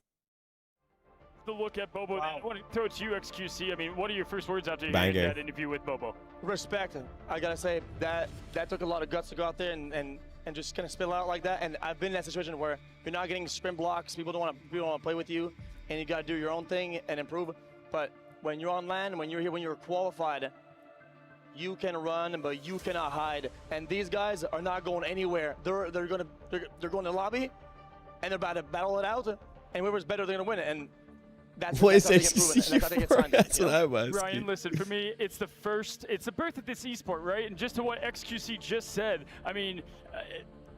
The look at Bobo. I want to throw it to you, XQC. I mean, what are your first words after hearing Banger. that interview with Bobo? Respect. I gotta say that took a lot of guts to go out there and just kind of spill out like that. And I've been in that situation where you're not getting sprint blocks. People don't want to play with you, and you gotta do your own thing and improve. But when you're on LAN, when you're here, when you're qualified, you can run, but you cannot hide. And these guys are not going anywhere. They're going to the lobby, and they're about to battle it out. And whoever's better, they're gonna win it. And that's What that's is how they get proven, and that's how they get signed. That's you what know? I was. Ryan, listen, for me, it's the birth of this esport, right? And just to what XQC just said, I mean,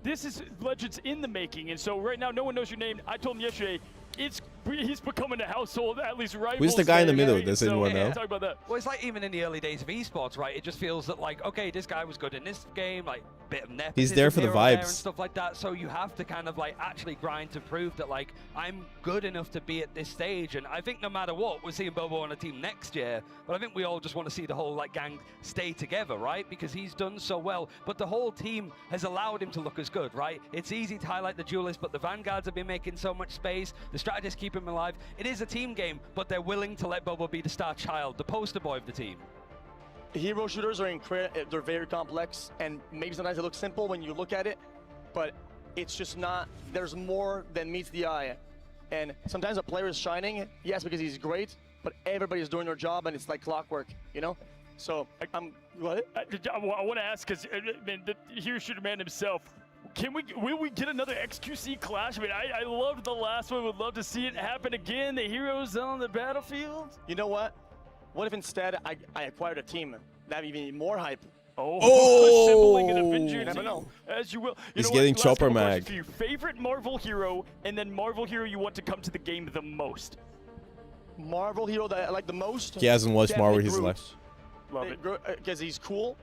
this is legends in the making. And so right now, no one knows your name. I told him yesterday, it's he's becoming a household, at least rivals. Who's the guy in the middle? right? Does So, anyone know? Talk about that. Well, it's like even in the early days of esports, right? It just feels that like, okay, this guy was good in this game, like bit of nepotism He's there for the here or there and vibes. stuff like that. So you have to kind of like actually grind to prove that like I'm good enough to be at this stage. And I think no matter what, we're seeing Bobo on a team next year. But I think we all just want to see the whole like gang stay together, right? Because he's done so well. But the whole team has allowed him to look as good, right? It's easy to highlight the duelists, but the Vanguards have been making so much space. The strategists keep him alive. It is a team game, but they're willing to let Bobo be the star child, the poster boy of the team. Hero shooters are they're very complex, and maybe sometimes they look simple when you look at it, but it's just not. There's more than meets the eye, and sometimes a player is shining, yes, because he's great, but everybody's doing their job, and it's like clockwork, you know. So what? I want to ask because the hero shooter man himself. Will we get another XQC clash? I mean, I loved the last one. Would love to see it happen again. The heroes on the battlefield. You know what? What if instead I acquired a team? That'd be even more hype. Assembling an Avenger You never team, know. as you will. You He's know getting what? Last chopper couple questions mag. for you. Favorite Marvel hero, and then Marvel hero you want to come to the game the most. Marvel hero that I like the most. He hasn't watched Marvel definitely his Groot. life. Love it. Because he's cool.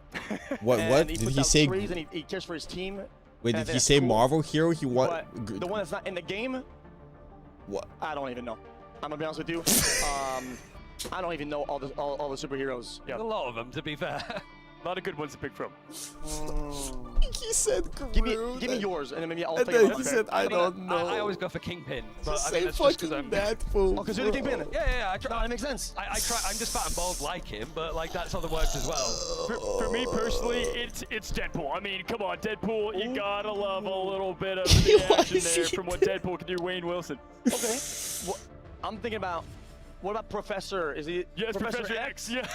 What? and What he did puts he out say? threes and he cares for his team. Wait, and did he that's say cool. Marvel hero? He But want? the one that's not in the game. What? I don't even know. I'm gonna be honest with you. I don't even know all the superheroes. Yeah. A lot of them, to be fair. A lot of good ones to pick from. He said Give me yours, and then maybe I'll And think then about he it. said, I don't know. I always go for Kingpin. But I Say think that's just 'cause fucking I'm Deadpool. Oh, because you're the Kingpin. Yeah, I try. No, that makes sense. I try. I'm just fat and bald like him, but like that's how it works as well. For me personally, it's Deadpool. I mean, come on, Deadpool, you gotta love a little bit of the action there from what Deadpool can do. Wayne Wilson. Okay. Well, I'm thinking about. What about Professor? Is he? Yes, Professor X. Yeah.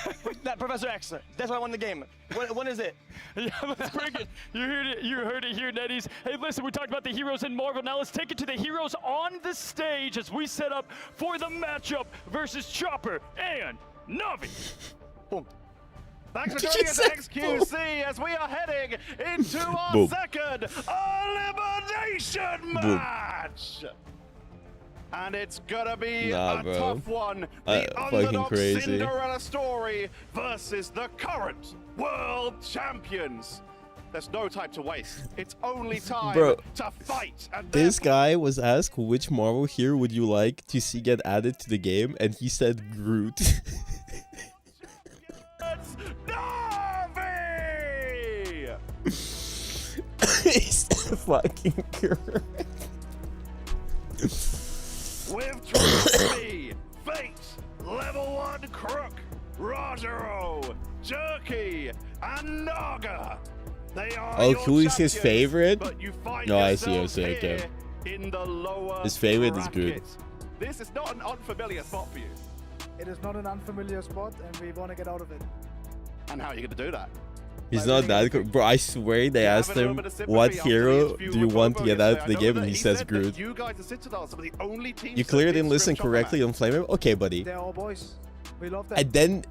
That Professor X. That's why I won the game. When is it? Yeah, let's bring it. You heard it here, Netties. Hey, listen, we talked about the heroes in Marvel. Now let's take it to the heroes on the stage as we set up for the matchup versus Chopper and Navi. Boom. Thanks for joining us, XQC, as we are heading into our Boom. second elimination match. And it's gonna be Nah, a bro. tough one. The Fucking underdog crazy. Cinderella story versus the current world champions. There's no time to waste. It's only time Bro, to fight. And This guy was asked which Marvel hero would you like to see get added to the game, and he said Groot. Navi! He's fucking correct. With Trixie, Fate, Level 1 Crook, Rogero, Jerky, and Naga. They are Oh, your who is his champions, favorite? but you find No, I see, yourselves okay. here in the lower His favorite is good. bracket. This is not an unfamiliar spot for you. It is not an unfamiliar spot, and we want to get out of it. And how are you going to do that? He's not that good. Bro, I swear they asked him, what hero do you want to get out of the game, and he says Groot. You guys are Citadel, some of the only teams You that clearly did didn't listen Scrim Chopper correctly on Flame. Okay, buddy. They're all boys. We love them. And then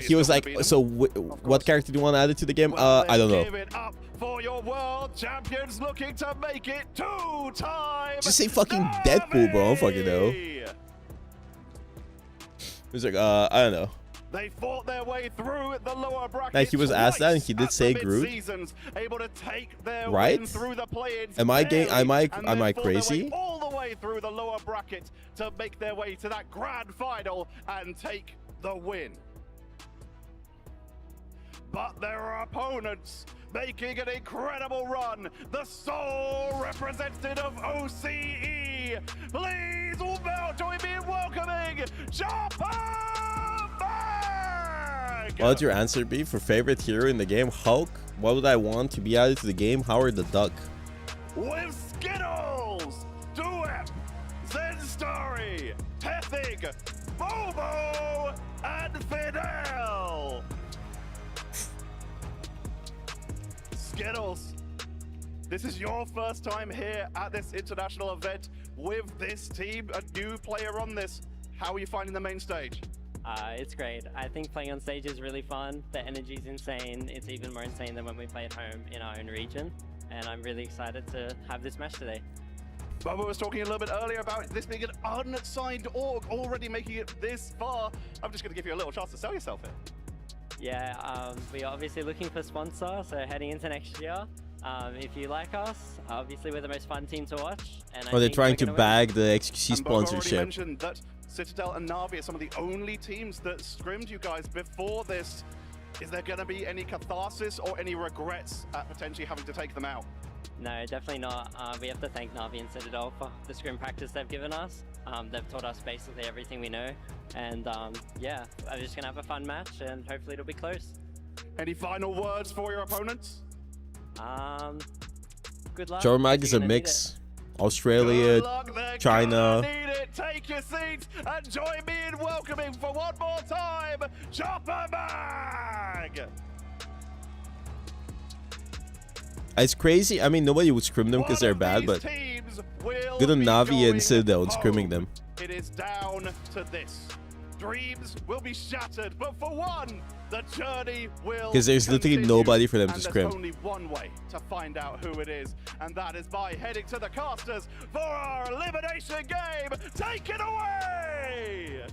he was like, so what character do you want added to the game? I don't know. Give it up for your world champions looking to make it 2 times. Just say fucking Deadpool, bro. I don't fucking know. He's like, I don't know. They fought their way through the lower bracket. Like, he was asked that, and he did say Groot. Able to take their Right? win through the play-ins Am I gay? Am I and then fought their way crazy? all the way through the lower bracket to make their way to that grand final and take the win. But there are opponents making an incredible run. The sole representative of OCE. Please join me in welcoming Chopper Mag! What would your answer be for favorite hero in the game? Hulk? What would I want to be added to the game? Howard the Duck. With Skittles, Duep, Zenstory, Tethig, Bobo, and Fidel. Skittles, this is your first time here at this international event with this team, a new player on this. How are you finding the main stage? It's great. I think playing on stage is really fun. The energy is insane. It's even more insane than when we play at home in our own region. And I'm really excited to have this match today. Bobo was talking a little bit earlier about this being an unsigned org, already making it this far. I'm just going to give you a little chance to sell yourself here. Yeah, we're obviously looking for sponsor, so heading into next year. If you like us, obviously we're the most fun team to watch. And They're trying to bag the XQC And Bobo already sponsorship. mentioned that Citadel and Na'Vi are some of the only teams that scrimmed you guys before this. Is there going to be any catharsis or any regrets at potentially having to take them out? No, definitely not. We have to thank Na'Vi and Citadel for the scrim practice they've given us. They've taught us basically everything we know. And yeah, I'm just going to have a fun match and hopefully it'll be close. Any final words for your opponents? Good luck. Chopper is a mix. Australia, China. Take your seats and join me in welcoming for one more time, Chopper Mag! It's crazy. I mean, nobody would scrim them because they're bad, but good on Na'Vi and Citadel and scrimming them. It is down to this. Dreams will be shattered, but for one, the journey will Because there's literally continue. nobody for them to And scrim. there's only one way to find out who it is, and that is by heading to the casters for our elimination game. Take it away!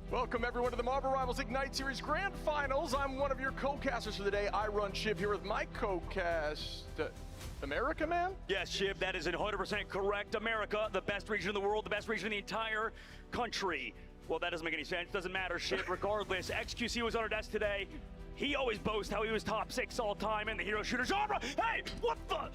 Welcome everyone to the Marvel Rivals Ignite Series Grand Finals. I'm one of your co-casters for the day. I run Shiv here with my co-cast, America Man? Yes, Shiv, that is 100% correct. America, the best region in the world, the best region in the entire country. Well, that doesn't make any sense. Doesn't matter, Shiv. Regardless, XQC was on our desk today. He always boasts how he was top 6 all time in the hero shooter genre. Hey, what the?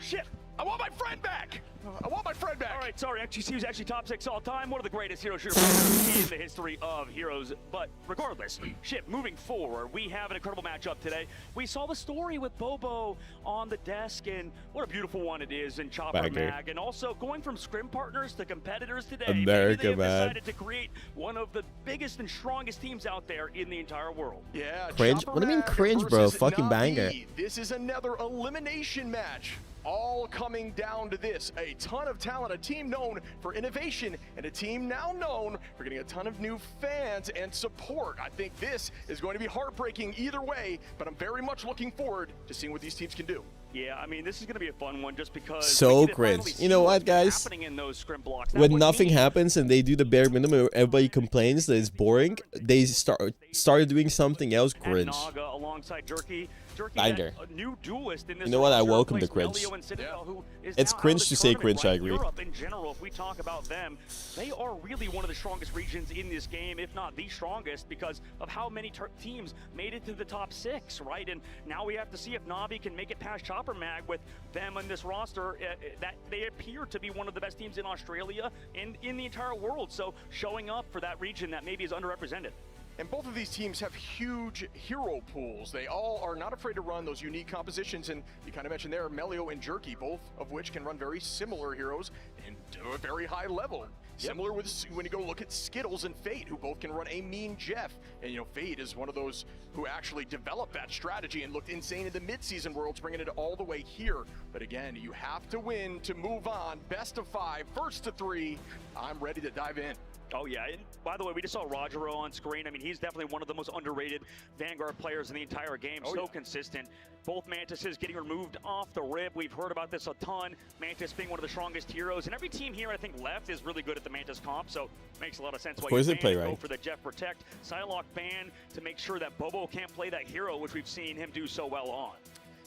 Shit. I want my friend back! I want my friend back! All right, sorry, XQC was actually top 6 all time, one of the greatest hero shooter players in the history of heroes. But regardless, Chip, moving forward, we have an incredible matchup today. We saw the story with Bobo on the desk, and what a beautiful one it is in Chopper Bagger. Mag. And also going from scrim partners to competitors today. America, maybe they have man. decided to create one of the biggest and strongest teams out there in the entire world. Yeah, Cringe? Chopper What do you mean Mag cringe, bro? versus Fucking Na'Vi. banger. This is another elimination match. All coming down to this. A ton of talent, a team known for innovation, and a team now known for getting a ton of new fans and support. I think this is going to be heartbreaking either way, but I'm very much looking forward to seeing what these teams can do. Yeah, I mean, this is going to be a fun one just because So we get to finally cringe. see You know what's what, guys? happening in those scrim blocks. That When would nothing mean happens and they do the bare minimum, everybody complains that it's boring. They started doing something else. Cringe. Naga alongside Jerky. Jerky Banger. a new duelist in this You know what? I roster, welcome the replaced cringe. Melio and Citadel, who is It's now out cringe of the to say tournament, cringe, I right? agree. Europe in general, if we talk about them, they are really one of the strongest regions in this game, if not the strongest, because of how many teams made it to the top 6, right? And now we have to see if Na'Vi can make it past Chopper Mag with them in this roster. That they appear to be one of the best teams in Australia and in the entire world. So showing up for that region that maybe is underrepresented. And both of these teams have huge hero pools. They all are not afraid to run those unique compositions. And you kind of mentioned there, Melio and Jerky, both of which can run very similar heroes and to a very high level. Similar with when you go look at Skittles and Fate, who both can run a mean Jeff. And, you know, Fate is one of those who actually developed that strategy and looked insane in the mid-season worlds, bringing it all the way here. But again, you have to win to move on. Best of 5, first to 3. I'm ready to dive in. Oh yeah, and by the way, we just saw Rogero on screen. I mean, he's definitely one of the most underrated Vanguard players in the entire game. Oh, so yeah. consistent. Both Mantises getting removed off the rip. We've heard about this a ton. Mantis being one of the strongest heroes, and every team here, I think, left is really good at the Mantis comp, so makes a lot of sense why course you they play go right. for the Jeff Protect. Psylocke ban to make sure that Bobo can't play that hero, which we've seen him do so well on.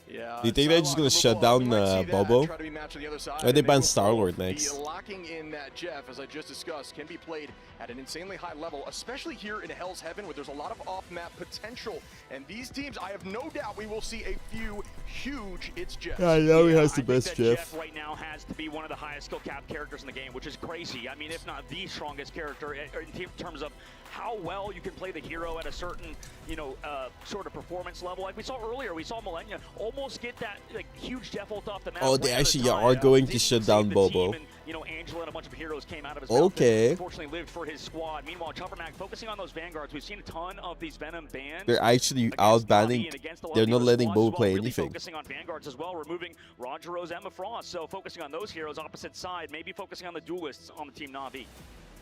Yeah. Do you think they're just gonna shut down Bobo? Try to be matched on the other side, Or they and ban will Star-Lord both be next? Locking in that Jeff, as I just discussed, can be played at an insanely high level, especially here in Hell's Heaven, where there's a lot of off-map potential. And these teams, I have no doubt we will see a few huge It's Jeff. I know he has the I think best that Jeff. right now has to be one of the highest skill cap characters in the game, which is crazy. I mean, if not the strongest character in terms of how well you can play the hero at a certain, you know, sort of performance level. Like we saw earlier, we saw Millennia almost get that like huge Jeff ult off the map. Oh, they actually are going to shut down Bobo. And, you know, Angela and a bunch of heroes came out of his Okay. mouth. Unfortunately, lived for his squad. Meanwhile, Chopper Mag focusing on those Vanguards. We've seen a ton of these Venom bans. They're actually out-banning. They're not letting Bobo play anything. Focusing on Vanguards as well, removing Rogero's Emma Frost. So focusing on those heroes opposite side, maybe focusing on the duelists on the team Na'Vi.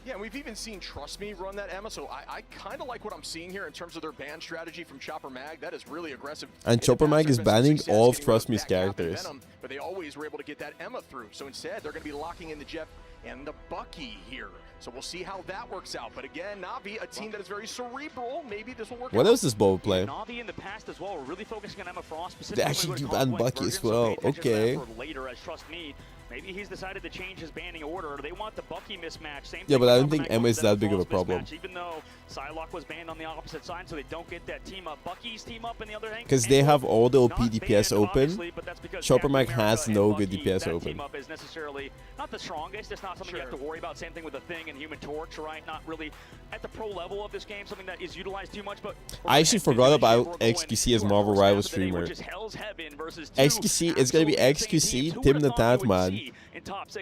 Yeah, and we've even seen Trust Me run that Emma, so I kind of like what I'm seeing here in terms of their ban strategy from Chopper Mag. That is really aggressive. And Chopper Mag is banning all of Trust Me's characters. Venom, but they always were able to get that Emma through. So instead, they're going to be locking in the Jeff and the Bucky here. So we'll see how that works out. But again, Na'Vi, a team that is very cerebral. Maybe this will work out. What else does Bobo play? Na'Vi in the past as well. We're really focusing on Emma Frost. They actually do ban Bucky as well. Okay. Later, as Trust Me, maybe he's decided to change his banning order. They want the Bucky mismatch. Same Yeah, thing but I with don't think Chopper Mag Emma is wants that big of a Frost problem. mismatch, even though Psylocke was banned on the opposite side, so they don't get that team up. Bucky's team up in the other hand. Because they have all the OP DPS open. Obviously, but that's because Chopper Captain Mag America has and no Bucky, good DPS that open. team up is necessarily not the strongest. It's not something you have to worry about. Same thing with the Thing and Human Torch, right? Not really at the pro level of this game, something that is utilized too much. But I actually forgot about XQC as Marvel Rival streamer. XQC is gonna be XQC, Tim the Tatman,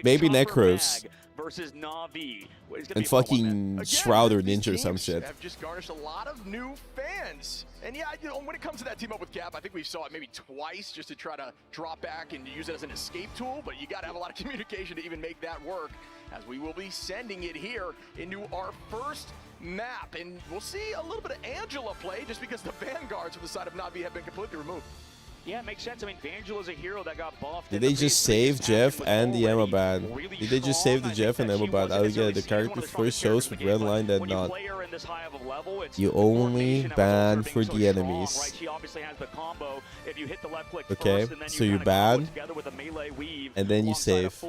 Baby Necros, versus Na'Vi. and fucking Shrouder Ninja or some shit. Have just garnished a lot of new fans. And yeah, you know, when it comes to that team up with Cap, I think we saw it maybe twice just to try to drop back and use it as an escape tool, but you got to have a lot of communication to even make that work, as we will be sending it here into our first map. And we'll see a little bit of Angela play just because the vanguards from the side of Na'Vi have been completely removed. Yeah, it makes sense. I mean, Vangela's a hero that got buffed. Did they just save Jeff and the Emma ban? Did they just save the Jeff and Emma ban? I get the character first shows with red line, then not. You only ban for the enemies. Okay, so you ban, and then you save.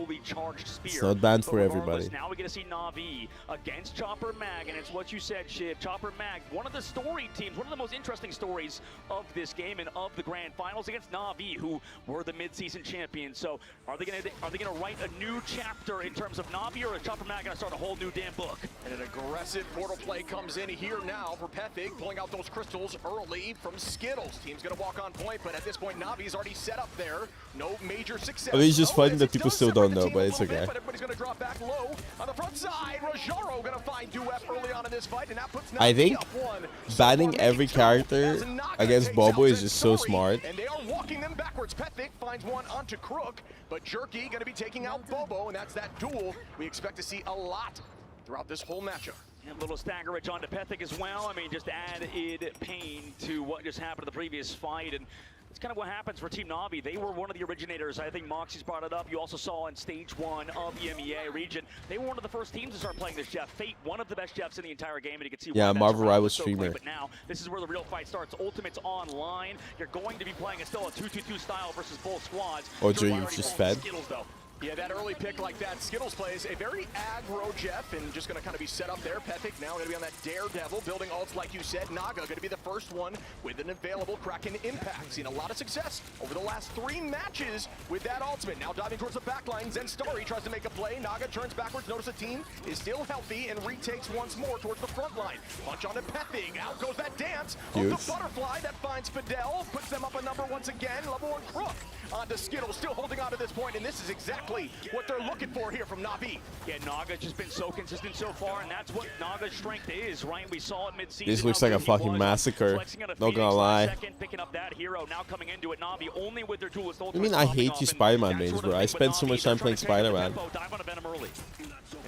It's not banned for everybody. Now we get to see Na'Vi against Chopper Mag, and it's what you said, Shiv. Chopper Mag, one of the story teams, one of the most interesting stories of this game and of the grand finals against Na'Vi, who were the mid-season champions. So are they gonna write a new chapter in terms of Na'Vi, or is Chopper Mag gonna start a whole new damn book? And an aggressive portal play comes in here now for Pethig, pulling out those crystals early from Skittles. Team's gonna walk on point, but at this point Na'Vi's already set up there. No major success. I mean, he's just fighting that people still don't know, but it's okay. But everybody's gonna drop back low on the front side. Rajaro gonna find Duep early on in this fight, and that puts I think Na'Vi up one. banning every character against Bobo is just so smart. And they are walking them backwards. Pethig finds one onto Crook, but Jerky gonna be taking out Bobo, and that's that duel we expect to see a lot throughout this whole matchup. And a little staggerage onto Pethig as well. I mean, just added pain to what just happened in the previous fight. And it's kind of what happens for Team Na'Vi. They were one of the originators. I think Moxie's brought it up. You also saw in stage 1 of the EMEA region, they were one of the first teams to start playing this Jeff. Fate, one of the best Jeffs in the entire game, and you can see Yeah, why Marvel Rival so streamer. quick. But now, this is where the real fight starts. Ultimate's online. You're going to be playing still a 2-2-2 style versus both squads. Oh, Joe, you just fed. Skittles, though. Yeah, that early pick like that. Skittles plays a very aggro Jeff and just going to kind of be set up there. Pethig now going to be on that Daredevil, building ults like you said. Naga going to be the first one with an available Kraken impact. Seen a lot of success over the last 3 matches with that ultimate. Now diving towards the back line. Zenstari tries to make a play. Naga turns backwards. Notice the team is still healthy and retakes once more towards the front line. Punch onto Pethig. Out goes that dance. Huge. Of the butterfly that finds Fidel. Puts them up a number once again. Level 1 Crook onto Skittles. Still holding on to this point, and this is exactly what they're looking for here from Na'Vi. Yeah, Naga just been so consistent so far, and that's what Naga's strength is, right? We saw it mid-season. This looks like a fucking massacre. Not gonna lie. Second, picking up that hero, now coming into it. Na'Vi only with their duelist I mean, I hate you Spider-Man mains, bro. I spend so much time playing Spider-Man. Dive on a Venom early.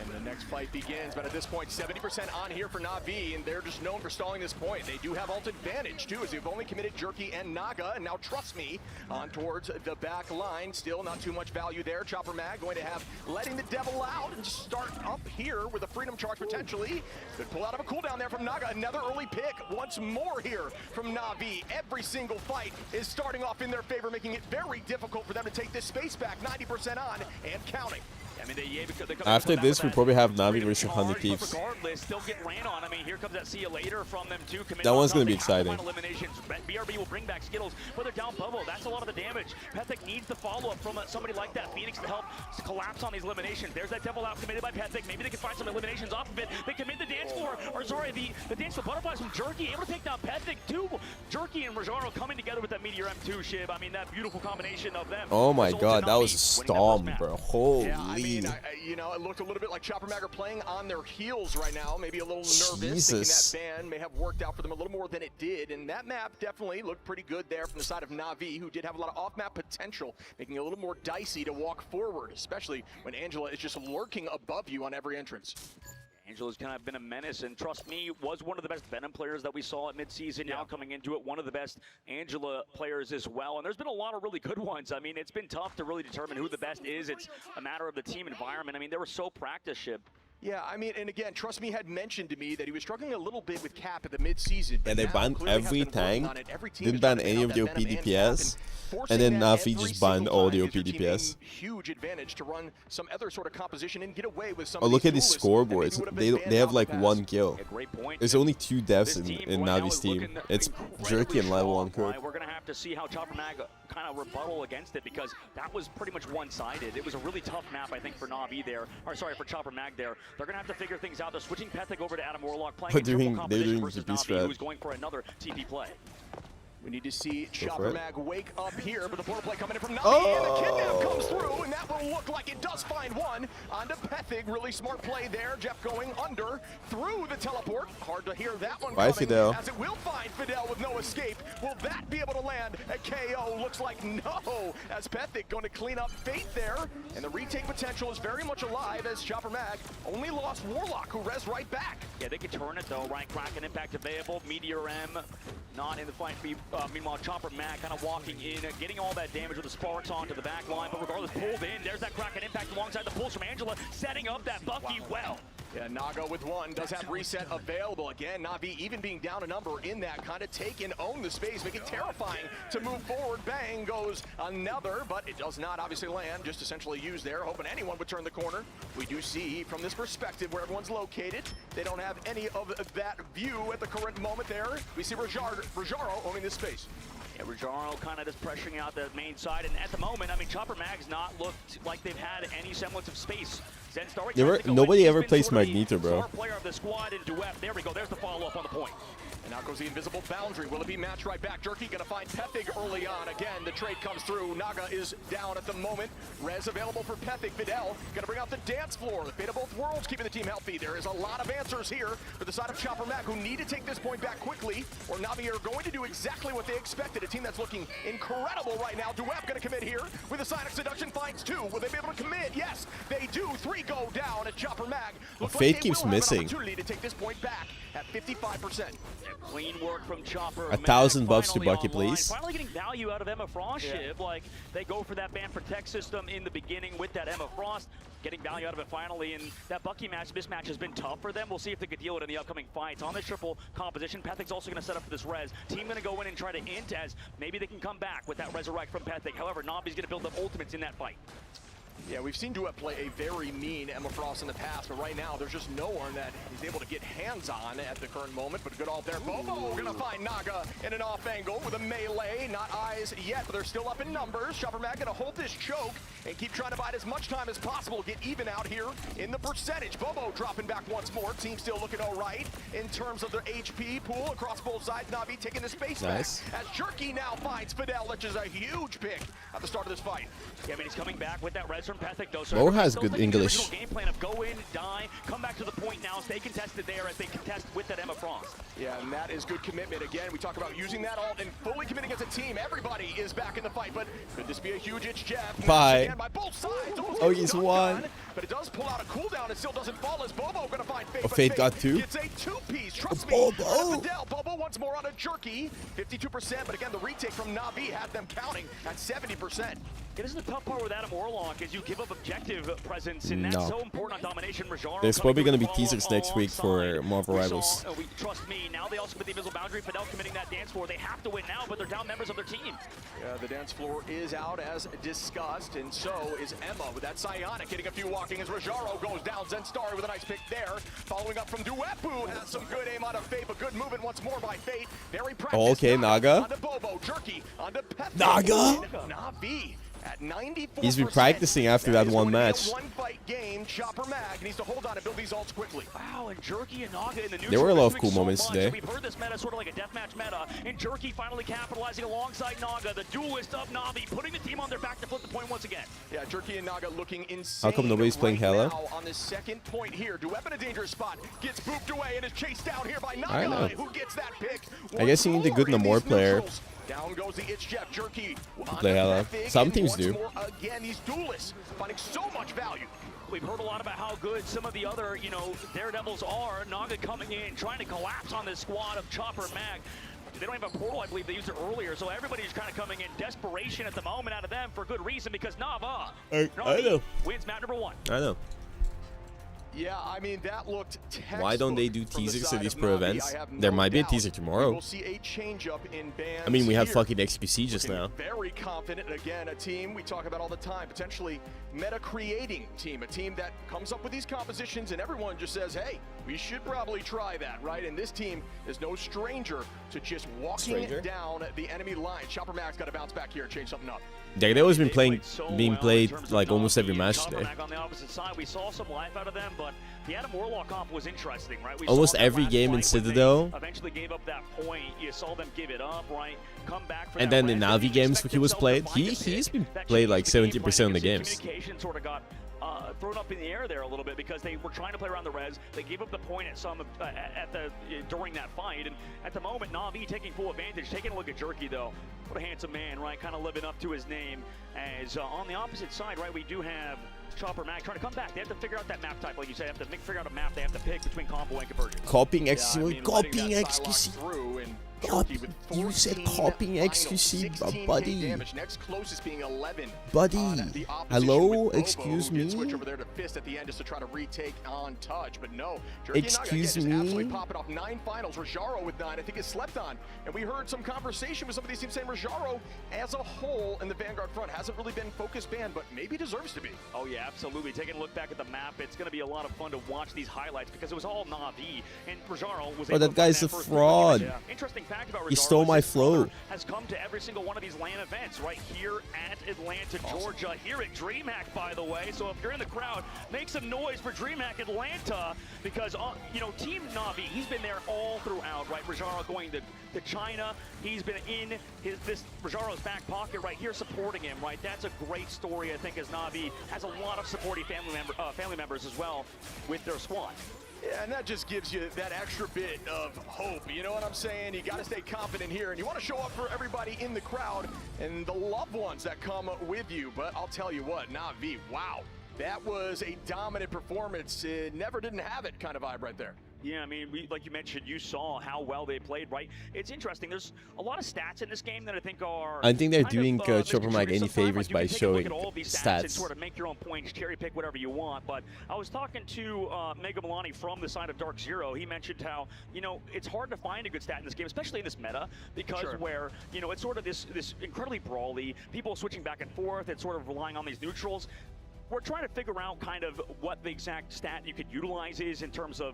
And the next fight begins, but at this point, 70% on here for Na'Vi, and they're just known for stalling this point. They do have ult advantage, too, as they've only committed Jerky and Naga, and now Trust Me on towards the back line. Still not too much value there. Chopper Mag going to have letting the devil out and just start up here with a freedom charge potentially. Could pull out of a cooldown there from Naga. Another early pick once more here from Na'Vi. Every single fight is starting off in their favor, making it very difficult for them to take this space back. 90% on and counting. I mean, After this, we probably have Na'Vi versus 100 Thieves. Regardless, still get ran on. I mean, here comes that see you later from them too. That one's gonna be exciting. Eliminations. BRB will bring back Skittles, but they're down Bubble. That's a lot of the damage. Pethig needs the follow-up from somebody like that. Phoenix to help collapse on these eliminations. There's that devil out committed by Pethig. Maybe they can find some eliminations off of it. They commit the dance floor, or sorry, the dance for butterflies from Jerky, able to take down Pethig too. Jerky and Rajaro coming together with that Meteor M2 Shib. I mean, that beautiful combination of them. Oh my god, that was a storm, bro. Holy. Yeah, I mean, you know, it looked a little bit like Chopper Mag are playing on their heels right now, maybe a little nervous, Jesus. thinking that ban may have worked out for them a little more than it did, and that map definitely looked pretty good there from the side of Na'Vi, who did have a lot of off-map potential, making it a little more dicey to walk forward, especially when Angela is just lurking above you on every entrance. Angela's kind of been a menace, and trust me, was one of the best Venom players that we saw at midseason. Now coming into it, one of the best Angela players as well. And there's been a lot of really good ones. I mean, it's been tough to really determine who the best is. It's a matter of the team environment. I mean, they were so practice ship. Yeah, I mean, and again, Trust Me had mentioned to me that he was struggling a little bit with Cap at the mid-season. Yeah, they banned every tank, didn't ban any of the OP DPS, and then Na'Vi just banned all the OP DPS. Huge advantage to run some other sort of composition and get away with some. Oh, look at these scoreboards. They have like 1 kill. There's only 2 deaths in Na'Vi's team. It's Jerky and level 1 Kirk. We're going to have to see how Chopper Mag kind of rebuttal against it, because that was pretty much one-sided. It was a really tough map, I think, for Na'Vi there, or sorry, for Chopper Mag there. They're going to have to figure things out. They're switching Pethic over to Adam Warlock, playing in triple competition versus Na'Vi, who's going for another TP play. We need to see Chopper Mag wake up here, but the portal play coming in from Na'Vi, and the kidnap comes through, and that will look like it does find one onto Pethic. Really smart play there. Jeff going under through the teleport. Hard to hear that one coming, Fidel. as it will find Fidel with no escape. Will that be able to land a KO? Looks like no, as Pethic going to clean up Fate there, and the retake potential is very much alive, as Chopper Mag only lost Warlock, who res right back. Yeah, they can turn it though, right? Kraken impact available. Meteor M not in the fight. Meanwhile, Chopper Mag kind of walking in, getting all that damage with the sparks onto the back line, but regardless, pulled in. There's that Kraken impact alongside the pulls from Angela, setting up that Bucky well. Yeah, Naga with 1 does have reset available. Again, Na'Vi even being down a number in that, kind of take and own the space, make it terrifying to move forward. Bang goes another, but it does not obviously land, just essentially used there, hoping anyone would turn the corner. We do see from this perspective where everyone's located, they don't have any of that view at the current moment there. We see Rajaro owning this space. Yeah, Rajaro kind of just pressuring out the main side, and at the moment, I mean, Chopper Mag's not looked like they've had any semblance of space. Nobody ever plays Magneto, bro. Player of the squad in Duet. There we go. There's the follow-up on the point. And out goes the invisible boundary. Will it be matched right back? Jerky gonna find Pethic early on. Again, the trade comes through. Naga is down at the moment. Res available for Pethic. Fidel gonna bring out the dance floor. The fate of both worlds keeping the team healthy. There is a lot of answers here for the side of Chopper Mag, who need to take this point back quickly, or Na'Vi are going to do exactly what they expected. A team that's looking incredible right now. Duep gonna commit here with a Sonic Seduction. Finds 2. Will they be able to commit? Yes, they do. 3 go down at Chopper Mag. Looks Fate like keeps will have an missing. opportunity to take this point back at 55%. Clean work from Chopper. 1,000 buffs to Finally Bucky, online. please. Finally getting value out of Emma Frost ship. Like, they go for that ban protect system in the beginning with that Emma Frost. Getting value out of it finally, and that Bucky mismatch has been tough for them. We'll see if they could deal it in the upcoming fights. On this triple composition, Pethic's also going to set up for this res. Team going to go in and try to int, as maybe they can come back with that resurrect from Pethic. However, Na'Vi's going to build up ultimates in that fight. Yeah, we've seen Duet play a very mean Emma Frost in the past, but right now there's just no one that he's able to get hands on at the current moment. But good all there. Bobo gonna find Naga in an off angle with a melee. Not eyes yet, but they're still up in numbers. Chopper Mag gonna hold this choke and keep trying to bide as much time as possible, get even out here in the percentage. Bobo dropping back once more. Team still looking all right in terms of their HP pool across both sides. Na'Vi taking the space back as Jerky now finds Fidel, which is a huge pick at the start of this fight. Yeah, I mean, he's coming back with that res from Pethic, though. So Mo has good English. The game plan of go in, die, come back to the point now, stay contested there as they contest with that Emma Frost. Yeah, and that is good commitment. Again, we talk about using that ult and fully committing as a team. Everybody is back in the fight, but could this be a huge itch jab? Bye. By both sides. Oh, he's won. But it does pull out a cooldown. It still doesn't fall as Bobo gonna find Fate. Oh, Fate got 2. It's a 2-piece. Trust me. Bobo. Fidel. Bobo once more on a Jerky. 52%, but again, the retake from Na'Vi had them counting at 70%. It is the tough part with Adam Warlock, is you give up objective presence, and that's so important on domination. There's probably going to be teasers next week for Marvel Rivals. Trust me, now they also put the invisible boundary. Fidel committing that dance floor. They have to win now, but they're down members of their team. Yeah, the dance floor is out as discussed, and so is Emma with that Psionic hitting a few walking as Rajaro goes down. Zenstar with a nice pick there. Following up from Duepu, has some good aim out of Fate, but good movement once more by Fate. Very practiced. Okay, Naga. Onto Bobo, Jerky, onto Pethic. Naga? Na'Vi. At 94%. He's been practicing after that one match. One fight game. Chopper Mag needs to hold on and build these ults quickly. Wow, and Jerky and Naga in the neutral. There were a lot of cool moments today. We've heard this meta sort of like a deathmatch meta, and Jerky finally capitalizing alongside Naga, the duelist of Na'Vi, putting the team on their back to flip the point once again. Yeah, Jerky and Naga looking insane. How come nobody's playing Hela? Now on the second point here, Duep in a dangerous spot, gets booped away and is chased down here by I know. Naga, who gets that pick. I guess you need a good Namor player. Down goes the itch Jeff Jerky. Play Hela. Some teams do. Again, these duelists finding so much value. We've heard a lot about how good some of the other, you know, Daredevils are. Naga coming in, trying to collapse on this squad of Chopper Mag. They don't have a portal, I believe they used it earlier, so everybody's kind of coming in desperation at the moment out of them for good reason because Nava I know. wins map number 1. I know. Yeah, I mean, that looked textbook. Why don't they do from the teasers side at these of pro Na'Vi. events? I have There no might be a doubt teaser we tomorrow. will see a change up in bands I mean, we have here. fucking XQC just now. Very confident. Again, a team we talk about all the time, potentially meta-creating team, a team that comes up with these compositions and everyone just says, hey, we should probably try that, right? And this team is no stranger to just walking down the enemy line. Chopper Mag's got to bounce back here and change something up. Daredevil's been being played like almost every match today. On the opposite side, we saw some life out of them, but the Adam Warlock comp was interesting, right? We Almost saw that every last game fight in when Citadel. they eventually gave up that point. You saw them give it up, right? Come back for And that then the red. Na'Vi games he was played, he's been played like 70% of the games. Communication sort of got thrown up in the air there a little bit because they were trying to play around the res. They gave up the point at some during that fight, and at the moment Na'Vi taking full advantage. Taking a look at Jerky though, what a handsome man, right? Kind of living up to his name. As on the opposite side, right, we do have Chopper Mag trying to come back. They have to figure out that map type, like you said. They have to figure out a map. They have to pick between combo and conversion. Copying Yeah, XQC, I mean, copying letting that XQC. Psylocke through and Cop- Jerky with you said 14 copying finals, XQC, 16K buddy. damage. Next closest being 11. Buddy, on the opposition hello, with Bobo, excuse who did me? switch over there to Fist at the end just to try to retake on touch, but no. Jerky and Naga, Excuse again, just absolutely me? popping off 9 finals. Rojaro with 9, I think is slept on. And we heard some conversation with some of these teams saying Rojaro, as a whole in the Vanguard front, hasn't really been focused banned, but maybe deserves to be. Oh yeah, absolutely. Taking a look back at the map, it's going to be a lot of fun to watch these highlights because it was all Na'Vi, and Rojaro was Bro, able that to guy's find a first fraud. pick. Interesting fact about Rojaro He stole is my his flow. brother has come to every single one of these LAN events right here at Atlanta, Georgia, here at DreamHack, by the way. So if you're in the crowd, make some noise for DreamHack Atlanta because, you know, Team Na'Vi, he's been there all throughout, right? Rojaro going to China. He's been in this Rojaro's back pocket right here supporting him, right? That's a great story, I think, as Na'Vi has a lot of supporting family members as well with their squad. Yeah, and that just gives you that extra bit of hope. You know what I'm saying? You got to stay confident here, and you want to show up for everybody in the crowd and the loved ones that come with you. But I'll tell you what, Na'Vi, wow. That was a dominant performance. It never didn't have it kind of vibe right there. Yeah, I mean, like you mentioned, you saw how well they played, right? It's interesting. There's a lot of stats in this game that I think are. I think they're kind doing of, Chopper Mag any sometimes. favors Like, by you can take a showing look at all of these stats and stats. sort of make your own points, cherry pick whatever you want. But I was talking to Mega Milani from the side of Dark Zero. He mentioned how, you know, it's hard to find a good stat in this game, especially in this meta, because where, you know, it's sort of this incredibly brawly, people switching back and forth, it's sort of relying on these neutrals. We're trying to figure out kind of what the exact stat you could utilize is in terms of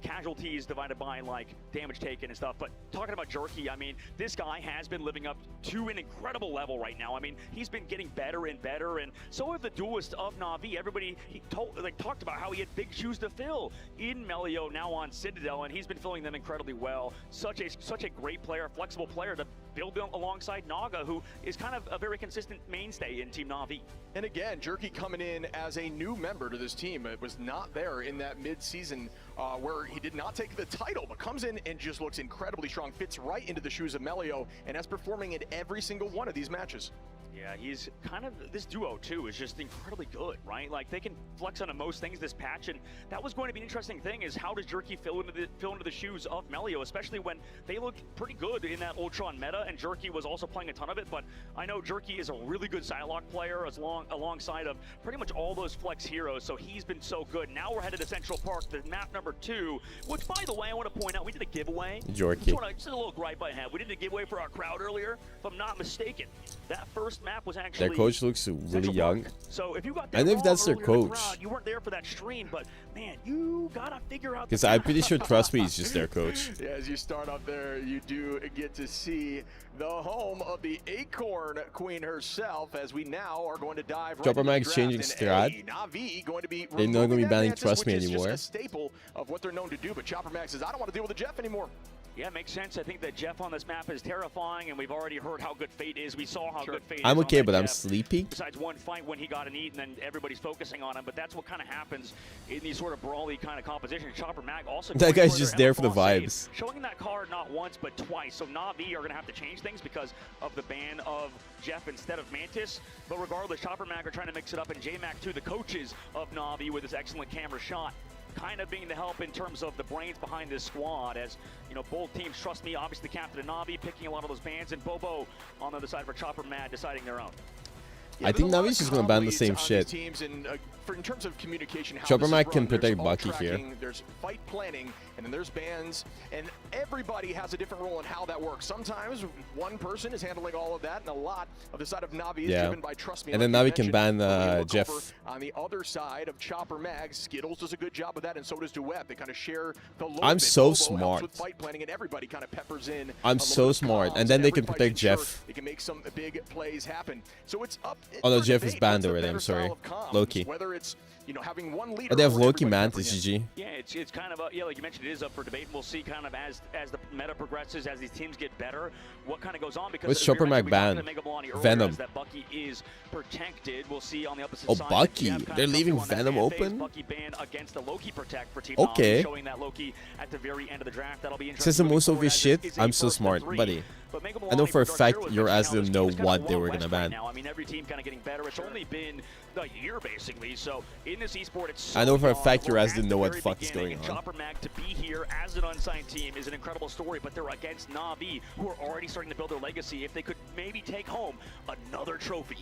casualties divided by like damage taken and stuff. But talking about Jerky, I mean, this guy has been living up to an incredible level right now. I mean, he's been getting better and better, and so have the duelists of Na'Vi. Everybody talked about how he had big shoes to fill in Melio, now on Citadel, and he's been filling them incredibly well. Such a great player, flexible player to build alongside Naga, who is kind of a very consistent mainstay in Team Na'Vi. And again, Jerky coming in as a new member to this team. It was not there in that mid-season where he did not take the title, but comes in and just looks incredibly strong, fits right into the shoes of Melio, and is performing in every single one of these matches. Yeah, he's kind of, this duo too is just incredibly good, right? Like they can flex on most things this patch, and that was going to be an interesting thing is how does Jerky fill into the shoes of Melio, especially when they looked pretty good in that Ultron meta, and Jerky was also playing a ton of it. But I know Jerky is a really good Psylocke player alongside of pretty much all those flex heroes, so he's been so good. Now we're headed to Central Park, the map number 2, which by the way, I want to point out, we did a giveaway. Jerky. Just a little gripe I have. We did a giveaway for our crowd earlier, if I'm not mistaken. That first map was actually Their coach looks really young. So if you got I don't know if that's their earlier in the coach. crowd, you weren't there for that stream, but man, you gotta figure out. Because I'm pretty sure Trust Me is just their coach. Yeah, as you start up there, you do get to see the home of the Acorn Queen herself, as we now are going to dive right Chopper into the Mag's draft. changing And, strat. hey, Na'Vi going to be They're not going to be removing that banning Mantis, Trust Me which is anymore. just a staple of what they're known to do, but Chopper Mag says, I don't want to deal with the Jeff anymore. Yeah, it makes sense. I think that Jeff on this map is terrifying, and we've already heard how good Fate is. We saw how good Fate is. I'm okay, on that but I'm Jeff. sleepy. Besides one fight when he got an eat, and then everybody's focusing on him. But that's what kind of happens in these sort of brawly kind of competitions. Chopper Mag also. That guy's just there for the save, vibes. showing that card not once but twice. So Na'Vi are going to have to change things because of the ban of Jeff instead of Mantis. But regardless, Chopper Mag are trying to mix it up, and J-Mac too, the coaches of Na'Vi with his excellent camera shot, kind of being the help in terms of the brains behind this squad. As you know, both teams, trust me, obviously the captain of Na'Vi picking a lot of those bans, and Bobo on the other side for Chopper Mad deciding their own. I think Navi's just gonna ban the same shit. Teams and, in terms of communication, how Chopper this is Mac can run, there's protect all Bucky tracking, here. There's fight planning, and then there's bans, and everybody has a different role in how that works. Sometimes one person is handling all of that, and a lot of the side of Na'Vi is driven by Trust Me. And then Navi can ban Jeff. On the other side of Chopper Mag, Skittles does a good job of that, and so does Duet. They kind of share the load. I'm so Bobo smart. helps with fight planning, and everybody kind of peppers in. I'm so smart, and then they can protect Jeff. They can make some big plays happen. So it's up. Oh no, Jeff is banned already. I'm sorry. Loki. Whether it's having one leader. Oh, they have Loki Mantis, GG. Yeah, it's kind of like you mentioned, it is up for debate. We'll see kind of as the meta progresses, as these teams get better, what kind of goes on. Because What's Chopper Mac ban? Venom. That Bucky is protected. We'll see on the opposite Oh, side. Bucky. They're leaving Venom open? Bucky ban against the Loki protect for Team Okay. Na'Vi, showing that Loki at the very end of the draft. That'll be interesting. Says the most moving obvious forward, as shit. this is a I'm so first and smart, 3. buddy. But Mega I know Milani for a Dark fact Hero your has ass been didn't now, know this team is what kinda they Wild were gonna West ban. right now. I mean, every team kind of getting better. It's only been a year basically. So in this esport, it's so I know for a young. fact your We're ass at didn't the know what very the fuck is beginning, going and on. Chopper Mag to be here as an unsigned team is an incredible story, but they're against Na'Vi, who are already starting to build their legacy. If they could maybe take home another trophy.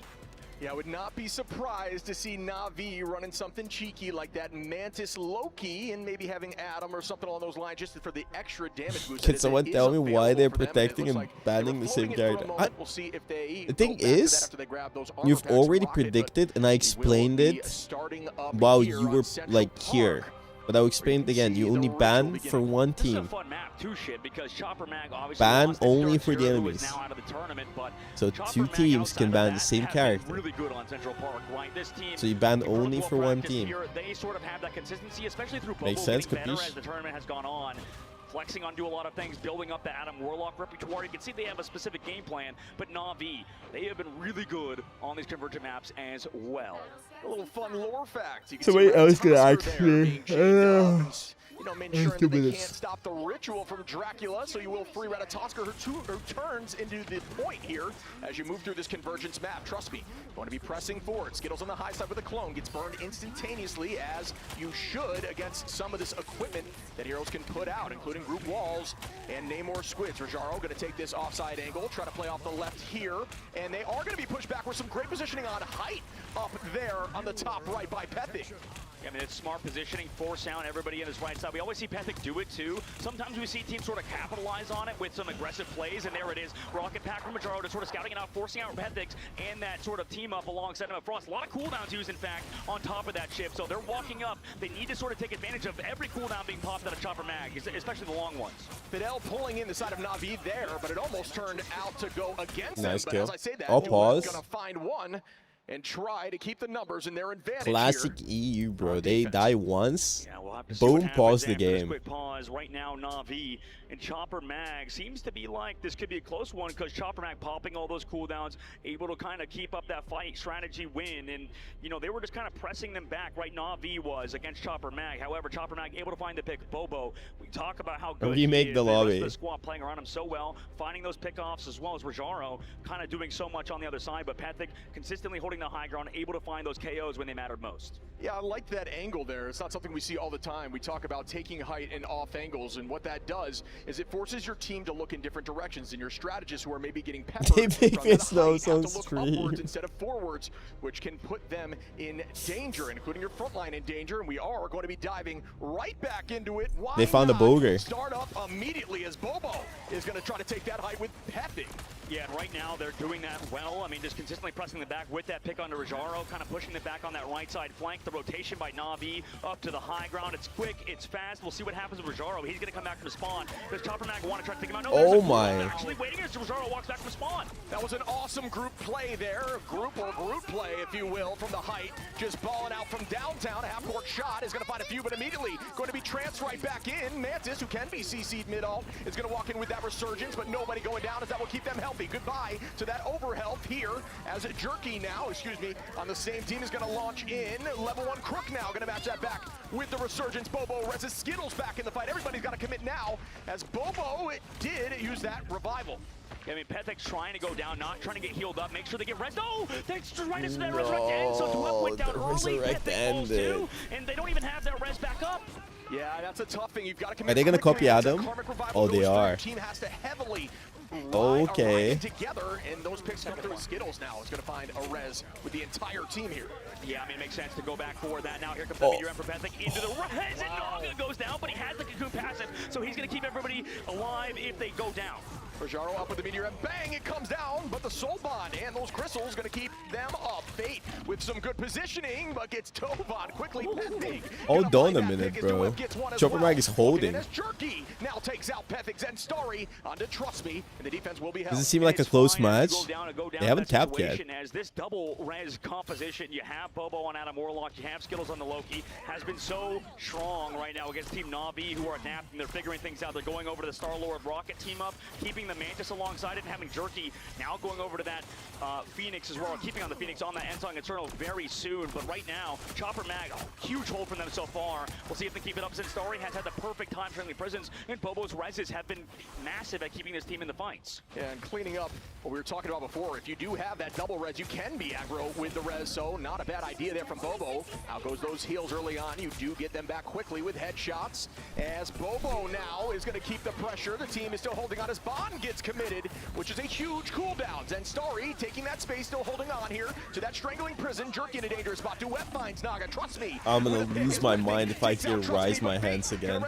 Yeah, I would not be surprised to see Na'Vi running something cheeky like that Mantis Loki and maybe having Adam or something along those lines just for the extra damage boost. Can someone tell me why they're protecting and banning the same character? We'll see if they The thing is, you've already predicted, and I explained it while you were like here. But I'll explain it again. You only ban for one This is a team. fun map too, shit, because Chopper Mag obviously Ban lost his only Dark for the Hero, who enemies. is now out of the tournament, but So Chopper two Mag teams can outside of ban the that same have been character. really good on Central Park, right? This team, So you ban incredibly only well for one practiced team. here. They sort of have that consistency, especially through Bobo Makes sense, getting better capiche? as the tournament has gone on. Flexing on do a lot of things, building up the Adam Warlock repertoire. You can see they have a specific game plan, but Na'Vi, they have been really good on these convergent maps as well. A little fun lore fact. You can Somebody see Red else gonna Tusker ask there me. being chained up and, ensuring that 2 they minutes. can't stop the ritual from Dracula, so you will free Ratatosker, who turns into the point here as you move through this convergence map. Trust me, going to be pressing forward. Skittles on the high side with a clone, gets burned instantaneously, as you should against some of this equipment that heroes can put out, including group walls and Namor Squids. Rajaro going to take this offside angle, try to play off the left here, and they are going to be pushed back with some great positioning on height up there on the top right by Pethic. I mean, it's smart positioning, force down everybody in his right side. We always see Pethic do it too. Sometimes we see teams sort of capitalize on it with some aggressive plays, and there it is. Rocket pack from Majaro to sort of scouting it out, forcing out Pethic and that sort of team up alongside him at Frost. A lot of cooldowns used, in fact, on top of that chip. So they're walking up. They need to sort of take advantage of every cooldown being popped out of Chopper Mag, especially the long ones. Fidel pulling in the side of Na'Vi there, but it almost turned out to go against Nice them. kill. But as I say that, I'll pause. Gonna find one and try to keep the numbers in their advantage. Classic EU, bro. They die once. Yeah, we'll have to see what Boom, happens pause the after this game. quick pause. Right now, Na'Vi and Chopper Mag seems to be like this could be a close one, because Chopper Mag popping all those cooldowns, able to kind of keep up that fight strategy win, and you know they were just kind of pressing them back. Right, Na'Vi was against Chopper Mag. However, Chopper Mag able to find the pick. Bobo, we talk about how good Remake he is. the rest of lobby. The squad playing around him so well, finding those pickoffs, as well as Rajaro kind of doing so much on the other side. But Pethic consistently holding the high ground, able to find those KOs when they mattered most. Yeah, I like that angle there. It's not something we see all the time. We talk about taking height and off angles, and what that does is it forces your team to look in different directions, and your strategists who are maybe getting peppered They make from this the nose height have on to look stream. upwards instead of forwards, which can put them in danger, including your front line in danger, and we are going to be diving right back into it. Why They found a not Bogur. start up immediately as Bobo is going to try to take that height with Pethic. Yeah, and right now they're doing that well. I mean, just consistently pressing the back with that pick onto Rajaro, kind of pushing the back on that right side flank. The rotation by Na'Vi up to the high ground. It's quick, it's fast. We'll see what happens with Rajaro. He's going to come back from spawn. Does Chopper Mag want to try to take him out? No, Oh my. Actually waiting as Rajaro walks back from spawn. That was an awesome group play there. Group play, if you will, from the height. Just balling out from downtown. A half-court shot is going to find a few, but immediately going to be transferred right back in. Mantis, who can be CC'd mid-alt, is going to walk in with that resurgence, but nobody going down as that will keep them healthy. Goodbye to that overhealth here as Jerky now, on the same team is going to launch in. Level 1 Crook now going to match that back with the resurgence. Bobo reses Skittles back in the fight. Everybody's got to commit now as Bobo did use that revival. I mean, Pethek's trying to go down, not trying to get healed up. Make sure they get res. No! Thanks right into that resurrect end. So Dwep went down early. Pethek falls too, and they don't even have that res back up. Yeah, that's a tough thing. You've got to commit. Are they gonna copy Adam? Oh, they are. Team has to heavily okay. Together, and those picks come through. Skittles now is going to find a res with the entire team here. Yeah, I mean, it makes sense to go back for that. Now here comes the meteor for Pethek into the res, and Naga goes down, but he has the cocoon passive, so he's going to keep everybody alive if they go down. Rajaro up with the meteor and bang, it comes down, but the soul bond and those crystals going to keep them up. Fate with some good positioning, but gets Tovan quickly. Pethek. Hold on a minute, bro. Chopper Mag is holding. Jerky now takes out Pethek and Starry onto Trust Me, and the defense will be held. Does it seem like a close match? They haven't tapped yet. As this double res composition, you have Bobo on Adam Warlock, you have Skittles on the Loki, has been so strong right now against Team Na'Vi, who are adapting. They're figuring things out. They're going over to the Star-Lord Rocket team up, keeping the Mantis alongside it, and having Jerky now going over to that Phoenix as well, keeping on the Phoenix on that Ensong Eternal very soon. But right now, Chopper Mag, huge hold from them so far. We'll see if they keep it up, since Starry has had the perfect time trailing Prisons, and Bobo's reses have been massive at keeping this team in the fights. Yeah, and cleaning up what we were talking about before. If you do have that double res, you can be aggro with the res, so not a bad idea there from Bobo. Out goes those heals early on. You do get them back quickly with headshots, as Bobo now is going to keep the pressure. The team is still holding on as Bond gets committed, which is a huge cooldown. And Starry taking that space, still holding on here to that strangling prison. Jerky in a dangerous spot. Duet finds Naga. Trust me. I'm gonna lose my mind if I hear Rise My Hands again.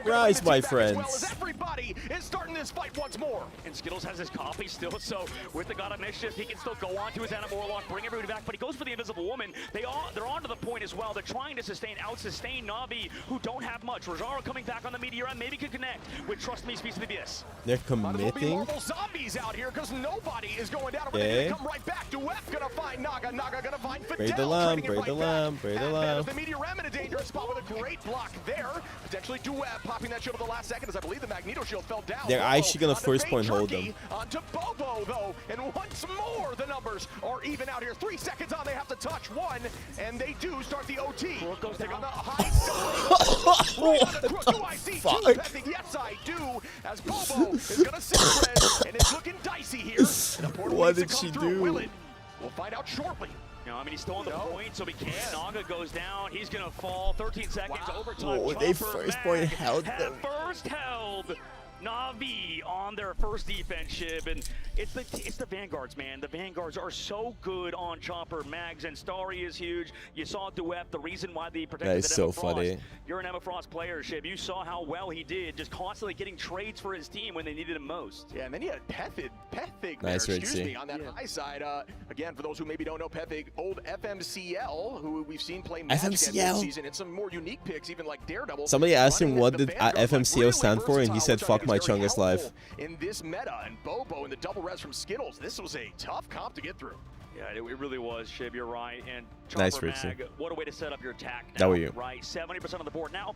Rise, my friends. Everybody is starting this fight once more. And Skittles has his copy still, so with the God of Mischief, he can still go on to his Adam Warlock, bring everybody back, but he goes for the Invisible Woman. They're on to the point as well. They're trying to out-sustain Na'Vi, who don't have much. Rajaro coming back on the Meteor and maybe can connect with Trust Me, Speaks to the Abyss. They're committing. Zombies out here because nobody is going down. They come right back. Duet gonna find Naga. Naga gonna find Fidel. Braid the lamb, braid the lamb, braid the lamb. The Meteor Ram in a dangerous spot with a great block there. Potentially Duet popping that shield at the last second, as I believe the Magneto shield fell down. They're actually gonna first point hold them. Onto Bobo though, and once more the numbers are even out here. 3 seconds on, they have to touch one, and they do start the OT. Goes on the high side. Do I see two? Pethek? Yes, I do. As Bobo is gonna sit red, and it's looking dicey here. What did she do? We'll find out shortly. No, I mean, he's still on the point, so he can. Naga goes down. He's going to fall. 13 seconds, overtime. Oh, they first point held them. First held Na'Vi on their first defense ship, and it's the Vanguards, man. The Vanguards are so good on Chopper. Mags and Starry is huge. You saw Duep, the reason why they protected that is so funny. You're an Emma Frost player, Shib. You saw how well he did, just constantly getting trades for his team when they needed him most. Yeah, and then he had Pethek nice there, on that high side. Again, for those who maybe don't know Pethek, old FMCL, who we've seen play Magic this season, and some more unique picks, even like Daredevil. Somebody asked him what did FMCL stand for, and he said, "Fuck my Chungus life." In this meta, and Bobo and the double res from Skittles, this was a tough comp to get through. Yeah, it really was, Shib. You're right. And nice, Chopper Mag, what a way to set up your attack now, that were you. Right, 70% on the board. Now,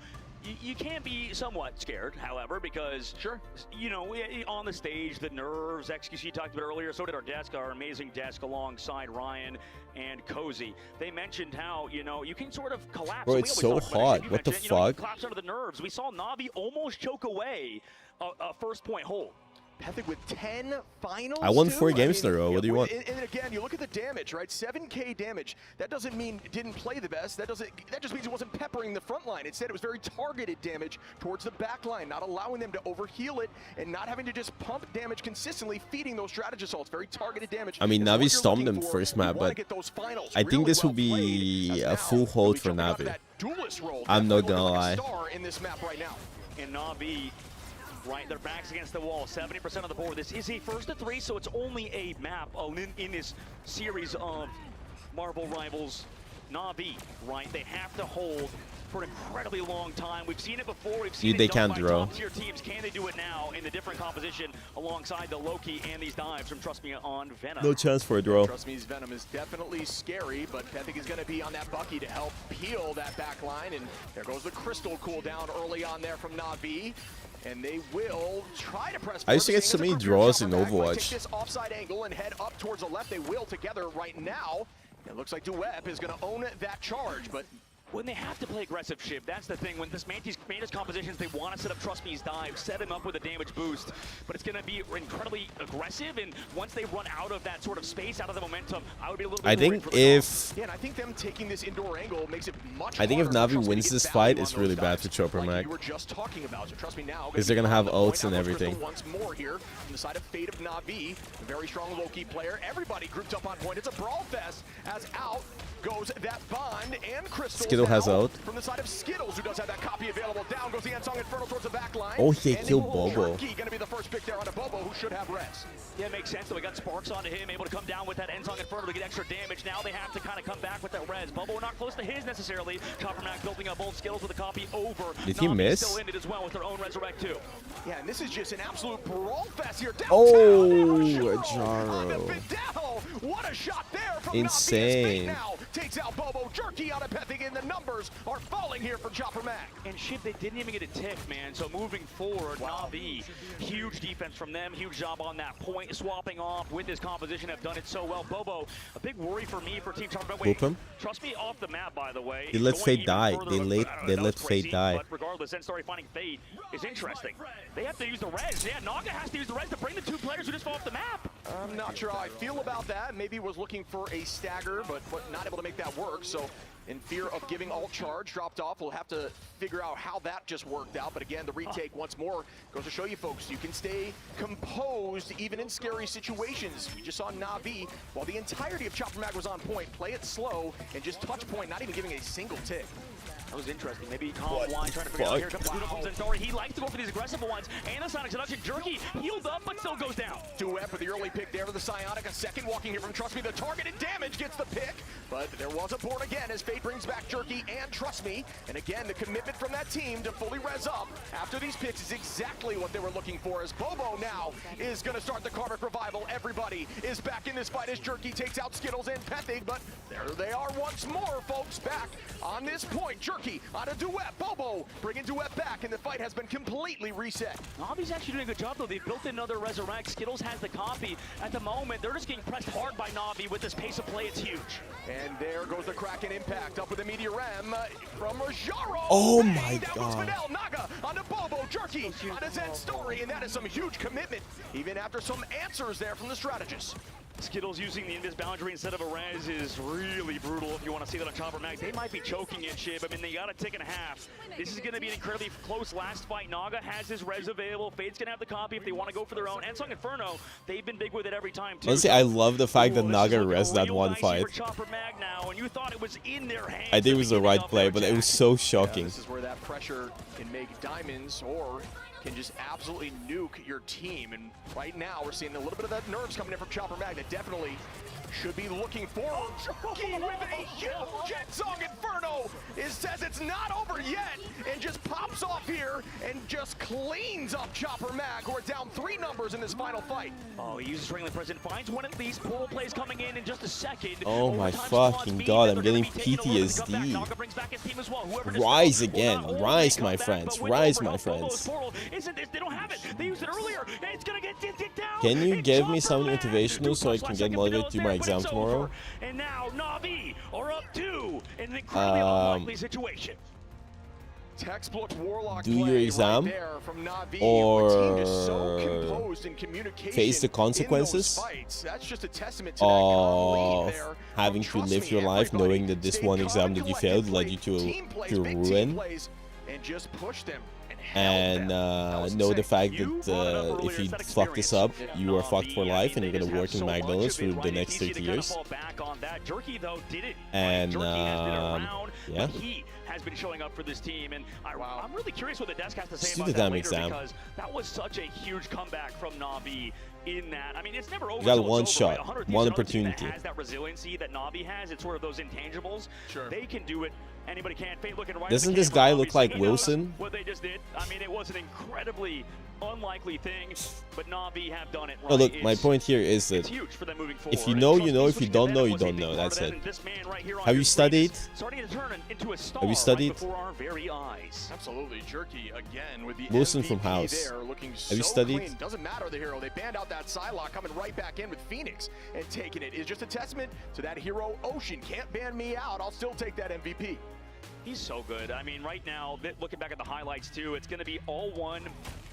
you can be somewhat scared, however, because, you know, on the stage, the nerves, XQC talked about earlier, so did our desk, our amazing desk alongside Ryan and Cozy. They mentioned how, you know, you can sort of collapse. Bro, it's so hot. What the fuck? Collapse under the nerves. We saw Na'Vi almost choke away a first point hold. Pethek with 10 finals. I won 4 games in a row. What do you want? And again, you look at the damage, right? 7K damage. That doesn't mean it didn't play the best. That just means it wasn't peppering the front line. Instead, it was very targeted damage towards the back line, not allowing them to overheal it and not having to just pump damage consistently, feeding those strategy assaults. Very targeted damage. I mean, Navi stomped them first map, but I think this will be a full hold for Navi. I'm not gonna lie. In this map right now. And Na'Vi right? Their backs against the wall, 70% of the board. This is a first to 3, so it's only a map in this series of Marble Rivals. Na'Vi, right? They have to hold for an incredibly long time. We've seen it before. We've seen They it done can't by draw. top-tier teams. Can they do it now in the different composition alongside the Loki and these dives from Trust Me on Venom? No chance for a draw. Trust Me's Venom is definitely scary, but I think he's going to be on that Bucky to help peel that back line. And there goes the Crystal cooldown early on there from Na'Vi. And they will try to press. I used to get so many draws in Take Overwatch. this offside angle and head up towards the left. They will together right now. It looks like Duep is going to own that charge, but when they have to play aggressive, Shib, that's the thing. When this Mantis compositions, they want to set up Trust Me's dive, set him up with a damage boost. But it's going to be incredibly aggressive, and once they run out of that sort of space, out of the momentum, I would be a little bit I think worried for the if yeah, and I think them taking this indoor angle makes it much I think if harder for Na'Vi Trust Me to wins get this value fight, on it's those really bad dives, for Chopper like Mag. you were just talking about. So Trust Me now, Because they're gonna have the ults point and out goes everything. Crystal once more here from the side of Fate of Na'Vi, a very strong Loki player. Everybody grouped up on point. It's a brawl fest as out goes that Bond and Crystal. Skittle has ult. From the side of Skittles, who does have that copy available. Down goes the Ansong Inferno towards the back line. Oh, he And killed Bobo. Jerky gonna be the first pick there on a Bobo, who should have res. Yeah, it makes sense. So we got Sparks onto him, able to come down with that Ensong Inferno to get extra damage. Now they have to kind of come back with that res. Bobo not close to his necessarily. Chopper Mac building up both Skittles with a copy over. Did he Na'Vi miss? Still in it as well with their own Resurrect too. Yeah, and this is just an absolute brawl fest here. Downtown. Oh, On the Jaro. Fidel. What a shot there from Insane. Na'Vi. Now takes out Bobo. Jerky out of Pething, and the numbers are falling here for Chopper Mac. And shit, they didn't even get a tick, man. So moving forward, Na'Vi, huge defense from them. Huge job on that point. Swapping off with this composition have done it so well. Bobo, a big worry for me for Team Chopper Mac. Wait, Whoop him. Trust Me off the map, by the way. They let Going Fate even die. further They up, let that Fate was crazy, die. But regardless, Zen Story finding Fate is interesting. They have to use the res. Yeah, Naga has to use the res to bring the two players who just fall off the map. I'm not sure how I feel about that. Maybe was looking for a stagger, but not able to make that work. So in fear of giving alt charge, dropped off. We'll have to figure out how that just worked out. But again, the retake once more goes to show you folks, you can stay composed even in scary situations. We just saw Na'Vi, while the entirety of Chopper Mag was on point, play it slow and just touch point, not even giving a single tick. That was interesting. Maybe calm line trying to figure out. Here comes Ludo from Zentori. He likes to go for these aggressive ones. And the Sonic Seduction. Jerky healed up, but still goes down. Duet with the early pick there to the Psionic. A second walking here from Trust Me. The targeted damage gets the pick, but there was a board again as Fate brings back Jerky and Trust Me. And again, the commitment from that team to fully res up after these picks is exactly what they were looking for, as Bobo now is going to start the Karmic Revival. Everybody is back in this fight as Jerky takes out Skittles and Pethig, but there they are once more, folks, back on this point. Jerky on a Duet. Bobo bringing Duet back, and the fight has been completely reset. Na'Vi's actually doing a good job, though. They've built another Resurrect. Skittles has the copy. At the moment, they're just getting pressed hard by Na'Vi with this pace of play. It's huge. And there goes the Kraken impact up with a Meteor M from Jaro. Oh Bang! my Down God. goes Fidel. Naga onto Bobo. Jerky on his Zen Story, and that is some huge commitment, even after some answers there from the strategist. Skittles using the invis boundary instead of a res is really brutal if you want to see that on Chopper Mag. They might be choking it, Shib. I mean, they got a tick and a half. This is going to be an incredibly close last fight. Naga has his res available. Fade's going to have the copy if they want to go for their own. Ensong Inferno, they've been big with it every time, too. Honestly, I love the fact that Ooh, Naga res that one dicey fight. for Chopper Mag now, and you thought it was in their hands. I think it was the right play, but it was so Yeah, shocking. this is where that pressure can make diamonds or can just absolutely nuke your team. And right now, we're seeing a little bit of that nerves coming in from Chopper Mag that definitely should be looking forward. Jerky with a huge Ensong Inferno. It says it's not over yet and just pops off here and just cleans up Chopper Mag, who are down 3 numbers in this final fight. Oh, he uses Ringling President, finds one at least. Portal plays coming in just a second. Oh my Overtime squad fucking speed, God, but I'm they're gonna getting be taking a look to come back. PTSD. Naga brings back his team as well. Whoever dispels Rise will again. not only Rise, come my back, friends. but with Rise, my overhealth, Bobo's friends. portal isn't this, they don't have it. They used it earlier. And it's gonna get down. Can you And give me Chopper something Mag, motivational so I can get motivated to do my exam tomorrow? And now Na'Vi are up 2 in an incredibly unlikely situation. Textbook Warlock Do your play exam right there from Na'Vi. or A team just so composed in communication face the in those consequences fights. That's just a testament to that calm lead of there. having to Trust live me, your life everybody knowing that this stayed one calm exam and that you collected, failed led played you team plays, to big team ruin. plays, and just pushed them. And know the fact that if you fuck this up, you are fucked for life, and you're gonna work in McDonald's for the next 30 years. And yeah. He has been showing up for this team, and I'm really curious what the desk has to say Do about the that damn later, exam. because that was such a huge comeback from Na'Vi in that. I mean, it's never over. You got till it's one over, shot, right? 100 teams, one another team that opportunity. has that resiliency that Na'Vi has. It's sort of those intangibles. Sure. They can do it. Anybody can't. Fate looking right. Doesn't at the this camera, guy look obviously like he knows Wilson? What they just did. I mean, it was an incredibly unlikely thing, but Na'Vi have done it right. Oh, look, my It's- point here is that it's huge for them moving forward. if you And know, trust you me, know. If you switching don't to know, Venom you was a don't big know. part That's of that, it. and this man right here on Have your you screen studied? is starting to turn into a star Have you right studied? before our very eyes. Absolutely, Jerky again with the Wilson MVP from House. there, looking Have you so studied? clean. Doesn't matter the hero. They banned out that Psylocke, coming right back in with Phoenix and taking it. Is just a testament to that hero Ocean. Can't ban me out. I'll still take that MVP. He's so good. I mean, right now, looking back at the highlights too, it's going to be all 1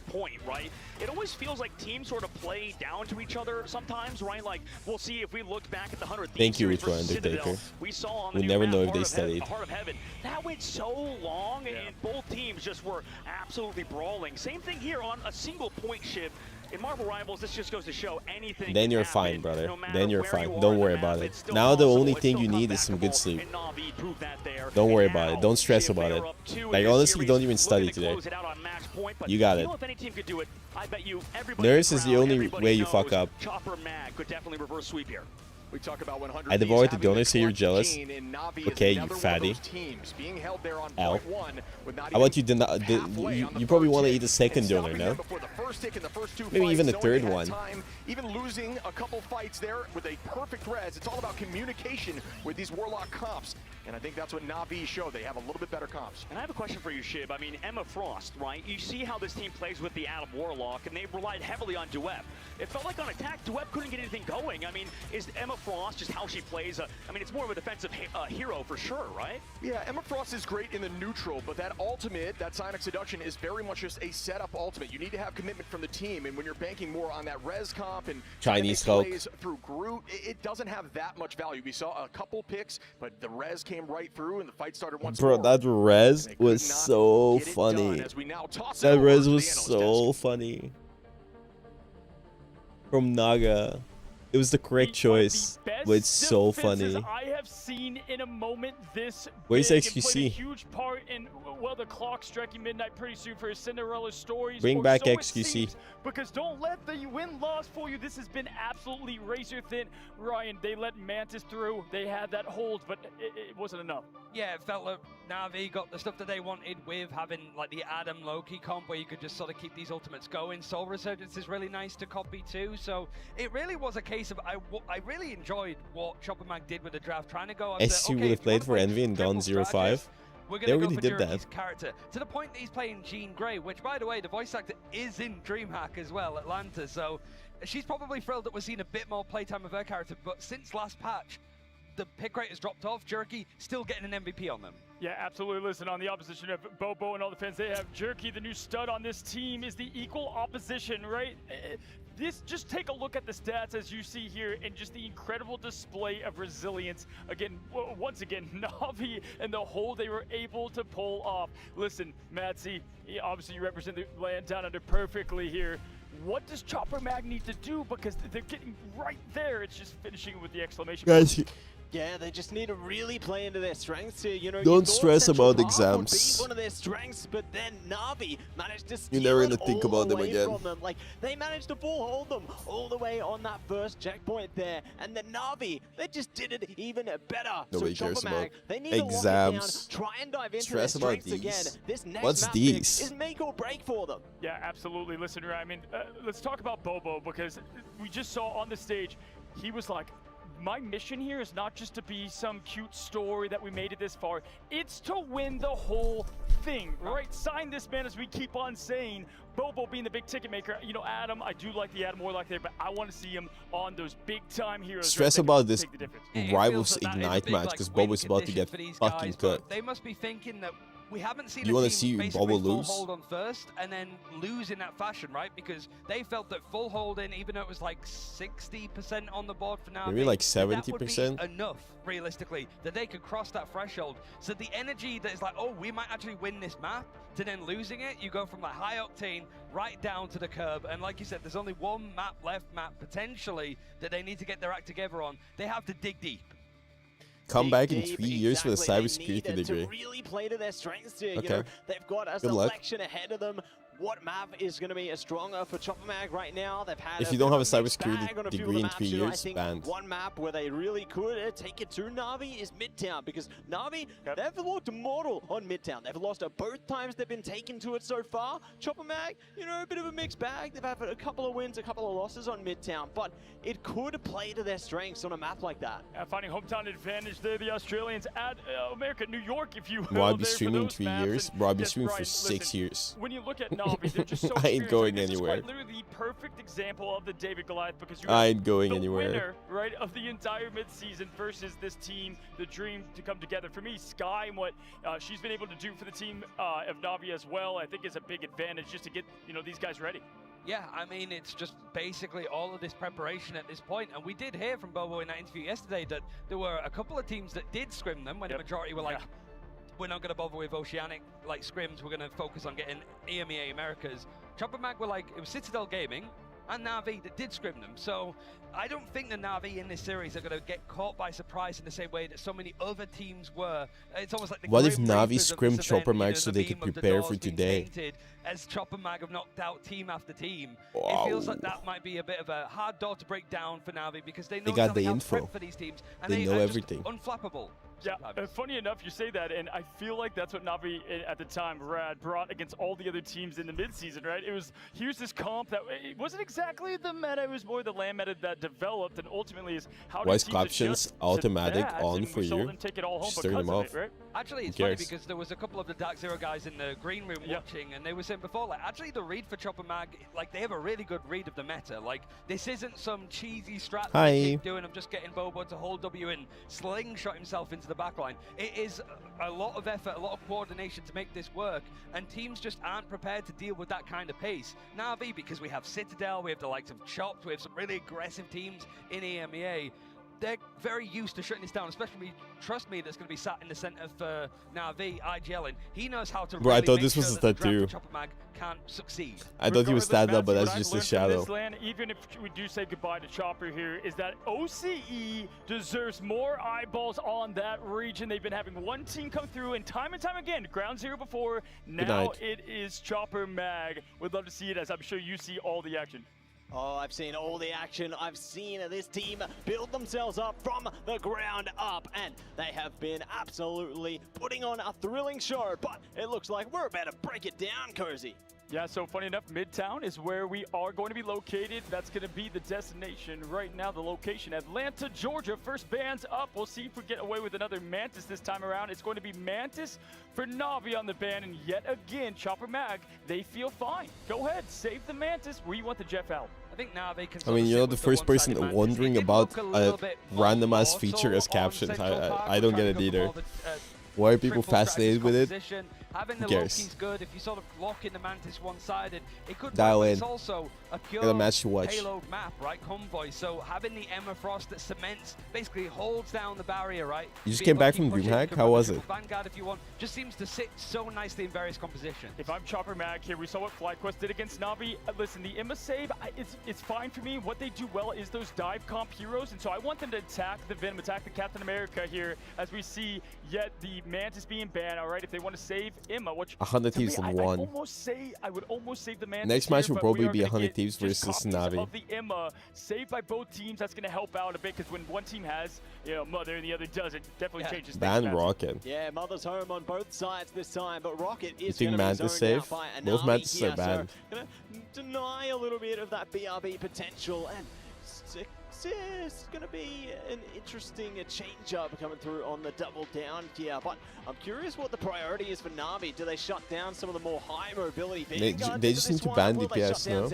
point, right? It always feels like teams sort of play down to each other sometimes, right? Like, we'll see if we look back at the 100 Thank you, series Retro versus Citadel, Undertaker. we saw on the We'll new never map, know if Heart they of studied. Heart of Heaven. That went so long, and both teams just were absolutely brawling. Same thing here on a single point shift. In Marvel Rivals, this just goes to show anything. Then can you're happen, fine, brother. no matter Then you're where fine. you are Don't on worry the map, about it. it's still Now the possible, only it's thing still you need is some good comebackable, sleep. and Na'Vi proved that there. Don't worry And about now, it. Don't stress Shiv, about they it. are up 2 in Like this honestly, series, don't even looking study to today. close it out on match point, but You got you it. know, if any team could do it, I bet you everybody Nurse in is the the crowd, only everybody way you knows fuck up. Chopper Mag could definitely reverse sweep here. We talk about 100 I devoured the donor, say you're jealous. Navi Okay, is you another one of fatty. those teams being held there on Ow. point 1 with not How about even you did not? You probably want to eat a second donor, no? before the first tick in the first 2 Maybe fights, even a knowing third they had one. time, even losing a couple fights there with a perfect res. It's all about communication with these Warlock comps, and I think that's what Navi showed. They have a little bit better comps. And I have a question for you, Shib. I mean, Emma Frost, right? You see how this team plays with the Adam Warlock, and they relied heavily on Duep. It felt like on attack, Duep couldn't get anything going. I mean, is Emma Frost just how she plays? I mean, it's more of a defensive hero for sure, right? Yeah, Emma Frost is great in the neutral, but that ultimate, that Sonic Seduction, is very much just a setup ultimate. You need to have commitment from the team, and when you're banking more on that res comp and Chinese trying to Hulk. make plays through Groot, it doesn't have that much value. We saw a couple picks, but the res came right through, and the fight started once Bro, more. that res They was could not so get it funny. done as we now toss it That over res to was the analyst so funny. From Naga. It was the correct choice, but it's so funny. I have seen in a moment this Where's big and XQC? played a huge part in, well, the clock striking midnight pretty soon for his Cinderella stories. Bring or back so it XQC. seems, because don't let the win-loss for you. This has been absolutely razor thin. Ryan, they let Mantis through. They had that hold, but it wasn't enough. Yeah, it felt like Na'Vi got the stuff that they wanted with having like the Adam Loki comp where you could just sort of keep these ultimates going. Soul Resurgence is really nice to copy too. So it really was a case of I really enjoyed what Chopper Mag did with the draft, trying to go after, SC would okay, have if you played wanna for play Envy and gone triple 0-5. strategists, we're They gonna go already for did Jerky's that. character, to the point that he's playing Jean Grey, which by the way, the voice actor is in DreamHack as well, Atlanta. So she's probably thrilled that we're seeing a bit more playtime of her character. But since last patch, the pick rate has dropped off. Jerky still getting an MVP on them. Yeah, absolutely. Listen, on the opposition of Bobo and all the fans, they have Jerky, the new stud on this team, is the equal opposition, right? Just take a look at the stats as you see here, and just the incredible display of resilience. Again, once again, Na'Vi and the hold they were able to pull off. Listen, Matsy, obviously you represent the land down under perfectly here. What does Chopper Mag need to do? Because they're getting right there. It's just finishing with the exclamation Guys, point. Yeah, they just need to really play into their strengths here. You know, Don't you thought stress Central about Park exams. would be one of their strengths, but then Na'Vi managed to steal You're never it gonna think all about them away again. from them. Like, they managed to full hold them all the way on that first checkpoint there, and then Na'Vi, they just did it even better. Nobody so cares Chopper about Mag, they need to lock it exams. down, try and dive into Stress their about strengths these. again. This next What's map these? is make or break for them. Yeah, absolutely. Listen, I mean, let's talk about Bobo, because we just saw on the stage, he was like, my mission here is not just to be some cute story that we made it this far. It's to win the whole thing, right? Sign this man, as we keep on saying. Bobo being the big ticket maker. You know, Adam, I do like the Adam Warlock there, but I want to see him on those big time heroes. Stress that can about this make the difference. It Rivals feels that that is a Ignite big, match like, because win Bobo's about to condition get for these fucking guys, but cut. They must be thinking that we haven't seen You a wanna team see basically Bobo full lose? hold on first and then lose in that fashion, right? Because they felt that full holding, even though it was like 60% on the board for now, Maybe like that would be 70%. enough, realistically, that they could cross that threshold. So the energy that is like, oh, we might actually win this map, to then losing it, you go from like high octane right down to the curb. And like you said, there's only one map left, potentially, that they need to get their act together on. They have to dig deep. Come back in Deep, 3 years with a exactly. They cybersecurity need degree. to really play to their strengths here. Okay. You know, they've got a Good luck. selection ahead of them. What map is going to be stronger for Chopper Mag right now? They've had If you don't have a mixed bag cybersecurity on a few of degree the in maps. 3 You know, I years, think banned. one map where they really could take it to Na'Vi is Midtown, because Na'Vi, they've looked mortal on Midtown. They've lost it both times they've been taken to it so far. Chopper Mag, you know, a bit of a mixed bag. They've had a couple of wins, a couple of losses on Midtown, but it could play to their strengths on a map like that. Finding hometown advantage there, the Australians at America, New York, if you will. Bro, I'll be there for streaming in those 3 maps. years. And Bro, I'll be yes, streaming for Brian, 6 listen, years. When you look at Na'Vi, they're just so I ain't experienced. going This is anywhere. quite literally the perfect example of the David Goliath, because you I have ain't going the anywhere. winner, right, of the entire midseason versus this team, the dream to come together. For me, Sky and what she's been able to do for the team of Na'Vi as well, I think is a big advantage just to get, you know, these guys ready. Yeah, I mean, it's just basically all of this preparation at this point. And we did hear from Bobo in that interview yesterday that there were a couple of teams that did scrim them when the majority were like, we're not going to bother with Oceanic like scrims, we're going to focus on getting EMEA Americas. Chopper Mag were like, it was Citadel Gaming and Na'Vi that did scrim them. So I don't think the Na'Vi in this series are going to get caught by surprise in the same way that so many other teams were. It's almost like the What if Grim Na'Vi Reapers of scrimmed this event, Chopper you know, Mag so the they could meme of the prepare doors for being today? painted as Chopper Mag have knocked out team after team. Wow. It feels like that might be a bit of a hard door to break down for Na'Vi, because they know got the exactly how info. prep for these teams, and They know are just everything. unflappable. Yeah, funny enough, you say that, and I feel like that's what Na'Vi at the time, Rad, brought against all the other teams in the midseason, right? It was, here's this comp that it wasn't exactly the meta, it was more the land meta that developed, and ultimately is how do Voice teams captions adjust to automatic that, on and for we saw you. them take it all home Just turn because them of off. it, right? Actually, it's Who funny cares? because there was a couple of the Dark Zero guys in the green room watching, and they were saying before, like, actually the read for Chopper Mag, like, they have a really good read of the meta. Like, this isn't some cheesy strat that they keep doing of just getting Bobo to hold W and slingshot himself into the backline. It is a lot of effort, a lot of coordination to make this work, and teams just aren't prepared to deal with that kind of pace. Na'Vi, because we have Citadel, we have the likes of Chopped, we have some really aggressive teams in EMEA. They're very used to shutting this down, especially, trust me, that's going to be sat in the center for Na'Vi, IGL, and he knows how to Bro, I really thought make this sure was that the the draft tattoo. for Chopper Mag can't succeed. I thought he was standing up, but that's What just I've a learned from shadow. this land, even if we do say goodbye to Chopper here, is that OCE deserves more eyeballs on that region. They've been having one team come through, and time again, ground zero before. Now night. it is Chopper Mag. Would love to see it, as I'm sure you see all the action. Oh, I've seen all the action. I've seen this team build themselves up from the ground up, and they have been absolutely putting on a thrilling show, but it looks like we're about to break it down, Cozy. Yeah, so funny enough, Midtown is where we are going to be located. That's going to be the destination right now, the location, Atlanta, Georgia. First band's up. We'll see if we get away with another Mantis this time around. It's going to be Mantis for Na'Vi on the band, and yet again, Chopper Mag, they feel fine. Go ahead, save the Mantis. Where you want the Jeff out? I think Na'Vi can I mean, you're not the first person wondering about a random ass feature as captions. I don't get it either. Why are people fascinated with it? Having Who the cares? Loki's good. If you sort of lock in the Mantis one-sided, it could Dial work, but in. it's also a pure Got a match to watch. payload map, right? Convoy. So having the Emma Frost that cements, basically holds down the barrier, right? You just Be came able back to from keep pushing. DreamHack? You can How run was the it? Vanguard if you want. Just seems to sit so nicely in various compositions. If I'm Chopper Mag here, we saw what FlyQuest did against Na'Vi. Listen, the Emma save, it's fine for me. What they do well is those dive comp heroes, and so I want them to attack the Venom, attack the Captain America here, as we see yet the Mantis being banned. All right, if they want to save Emma, which 100 to me, Thieves in I one. would almost save the Mantis. Next match here, will but we probably are be gonna 100 get Thieves just versus copies Na'Vi. of the Emma saved by both teams. That's going to help out a bit, because when one team has, you know, Mother and the other doesn't, definitely changes things. Ban fast. Rocket. Yeah, Mother's home on both sides this time, but Rocket You is think going to be Mantis zoned safe? out by a Both Na'Vi Mantis here, are banned. So gonna deny a little bit of that BRB potential, and it's going to be an interesting change-up coming through on the double down here. But I'm curious what the priority is for Na'Vi. Do they shut down some of the more high mobility Vanguards? They just need to ban DPS, no?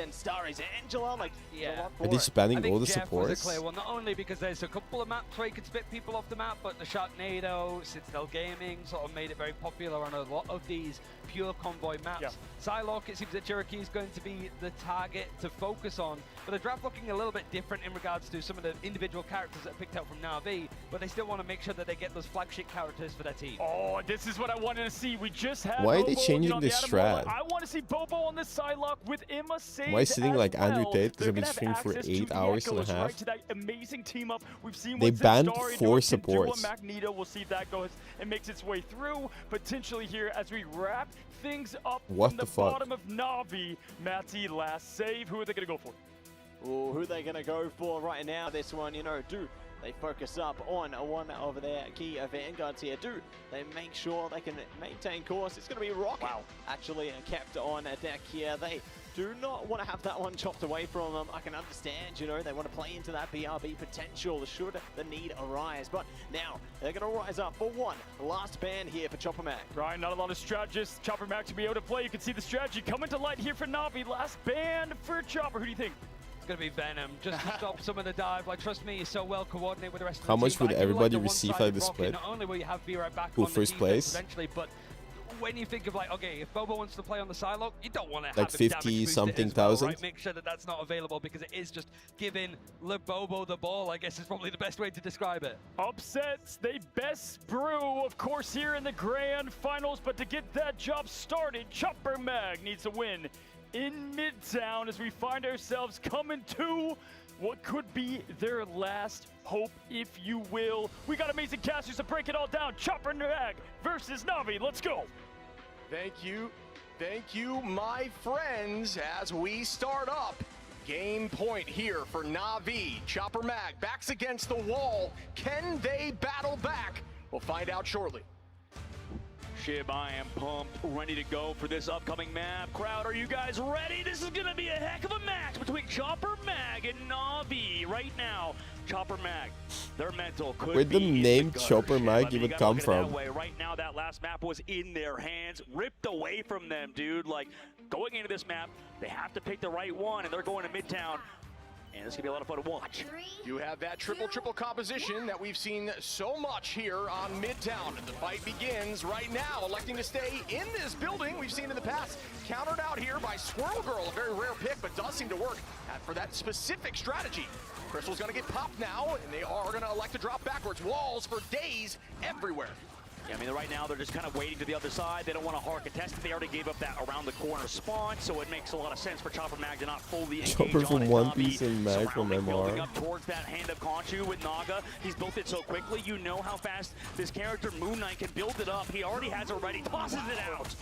Angela, like, yeah. Are they just banning I think all the Jeff supports? was a clear one, not only because there's a couple of maps where you can spit people off the map, but the Sharknado, Citadel Gaming sort of made it very popular on a lot of these pure convoy maps. Yeah. Psylocke, it seems that Cherokee is going to be the target to focus on, but the draft looking a little bit different in regards to some of the individual characters that are picked out from Na'Vi, but they still want to make sure that they get those flagship characters for their team. Oh, this is what I wanted to see. We just had Why are they Bobo, changing the this Adam strat? Warlock. I want to see Bobo on the Psylocke with Emma saved. Why sitting as like Andrew well. Tate? Because I've They're been gonna streaming have for access to 8 the hours and a Echoes, half. right, to that amazing team up. We've seen They what banned Zendari 4 can do on supports. Magneto. We'll see if that goes and makes its way through potentially here as we wrap things up What in the the fuck? bottom of Na'Vi. Matty, last save. Who are they going to go for? Ooh, who are they going to go for right now? This one, you know, do they focus up on one of their key Vanguards here? Do they make sure they can maintain course? It's going to be Rocket, actually, kept on deck here. They do not want to have that one chopped away from them. I can understand, you know, they want to play into that BRB potential should the need arise. But now they're going to rise up for one last ban here for Chopper Mag. Right, not a lot of strategists. Chopper Mag to be able to play. You can see the strategy coming to light here for Na'Vi. Last ban for Chopper. Who do you think? It's going to be Venom, just to stop some of the dive. Like, trust me, he's so well coordinated with the rest of the How team. much But would I do everybody like the receive one-sided like this rocket. split? Not only will you have B-Right back Who, on the first defense place? eventually, but when you think of like, okay, if Bobo wants to play on the Psylocke, you don't want to Like have him damage 50 boost it something as well, thousand? right? Make sure that that's not available because it is just giving Bobo the ball, I guess is probably the best way to describe it. Upsets, they best brew, of course, here in the grand finals, but to get that job started, Chopper Mag needs a win in Midtown as we find ourselves coming to what could be their last hope, if you will. We got amazing casters to break it all down. Chopper Mag versus Na'Vi. Let's go. Thank you, my friends, as we start up. Game point here for Na'Vi. Chopper Mag backs against the wall. Can they battle back? We'll find out shortly. Shib, I am pumped, ready to go for this upcoming map. Crowd, are you guys ready? This is gonna be a heck of a match between Chopper Mag and Na'Vi right now. Chopper Mag, their mental could Where'd be the in name gutter, Chopper Shib. Mag I mean, you even gotta come look at it that from? way. Right now, that last map was in their hands, ripped away from them, dude. Like, going into this map, they have to pick the right one, and they're going to Midtown. And it's gonna be a lot of fun to watch. You have that triple composition that we've seen so much here on Midtown. And the fight begins right now, electing to stay in this building. We've seen in the past, countered out here by Squirrel Girl, a very rare pick, but does seem to work for that specific strategy. Crystal's gonna get popped now, and they are gonna elect to drop backwards. Walls for days everywhere. Yeah, I mean, right now they're just kind of waiting to the other side. They don't want to hard contest it. They already gave up that around the corner spawn, so it makes a lot of sense for Chopper Mag to not fully engage Chopper on from it. One Na'Vi Piece and Mag from surrounding, building MR. up towards that hand of Khonshu with Naga. He's built it so quickly. You know how fast this character, Moon Knight, can build it up. He already has it ready, tosses it out.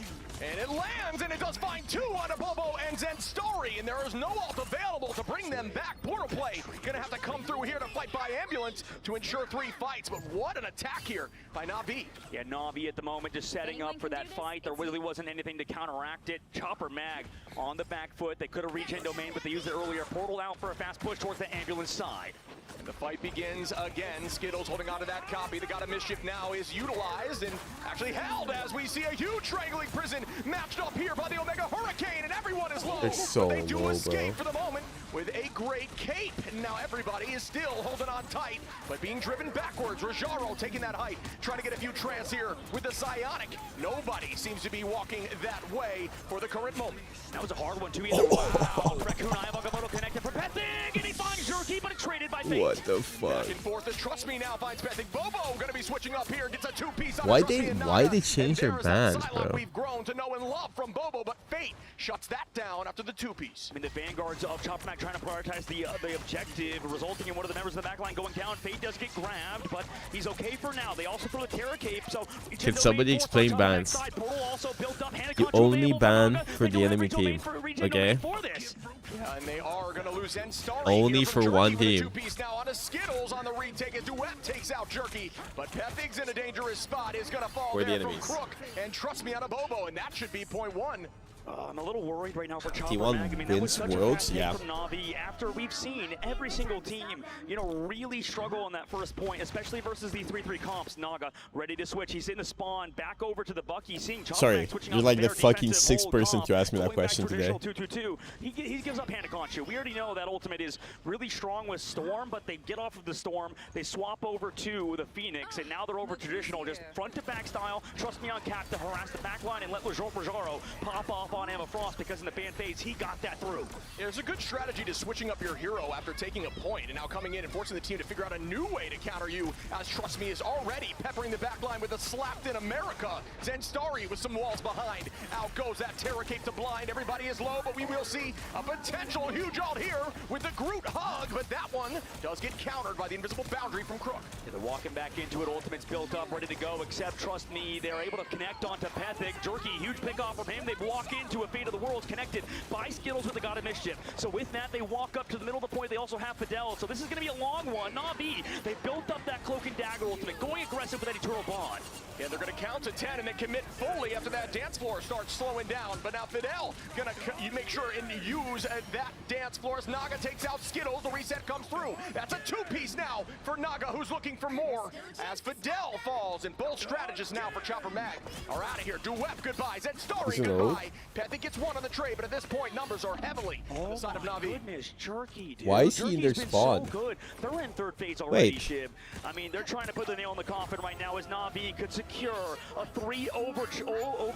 And it lands, and it does find two on a Bobo and Zenstory, and there is no ult available to bring them back. Portal play gonna have to come through here to fight by ambulance to ensure 3 fights, but what an attack here by Na'Vi. Yeah, Na'Vi at the moment just setting up for that fight. There really wasn't anything to counteract it. Chopper Mag on the back foot. They could have reached end domain, but they used it earlier. Portal out for a fast push towards the ambulance side. And the fight begins again. Skittles holding on to that copy. The God of Mischief now is utilized and actually held as we see a huge triangling prison matched up here by the Omega Hurricane, and everyone is low. It's so but they do low, escape bro. for the moment with a great cape. And now everybody is still holding on tight, but being driven backwards. Rajaro taking that height, trying to get a few trans here with the Psionic. Nobody seems to be walking that way for the current moment. That was a hard one too. Either. Wow. Raccoon Ayamoto connected for Pethig, and he finds Jerky, but it's traded by Fate. What the fuck? Back and forth, and Trust Me now finds Pethig. Bobo gonna be switching up here, gets a two-piece on Why Trust Me they and why Naga. they change their And there's that bans, Psylocke bro? we've grown to know and love from Bobo, but Fate shuts that down after the two-piece. I mean, the Vanguards of Chopper Mag trying to prioritize the objective, resulting in one of the members of the backline going down. Fate does get grabbed, but he's okay for now. They also throw the Terra Cape, so Can somebody explain bans? You You only ban for the enemy team, okay? Yeah, and they are gonna lose Zenstory. Only here for from one Jerky with a team. two-piece now on a Skittles on the retake as Duet takes out Jerky, but Pethig's in a dangerous spot. Is gonna fall We're the there from enemies. Crook, and Trust Me on a Bobo, and that should be point one. I'm a little worried right now for Chopper T1 Mag. I mean, that was wins such Worlds, a yeah. from Na'Vi after we've seen every single team, you know, really struggle on that first point, especially versus the 3-3 comps. Naga ready to switch. He's in the spawn, back over to the Bucky, seeing Chopper Sorry, Mag switching you're out like the their fucking defensive sixth hold person comp, to ask me that going back question today. traditional 2-2-2. He gives up Panic on you. We already know that ultimate is really strong with Storm, but they get off of the Storm, they swap over to the Phoenix, and now they're over traditional, just front to back style. Trust me on Cap to harass the back line and let Rajaro pop off on Emma Frost, because in the ban phase, he got that through. Yeah, there's a good strategy to switching up your hero after taking a point and now coming in and forcing the team to figure out a new way to counter you, as Trust Me is already peppering the backline with a slapped in America. Zenstari with some walls behind. Out goes that Terror Cape to blind. Everybody is low, but we will see a potential huge ult here with the Groot hug, but that one does get countered by the invisible boundary from Crook. Yeah, they're walking back into it. Ultimate's built up, ready to go, except Trust Me, they're able to connect onto Pethic. Jerky, huge pick off from him. They walk into a Fate of the Worlds connected by Skittles with the God of Mischief. So with that, they walk up to the middle of the point. They also have Fidel. So this is going to be a long one. Na'Vi, they built up that Cloak and Dagger ultimate, going aggressive with that Eternal Bond. Yeah, they're going to count to 10 and then commit fully after that dance floor starts slowing down. But now Fidel going to make sure and use that dance floor as Naga takes out Skittles. The reset comes through. That's a two-piece now for Naga, who's looking for more as Fidel falls. And both strategists now for Chopper Mag are out of here. Duep goodbye. Zenstari goodbye. Pethic gets one on the tray, but at this point, numbers are heavily on the side of Na'Vi. Goodness, Jerky, dude. Why is he in their Jerky's been spawn? So good. They're in third phase already, Wait. Shib. I mean, they're trying to put the nail in the coffin right now as Na'Vi could secure a 3 over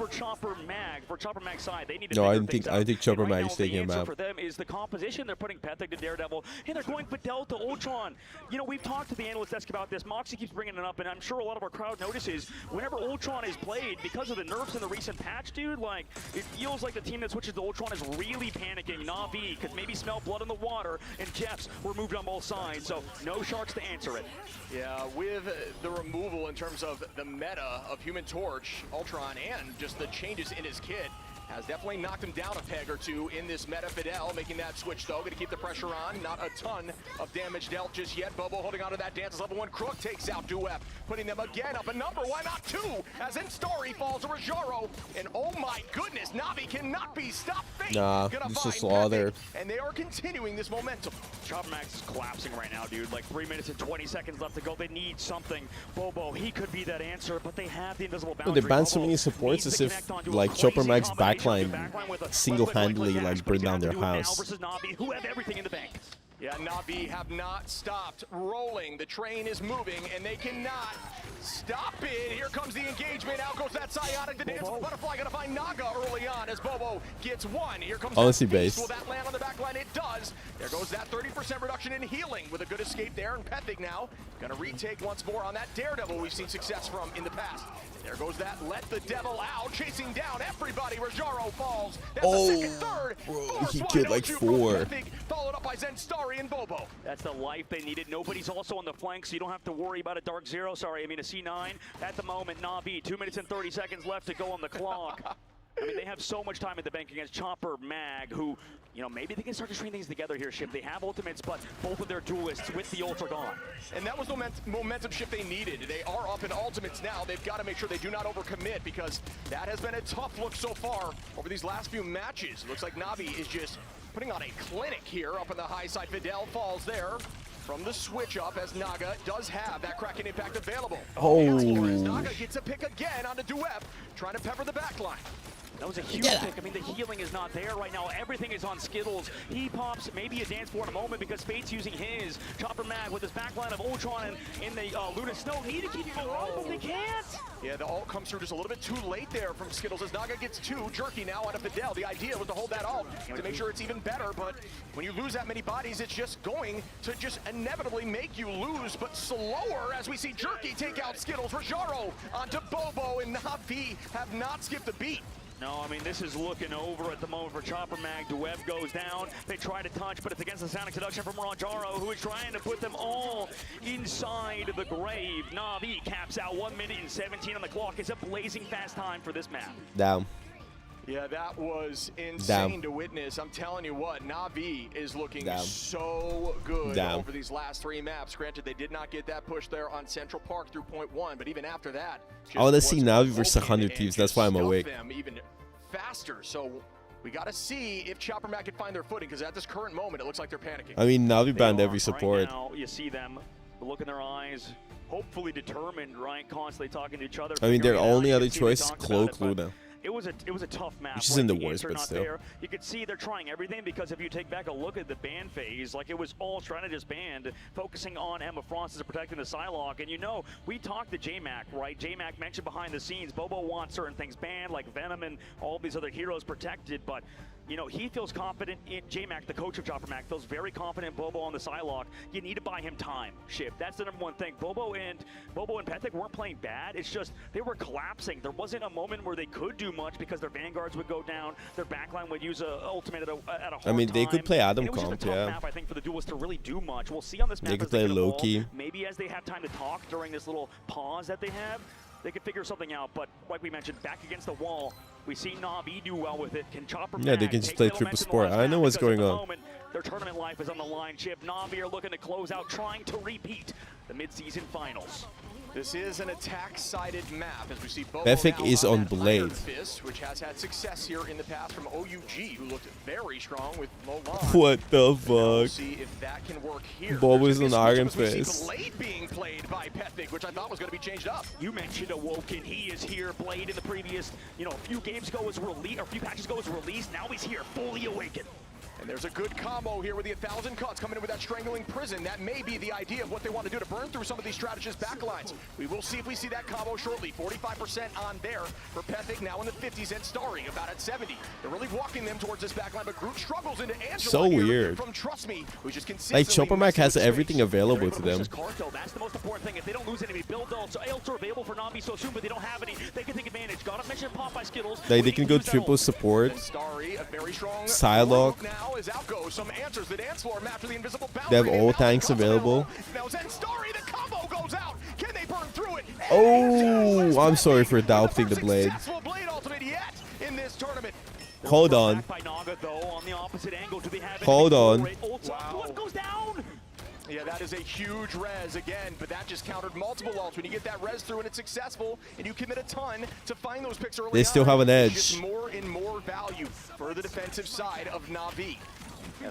Chopper Mag. For Chopper Mag's side, they need to No, I figure don't think Chopper right Mag now, is taking the him answer out. for them is the composition. They're putting Pethic to Daredevil, and they're going Fidel to Ultron. You know, we've talked to the analyst desk about this. Moxie keeps bringing it up, and I'm sure a lot of our crowd notices whenever Ultron is played, because of the nerfs in the recent patch, dude, like, it feels like the team that switches to Ultron is really panicking. Na'Vi could maybe smell blood in the water, and Jeffs were moved on both sides, so no Sharks to answer it. Yeah, with the removal in terms of the meta of Human Torch, Ultron, and just the changes in his kit, has definitely knocked him down a peg or two in this meta. Fidel making that switch, though, going to keep the pressure on. Not a ton of damage dealt just yet. Bobo holding on to that dance as level 1. Crook takes out Duep, putting them again up a number. Why not 2? As Zenstari falls to Rajaro. And oh my goodness, Na'Vi cannot be stopped. Fate Nah, gonna it's find just law there. Pethic, and they are continuing this momentum. Chopper Max is collapsing right now, dude. Like 3 minutes and 20 seconds left to go. They need something. Bobo, he could be that answer, but they have the invisible No, boundary. they banned so Bobo many supports needs as to if connect onto a like crazy Chopper Mag's combination backline with a single-handedly Jax, like but burned he's down gonna their have to do it now house. versus Na'Vi, who have everything in the bank. Yeah, Na'Vi have not stopped rolling. The train is moving, and they cannot stop it. Here comes the engagement. Out goes that Psionic. The dance of the butterfly going to find Naga early on as Bobo gets one. Here comes Honestly, that based. Will that land on the back line? It does. There goes that 30% reduction in healing with a good escape there. And Pethic now going to retake once more on that Daredevil we've seen success from in the past. There goes that Let the Devil Out, chasing down everybody. Rajaro falls. That's the second, third. Bro, he killed like 4. Pethic, followed up by Zenstari and Bobo. That's the life they needed. Nobody's also on the flank, so you don't have to worry about a Dark Zero. Sorry, I mean a C9. At the moment, Na'Vi, 2 minutes and 30 seconds left to go on the clock. I mean, they have so much time at the bank against Chopper Mag, who, you know, maybe they can start to string things together here, Ship. They have ultimates, but both of their duelists with the ult are gone. And that was the momentum shift they needed. They are up in ultimates now. They've got to make sure they do not overcommit, because that has been a tough look so far over these last few matches. It looks like Na'Vi is just putting on a clinic here up on the high side. Fidel falls there from the switch up as Naga does have that Kraken impact available. Oh. As Naga gets a pick again onto Duep, trying to pepper the backline. That was a huge pick. I mean, the healing is not there right now. Everything is on Skittles. He pops maybe a dance floor in a moment because Fate's using his. Chopper Mag with his backline of Ultron and in the Luna Snow need to keep him around, but they can't. Yeah, the ult comes through just a little bit too late there from Skittles as Naga gets 2. Jerky now onto Fidel. The idea was to hold that ult to make sure it's even better, but when you lose that many bodies, it's just going to just inevitably make you lose, but slower as we see Jerky take out Skittles. Rajaro onto Bobo, and Na'Vi have not skipped a beat. No, I mean, this is looking over at the moment for Chopper Mag. Duep goes down. They try to touch, but it's against the Sonic Seduction from Rajaro, who is trying to put them all inside the grave. Na'Vi caps out 1 minute and 17 on the clock. It's a blazing fast time for this map. Down. Yeah, that was insane to witness. I'm telling you what, Na'Vi is looking so good over these last 3 maps. Granted, they did not get that push there on Central Park through point 1, but even after that, I want to see Na'Vi versus 100 Thieves. That's why I'm awake. Them even faster. So we got to see if Chopper Mac can find their footing, because at this current moment, it looks like they're panicking. I mean, Navi banned every Right support. now, you see them look in their eyes, hopefully determined, right? Constantly talking to each other. I mean, their figuring it out. only You other can see they choice is talked about it, Clo but now. It was a tough map. Which is like, in the the worst, answer but not still. there. You could see they're trying everything, because if you take back a look at the ban phase, like it was all strategist banned, focusing on Emma Frost as protecting the Psylocke. And you know, we talked to J-Mac, right? J-Mac mentioned behind the scenes, Bobo wants certain things banned, like Venom and all these other heroes protected, but you know, he feels confident in J-Mac, the coach of Chopper Mac, feels very confident in Bobo on the Psylocke. You need to buy him time, Ship. That's the #1 thing. Bobo and Pethic weren't playing bad. It's just they were collapsing. There wasn't a moment where they could do much because their vanguards would go down, their backline would use a ultimate at a hard I mean, they could time. play Adam And it was just comp, a tough yeah. map, I think, for the duelists to really do much. We'll see on this map They could as play get evolve. Loki. Maybe as they have time to talk during this little pause that they have, they could figure something out. But like we mentioned, back against the wall, we see Navi do well with it. Can Chopper Yeah, they Mac can just take play the triple momentum support. on I know what's because at going the on. moment, their tournament life is on the line. Chip, Navi are looking to close out, trying to repeat the mid-season finals. This is an attack-sided map, as we see Bobo Pethic now is on on that Blade. Iron Fist, which has had success here in the past from OUG, who looked very strong with Mulan. What the We'll fuck? see if that can work here. Bobo's There's an a Iron switch as we Fist. see Blade being played by Pethic, which I thought was going to be changed up. You mentioned Awoken. He is here. Blade in the previous, a few games ago was released, or a few patches ago was released. Now he's here, fully awakened. And there's a good combo here with the 1,000 cuts coming in with that strangling prison. That may be the idea of what they want to do to burn through some of these strategist backlines. We will see if we see that combo shortly. 45% on there for Pethic, now in the 50s, and Starry about at 70. They're really walking them towards this backline, but Groot struggles into Angela So here weird. from Trust Me, who's just Like, consistently Chopper Mac messing has with everything space. available to them. Carto, that's the most important thing. If they don't lose any build ults are available for Navi so soon, but they don't have any, they can take advantage. Got a mission pop by Skittles. Like, they can go triple support. And Starry, a very strong Psylocke. now as out goes some answers. The dance floor map to the invisible They have boundary. all tanks available. Now Zen Starry, the combo goes out. Can they burn through it? Oh, I'm sorry for doubting the Blade. Successful Blade ultimate yet in this tournament. Hold on. By Naga, though, on the opposite angle. Do they have Hold on. What goes down? Yeah, that is a huge res again, but that just countered multiple ults. When you get that res through and it's successful, and you commit a ton to find those picks early They still on, have an it's edge. just more and more value for the defensive side of Na'Vi.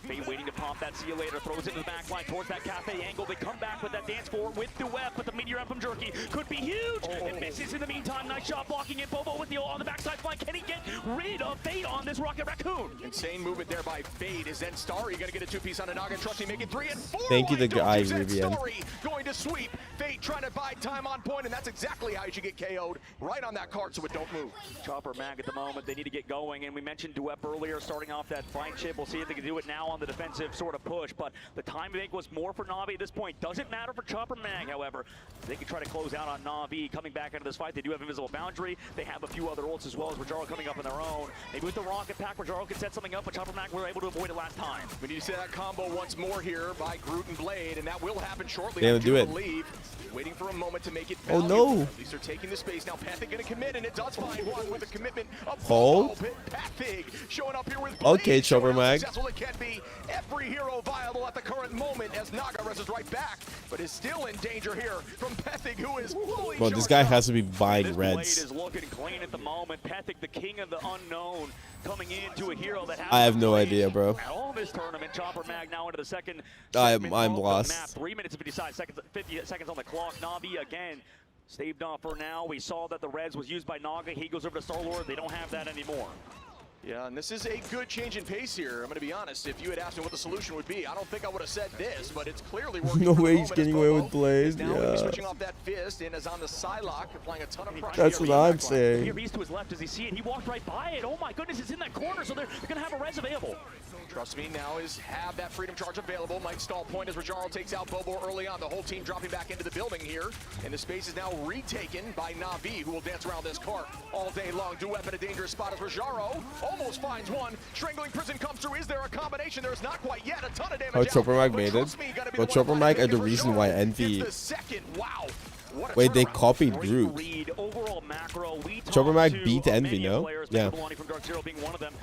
FA waiting to pop that. See you later. Throws it to the back line towards that cafe angle. They come back with that dance floor with Duet, but the meteor from Jerky could be huge. It misses in the meantime. Nice shot blocking it. Bobo with the ult on the backside flank. Can he get rid of Fade on this Rocket Raccoon? Insane movement there by Fade. Is then Starry going to get a two-piece on a Naga? Trust me, make it 3 and 4. Thank you, the guy, Zen Rivian. Starry going to sweep. Fade trying to buy time on point, and that's exactly how you should get KO'd. Right on that card so it don't move. Chopper Mag at the moment. They need to get going, and we mentioned Duet earlier, starting off that flank chip. We'll see if they can do it now on the defensive sort of push, but the time I think was more for Na'Vi at this point. Doesn't matter for Chopper Mag, however. They can try to close out on Na'Vi coming back into this fight. They do have Invisible Boundary. They have a few other ults as well as Rajaro coming up on their own. Maybe with the Rocket Pack, Rajaro can set something up, but Chopper Mag were able to avoid it last time. We need to see that combo once more here by Groot and Blade, and that will happen shortly. They I don't do it. believe. Waiting for a moment to make it Oh, valuable. no. At least they're taking the space. Now Pethic going to commit, and it does find one with a commitment of Hold. Pethic showing up here with Blade. Okay, Chopper showing how Mag. successful it can be. Every hero viable at the current moment as Naga reses right back, but is still in danger here from Pethic, who is fully Bro, this charged guy up. has to be buying This Blade reds. is looking clean at the moment. Pethic, the king of the unknown, coming into a hero that I have no idea, bro. at all this tournament. Chopper Mag now into the second I'm segment of the lost. map. 3 minutes and 50 seconds on the clock. Na'Vi again staved off for now. We saw that the Reds was used by Naga. He goes over to Star-Lord. They don't have that anymore. Yeah, and this is a good change in pace here. I'm going to be honest. If you had asked me what the solution would be, I don't think I would have said this, but it's clearly working. No for the way he's moment as getting away Bobo with Blade. is now gonna be Yeah. switching off that fist and is on the Psylocke, applying a ton of pressure. That's here what on the I'm backline. saying. Here, to his left. Does he see it? He walked right by it. Oh my goodness, it's in that corner, so they're going to have a res available. Trust me, now have that freedom charge available. Might stall point as Rajaro takes out Bobo early on. The whole team dropping back into the building here. And the space is now retaken by Na'Vi, who will dance around this cart all day long. Duet in a dangerous spot as Rajaro almost finds one. Strangling prison comes through. Is there a combination? There's not quite yet. A ton of damage Oh, out. Chopper Mag But made it. trust me, gotta be Well, the one Chopper Mag are the fighting reason Rajaro why gets Envy. the second. Wow. What a Wait, they turnaround. copied Great Groot. read. Overall macro, we Chopper talked Mag to beat Envy, many no? players, Yeah. Belani from Dark Zero being one of them,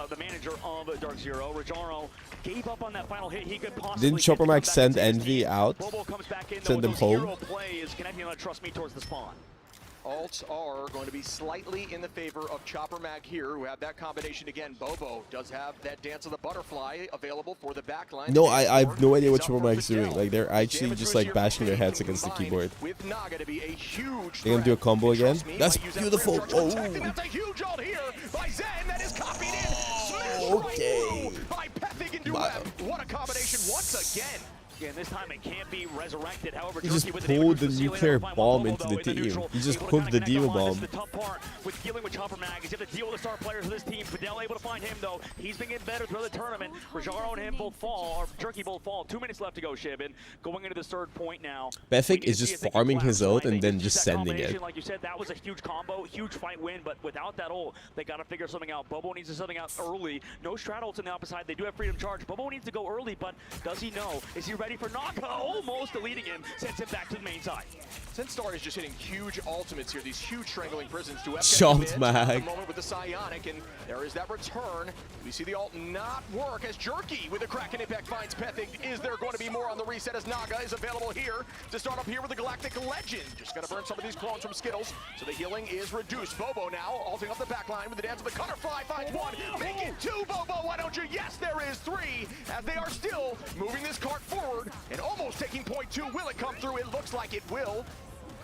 the manager of Dark Zero. Rajaro gave up on that final hit. He could possibly Didn't Chopper come Mag back send into his Envy game. out? Bobo comes back in, Send though, them with those home? hero plays, connecting on Trust Me towards the spawn. Alts are going to be slightly in the favor of Chopper Mag here, who have that combination again. Bobo does have that Dance of the Butterfly available for the backline. No, I have no idea what Chopper Mag's doing. Like, they're actually just like bashing their heads against the keyboard. With Naga to be a huge They're gonna do a combo again. That's beautiful. Oh, that's a huge ult here by Zen that is copied in. Smashed okay. By Pethig and Dueb. What a combination once again. Yeah, and this time it can't be resurrected. However, He just Jerky with pulled the damage nuclear bomb into the team. He just hooked the Diva bomb. The tough part with dealing with Chopper Mag is you have to deal with the star players of this team. Fidel able to find him though. He's been getting better throughout the tournament. Rajaro and him both fall, or Jerky both fall. 2 minutes left to go, Shibin. Going into the third point now. Pethig is just farming his ult and then just sending it. Like you said, that was a huge combo, huge fight win, but without that ult, they got to figure something out. Bobo needs to something out early. No strat ults on the opposite side. They do have freedom charge. Bobo needs to go early, but does he know? Is he ready for knockout? Almost deleting him, sends him back to the main side. Zenstar is just hitting huge ultimates here, these huge strangling prisons. Chopped Mag. Moment with the Psionic, and there is that return. We see the ult not work as Jerky with the Kraken impact finds Pethig. Is there going to be more on the reset as Naga is available here to start up here with the Galactic Legend? Just got to burn some of these clones from Skittles, so the healing is reduced. Bobo now ulting up the back line with the Dance of the Cutterfly, finds one. Make it two, Bobo, why don't you? Yes, there is three, as they are still moving this cart forward and almost taking point two. Will it come through? It looks like it will.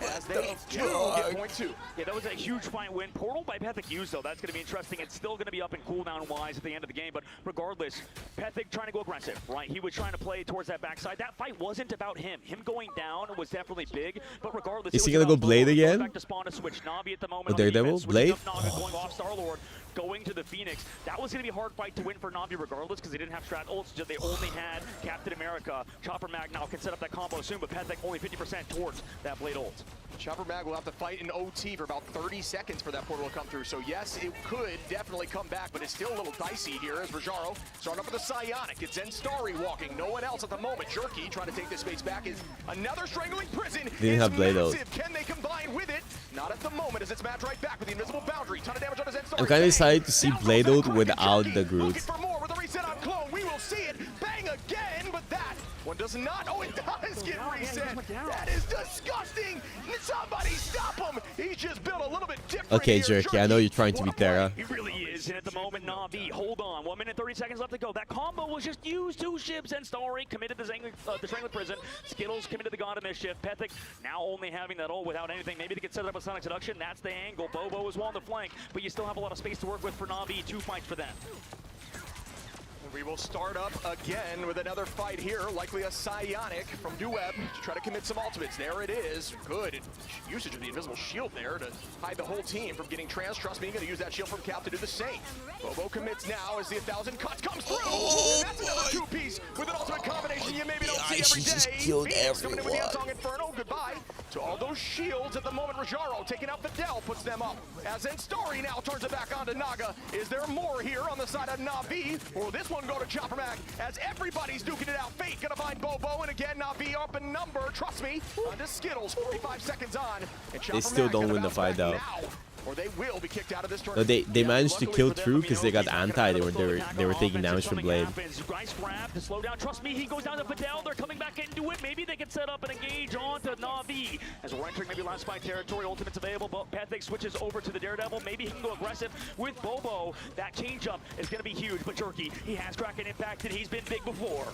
As they do get point two. Yeah, that was a huge fight win. Portal by Pethig used, though. That's going to be interesting. It's still going to be up in cooldown-wise at the end of the game, but regardless, Pethig trying to go aggressive, right? He was trying to play towards that backside. That fight wasn't about him. Him going down was definitely big, but regardless, is he going to go Blade again? Back to spawn to switch. Navi at the moment. Or Daredevil? Blade? Naga going off Star-Lord, going to the Phoenix. That was going to be a hard fight to win for Navi regardless, because they didn't have strat ults. They only had Captain America. Chopper Mag now can set up that combo soon, but Pethig only 50% towards that Blade ult. Chopper Mag will have to fight in OT for about 30 seconds for that portal to come through. So yes, it could definitely come back, but it's still a little dicey here as Rajaro starting up with a Psionic. It's Zenstari walking, no one else at the moment. Jerky trying to take this space back is another strangling prison. Didn't have Blade ult. Can they combine with it? Not at the moment as it's matched right back with the invisible boundary. Ton of damage on his Zenstari. I'm kind of excited to see Blade ult without the Groot. Looking for more with a reset on clone. We will see it. Bang again, but that one does not. Oh, it does get reset. That is disgusting. Somebody stop him. He's just built a little bit different. Okay, here. Jerky, I know you're trying to be Terra. He really is. And at the moment, Navi, hold on. 1 minute, 30 seconds left to go. That combo was just used. Two ships and Story committed the Strangling Prison. Skittles committed the God of Mischief. Pethic now only having that ult without anything. Maybe they could set it up a Sonic Seduction. That's the angle. Bobo is well on the flank, but you still have a lot of space to work with for Navi. 2 fights for them. We will start up again with another fight here, likely a Psionic from Dueb to try to commit some ultimates. There it is. Good usage of the invisible shield there to hide the whole team from getting trans. Trust me, going to use that shield from Cap to do the same. Bobo commits now as the 1,000 cuts comes through. And that's another two-piece with an ultimate combination you maybe don't see every day. Just killed Phoenix coming in with the everyone. Unsung Inferno. Goodbye to all those shields at the moment. Rajaro taking out Fidel, puts them up. As Zenstari now turns it back onto Naga. Is there more here on the side of Navi? Or will this one go to Chopper Mag as everybody's duking it out? Fate gonna find Bobo, and again Navi up in number. Trust me, onto Skittles. 45 seconds on. And They still don't win the fight though. Or they will be kicked out of this No, tournament. they managed to kill through because they got anti. They were taking damage from Blade. Nice grab to slow down. Trust me, he goes down to Fidel. They're coming back into it. Maybe they can set up and engage onto Navi. As we're entering maybe last fight territory, ultimate's available, but Pethig switches over to the Daredevil. Maybe he can go aggressive with Bobo. That changeup is going to be huge, but Jerky, he has Kraken impacted. He's been big before.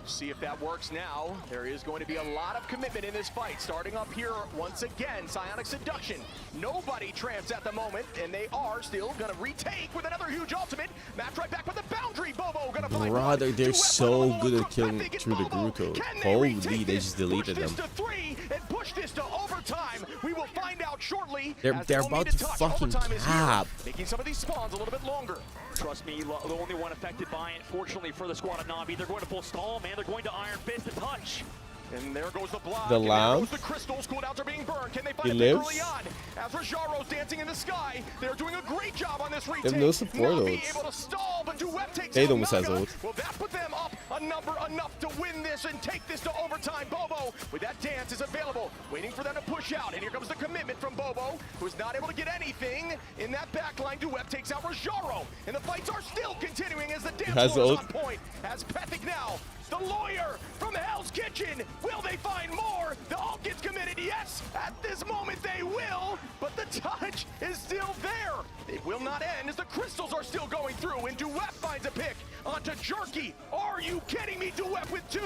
See if that works now. There is going to be a lot of commitment in this fight. Starting up here once again, Psionic Seduction. Nobody tramps at the moment, and they are still going to retake with another huge ultimate. Match right back with the boundary. Bobo going to find Brother, they're so good at killing through the Groot. Holy, they just deleted them. To 3 and push this to overtime. We will find out shortly. They're about to fucking cap. Making some of these spawns a little bit longer. Trust me, the only one affected by it, fortunately for the squad of Navi, they're going to full stall, man. They're going to Iron Fist and touch. And there goes the block. The and lamp. There goes the crystals. Cooldowns are being burned. Can they He find it lives. early on? As Rajaro's dancing in the sky, they're doing a great job on this retake. They have no support Navi ults. able to stall, but Dueb takes They out almost has Naga. ult. Will that put them up a number enough to win this and take this to overtime? Bobo with that dance is available, waiting for them to push out. And here comes the commitment from Bobo, who's not able to get anything in that backline. Dueb takes out Rajaro, and the fights are still continuing as the dance Has floor is ult. on point. As Pethig now, the The lawyer from Hell's Kitchen. Will they find more? The ult gets committed. Yes, at this moment they will, but the touch is still there. It will not end as the crystals are still going through, and Duep finds a pick onto Jerky. Are you kidding me? Duep with 2,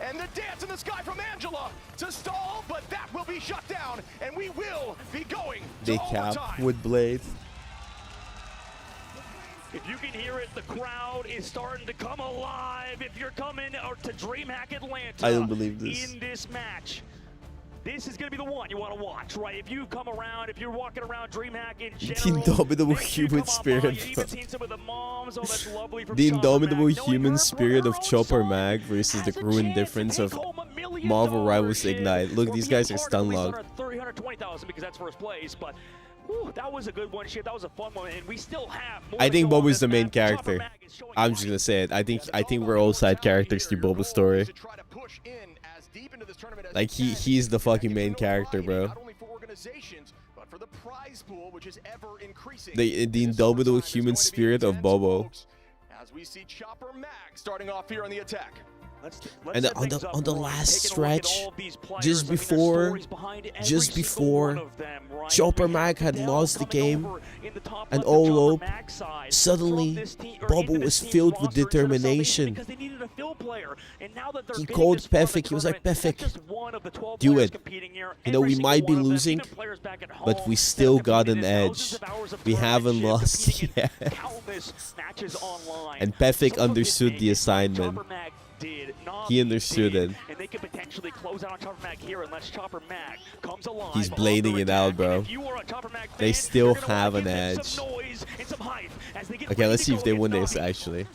and the dance in the sky from Angela to stall, but that will be shut down, and we will be going to They overtime. cap with Blade. If you can hear it, the crowd is starting to come alive. If you're coming to DreamHack Atlanta I don't believe this. in this match, this is going to be the one you want to watch, right? If you come around, if you're walking around DreamHack in The general, indomitable human spirit. you've even seen some of the moms. Oh, that's lovely from The Chopper indomitable Mag. Knowing human her spirit for of her own Chopper song Mag versus the has a growing chance difference to of take home $1 million Marvel Rivals Ignite. Look, or these be a guys are part of stun at least locked. 320,000 because that's first place, but whew, that was a good one, shit. That was a fun one, and we still have more I to think go on Bobo's this the main map. Chopper character. Mag is showing I'm just gonna say it. I think we're all side characters through Bobo's story. Like he's the fucking main character, bro. The indomitable human spirit of Bobo. As we see Chopper Mag starting off here on the attack. And on the last stretch, just before Chopper Mag had lost the game, and all hope, suddenly Bobo was filled with determination. He called Pefik. He was like, Pefik, do it. You know, we might be losing, but we still got an edge. We haven't lost yet. And Pefik understood the assignment. He understood it. And they could potentially close out on Chopper Mag here unless Chopper Mag comes alive. He's blading it out, bro. They still have an edge. Okay, let's see if they win this, actually.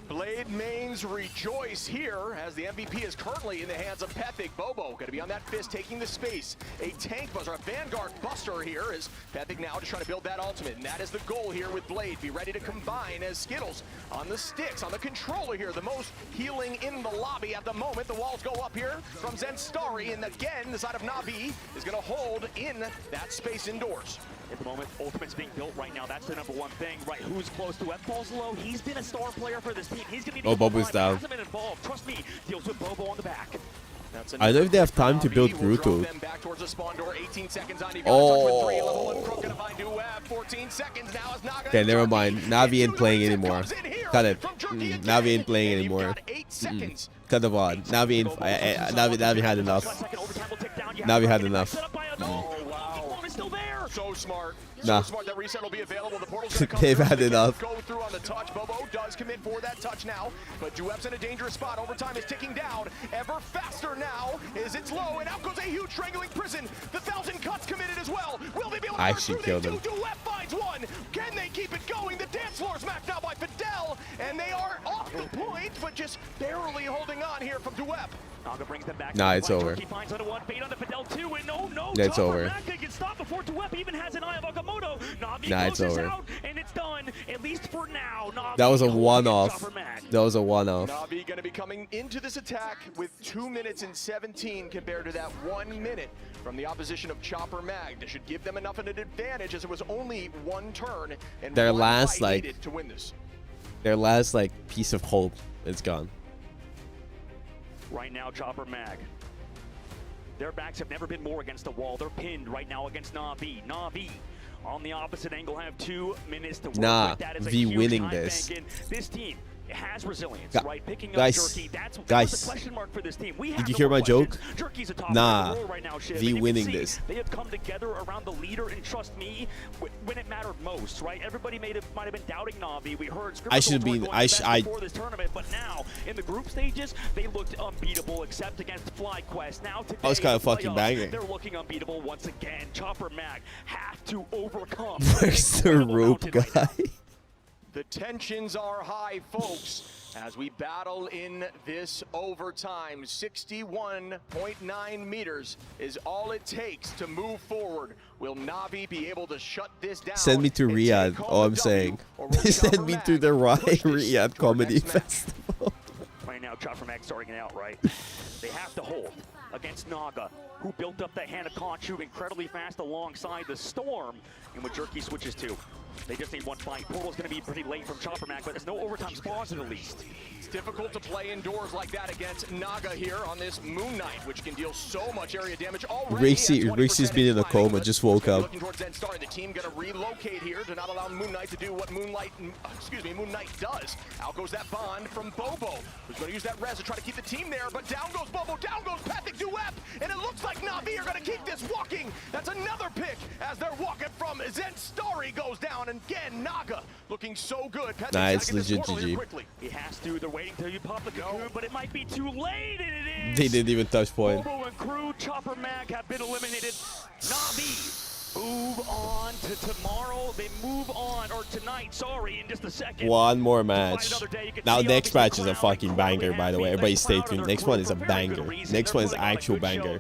Blade mains rejoice here as the MVP is currently in the hands of Pefik. Bobo going to be on that fist, taking the space. A tank buzzer, a Vanguard buster here is Pefik now just trying to build that ultimate. And that is the goal here with Blade. Be ready to combine as Skittles on the sticks, on the controller here. The most healing in the lobby at the moment. The walls go up here from Zenstari. And again, the side of Na'Vi is going to hold in that space indoors. At the moment, Ultimate's being built right now. That's the number one thing, right? Who's close to F falls low. He's been a star player for this team. He's gonna be Bobo's down. Hasn't been involved. Trust me, deals with Bobo on the back. I don't know if they have time to build Gruto. Oh. Okay, never mind. Navi ain't playing anymore. Cut it. Navi ain't playing anymore. Cut the VOD. Navi had enough. Navi had enough. So smart. Nah. So smart that reset will be available. The portal's They've had enough. Go through on the touch. Bobo does commit for that touch now, but Duep's in a dangerous spot. Overtime is ticking down. Ever faster now is it's low, and out goes a huge strangling prison. The 1,000 cuts committed as well. Will they be able to I work should through? kill They them. do. Duep finds one. Can they keep it going? The dance floor is maxed out by Fidel, and they are off the point, but just barely holding on here from Duep. Naga brings them back. Nah, it's over. He finds another one. Bait on the Fidel 2, and no. It's Chopper over. Mag can stop before Duep even has an eye of Okamoto. Navi Nah, it's closes over. out, and it's done, at least for now. Navi That was a holding one-off. Chopper Mag. That was a one-off. Na'Vi going to be coming into this attack with 2 minutes and 17 compared to that 1 minute from the opposition of Chopper Mag. That should give them enough of an advantage as it was only one turn and Their one last, fight like- needed to win this. Their last piece of hope is gone. Right now, Chopper Mag. Their backs have never been more against the wall. They're pinned right now against Na'Vi. Na'Vi on the opposite angle have 2 minutes to work Nah, with. That is a V huge winning time this. bank in. This team has resilience, Gu- right? Picking guys, up Jerky, that's guys, a question mark for this team. We did have you no hear more my joke? questions. Jerky's a top Nah, player right now, Shiv, V and you winning can see this. They have come together around the leader, and trust me, when it mattered most, right? Everybody might have been doubting Na'Vi. We heard I should have been. before this tournament, but now in the group stages, they looked unbeatable, except against FlyQuest. Now today, I was kinda the fucking playoffs, banging. They're looking unbeatable once again. Chopper Mag have to overcome. Where's the rope guy? The tensions are high, folks, as we battle in this overtime. 61.9 meters is all it takes to move forward. Will Na'Vi be able to shut this down? Send me to Riyadh. All I'm saying. Send me to the Riyadh Comedy Festival. Right now, Chopper Mag starting it out, right? They have to hold against Naga, who built up that hand of Conchu incredibly fast alongside the Storm, and what Jerky switches to. They just need one fight. Portal's going to be pretty late from Chopper Mac, but there's no overtime spawns at least. It's difficult to play indoors like that against Naga here on this Moon Knight, which can deal so much area damage already. Rixie's been in a coma, just woke up. Looking towards Zen Star, the team going to relocate here to not allow Moon Knight to do what Moon Knight does. Out goes that bond from Bobo, who's going to use that res to try to keep the team there, but down goes Bobo, down goes Pathic Duep, and it looks like Na'Vi are going to keep this walking. That's another pick as they're walking from Zen Starry goes down, and again, Naga looking so good. Nice, legit GG. He has to. They're waiting till you pop the cocoon, but it might be too late, and it is. They didn't even touch point. Bobo and crew, Chopper Mag have been eliminated. Na'Vi move on to tomorrow. They move on, or tonight, sorry, in just a second. One more match. Now, next match is a fucking banger, by the way. Everybody stay tuned. Next one is a banger. Next one is actual banger.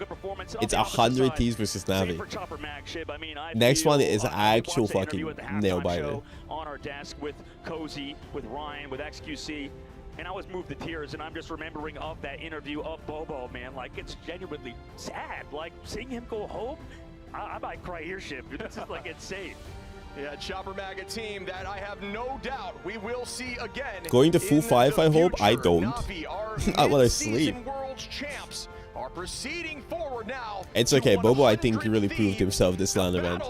It's 100 Thieves versus Na'Vi. Next one is actual fucking nail biter. On our desk with Cozy, with Ryan, with XQC. And I was moved to tears, and I'm just remembering of that interview of Bobo, man. Like, it's genuinely sad. Like, seeing him go home, I might cry here, Ship. This is like insane. Yeah, Chopper Mag, a team that I have no doubt we will see again. Going to full 5, I hope. I don't. I want to sleep. World's champs are proceeding forward now. It's okay. Bobo, I think, really proved himself this LAN event.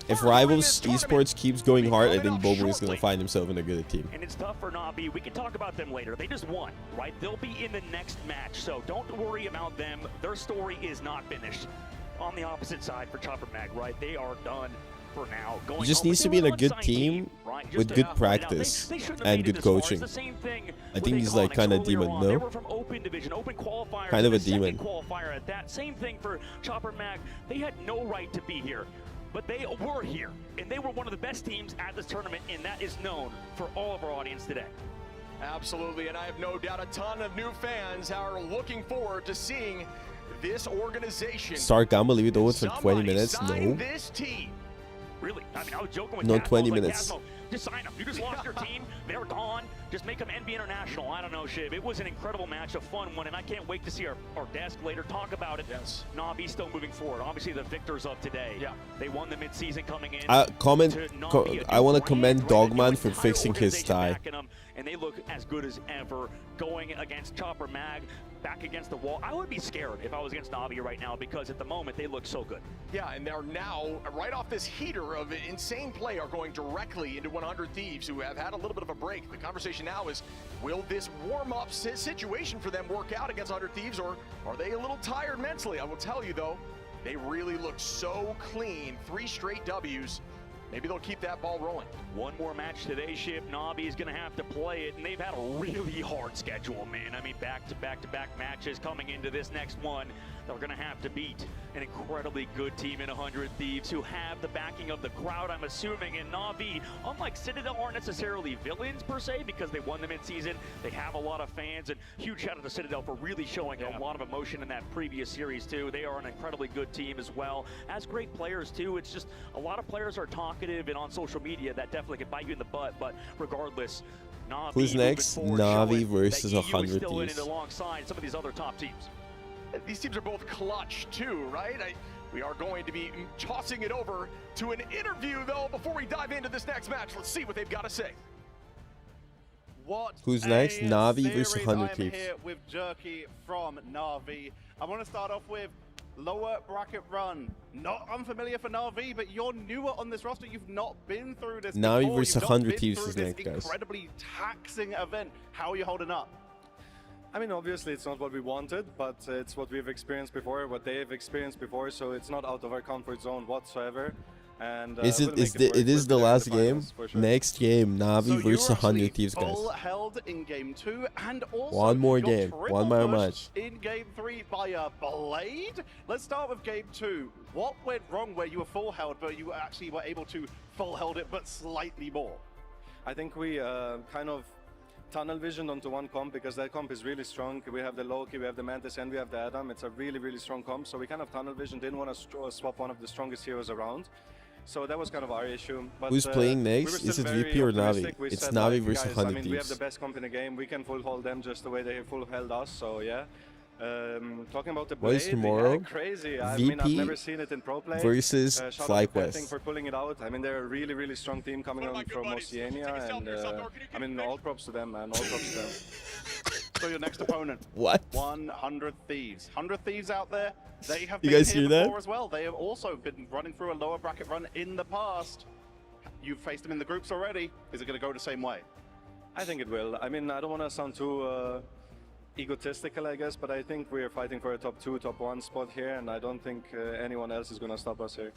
If Rivals Esports keeps going hard, I think Bobo is going to find himself in a good team. And it's tough for Na'Vi. We can talk about them later. They just won, right? They'll be in the next match, so don't worry about them. Their story is not finished. On the opposite side for Chopper Mag, right? They are done for now. He just needs to be in a good team with good practice and good coaching. I think he's like kind of demon, no? They were from Open Division, Open Qualifier. Kind of a demon. Qualifier at that. Same thing for Chopper Mag. They had no right to be here, but they were here, and they were one of the best teams at this tournament, and that is known for all of our audience today. Absolutely, and I have no doubt a ton of new fans are looking forward to seeing this organization. Start Gamma, leave it over for 20 minutes? No. This team. Really? I mean, I was joking with No, Casmo. 20 Like, minutes. Casmo, just sign them. You just lost your team. They're gone. Just make them NB International. I don't know, Shiv. It was an incredible match, a fun one, and I can't wait to see our desk later talk about it. Yes. Na'Vi still moving forward. Obviously, the victors of today. Yeah. They won the mid-season coming in. I want to commend Dogman for fixing his tie. And they look as good as ever going against Chopper Mag, back against the wall. I would be scared if I was against Na'Vi right now because at the moment they look so good. Yeah, and they're now, right off this heater of insane play, are going directly into 100 Thieves, who have had a little bit of a break. The conversation now is, will this warm-up situation for them work out against 100 Thieves, or are they a little tired mentally? I will tell you, though, they really look so clean. 3 straight W's. Maybe they'll keep that ball rolling. One more match today, Ship. Na'Vi is going to have to play it, and they've had a really hard schedule, man. I mean, back-to-back-to-back matches coming into this next one. They're going to have to beat an incredibly good team in 100 Thieves who have the backing of the crowd, I'm assuming. And Na'Vi, unlike Citadel, aren't necessarily villains, per se, because they won the mid-season. They have a lot of fans, and huge shout out to Citadel for really showing a lot of emotion in that previous series, too. They are an incredibly good team as well. As great players, too. It's just a lot of players are talkative and on social media that definitely can bite you in the butt, but regardless, Na'Vi Who's next? Na'Vi versus 100 Thieves. Alongside some of these other top teams. These teams are both clutch, too, right? We are going to be tossing it over to an interview, though, before we dive into this next match. Let's see what they've got to say. Who's next? Na'Vi versus 100 Thieves. Here with Jerky from Na'Vi. I want to start off with lower bracket run. Not unfamiliar for Na'Vi, but you're newer on this roster. You've not been through this Na'Vi before. versus You've not 100 been Thieves through is this next, guys. incredibly taxing event. How are you holding up? I mean, obviously it's not what we wanted, but it's what we've experienced before, what they've experienced before, so it's not out of our comfort zone whatsoever. And it is the last game. Next game, Na'Vi versus 100 Thieves, guys. Full held in game 2, and also One more your game, one more triple match. push in game 3 by a blade. Let's start with game 2. What went wrong where you were full held, but you actually were able to full held it, but slightly more? I think we kind of tunnel visioned onto one comp because that comp is really strong. We have the Loki, we have the Mantis, and we have the Adam. It's a really, really strong comp. So we kind of tunnel vision, didn't want to swap one of the strongest heroes around. So that was kind of our issue. But, Who's playing next? Is it VP or Na'Vi? It's Na'Vi versus 100 I mean, we have Thieves. the best comp in the game. We can full hold them just the way they full held us. So yeah. Talking about the What is blade, tomorrow? yeah, crazy. I VP mean, I've never seen it in pro play. versus Shout out to FlyQuest. Petting for pulling it out. I mean, they're a really, really strong team coming on from Oceania, and I mean, all props to them, man. All props to them. So your next opponent. What? 100 Thieves. 100 Thieves out there. They have You been guys here hear that? before as well. They have also been running through a lower bracket run in the past. You've faced them in the groups already. Is it going to go the same way? I think it will. I mean, I don't want to sound too egotistical, I guess, but I think we're fighting for a top 2, top 1 spot here, and I don't think anyone else is going to stop us here.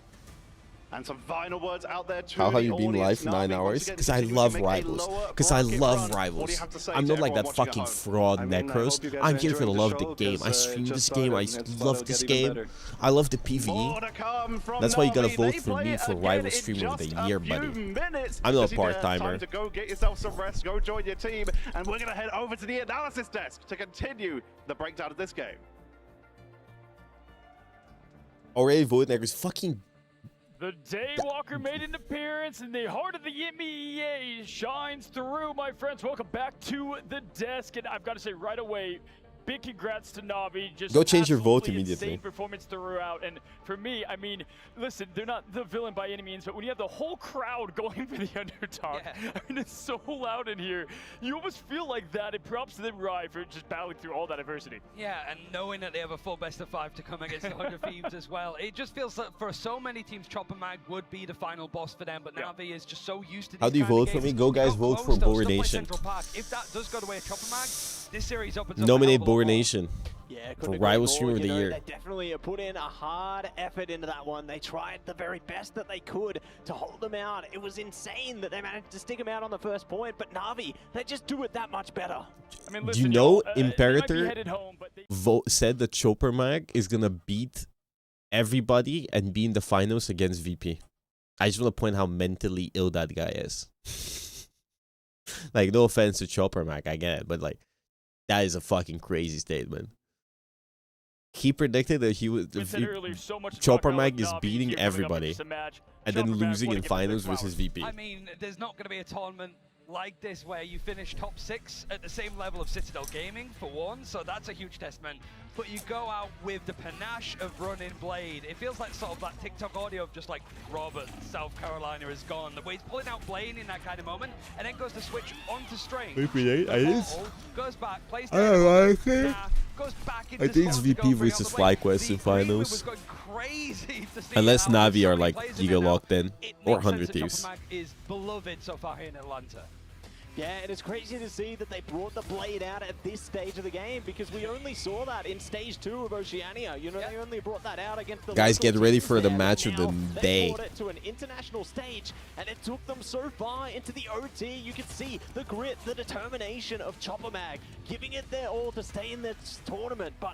And some final words out there to How have the you been live audience. for 9 Navi, hours? once again, Because I continue to love make a Rivals. lower Because I bracket love run. What do you Rivals. have to say I'm to not like everyone that watching at fucking home? fraud I mean, I Necros. hope you guys I'm are here for the enjoying love the of the show, game. I 'cause, stream just this game. I started and it's love about this to get even game. better. I love the More PvE. to come from That's why you gotta Navi. vote They for play me for again Rival in Streamer of just the a Year, few buddy. minutes. I'm no This is your part-timer. Time to go get yourself some rest, go join your team, and we're going to head over to the analysis desk to continue the breakdown of this game. Already voted Necros. Fucking The Daywalker made an appearance, and the heart of the MEA shines through, my friends. Welcome back to the desk, and I've got to say right away, big congrats to Navi. Just Go change your vote absolutely immediately. Insane performance throughout, and for me, I mean, listen, they're not the villain by any means, but when you have the whole crowd going for the underdog, I mean, it's so loud in here. You almost feel like that. And props to them, Rye, for just battling through all that adversity. Yeah, and knowing that they have a full best of 5 to come against the 100 Thieves as well, it just feels that for so many teams, Chopper Mag would be the final boss for them, but Navi is just so used to these How do you kind of vote for games. me? Go They guys, got vote for close, though, Bogur stuff like Nation. Central Park. If that does go the way of Chopper Mag, this series opens up Nominate a hell of a lot Bogur more. Nation Yeah, for Rival Streamer of the Year. They definitely put in a hard effort into that one. They tried the very best that they could to hold them out. It was insane that they managed to stick them out on the first point, but Navi, they just do it that much better. I mean, Do you know Imperator said that Chopper Mag is gonna beat everybody and be in the finals against VP. I just want to point how mentally ill that guy is. Like, no offense to Chopper Mag, I get it, but like, that is a fucking crazy statement. He predicted that he was Chopper Mag is beating everybody and then losing in finals versus VP. I mean, there's not going to be a tournament like this where you finish top 6 at the same level of Citadel Gaming for one, so that's a huge testament. But you go out with the panache of running Blade. It feels like sort of that TikTok audio of just like Robert, South Carolina is gone. The way he's pulling out Blade in that kind of moment, and then goes to switch onto Strange. Goes back, plays I don't like it. goes back into I think it's VP versus FlyQuest in finals. Unless Navi are like Giga locked in or 100 Thieves. Is beloved so far here in Atlanta. Yeah, and it's crazy to see that they brought the Blade out at this stage of the game because we only saw that in stage 2 of Oceania. You know, they only brought that out against the Guys, local get ready teams for the there, match and of the now day. They brought it to an international stage, and it took them so far into the OT. You can see the grit, the determination of Chopper Mag, giving it their all to stay in this tournament, but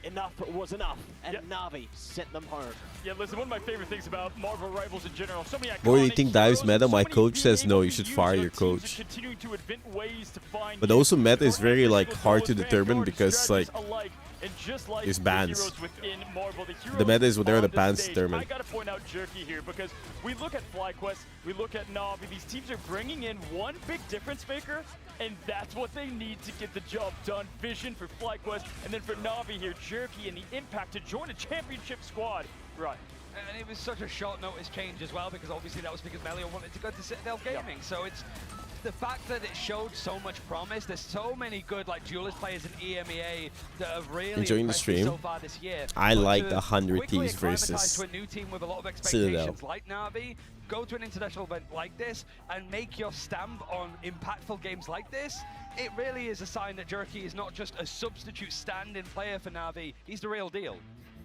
enough was enough, and Navi sent them home. Yeah, listen, one of my favorite things about Marvel Rivals in general, so many Boy, do you iconic think Dive's heroes, meta? so My many coach being says no, able you to should use fire their your teams coach. and continuing to invent ways to find But also meta is very like hard to determine because like alike. And just like there's the bans. heroes within Marvel, the The meta is whatever on the bans stage. determine. I gotta point out Jerky here because we look at FlyQuest, we look at Navi. These teams are bringing in one big difference maker, and that's what they need to get the job done. Vision for FlyQuest, and then for Navi here, Jerky and the impact to join a championship squad. Right. And it was such a short notice change as well, because obviously that was because Melio wanted to go to Citadel Gaming. So it's the fact that it showed so much promise. There's so many good like duelist players in EMEA that have really Enjoying the impressed me stream. so far this year. I But like to the 100 quickly Thieves acclimatize versus to a new team with a lot of Citadel. expectations like Navi, go to an international event like this and make your stamp on impactful games like this. It really is a sign that Jerky is not just a substitute stand-in player for Navi. He's the real deal.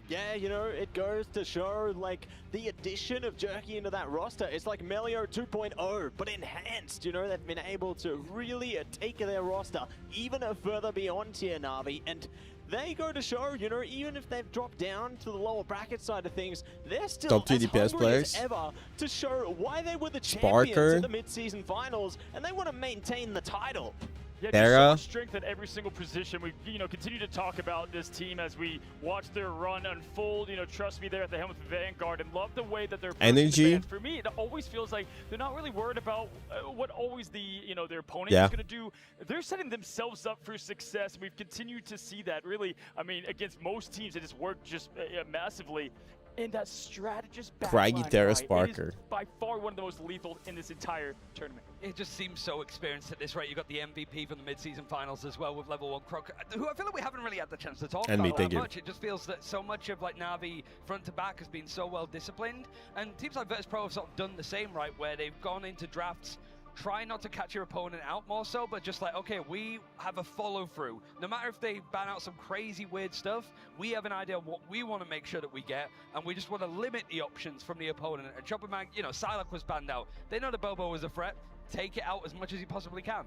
Yeah, you know, it goes to show, like, the addition of Jerky into that roster. It's like Melio 2.0, but enhanced. You know, they've been able to really take their roster even further beyond tier Navi, and they go to show, you know, even if they've dropped down to the lower bracket side of things, they're still Top 2 as DPS hungry players. as ever to show why they were the Sparker. champions at the mid-season finals, and they want to maintain the title. Yeah, Terra. just so much strength at every single position. We, continue to talk about this team as we watch their run unfold. Trust me, there at the helm of Vanguard, and love the way that they're approaching Energy. the fans. For me, it always feels like they're not really worried about what always their opponent Yeah. is going to do. They're setting themselves up for success. We've continued to see that. Really, I mean, against most teams, it has worked just massively. And that strategist Craggy backline Terrace guy, it Parker. is by far one of the most lethal in this entire tournament. It just seems so experienced at this rate. You got the MVP from the mid-season finals as well with level 1 Croc, who I feel like we haven't really had the chance to talk And about me, that thank you. much. It just feels that so much of like Na'Vi front to back has been so well disciplined, and teams like Virtus Pro have sort of done the same, right, where they've gone into drafts. Try not to catch your opponent out more so, but just like, okay, we have a follow-through. No matter if they ban out some crazy weird stuff, we have an idea of what we want to make sure that we get, and we just want to limit the options from the opponent. And Chopper Mag, Psylocke was banned out. They know that Bobo was a threat. Take it out as much as you possibly can.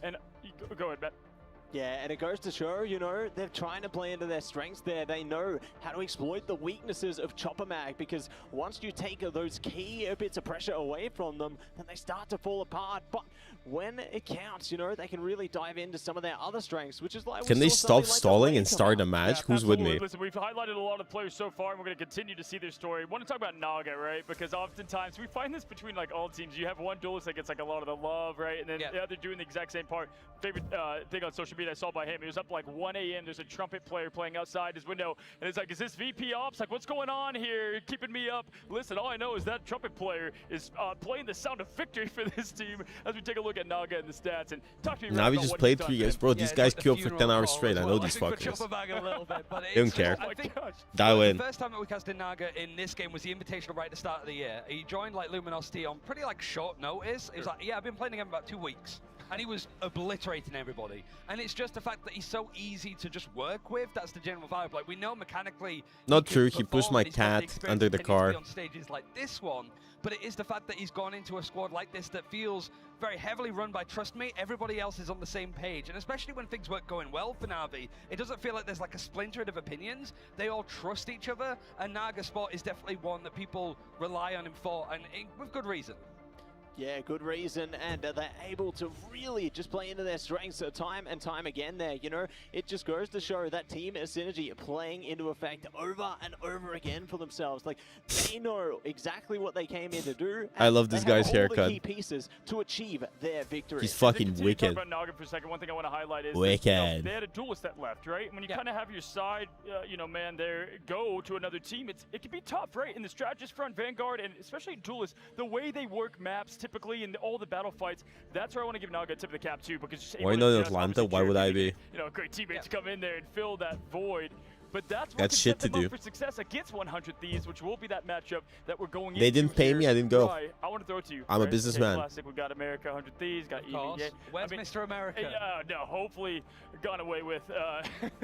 And go ahead, Matt. Yeah, and it goes to show, they're trying to play into their strengths there. They know how to exploit the weaknesses of Chopper Mag, because once you take those key bits of pressure away from them, then they start to fall apart. But when it counts, they can really dive into some of their other strengths, which is like... Can they stop stalling and start a match? Who's with me? Listen, we've highlighted a lot of players so far, and we're going to continue to see their story. I want to talk about Naga, right? Because oftentimes we find this between like all teams. You have one duelist that gets like a lot of the love, right? And then the other doing the exact same part. Favorite thing on social media I saw by him, it was up like 1 a.m. There's a trumpet player playing outside his window, and it's like, is this VP Ops? Like, what's going on here? You're keeping me up. Listen, all I know is that trumpet player is playing the sound of victory for this team as we take a look at Naga and the stats. And talk to me Navi about just what played he's done, 3 years. man. Bro, these guys queue up for 10 hours straight. I know these fuckers. They don't care. Dial in. The first time that we casted Naga in this game was the Invitational right at the start of the year. He joined like Luminosity on pretty like short notice. He was like, yeah, I've been playing the game about 2 weeks. And he was obliterating everybody. And it's just the fact that he's so easy to just work with. That's the general vibe. Like, we know mechanically... Not he true. can He pushed perform my and he's got the cat experience under the that needs to be car. on stages like this one. But it is the fact that he's gone into a squad like this that feels very heavily run by Trust Me. Everybody else is on the same page. And especially when things weren't going well for Na'Vi, it doesn't feel like there's like a splintered of opinions. They all trust each other. And Naga Sport is definitely one that people rely on him for, and with good reason. Yeah, good reason, and they're able to really just play into their strengths time and time again there, It just goes to show that team synergy playing into effect over and over again for themselves. Like, they know exactly what they came in to do. I love this guy's all haircut. the key pieces to achieve their victory. He's fucking Talk wicked. about Naga for a second. One thing I want to highlight is Wicked. they had a duelist that left, right? When you kind of have your side, man, there go to another team, it can be tough, right? In the strategist front, Vanguard, and especially duelists, the way they work maps typically in all the battle fights, that's where I want to give Naga a tip of the cap too, because just Why not in Atlanta? Why would I be? a great teammate to come in there and fill that void. But that's what Got can shit set them to do. up for success against 100 Thieves, which will be that matchup that we're going into. They didn't pay me, I didn't go. Right. I want to throw it to you. I'm a right? businessman. Classic. We've got America, 100 Thieves, got course. EVA. Where's Mr. America? Yeah, no, hopefully gone away with.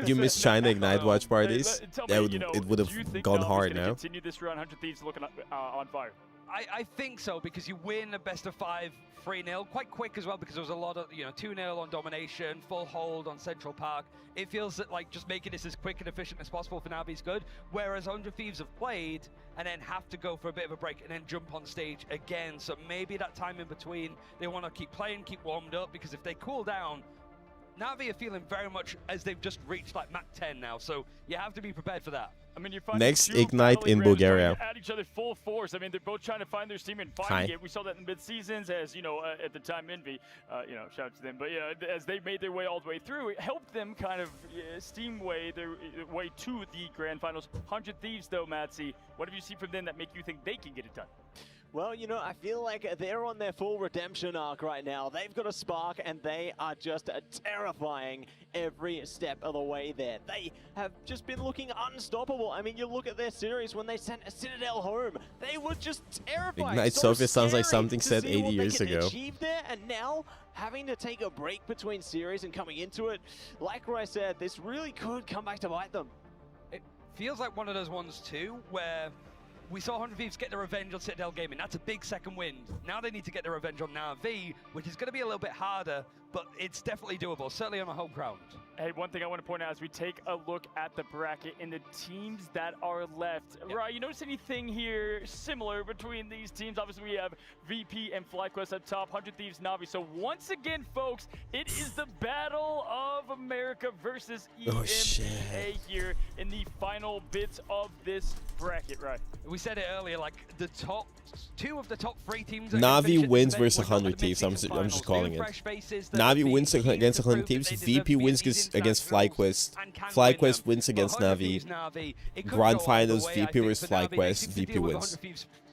You miss China Ignite watch parties? Tell That me, would, it would do you have think gone Navi's hard gonna now. Continue this run, 100 Thieves looking on fire. I think so, because you win a best of 5 3-0 quite quick as well, because there was a lot of 2-0 on domination, full hold on Central Park. It feels that like just making this as quick and efficient as possible for Navi is good, whereas 100 Thieves have played and then have to go for a bit of a break and then jump on stage again. So maybe that time in between they want to keep playing, keep warmed up, because if they cool down, Navi are feeling very much as they've just reached like Mach 10 now, so you have to be prepared for that. I mean, you find Next two Ignite battling in brands Bulgaria. trying to At each other full force. I mean, they're both trying to find their steam and Hi. finding it. We saw that in mid-seasons, as at the time Envy, shout out to them. But as they made their way all the way through, it helped them kind of steam their way to the grand finals. 100 Thieves, though, Matsy. What have you seen from them that make you think they can get it done? Well, I feel like they're on their full redemption arc right now. They've got a spark, and they are just terrifying every step of the way there. They have just been looking unstoppable. I mean, you look at their series when they sent a Citadel home. They were just terrifying. Ignite so Sofia sounds like scary something to said see 80 what years they can ago. achieve there, and now having to take a break between series and coming into it, like I said, this really could come back to bite them. It feels like one of those ones too, where we saw 100 Thieves get the revenge on Citadel Gaming. That's a big second wind. Now they need to get the revenge on Na'Vi, which is going to be a little bit harder. but it's definitely doable, certainly on a home ground. Hey, one thing I want to point out as we take a look at the bracket and the teams that are left. Right, you notice anything here similar between these teams? Obviously, we have VP and FlyQuest up top, 100 Thieves, Na'Vi. So once again, folks, it is the Battle of America versus EMEA here in the final bits of this bracket, right? We said it earlier, like the top 2 of the top 3 teams. Na'Vi wins versus 100 Thieves. I'm just calling it. Na'Vi wins against 100 Thieves. VP wins against FlyQuest. FlyQuest wins against Na'Vi. Grand Finals, VP versus FlyQuest. VP wins.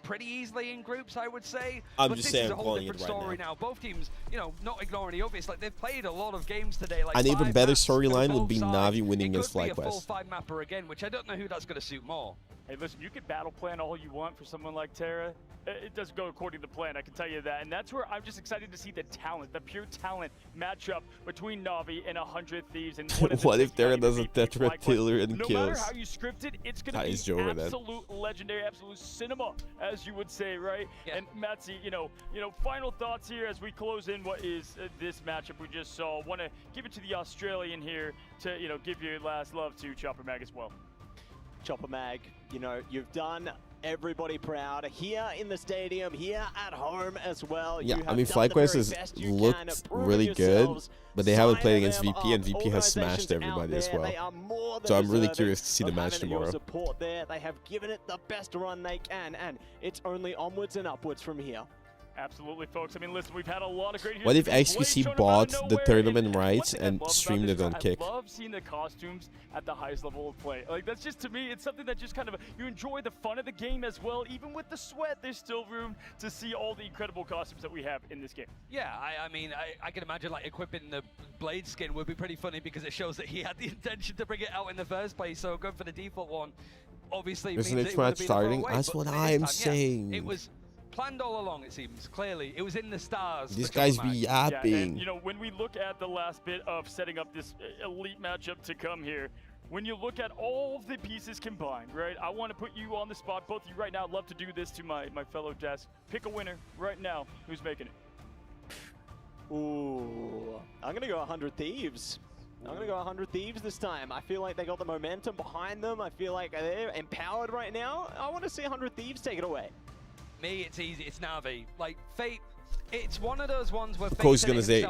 Pretty easily in groups, I would say. I'm but just this saying, is a I'm whole calling it different right story now. now. Both teams, you know, not ignoring the obvious. Like they've played a lot of games today. Like An even better maps for storyline would both be sides. Na'Vi winning It against could be a full FlyQuest. 5 mapper again, which I don't know who that's going to suit more. Hey, listen, you can battle plan all you want for someone like Terra. It doesn't go according to plan, I can tell you that. And that's where I'm just excited to see the talent, the pure talent matchup between Na'Vi and 100 Thieves. And What if Terra does a tetrapillar and no kills? matter how you script it, it's going to be Joe then. absolute legendary, absolute cinema, as you would say, right? Yeah. And Matzi, you know, final thoughts here as we close in what is this matchup we just saw. Want to give it to the Australian here to, give your last love to Chopper Mag as well. Chopper Mag, you've done everybody proud here in the stadium, here at home as well. Yeah, I mean, FlyQuest has looked really good, but they haven't played against VP, and VP has smashed everybody as well. So I'm really curious to see the match tomorrow. Support there. They have given it the best run they can, and it's only onwards and upwards from here. Absolutely, folks. I mean, listen, we've had a lot of great. What if XQC bought the tournament rights and streamed it on Kick? I love seeing the costumes at the highest level of play. Like, that's just, to me, it's something that just kind of, you enjoy the fun of the game as well. Even with the sweat, there's still room to see all the incredible costumes that we have in this game. Yeah, I mean, I can imagine like equipping the blade skin would be pretty funny because it shows that he had the intention to bring it out in the first place. So going for the default one, obviously means Isn't it it would have been starting? away, That's but what this I'm time, saying. Yeah, it was planned all along, it seems. Clearly, it was in the stars. These guys be yapping. Yeah, and, when we look at the last bit of setting up this elite matchup to come here, when you look at all of the pieces combined, right? I want to put you on the spot, both of you right now. I'd love to do this to my fellow desk. Pick a winner right now. Who's making it? Ooh, I'm going to go 100 Thieves. I'm going to go 100 Thieves this time. I feel like they got the momentum behind them. I feel like they're empowered right now. I want to see 100 Thieves take it away. Me, it's easy. It's Na'Vi. Like, Fate, it's one of those ones where Coach's Fate gonna say,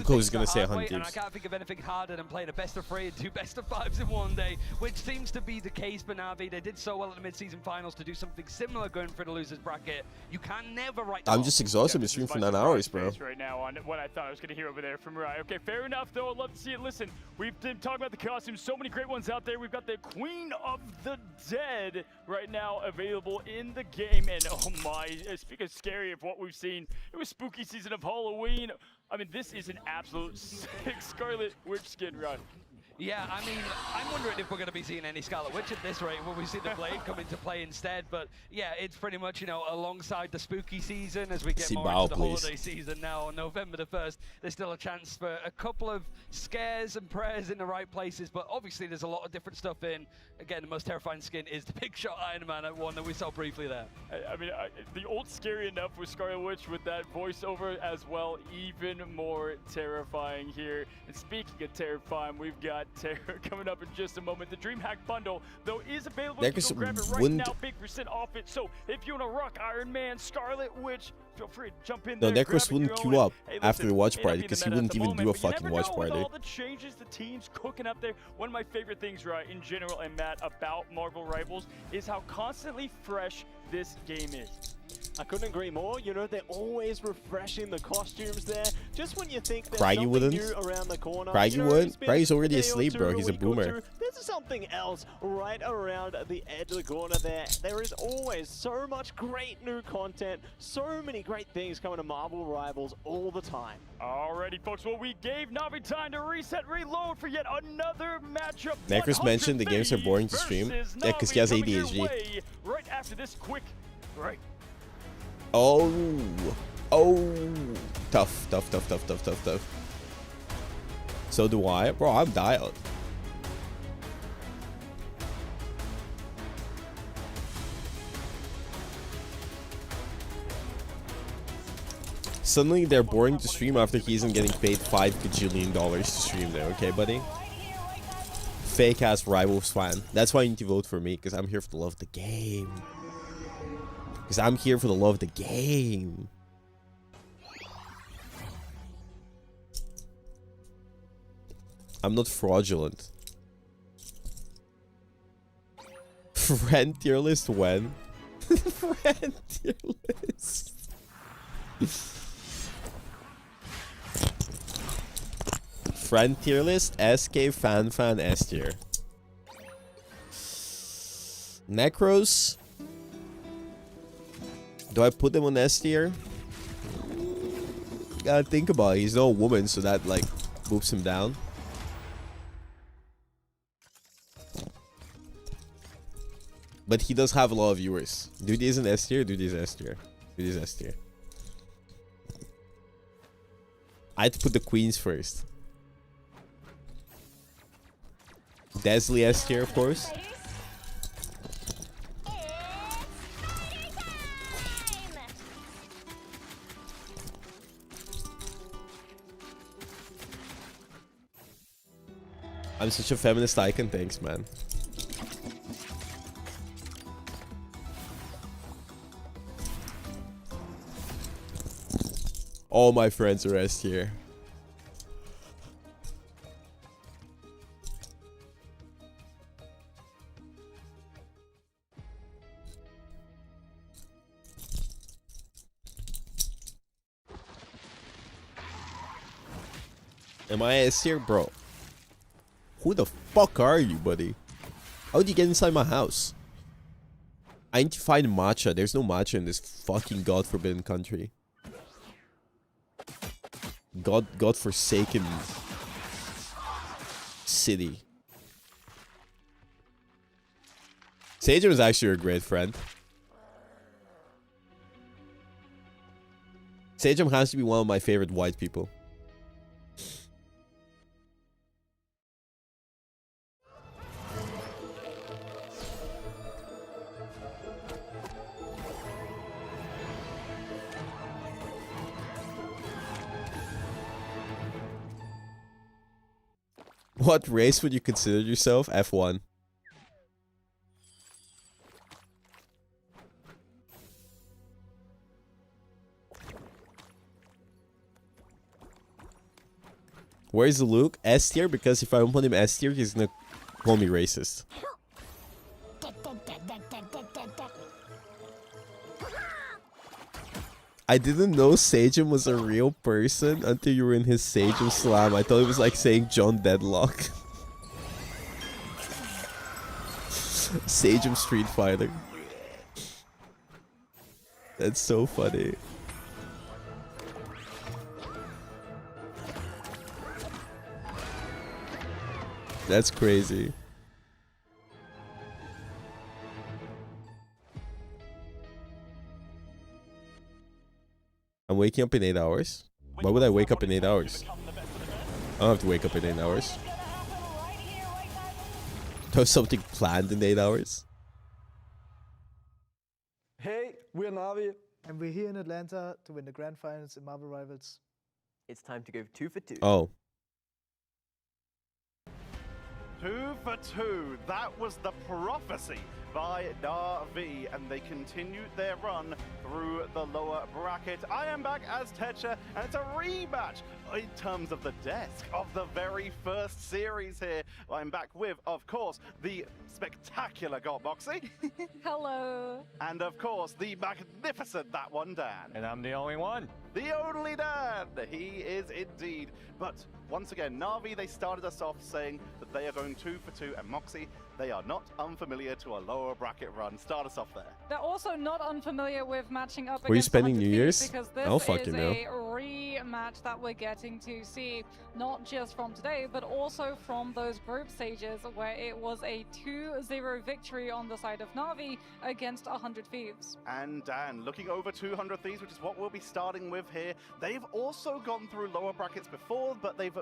Coach's gonna say 100 and I Thieves. can't think of anything harder than playing a best of 3 and 2 best of 5s in one day, which seems to be the case for Na'Vi. They did so well at the mid-season finals to do something similar going for the losers bracket. You can never write them I'm off. just exhausted. Been streaming for 9 hours, bro. Right now on what I thought I was going to hear over there from Rai. Okay, fair enough, though. I'd love to see it. Listen, we've been talking about the costumes. So many great ones out there. We've got the Queen of the Dead right now available in the game. And oh my, speaking of scary of what we've seen, it was spooky season of Halloween. I mean, this is an absolute sick Scarlet Witch skin run. Yeah, I mean, I'm wondering if we're going to be seeing any Scarlet Witch at this rate when we see the Blade come into play instead. But yeah, it's pretty much, alongside the spooky season as we get more into the holiday season now on November the 1st. There's still a chance for a couple of scares and prayers in the right places, but obviously there's a lot of different stuff in. Again, the most terrifying skin is the Big Shot Iron Man, one that we saw briefly there. I mean, the old scary enough with Scarlet Witch with that voiceover as well, even more terrifying here. And speaking of terrifying, we've got Terror coming up in just a moment. The DreamHack bundle, though, is available. You can go grab it right now, big % off it. So if you want to rock Iron Man, Scarlet Wich, feel free to jump in there. No, Necros wouldn't queue up after the watch party because he wouldn't even do a fucking watch party. With all the changes, the teams cooking up there. One of my favorite things, right, in general and Matt, about Marvel Rivals is how constantly fresh this game is. I couldn't agree more. They're always refreshing the costumes there. Just when you think there's Craigie something wouldn't. new around the corner. Craigie wouldn't. Craigie's already asleep, bro. He's a boomer. There's something else right around the edge of the corner there. There is always so much great new content, so many great things coming to Marvel Rivals all the time. Alrighty, folks. Well, we gave Na'Vi time to reset, reload for yet another matchup. Necros mentioned the games are boring to stream. Yeah, because he has ADHD. Right after this quick break. Oh. Tough. So do I. Bro, I'm dialed. Suddenly they're boring to stream after he isn't getting paid $5 gajillion to stream there, okay, buddy? Fake ass Rivals fan. That's why you need to vote for me, because I'm here for the love of the game. Because I'm here for the love of the game. I'm not fraudulent. Friend tier list when? Friend tier list. Friend tier list, SK fan S tier. Necros. Do I put them on S tier? Gotta think about it. He's no woman, so that like moves him down. But he does have a lot of viewers. Dude is an S tier, dude is S tier. Dude is S tier. I had to put the queens first. Desley S tier, of course. I'm such a feminist icon, thanks, man. All my friends are S tier. Am I S tier, bro? Who the fuck are you, buddy? How'd you get inside my house? I need to find matcha. There's no matcha in this fucking god-forbidden country. God-forsaken city. Sajum is actually a great friend. Sajum has to be one of my favorite white people. What race would you consider yourself? F1. Where's the Luke? S tier? Because if I don't put him S tier, he's gonna call me racist. I didn't know Sajum was a real person until you were in his Sajum slam. I thought it was like saying John Deadlock. Sajum Street Fighter. That's so funny. That's crazy. I'm waking up in 8 hours. Why would I wake up in 8 hours? I don't have to wake up in 8 hours. There's something planned in 8 hours. Hey, we're Navi. And we're here in Atlanta to win the grand finals in Marvel Rivals. It's time to go 2 for 2. Oh. 2 for 2. That was the prophecy by Na'Vi, and they continued their run through the lower bracket. I am back as Tetra, and it's a rematch in terms of the desk of the very first series here. I'm back with, of course, the spectacular God Moxie. Hello. And of course, the magnificent That One Dan. And I'm the only one. The only Dan. He is indeed. But once again, Na'Vi, they started us off saying that they are going 2 for 2, and Moxie, they are not unfamiliar to a lower bracket run. Start us off there. They're also not unfamiliar with matching up Were you against spending 100 New Thieves, Year's? because this I'll fucking is know. a rematch that we're getting to see, not just from today, but also from those group stages where it was a 2-0 victory on the side of Na'Vi against 100 Thieves. And Dan, looking over 200 Thieves, which is what we'll be starting with here. They've also gone through lower brackets before, but they've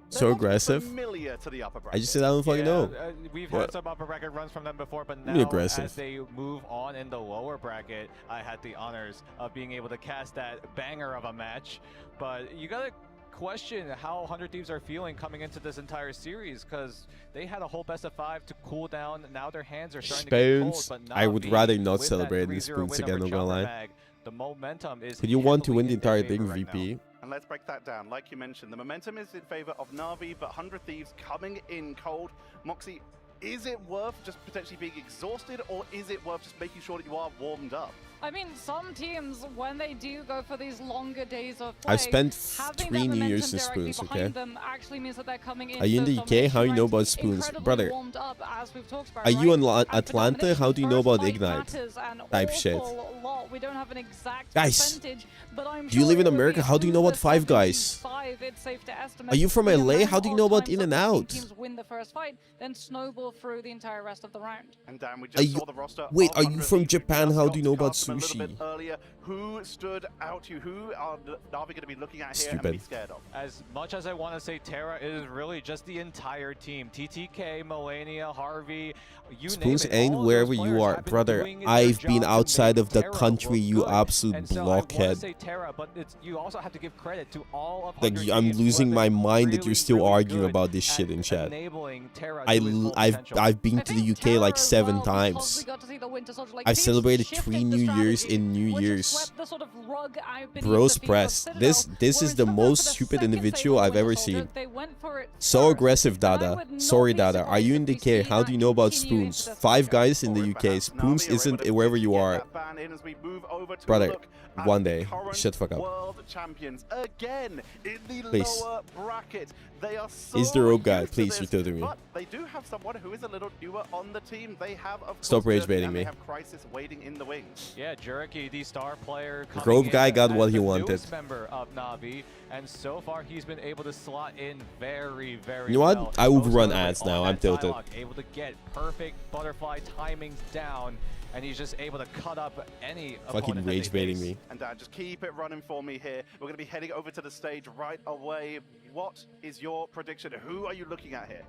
So aggressive. Familiar to the upper I bracket. just said I don't fucking know. We've What? had some upper bracket runs from them before, but Be now aggressive. as they move on in the lower bracket, I had the honors of being able to cast that banger of a match. But you gotta question how 100 Thieves are feeling coming into this entire series, because they had a whole best of 5 to cool down. Now their hands are starting to get cold. Spoons. But I would Navi, rather not with that celebrate in 3-0 spoons win again, over not gonna lie. Mag, the momentum is Could you want to heavily win the in their entire favor thing, right VP? now. And let's break that down. Like you mentioned, the momentum is in favor of Na'Vi, but 100 Thieves coming in cold. Moxie, is it worth just potentially being exhausted, or is it worth just making sure that you are warmed up? I mean, some teams, when they do go for these longer days of play, I've spent having 3 that New Year's momentum in directly spoons, behind okay? them actually means that they're coming in Are you in the UK? How do you know about spoons? incredibly Brother, warmed up, as we've talked about, are you in right? And for Atlanta? domination, How do you know first about fight Ignite? matters an Type shit. awful lot. We don't have an exact Guys, percentage, but I'm do you sure live in it would be America? How do you know about Five Guys? 75, it's safe to estimate. Are you from The LA? amount How do you of know about times In that and the Out? teams win the first fight, then snowball through the entire rest of the round. And Dan, we Are just you, saw the roster. wait, of are you 100 from Thieves. Japan? How do you know about Cast them a little bit sushi? earlier. Who stood out to you? Who are Na'Vi going to be looking at here and Stupid. be scared of? As much as I want to say Terra, it is really just the entire team. TTK, Melania, Harvey, you Spoons name it. ain't All of wherever those you players are, have been brother. doing their I've job been to outside make of the Terra country, look you good. absolute And so I want to blockhead. say Terra, but you also have to give credit to all of Like, 100 I'm Thieves who losing have my been mind that really, you're still really arguing good about this at shit in chat. enabling Terra to its full potential. I've been to the UK like 7 times. I've celebrated 3 New Years in New Year's. Bros press. This is the most stupid individual I've ever seen. So aggressive, Dada. Sorry, Dada. Are you in the UK? How do you know about spoons? 5 Guys in the UK. Spoons isn't wherever you are. Brother, one day. Shut the fuck up. World champions again in the Please. lower bracket. They are so Is the rogue guy? used to Please, this, return to me. But they do have someone who is a little newer on the team. They have, of Stop course, rage Jerky, baiting and me. They have Crisis waiting in the wings. Yeah, Jerky, the star player, Grove guy got as what he the wanted. newest member of Na'Vi, and so far he's been able to slot in very, very You know what? well. I would Most run notably ads on now. I'm that tilted. dialogue, able to get perfect butterfly timings down, and he's just able to cut up any Fucking opponent that rage they baiting face. me. And just keep it running for me here. We're going to be heading over to the stage right away. What is your prediction? Who are you looking at here?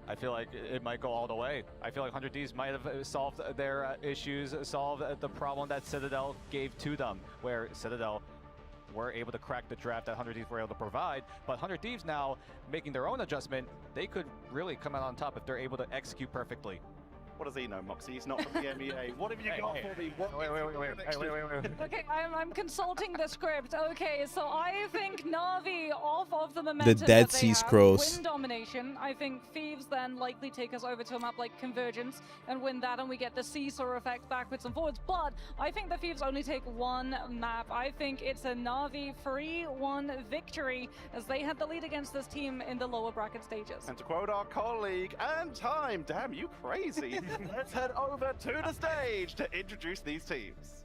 I feel like it might go all the way. I feel like 100 Ds might have solved their issues, solved the problem that Citadel gave to them, where Citadel were able to crack the draft that 100 Thieves were able to provide, but 100 Thieves now making their own adjustment, they could really come out on top if they're able to execute perfectly. What does he know, Moxie? He's not from the MEA. What have you got for me? What wait. Okay, I'm consulting the script. Okay, so I think Na'Vi, off of the momentum Dead that they Sea have, Scrolls. win domination. I think Thieves then likely take us over to a map like Convergence and win that, and we get the seesaw effect backwards and forwards. But I think the Thieves only take one map. I think it's a Na'Vi 3-1 victory, as they had the lead against this team in the lower bracket stages. And to quote our colleague, and time, damn you crazy. Let's head over to the stage to introduce these teams.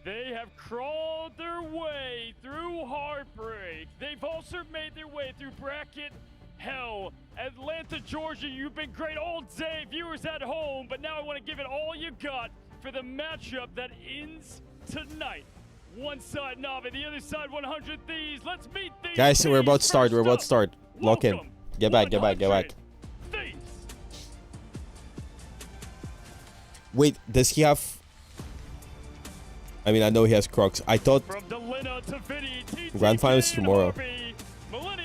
They have crawled their way through heartbreak. They've also made their way through bracket hell. Atlanta, Georgia, you've been great all day, viewers at home, but now I want to give it all you got for the matchup that ends tonight. One side Na'Vi, the other side 100 Thieves. Let's meet these Guys, we're about to start. We're about to start. Lock in. Welcome, Get back, get back, get back. Thieves. Wait, does he have... I mean, I know he has Crocs. I thought Grand Finals tomorrow.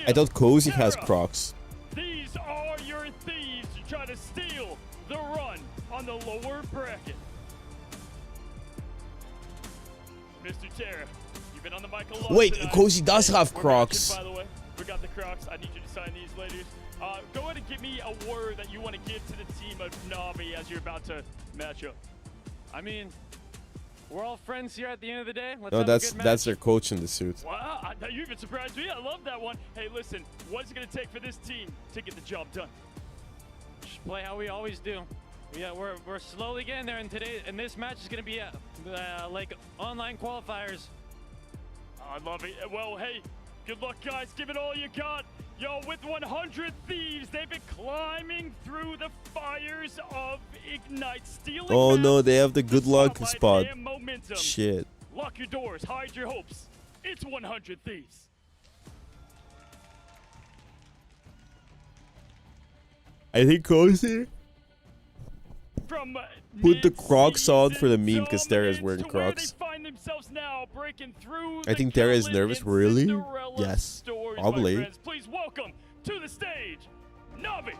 I thought Cozy has Crocs. These are your thieves to try to steal the run on the lower bracket. Mr. Terra, you've been on the mic a lot Wait, tonight. Cozy does have We're Crocs. matching, by the way, we got the Crocs. I need you to sign these, ladies. Go ahead and give me a word that you want to give to the team of Na'Vi as you're about to match up. I mean, we're all friends here at the end of the day. Let's No, have a that's good match. that's their coach in the suit. Wow, you even surprised me. I love that one. Hey, listen, what's it going to take for this team to get the job done? Just play how we always do. Yeah, we're slowly getting there, and this match is going to be like online qualifiers. I love it. Well, hey, good luck, guys. Give it all you got. Yo, with 100 Thieves, they've been climbing through the fires of Ignite, stealing Oh maps no, they have the good luck by spot. their momentum. Shit. Lock your doors, hide your hopes. It's 100 Thieves. I think Cozy From put the Crocs on for the meme because Tara is wearing where they Crocs. find themselves now, breaking through I think Tara is nervous. Really? Yes. stories, my Probably. friends. Please welcome to the stage, Navi.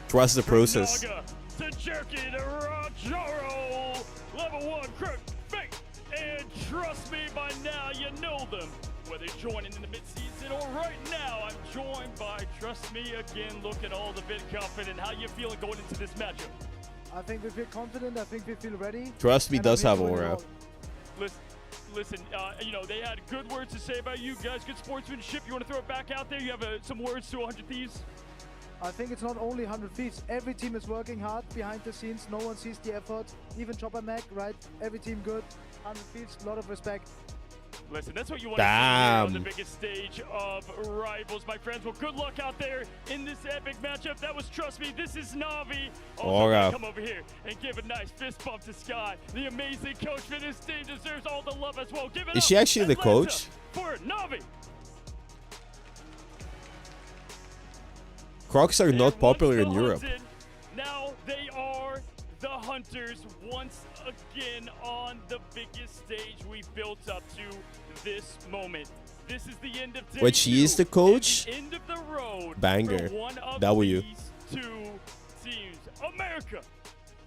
Trust the process. Naga to Jerky to Rajaro. Level 1, Crook, Fake, and trust me, by now you know them. Whether joining in the mid-season or right now, I'm joined by, trust me again, look at all the bit confident. How you feeling going into this matchup? I think we feel confident. I think we feel ready. Trust me, and does we're have doing it aura. all. Listen, you know, they had good words to say about you guys, good sportsmanship. You want to throw it back out there? You have some words to 100 Thieves? I think it's not only 100 Thieves. Every team is working hard behind the scenes. No one sees the effort. Even Chopper Mac, right? Every team good. 100 Thieves, a lot of respect. Listen, that's what you want to see here on the biggest stage of Rivals, my friends. Well, good luck out there in this epic matchup. That was, trust me, this is Navi. Also, come over here and give a nice fist bump to Sky. The amazing coach for this team deserves all the love as well. Give it Is up, she actually the Atlanta, coach? For Navi. Crocs are not popular in Europe. Now they are the Hunters once again on the biggest stage we built up to this moment. This is the end of day Wait, she is the coach? end of the road Banger. for one of W. these two teams. America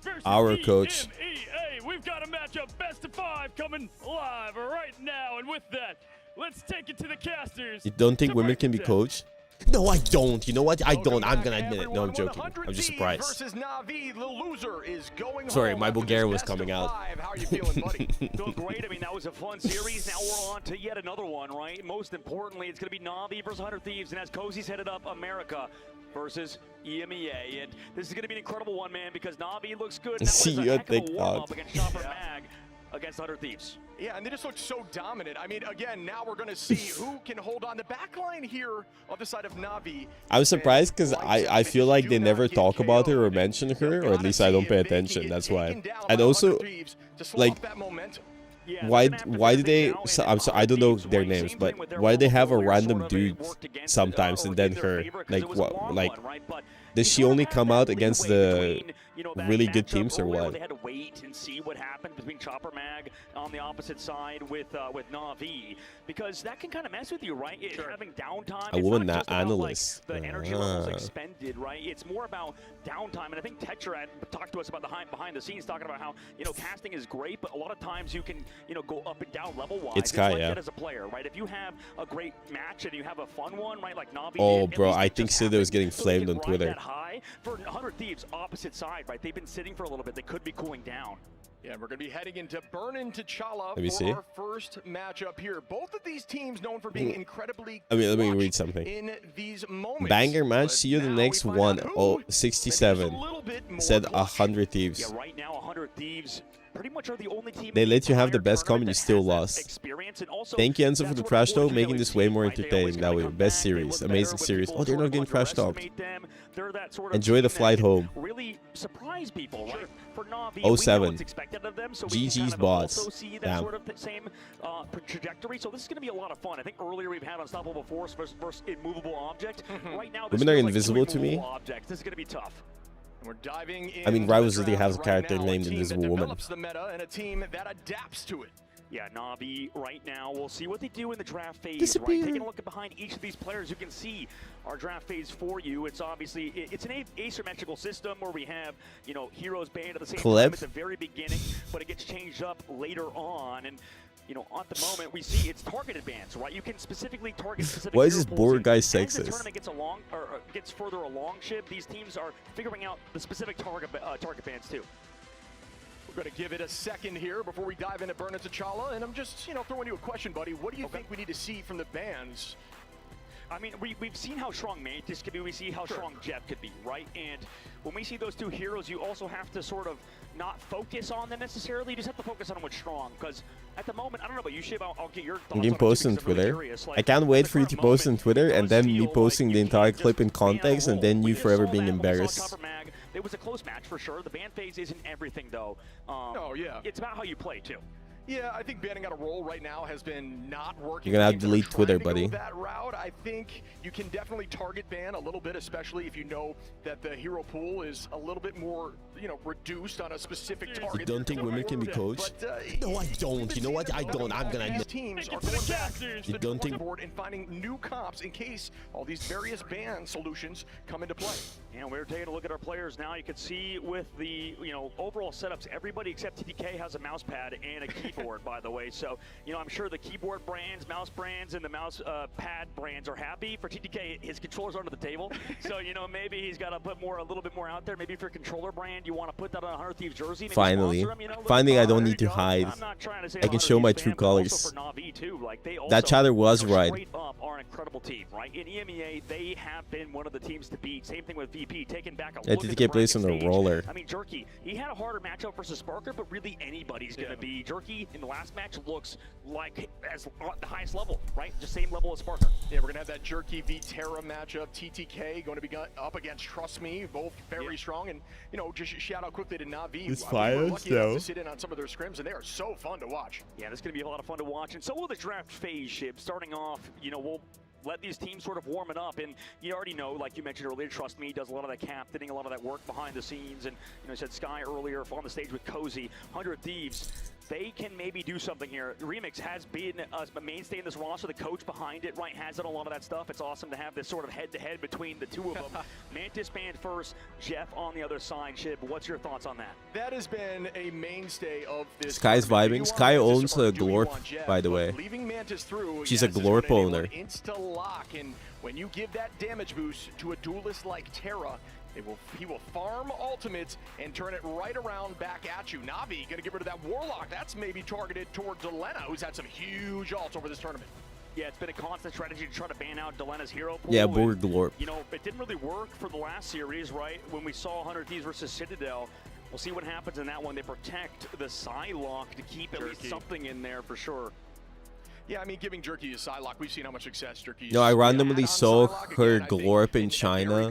versus Our coach. EMEA. We've got a matchup best of 5 coming live right now. And with that, let's take it to the casters. You don't think women can be down. coached? No, I don't. You know what? I don't. I'm gonna admit it. No, I'm joking. I'm just surprised. Versus Navi, the loser is going Sorry, home my after Bulgarian this was best of coming out. 5. How are you feeling, buddy? Feeling great. I mean, that was a fun series. Now we're on to yet another one, right? Most importantly, it's going to be Navi versus 100 Thieves. And as Cozy's headed up, America versus EMEA. And this is going to be an incredible one, man, because Navi looks good. And that See was you a at heck of a TikTok. warm-up against Chopper Mag against 100 Thieves. Yeah, and they just look so dominant. I mean, again, now we're going to see who can hold on the back line here on the side of Navi. I'm surprised because I feel like they never talk about her or mention her, or at least I don't pay attention. That's why. And also, like, why do they? I don't know their names, but why do they have a random dude sometimes and then her? Like what? Like, does she only come out against the really good teams or what? They had to wait and see what happened between Chopper Mag on the opposite side with Navi, because that can kind of mess with you, right? Having downtime. A woman not analyst. The energy levels expended, right? It's more about downtime, and I think Tetra had talked to us about behind the scenes, talking about how casting is great, but a lot of times you can go up and down level wise. It's Kai, like yeah. that as a player, right? If you have a great match and you have a fun one, right, like Navi. Oh, did, bro, I think Sido is getting so they flamed can on ride Twitter. that high. For 100 Thieves, opposite side, right? They've been sitting for a little bit. They could be cooling down. Yeah, we're going to be heading into Burnin T'Challa Let me for see. our first matchup here. Both of these teams known for being incredibly Let me clutch read something. in these moments. Banger match. See you the next one. Oh, 67. Said 100 Thieves. Yeah, right now 100 Thieves pretty much are the only team. They let you have the best comment, you still lost. Experience, and also Thank you, Enzo, for the trash talk, making this way more entertaining that way. Best series, amazing series. Oh, they're not getting trash talked. Enjoy the flight home. Really surprise people, right? For Navi, 07. expected of them, so we can GG's kind of bots. also see that Damn. sort of same trajectory. So this is going to be a lot of fun. I think earlier we've had Unstoppable Force versus Immovable Object. Right now, this Women are feels like invisible two to me. immovable objects. This is going to be tough. We're diving in. I mean, Rivals City has a character named a team Invisible that Woman. develops the meta and a team that adapts to it. Yeah, Navi right now, we'll see what they do in the draft phase, Disappear. right? Taking a look at behind each of these players, you can see our draft phase for you. It's obviously, it's an asymmetrical system where we have, heroes banned at the same time at the very beginning, but it gets changed up later on. And, at the moment, we see it's targeted bans, right? You can specifically target specific Why is this hero Bogur pools, guy and as the sexist? tournament gets further along, Shib, these teams are figuring out the specific target bans too. We're going to give it a second here before we dive into Burnin T'Challa, and I'm just, throwing you a question, buddy. What do you think we need to see from the bans? I mean, we've seen how strong Mantis could be. We see how strong Jeff could be, right? And when we see those two heroes, you also have to sort of not focus on them necessarily. You just have to focus on what's strong. Because at the moment, I don't know about you, Shib, I'll get your thoughts I'm on gonna it post too, on because I'm really Twitter. curious. I Like, can't at wait the for you current to post on moment, Twitter it and does then me feel posting like the you entire can't clip in just be on a context and roll. then We you just forever saw being that when we saw embarrassed. Chopper Mag. It was a close match for sure. The ban phase isn't everything, though. Oh, yeah. It's about how you play, too. Yeah, I think banning out a role right now has been not working. You're gonna have to delete Twitter, Go buddy. that route, I think you can definitely target ban a little bit, especially if you know that the hero pool is a little bit more, you know, reduced on a specific target. You don't think women can be coached? No, I don't. You know what? I don't. I'm gonna. These teams are going back You to the don't think? board and finding new comps in case all these various ban solutions come into play. And we're taking a look at our players now. You can see with the, you know, overall setups, everybody except TTK has a mouse pad and a keyboard, by the way. So, you know, I'm sure the keyboard brands, mouse brands, and the mouse pad brands are happy. For TTK, his controller's under the table. So, you know, maybe he's got to put a little bit more out there. Maybe for your controller brand, you want to put that on a 100 Thieves jersey. Maybe Finally, sponsor him, you know, finally, I don't need to hide. I'm not trying to say I can show my true colors. That chatter was right. Straight up are an incredible team, right? In EMEA, they have been one of the teams to beat. Same thing with VP, taking back a Yeah, look at TTK plays on the bracket roller. stage. I mean, Jerky, he had a harder matchup versus Sparker, but really anybody's going to be. Jerky in the last match looks like as the highest level, right? Just same level as Sparker. Yeah, we're going to have that Jerky v Terra matchup. TTK going to be up against Trust Me, both very strong. And, you know, just shout out quickly to Na'Vi. This We were fires, lucky enough though. to sit in on some of their scrims, and they are so fun to watch. Yeah, this is going to be a lot of fun to watch. And so will the draft phase, Shib. Starting off, you know, we'll let these teams sort of warm it up. And you already know, like you mentioned earlier, Trust Me does a lot of that captaining, a lot of that work behind the scenes. And, you know, I said Sky earlier on the stage with Cozy, 100 Thieves. They can maybe do something here. Remix has been a mainstay in this roster. The coach behind it, right, has done a lot of that stuff. It's awesome to have this sort of head-to-head between the two of them. Mantis banned first, Jeff on the other side. Shib, what's your thoughts on that? That has been a mainstay of this. Sky's tournament. vibing. Sky owns a Glorp, Jeff, by the but way. Leaving Mantis through, She's yes, a has been Glorp an owner. Insta-lock, and when you give that damage boost to a duelist like Terra, he will farm ultimates and turn it right around back at you. Na'Vi going to get rid of that Warlock. That's maybe targeted toward Delena, who's had some huge ults over this tournament. Yeah, it's been a constant strategy to try to ban out Delena's hero pool. Yeah, Bogur Glorp. You know, it didn't really work for the last series, right? When we saw 100 Thieves versus Citadel. We'll see what happens in that one. They protect the Psylocke to keep at least something in there for sure. Yeah, I mean, giving Jerky a Psylocke, we've seen how much success Jerky No, I randomly saw her Glorp in China,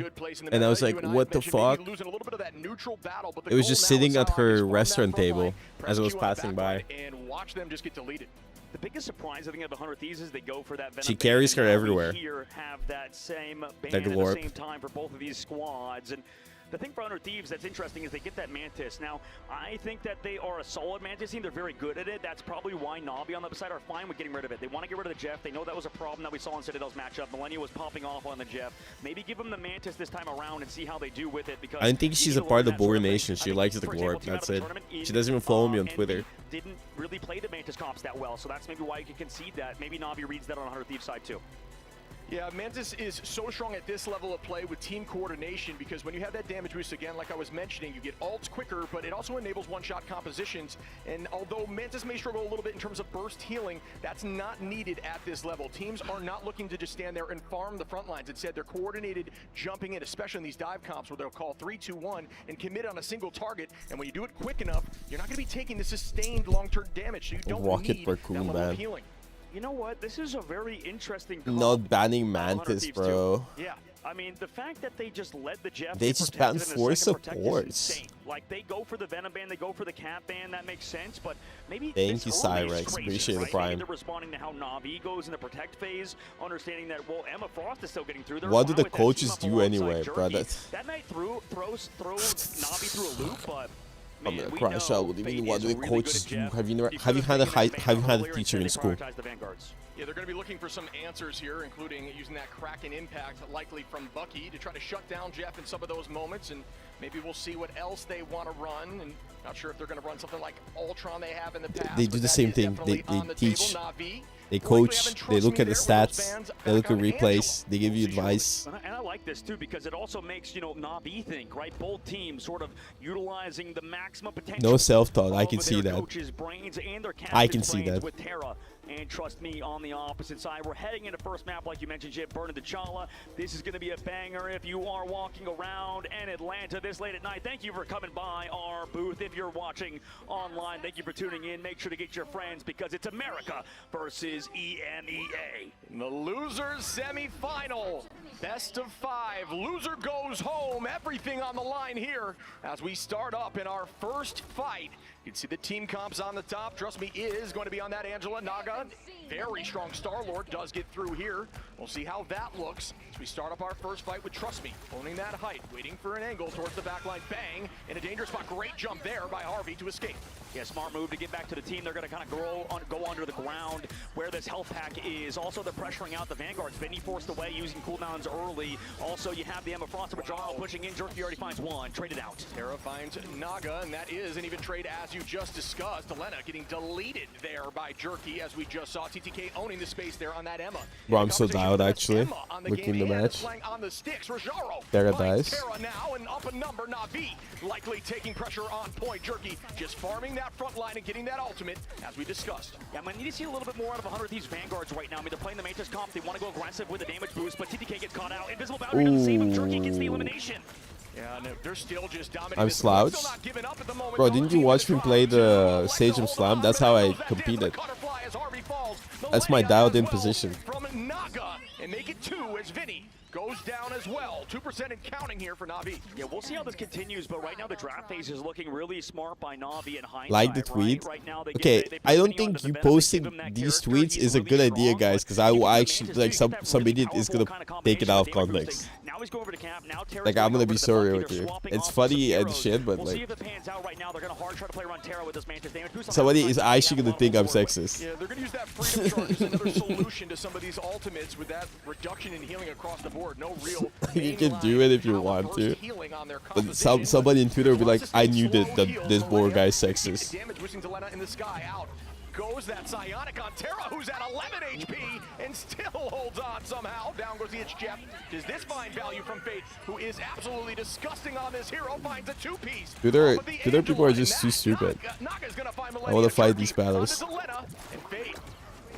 and I was like, what the fuck? It was just sitting at her restaurant table as I was passing by. And watch them just get deleted. The biggest surprise, I think, of 100 Thieves is they go for that Venom. She carries her everywhere. Here have that same ban That at the Glorp. same time for both of these squads. And the thing for 100 Thieves that's interesting is they get that Mantis. Now, I think that they are a solid Mantis team. They're very good at it. That's probably why Na'Vi on the other side are fine with getting rid of it. They want to get rid of the Jeff. They know that was a problem that we saw in Citadel's matchup. Millennia was popping off on the Jeff. Maybe give them the Mantis this time around and see how they do with it. Because I don't think she's a part of the Bogur Nation. She likes the Glorp, that's it. She doesn't even follow me on Twitter. Didn't really play the Mantis comps that well, so that's maybe why you can concede that. Maybe Na'Vi reads that on 100 Thieves side too. Yeah, Mantis is so strong at this level of play with team coordination because when you have that damage boost, again, like I was mentioning, you get ults quicker, but it also enables one-shot compositions. And although Mantis may struggle a little bit in terms of burst healing, that's not needed at this level. Teams are not looking to just stand there and farm the front lines. Instead, they're coordinated jumping in, especially in these dive comps where they'll call 3-2-1 and commit on a single target. And when you do it quick enough, you're not going to be taking the sustained long-term damage, so you don't need that level of healing. You know what? This is a very interesting Not banning Mantis, bro. Yeah, I mean, the fact that they just let the Jeff They get just protected banned in the 4 second protect is supports. insane. Like, they go for the Venom ban, they go for the Cat ban, that makes sense, but maybe Thank you, this early is Cyrex. crazy, Appreciate the right? prime. Maybe they're responding to how Na'Vi goes in the protect phase, understanding that, well, Emma Frost is still getting through. They're What do fine the with that team coaches up do alongside anyway, bro? Jerky. That's... That might throw Na'Vi through a loop, but I'm gonna crash out. What do you mean? What do the coaches do? Have you had a teacher in school? Yeah, they're going to be looking for some answers here, including using that Kraken impact, likely from Bucky, to try to shut down Jeff in some of those moments, and maybe we'll see what else they want to run. And not sure if they're going to run something like Ultron they have in the past. They do the same thing. They teach. They coach. They look at the stats. They look at replays. They give you advice. And I like this too because it also makes, you know, Na'Vi think, right? Both teams sort of utilizing the maximum potential. No self-taught. I can see their that. coaches' brains and their I can captains' see brains that. with Terra. And trust me, on the opposite side, we're heading into first map, like you mentioned, Jip, Burn of the Chala. This is going to be a banger if you are walking around in Atlanta this late at night. Thank you for coming by our booth. If you're watching online, thank you for tuning in. Make sure to get your friends because it's America versus EMEA. In the losers semifinal, best of 5. Loser goes home. Everything on the line here as we start up in our first fight You can see the team comps on the top. Trust me, is going to be on that Angela. Naga, very strong Star-Lord, does get through here. We'll see how that looks as we start up our first fight with Trust Me. Owning that height, waiting for an angle towards the backline. Bang, in a dangerous spot. Great jump there by Harvey to escape. Yeah, smart move to get back to the team. They're going to kind of go under the ground where this health pack is. Also, they're pressuring out the Vanguards. Vinny forced away using cooldowns early. Also, you have the Emma Frost withdrawal pushing in. Jerky already finds one. Traded out. Terra finds Naga, and that is an even trade as you just discussed. Elena getting deleted there by Jerky as we just saw. TTK owning the space there on that Emma. Bro, I'm so dialed actually. Looking the match. On the sticks, Terra dies. Terra now and up a number. Navi likely taking pressure on point. Jerky just farming that front line and getting that ultimate as we discussed. Yeah, I need to see a little bit more out of 100 Thieves Vanguards right now. I mean, they're playing the Mantis comp. They want to go aggressive with a damage boost, but TTK gets caught out. Invisible Boundary doesn't save him. Jerky gets the elimination. Yeah, no, they're still just dominating. I'm slouched. Bro, didn't you watch me play the Sage and Slam? That's how I competed. That's my dialed in position. From Naga, and make it 2 as Vinny goes down as well. 2% and counting here for Na'Vi. Yeah, we'll see how this continues, but right now the draft phase is looking really smart by Na'Vi and hindsight. Like the tweet? Right now they okay, I don't think you posting these tweets is a good idea, guys, because I will actually, like, some idiot is going to take it out of context. Now he's going over to camp. Now Terra's Like, I'm going to be over sorry the with Bucky. you. They're It's swapping funny off and some shit, but We'll see like, if it pans out right now. They're going to hard try to play around Terra with this Mantis damage boost. somebody is actually going to think I'm sexist. Yeah, they're going to use that freedom charge as another solution to some of these ultimates with that reduction in healing across the board. No real You can do it if you want to. But somebody in Twitter will be like, I knew that this Bogur guy's sexist. Damage boosting to Lena in the sky. Out goes that Psionic on Terra, who's at 11 HP and still holds on somehow. Down goes the Itch Jeff. Does this find value from Fate, who is absolutely disgusting on this hero? Finds a 2-piece. Twitter people are just too stupid. I want to fight these battles.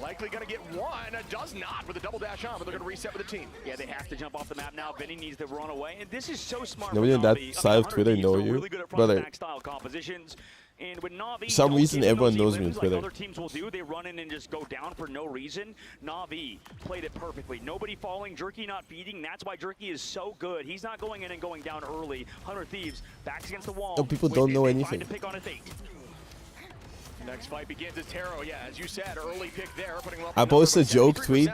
Likely going to get one. Does not with a double dash on, but they're going to reset with the team. Yeah, they have to jump off the map now. Vinny needs to run away, and this is so smart. Nobody on that side of Twitter know you, brother. Style compositions. And with Na'Vi, For some reason, everyone knows me on Twitter. Like other teams will do, they run in and just go down for no reason. Na'Vi played it perfectly. Nobody falling, Jerky not feeding. That's why Jerky is so good. He's not going in and going down early. 100 Thieves backs against the wall. No, people don't know anything. To pick on a Fate. Next fight begins as Taro. Yeah, as you said, early pick there. I posted a joke tweet.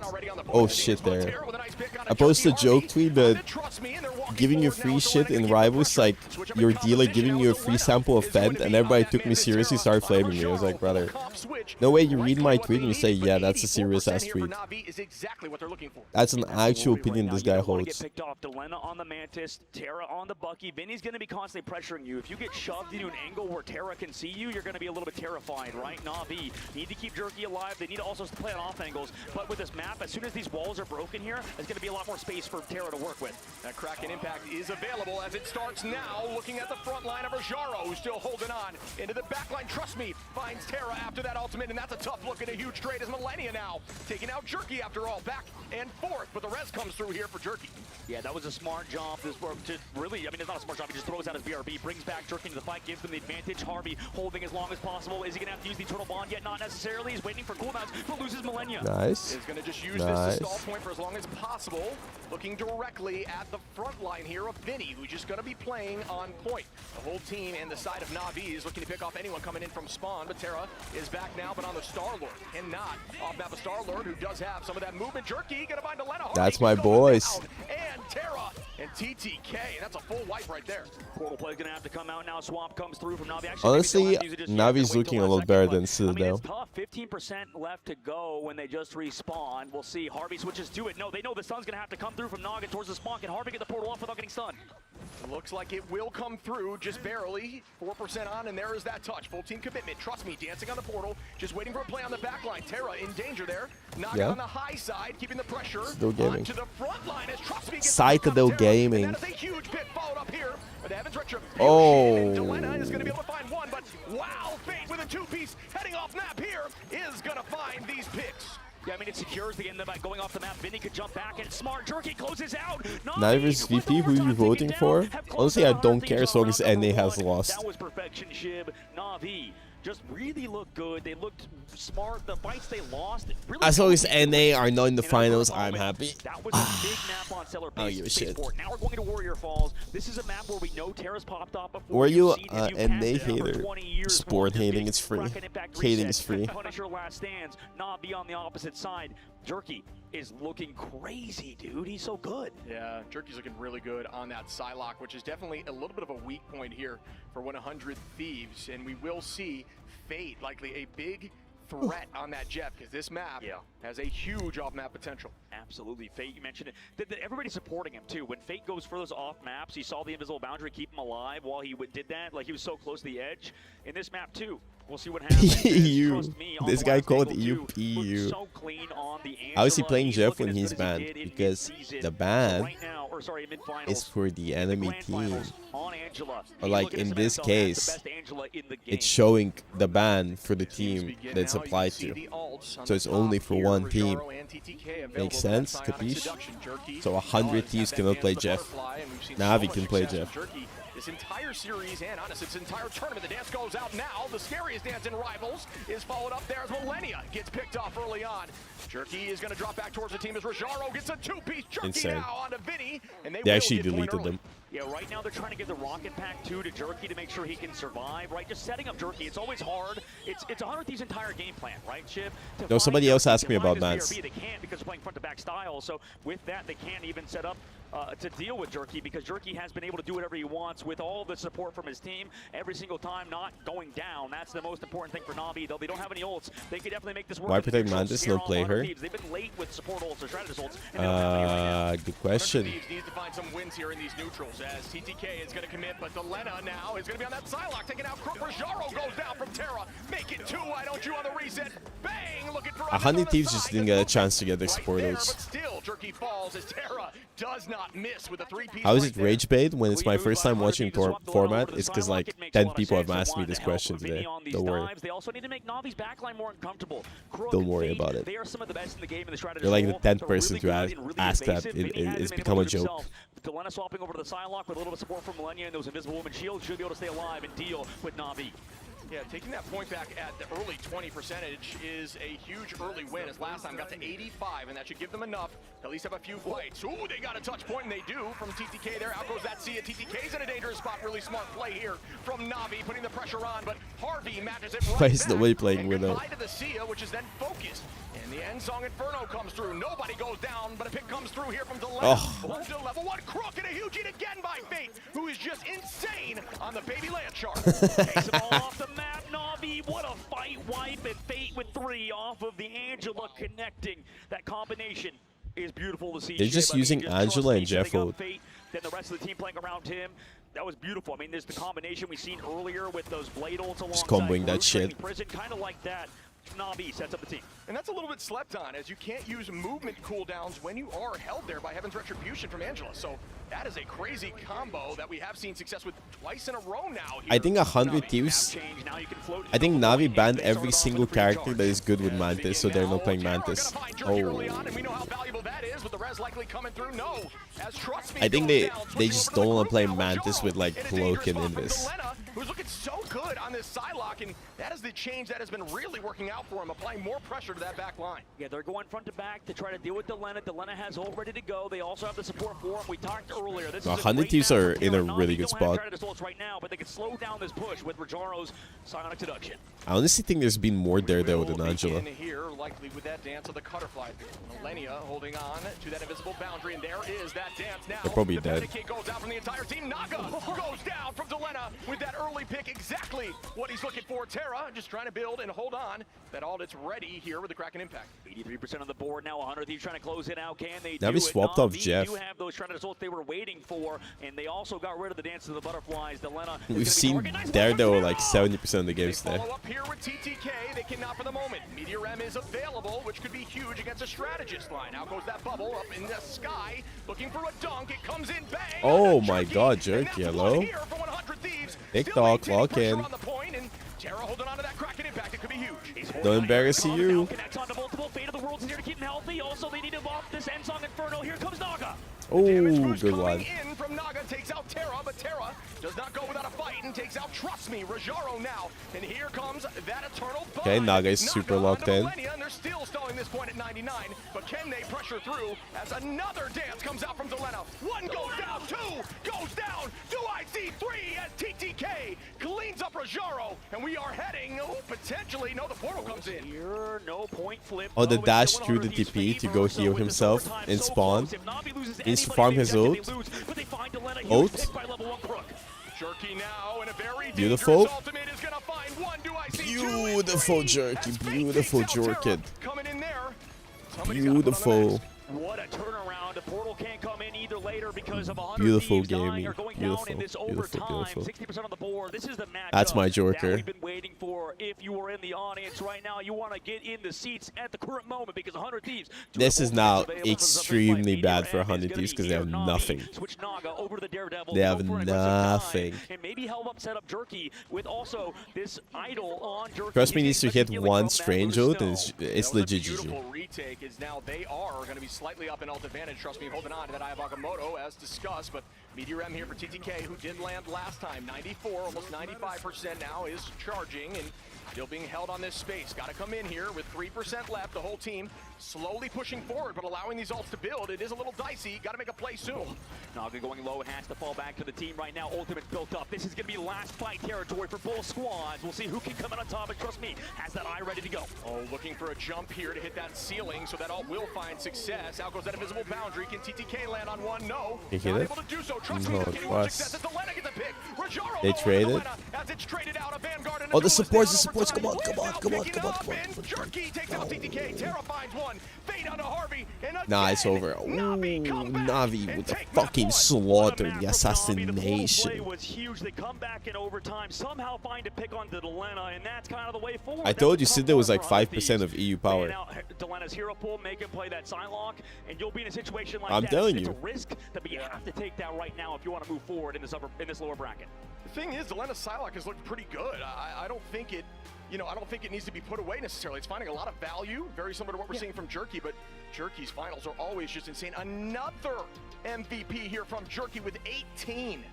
Oh shit, there. I posted a joke tweet, but giving you free shit in Rivals, like your dealer giving you a free sample of Fent, and everybody took me seriously, started flaming me. I was like, brother, no way you read my tweet and you say, yeah, that's a serious ass tweet. That's an actual opinion this guy holds. Picked off Delena on the Mantis, Terra on the Bucky. Vinny's going to be constantly pressuring you. If you get shoved into an angle where Terra can see you, you're going to be a little bit terrified. Right, Na'Vi need to keep Jerky alive. They need to also play on off angles. But with this map, as soon as these walls are broken here, there's going to be a lot more space for Terra to work with. That Kraken impact is available as it starts now. Looking at the front line of Rajaro, who's still holding on into the back line. Trust me, finds Terra after that ultimate, and that's a tough look at a huge trade as Millennia now taking out Jerky after all. Back and forth, but the res comes through here for Jerky. Yeah, that was a smart jump. This work to really, I mean, it's not a smart jump. He just throws out his BRB, brings back Jerky into the fight, gives them the advantage. Harvey holding as long as possible. Is he going to have to use the Eternal Bond yet? Not necessarily. He's waiting for cooldowns, but loses Millennia. Nice. Is going to just use this to stall point for as long as possible. Looking directly at the front line here of Vinny, who's just going to be playing on point. The whole team and the side of Na'Vi is looking to pick off anyone coming in from spawn, but Terra is back now, but on the Star-Lord, and not off map of Star-Lord, who does have some of that movement. Jerky going to find Delena. That's my boys. And Terra and TTK. That's a full wipe right there. Portal play is going to have to come out now. Swamp comes through from Na'Vi. Honestly, Navi's looking a little better than Citadel. It's tough. 15% left to go when they just respawn. We'll see. Harvey switches to it. No, they know the sun's going to have to come through from Naga towards the spawn. Can Harvey get the portal off without getting stunned? Looks like it will come through just barely. 4% on, and there is that touch. Full team commitment. Trust me, dancing on the portal. Just waiting for a play on the back line. Terra in danger there. Naga on the high side, keeping the pressure. Still gaming. To the front line as Trust me Citadel Gaming. That is a huge pit followed up here. But Evans retribution. Oh. Delena is going to be able to find one, but wow, Fate with a 2-piece heading off map here is going to find these picks. Yeah, I mean, it secures the end by going off the map. Vinny could jump back, and smart Jerky closes out. Na'Vi versus VP, who are you voting for? Honestly, I don't care as long as NA has lost. That was perfection, Shib. Na'Vi just really looked good. They looked smart. The fights they lost, really As long as NA are not in the finals, I'm happy. that was a big map on Cellar I don't give a shit. Now we're going to Warrior Falls. This is a map where we know Terra's popped off before. Were you an NA hater? Sport hating is free. Hating is free. Punisher last stands. Navi on the opposite side. Jerky is looking crazy, dude. He's so good. Yeah, Jerky's looking really good on that Psylocke, which is definitely a little bit of a weak point here for 100 Thieves. And we will see Fate likely a big threat on that Jeff, because this map has a huge off-map potential. Absolutely. Fate, you mentioned it. Everybody's supporting him, too. When Fate goes for those off maps, he saw the invisible boundary keep him alive while he did that. Like, he was so close to the edge. In this map, too, we'll see what happens. This guy called you PU. So clean on the How is he playing Jeff when he's banned? Because the ban is for the enemy team. Or like in this case, it's showing the ban for the team that it's applied to. So it's only for one team. Makes sense? Capiche? So 100 Thieves cannot play Jeff. Navi can play Jeff. This entire series, and honestly, this entire tournament, the dance goes out now. The scariest dance in Rivals is followed up there as Millennia gets picked off early on. Jerky is going to drop back towards the team as Rajaro gets a two-piece. Jerky Insane. now onto Vinny, and They actually deleted them. Yeah, right now they're trying to get the rocket pack 2 to Jerky to make sure he can survive, right? Just setting up Jerky, it's always hard. It's 100 Thieves' entire game plan, right, Chip? No, somebody else asked me about bans. They can't because they're playing front-to-back style, so with that, they can't even set up to deal with Jerky, because Jerky has been able to do whatever he wants with all the support from his team every single time, not going down. That's the most important thing for Navi, though. They don't have any ults. They could definitely make this work. Why protect Mantis, no play her? They've been late with support ults or strategist ults. Good question. Thieves needs to find some wins here in these neutrals as TTK is going to commit, but Delena now is going to be on that Psylocke, taking out Crook. Rajaro goes down from Terra. Make it 2, why don't you on the reset? Bang! Looking for 100 Thieves just didn't get a chance to get their support there, ults. but still, Jerky falls as Terra does not miss with a 3-piece. How is it rage bait when it's my first time watching format? It's because like 10 people have asked me this question today. Don't worry. They also need to make Navi's backline more uncomfortable. Don't worry about it. They are some of the best in the game in the strategy. You're like the 10th person to ask that. It's become a joke. Delena swapping over to the Psylocke with a little bit of support from Millennia and those Invisible Woman shields should be able to stay alive and deal with Navi. Yeah, taking that point back at the early 20% is a huge early win, as last time got to 85, and that should give them enough to at least have a few fights. Ooh, they got a touch point, and they do from TTK there. Out goes that Sia. TTK's in a dangerous spot. Really smart play here from Navi, putting the pressure on, but Harvey matches it right Why is back. nobody playing Widow? Goodbye to the Sia, which is then focused. And the end song Inferno comes through. Nobody goes down, but a pick comes through here from Delena. Oh. To level 1 Crook, and a huge hit again by Fate, who is just insane on the baby land shark. Takes them all off the map. Navi, what a fight. Wipe and Fate with 3 off of the Angela connecting. That combination is beautiful to see. They're just using Angela and Jeff ult. Then the rest of the team playing around him. That was beautiful. I mean, there's the combination we've seen earlier with those blade ults alongside. Just comboing that shit. Prison, kind of like that. Navi sets up the team. And that's a little bit slept on, as you can't use movement cooldowns when you are held there by Heaven's Retribution from Angela. So that is a crazy combo that we have seen success with twice in a row now. I think 100 Thieves. I think Navi banned every single character that is good with Mantis, so they're not playing Mantis. Oh. I think they just don't want to play Mantis with like Cloak and Invis. Who's looking so good on this Psylocke, and that is the change that has been really working out for him, applying more pressure to that back line. Yeah, they're going front to back to try to deal with Delena. Delena has ult ready to go. They also have the support for him. We talked earlier. This is 100 Thieves are in a really good spot. Right now, but they can slow down this push with Rajaro's Psionic Seduction. I honestly think there's been more Daredevil than Angela. Here, likely with that dance of the Cutterfly. Millennia holding on to that invisible boundary, and there is that dance now. They're probably the dead. Goes out from the entire team. Naga goes down from Delena with that early pick, exactly what he's looking for. Terra just trying to build and hold on. That all that's ready here with the Kraken impact. 83% on the board now. 100 Thieves trying to close it out. Can they Navi do it? swapped off Jeff. You have those shredded results they were waiting for, and they also got rid of the dance of the butterflies. Delena. We've seen Daredevil like 70% of the games today. Follow up here with TTK. They cannot for the moment. Meteor M is available, which could be huge against a strategist line. Out goes that bubble up in the sky, looking for a dunk. It comes in, bang. Oh my God, Jerky, hello. Big dog, clock in. Terra holding on to that Kraken impact. It could be huge. Don't embarrass you. Connects onto multiple. Fate of the Worlds is here to keep him healthy. Also, they need to buff this Endsong Inferno. Here comes Naga. Oh, good one. In from Naga takes out Terra, but Terra does not go without a fight and takes out, trust me, Rajaro now. And here comes that eternal bug. Okay, Naga is super locked in. And they're still stalling this point at 99, but can they pressure through as another dance comes out from Delena? One goes down, two goes down. Do I see three as TTK cleans up Rajaro, and we are heading, potentially, no, the portal comes in. Here, no point flip. Oh, the dash through the TP to go heal himself in spawn. Needs to farm his ult. Ult. Jerky now in a very Beautiful. ultimate is gonna find one. Do I see Beautiful Jerky. Beautiful Jorkid. coming in there? Beautiful. What a turnaround. The portal can't come in either later because of 100 Beautiful thieves dying gaming. or going Beautiful. down in this Beautiful. overtime. Beautiful. 60% on the board. This is the matchup That's my that Jorker. we've been waiting for. If you are in the audience right now, you want to get in the seats at the current moment because 100 thieves. This is now extremely bad for 100 Thieves because they have nothing. Switch Naga over to the Daredevil. They have nothing. And maybe help up set up Jerky with also this idol on Jerky. Trust me, needs to hit one strange ult and it's legit GG. Beautiful retake is now they are going to be slightly up in ult advantage. Trust me, holding on to that Eye of Agamotto as discussed, but Meteor M here for TTK, who did land last time. 94, almost 95% now is charging and still being held on this space. Got to come in here with 3% left. The whole team slowly pushing forward, but allowing these ults to build. It is a little dicey. Got to make a play soon. Naga going low, has to fall back to the team right now. Ultimate's built up. This is going to be last fight territory for both squads. We'll see who can come in on top, and trust me, has that eye ready to go. Oh, looking for a jump here to hit that ceiling, so that ult will find success. Out goes that invisible boundary. Can TTK land on one? No. He hit Not it? able to do so. Trust me, No, that's it getting more was. success as Delena gets a pick. Rajaro They traded. as it's traded out. A Vanguard and Oh, the supports, come on, come on, come on, come on, come on. and Jerky takes out TTK. Terra finds one. Fade onto Harvey. And Nah, it's over. Ooh, Navi with the fucking slaughter, the assassination. Play was huge. They come back in overtime, somehow find a pick on the Delena, and that's kind of the way forward. I told you, Sid was like 5% of EU power. Now, Delena's hero pull, make him play that Psylocke, and you'll be in a situation like I'm that. telling It's you. a risk, but you have to take that right now if you want to move forward in this lower bracket. The thing is, Delena's Psylocke has looked pretty good. I don't think it, I don't think it needs to be put away necessarily. It's finding a lot of value, very similar to what we're seeing from Jerky, but Jerky's finals are always just insane. Another MVP here from Jerky with 18.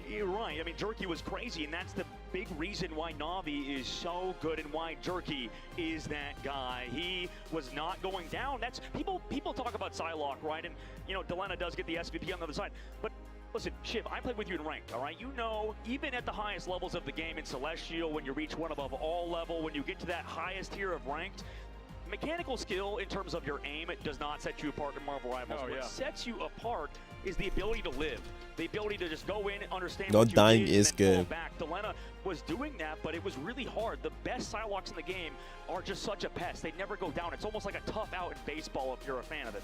You're right. I mean, Jerky was crazy, and that's the big reason why Navi is so good and why Jerky is that guy. He was not going down. That's people talk about Psylocke, right? And Delena does get the SVP on the other side, but listen, Shiv, I played with you in ranked, all right? You know, even at the highest levels of the game in Celestial, when you reach one above all level, when you get to that highest tier of ranked, mechanical skill in terms of your aim, it does not set you apart in Marvel Rivals. What sets you apart is the ability to live, the ability to just go in, understand No, what you dying did, is and then fall good. back. Delena was doing that, but it was really hard. The best Psylocks in the game are just such a pest. They never go down. It's almost like a tough out in baseball if you're a fan of it.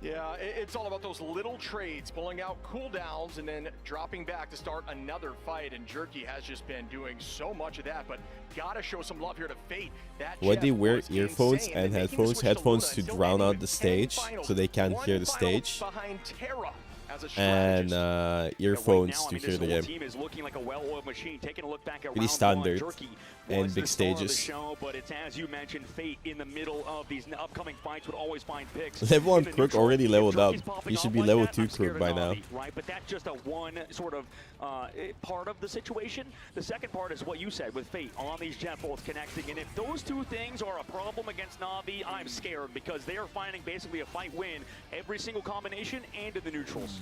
Yeah, it's all about those little trades, pulling out cooldowns and then dropping back to start another fight. And Jerky has just been doing so much of that, but gotta show some love here to Fate. Why they wear earphones and headphones? Headphones to drown out the stage so they can't hear the stage, and earphones to hear the game. Team is looking like a well-oiled machine. Taking a look back at Pretty standard Jerky and was big the star of the stages. show, but it's as you mentioned, Fate in the middle of these upcoming fights would always find picks. Level 1 In the Crook neutral, already if leveled up. Jerky's popping He should off be like level that, 2 I'm scared Crook of by now. Navi, right? But that's just a one sort of part of the situation. The second part is what you said with Fate on these jet bolts connecting, and if those two things are a problem against Navi, I'm scared because they are finding basically a fight win every single combination and in the neutrals.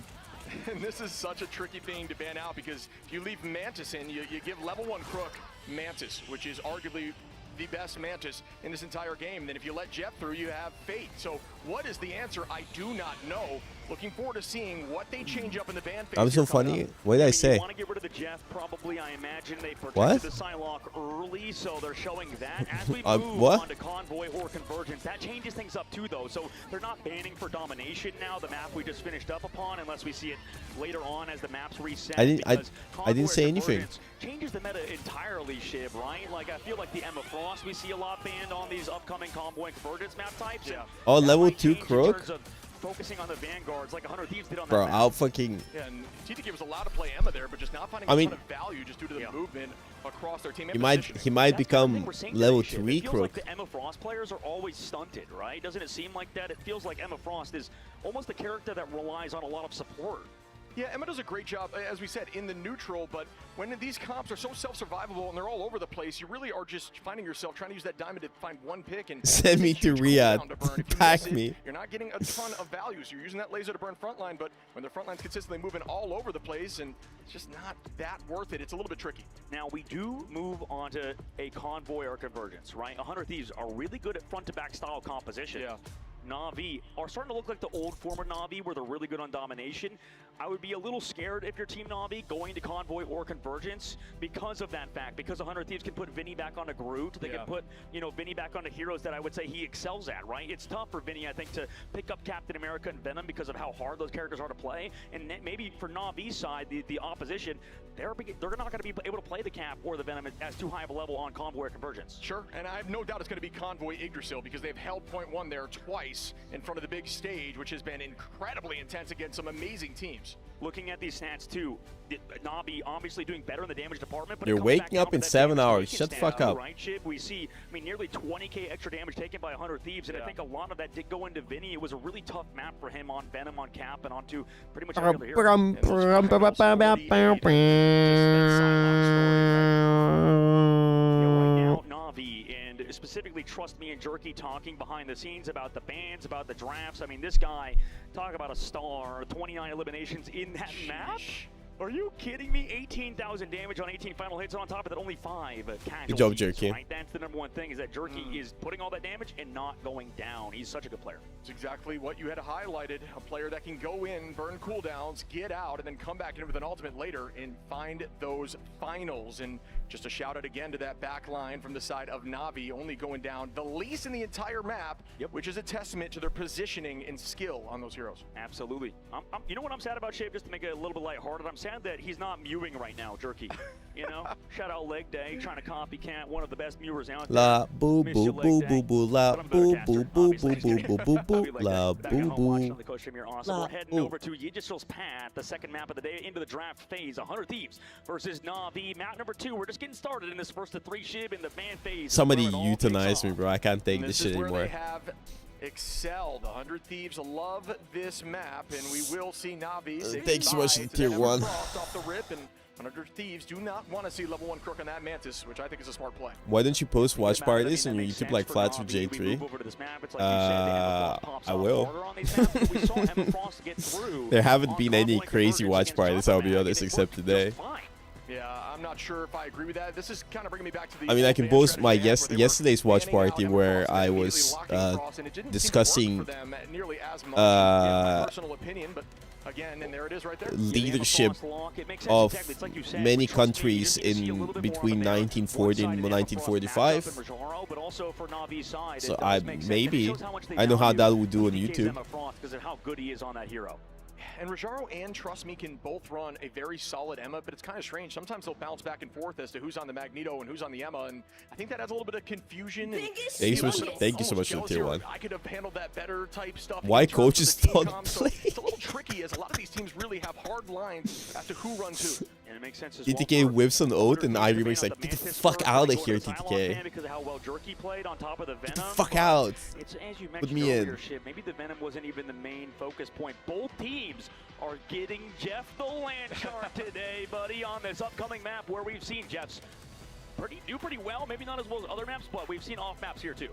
And this is such a tricky thing to ban out because if you leave Mantis in, you give level 1 Crook Mantis, which is arguably the best Mantis in this entire game. Then if you let Jeff through, you have Fate. So what is the answer? I do not know. Looking forward to seeing what they change up in the ban phase. I'm so funny. What did I say? You want to get rid of the Jeff, probably. I imagine they protected What? the Psylocke early, so they're showing that. As we move what? on to Convoy or Convergence, that changes things up too, though. So they're not banning for Domination now, the map we just finished up upon, unless we see it later on as the maps reset. I didn't because say anything. Convergence changes the meta entirely, Shiv, right? Like, I feel like the Emma Frost we see a lot banned on these upcoming Convoy and Convergence map types. Yeah. Oh, level 2 Crook? Focusing on the Vanguards like 100 Thieves did on Bro, that map. I'll fucking... Yeah, and TTK was allowed to play Emma there, but just not finding a ton of value just due to the movement across their team. He might become level 3 It feels Crook. like the Emma Frost players are always stunted, right? Doesn't it seem like that? It feels like Emma Frost is almost a character that relies on a lot of support. Yeah, Emma does a great job, as we said, in the neutral, but when these comps are so self-survivable and they're all over the place, you really are just finding yourself trying to use that diamond to find one pick and Send me to Riyadh. Pack me. You're not getting a ton of value, so you're using that laser to burn frontline, but when the frontline's consistently moving all over the place, and it's just not that worth it. It's a little bit tricky. Now, we do move on to a convoy or convergence, right? 100 Thieves are really good at front-to-back style composition. Yeah. Na'Vi are starting to look like the old former Na'Vi where they're really good on domination. I would be a little scared if you're Team Na'Vi going to Convoy or Convergence because of that fact. Because 100 Thieves can put Vinny back onto Groot. They can put, you know, Vinny back onto heroes that I would say he excels at, right? It's tough for Vinny, I think, to pick up Captain America and Venom because of how hard those characters are to play. And maybe for Na'Vi's side, the opposition, they're not going to be able to play the Cap or the Venom as too high of a level on Convoy or Convergence. Sure, and I have no doubt it's going to be Convoy Yggdrasil because they've held point one there twice in front of the big stage, which has been incredibly intense against some amazing teams. Looking at these stats too, Na'Vi obviously doing better in the damage department. But You're waking up in 7 hours. Shut the fuck up. Right, Shiv? We see, I mean, nearly 20k extra damage taken by 100 Thieves, and I think a lot of that did go into Vinny. It was a really tough map for him on Venom, on Cap, and onto pretty much every other hero. Na'Vi, and specifically Trust Me and Jerky talking behind the scenes about the bans, about the drafts. I mean, this guy, talk about a star, 29 eliminations in that map. Are you kidding me? 18,000 damage on 18 final hits, and on top of that, only 5 casualties. Good job, Jerky. Right? That's the number one thing, is that Jerky is putting all that damage and not going down. He's such a good player. It's exactly what you had highlighted. A player that can go in, burn cooldowns, get out, and then come back in with an ultimate later and find those finals. And just a shout out again to that back line from the side of Na'Vi, only going down the least in the entire map, which is a testament to their positioning and skill on those heroes. Absolutely. You know what I'm sad about, Shave, just to make it a little bit lighthearted? I'm sad that he's not mewing right now, Jerky. You know? Shout out Leg Day, trying to copycat one of the best mewers out there. La boo boo boo boo boo la boo boo boo boo boo boo boo boo la boo boo. Awesome. We're heading over to Yggdrasil's Path, the second map of the day, into the draft phase. 100 Thieves versus Na'Vi. Map number 2. We're just getting started in this first of 3 Shib in the ban phase. Somebody euthanize me, bro. I can't take this shit anymore. They have excelled. 100 Thieves love this map, and we will see Na'Vi. Thanks so much to Tier 1. Off the rip, and 100 Thieves do not want to see level 1 Crook on that Mantis, which I think is a smart play. Why don't you post watch parties on your YouTube like Flats for J3? I will. There haven't been any crazy watch parties, I'll be honest, except today. Yeah, I'm not sure if I agree with that. This is kind of bringing me back to the... I mean, I can post my yesterday's watch party where I was discussing personal opinion, but again, and there it is right there. Leadership of many countries in between 1940 and 1945. So I know how that would do on YouTube. Because of how good he is on that hero. And Rajaro and Trust Me can both run a very solid Emma, but it's kind of strange. Sometimes they'll bounce back and forth as to who's on the Magneto and who's on the Emma, and I think that adds a little bit of confusion. And thank you so much for the Tier 1. I could have handled that better type stuff. Why coaches don't play? It's a little tricky, as a lot of these teams really have hard lines as to who runs who. And it makes sense as TTK whiffs an oath, and I remix like, get the fuck out of here, TTK. Because of how well Jerky played on top of the Venom. Get the fuck out. It's, as you Put mentioned me earlier, in. Shib, maybe the Venom wasn't even the main focus point. Both teams are getting Jeff the Landshark today, buddy, on this upcoming map where we've seen Jeff's do pretty well. Maybe not as well as other maps, but we've seen off maps here too.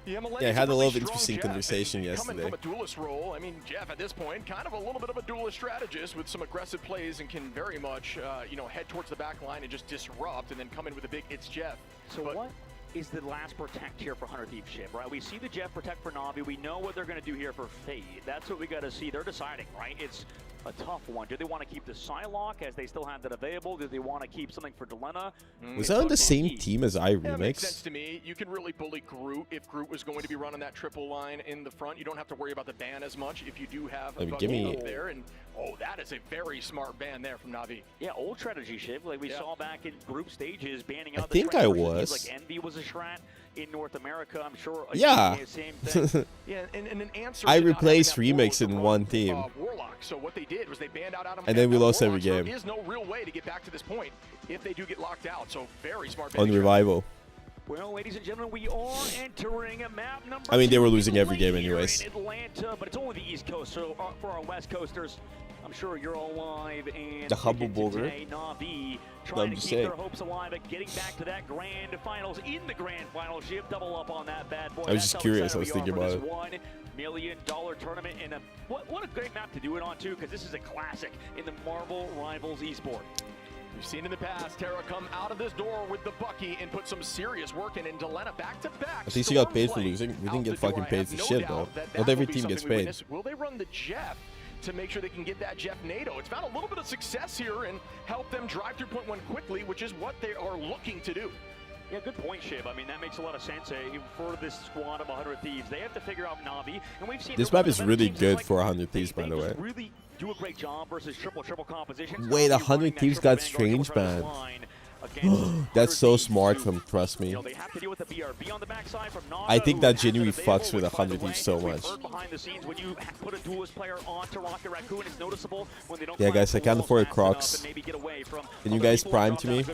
Yeah, I had a lot of interesting conversation yesterday. Coming from a duelist role, I mean, Jeff at this point, kind of a little bit of a duelist strategist with some aggressive plays and can very much, you know, head towards the back line and just disrupt and then come in with a big, it's Jeff. So what is the last protect here for 100 Thieves, Shib, right? We see the Jeff protect for Na'Vi. We know what they're going to do here for Fade. That's what we got to see. They're deciding, right? It's a tough one. Do they want to keep the Psylocke as they still have that available? Do they want to keep something for Delena? Was that on the same team as I Yeah, it makes Remix? sense to me. You can really bully Groot if Groot was going to be running that triple line in the front. You don't have to worry about the ban as much if you do have a give me- up there. And oh, that is a very smart ban there from Na'Vi. Yeah, old strategy, Shiv. Like we saw back in group stages, banning out I think I Shrat versus was. teams like Envy was a Shrat in North America. I'm sure. Yeah. Same thing. Yeah, and an answer. I to not replaced having that Remix in one team. Warlock. So what they did was they banned out Adam And then we lost every Warlock, so game. There is no real way to get back to this point if they do get locked out. So very smart. On banning Revival. Well, ladies and gentlemen, we are entering a map number. I mean, they were losing every 2 game here anyways. in Atlanta, but it's only the East Coast. So for our West Coasters, I'm sure you're all alive and The humble Bogur. today, Na'Vi trying to keep their hopes alive at getting back to that grand finals in the grand finals. Ship double up on that bad boy. I was just curious. I was thinking about it. $1 million tournament and what a great map to do it on too, because this is a classic in the Marvel Rivals esport. We've seen in the past Terra come out of this door with the Bucky and put some serious work in, and Delena back to back. At least you got paid for losing. We didn't get fucking paid for shit, though. Not every team gets paid. Will they run the Jeff to make sure they can get that Jeff NATO? It's found a little bit of success here and help them drive through point one quickly, which is what they are looking to do. Yeah, good point, Shiv. I mean, that makes a lot of sense. For this squad of 100 Thieves, they have to figure out Na'Vi, and we've seen This map is really good for 100 Thieves, by the way. Really do a great job versus triple compositions. Wait, 100 Thieves got Strange Band. That's so smart from Trust Me. I think that genuinely fucks with 100 Thieves so much. Yeah, guys, I can't afford Crocs. Can you guys prime to me?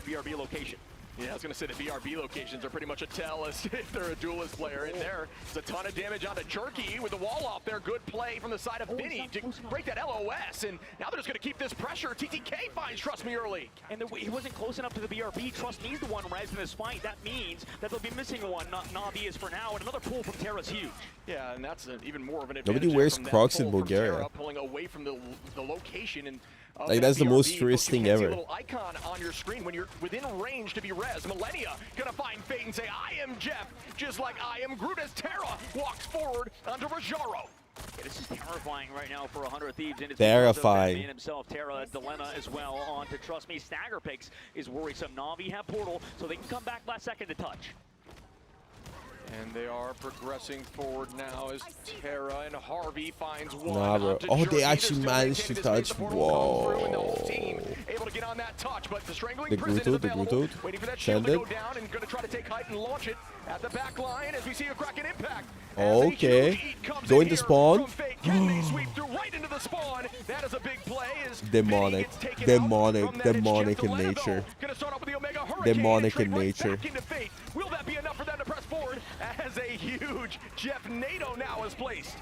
Yeah, I was going to say the BRB locations are pretty much a tell as if they're a duelist player in there. It's a ton of damage onto Jerky with the wall off there. Good play from the side of Vinny to break that LOS, and now they're just going to keep this pressure. TTK finds Trust Me early. And he wasn't close enough to the BRB. Trust Me's the one res in this fight. That means that they'll be missing one. Na'Vi is for now, and another pull from Terra's huge. Yeah, and that's even more of an advantage. Nobody wears Crocs in Bulgaria. Terra, pulling away from the location and like, that's the most tourist thing ever. A little icon on your screen when you're within range to be res. Millennia gonna find Fate and say, I am Jeff, just like I am Groot as Terra walks forward onto Rajaro. Yeah, this is terrifying right now for 100 Thieves. And it's terrifying. Himself, Terra, Delena as well on to Trust Me. Stagger Picks is worrisome. Na'Vi have Portal, so they can come back last second to touch. And they are progressing forward now as Terra and Harvey finds one. Nah, bro. Oh, they actually managed to touch. Whoa. Able to get on that touch, but the strangling the Gruto. Waiting for that shield to go down and going to try to take height and launch it at the back line as we see a Kraken impact. Okay. Going to spawn. Right into the spawn. That is a big play. Demonic in nature. Demonic in nature. Will that be enough for them to press forward as a huge Jeff NATO now is placed?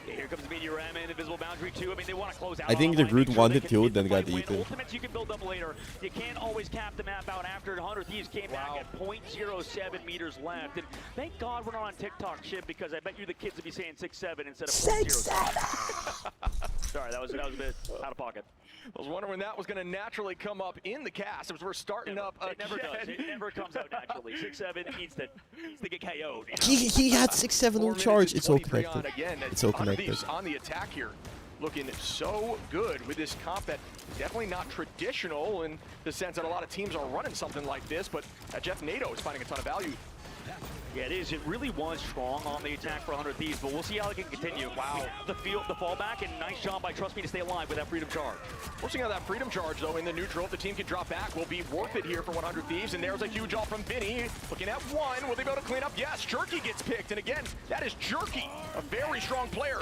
Yeah, here comes Meteor M and Invisible Boundary too. I mean, they want to close out. I think the Groot wanted to, then got eaten. Ultimates you can build up later. You can't always cap the map out after 100 Thieves came back at 0.07 meters left. And thank God we're not on TikTok, shit, because I bet you the kids would be saying 6.7 instead of 0.07. Sorry, that was a bit out of pocket. I was wondering when that was going to naturally come up in the cast as we're starting up again. It never does. It never comes out naturally. 6.7 needs to get KO'd. He had 6.7 on charge. It's all connected. It's all connected. On the attack here, looking so good with this comp that definitely not traditional in the sense that a lot of teams are running something like this, but Jeff NATO is finding a ton of value. Yeah, it is. It really was strong on the attack for 100 Thieves, but we'll see how it can continue. Wow. The fallback, and nice job by Trust Me to stay alive with that Freedom Charge. We'll see how that Freedom Charge, though, in the neutral, if the team can drop back, will be worth it here for 100 Thieves. And there's a huge ult from Vinny. Looking at one. Will they be able to clean up? Yes, Jerky gets picked. And again, that is Jerky, a very strong player.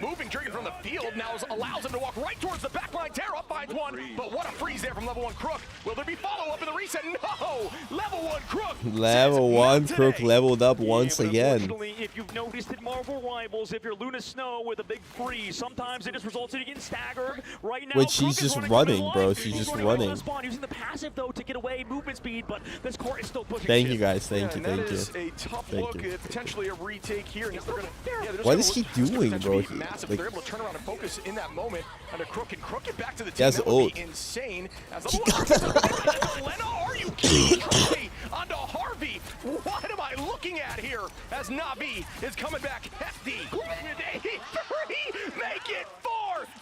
Moving Jerky from the field now allows him to walk right towards the backline. Terra finds one, but what a freeze there from level 1 Crook. Will there be follow-up in the reset? No! Level 1 Crook! Level 1 Crook leveled up once again. Unfortunately, if you've noticed in Marvel Rivals, if you're Luna Snow with a big freeze, sometimes it just results in you getting staggered. Right now, Wait, she's just running, bro. She's just running. Using the passive, though, to get away, movement speed, but this court is still pushing. Thank you, guys. Thank you. That is a tough look at potentially a retake here. What is he doing, bro? Massive. They're able to turn around and focus in that moment on a Crook and Crook it back to the team. That's that would be insane. As Lena, are you kidding me? Onto Harvey. What am I looking at here? As Na'Vi is coming back hefty with a 3. Make it 4.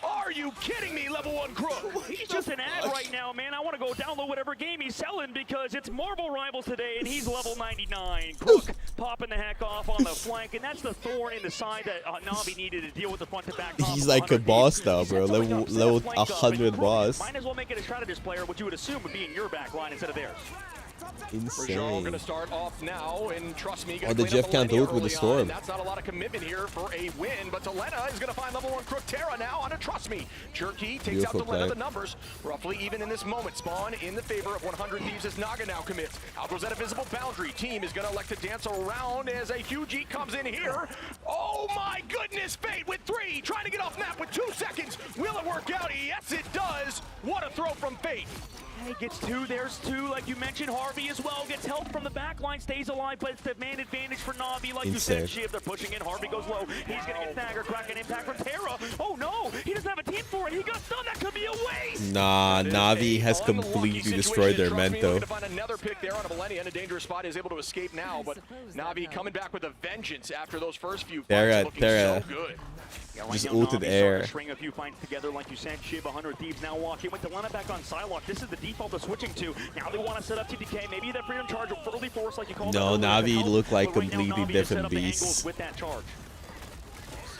Are you kidding me? Level 1 Crook. He's just an ad right now, man. I want to go download whatever game he's selling because it's Marvel Rivals today, and he's level 99. Crook popping the heck off on the flank, and that's the thorn in the side that Na'Vi needed to deal with the front to back. He's like a boss now, bro. Level 100 boss. Might as well make it a strategist player, which you would assume would be in your back line instead of theirs. Rajaro Insane. going to start off now, and trust me, Oh, the Jeff can't do it with the storm. That's not a lot of commitment here for a win, but Delena is going to find level 1 Crook Terra now on a Trust Me. Jerky takes Beautiful out Delena. play. The numbers roughly even in this moment. Spawn in the favor of 100 Thieves as Naga now commits. Out goes that invisible boundary. Team is going to elect to dance around as a huge E comes in here. Oh my goodness, Fate with 3, trying to get off map with 2 seconds. Will it work out? Yes, it does. What a throw from Fate. He gets 2, there's 2, like you mentioned. Harvey as well gets help from the back line, stays alive, but it's the man advantage for Na'Vi, like Insane. you said, Shiv. They're pushing in, Harvey goes low. He's gonna get stagger, crack an impact from Terra. Oh no, he doesn't have a team for it. He got stunned, that could be a waste. Nah, Navi has completely destroyed their Mento. To find another pick there on a Millennia in a dangerous spot, is able to escape now, but Navi coming back with a vengeance after those first few fights, looking so good. Yeah, Just now ulted Na'Vi air. starting to string a few fights together, like you said, Shiv. 100 Thieves now walking with Delena back on Psylocke. This is the default they're switching to. Now they want to set up TTK, maybe that Freedom Charge early force, like you called No, it. Navi look like But right now, completely Na'Vi is set different up the angles beasts. with that charge.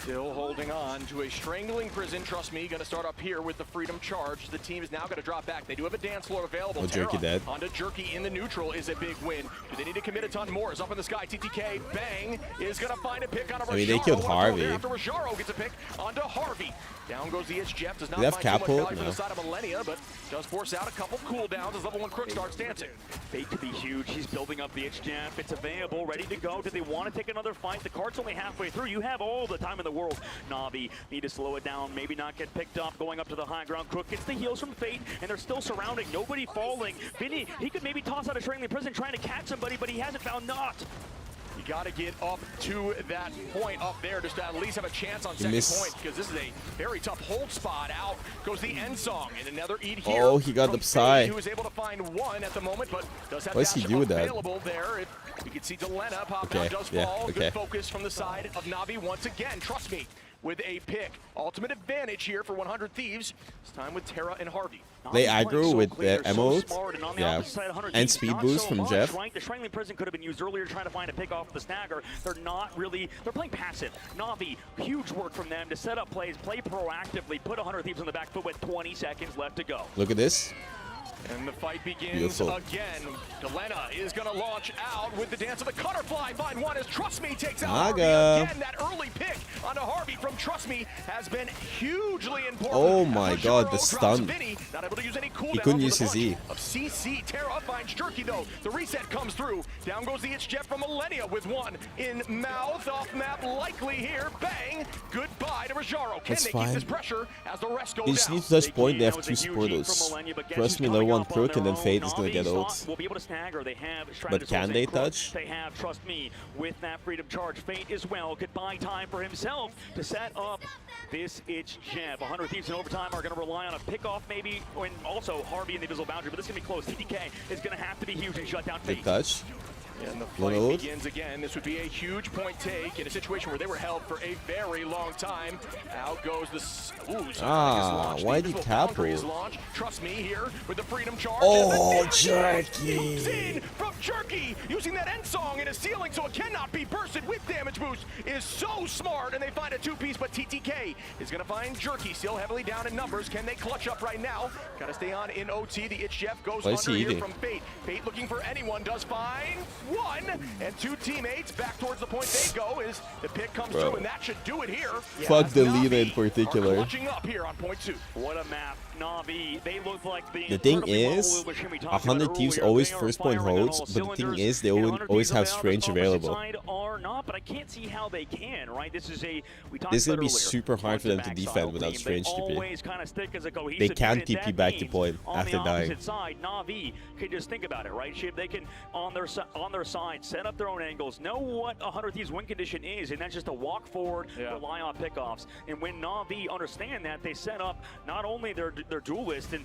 Still holding on to a strangling prison. Trust me, going to start up here with the Freedom Charge. The team is now going to drop back. They do have a dance floor available. Oh, Jerky Terra dead. onto Jerky in the neutral is a big win. Do they need to commit a ton more? Is up in the sky. TTK, bang, is going to find a pick on a Rajaro. I mean, they killed Harvey. After Rajaro gets a pick onto Harvey. Down goes the itch. Jeff does not Do they have find cap too much hold? value from No. the side of Millennia, but does force out a couple cooldowns as level 1 Crook starts dancing. Fate could be huge. He's building up the itch Jeff. It's available, ready to go. Do they want to take another fight? The card's only halfway through. You have all the time in the world. Na'Vi need to slow it down, maybe not get picked up. Going up to the high ground. Crook gets the heals from Fate, and they're still surrounding. Nobody falling. Vinny, he could maybe toss out a Strangling Prison trying to catch somebody, but he hasn't found Not. You got to get up to that point up there just to at least have a chance on second missed. point, because this is a very tough hold spot. Out goes the end song, and another eat here. Oh, he got from the Psy. Fade, who was able to find one at the moment, but does have What does he dash do with that? available there. You can see Delena pop Okay, out, does yeah, fall. okay. Good focus from the side of Na'Vi once again. Trust me, with a pick. Ultimate advantage here for 100 Thieves. It's time with Terra and Harvey. They Na'Vi aggro playing so with clean, the they're so emotes. smart, and on the Yeah. opposite side, 100 And Thieves, speed not boost so from much, Jeff. Right? The Strangling Prison could have been used earlier trying to find a pick off the stagger. They're not really, they're playing passive. Na'Vi, huge work from them to set up plays, play proactively, put 100 Thieves on the back foot with 20 seconds left to go. Look at this. And the fight begins Beautiful. again. Delena is going to launch out with the dance of the Cutterfly. Find one as Trust Me takes out Naga. Harvey. Again, that early pick onto Harvey from Trust Me has been hugely important. Oh my As God, the Rajaro drops stun. Vinny, not able to use any cooldowns He couldn't with use a his bunch E. Of CC. Terra finds Jerky though. The reset comes through. Down goes the itch Jeff from Millennia with one in mouth. Off map likely here. Bang. Goodbye to Rajaro. Can That's they fine. keep this pressure as the rest go They just down? need to touch point. They That have was 2 a huge heat from supporters. Millennia, but guess Trust who's me, level coming 1 up on Crook, and their then own? Fate is gonna get Na'Vi ult. will be able to stagger. They have But can they touch? They have Trust Me with that Freedom Charge. Fate as well. Goodbye time for himself to set up this itch Jeff. 100 Thieves in overtime are going to rely on a pickoff maybe, and also Harvey in the invisible boundary, but this is going to be close. TTK is going to have to be huge and shut down Fate. Good touch. And the Little fight ult. begins again. This would be a huge point take in a situation where they were held for a very long time. Out goes the Why did he cap is ult? launched. Trust me here with the Freedom Charge. Oh, And the Jerky. comes in from Jerky using that end song in a ceiling so it cannot be bursted with damage boost is so smart, and they find a 2-piece, but TTK is going to find Jerky still heavily down in numbers. Can they clutch up right now? Got to stay on in OT. The itch Jeff goes What is under he here eating? from Fate. Fate looking for anyone, does find one, and 2 teammates back towards the point they go is the pick comes Bro. through, and that should do it here. Fuck As the Na'Vi leader in are particular. clutching up here on point 2. What a map. Na'Vi, they look like the The thing incredibly is, well-oiled machine we talked 100 about Thieves earlier. always They are first point firing on holds, all but the thing cylinders, is, they and always 100 always Thieves have on the Strange opposite available. side are not, but I can't see how they can, right? This is a, we talked This is about gonna be earlier, super hard for them to front-to-back defend style without team. Strange They TP. always kind of stick as a cohesive They can unit. TP That back to means point on after the dying. opposite side, Na'Vi can just think about it, right? Shiv, they can on their side set up their own angles, know what 100 Thieves win condition is, and that's just to walk forward, rely on pickoffs. And when Na'Vi understand that, they set up not only their duelist and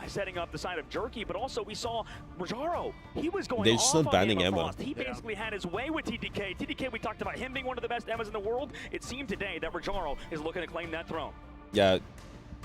setting up the side of Jerky, but also we saw Rajaro. He was going They're off just not on banning Emma Emma. Frost. He basically had his way with TTK. TTK, we talked about him being one of the best Emmas in the world. It seemed today that Rajaro is looking to claim that throne. Yeah,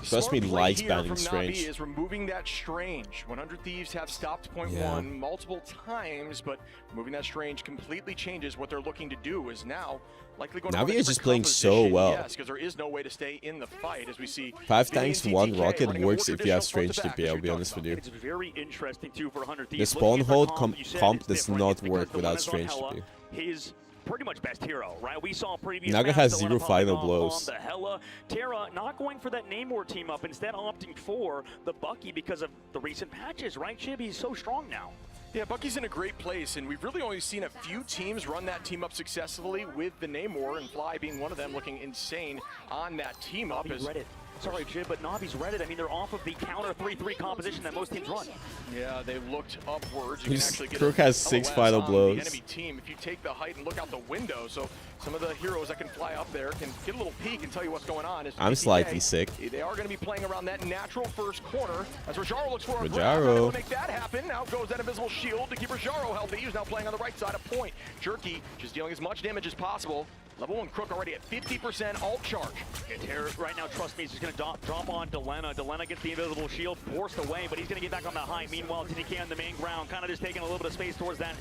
Trust me, Smart play likes here banning from Strange. Na'Vi is removing that Strange. 100 Thieves have stopped point Yeah. one multiple times, but removing that Strange completely changes what they're looking to do. Is now likely going to Na'Vi run a is just different playing so composition. well. Yes, because there is no way to stay in the fight as we see. 5 Vinny tanks, and 1 TTK rocket running a more works if you have traditional Strange front-to-back, TP, as I'll we be talked honest with about. you. It's very interesting too for 100 The Thieves. spawn Looking at their hold comp, you said comp it's does different. not It's because work the without one is on Strange Hela. TP. His pretty much best hero, right? We saw previous Naga match, has Delena 0 popping final off blows. on the Hela. Terra not going for that Namor team up, instead opting for the Bucky because of the recent patches, right, Chib? He's so strong now. Yeah, Bucky's in a great place, and we've really only seen a few teams run that team up successfully with the Namor, and Fly being one of them, looking insane on that team up. Navi's read it. Sorry, Jib, but Navi's read it. I mean, they're off of the counter 3-3 composition that most teams run. Yeah, they looked upwards. You can This actually get Crook a has 6 LOS final on blows. The enemy team. If you take the height and look out the window, so some of the heroes that can fly up there can get a little peek and tell you what's going on. As I'm TTK, slightly sick. They are going to be playing around that natural first corner as Rajaro looks for a grab. Rajaro. Not able to make that happen. Out goes that invisible shield to keep Rajaro healthy. He's now playing on the right side of point. Jerky just dealing as much damage as possible. Level 1 Crook already at 50% ult charge. Terra right now, trust me, he's just going to drop on Delena. Delena gets the invisible shield forced away, but he's going to get back on that height. Meanwhile, TDK on the main ground, kind of just taking a little bit of space towards that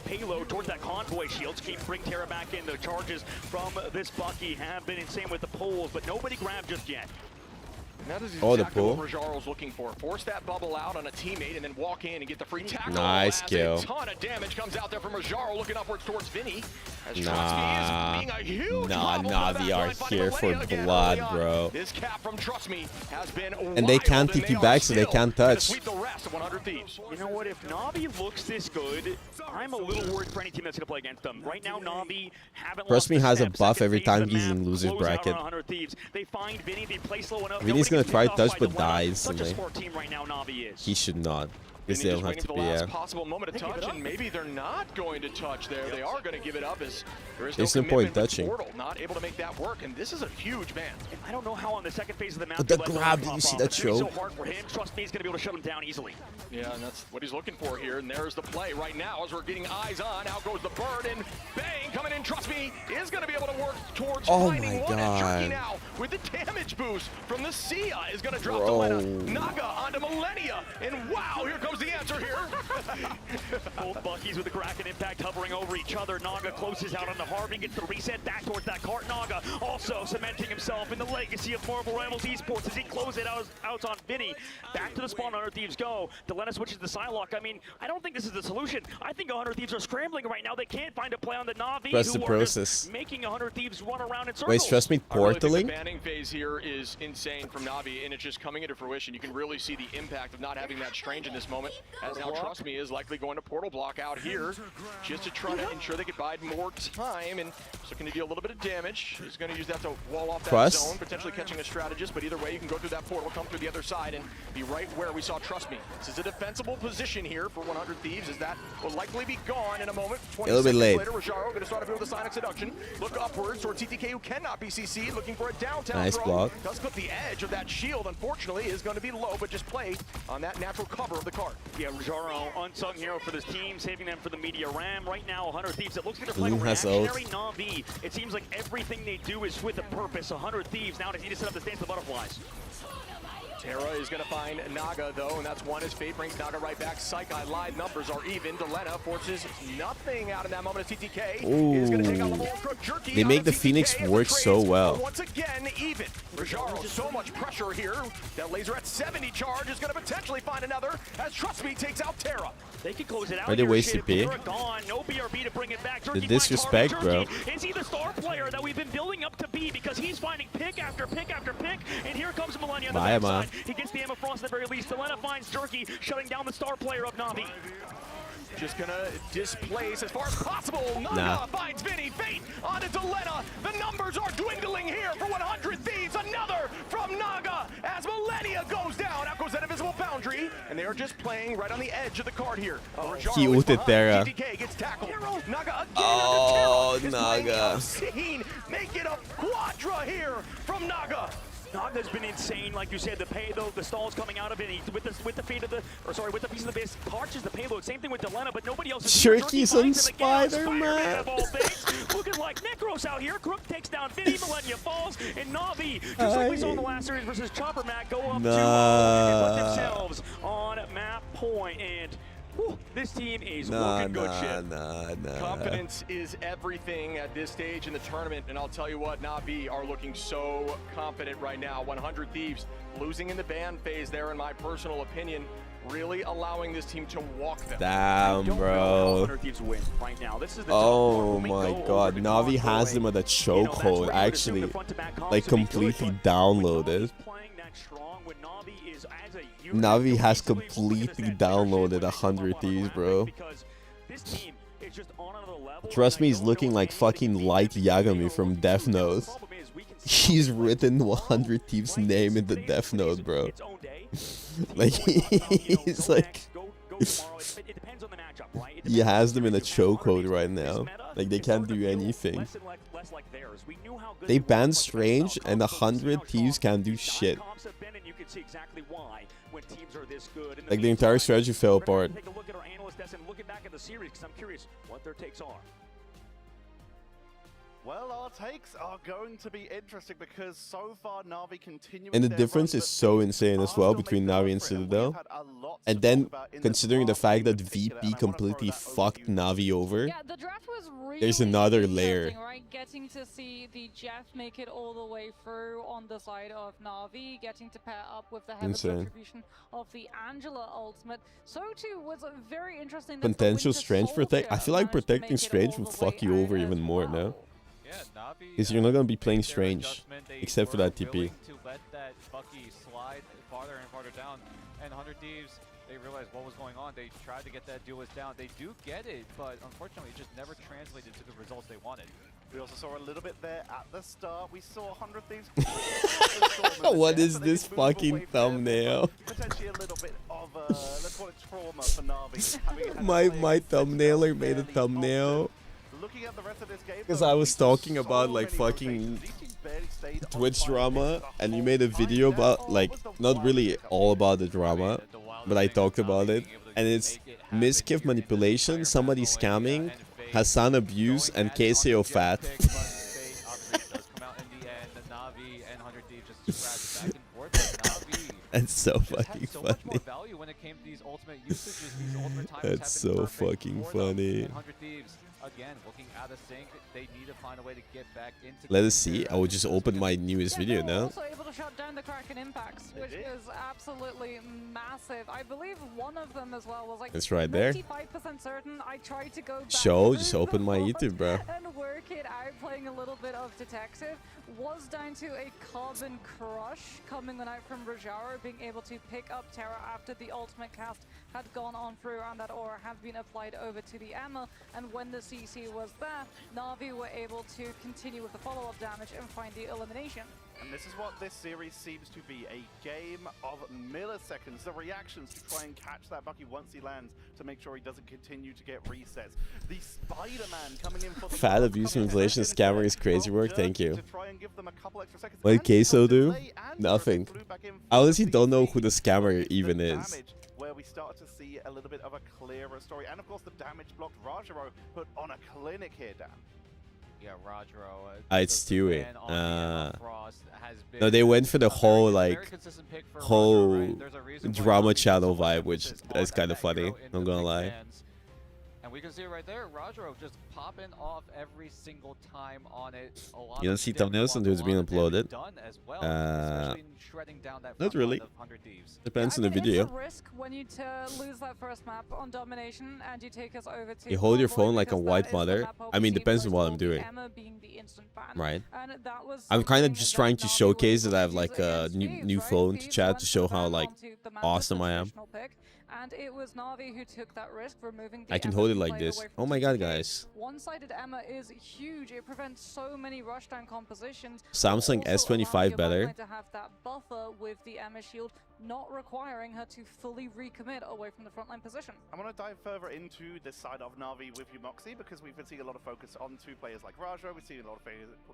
payload, towards that convoy. Shields keep bring Terra back in. The charges from this Bucky have been insane with the pulls, but nobody grabbed just yet. And that is Oh, the exactly pull. what Rajaro's looking for. Force that bubble out on a teammate and then walk in and get the free tackle. Nice as kill. A ton of damage comes out there from Rajaro, looking upwards towards Vinny. As Nah, Trust Me is being a huge problem for the Navi back are line, finding here for Millennia again blood, early on. bro. This cap from Trust Me has been And they wild, can't and TP are back, so they still can't gonna touch. Sweep the rest of 100 Thieves. You know what? If Navi looks this good, I'm a little worried for any team that's going to play against them. Right now, Navi haven't Trust lost me a has a step. buff Second every phase of time the he's map, in loser's close out bracket. on 100 Thieves. They find Vinny, they play slow enough. Vinny's gonna Nobody gets try picked off touch, by but Delena. dies Such a instantly. smart team right now, Navi is. He should not. Because Vinny they just don't have waiting to for be, the last yeah. possible moment to They give touch, it up. and maybe they're not going to touch there. They are going to give it up as there is no There's no point commitment with touching. Portal, not able to make that work, and this is a huge ban. I don't know how on the second phase of the map But the they let grab, Delena did you pop see off. that It's gonna be choke? so hard for him. Trust me, he's going to be able to shut him down easily. Yeah, and that's what he's looking for here, and there's the play right now as we're getting eyes on. Out goes the bird, and bang, coming in, Trust Me, is going to be able to work towards Oh finding my one. And Jerky God. now, with the damage boost from the Sia, is going to drop Bro. Delena. Naga onto Millennia, and wow, here comes the answer here. Both Buckies with the Kraken impact hovering over each other. Naga closes out on the Harvey, gets the reset back towards that cart. Naga also cementing himself in the legacy of Marvel Rivals Esports as he closes it out on Vinny. Back to the spawn, 100 Thieves go. Delena switches to Psylocke. I mean, I don't think this is the solution. I think 100 Thieves are scrambling right now. They can't find a play on the Na'Vi, Press the who are process. just making 100 Thieves run around in circles. Wait, Trust Me I really think the portaling? banning phase here is insane from Na'Vi, and it's just coming into fruition. You can really see the impact of not having that Strange in this moment, as now Trust Me is likely going to portal block out here just to try to ensure they could bide more time, and just looking to deal a little bit of damage. He's going to use that to wall off that Trust. zone, potentially catching a strategist, but either way, you can go through that portal, come through the other side, and be right where we saw Trust Me. This is a defensible position here for 100 Thieves, as that will likely be gone in a moment. 20 A little bit seconds late. later, Rajaro going to start off here with a Sonic Seduction. Look upwards towards TTK, who cannot be CC'd, looking for a downtown Nice throw. block. Does clip the edge of that shield, unfortunately, is going to be low, but just play on that natural cover of the card. Yeah, Rajaro, unsung hero for this team, saving them for the media ram. Right now, 100 Thieves, it looks like they're playing a Bloom has ult. reactionary Na'Vi. It seems like everything they do is with a purpose. 100 Thieves now just need to set up the stance of the butterflies. Terra is going to find Naga, though, and that's one. His fate brings Naga right back. Psyche live numbers are even. Delena forces nothing out in that moment as TTK is going to take out Ooh. Level 1 Crook. Jerky They on make the TTK Phoenix as work the so trades well. are once again, even. Rajaro, so much pressure here. That laser at 70 charge is going to potentially find another as Trust Me takes out Terra. They can close it out. Are they here, wasting Shib. P? Terra gone. No BRB to bring it back. The Jerky disrespect, finds Harvey. bro. Jerky, is he the star player that we've been building up to be? Because he's finding pick after pick after pick. And here comes Millennia on the Bye, backside. Ma. He gets the Emma Frost at the very least. Delena finds Jerky, shutting down the star player of Na'Vi. Just gonna displace as far as possible. Naga Nah. finds Vinny. Fate onto Delena. The numbers are dwindling here for 100 Thieves. Another from Naga as Millennia goes down. Out goes that invisible boundary. And they are just playing right on the edge of the card here. Rajaro He is ulted behind. Terra. TTK gets tackled. Naga again Oh, under Terra. Is playing Naga. obscene. Make it a quadra here from Naga. Naga's been insane, like you said. The payload, the stalls coming out of it. With the fate of the, or sorry, with the piece of the base, torches the payload. Same thing with Delena, but nobody else is. Jerky's on Spider-Man. Of all things, looking like Necros out here. Crook takes down Vinny, Millennia falls, and Na'Vi, just like we saw in the last series versus Chopper Mac, go up to and put themselves on map point. And whew, this team is looking good shit. Confidence is everything at this stage in the tournament, and I'll tell you what, Na'Vi are looking so confident right now. 100 Thieves losing in the ban phase there, in my personal opinion, really allowing this team to walk them. Damn, bro. Right now. This is the Oh my god, Na'Vi has them at a chokehold. Actually, like completely downloaded. Na'Vi has completely downloaded 100 Thieves, bro. Trust me, he's looking like fucking Light Yagami from Death Note. He's written 100 Thieves' name in the Death Note, bro. Like, he's like... He has them in a chokehold right now. Like, they can't do anything. They banned Strange, and 100 Thieves can't do shit. Like, the entire strategy fell apart. Take a look at our analyst desk and look back at the series, because I'm curious what their takes are. Well, our takes are going to be interesting because so far Na'Vi continuing. And the difference is so insane as well between Na'Vi and Citadel. And then, considering the fact that VP completely fucked Na'Vi over, the draft was really there's another layer. Right? Getting to see the Jeff make it all the way through on the side of Na'Vi, getting to pair up with the heavy contribution of the Angela ultimate. So too was very interesting. Potential Strange Protect. I feel like protecting Strange will fuck you over even more now. Because you're not going to be playing Strange, except for that TP. To let that Bucky slide farther and farther down, and 100 Thieves, they realized what was going on. They tried to get that duelist down. They do get it, but unfortunately it just never translated to the results they wanted. We also saw a little bit there at the start. We saw 100 Thieves. What is this fucking thumbnail? Potentially a little bit of let's call it trauma for Na'Vi. my thumbnailer made a thumbnail. Because I was talking about like fucking Twitch drama, and you made a video about, like, not really all about the drama, but I talked about it, and it's Miskiff manipulation, somebody scamming, Hassan abuse, and KCO fat. That's so fucking funny. That's so fucking funny. Again, looking out of sync, they need to find a way to get back into. Let us see. I will just open my newest video now. Also able to shut down the Kraken impacts, which is absolutely massive. I believe one of them as well was like. It's right there. 95% certain. I tried to go back just open my YouTube, bro. And work it out, playing a little bit of detective. Was down to a Carbon Crush coming on out from Rajaro, being able to pick up Terra after the ultimate cast had gone on through and that aura had been applied over to the ammo. And when the CC was there, Na'Vi were able to continue with the follow-up damage and find the elimination. And this is what this series seems to be, a game of milliseconds. The reactions to try and catch that Bucky once he lands to make sure he doesn't continue to get resets. The Spider-Man coming in for the Fat abuse inflation scammer is crazy work, thank you. What did Queso do? Nothing. I honestly don't know who the scammer even is. Where we start to see a little bit of a clearer story. And of course the damage blocked Rajaro put on a clinic here, Dan. Yeah, Rajaro. It's Stewie. No, they went for the whole, like, whole drama channel vibe, which is kind of funny, I'm gonna lie. And we can see it right there, Rajaro just popping off every single time on it. You don't see thumbnails until it's being uploaded? Not really. Depends on the video. It's a risk when you lose that first map on domination and you take us over to. You hold your phone like a white mother. I mean, depends on what I'm doing. Right. I'm kind of just trying to showcase that I have like a new phone to chat to show how like awesome I am. and it was Na'Vi who took that risk, removing the I can Emma hold it who like played this. away Oh from my god, TTK. guys. One-sided Emma is huge. It prevents so many rushdown compositions. Samsung but also S25 allows your better. backline to have that buffer with the Emma shield, not requiring her to fully recommit away from the frontline position. I want to dive further into this side of Na'Vi with you, Moxie, because we've been seeing a lot of focus onto players like Raja, we've seen a lot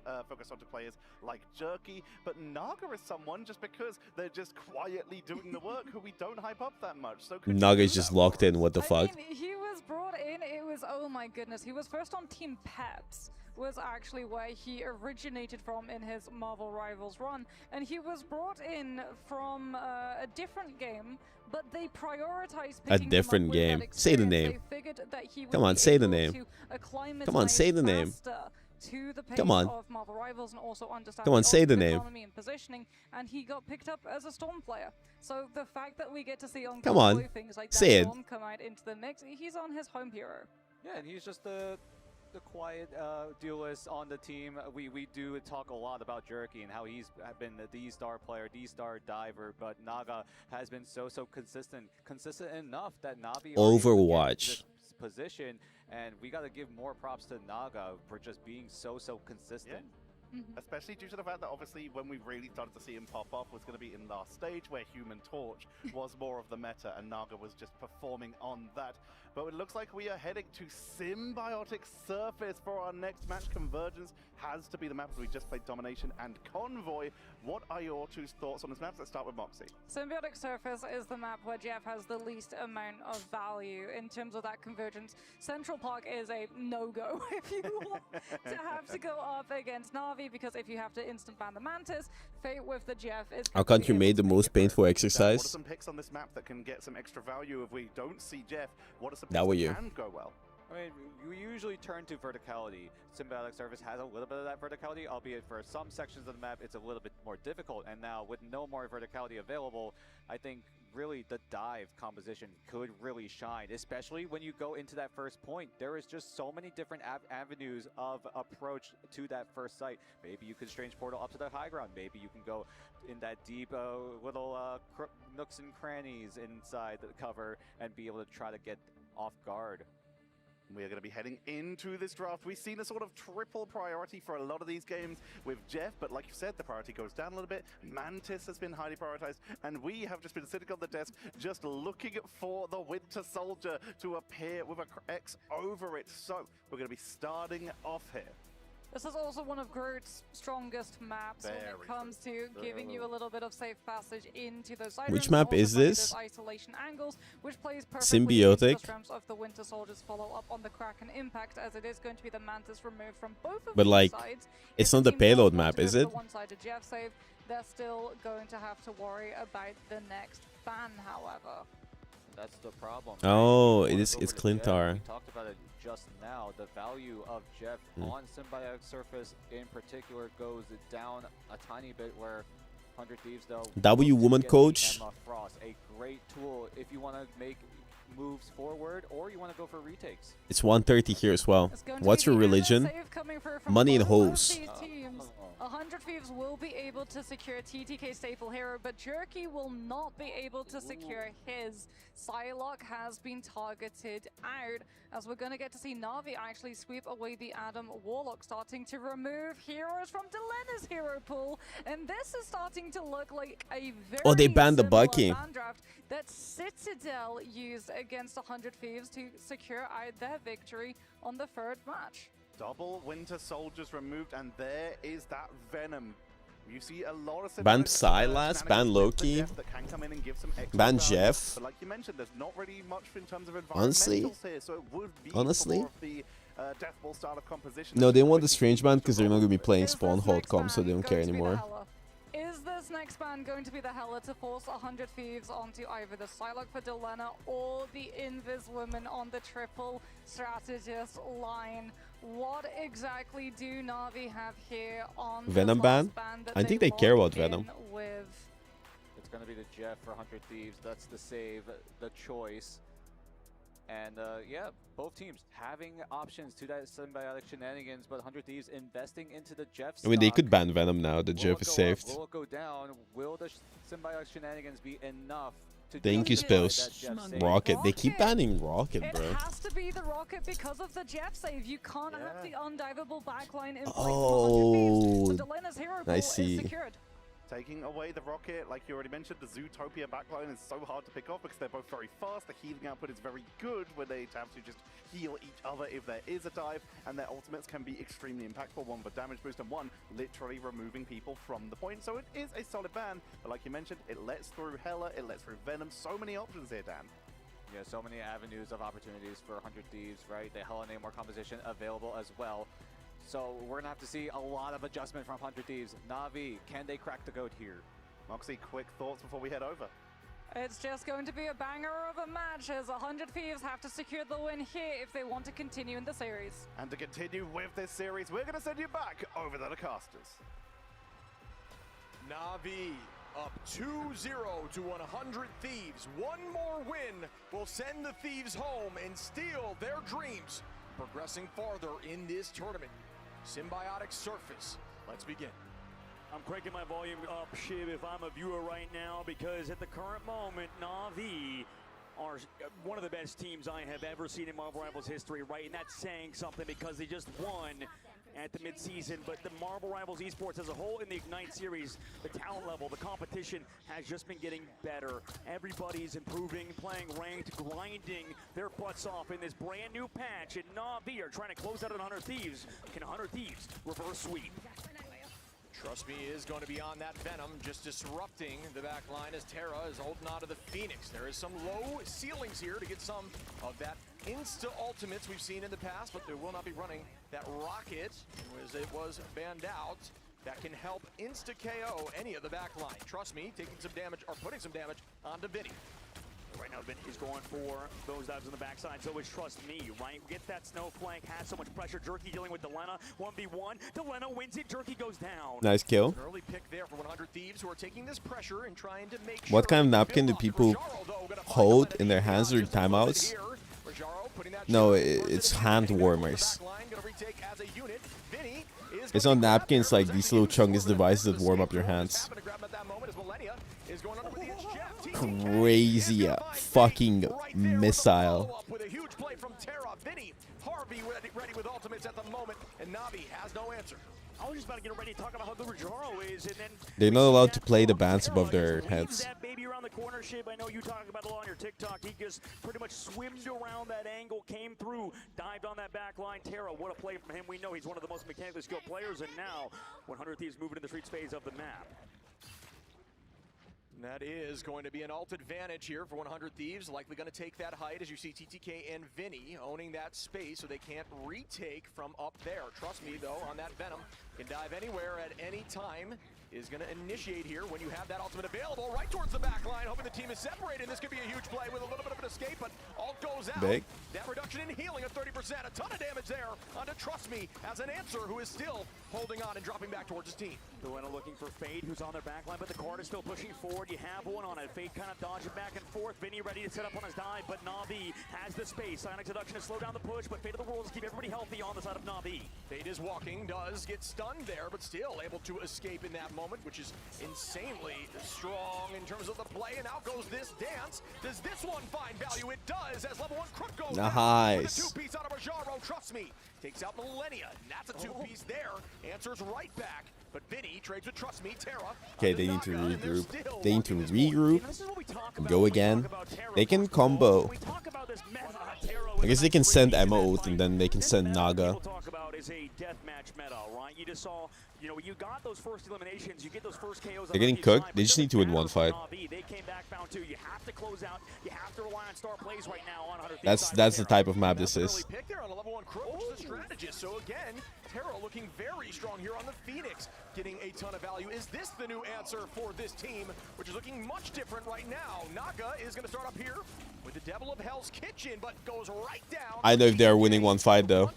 of focus onto players like Jerky, but Naga is someone, just because they're just quietly doing the work, who we don't hype up that much. So could you Naga do is just that locked for in. us? What the fuck? I mean, he was brought in, it was, oh my goodness, he was first on Team Peps, was actually where he originated from in his Marvel Rivals run, and he was brought in from a different game, but they prioritized A picking him up different with game. that Say the experience. name. They figured that he would Come on, be say the able name. to acclimatize Come on, say the name. faster to the pace Come on. of Marvel Rivals and also understand Come on, say the name. economy and positioning, and he got picked up as a Storm player. So the fact that we get to see on Come on, Blue things like say that it. Storm come out into the mix, he's on his home hero. Yeah, and he's just the quiet duelist on the team. We do talk a lot about Jerky and how he's been the D-star player, D-star diver, but Naga has been so consistent enough that Navi are able to get Overwatch. this position, and we got to give more props to Naga for just being so consistent. Especially due to the fact that obviously when we really started to see him pop off was going to be in last stage, where Human Torch was more of the meta and Naga was just performing on that. But it looks like we are heading to Symbiotic Surface for our next match. Convergence has to be the map. We just played Domination and Convoy. What are your two thoughts on this map? Let's start with Moxie. Symbiotic Surface is the map where Jeff has the least amount of value in terms of that convergence. Central Park is a no-go if you want to have to go up against Na'Vi, because if you have to instant ban the Mantis, Fate with the Jeff is... Our country made the most painful What are exercise. some picks on this map that can get some extra value if we don't see Jeff? What are some That picks were that you. can go well? I mean, we usually turn to verticality. Symbiotic Surface has a little bit of that verticality, albeit for some sections of the map it's a little bit more difficult. And now with no more verticality available, I think really the dive composition could really shine, especially when you go into that first point. There is just so many different avenues of approach to that first site. Maybe you could Strange Portal up to the high ground. Maybe you can go in that deep little nooks and crannies inside the cover and be able to try to get off guard. We are going to be heading into this draft. We've seen a sort of triple priority for a lot of these games with Jeff, but like you said, the priority goes down a little bit. Mantis has been highly prioritized, and we have just been sitting on the desk just looking for the Winter Soldier to appear with a X over it. So we're going to be starting off here. This is also one of Groot's strongest maps when it comes to giving you a little bit of safe passage into those side Which rooms, map also is finding this? those isolation angles, which plays perfectly Symbiotic. into the strengths of the Winter Soldier's follow-up on the Kraken Impact, as it is going to be the Mantis removed from both of But these like, sides. it's If not the team does payload want map, to go is for it? the one-sided Jeff save, they're still going to have to worry about the next ban, however. That's the problem. Oh, Right? it You is- wanna it's go over to Jeff. Clintar. We talked about it just now. The value of Jeff on Symbiotic Surface in particular goes down a tiny bit, where 100 Thieves though W look to woman get the coach. Emma Frost, a great tool if you want to make moves forward or you want to go for retakes. It's 130 here as well. It's going to What's be your the Emma religion? save coming through from Money and both of hoes. these teams. 100 Thieves will be able to secure TTK staple hero, but Jerky will not be able to secure his. Psylocke has been targeted out, as we're going to get to see Na'Vi actually sweep away the Adam Warlock, starting to remove heroes from Delena's hero pool, and this is starting to look like a very Oh, they banned the similar Bucky. ban draft that Citadel used against 100 Thieves to secure out their victory on the third match. Double Winter Soldiers removed, and there is that Venom. You see a lot of Ban shenanigans Psylocke, ban with Loki, Jeff that can come in and give some extra ban value. Jeff. But like you mentioned, there's not really much in terms of Honestly? environmentals here, so it would be Honestly? more of the Death Ball style of composition. No, they want the Strange Band because they're not going to be playing Spawn Hold Comp, so they don't care anymore. Is this next ban going to be the Hela to force 100 Thieves onto either the Psylocke for Delena or the Invis Woman on the triple strategist line? What exactly do Na'Vi have here on Venom the ban? last ban that I think they care locked about Venom. in with? It's going to be the Jeff for 100 Thieves. That's the save, the choice. And yeah, both teams having options to that symbiotic shenanigans, but 100 Thieves investing into the Jeff I mean, they stock. could ban Venom now. The Will Jeff it is go up? saved. Will it go down? Will the symbiotic shenanigans be enough Thank you, Spills. Rocket. They keep banning Rocket, It bro. has to be the Rocket because of the Jeff save. You can't have the undivable backline in place. Oh, So Delena's hero I pool is see. secured. Taking away the Rocket, like you already mentioned, the Zootopia backline is so hard to pick off because they're both very fast. The healing output is very good where they have to just heal each other if there is a dive, and their ultimates can be extremely impactful. One for damage boost and one literally removing people from the point. So it is a solid ban, but like you mentioned, it lets through Hela, it lets through Venom. So many options here, Dan. Yeah, so many avenues of opportunities for 100 Thieves, right? The Hela Namor composition available as well. So we're going to have to see a lot of adjustment from 100 Thieves. Na'Vi, can they crack the code here? Moxie, quick thoughts before we head over. It's just going to be a banger of a match as 100 Thieves have to secure the win here if they want to continue in the series. And to continue with this series, we're going to send you back over to the casters. Na'Vi up 2-0 to 100 Thieves. One more win will send the Thieves home and steal their dreams, progressing farther in this tournament. Symbiotic Surface. Let's begin. I'm cranking my volume up, Shiv, if I'm a viewer right now, because at the current moment, Na'Vi are one of the best teams I have ever seen in Marvel Rivals history, right? And that's saying something because they just won at the midseason. But the Marvel Rivals esports as a whole in the Ignite series, the talent level, the competition has just been getting better. Everybody's improving, playing ranked, grinding their butts off in this brand new patch. And Na'Vi are trying to close out on 100 Thieves. Can 100 Thieves reverse sweep? Trust Me is going to be on that Venom, just disrupting the back line as Terra is holding on to the Phoenix. There is some low ceilings here to get some of that insta-ultimates we've seen in the past, but they will not be running that Rocket, as it was banned out. That can help insta-KO any of the back line. Trust Me, taking some damage, or putting some damage onto Vinny. Right now, Vinny's going for those dives on the backside, so it's Trust Me, right? Get that snow flank, has so much pressure. Jerky dealing with Delena, 1v1. Delena wins it, Jerky goes down. Nice kill. An early pick there for 100 Thieves who are taking this pressure and trying to make sure. What kind of napkin do people hold in their hands during timeouts? No, it's hand warmers. It's not napkins like these little chungus devices that warm up your hands. Crazy fucking missile. With a huge play from Terra. Vinny, Harvey ready with ultimates at the moment, and Na'Vi has no answer. I was just about to get ready to talk about how good Rajaro is, and then They're not allowed to play the bands above their heads. that baby around the corner, Shib. I know you talk about it a lot on your TikTok. He just pretty much swimmed around that angle, came through, dived on that back line. Terra, what a play from him. We know he's one of the most mechanically skilled players, and now 100 Thieves moving to the streets phase of the map. And that is going to be an ult advantage here for 100 Thieves. Likely going to take that height as you see TTK and Vinny owning that space so they can't retake from up there. Trust Me, though, on that Venom. Can dive anywhere at any time. Is going to initiate here when you have that ultimate available right towards the back line. Hoping the team is separated. This could be a huge play with a little bit of an escape, but ult goes out. Big. That reduction in healing of 30%. A ton of damage there onto Trust Me as an answer who is still holding on and dropping back towards his team. Delena looking for Fade, who's on their back line, but the card is still pushing forward. You have one on it. Fade kind of dodging back and forth. Vinny ready to set up on his dive, but Na'Vi has the space. Psionic Seduction to slow down the push, but Fate of the World is keep everybody healthy on the side of Na'Vi. Fade is walking, does get stunned there, but still able to escape in that moment, which is insanely strong in terms of the play. And out goes this dance. Does this one find value? It does, as level 1 Crook goes down Nice. with a two-piece out of Rajaro. Trust Me takes out Millennia, and that's a two-piece there. Answers right back, but Vinny trades with Trust Me. Terra. Okay, they need to regroup. They need to regroup and go again. They can combo. I guess they can send Emma Oath and then they can send Naga. Talk about is a deathmatch meta, right? You just saw, you know, you got those first eliminations, you get those first KOs. They're getting cooked. They just need to win one fight. They came back found two. You have to close out. You have to rely on star plays right now on 100. That's the type of map this is. Pick there on a level 1 Crook, which is a strategist. So again, Terra looking very strong here on the Phoenix, getting a ton of value. Is this the new answer for this team, which is looking much different right now? Naga is going to start up here with the Devil of Hell's Kitchen, but goes right down. I know if they're winning one fight though.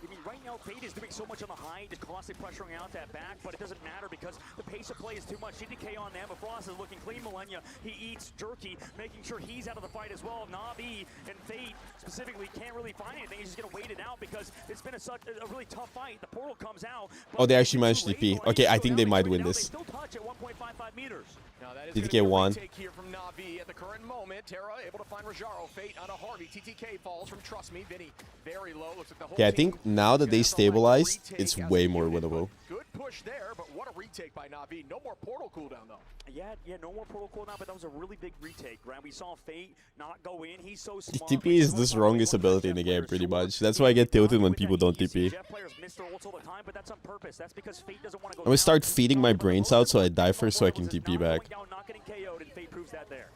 I mean, right right now, Fate is doing so much on the height, just constantly pressuring out that back, but it doesn't matter because the pace of play is too much. CDK on them, but Frost is looking clean. Millennia, he eats Jerky, making sure he's out of the fight as well. Na'Vi and Fate specifically can't really find anything. He's just going to wait it out because it's been such a really tough fight. The portal comes out. Oh, they actually managed to DP. Okay, I think they might win this. Still touch at 1.55 meters. Now that is Did get one. Take here from Na'Vi at the current moment. Terra able to find Rajaro. Fate on a Harvey. TTK falls from Trust Me. Vinny very low. Looks like the whole Okay, I team think now that they stabilized, it's way more winnable. Good push there, but what a retake by Na'Vi. No more portal cooldown though. Yeah, no more portal cooldown, but that was a really big retake, right? We saw Fate not go in. He's so smart. TP is the strongest ability in the game, pretty much. That's why I get tilted when people don't TP. Jeff players miss their ults all the time, but that's on purpose. That's because Fate doesn't want to go I'm gonna start feeding my brains out so I die first so I can TP back. not getting KO'd, and Fate proves that there.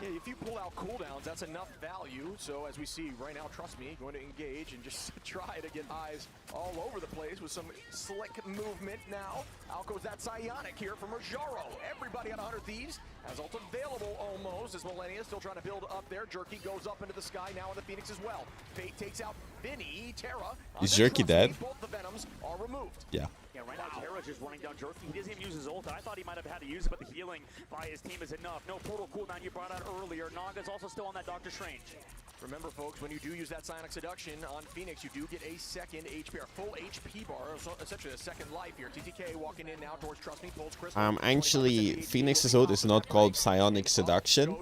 Yeah, if you pull out cooldowns, that's enough value. So as we see right now, Trust Me, going to engage and just try to get eyes all over the place with some slick movement now. Out goes that Psionic here from Rajaro. Everybody on 100 Thieves has ult available almost as Millennia still trying to build up there. Jerky goes up into the sky now on the Phoenix as well. Fate takes out Vinny, Terra. Is Jerky dead? Both the Venoms are removed. Yeah. Yeah, right now Terra's just running down Jerky. He doesn't even use his ult. I thought he might have had to use it, but the healing by his team is enough. No portal cooldown you brought out earlier. Naga's also still on that Doctor Strange. Remember, folks, when you do use that Psionic Seduction on Phoenix, you do get a second HP, or full HP bar, so essentially a second life here. TTK walking in now towards Trust Me, pulls Crystal. Actually, Phoenix's ult is not called Psionic Seduction.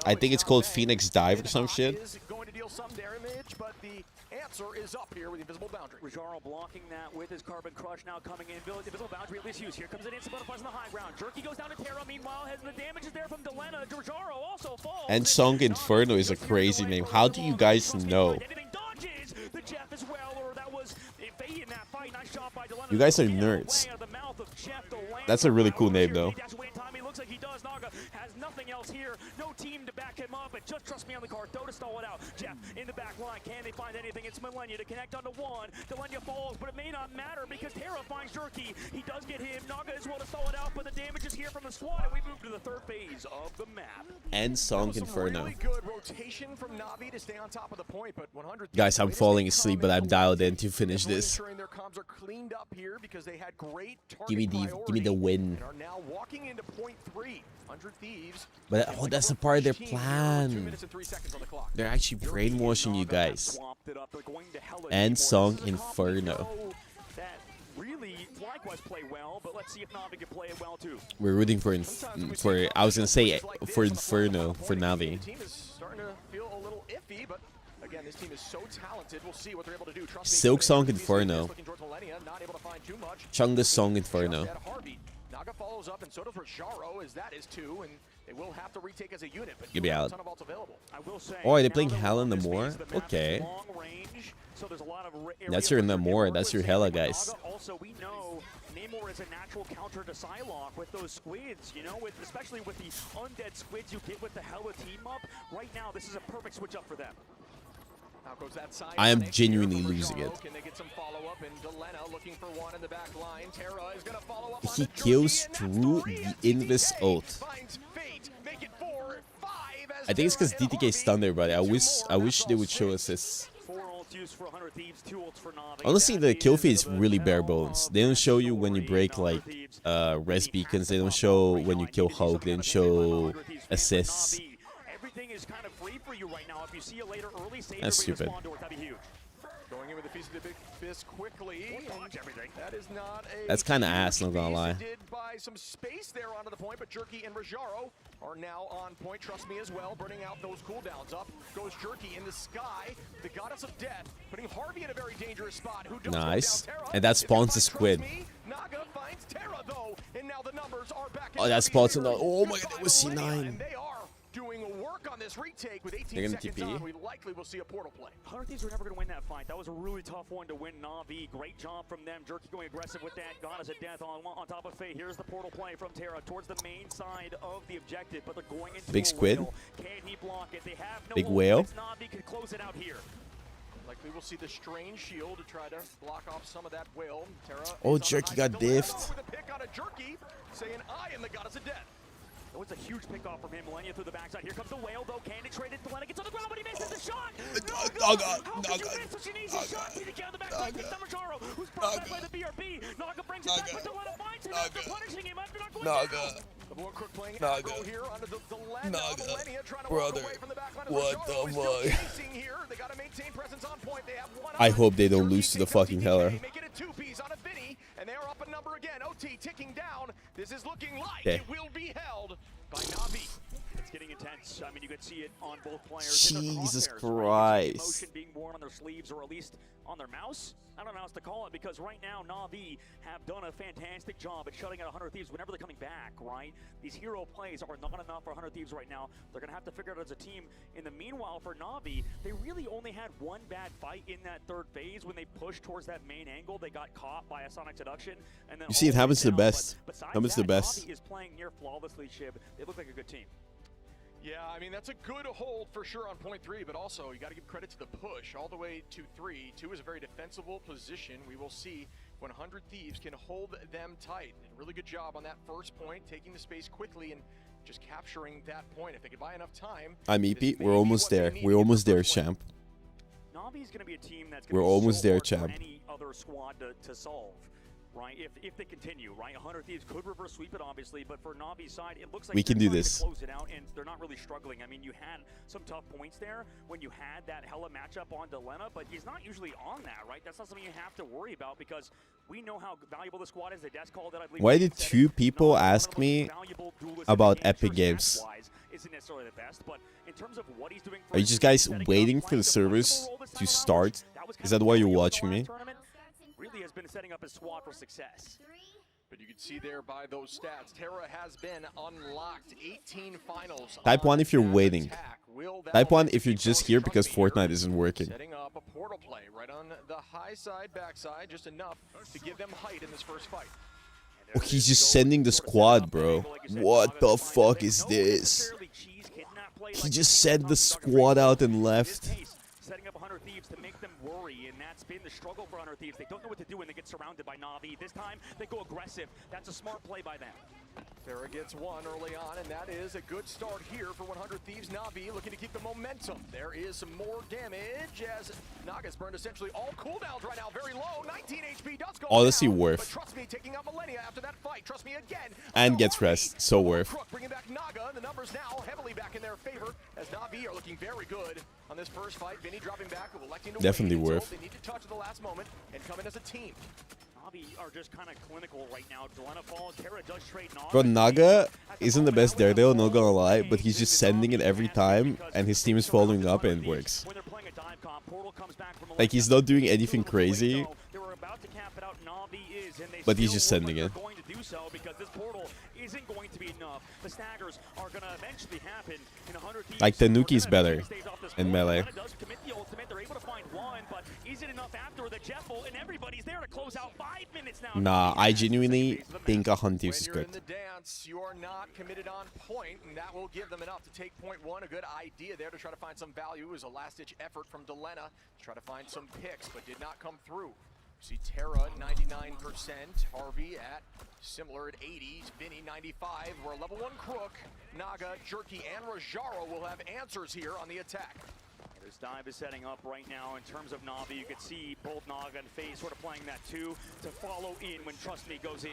I think it's called Phoenix Dive or some shit. Going to deal some damage, but the answer is up here with the Invisible Boundary. Rajaro blocking that with his Carbon Crush now coming in. Invisible Boundary at least used. Here comes an instant butterflies on the high ground. Jerky goes down to Terra. Meanwhile, has the damage is there from Delena. Rajaro also falls. And Song Inferno is a crazy name. How do you guys know? The Jeff as well, or that was Fate in that fight. Nice shot by Delena. You guys are nerds. That's a really cool name, though. He looks like he does. Naga has nothing else here. No team to back him up, and just Trust Me on the card. Though to stall it out. Jeff in the back line. Can they find anything? It's Millennia to connect onto one. Delenia falls, but it may not matter because Terra finds Jerky. He does get him. Naga as well to stall it out, but the damage is here from the squad, and we move to the third phase of the map. And Song Inferno. Really good rotation from Na'Vi to stay on top of the point, but 100 Guys, I'm falling asleep, but I'm dialed in to finish this. ensuring their comms are cleaned up here because they had great target Give me the win. and are now walking into point 3. 100 Thieves. But oh, that's a part of their plan. They're actually brainwashing you guys. And Song Inferno. That really likewise play well, but let's see if Na'Vi can play it well too. We're rooting for I was gonna say for Inferno for Na'Vi. Team is starting to feel a little iffy, but again, this team is so talented. We'll see what they're able to do. Silk Song Inferno. Not able to find too much. Chungus Song Inferno. Naga follows up, and so does Rajaro, as that is 2, and they will have to retake as a unit. But Give me out. I will say, Oh, are they playing Hell in the Moor? Okay. That's your Namor. That's your Hella, guys. Also, we know Namor is a natural counter to Psylocke with those squids, you know, especially with the undead squids you get with the Hella team up. Right now, this is a perfect switch up for them. I am genuinely losing it. Can they get some follow-up? And Delena looking for one in the back line. Terra is going to follow up. He kills through the Invis ult. I think it's because DTK stunned everybody. I wish they would show us this. Honestly, the kill feed is really bare bones. They don't show you when you break like res beacons. They don't show when you kill Hulk. They don't show assists. Everything is kind of free for you right now. If you see it later early, save That's stupid. That'd be huge. Going in with the Feast of the Big Fist quickly. That is not a That's kind of ass, not gonna lie. did buy some space there onto the point, but Jerky and Rajaro are now on point. Trust Me as well, burning out those cooldowns. Up goes Jerky in the sky, the goddess of death, putting Harvey in a very dangerous spot. Who Nice. And that spawns a squid. Naga finds Terra though, and now the numbers are back. Oh, that spawns another. Oh my god, it was C9. Doing work on this retake with 18 They're gonna seconds TP. on. We likely will see a portal play. 100 Thieves were never going to win that fight. That was a really tough one to win. Na'Vi, great job from them. Jerky going aggressive with that. Goddess of Death on top of Fate. Here's the portal play from Terra towards the main side of the objective, but they're going into Big a squid. whale. Can he block it? They have no Big ult. whale. Na'Vi can close it out here. Likely we'll see the strange shield to try to block off some of that whale. Terra Oh, is on Jerky high. got Delena diffed. with a pick on a Jerky, saying I am the goddess of death. It was a huge pickoff from him. Millennia through the backside. Here comes the whale, though. Candy traded. Millennia gets on the ground, but he misses the shot. Naga, How could you miss such an easy shot? TDK on the backside. Takes down Majaro, who's brought back by the BRB. Naga brings it back, but Delena finds him after punishing him after not going down. The Bogur Crook playing Naga. aggro here under the lens. Naga. Trying to Brother. walk away from the back line of What Majaro, the who's still fuck? chasing here. They got to maintain presence on point. They have one I on. hope they don't lose to the fucking Heller. Make it a two-piece on a Vinny, and they are up a number again. OT ticking down. This is looking like Okay. it will be held by Navi. It's getting intense. I mean, you could see it on both players. in their Jesus crosshairs, right? You can see Christ. emotion being worn on their sleeves, or at least on their mouse. I don't know how else to call it, because right now Na'Vi have done a fantastic job at shutting out 100 Thieves whenever they're coming back, right? These hero plays are not enough for 100 Thieves right now. They're going to have to figure it out as a team. In the meanwhile, for Na'Vi, they really only had one bad fight in that third phase. When they pushed towards that main angle, they got caught by a Sonic Seduction. And then You see, it happens to the best. Besides Happens to the that, best. Na'Vi is playing near flawlessly, Shib. They look like a good team. Yeah, I mean, that's a good hold for sure on point 3, but also you got to give credit to the push all the way to 3. 2 is a very defensible position. We will see 100 Thieves can hold them tight. Really good job on that first point, taking the space quickly and just capturing that point. If they could buy enough time. I'm EP. We're almost there. We're almost there, champ. Na'Vi is going to be a team that's We're going to be almost so there, hard for champ. any other squad to solve. Right, if they continue, right, 100 Thieves could reverse sweep it, obviously, but for Navi's side, it looks like We they're can do trying to this. close it out, and they're not really struggling. I mean, you had some tough points there when you had that hella matchup on Delena, but he's not usually on that, right? That's not something you have to worry about, because we know how valuable the squad is. The desk call that I believe. Why did 2 people ask me about Epic Games? Isn't necessarily the best, but in terms of what he's doing, Are you just guys waiting for the servers to start? Is that why you're watching me? Really has been setting up his squad for success. But you can see there by those stats, Terra has been unlocked. 18 finals. Type 1 if you're waiting. Attack. Will that Type 1 if you're just here because Fortnite isn't working. Setting up a portal play right on the high side, backside, just enough to give them height in this first fight. Oh, he's just sending the squad, bro. What the fuck is this? He just sent the squad out and left. Setting up 100 Thieves to make them worry, and that's been the struggle for 100 Thieves. They don't know what to do when they get surrounded by Na'Vi. This time, they go aggressive. That's a smart play by them. Terra gets one early on, and that is a good start here for 100 Thieves. Navi looking to keep the momentum. There is some more damage as Naga's burned essentially all cooldowns right now. Very low, 19 HP does go Honestly, down, worth. but trust me, taking out Millennia after that fight. Trust me again. And gets rest. So worth. Crook bringing back Naga, and the numbers now heavily back in their favor as Navi are looking very good on this first fight. Vinny dropping back, electing to Definitely wait until worth. they need to touch at the last moment and come in as a team. Na'Vi are just kind of clinical right now. Delena falls. Terra does trade Naga. Bro, Naga isn't the best Daredevil, not gonna lie, but he's just sending it every time, and his team is following up, and it works. When they're playing a dive comp, Portal comes back from Like, he's not doing anything crazy, They were about to cap it out. Na'Vi is, and they but he's still just look sending like it. they're going to do so because this portal isn't going to be enough. The staggers are going to eventually happen in 100 Thieves. Like, Tanuki's better in melee. Delena does commit the ultimate. They're able to find one, but is it enough after the Jeffel? And everybody's there to close out 5 minutes now. Nah, I genuinely think 100 Thieves is When you're good. in the dance, you are not committed on point, and that will give them enough to take point 1. A good idea there to try to find some value. It was a last-ditch effort from Delena to try to find some picks, but did not come through. See Terra 99%, Harvey at similar at 80s, Vinny 95. We're a level 1 Crook. Naga, Jerky, and Rajaro will have answers here on the attack. This dive is setting up right now in terms of Na'Vi. You can see both Naga and FaZe sort of playing that too to follow in when Trust Me goes in.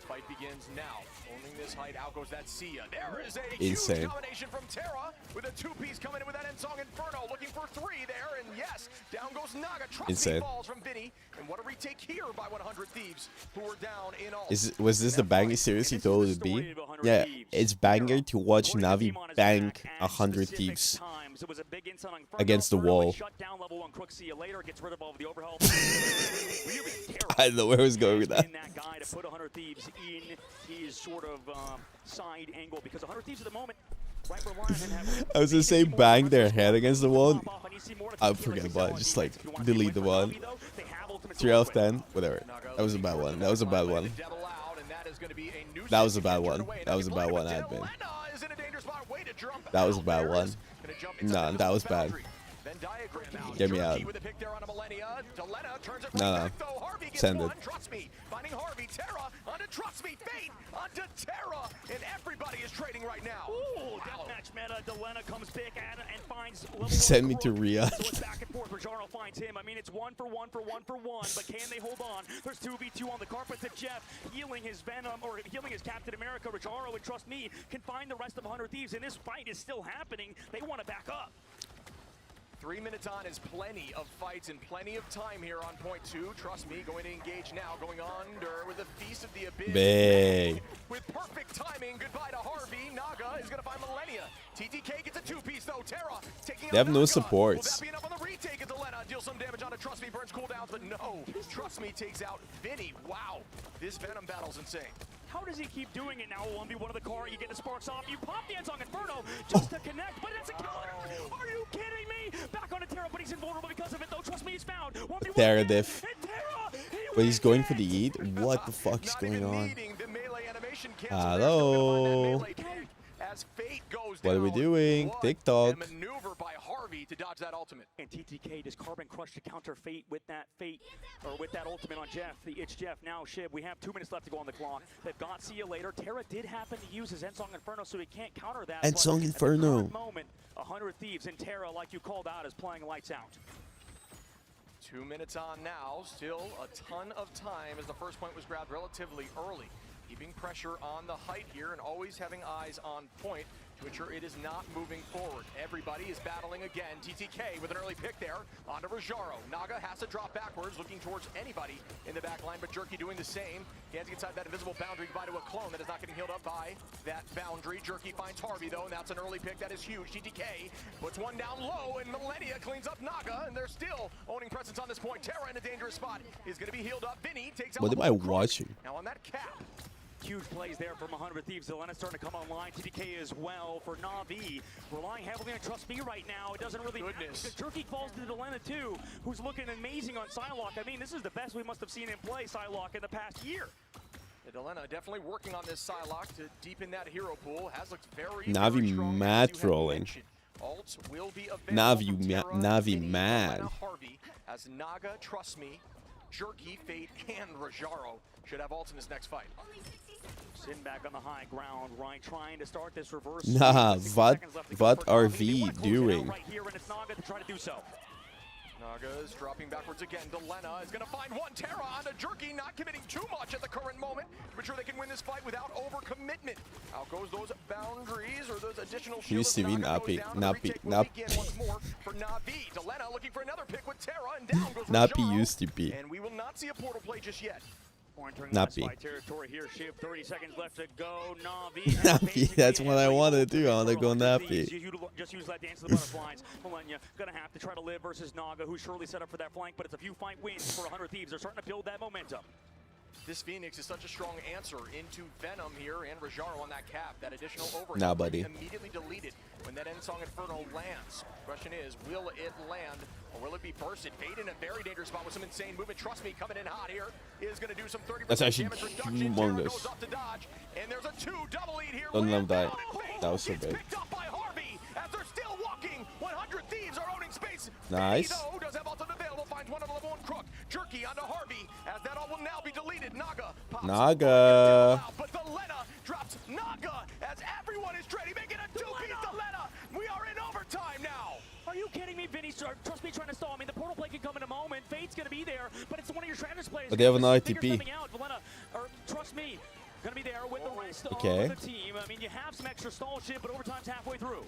Fight begins now. Owning this height, out goes that Sia. There is a Insane. huge combination from Terra with a 2-piece coming in with that Ensong Inferno. Looking for 3 there, and yes, down goes Naga. Trust Insane. Me falls from Vinny. And what a retake here by 100 Thieves, who were down in all. Was this the banger series he told it would be? Yeah, it's banger to watch Navi bank 100 Thieves It was a big inside on Inferno. against the Inferno wall. is shut down, level 1 Crook Sia later, gets rid of all of the overhaul. I know where I was going with that. In that guy to put 100 Thieves in his sort of side angle, because 100 Thieves at the moment, right where Lion I was gonna say bang their head against the wall. I forget about it. Just like delete the one. 3 out of 10. Whatever. That was a bad one. That was a bad one. That was a bad one. That was a bad one, I admit. That was a bad one. Nah, that was bad. Venn diagram out. Get me out. Jerky with a pick there on a Millennia. Delena turns it No, right no. back, though. Harvey gets Send one. it. Trust me. Finding Harvey. Terra onto Trust Me. Fate onto Terra. And everybody is trading right now. Ooh, deathmatch meta. Delena comes big at it and finds level Send me one to Crook. Riyadh. So it's back and forth. Rajaro finds him. I mean, it's 1 for 1 for 1 for 1, but can they hold on? There's 2v2 on the carpet to Jeff, healing his Venom, or healing his Captain America. Rajaro, and Trust Me, can find the rest of 100 Thieves, and this fight is still happening. They want to back up. 3 minutes on is plenty of fights and plenty of time here on point 2. Trust Me, going to engage now, going under with a Feast of the Abyss. Big. With perfect timing, goodbye to Harvey. Naga is going to find Millennia. TTK gets a 2-piece though. Terra taking They have out no Naga. supports. Will that be enough on the retake of Delena? Deals some damage onto Trust Me, burns cooldowns, but no. Trust Me takes out Vinny. Wow, this Venom battle's insane. How does he keep doing it now? 1v1 of the car, you get the sparks off, you pop the Ensong Inferno just to connect, but it's a counter! Are you kidding me? Back on a Terra, but he's invulnerable because of it, though. Trust Me, he's found. 1v1 Terra again, diff. and Terra, he But he's going for the eat? What the fuck is going on? The melee animation Hello? as Fate goes What are we down. doing? What TikTok. a maneuver by Harvey to dodge that ultimate. And TTK does Carbon Crush to counter Fate with that with that ultimate on Jeff. It's Jeff now. Shib, we have 2 minutes left to go on the clock. They've got See You Later. Terra did happen to use his Ensong Inferno, so he can't counter that. Ensong but Inferno. At the current moment, 100 Thieves and Terra, like you called out, is playing lights out. 2 minutes on now, still a ton of time as the first point was grabbed relatively early. Keeping pressure on the height here and always having eyes on point to ensure it is not moving forward. Everybody is battling again. TTK with an early pick there onto Rajaro. Naga has to drop backwards, looking towards anybody in the back line, but Jerky doing the same. Danzig inside that invisible boundary, goodbye to a clone that is not getting healed up by that boundary. Jerky finds Harvey though, and that's an early pick that is huge. TTK puts one down low, and Millennia cleans up Naga, and they're still owning presence on this point. Terra in a dangerous spot is going to be healed up. Vinny takes out What am I watching? now on that cap. Huge plays there from 100 Thieves. Zelena starting to come online. TTK as well for Na'Vi. Relying heavily on Trust Me right now. It doesn't really matter. The Jerky falls to Delena too, who's looking amazing on Psylocke. I mean, this is the best we must have seen him play Psylocke in the past year. Delena definitely working on this Psylocke to deepen that hero pool. Has looked very, Navi very strong, mad as you have trolling. mentioned. Ults will be available from Terra, Navi Vinny, mad. Delena, Harvey, as Naga, Trust Me, Jerky, Fate, and Rajaro should have ults in this next fight. Sin back on the high ground, right, trying to start this reverse. Nah, sweep with 60 what seconds left to go for are Na'Vi. They we wanna close it out doing? right here, and it's Naga to try to do so. Naga is dropping backwards again. Delena is going to find one. Terra onto Jerky, not committing too much at the current moment to ensure they can win this fight without overcommitment. Out goes those boundaries or those additional shields. Used to be Nappy. Once more for Na'Vi. Delena looking for another pick with Terra, and down goes Nappy Rajaro. used to be. And we will not see a portal play just yet. Nappy. Territory here. Shiv, 30 seconds left to go. Na'Vi. Nappy, that's what I want to do. I want to go Nappy. Just use that dance to the butterflies. Millennia gonna have to try to live versus Naga, who's surely set up for that flank, but it's a few fight wins for 100 Thieves. They're starting to build that momentum. This Phoenix is such a strong answer into Venom here and Rajaro on that cap. That additional overhead Nah, buddy. immediately deleted when that Ensong Inferno lands. Question is, will it land or will it be bursted? Fate in a very dangerous spot with some insane movement. Trust Me, coming in hot here is going to do some 30% That's actually damage reduction. Terra humongous. goes up to dodge, and there's a 2 double lead here. Don't love that. Fate That was so gets big. picked up by Harvey as they're still walking. 100 Thieves are owning space. Nice. Vinny, though, does have ultimate available, finds one of level 1 Crook. Jerky onto Harvey as that all will now be deleted. Naga pops Naga. but Delena drops Naga as everyone is trading, making a 2-piece Delena. We are in overtime now. Are you kidding me, Vinny? Trust Me trying to stall. I mean, the portal play can come in a moment. Fate's going to be there, but it's one of your strategist players. But they have an Figure ITP. something out. Delena, or Trust Me, going to be there with the rest Okay. of the team. I mean, you have some extra stall shit, but overtime's halfway through.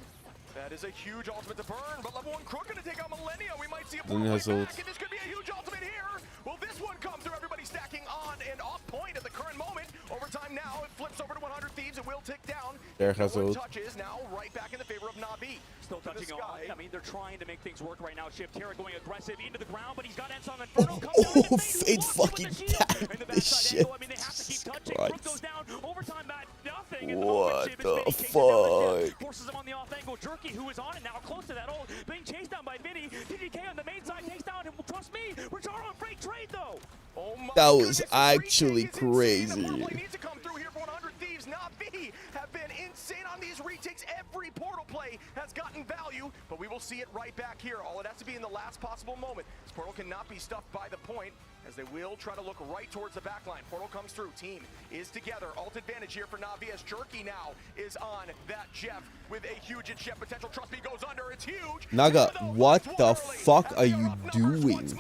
That is a huge ultimate to burn, but level 1 Crook going to take out Millennia. We might see a Then portal has play ult. back, and this could be a huge ultimate here. Will this one come through? Everybody stacking on and off point at the current moment. Overtime now, it flips over to 100 Thieves. It will tick down. There has one ult. touches now right back in the favor of Na'Vi. Still To the touching on. sky. I mean, they're trying to make things work right now. Shift Terra going aggressive into the ground, but he's got Ensong Inferno. Oh, Fate fucking tagged this shit. I mean, they have to keep touching. Christ. Brook goes down. Overtime, Matt, nothing. And What the the fuck? Forces him on the off angle. Jerky, who is on it now, close to that ult, being chased down by Vinny. TTK on the main side takes down him. Trust Me. Rajaro on freight trade, though. Oh my That was goodness, this actually retake is insane. The crazy. portal play needs to come through here for 100 Thieves. Na'Vi have been insane on these retakes. Every portal play has gotten value, but we will see see it right back here. All it has to be in the last possible moment. This Portal cannot be stuffed by the point, as they will try to look right towards the back line. Portal comes through. Team is together. Alt advantage here for Na'Vi as Jerky now is on that Jeff with a huge Jeff potential. Trust me, goes under. It's huge. Naga, what the fuck are you doing?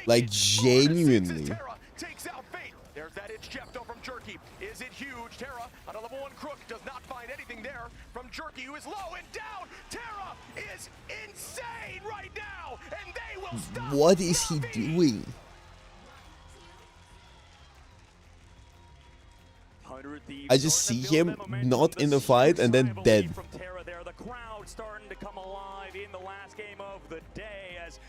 Like, genuinely. Takes out Fate. There's that itch Jeff though from Jerky. Is it huge? Terra on a level 1 crook does not find anything there from Jerky, who is low and down. Terra is insane right now, and they will stop. What is he doing? I just see him not in the fight and then dead. From Terra there, the crowd starting to come alive in the last game of the day. As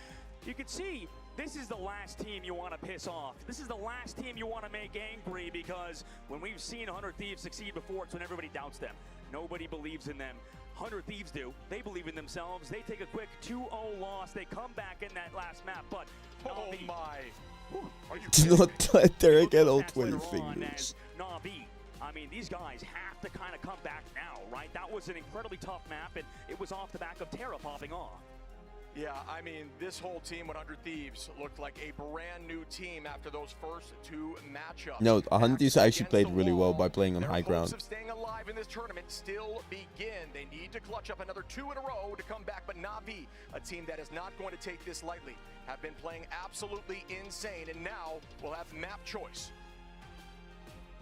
you can see, this is the last team you want to piss off. This is the last team you want to make angry, because when we've seen 100 Thieves succeed before, it's when everybody doubts them. Nobody believes in them. 100 Thieves do. They believe in themselves. They take a quick 2-0 loss. They come back in that last map, but oh my. Do not let Terra get all 20 fingers. Na'Vi, I mean, these guys have to kind of come back now, right? That was an incredibly tough map, and it was off the back of Terra popping off. Yeah, I mean, this whole team, 100 Thieves, looked like a brand new team after those first 2 matchups. No, 100 Thieves actually played really well by playing on high ground. Hopes of staying alive in this tournament still begin. They need to clutch up another 2 in a row to come back, but Na'Vi, a team that is not going to take this lightly, have been playing absolutely insane, and now will have map choice.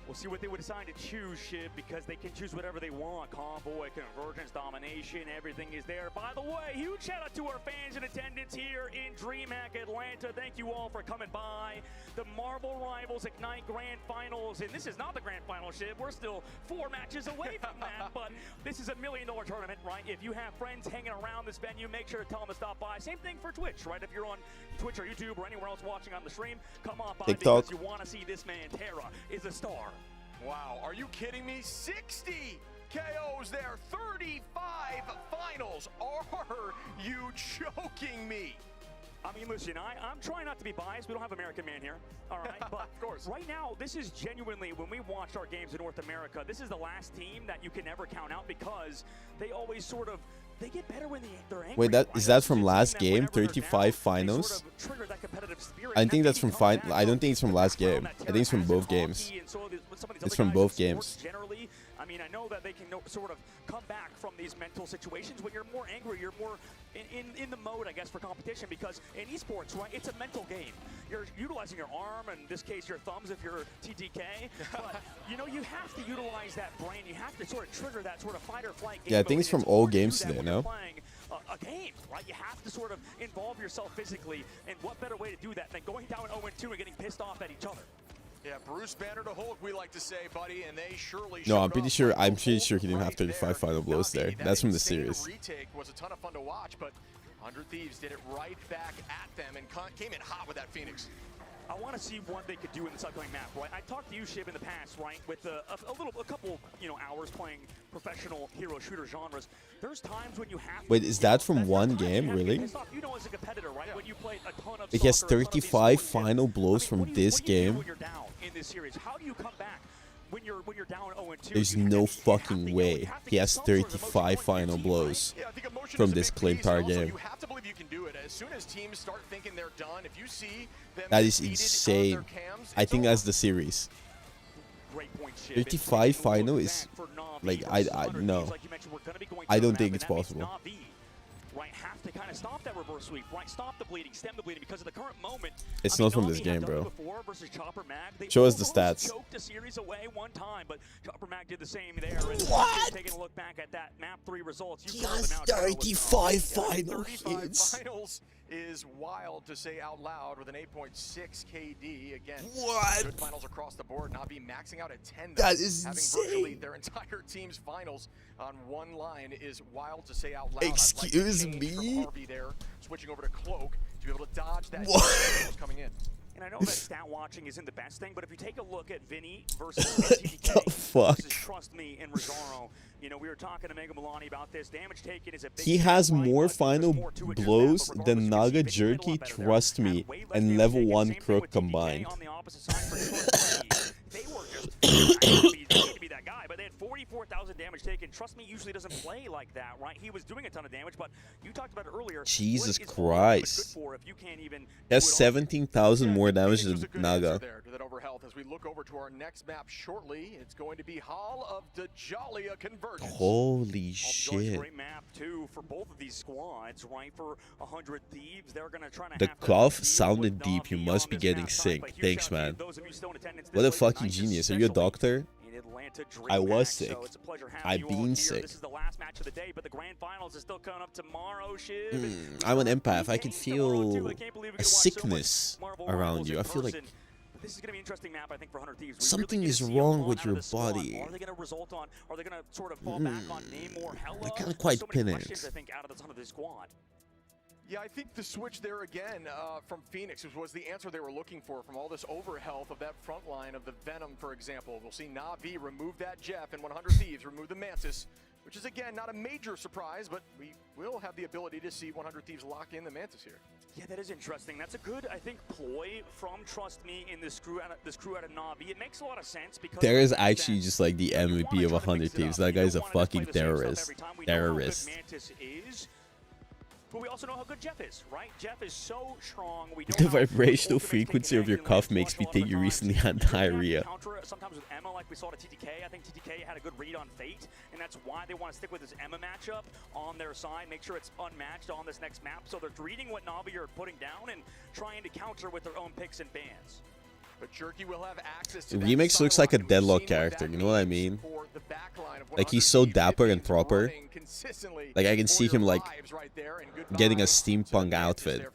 We'll see what they would decide to choose, Shib, because they can choose whatever they want. Convoy, Convergence, Domination, everything is there. By the way, huge shout out to our fans in attendance here in DreamHack Atlanta. Thank you all for coming by. The Marvel Rivals Ignite Grand Finals, and this is not the Grand Final, Shib. We're still 4 matches away from that, but this is $1 million tournament, right? If you have friends hanging around this venue, make sure to tell them to stop by. Same thing for Twitch, right? If you're on Twitch or YouTube or anywhere else watching on the stream, come on by TikTok. because you want to see this man. Terra is a star. Wow, are you kidding me? 60 KOs there, 35 finals. Are you joking me? I mean, listen, I'm trying not to be biased. We don't have American Man here, all right? But of course. Right now, this is genuinely, when we watched our games in North America, this is the last team that you can never count out, because they always sort of, they get better when they're angry. Wait, is that from last game? 35 finals? I think that's from I don't think it's from last game. I think it's from both games. It's from both games. Generally, I mean, I know that they can sort of come back from these mental situations. When you're more angry, you're more in the mode, I guess, for competition, because in esports, right, it's a mental game. You're utilizing your arm, and in this case, your thumbs if you're TTK. But, you know, you have to utilize that brain. You have to sort of trigger that sort of fight or flight game. Yeah, I think it's from all games today, no? Playing a game, right? You have to sort of involve yourself physically, and what better way to do that than going down 0-2 and getting pissed off at each other? Yeah, Bruce Banner to Hulk, we like to say, buddy, and they surely. No, I'm pretty sure he didn't have 35 final blows there. That's from the series. Retake was a ton of fun to watch, but 100 Thieves did it right back at them and came in hot with that Phoenix. I want to see what they could do in this upcoming map, right? I talked to you, Shib, in the past, right, with a couple, hours playing professional hero shooter genres. There's times when you have. Wait, is that from one game, really? You know, as a competitor, right? When you play a ton of. He has 35 final blows from this game. When you're down in this series, how do you come back when you're down 0-2? There's no fucking way he has 35 final blows from this Clintar game. You have to believe you can do it. As soon as teams start thinking they're done, if you see them That is insane. I think that's the series. 35 final is like no. I don't think it's possible. Right, have to kind of stop that reverse sweep, right? Stop the bleeding, stem the bleeding, because at the current moment, it's not from this game, bro. Show us the stats. Choked a series away one time, but Chopper Mag did the same there. What? Taking a look back at that map 3 results, he has 35 final hits. Finals is wild to say out loud with an 8.6 KD again. What? Good finals across the board. Na'Vi maxing out at 10. That is having insane. Virtually their entire team's finals on one line is wild to say out loud. Excuse me. Harvey there, switching over to Cloak to be able to dodge that coming in. And I know that stat watching isn't the best thing, but if you take a look at Vinny versus TDK versus Trust Me and Rosaro, you know, we were talking to Mega Milani about this. Damage taken is a big He has more final blows than Naga Jerky, Trust Me, and level 1 Crook combined. On the opposite side for Trust Me, they were just to be that guy, but but they had 44,000 damage taken. Trust me, usually doesn't play like that, right? He was doing a ton of damage, but you talked about it earlier. Jesus What is Christ. good for if you can't even He has 17,000 more damage than Naga. There to that overhealth as we look over to our next map shortly. It's going to be Hall of Dajalia Convergence. Holy shit. Great map too for both of these squads, right? For 100 Thieves, they're gonna try to The cough sounded deep. You must be getting sick. Thanks, man. What a fucking genius. Are you a doctor? I was sick. I've been sick. This is the last match of the day, but the grand finals is still coming up tomorrow, Shiv. I'm an empath. I can feel a sickness around you. I feel like this is going to be an interesting map, I think, for 100 Thieves. something is wrong with your body. Are they going to result on? Are they going to sort of fall back on Namor? Hello. I can't quite pin it. I think out of the ton of this squad. Yeah, I think the switch there again from Phoenix was the answer they were looking for from all this overhealth of that front line of the Venom, for example. We'll see Na'Vi remove that Jeff and 100 Thieves remove the Mantis, which is, again, not a major surprise, but we will have the ability to see 100 Thieves lock in the Mantis here. Yeah, that is interesting. That's a good, I think, ploy from Trust Me in this crew out of Na'Vi. It makes a lot of sense because there is actually just like the MVP of 100 Thieves. That guy's a fucking terrorist. Terrorist. But we also know how good Jeff is, right? Jeff is so strong. We The vibrational frequency of your cough makes me think you recently had diarrhea. Sometimes with Emma, like we saw to TTK, I think TTK had a good read on Fate, and that's why they want to stick with this Emma matchup on their side, make sure it's unmatched on this next map. So they're reading what Na'Vi are putting down and trying to counter with their own picks and bans. But Jerky will have access to Remix looks like a Deadlock character, you know what I mean? Like he's so dapper and proper. Like I can see him like getting a steampunk outfit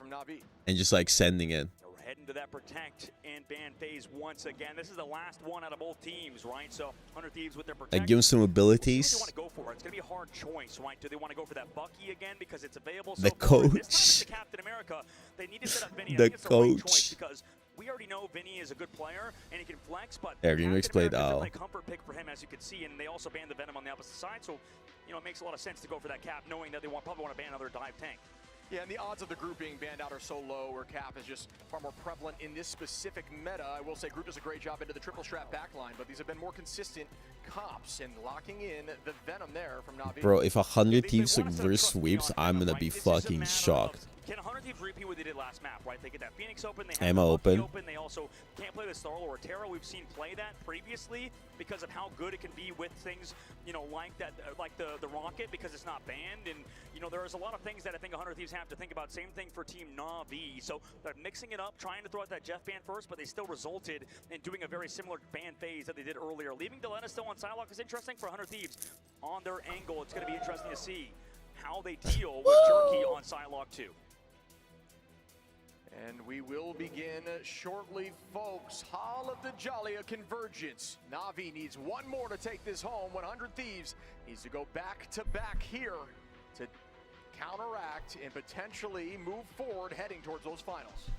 and just like sending it. We're heading to that protect and ban phase once again. This is the last one out of both teams, right? So 100 Thieves with their protect. Like give him some abilities. They want to go for it. It's gonna be a hard choice, right? Do they want to go for that Bucky again because it's available? The So coach. this time it's the Captain America. They need to set up Vinny. I The think it's the right coach. choice because we already know Vinny is a good player and he can flex, but Yeah, Remix played a comfort pick for him, as you can see, and they also banned the Venom on the opposite side, so you know it makes a lot of sense to go for that Cap, knowing that they probably want to ban another dive tank. Yeah, and the odds of the group being banned out are so low, where Cap is just far more prevalent in this specific meta. I will say Group does a great job into the triple strap backline, but these have been more consistent comps, and locking in the Venom there from Na'Vi. Bro, if 100 Thieves reverse sweeps, I'm gonna be fucking shocked. Can 100 Thieves repeat what they did last map, right? They get that Phoenix open, they have Emma open. They also can't play with Starlo or Terra. We've seen play that previously because of how good it can be with things, you know, like that, like the Rocket, because it's not banned. And, you know, there's a lot of things that I think 100 Thieves have to think about. Same thing for Team Na'Vi. So they're mixing it up, trying to throw out that Jeff ban first, but they still resulted in doing a very similar ban phase that they did earlier. Leaving Delena still on Psylocke is interesting for 100 Thieves. On their angle, it's going to be interesting to see how they deal with Jerky on Psylocke too. And we will begin shortly, folks. Hall of the Dajalia Convergence. Na'Vi needs one more to take this home. 100 Thieves needs to go back-to-back here to counteract and potentially move forward heading towards those finals.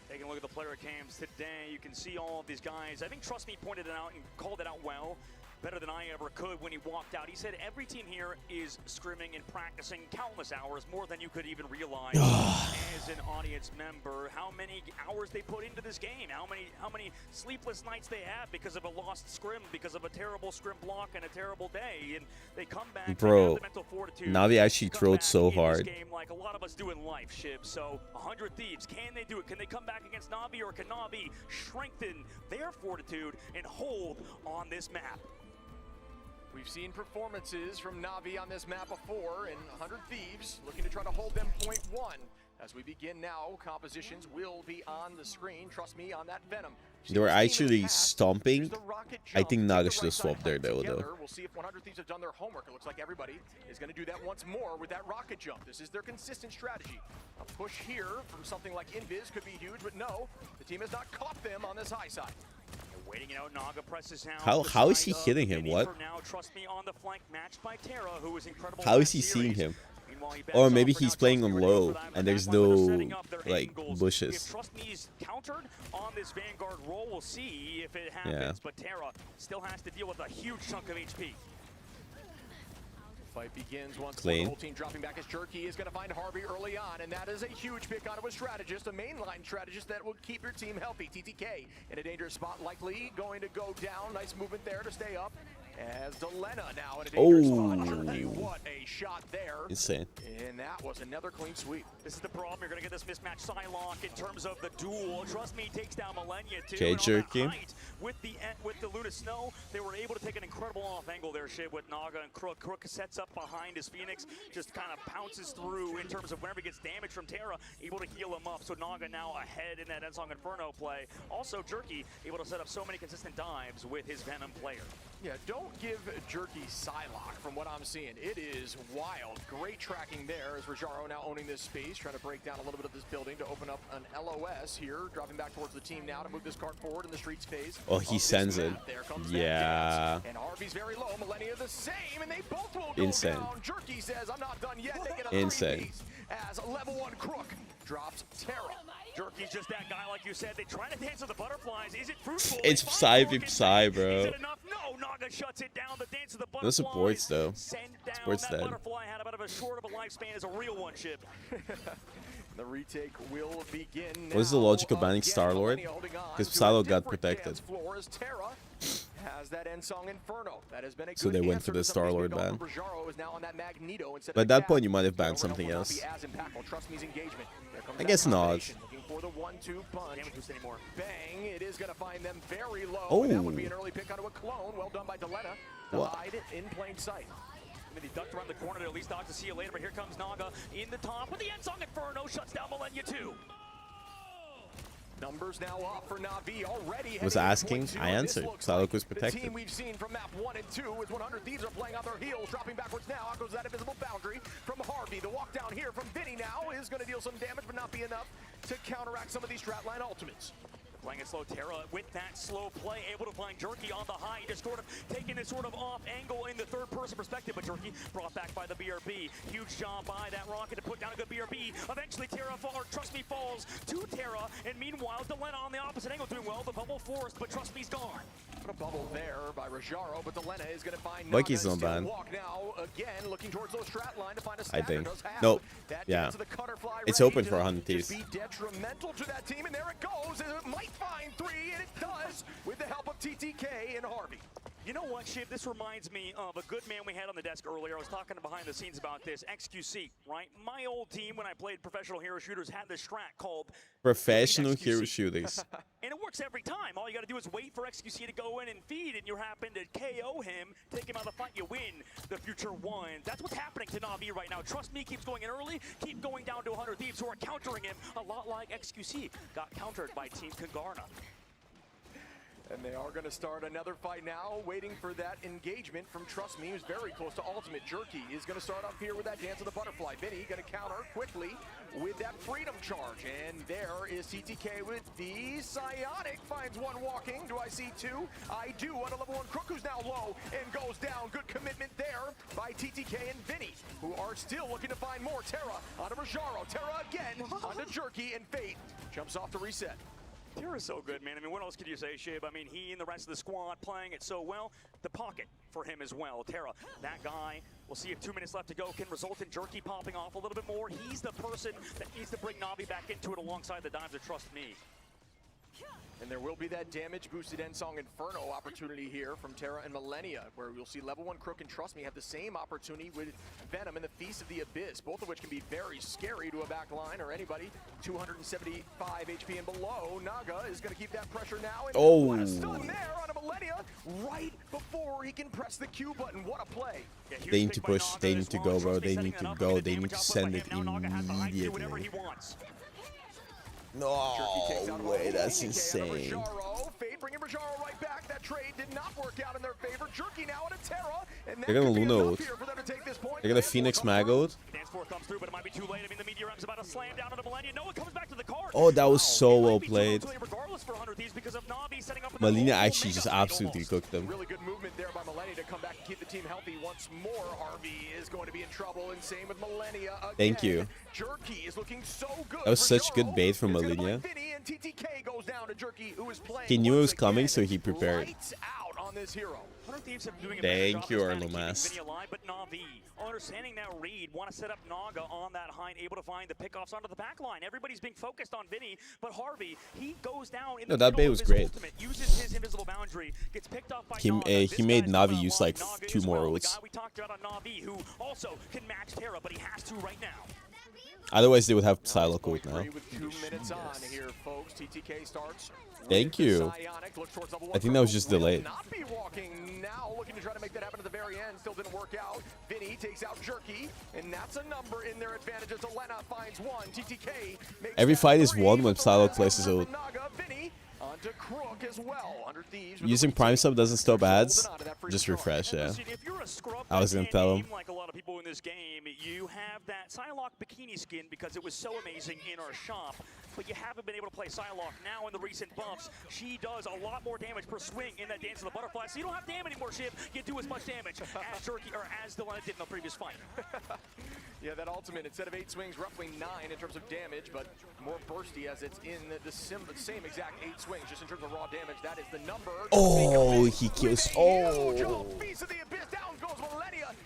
Taking a look at the player cams today, you can see all of these guys. I think Trust Me pointed it out and called it out well. Better than I ever could when he walked out. He said every team here is scrimming and practicing countless hours, more than you could even realize as an audience member. How many hours they put into this game, how many sleepless nights they have because of a lost scrim, because of a terrible scrim block and a terrible day, and they come back. Bro, the mental fortitude. Navi actually trolled so hard. Game like a lot of us do in life, Shib. So 100 Thieves, can they do it? Can they come back against Na'Vi, or can Na'Vi strengthen their fortitude and hold on this map? We've seen performances from Na'Vi on this map before, and 100 Thieves looking to try to hold them point one. As we begin now, compositions will be on the screen. Trust me on that Venom. They were actually stomping. I think Naga should have swapped there though. We'll see if 100 Thieves have done their homework. It looks like everybody is going to do that once more with that rocket jump. This is their consistent strategy. A push here from something like Invis could be huge, but no, the team has not caught them on this high side. Waiting it out, Naga presses out. How is he hitting him? What? Now, Trust Me on the flank, matched by Terra, who is incredible. How is he seeing him? Or maybe he's playing on low and there's no like bushes. If Trust Me's countered on this Vanguard roll, we'll see if it happens. Yeah. But Terra still has to deal with a huge chunk of HP. Fight begins once Clean. the whole team dropping back as Jerky is going to find Harvey early on, and that is a huge pick onto a strategist, a mainline strategist that will keep your team healthy. TTK in a dangerous spot, likely going to go down. Nice movement there to stay up. As Delena now in a dangerous spot. Oh, What a shot there. insane. And that was another clean sweep. This is the problem. You're going to get this mismatch Psylocke in terms of the duel. Trust me, he takes down Millennia too. Okay, And on that Jerky. height, with the Luna Snow, they were able to take an incredible off angle there, Shib, with Naga and Crook. Crook sets up behind his Phoenix, just kind of pounces through in terms of whenever he gets damage from Terra, able to heal him up. So Naga now ahead in that Ensong Inferno play. Also, Jerky able to set up so many consistent dives with his Venom player. Yeah, don't give Jerky Psylocke from what I'm seeing. It is wild. Great tracking there as Rajaro now owning this space, trying to break down a little bit of this building to open up an LOS here. Dropping back towards the team now to move this card forward in the streets phase. Oh, he sends it. Yeah. And Harvey's very low. Millennia the same, and they both will Insane. go down. Jerky says, I'm not done yet. They get a Insane. 3-piece as level 1 Crook drops Terra. Jerky's just that guy, like you said. They try to dance with the butterflies. Is it fruitful? It's Psy v Psy, Is bro. it enough? No, Naga shuts it down. The dance of the No butterflies. supports though. Send down. Supports That dead. butterfly had about as short of a lifespan as a real one, Ship. The retake will begin. What is the logic of banning Star-Lord? Because Psylocke got protected. Floor as Terra has that Ensong Inferno. That has been a So good they went for answer the to some of these Star-Lord big ban. goals. Rajaro is now on that Magneto instead But at of that Cap. point, you might have So banned Overall something will not else. be as impactful. Trust me's engagement. There comes I that guess not. combination. Looking for the 1-2 punch. Damage boost anymore. Bang! It is going to find them very low. Oh. And that would be an early pick onto a clone. Well done by Delena. To What? hide it in plain sight. I mean, he ducked around the corner to at least dodge to see you later, but here comes Naga in the top with the Ensong Inferno, shuts down Millennia too. Numbers now up for Na'Vi already. Was heading into asking, point two, I and this answered. looks Psylocke was The protected. team we've seen from map 1 and 2 is 100 Thieves are playing on their heels, dropping backwards now. Out goes that invisible boundary from Harvey. The walk down here from Vinny now is going to deal some damage, but not be enough to counteract some of these strat line ultimates. Playing it slow, Terra with that slow play, able to find Jerky on the high, just sort of taking this sort of off angle in the third person perspective, but Jerky brought back by the BRB. Huge job by that Rocket to put down a good BRB. Eventually Terra, Trust Me falls to Terra, and meanwhile Delena on the opposite angle doing well, the bubble forced, but Trust Me's gone. A bubble there by Rajaro, but Delena is going to find Mikey's Naga not bad. walk now again, looking towards those strat line to find a I stagger. think. Does have No. that Yeah. dance of the Cutterfly It's ready open to for 100 just Thieves. be detrimental to that team, and there it goes. It might find 3, and it does with the help of TTK and Harvey. You know what, Shiv? This reminds me of a good man we had on the desk earlier. I was talking behind the scenes about this. XQC, right? My old team, when I played professional hero shooters, had this strat called Professional XQC. hero shooters. And it works every time. All you got to do is wait for XQC to go in and feed, and you happen to KO him, take him out of the fight, you win the future one. That's what's happening to Na'Vi right now. Trust me, keeps going in early, keep going down to 100 Thieves who are countering him, a lot like XQC got countered by Team Kangarna. And they are going to start another fight now, waiting for that engagement from Trust Me, who's very close to ultimate. Jerky is going to start up here with that dance of the butterfly. Vinny going to counter quickly with that freedom charge. And there is TTK with the Psionic. Finds one walking. Do I see 2? I do on a level 1 Crook, who's now low and goes down. Good commitment there by TTK and Vinny, who are still looking to find more. Terra onto Rajaro. Terra again onto Jerky, and Fate jumps off the reset. Terra's so good, man. I mean, what else could you say, Shib? I mean, he and the rest of the squad playing it so well. The pocket for him as well. Terra, that guy, we'll see if 2 minutes left to go can result in Jerky popping off a little bit more. He's the person that needs to bring Na'Vi back into it alongside the dives of Trust Me. And there will be that damage-boosted Ensong Inferno opportunity here from Terra and Millennia, where we'll see level 1 Crook and Trust Me have the same opportunity with Venom and the Feast of the Abyss, both of which can be very scary to a back line or anybody. 275 HP and below. Naga is going to keep that pressure now. And Oh. what a stun there on a Millennia right before he can press the Q button. What a play. Yeah, They need to push. They need to go, bro. They need to go. They need to send it immediately. No way, that's insane. Fate bringing Rajaro right back. That trade did not work out in their favor. Jerky now into Terra. And They're gonna Luna ult. They're gonna Phoenix Mag ult. Dance 4 comes through, but it might be too late. I mean, the Meteor M's about to slam down on the Millennia. No, it comes back to the card. Oh, that was so well played. Regardless for 100 Thieves because of Na'Vi setting up with Malina actually just absolutely cooked them. Really good movement there by Millennia to come back and keep the team healthy once more. Harvey is going to be in trouble, and same with Millennia again. Thank you. Jerky is looking so good. That was such good bait from Malina. Vinny, and TTK goes down to Jerky, who is playing He knew it was once coming, again. so he prepared. Lights out on this hero. 100 Thieves have doing a Thank you, better job Arlo of keeping Mass. Vinny alive, but Na'Vi, understanding that read, want to set up Naga on that hind, able to find the pickoffs onto the back line. Everybody's being focused on Vinny, but Harvey, he goes down in No, the that bait middle was of his great. ultimate, uses his invisible boundary, gets picked off by Naga. He made Navi use like 2 more The ults. guy we talked about on Na'Vi, who also can match Terra, but he has to right now. Otherwise, they would have Psylocke ult now. With 2 minutes on here, folks. TTK starts. Thank you. I think that was just delayed. Not be walking now, looking to try to make that happen at the very end. Still didn't work out. Vinny takes out Jerky, and that's a number in their advantage as Elena finds one. TTK makes Every that fight is 3, won when but Psylocke the places ult. Naga, Vinny onto Crook as well. 100 Thieves with Using the Prime Sub doesn't stop ads. holding on to that free Just control. refresh, yeah. Listen, if you're a scrub I was that gonna can't tell him. aim like a lot of people in this game, you have that Psylocke bikini skin because it was so amazing in our shop, but you haven't been able to play Psylocke. Now in the recent buffs, she does a lot more damage per swing in that Dance of the Butterfly, so you don't have to damn anymore, Shiv. You do as much damage as Jerky or as Delena did in the previous fight. Yeah, that ultimate, instead of 8 swings, roughly 9 in terms of damage, but more bursty as it's in the same exact 8 swings, just in terms of raw damage. That is the number. Oh, he kills. Oh.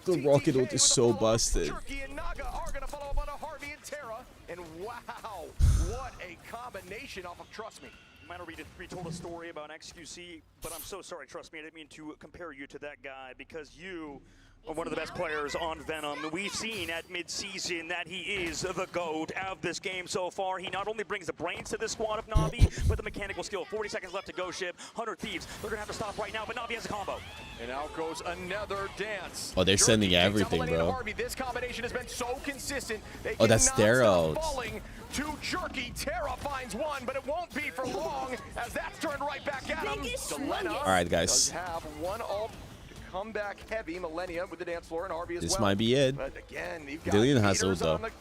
The rocket ult is so busted. Jerky and Naga are going to follow up on a Harvey and Terra. And wow, what a combination off of Trust Me. Might have retold a story about XQC, but I'm so sorry, trust me, I didn't mean to compare you to that guy because you are one of the best players on Venom. We've seen at mid-season that he is the GOAT of this game so far. He not only brings the brains to this squad of Na'Vi, but the mechanical skill. 40 seconds left to go, Ship. 100 Thieves, they're gonna have to stop right now, but Na'Vi has a combo. And out goes another dance. Oh, they're sending Jerky takes out everything, Millennium bro. Harvey. This combination has been so consistent. They Oh, that's cannot their stop ult. falling to Jerky. Terra finds one, but it won't be for long as that's turned right back at him. Delena All right, guys. does have one ult. Come back heavy, Millennia with the dance floor, and Harvey as This well. might be it. But again, you've got Dillian has meters ult, on though. the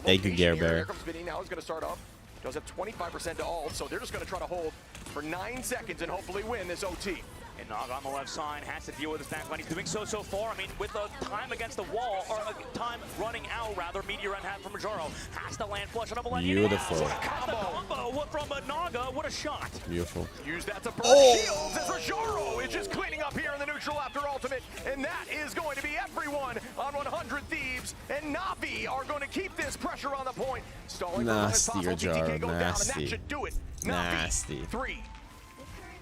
Thank you, location Gare here. Bear. Here comes Vinny now. He's going to start up. Does have 25% to ult, so they're just going to try to hold for 9 seconds and hopefully win this OT. And Naga on the left side has to deal with his backline. He's doing so far. I mean, with the time against the wall, or time running out, rather, Meteor and half from Majaro has to land flush on a Millennium. Beautiful. What a combo from Naga. What a shot. Beautiful. Use that to burn Oh! shields as Rajaro is just cleaning up here in the neutral after ultimate. And that is going to be everyone on 100 Thieves. And Na'Vi are going to keep this pressure on the point. Stalling for as long as Nasty, possible. TTK Rajaro. goes down, and that Nasty. should do it. Na'Vi, Nasty. 3.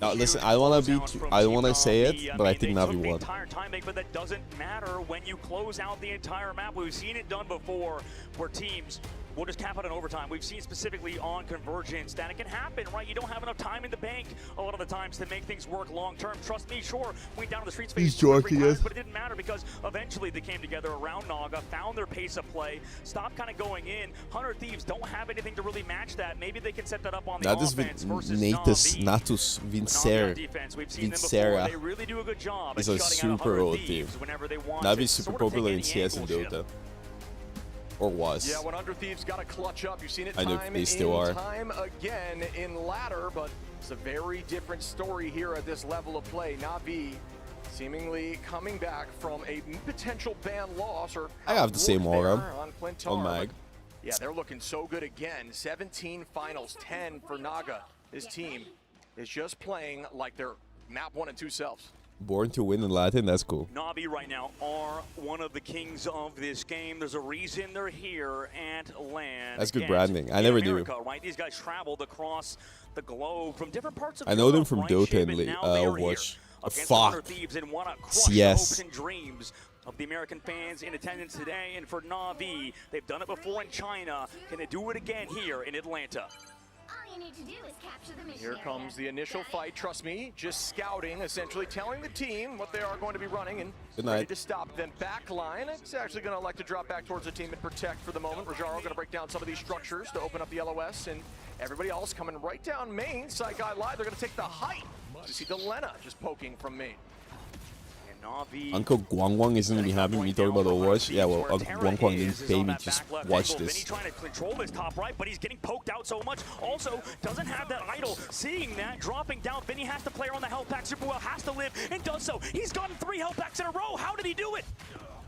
Now, listen, I don't want to say it, but I think Navi The won. entire time, but that doesn't matter when you close out the entire map. We've seen it done before where teams will just cap out in overtime. We've seen specifically on Convergence that it can happen, right? You don't have enough time in the bank a lot of the times to make things work long term. Trust me, sure, went down to the streets He's phase 2 or 3 joking, times, yes. but it didn't matter because eventually they came together around Naga, found their pace of play, stopped kind of going in. 100 Thieves don't have anything to really match that. Maybe they can set that up on the That is offense versus Natus Na'Vi. Vincer. Defense. We've seen them before. Vincera They really do a good job is at a shutting out super 100 old team. Thieves whenever they want Navi to is super sort of take popular in any CS and angle shift. Dota. Or was. Yeah, 100 Thieves got to clutch up. You've seen it I know time they still are. and time again in ladder, but it's a very different story here at this level of play. Na'Vi seemingly coming back from a potential ban loss or I have the same outlook aura there on Clintar, on Mag. but yeah, they're looking so good again. 17 finals, 10 for Naga. This team is just playing like they're map 1 and 2 selves. Born to win in Latin, that's cool. Na'Vi right now are one of the kings of this game. There's a reason they're here at LAN. That's good And branding. I in never knew. America, right? These guys traveled across the globe from different parts of I know them Europe, from right, Dota Shib? and now they are here Overwatch. against 100 Fuck. Thieves and want to crush CS. the hopes and dreams of the American fans in attendance today. And for Na'Vi, they've done it before in China. Can they do it again here in Atlanta? Here comes the initial fight. Trust me, just scouting, essentially telling the team what they are going to be running and Good ready night. to stop them. Back line, it's actually going to elect to drop back towards the team and protect for the moment. Rajaro going to break down some of these structures to open up the LOS, and everybody else coming right down main. Side guy live, they're going to take the height. You see Delena just poking from main. Uncle Guangguang isn't gonna be happy with me talking about Overwatch. Yeah, well, Uncle Guangguang didn't pay me. Just watch Vinny this. trying to control this top right, but he's getting poked out so much. Also, doesn't have that idol. Seeing that, dropping down. Vinny has to play around the health pack super well, has to live, and does so. He's gotten 3 health packs in a row. How did he do it?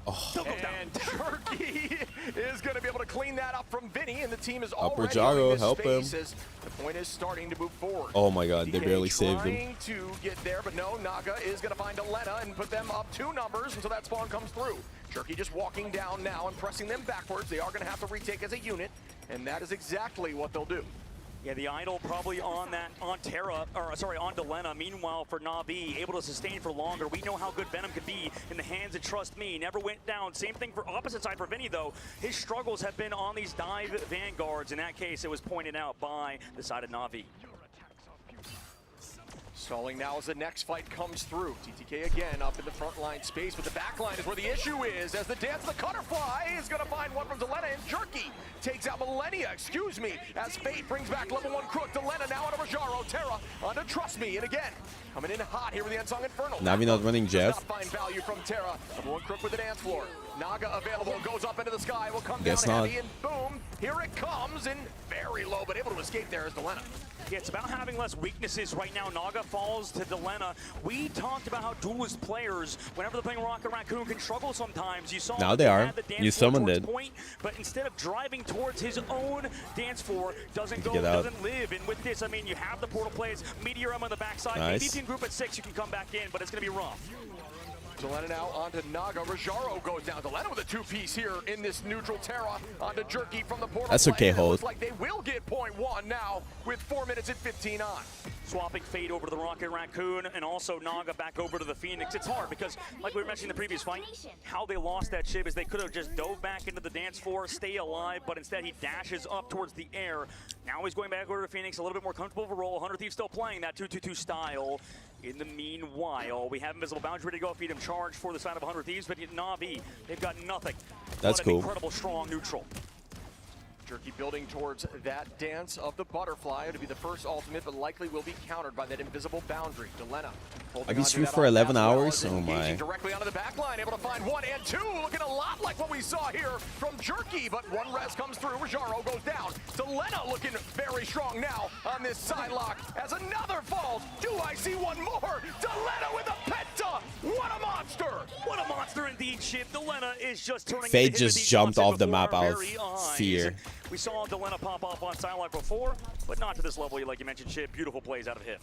Oh. And Jerky is going to be able to clean that up from Vinny, and the team is Upper already Jaro, owning this help him. space as the point is starting to move forward. Oh my god, they DK barely saved him. trying to get there, but no, Naga is going to find Elena and put them up 2 numbers until that spawn comes through. Jerky just walking down now and pressing them backwards. They are going to have to retake as a unit, and that is exactly what they'll do. Yeah, the idol probably on Terra, or sorry, on Delena. Meanwhile, for Na'Vi, able to sustain for longer. We know how good Venom can be in the hands of Trust Me. Never went down. Same thing for opposite side for Vinny, though. His struggles have been on these dive vanguards. In that case, it was pointed out by the side of Na'Vi. Stalling now as the next fight comes through. TTK again up in the front line space, but the back line is where the issue is, as the dance of the Cutterfly is going to find one from Delena, and Jerky takes out Millennia, excuse me, as Fate brings back level 1 Crook. Delena now onto Rajaro, Terra onto Trust Me, and again, coming in hot here with the Unsung Infernal. Navi not running Jeff. Does not find value from Terra. Level 1 Crook with the dance floor. Naga available, goes up into the sky, will come Guess down not. heavy, and boom, here it comes, and very low, but able to escape there is Delena. Yeah, it's about having less weaknesses right now. Naga falls to Delena. We talked about how duelist players, whenever they're playing Rocket Raccoon, can struggle sometimes. You saw Now they are. had the dance You floor summoned towards it. Point, but instead of driving towards his own dance floor, doesn't go, Get out. doesn't live. And with this, I mean, you have the portal plays, Meteor M on the backside. Nice. Maybe if you can group at 6, you can come back in, but it's going to be rough. Delena now onto Naga. Rajaro goes down. Delena with a 2-piece here in this neutral Terra onto Jerky from the portal. That's play. okay, And it hold. looks like they will get point 1 now with 4 minutes and 15 on. Swapping Fate over to the Rocket Raccoon and also Naga back over to the Phoenix. It's hard because, like we were mentioning in the previous fight, how they lost that ship is they could have just dove back into the dance floor, stay alive, but instead he dashes up towards the air. Now he's going back over to Phoenix, a little bit more comfortable of a role. 100 Thieves still playing that 2-2-2 style. In the meanwhile, we have Invisible Bounce ready to go, feed him charge for the side of 100 Thieves, but Na'Vi, they've got nothing. That's but cool. An incredible strong neutral. Jerky building towards that dance of the butterfly. It'll be the first ultimate, but likely will be countered by that invisible boundary. Delena. Are these through for 11 hours? Oh my. Directly onto the back line, able to find 1 and 2. Looking a lot like what we saw here from Jerky, but 1 res comes through. Rajaro goes down. Delena looking very strong now on this side lock as another falls. Do I see one more? Delena with a penta. What a monster! What a monster indeed, Chip. Delena is just turning Fate into him just with these jumped monsters off the map before our out of very eyes. fear. We saw Delena pop off on Silent before, but not to this level, like you mentioned, Chip. Beautiful plays out of him.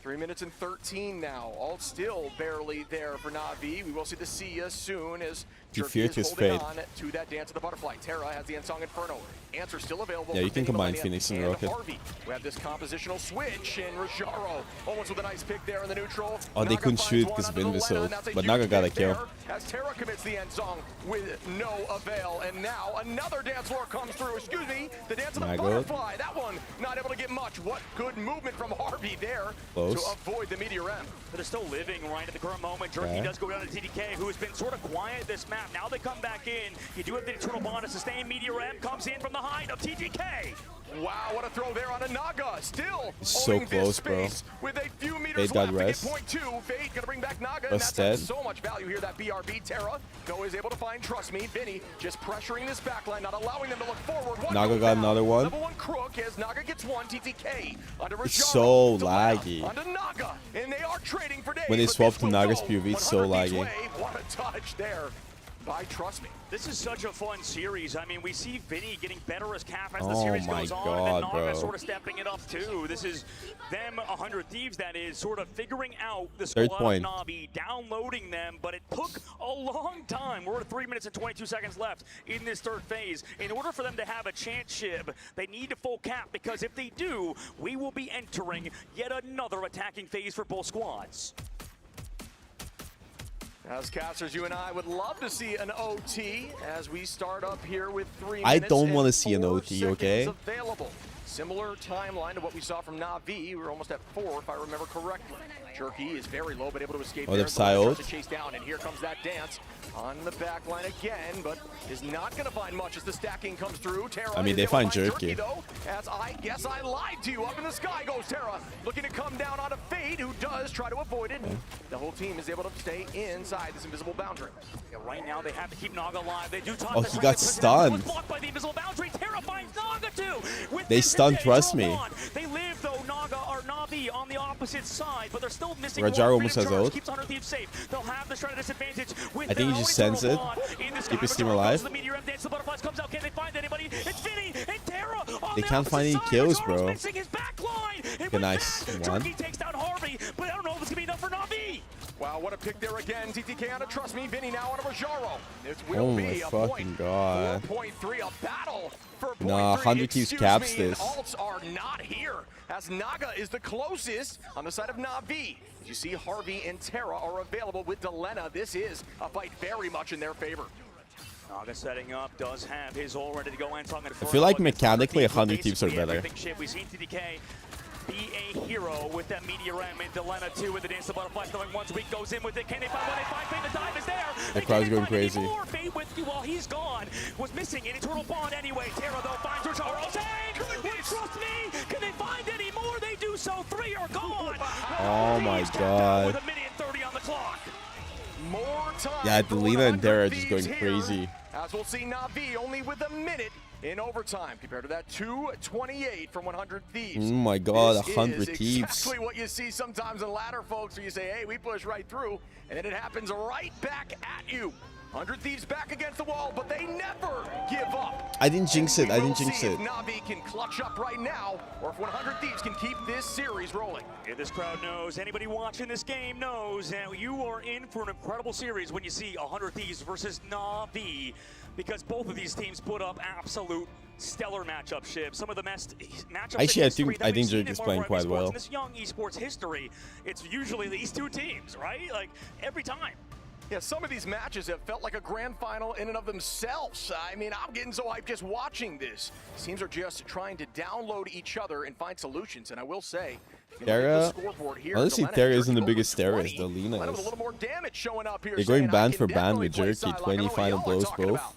3 minutes and 13 now. All still barely there for Na'Vi. We will see the Sia soon as He Jerky feared is his holding fate. on to that dance of the butterfly. Terra has the Unsung Inferno. Answer still available. Yeah, you for can Vinny, combine Millennia, Phoenix and and Rocket. Harvey. We have this compositional switch, and Rajaro almost with a nice pick there in the neutral. Oh, they Naga couldn't finds shoot one because onto Vin the whistled, Lena, and that's a but huge Naga got a pick kill. there As Terra commits the end song with no avail, and now another dance floor comes through. Excuse me, the dance of the Naga. butterfly. That one not able to get much. What good movement from Harvey there Close. to avoid the Meteor M. But they're still living right at the current moment. Jerky Okay. does go down to TDK, who has been sort of quiet this map. Now they come back in. You do have the Eternal Bond to sustain. Meteor M comes in from the height of TTK. Wow, what a throw there on a Naga. Still So owning close, this bro. space with a few meters Fate got left to get rest. point 2. Fate gonna bring back Naga, and That's that's dead. so much value here. That BRB Terra, though, is able to find Trust Me. Vinny just pressuring this backline, not allowing them to look forward. One Naga goes got down. another one. Level 1 Crook as Naga gets 1. TTK under It's Rajaro. so Delena laggy. Onto Naga, and they are trading for days. When they but swap this to will Naga's go POV, it's so 100 feet laggy. away. What a touch there by Trust Me. This is such a fun series. I mean, we see Vinny getting better as Cap as the Oh series my goes on, God, and then Naga bro. sort of stepping it up too. This is them, 100 Thieves, that is, sort of figuring out the Third squad point. of Na'Vi, downloading them, but it took a long time. We're at 3 minutes and 22 seconds left in this third phase. In order for them to have a chance, Shib, they need to full cap, because if they do, we will be entering yet another attacking phase for both squads. As casters, you and I would love to see an OT as we start up here with 3 minutes. I don't and want to see an 4 OT, seconds okay? Available. Similar timeline to what we saw from Na'Vi. We're almost at 4, if I remember correctly. Jerky is very low, but able to escape Oh, there. they're silent. To chase down, and here comes that dance on the back line again, but is not going to find much as the stacking comes through. Terra I mean, is they able to find Jerky, Jerky. though, as I guess I lied to you. Up in the sky goes Terra, looking to come down onto Fate, who does try to avoid it. The whole team is able to stay inside this invisible boundary. Yeah, right now they have to keep Naga alive. They do talk Oh, the he train, got but stunned. was blocked by the invisible boundary. Terra finds Naga too. With They this stunned Eternal Trust Me. Bond. They live though. Naga or Na'Vi on the opposite opposite side, but they're still missing Rajaro one. almost has ult. Keeps 100 Thieves safe. They'll have the shred disadvantage with I think he just sends it. Keep his team alive. the meteor dance, the butterflies comes out. Can they find anybody? It's Vinny and Terra. They can't find any kills, bro. Missing his back line. Okay, nice. One. Turkey takes down Harvey, but I don't know if it's gonna be enough for Na'Vi. Wow, what a pick there again. TTK on a trust me, Vinny now on a Rajaro. It will Oh be my a fucking god. 4.3, a battle for point Nah, 3. 100 Thieves Excuse caps me, and this. Alts are not here, as Naga is the closest on the side of Na'Vi. As you see, Harvey and Terra are available with Delena. This is a fight very much in their favor. Naga setting up, does have his all ready to go. And I feel like mechanically 100 Thieves are better. We've seen TDK be a hero with that Meteor M and Delena too with the Dance of Butterflies going once week goes in with it. Can they find one? They find Fate. The dive is there. The crowd's going crazy. More Fate with you while he's gone. Was missing an eternal bond anyway. Terra though finds Rajaro. Trust me. Can they find any more? They do so. 3 are gone. Oh my god. With a minute and 30 on the clock. More time. Yeah, Delena and Dara are just Thieves going here, crazy. As we'll see Na'Vi only with a minute in overtime compared to that 2:28 from 100 Thieves. Oh my god, This 100 is Thieves. exactly what you see sometimes in ladder, folks, where you say, hey, we push right through, and then it happens right back at you. 100 Thieves back against the wall, but they never give up. I didn't jinx it. I didn't We'll jinx see it. if Na'Vi can clutch up right now, or if 100 Thieves can keep this series rolling. Yeah, this crowd knows, anybody watching this game knows that you are in for an incredible series when you see 100 Thieves versus Na'Vi, because both of these teams put up absolute stellar matchup shifts. Some of the best matchups. Actually, in I think seen Jerk in is Marvel playing Rugby quite sports. well. In this young esports history, it's usually these two teams, right? Like every time. Yeah, some of these matches have felt like a grand final in and of themselves. I mean, I'm getting so hyped just watching this. Teams are just trying to download each other and find solutions. And I will say, Terra, honestly, Terra isn't the biggest Terra, it's With Delena a is. little more damage showing up here. They're going saying, band I for can band definitely with play Jerky, sideline. I 20 know what final y'all are blows talking both. about.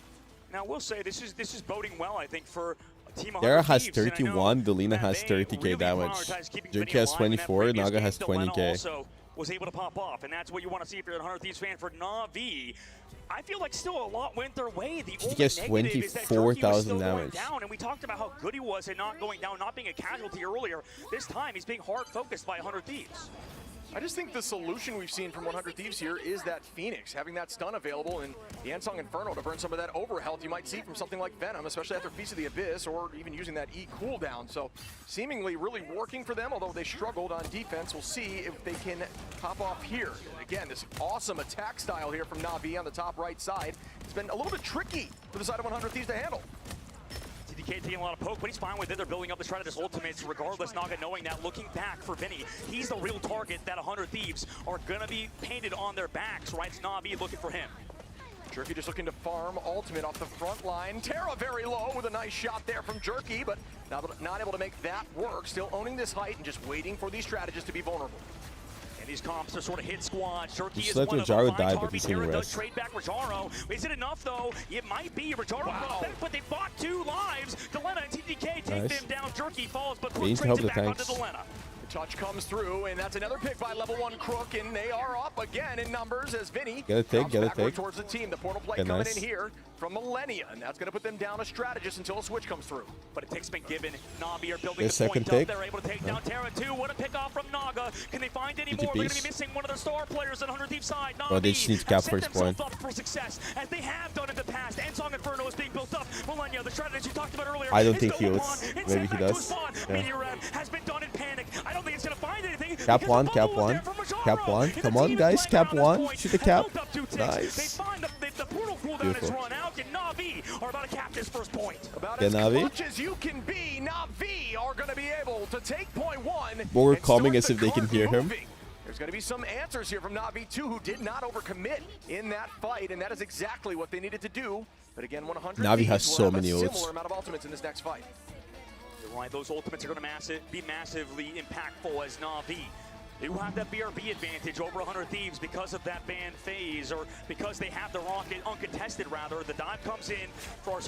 Now, we'll say this is boding well, I think, for Team 100 Terra has Thieves, and I know 31, Delena has they 30k really damage. prioritize keeping Jerky Vinny has alive in that 24, previous Naga game. has Delena 20k. also was able to pop off, and that's what you want to see if you're a 100 Thieves fan for Na'Vi. I feel like still a lot went their way. The only gets negative is that Jerky was 24,000 still going damage. down, and we talked about how good he was and not going down, not being a casualty earlier. This time, he's being hard focused by 100 Thieves. I just think the solution we've seen from 100 Thieves here is that Phoenix, having that stun available and the Ansong Inferno to burn some of that over health you might see from something like Venom, especially after Feast of the Abyss, or even using that E cooldown. So seemingly really working for them, although they struggled on defense. We'll see if they can pop off here. Again, this awesome attack style here from Na'Vi on the top right side. It's been a little bit tricky for the side of 100 Thieves to handle. TDK taking a lot of poke, but he's fine with it. They're building up the shred of his ultimates regardless. Naga knowing that, looking back for Vinny, he's the real target that 100 Thieves are going to be painted on their backs, right? It's Na'Vi looking for him. Jerky just looking to farm ultimate off the front line. Terra very low with a nice shot there from Jerky, but not able to make that work. Still owning this height and just waiting for these strategists to be vulnerable. And these comps are sort of hit squads. Jerky Just is let one of them. Rajaro Finds die, but Harvey. he's taking Terra does rest. trade back Rajaro. Is it enough, though? It might be. Rajaro brought back, but they fought 2 lives. Delena and TDK take Nice. them down. Jerky falls, but They need Crook to help trades it the back onto tanks. Delena. The touch comes through, and that's another pick by level 1 Crook, and they are up again in numbers as Vinny Get a take, comes get a backward take. towards the team. The portal play Okay, coming nice. in here from Millennia, and that's going to put them down a strategist until a switch comes through. But it takes been given. Na'Vi are building Get a the second point pick. up. They're able to take down Terra too. What a pick off from Naga. Can they find any GG more? They're going to piece. be missing one of their star players on 100 Thieves side. Bro, they Na'Vi just need to have cap set first point. themselves up for success, as they have done in the past. Ansong Inferno is being built up. Millennia, the strategy you talked about earlier. I don't is think he going was. on. It's Maybe sent he back to does. his spawn. Yeah. Meteor M has been done in panic. I don't think it's going to find anything. Cap because one, the cap bubble was one, there from Rajaro. cap one. And Come the on, team is guys, playing cap around this one. point. Shoot the Has cap. built up 2 ticks. Nice. They find the portal cooldown Beautiful. is run out, and Na'Vi are about to cap this first point. About Yeah, as Na'Vi. clutch as you can be, Na'Vi are going to be able to take point 1. Bogur and calming start as the if they can clock hear him. moving. There's going to be some answers here from Na'Vi too, who did not overcommit in that fight, and that is exactly what they needed to do. But again, 100 Na'Vi Thieves has will so have many a ults. similar amount of ultimates in this next fight. You're right, those ultimates are going to be massively impactful as Na'Vi. They will have that BRB advantage over 100 Thieves because of that ban phase, or because they have the rocket uncontested, rather. The dive comes in for,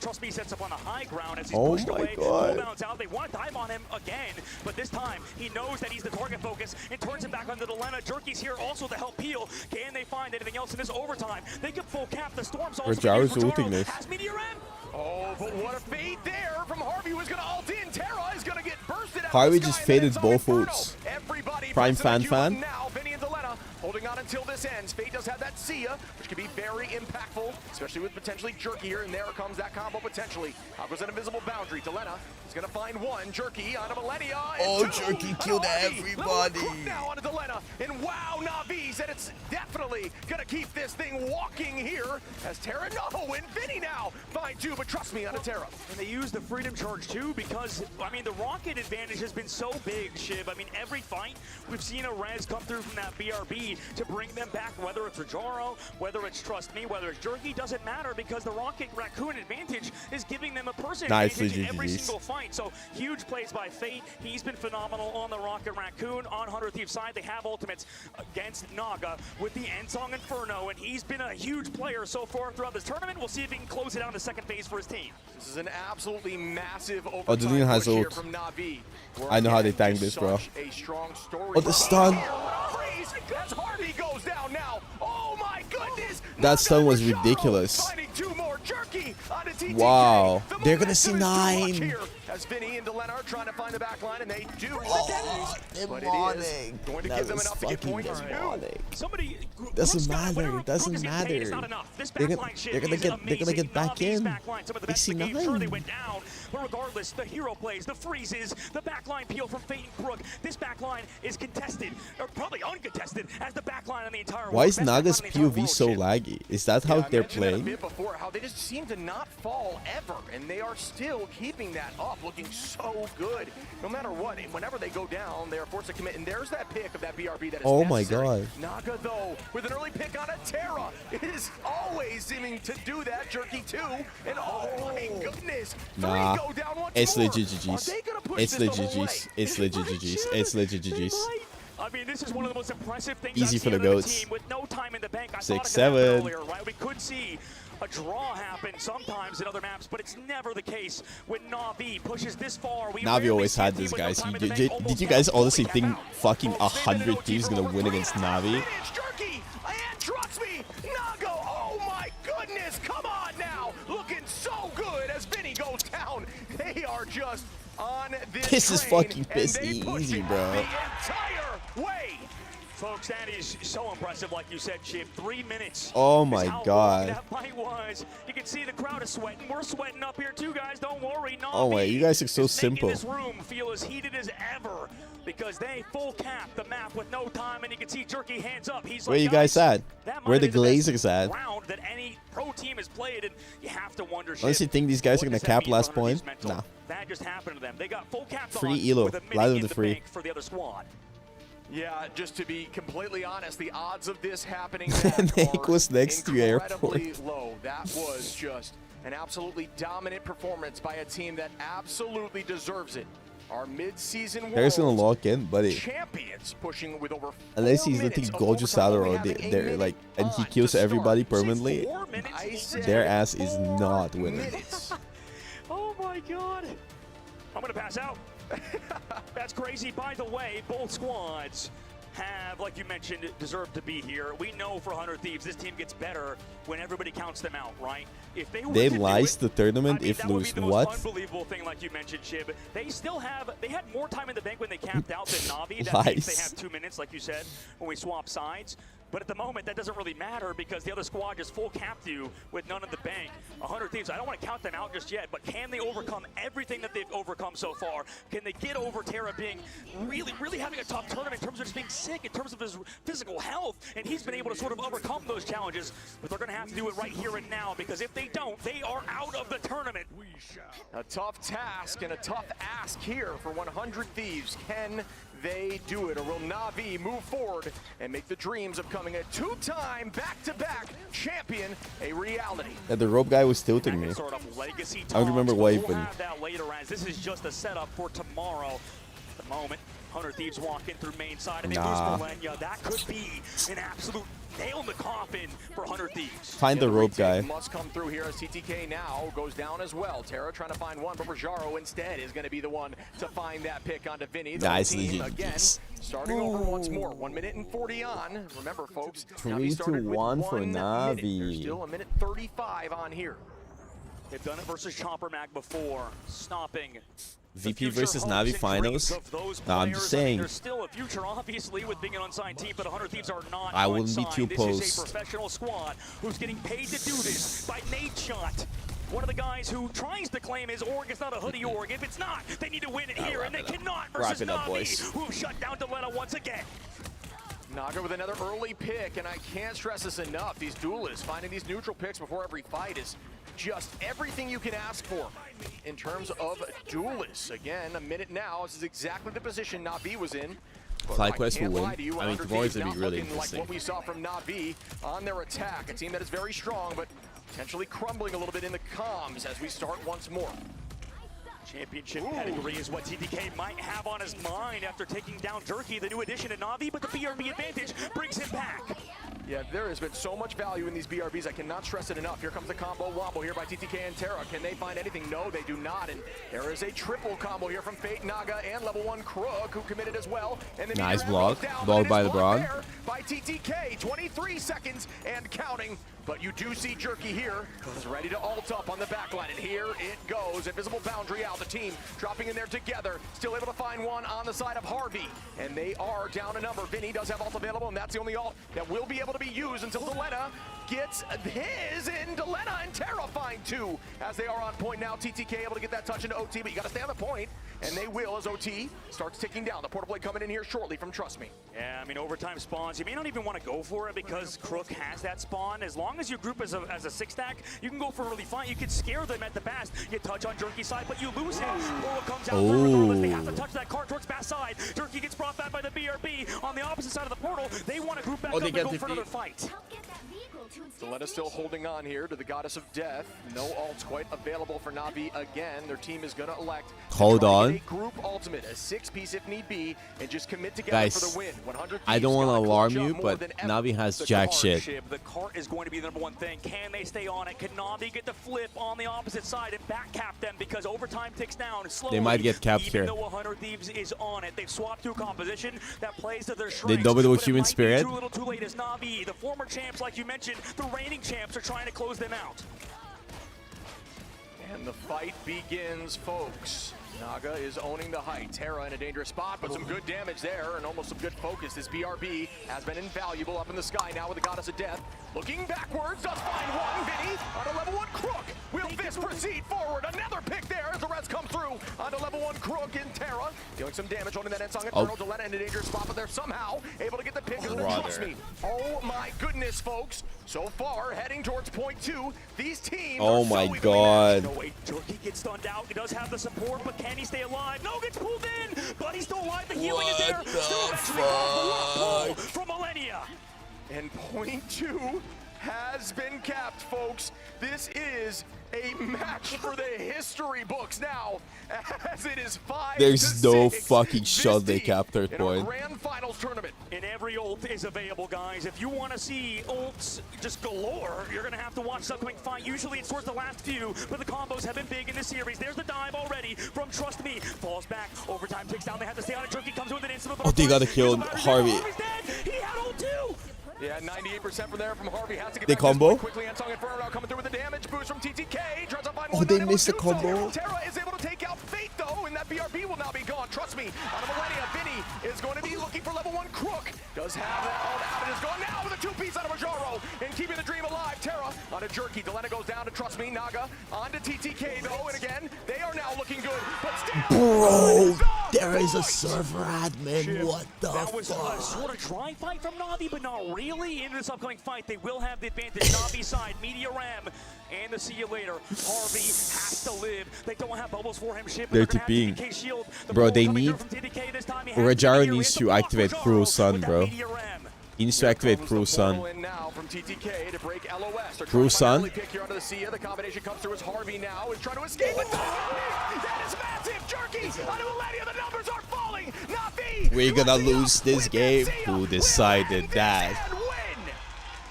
Trust Me sets up on the high ground as he's Oh pushed my away. God. Cooldowns out. They want to dive on him again, but this time he knows that he's the target focus and turns it back onto Delena. Jerky's here also to help peel. Can they find anything else in this overtime? They can full cap the Storm's also. Rajaro's ulting this. Has Meteor M. Oh, but what a fade there from Harvey, who was going to ult in. Terra is going to get bursted out Harvey of the just sky, and then faded it's both Inferno. ults. Everybody Prime pressing the fan. Q button now. Vinny and Delena holding on until this ends. Fate does have that Sia, which could be very impactful, especially with potentially Jerky here. And there comes that combo potentially. Out goes an invisible boundary. Delena is going to find one. Jerky on a Millennia. Oh, Jerky killed everybody. Now on a Delena. And wow, Na'Vi said it's definitely going to keep this thing walking here. As Terra, no, and Vinny now find two, but trust me on a Terra. And they use the Freedom Charge too because, I mean, the rocket advantage has been so big, Shib. I mean, every fight we've seen a Rez come through from that BRB to bring them back, whether it's Rajaro, whether it's Trust Me, whether it's Jerky, doesn't matter because the Rocket Raccoon advantage is giving them a person advantage in every single fight. So huge plays by Fate. He's been phenomenal on the Rocket Raccoon. On 100 Thieves side, they have ultimates against Naga with the Ensong Inferno, and he's been a huge player so far throughout this tournament. We'll see if he can close it out in the second phase for his team. This is an absolutely massive Oh, Delena has ult. from Na'Vi. I know how they tank this, bro. A strong story. Oh, the stun. As Harvey goes down now. Oh my goodness. That stun was ridiculous. Two more. Jerky on a TTK. Wow. They're going to see 9. As Vinny and Delena are trying to find the back line, and they do. But demonic. it is going to That give them was enough to get fucking points demonic. Somebody Doesn't matter. Doesn't matter. They're gonna get back in. They see 9. They went down, but regardless, the hero plays, the freezes, the backline peel from Fate and Crook. This backline is contested, or probably uncontested, as the backline on the entire Why is world. Naga's POV so laggy? Is that how they're I mentioned that a playing? bit before, how they just seem to not fall ever, and they are still keeping that up, looking so good. No matter what, whenever they go down, they are forced to commit. And there's that pick of that BRB that is Oh my necessary. god. Naga, though, with an early pick on a Terra, is always seeming to do that. Jerky, too. And oh my goodness. Nah. Three go down once It's more. legit Are GG's. they gonna push It's this the legit whole way? GG's. It's legit GG's. It's legit GG's. I mean, this is one of the most impressive things Easy I've for seen the out of goats. team with no time in the bank. I 6-7. thought it could happen earlier, right? We could see a draw happen sometimes in other maps, but it's never the case when Na'Vi pushes this far. We Navi rarely always see a had team this, with no guys. time in the Did bank you almost guys honestly fully think cap out. fucking 100 Thieves gonna win against Navi? Jerky, and trust me, Naga, oh my goodness, come on now, looking so good as Vinny goes down. They are just on This is train, fucking and piss they push easy, it bro. the entire way. Folks, that is so impressive, like you said, Chip. 3 minutes. Oh is my how long god. that fight was. You can see the crowd is sweating. We're sweating up here too, guys. Don't worry. Oh my, you guys are so is simple. making this room feel as heated as ever because they full cap the map with no time, and you can see Jerky hands up. He's Where like, you guys at? that might Where the be best Glazers at? round that any pro team has played, and you have to wonder. Honestly, Chip, think these guys are what gonna does that cap mean for last 100 point? Thieves mental? Nah. That just happened to them. They got full caps Free on elo. with a minute Light of in the the free. bank for the other squad. Yeah, just to be completely honest, the odds of this happening Nick was next to your airport. incredibly low. That was just an absolutely dominant performance by a team that absolutely deserves it. Our mid-season They're just gonna Worlds lock in, buddy. champions pushing with over Unless 4 he's letting minutes of gorgeous overtime, out only or having a they're minute like, and he on kills to start. everybody See, permanently. 4 minutes? Their ass is not winning. Minutes. Oh my god. I'm gonna pass out. That's crazy. By the way, both squads have, like you mentioned, deserve to be here. We know for 100 Thieves, this team gets better when everybody counts them out, right? If they were They to do lice it, the tournament I mean, if that would lose. be the What? most unbelievable thing, like you mentioned, Shib. They still have, they had more time in the bank when they capped out than Na'Vi. That means they Lice. have 2 minutes, like you said, when we swap sides. But at the moment, that doesn't really matter because the other squad just full capped you with none in the bank. 100 Thieves, I don't want to count them out just yet, but can they overcome everything that they've overcome so far? Can they get over Terra being really having a tough tournament in terms of just being sick, in terms of his physical health? And he's been able to sort of overcome those challenges, but they're going to have to do it right here and now because if they don't, they are out of the tournament. A tough task and a tough ask here for 100 Thieves. Can they do it, or will Na'Vi move forward and make the dreams of becoming a 2-time back-to-back champion a reality? Yeah, the rope guy was tilting me. Sort of legacy I don't remember why, We'll but have that later as this is just a setup for tomorrow. At the moment, 100 Thieves walk in through main side and they Nah. lose Millennia. That could be an absolute nail in the coffin for 100 Thieves. Find the rope guy. Must come through here as TTK now goes down as well. Terra trying to find one, but Rajaro instead is going to be the one to find that pick onto Vinny. The Nice, team legit. again starting over once more. 1 minute and 40 on. Remember, folks, 3 Na'Vi to started with 1 for 1 minute. There's Na'Vi. still a minute 35 on here. They've done it versus Chopper Mag before, stopping VP versus Navi finals. Nah, I'm just saying. There's still a future, obviously, with being an unsigned team, but 100 Thieves are not I wouldn't be unsigned. too This opposed. is a professional squad who's getting paid to do this by Nate Shot. One of the guys who tries to claim his org is not a hoodie org. If it's not, they need to win it here, and they cannot versus Navi, who have shut down Delena once again. Naga with another early pick, and I can't stress this enough. These duelists finding these neutral picks before every fight is just everything you can ask for in terms of duelists. Again, a minute now. This is exactly the position Na'Vi was in. FlyQuest will win. I mean, 100 tomorrow is going to be really like interesting. what we saw from Na'Vi on their attack. A team that is very strong, but potentially crumbling a little bit in the comms as we start once more. Championship pedigree is what TTK might have on his mind after taking down Jerky, the new addition to Na'Vi, but the BRB advantage brings him back. Yeah, there has been so much value in these BRBs. I cannot stress it enough. Here comes the combo wombo here by TTK and Terra. Can they find anything? No, they do not. And there is a triple combo here from Fate, Naga, and level 1 Crook, who committed as well. And the Nice block. Blocked by LeBron. By TTK, 23 seconds and counting. But you do see Jerky here. He's ready to ult up on the backline. And here it goes. Invisible boundary out. The team dropping in there together. Still able to find one on the side of Harvey. And they are down a number. Vinny does have ult available, and that's the only ult that will be able to be used until Delena gets his, and Delena and Terra find two as they are on point now. TTK able to get that touch into OT, but you got to stay on the point, and they will as OT starts ticking down. The portal play coming in here shortly from Trust Me. Yeah, I mean, overtime spawns, you may not even want to go for it because Crook has that spawn. As long as you group as a six-stack, you can go for really fine. You can scare them at the best. You touch on Jerky's side, but you lose him. Or it comes out regardless. They have to touch that card towards back side. Jerky gets brought back by the BRB on the opposite side of the portal. They want to group back up and go for another fight. Delena still holding on here to the Goddess of Death. No ults quite available for Na'Vi again. Their team is going to elect Hold on. a group ultimate, a 6-piece if need be, and just commit together Guys, for the win. 100 I don't want to alarm you, but Na'Vi has jack shit. The cart is going to be the #1 thing. Can they stay on it? Can Na'Vi get the flip on the opposite side and back cap them because overtime ticks down slowly? They might get capped here. Even though 100 Thieves is on it, they've swapped to a composition that plays to their They strengths. double with but it human might be spirit. Too little, too late as Na'Vi, the former champs, like you mentioned, the reigning champs are trying to close them out. And the fight begins, folks. Naga is owning the height. Terra in a dangerous spot, but some good damage there and almost some good focus. This BRB has been invaluable up in the sky now with the Goddess of Death. Looking backwards, does find one. Vinny on a level 1 Crook. Will this proceed forward? Another pick there as the rest come through on a level 1 Crook in Terra. Dealing some damage, holding that Ensong Inferno. Delena in a dangerous spot, but they're somehow able to get the pick. Trust me. Oh my goodness, folks. So far, heading towards point 2. These teams Oh are my so god. No way, Jerky gets stunned out. He does have the support, but can he stay alive? No, gets pulled in, but he's still alive. The healing is there. Still eventually pull from Millennia. And point 2 has been capped, folks. This is a match for the history books now, as it is 5-6. There's no fucking shot they capped third in our point. grand finals tournament. And every ult is available, guys. If you want to see ults just galore, you're going to have to watch this upcoming fight. Usually it's towards the last few, but the combos have been big in this series. There's the dive already from Trust Me. Falls back, overtime takes down. They have to stay on it. Jerky comes with an instant. Oh, they gotta kill Harvey. He had ult too. Yeah, 98% from there from Harvey. Has to get They back combo? this quickly. Ensong Inferno coming through with the damage boost from TTK. Tries to find Oh, one, they not missed the able to do so. combo. Terra is able to take out Fate, though, and that BRB will now be gone. Trust me, on a Millennia, Vinny is going to be looking for level 1 Crook. Does have that all out. It is gone now with a 2-piece out of Majaro and keeping the dream alive. Terra on a Jerky. Delena goes down to Trust Me. Naga on to TTK, though, and again, they are now looking good. But still, Bro, there is a server admin. What the That was a fuck? sort of dry fight from Na'Vi, but not really. In this upcoming fight, they will have the advantage. Na'Vi side, Media Ram, and the See You Later. Harvey has to live. They don't have bubbles for him. Ship, They're gonna have TPing. TDK shield. The Bro, ball they coming need... through from TDK this time. He has to Rajaro get needs here. to activate Cruel Sun, bro. He needs to activate Cruel Sun. in now from TTK to break LOS. They're Cruel trying to find an Sun? early pick here onto the Sia. The combination comes through as Harvey now is trying to escape. But that is massive. Jerky onto Millennia. The numbers are falling. Na'Vi. We're gonna lose this game. Who decided that?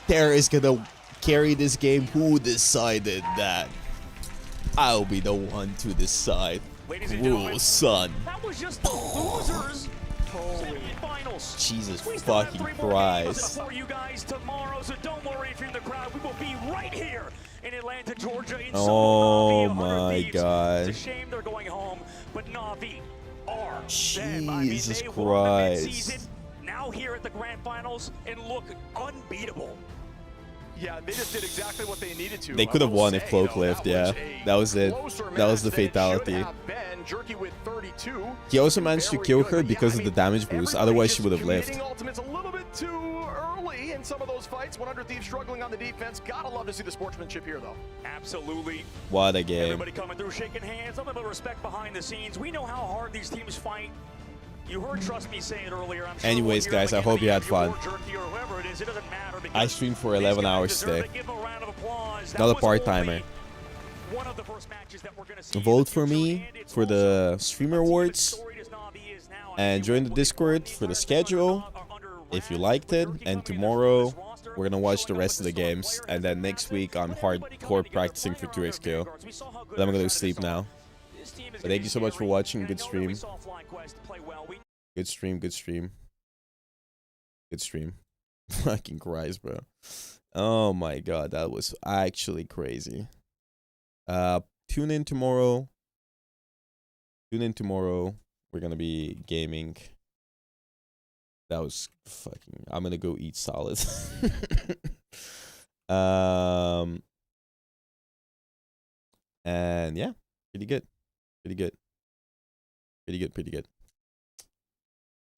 Terra is gonna carry this game. Who decided that? I'll be the one to decide. Cruel Sun. That was just the losers. Semi-finals. Jesus We still have fucking 3 more games Christ. for you guys tomorrow, so don't worry if you're in the crowd. We will be right here in Atlanta, Georgia. In Oh Navi, 100 my Thieves. God. It's a shame they're going home, but Navi are them. Jesus they won the Christ. mid-season, now here at the grand finals, and look unbeatable. Yeah, they just did exactly what they needed to. They could have won if Cloak lived, yeah. That was it. That was the fatality. Jerky with 32. He also managed to kill her because of the damage boost, otherwise she would have lived. Committing ultimates a little bit too early in some of those fights. 100 Thieves struggling on the defense. Gotta love to see the sportsmanship here, though. Absolutely. What a game. Everybody coming through, shaking hands. Nothing but respect behind the scenes. We know how hard these teams fight. You heard Trust Me say it earlier. I'm sure Anyways, guys, I hope you had fun. It doesn't matter I streamed for 11 hours today. give a round of applause. That Not a was part-timer. one of the first matches that we're gonna see. Vote for me for the Streamer Awards. And join the Discord for the schedule if you liked it. And tomorrow, we're going to watch the rest of the games. And then next week, I'm hardcore practicing for 2xQ. But I'm going to go sleep now. But thank you so much for watching. Good stream. Good stream, good stream. Good stream. Fucking Christ, bro. Oh my God, that was actually crazy. Tune in tomorrow. Tune in tomorrow. We're gonna be gaming. That was fucking... I'm gonna go eat salad. And yeah, pretty good. Pretty good. Pretty good, pretty good.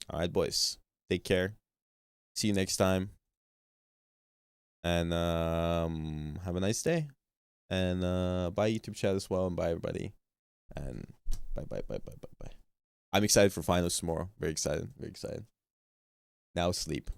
All right, boys. Take care. See you next time. And have a nice day. And bye YouTube chat as well. And bye everybody. And bye. I'm excited for finals tomorrow. Very excited. Very excited. Now sleep.